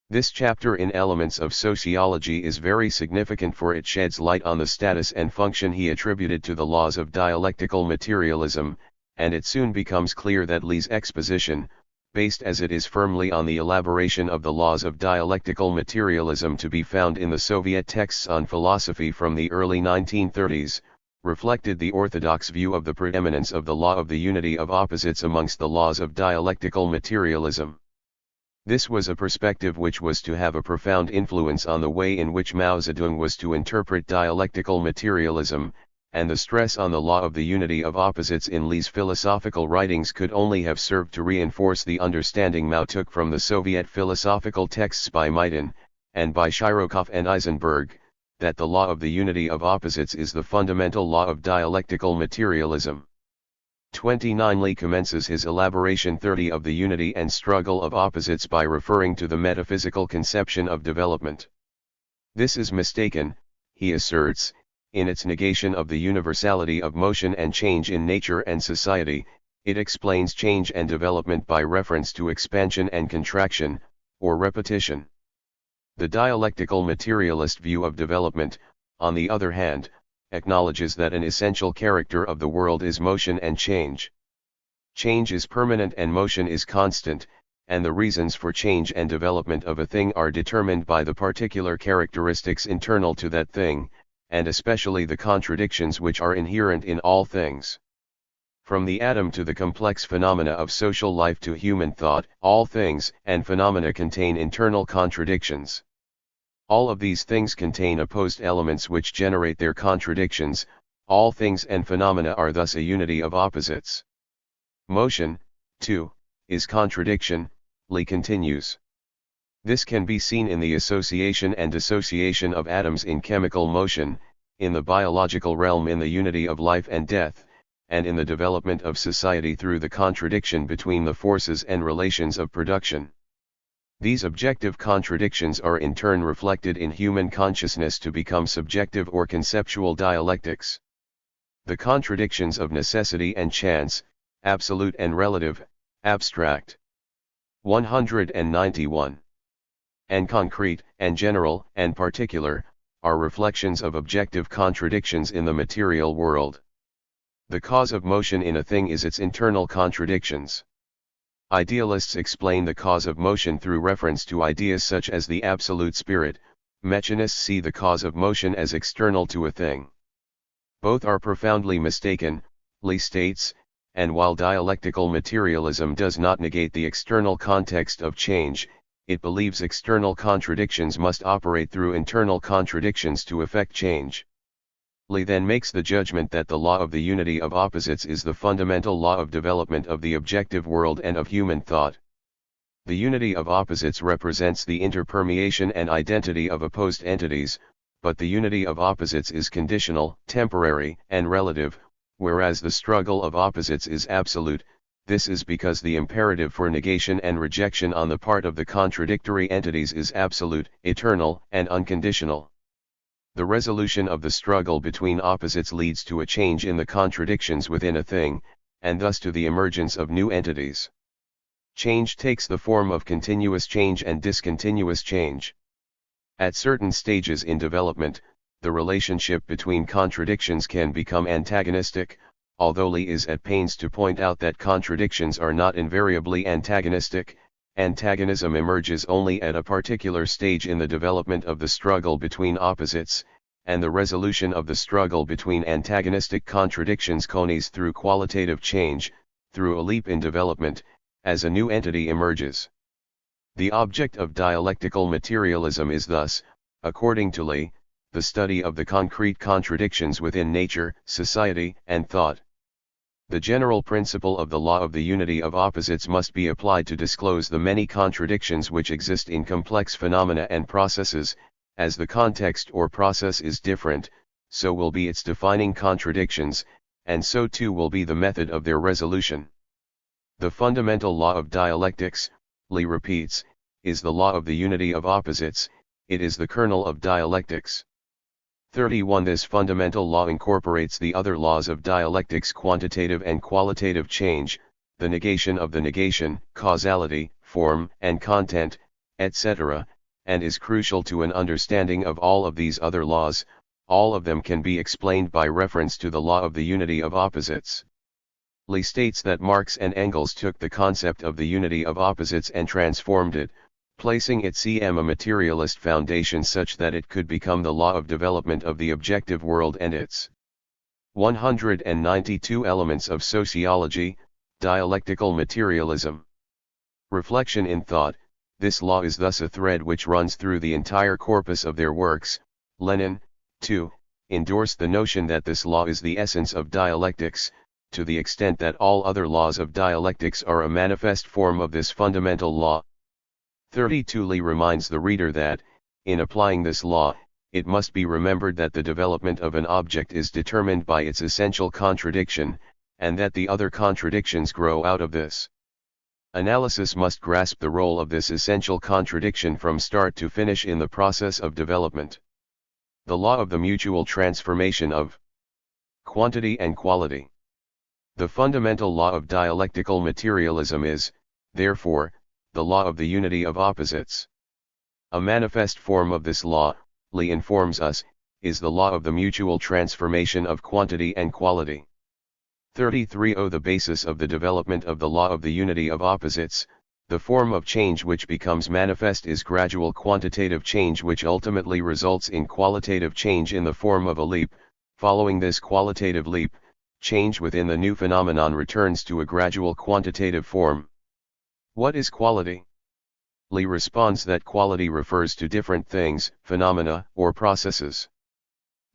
Speaker 1: This chapter in Elements of Sociology is very significant for it sheds light on the status and function he attributed to the laws of dialectical materialism, and it soon becomes clear that Lee's exposition, based as it is firmly on the elaboration of the laws of dialectical materialism to be found in the Soviet texts on philosophy from the early 1930s, reflected the orthodox view of the preeminence of the law of the unity of opposites amongst the laws of dialectical materialism. This was a perspective which was to have a profound influence on the way in which Mao Zedong was to interpret dialectical materialism, and the stress on the law of the unity of opposites in Lee's philosophical writings could only have served to reinforce the understanding Mao took from the Soviet philosophical texts by Maidan, and by Shirokov and Eisenberg, that the law of the unity of opposites is the fundamental law of dialectical materialism. 29 Lee commences his elaboration 30 of the unity and struggle of opposites by referring to the metaphysical conception of development. This is mistaken, he asserts, in its negation of the universality of motion and change in nature and society. It explains change and development by reference to expansion and contraction, or repetition. The dialectical materialist view of development, on the other hand, acknowledges that an essential character of the world is motion and change. Change is permanent and motion is constant, and the reasons for change and development of a thing are determined by the particular characteristics internal to that thing, and especially the contradictions which are inherent in all things. From the atom to the complex phenomena of social life to human thought, all things and phenomena contain internal contradictions. All of these things contain opposed elements which generate their contradictions. All things and phenomena are thus a unity of opposites. Motion, too, is contradiction, Lee continues. This can be seen in the association and dissociation of atoms in chemical motion, in the biological realm in the unity of life and death, and in the development of society through the contradiction between the forces and relations of production. These objective contradictions are in turn reflected in human consciousness to become subjective or conceptual dialectics. The contradictions of necessity and chance, absolute and relative, abstract. 191. And concrete, and general, and particular, are reflections of objective contradictions in the material world. The cause of motion in a thing is its internal contradictions. Idealists explain the cause of motion through reference to ideas such as the absolute spirit. Mechanists see the cause of motion as external to a thing. Both are profoundly mistaken, Lee states, and while dialectical materialism does not negate the external context of change, it believes external contradictions must operate through internal contradictions to effect change. Lee then makes the judgment that the law of the unity of opposites is the fundamental law of development of the objective world and of human thought. The unity of opposites represents the interpermeation and identity of opposed entities, but the unity of opposites is conditional, temporary, and relative, whereas the struggle of opposites is absolute. This is because the imperative for negation and rejection on the part of the contradictory entities is absolute, eternal, and unconditional. The resolution of the struggle between opposites leads to a change in the contradictions within a thing, and thus to the emergence of new entities. Change takes the form of continuous change and discontinuous change. At certain stages in development, the relationship between contradictions can become antagonistic, although Lee is at pains to point out that contradictions are not invariably antagonistic. Antagonism emerges only at a particular stage in the development of the struggle between opposites, and the resolution of the struggle between antagonistic contradictions cones through qualitative change, through a leap in development, as a new entity emerges. The object of dialectical materialism is thus, according to Lee, the study of the concrete contradictions within nature, society, and thought. The general principle of the law of the unity of opposites must be applied to disclose the many contradictions which exist in complex phenomena and processes. As the context or process is different, so will be its defining contradictions, and so too will be the method of their resolution. The fundamental law of dialectics, Lee repeats, is the law of the unity of opposites. It is the kernel of dialectics. 31. This fundamental law incorporates the other laws of dialectics: quantitative and qualitative change, the negation of the negation, causality, form and content, etc., and is crucial to an understanding of all of these other laws. All of them can be explained by reference to the law of the unity of opposites. Lee states that Marx and Engels took the concept of the unity of opposites and transformed it, placing it a materialist foundation such that it could become the law of development of the objective world and its 192 elements of sociology. Dialectical materialism. Reflection in thought. This law is thus a thread which runs through the entire corpus of their works. Lenin, too, endorsed the notion that this law is the essence of dialectics, to the extent that all other laws of dialectics are a manifest form of this fundamental law. 32. Lee reminds the reader that, in applying this law, it must be remembered that the development of an object is determined by its essential contradiction, and that the other contradictions grow out of this. Analysis must grasp the role of this essential contradiction from start to finish in the process of development. The law of the mutual transformation of quantity and quality. The fundamental law of dialectical materialism is, therefore, the law of the unity of opposites. A manifest form of this law, Lee informs us, is the law of the mutual transformation of quantity and quality. 33. The basis of the development of the law of the unity of opposites, the form of change which becomes manifest is gradual quantitative change which ultimately results in qualitative change in the form of a leap. Following this qualitative leap, change within the new phenomenon returns to a gradual quantitative form. What is quality? Lee responds that quality refers to different things, phenomena, or processes.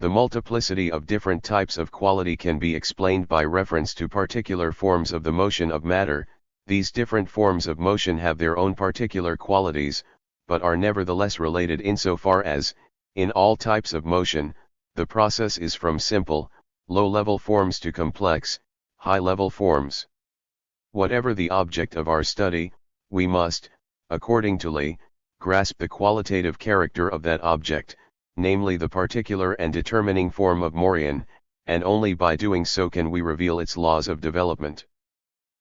Speaker 1: The multiplicity of different types of quality can be explained by reference to particular forms of the motion of matter. These different forms of motion have their own particular qualities, but are nevertheless related insofar as, in all types of motion, the process is from simple, low-level forms to complex, high-level forms. Whatever the object of our study, we must, according to Lee, grasp the qualitative character of that object, namely the particular and determining form of motion, and only by doing so can we reveal its laws of development.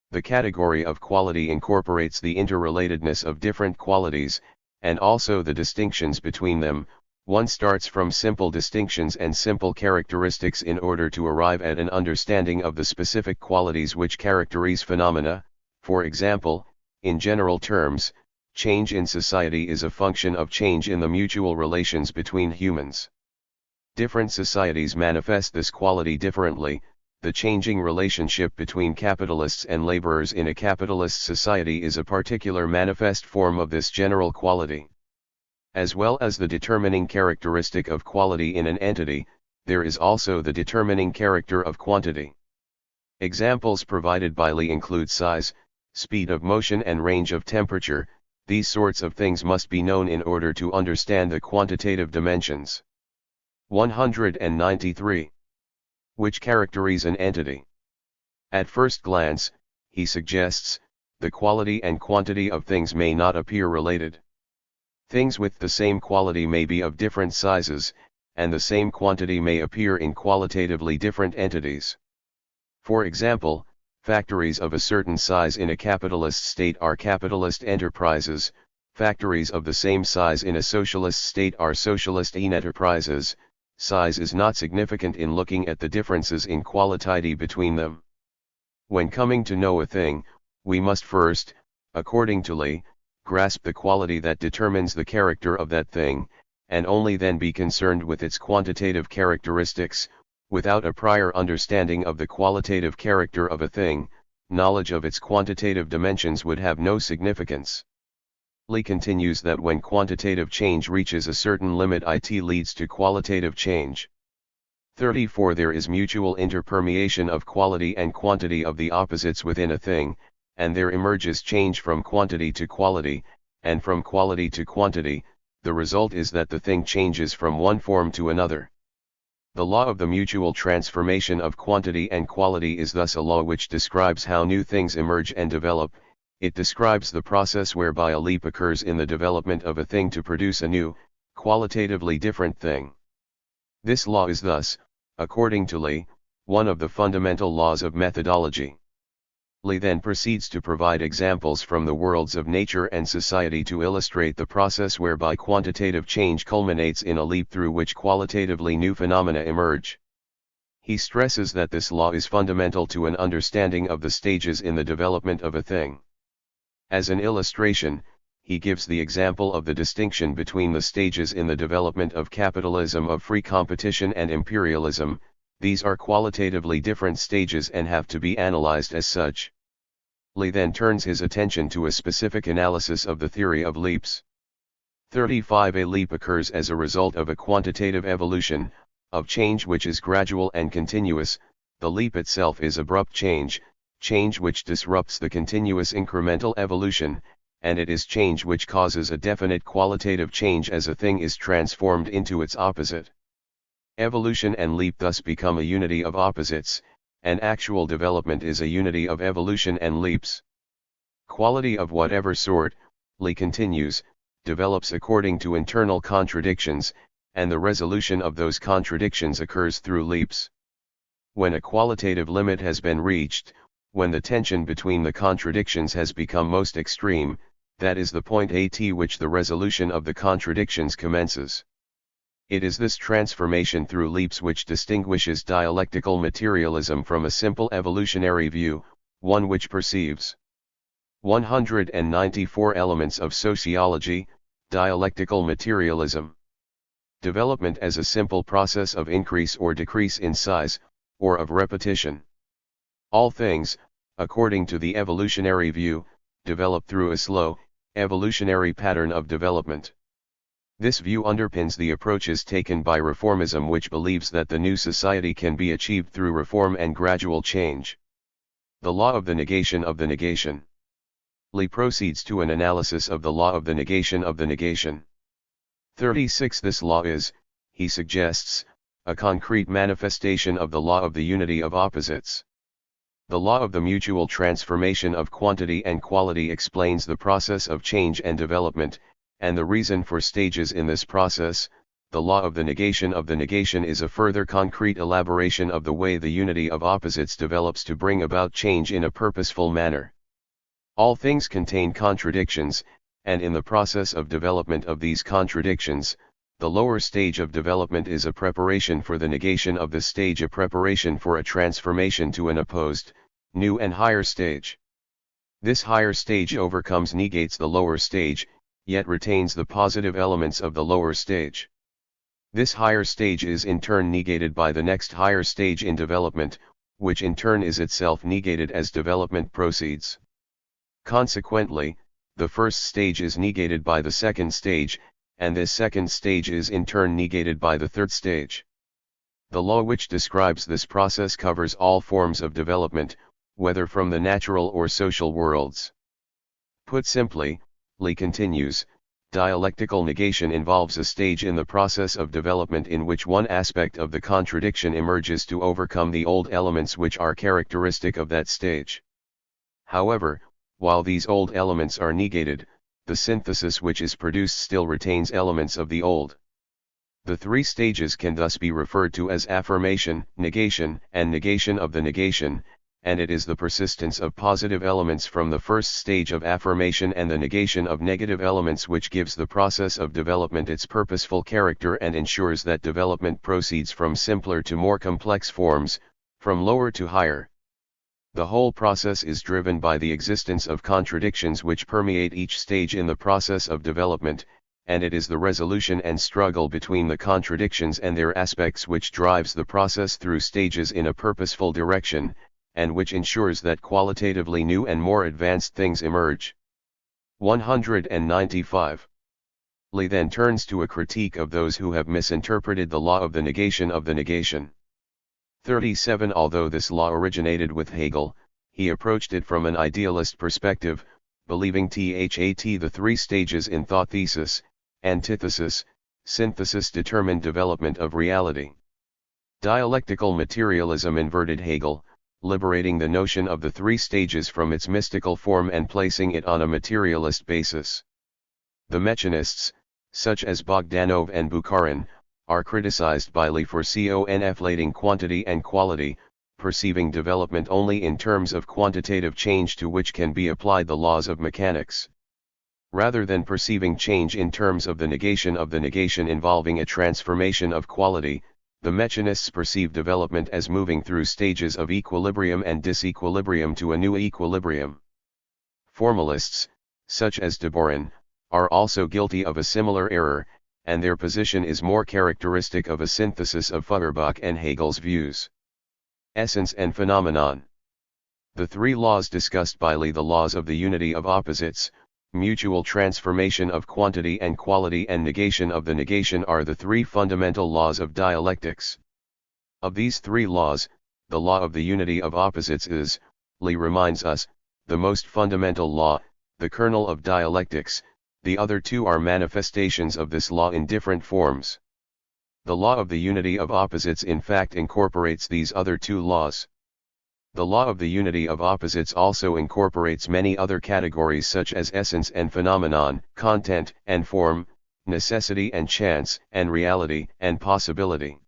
Speaker 1: The category of quality incorporates the interrelatedness of different qualities, and also the distinctions between them. One starts from simple distinctions and simple characteristics in order to arrive at an understanding of the specific qualities which characterize phenomena. For example, in general terms, change in society is a function of change in the mutual relations between humans. Different societies manifest this quality differently. The changing relationship between capitalists and laborers in a capitalist society is a particular manifest form of this general quality. As well as the determining characteristic of quality in an entity, there is also the determining character of quantity. Examples provided by Lee include size, speed of motion and range of temperature. These sorts of things must be known in order to understand the quantitative dimensions. 193. Which characterize an entity. At first glance, he suggests, the quality and quantity of things may not appear related. Things with the same quality may be of different sizes, and the same quantity may appear in qualitatively different entities. For example, Factories of a certain size in a capitalist state are capitalist enterprises, factories of the same size in a socialist state are socialist enterprises. Size is not significant in looking at the differences in quality between them. When coming to know a thing, we must first, according to Lee, grasp the quality that determines the character of that thing, and only then be concerned with its quantitative characteristics. Without a prior understanding of the qualitative character of a thing, knowledge of its quantitative dimensions would have no significance. Lee continues that when quantitative change reaches a certain limit, it leads to qualitative change. 34 There is mutual interpermeation of quality and quantity of the opposites within a thing, and there emerges change from quantity to quality, and from quality to quantity. The result is that the thing changes from one form to another. The law of the mutual transformation of quantity and quality is thus a law which describes how new things emerge and develop. It describes the process whereby a leap occurs in the development of a thing to produce a new, qualitatively different thing. This law is thus, according to Lee, one of the fundamental laws of methodology. Lee then proceeds to provide examples from the worlds of nature and society to illustrate the process whereby quantitative change culminates in a leap through which qualitatively new phenomena emerge. He stresses that this law is fundamental to an understanding of the stages in the development of a thing. As an illustration, he gives the example of the distinction between the stages in the development of capitalism of free competition and imperialism. These are qualitatively different stages and have to be analyzed as such. Lee then turns his attention to a specific analysis of the theory of leaps. 35 A leap occurs as a result of a quantitative evolution, of change which is gradual and continuous. The leap itself is abrupt change, change which disrupts the continuous incremental evolution, and it is change which causes a definite qualitative change as a thing is transformed into its opposite. Evolution and leap thus become a unity of opposites, and actual development is a unity of evolution and leaps. Quality of whatever sort, Lee continues, develops according to internal contradictions, and the resolution of those contradictions occurs through leaps. When a qualitative limit has been reached, when the tension between the contradictions has become most extreme, that is the point at which the resolution of the contradictions commences. It is this transformation through leaps which distinguishes dialectical materialism from a simple evolutionary view, one which perceives 194 elements of sociology, dialectical materialism. Development as a simple process of increase or decrease in size, or of repetition. All things, according to the evolutionary view, develop through a slow, evolutionary pattern of development. This view underpins the approaches taken by reformism, which believes that the new society can be achieved through reform and gradual change. The law of the negation of the negation. Lee proceeds to an analysis of the law of the negation of the negation. 36 This law is, he suggests, a concrete manifestation of the law of the unity of opposites. The law of the mutual transformation of quantity and quality explains the process of change and development, and the reason for stages in this process. The law of the negation is a further concrete elaboration of the way the unity of opposites develops to bring about change in a purposeful manner. All things contain contradictions, and in the process of development of these contradictions, the lower stage of development is a preparation for the negation of the stage, a preparation for a transformation to an opposed, new and higher stage. This higher stage negates the lower stage, yet retains the positive elements of the lower stage. This higher stage is in turn negated by the next higher stage in development, which in turn is itself negated as development proceeds. Consequently, the first stage is negated by the second stage, and this second stage is in turn negated by the third stage. The law which describes this process covers all forms of development, whether from the natural or social worlds. Put simply, Lee continues, dialectical negation involves a stage in the process of development in which one aspect of the contradiction emerges to overcome the old elements which are characteristic of that stage. However, while these old elements are negated, the synthesis which is produced still retains elements of the old. The three stages can thus be referred to as affirmation, negation, and negation of the negation, and it is the persistence of positive elements from the first stage of affirmation and the negation of negative elements which gives the process of development its purposeful character and ensures that development proceeds from simpler to more complex forms, from lower to higher. The whole process is driven by the existence of contradictions which permeate each stage in the process of development, and it is the resolution and struggle between the contradictions and their aspects which drives the process through stages in a purposeful direction, and which ensures that qualitatively new and more advanced things emerge. 195. Lee then turns to a critique of those who have misinterpreted the law of the negation of the negation. 37. Although this law originated with Hegel, he approached it from an idealist perspective, believing the three stages in thought: thesis, antithesis, synthesis determined development of reality. Dialectical materialism inverted Hegel, liberating the notion of the three stages from its mystical form and placing it on a materialist basis. The mechanists, such as Bogdanov and Bukharin, are criticized by Lee for conflating quantity and quality, perceiving development only in terms of quantitative change to which can be applied the laws of mechanics. Rather than perceiving change in terms of the negation involving a transformation of quality, the mechanists perceive development as moving through stages of equilibrium and disequilibrium to a new equilibrium. Formalists, such as de Boron, are also guilty of a similar error, and their position is more characteristic of a synthesis of Feuerbach and Hegel's views. Essence and phenomenon. The three laws discussed by Lee: the laws of the unity of opposites, mutual transformation of quantity and quality, and negation of the negation, are the three fundamental laws of dialectics. Of these three laws, the law of the unity of opposites is, Lee reminds us, the most fundamental law, the kernel of dialectics. The other two are manifestations of this law in different forms. The law of the unity of opposites in fact incorporates these other two laws. The law of the unity of opposites also incorporates many other categories such as essence and phenomenon, content and form, necessity and chance, and reality and possibility.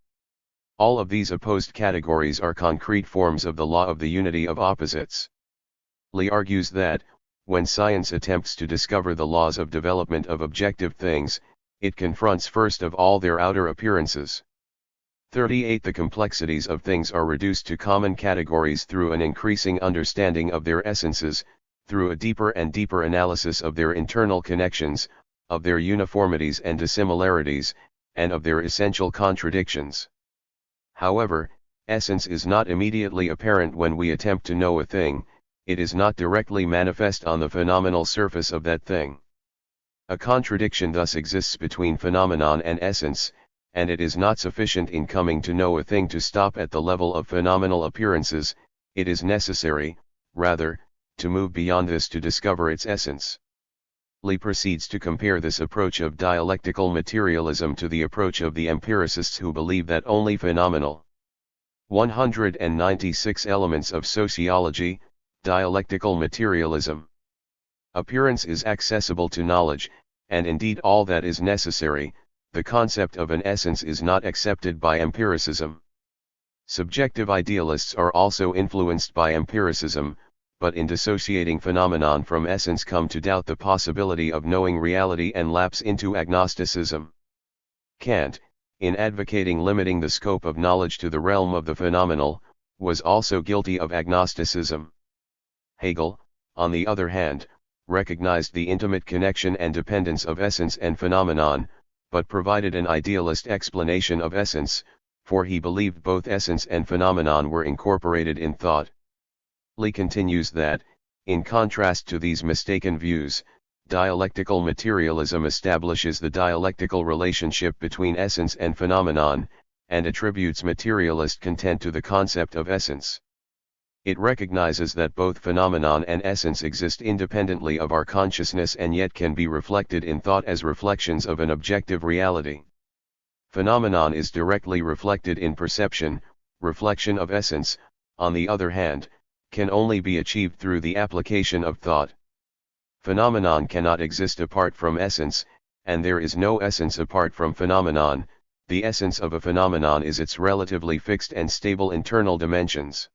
Speaker 1: All of these opposed categories are concrete forms of the law of the unity of opposites. Lee argues that, when science attempts to discover the laws of development of objective things, it confronts first of all their outer appearances. 38. The complexities of things are reduced to common categories through an increasing understanding of their essences, through a deeper and deeper analysis of their internal connections, of their uniformities and dissimilarities, and of their essential contradictions. However, essence is not immediately apparent when we attempt to know a thing. It is not directly manifest on the phenomenal surface of that thing. A contradiction thus exists between phenomenon and essence, and it is not sufficient in coming to know a thing to stop at the level of phenomenal appearances. It is necessary, rather, to move beyond this to discover its essence. Lee proceeds to compare this approach of dialectical materialism to the approach of the empiricists who believe that only phenomenal. 196 Elements of sociology. Dialectical materialism. Appearance is accessible to knowledge, and indeed all that is necessary. The concept of an essence is not accepted by empiricism. Subjective idealists are also influenced by empiricism, but in dissociating phenomenon from essence come to doubt the possibility of knowing reality and lapse into agnosticism. Kant, in advocating limiting the scope of knowledge to the realm of the phenomenal, was also guilty of agnosticism. Hegel, on the other hand, recognized the intimate connection and dependence of essence and phenomenon, but provided an idealist explanation of essence, for he believed both essence and phenomenon were incorporated in thought. Lee continues that, in contrast to these mistaken views, dialectical materialism establishes the dialectical relationship between essence and phenomenon, and attributes materialist content to the concept of essence. It recognizes that both phenomenon and essence exist independently of our consciousness and yet can be reflected in thought as reflections of an objective reality. Phenomenon is directly reflected in perception. Reflection of essence, on the other hand, can only be achieved through the application of thought. Phenomenon cannot exist apart from essence, and there is no essence apart from phenomenon. The essence of a phenomenon is its relatively fixed and stable internal dimensions.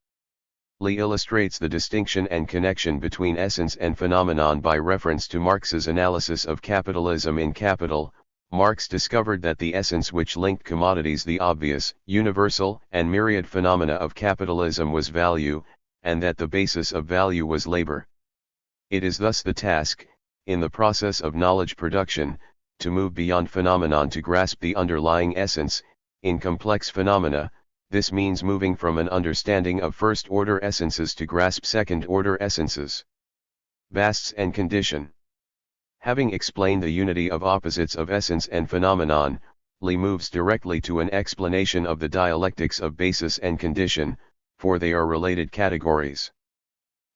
Speaker 1: Lee illustrates the distinction and connection between essence and phenomenon by reference to Marx's analysis of capitalism in Capital. Marx discovered that the essence which linked commodities, the obvious, universal, and myriad phenomena of capitalism, was value, and that the basis of value was labor. It is thus the task, in the process of knowledge production, to move beyond phenomenon to grasp the underlying essence. In complex phenomena, this means moving from an understanding of first-order essences to grasp second-order essences. Basts and condition. Having explained the unity of opposites of essence and phenomenon, Lee moves directly to an explanation of the dialectics of basis and condition, for they are related categories.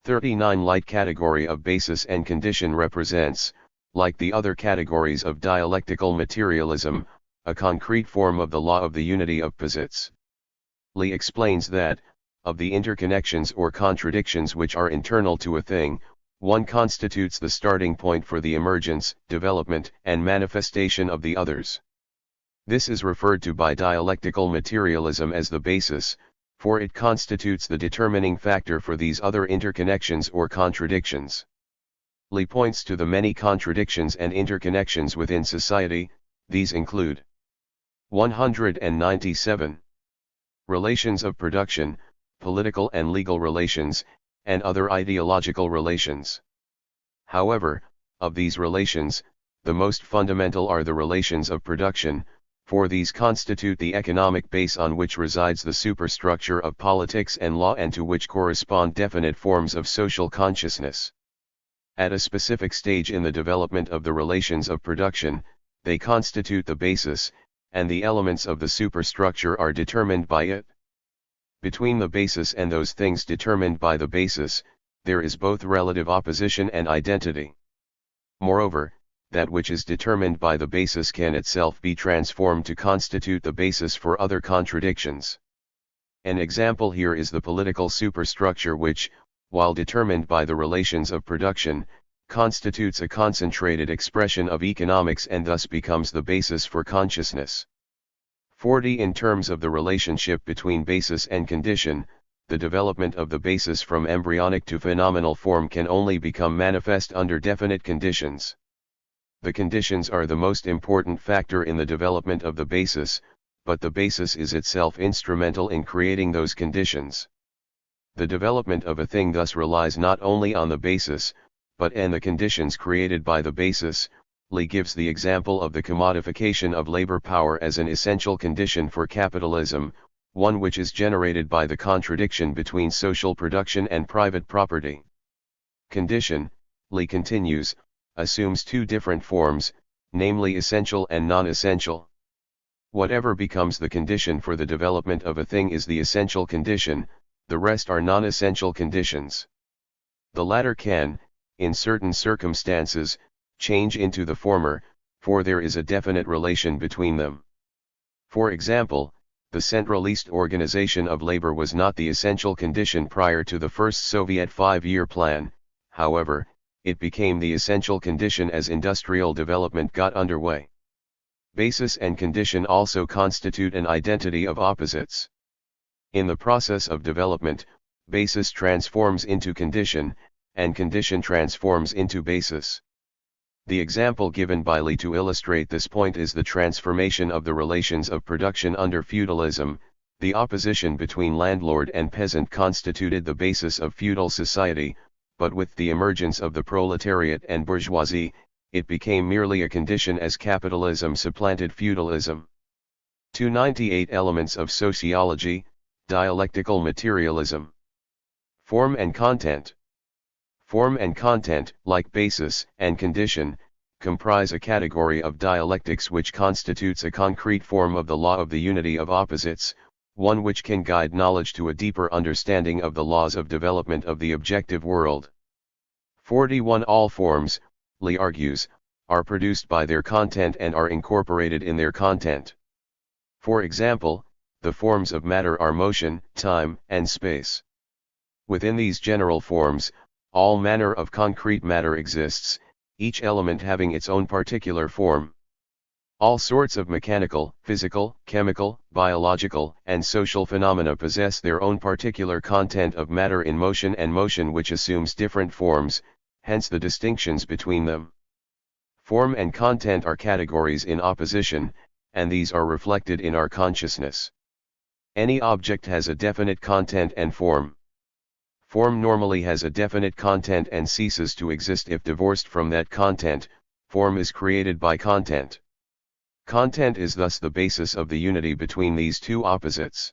Speaker 1: 39 Light category of basis and condition represents, like the other categories of dialectical materialism, a concrete form of the law of the unity of posits. Lee explains that, of the interconnections or contradictions which are internal to a thing, one constitutes the starting point for the emergence, development, and manifestation of the others. This is referred to by dialectical materialism as the basis, for it constitutes the determining factor for these other interconnections or contradictions. Lee points to the many contradictions and interconnections within society. These include 197. Relations of production, political and legal relations, and other ideological relations. However, of these relations, the most fundamental are the relations of production, for these constitute the economic base on which resides the superstructure of politics and law and to which correspond definite forms of social consciousness. At a specific stage in the development of the relations of production, they constitute the basis, and the elements of the superstructure are determined by it. Between the basis and those things determined by the basis, there is both relative opposition and identity. Moreover, that which is determined by the basis can itself be transformed to constitute the basis for other contradictions. An example here is the political superstructure which, while determined by the relations of production, constitutes a concentrated expression of economics and thus becomes the basis for consciousness. 40 In terms of the relationship between basis and condition, the development of the basis from embryonic to phenomenal form can only become manifest under definite conditions. The conditions are the most important factor in the development of the basis, but the basis is itself instrumental in creating those conditions. The development of a thing thus relies not only on the basis, but on the conditions created by the basis. Lee gives the example of the commodification of labor power as an essential condition for capitalism, one which is generated by the contradiction between social production and private property. Condition, Lee continues, assumes two different forms, namely essential and non-essential. Whatever becomes the condition for the development of a thing is the essential condition, the rest are non-essential conditions. The latter can, in certain circumstances, change into the former, for there is a definite relation between them. For example, the centralist organization of labor was not the essential condition prior to the first Soviet 5-year plan. However, it became the essential condition as industrial development got underway. Basis and condition also constitute an identity of opposites. In the process of development, basis transforms into condition, and condition transforms into basis. The example given by Lee to illustrate this point is the transformation of the relations of production under feudalism. The opposition between landlord and peasant constituted the basis of feudal society, but with the emergence of the proletariat and bourgeoisie, it became merely a condition as capitalism supplanted feudalism. 298 Elements of sociology, dialectical materialism. Form and content. Form and content, like basis and condition, comprise a category of dialectics which constitutes a concrete form of the law of the unity of opposites, one which can guide knowledge to a deeper understanding of the laws of development of the objective world. 41 All forms, Lee argues, are produced by their content and are incorporated in their content. For example, the forms of matter are motion, time, and space. Within these general forms, all manner of concrete matter exists, each element having its own particular form. All sorts of mechanical, physical, chemical, biological, and social phenomena possess their own particular content of matter in motion and motion which assumes different forms, hence the distinctions between them. Form and content are categories in opposition, and these are reflected in our consciousness. Any object has a definite content and form. Form normally has a definite content and ceases to exist if divorced from that content. Form is created by content. Content is thus the basis of the unity between these two opposites.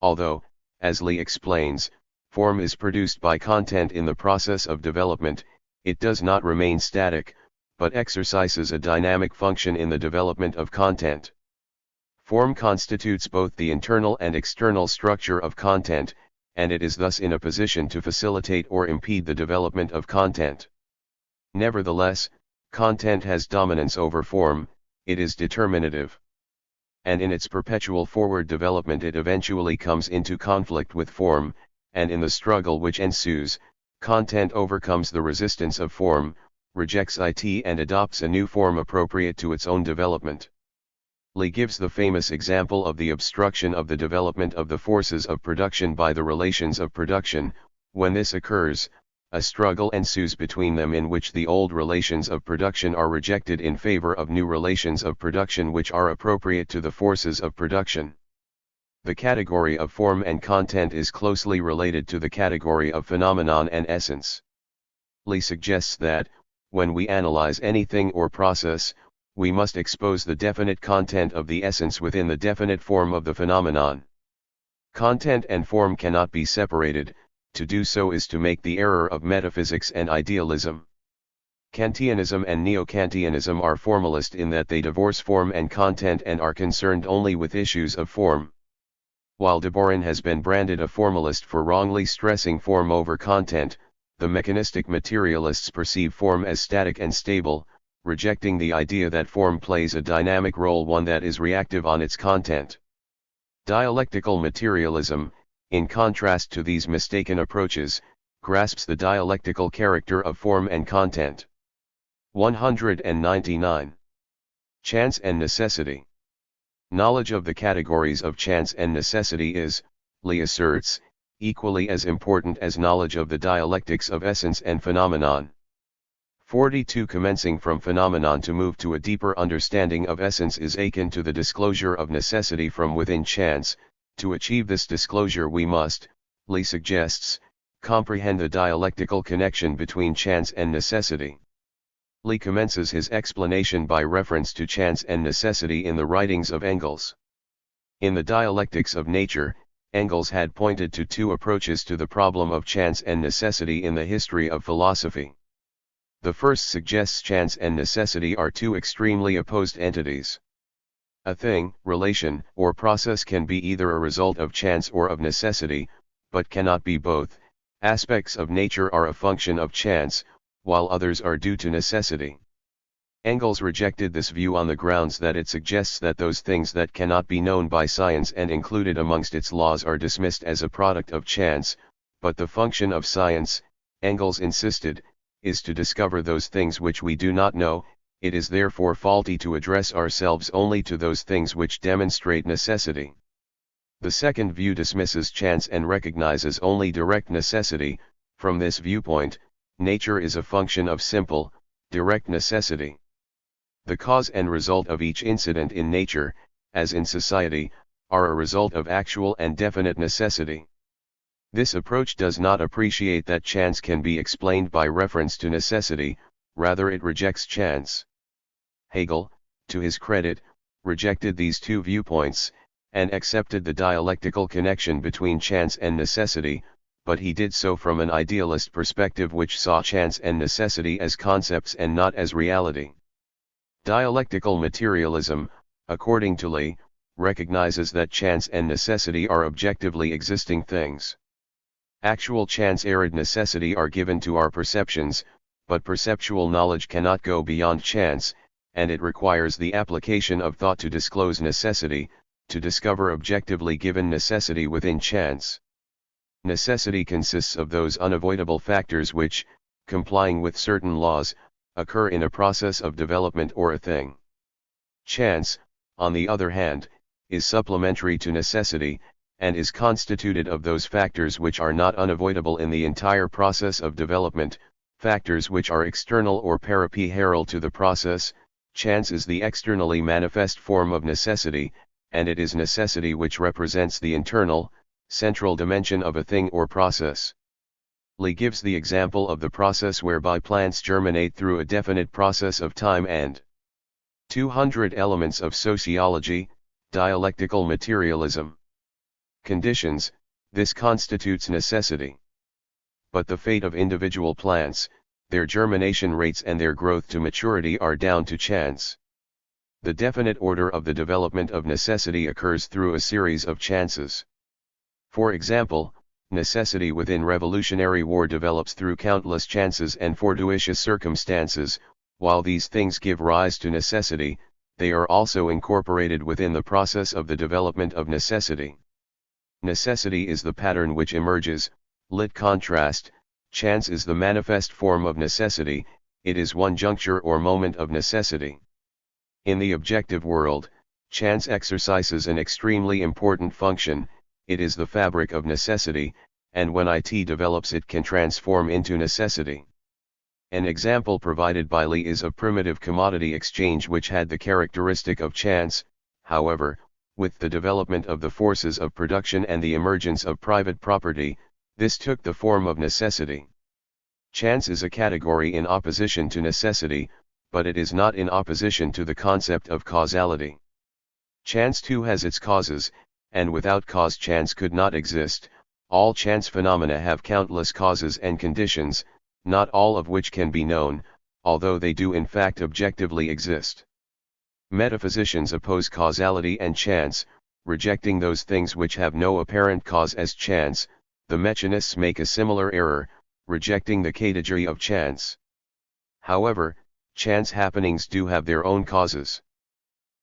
Speaker 1: Although, as Lee explains, form is produced by content in the process of development, it does not remain static, but exercises a dynamic function in the development of content. Form constitutes both the internal and external structure of content, and it is thus in a position to facilitate or impede the development of content. Nevertheless, content has dominance over form. It is determinative. And in its perpetual forward development it eventually comes into conflict with form, and in the struggle which ensues, content overcomes the resistance of form, rejects it and adopts a new form appropriate to its own development. Lee gives the famous example of the obstruction of the development of the forces of production by the relations of production. When this occurs, a struggle ensues between them in which the old relations of production are rejected in favor of new relations of production which are appropriate to the forces of production. The category of form and content is closely related to the category of phenomenon and essence. Lee suggests that, when we analyze anything or process, we must expose the definite content of the essence within the definite form of the phenomenon. Content and form cannot be separated. To do so is to make the error of metaphysics and idealism. Kantianism and Neo-Kantianism are formalist in that they divorce form and content and are concerned only with issues of form. While de Boron has been branded a formalist for wrongly stressing form over content, the mechanistic materialists perceive form as static and stable, rejecting the idea that form plays a dynamic role, one that is reactive on its content. Dialectical materialism, in contrast to these mistaken approaches, grasps the dialectical character of form and content. 199. Chance and necessity. Knowledge of the categories of chance and necessity is, Lee asserts, equally as important as knowledge of the dialectics of essence and phenomenon. 42. Commencing from phenomenon to move to a deeper understanding of essence is akin to the disclosure of necessity from within chance. To achieve this disclosure we must, Lee suggests, comprehend the dialectical connection between chance and necessity. Lee commences his explanation by reference to chance and necessity in the writings of Engels. In the Dialectics of Nature, Engels had pointed to two approaches to the problem of chance and necessity in the history of philosophy. The first suggests chance and necessity are two extremely opposed entities. A thing, relation, or process can be either a result of chance or of necessity, but cannot be both. Aspects of nature are a function of chance, while others are due to necessity. Engels rejected this view on the grounds that it suggests that those things that cannot be known by science and included amongst its laws are dismissed as a product of chance, but the function of science, Engels insisted, is to discover those things which we do not know. It is therefore faulty to address ourselves only to those things which demonstrate necessity. The second view dismisses chance and recognizes only direct necessity. From this viewpoint, nature is a function of simple, direct necessity. The cause and result of each incident in nature, as in society, are a result of actual and definite necessity. This approach does not appreciate that chance can be explained by reference to necessity, rather it rejects chance. Hegel, to his credit, rejected these two viewpoints, and accepted the dialectical connection between chance and necessity, but he did so from an idealist perspective which saw chance and necessity as concepts and not as reality. Dialectical materialism, according to Lee, recognizes that chance and necessity are objectively existing things. Actual chance and necessity are given to our perceptions, but perceptual knowledge cannot go beyond chance, and it requires the application of thought to disclose necessity, to discover objectively given necessity within chance. Necessity consists of those unavoidable factors which, complying with certain laws, occur in a process of development or a thing. Chance, on the other hand, is supplementary to necessity, and is constituted of those factors which are not unavoidable in the entire process of development, factors which are external or peripheral to the process. Chance is the externally manifest form of necessity, and it is necessity which represents the internal, central dimension of a thing or process. Lee gives the example of the process whereby plants germinate through a definite process of time and 200 Elements of Sociology, Dialectical Materialism. Conditions, this constitutes necessity. But the fate of individual plants, their germination rates and their growth to maturity are down to chance. The definite order of the development of necessity occurs through a series of chances. For example, necessity within Revolutionary War develops through countless chances and fortuitous circumstances. While these things give rise to necessity, they are also incorporated within the process of the development of necessity. Necessity is the pattern which emerges, lit contrast, chance is the manifest form of necessity, it is one juncture or moment of necessity. In the objective world, chance exercises an extremely important function, it is the fabric of necessity, and when it develops it can transform into necessity. An example provided by Lee is of primitive commodity exchange which had the characteristic of chance. However, with the development of the forces of production and the emergence of private property, this took the form of necessity. Chance is a category in opposition to necessity, but it is not in opposition to the concept of causality. Chance too has its causes, and without cause chance could not exist. All chance phenomena have countless causes and conditions, not all of which can be known, although they do in fact objectively exist. Metaphysicians oppose causality and chance, rejecting those things which have no apparent cause as chance. The mechanists make a similar error, rejecting the category of chance. However, chance happenings do have their own causes.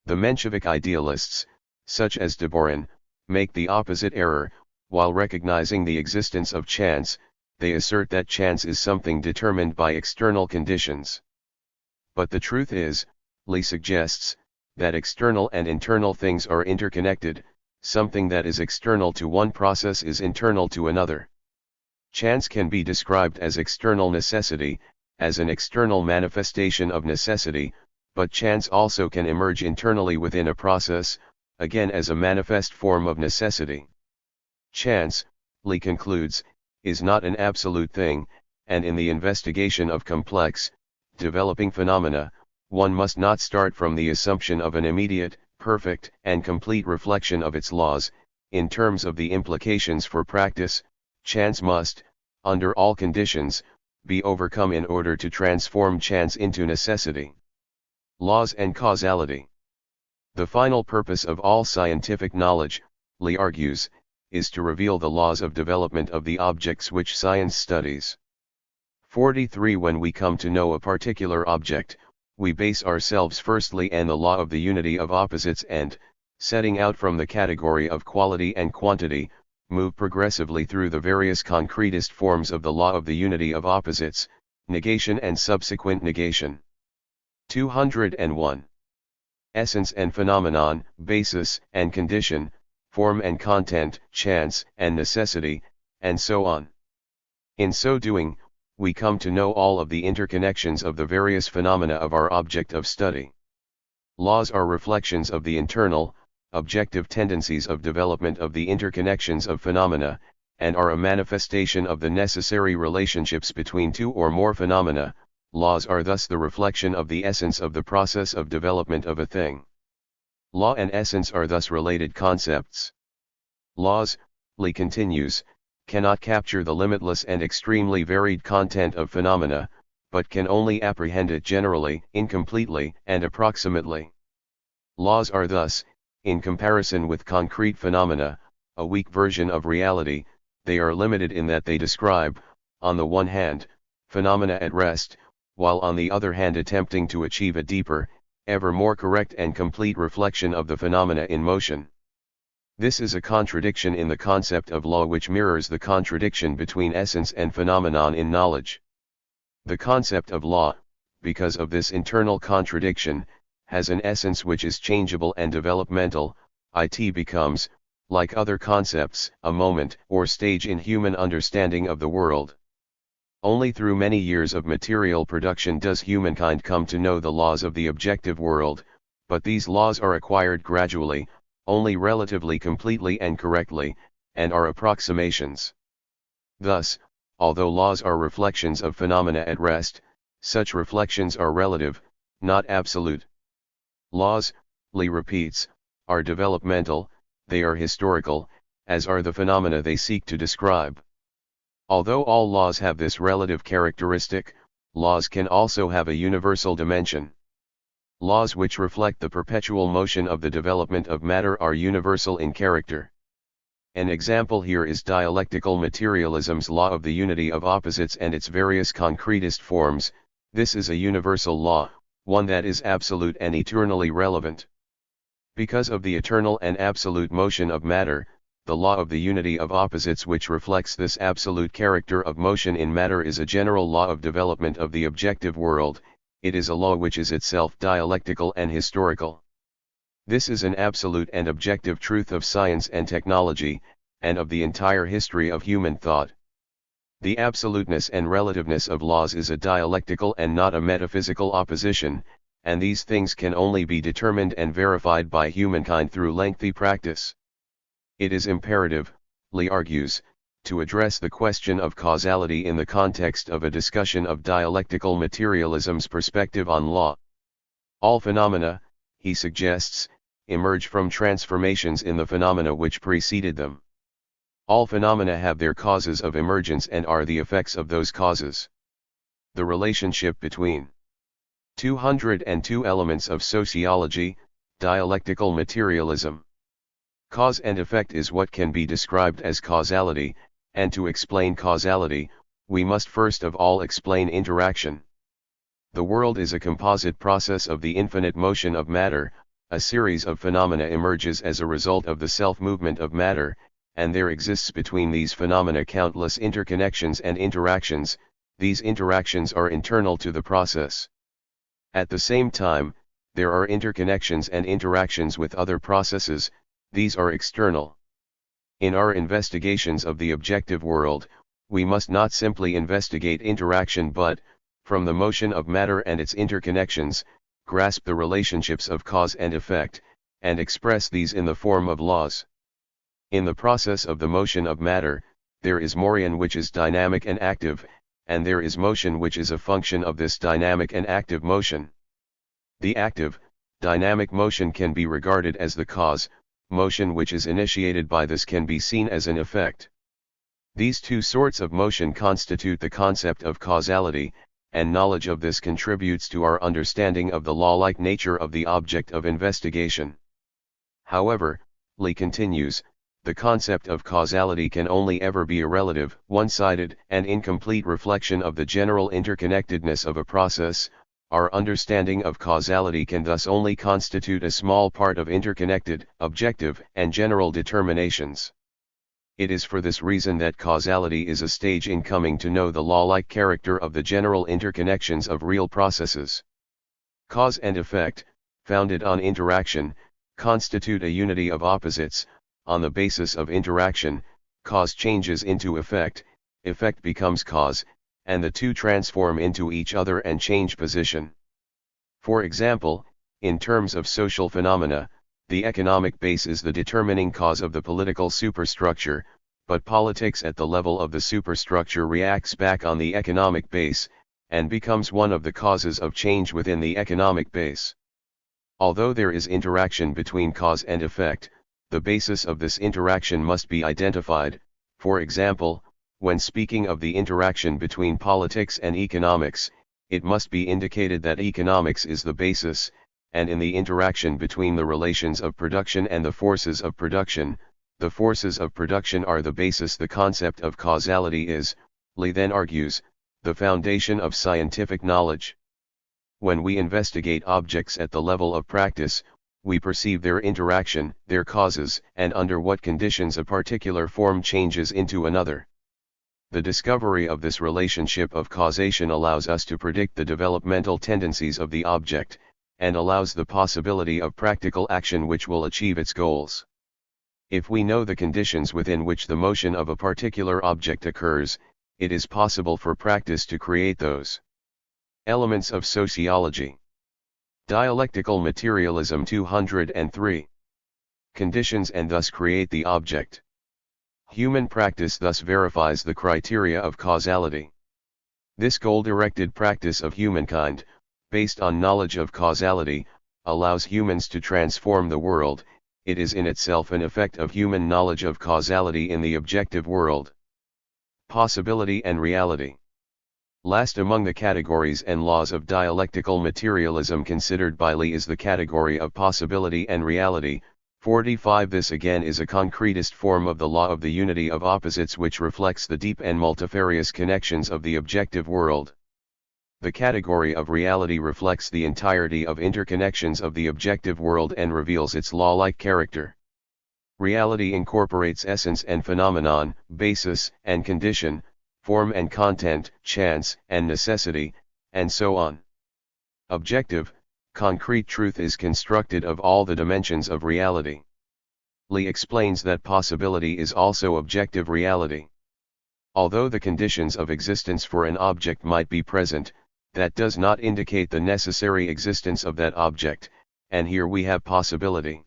Speaker 1: The Menshevik idealists, such as de Boron, make the opposite error. While recognizing the existence of chance, they assert that chance is something determined by external conditions. But the truth is, Lee suggests, that external and internal things are interconnected. Something that is external to one process is internal to another. Chance can be described as external necessity, as an external manifestation of necessity, but chance also can emerge internally within a process, again as a manifest form of necessity. Chance, Lee concludes, is not an absolute thing, and in the investigation of complex, developing phenomena, one must not start from the assumption of an immediate, perfect, and complete reflection of its laws. In terms of the implications for practice, chance must, under all conditions, be overcome in order to transform chance into necessity. Laws and causality. The final purpose of all scientific knowledge, Lee argues, is to reveal the laws of development of the objects which science studies. 43 When we come to know a particular object, we base ourselves firstly on the law of the unity of opposites and, setting out from the category of quality and quantity, move progressively through the various concretest forms of the law of the unity of opposites, negation and subsequent negation. 201. Essence and phenomenon, basis and condition, form and content, chance and necessity, and so on. In so doing, we come to know all of the interconnections of the various phenomena of our object of study. Laws are reflections of the internal, objective tendencies of development of the interconnections of phenomena, and are a manifestation of the necessary relationships between two or more phenomena. Laws are thus the reflection of the essence of the process of development of a thing. Law and essence are thus related concepts. Laws, Lee continues, cannot capture the limitless and extremely varied content of phenomena, but can only apprehend it generally, incompletely, and approximately. Laws are thus, in comparison with concrete phenomena, a weak version of reality. They are limited in that they describe, on the one hand, phenomena at rest, while on the other hand attempting to achieve a deeper, ever more correct and complete reflection of the phenomena in motion. This is a contradiction in the concept of law which mirrors the contradiction between essence and phenomenon in knowledge. The concept of law, because of this internal contradiction, has an essence which is changeable and developmental. It becomes, like other concepts, a moment or stage in human understanding of the world. Only through many years of material production does humankind come to know the laws of the objective world, but these laws are acquired gradually, only relatively completely and correctly, and are approximations. Thus, although laws are reflections of phenomena at rest, such reflections are relative, not absolute. Laws, Lee repeats, are developmental, they are historical, as are the phenomena they seek to describe. Although all laws have this relative characteristic, laws can also have a universal dimension. Laws which reflect the perpetual motion of the development of matter are universal in character. An example here is dialectical materialism's law of the unity of opposites and its various concretist forms. This is a universal law, one that is absolute and eternally relevant. Because of the eternal and absolute motion of matter, the law of the unity of opposites which reflects this absolute character of motion in matter is a general law of development of the objective world. It is a law which is itself dialectical and historical. This is an absolute and objective truth of science and technology, and of the entire history of human thought. The absoluteness and relativeness of laws is a dialectical and not a metaphysical opposition, and these things can only be determined and verified by humankind through lengthy practice. It is imperative, Lee argues, to address the question of causality in the context of a discussion of dialectical materialism's perspective on law. All phenomena, he suggests, emerge from transformations in the phenomena which preceded them. All phenomena have their causes of emergence and are the effects of those causes. The relationship between 202 elements of sociology, dialectical materialism. Cause and effect is what can be described as causality, and to explain causality, we must first of all explain interaction. The world is a composite process of the infinite motion of matter. A series of phenomena emerges as a result of the self-movement of matter, and there exists between these phenomena countless interconnections and interactions. These interactions are internal to the process. At the same time, there are interconnections and interactions with other processes. These are external. In our investigations of the objective world, we must not simply investigate interaction but, from the motion of matter and its interconnections, grasp the relationships of cause and effect, and express these in the form of laws. In the process of the motion of matter, there is motion which is dynamic and active, and there is motion which is a function of this dynamic and active motion. The active, dynamic motion can be regarded as the cause. Motion which is initiated by this can be seen as an effect. These two sorts of motion constitute the concept of causality, and knowledge of this contributes to our understanding of the law-like nature of the object of investigation. However, Lee continues, the concept of causality can only ever be a relative, one-sided, and incomplete reflection of the general interconnectedness of a process. Our understanding of causality can thus only constitute a small part of interconnected, objective, and general determinations. It is for this reason that causality is a stage in coming to know the law-like character of the general interconnections of real processes. Cause and effect, founded on interaction, constitute a unity of opposites. On the basis of interaction, cause changes into effect, effect becomes cause, and the two transform into each other and change position. For example, in terms of social phenomena, the economic base is the determining cause of the political superstructure, but politics at the level of the superstructure reacts back on the economic base, and becomes one of the causes of change within the economic base. Although there is interaction between cause and effect, the basis of this interaction must be identified. For example, when speaking of the interaction between politics and economics, it must be indicated that economics is the basis, and in the interaction between the relations of production and the forces of production are the basis. The concept of causality is, Lee then argues, the foundation of scientific knowledge. When we investigate objects at the level of practice, we perceive their interaction, their causes, and under what conditions a particular form changes into another. The discovery of this relationship of causation allows us to predict the developmental tendencies of the object, and allows the possibility of practical action which will achieve its goals. If we know the conditions within which the motion of a particular object occurs, it is possible for practice to create those elements of sociology. Dialectical materialism 203. Conditions and thus create the object. Human practice thus verifies the criteria of causality. This goal-directed practice of humankind, based on knowledge of causality, allows humans to transform the world. It is in itself an effect of human knowledge of causality in the objective world. Possibility and reality. Last among the categories and laws of dialectical materialism considered by Lee is the category of possibility and reality. 45. This again is a concretist form of the law of the unity of opposites which reflects the deep and multifarious connections of the objective world. The category of reality reflects the entirety of interconnections of the objective world and reveals its law-like character. Reality incorporates essence and phenomenon, basis and condition, form and content, chance and necessity, and so on. Objective, concrete truth is constructed of all the dimensions of reality. Lee explains that possibility is also objective reality. Although the conditions of existence for an object might be present, that does not indicate the necessary existence of that object, and here we have possibility.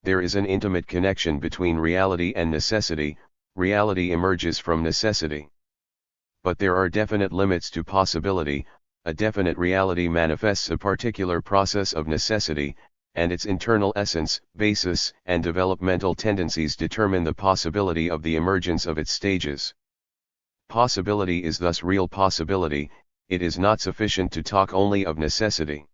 Speaker 1: There is an intimate connection between reality and necessity. Reality emerges from necessity. But there are definite limits to possibility. A definite reality manifests a particular process of necessity, and its internal essence, basis, and developmental tendencies determine the possibility of the emergence of its stages. Possibility is thus real possibility. It is not sufficient to talk only of necessity.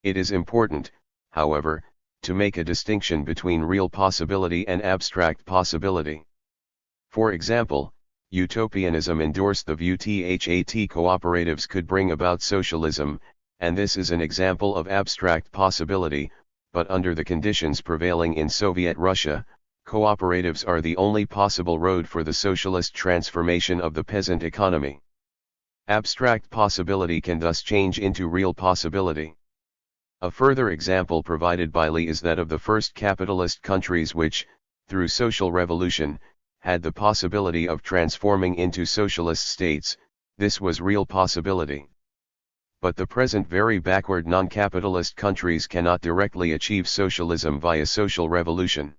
Speaker 1: It is important, however, to make a distinction between real possibility and abstract possibility. For example, utopianism endorsed the view that cooperatives could bring about socialism, and this is an example of abstract possibility, but under the conditions prevailing in Soviet Russia, cooperatives are the only possible road for the socialist transformation of the peasant economy. Abstract possibility can thus change into real possibility. A further example provided by Lee is that of the first capitalist countries which, through social revolution, had the possibility of transforming into socialist states. This was real possibility. But the present very backward non-capitalist countries cannot directly achieve socialism via social revolution.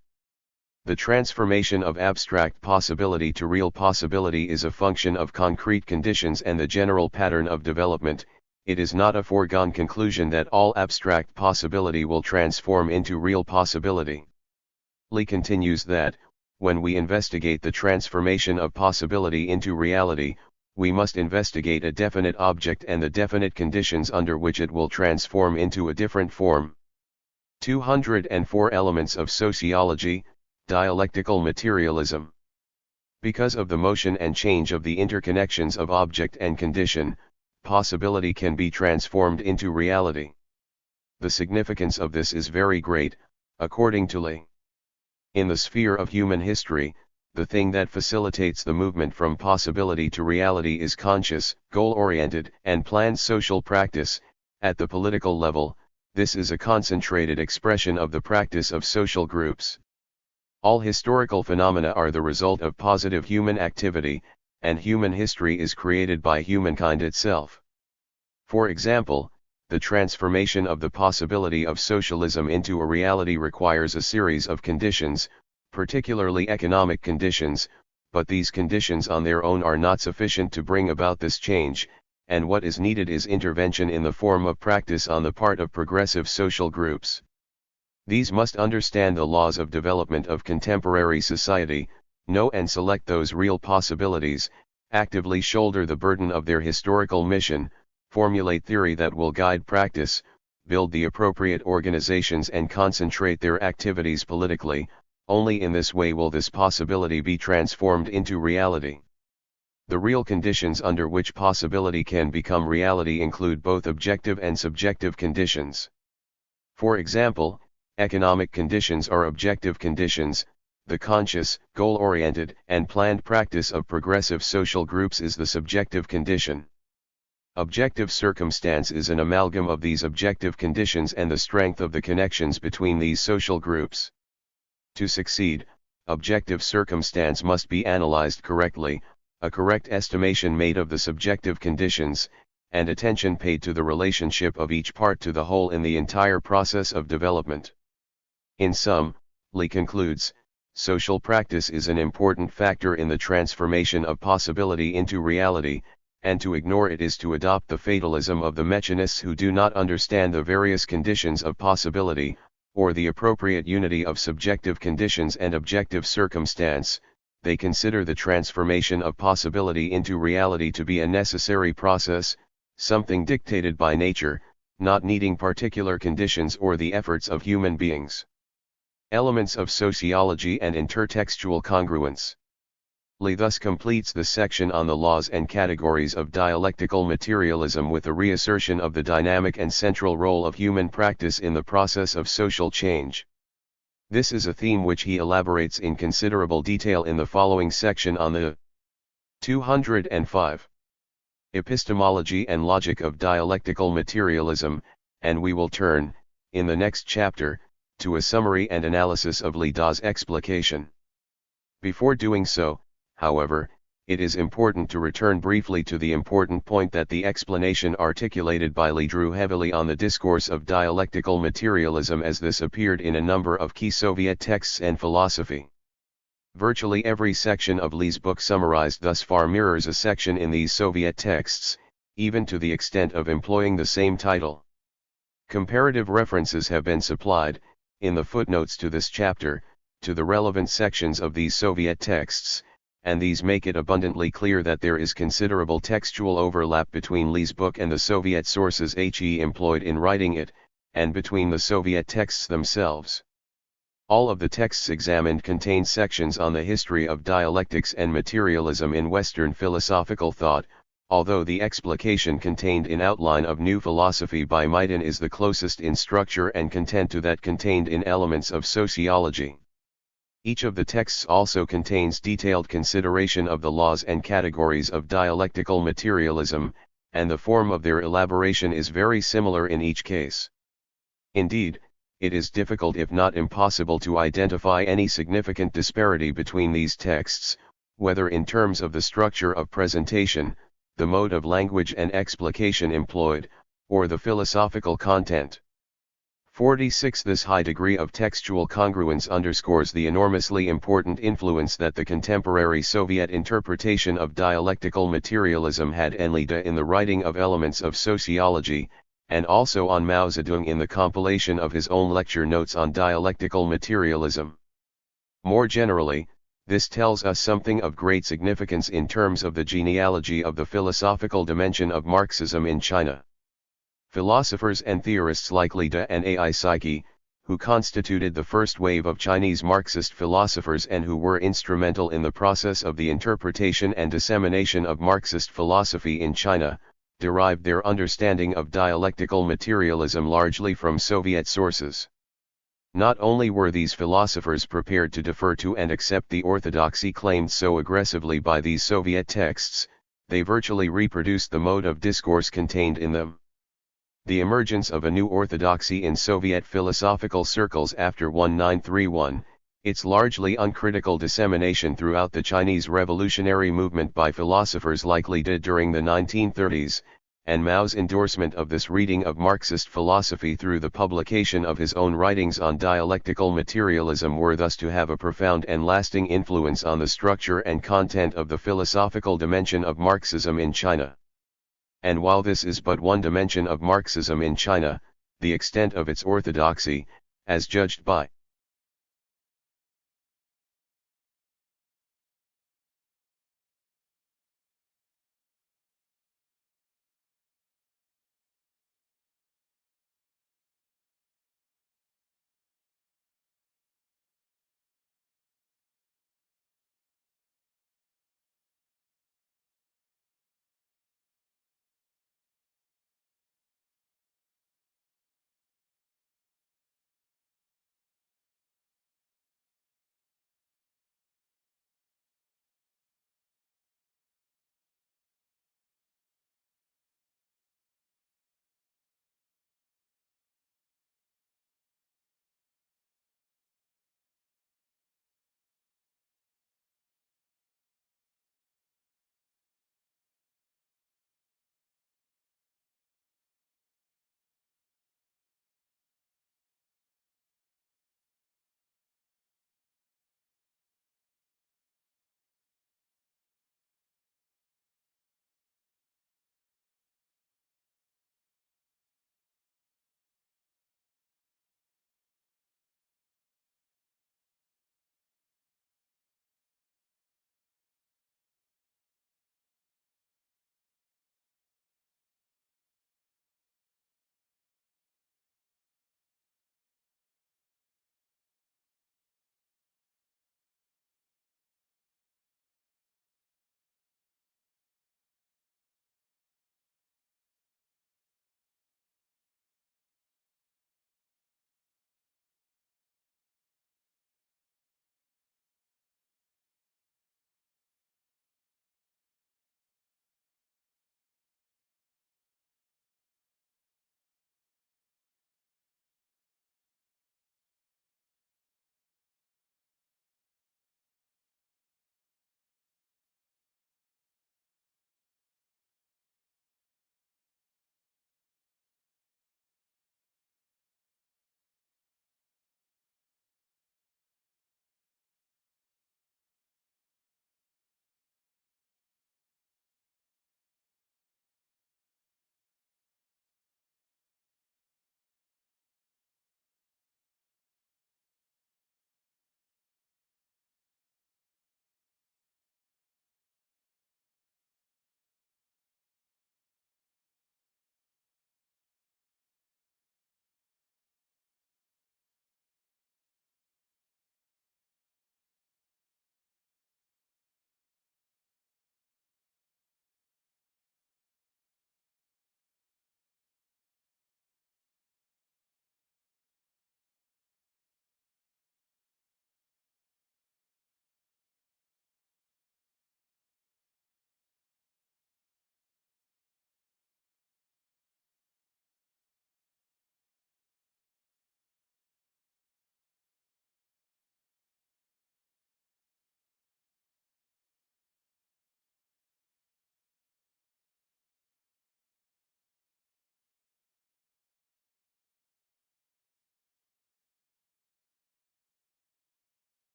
Speaker 1: The transformation of abstract possibility to real possibility is a function of concrete conditions and the general pattern of development. It is not a foregone conclusion that all abstract possibility will transform into real possibility. Lee continues that, when we investigate the transformation of possibility into reality, we must investigate a definite object and the definite conditions under which it will transform into a different form. 204 Elements of sociology. Dialectical materialism. Because of the motion and change of the interconnections of object and condition, possibility can be transformed into reality. The significance of this is very great, according to Lee. In the sphere of human history, the thing that facilitates the movement from possibility to reality is conscious, goal-oriented, and planned social practice. At the political level, this is a concentrated expression of the practice of social groups. All historical phenomena are the result of positive human activity, and human history is created by humankind itself. For example, the transformation of the possibility of socialism into a reality requires a series of conditions, particularly economic conditions, but these conditions on their own are not sufficient to bring about this change, and what is needed is intervention in the form of practice on the part of progressive social groups. These must understand the laws of development of contemporary society, know and select those real possibilities, actively shoulder the burden of their historical mission, formulate theory that will guide practice, build the appropriate organizations and concentrate their activities politically. Only in this way will this possibility be transformed into reality. The real conditions under which possibility can become reality include both objective and subjective conditions. For example, economic conditions are objective conditions. The conscious, goal-oriented, and planned practice of progressive social groups is the subjective condition. Objective circumstance is an amalgam of these objective conditions and the strength of the connections between these social groups. To succeed, objective circumstance must be analyzed correctly, a correct estimation made of the subjective conditions, and attention paid to the relationship of each part to the whole in the entire process of development. In sum, Lee concludes, social practice is an important factor in the transformation of possibility into reality, and to ignore it is to adopt the fatalism of the mechanists who do not understand the various conditions of possibility, or the appropriate unity of subjective conditions and objective circumstance. They consider the transformation of possibility into reality to be a necessary process, something dictated by nature, not needing particular conditions or the efforts of human beings. Elements of sociology and intertextual congruence. Lee thus completes the section on the laws and categories of dialectical materialism with a reassertion of the dynamic and central role of human practice in the process of social change. This is a theme which he elaborates in considerable detail in the following section on the 205. Epistemology and logic of dialectical materialism, and we will turn, in the next chapter, to a summary and analysis of Lee Da's explication. Before doing so, however, it is important to return briefly to the important point that the explanation articulated by Lee drew heavily on the discourse of dialectical materialism as this appeared in a number of key Soviet texts and philosophy. Virtually every section of Lee's book summarized thus far mirrors a section in these Soviet texts, even to the extent of employing the same title. Comparative references have been supplied, in the footnotes to this chapter, to the relevant sections of these Soviet texts, and these make it abundantly clear that there is considerable textual overlap between Lee's book and the Soviet sources he employed in writing it, and between the Soviet texts themselves. All of the texts examined contain sections on the history of dialectics and materialism in Western philosophical thought, although the explication contained in Outline of New Philosophy by Mighton is the closest in structure and content to that contained in Elements of Sociology. Each of the texts also contains detailed consideration of the laws and categories of dialectical materialism, and the form of their elaboration is very similar in each case. Indeed, it is difficult if not impossible to identify any significant disparity between these texts, whether in terms of the structure of presentation, the mode of language and explication employed, or the philosophical content. 46. This high degree of textual congruence underscores the enormously important influence that the contemporary Soviet interpretation of dialectical materialism had on Lee Da in the writing of Elements of Sociology, and also on Mao Zedong in the compilation of his own lecture notes on dialectical materialism. More generally, this tells us something of great significance in terms of the genealogy of the philosophical dimension of Marxism in China. Philosophers and theorists like Lee Da and Ai Saiki, who constituted the first wave of Chinese Marxist philosophers and who were instrumental in the process of the interpretation and dissemination of Marxist philosophy in China, derived their understanding of dialectical materialism largely from Soviet sources. Not only were these philosophers prepared to defer to and accept the orthodoxy claimed so aggressively by these Soviet texts, they virtually reproduced the mode of discourse contained in them. The emergence of a new orthodoxy in Soviet philosophical circles after 1931, its largely uncritical dissemination throughout the Chinese revolutionary movement by philosophers like Lee Da during the 1930s, and Mao's endorsement of this reading of Marxist philosophy through the publication of his own writings on dialectical materialism were thus to have a profound and lasting influence on the structure and content of the philosophical dimension of Marxism in China. And while this is but one dimension of Marxism in China, the extent of its orthodoxy, as judged by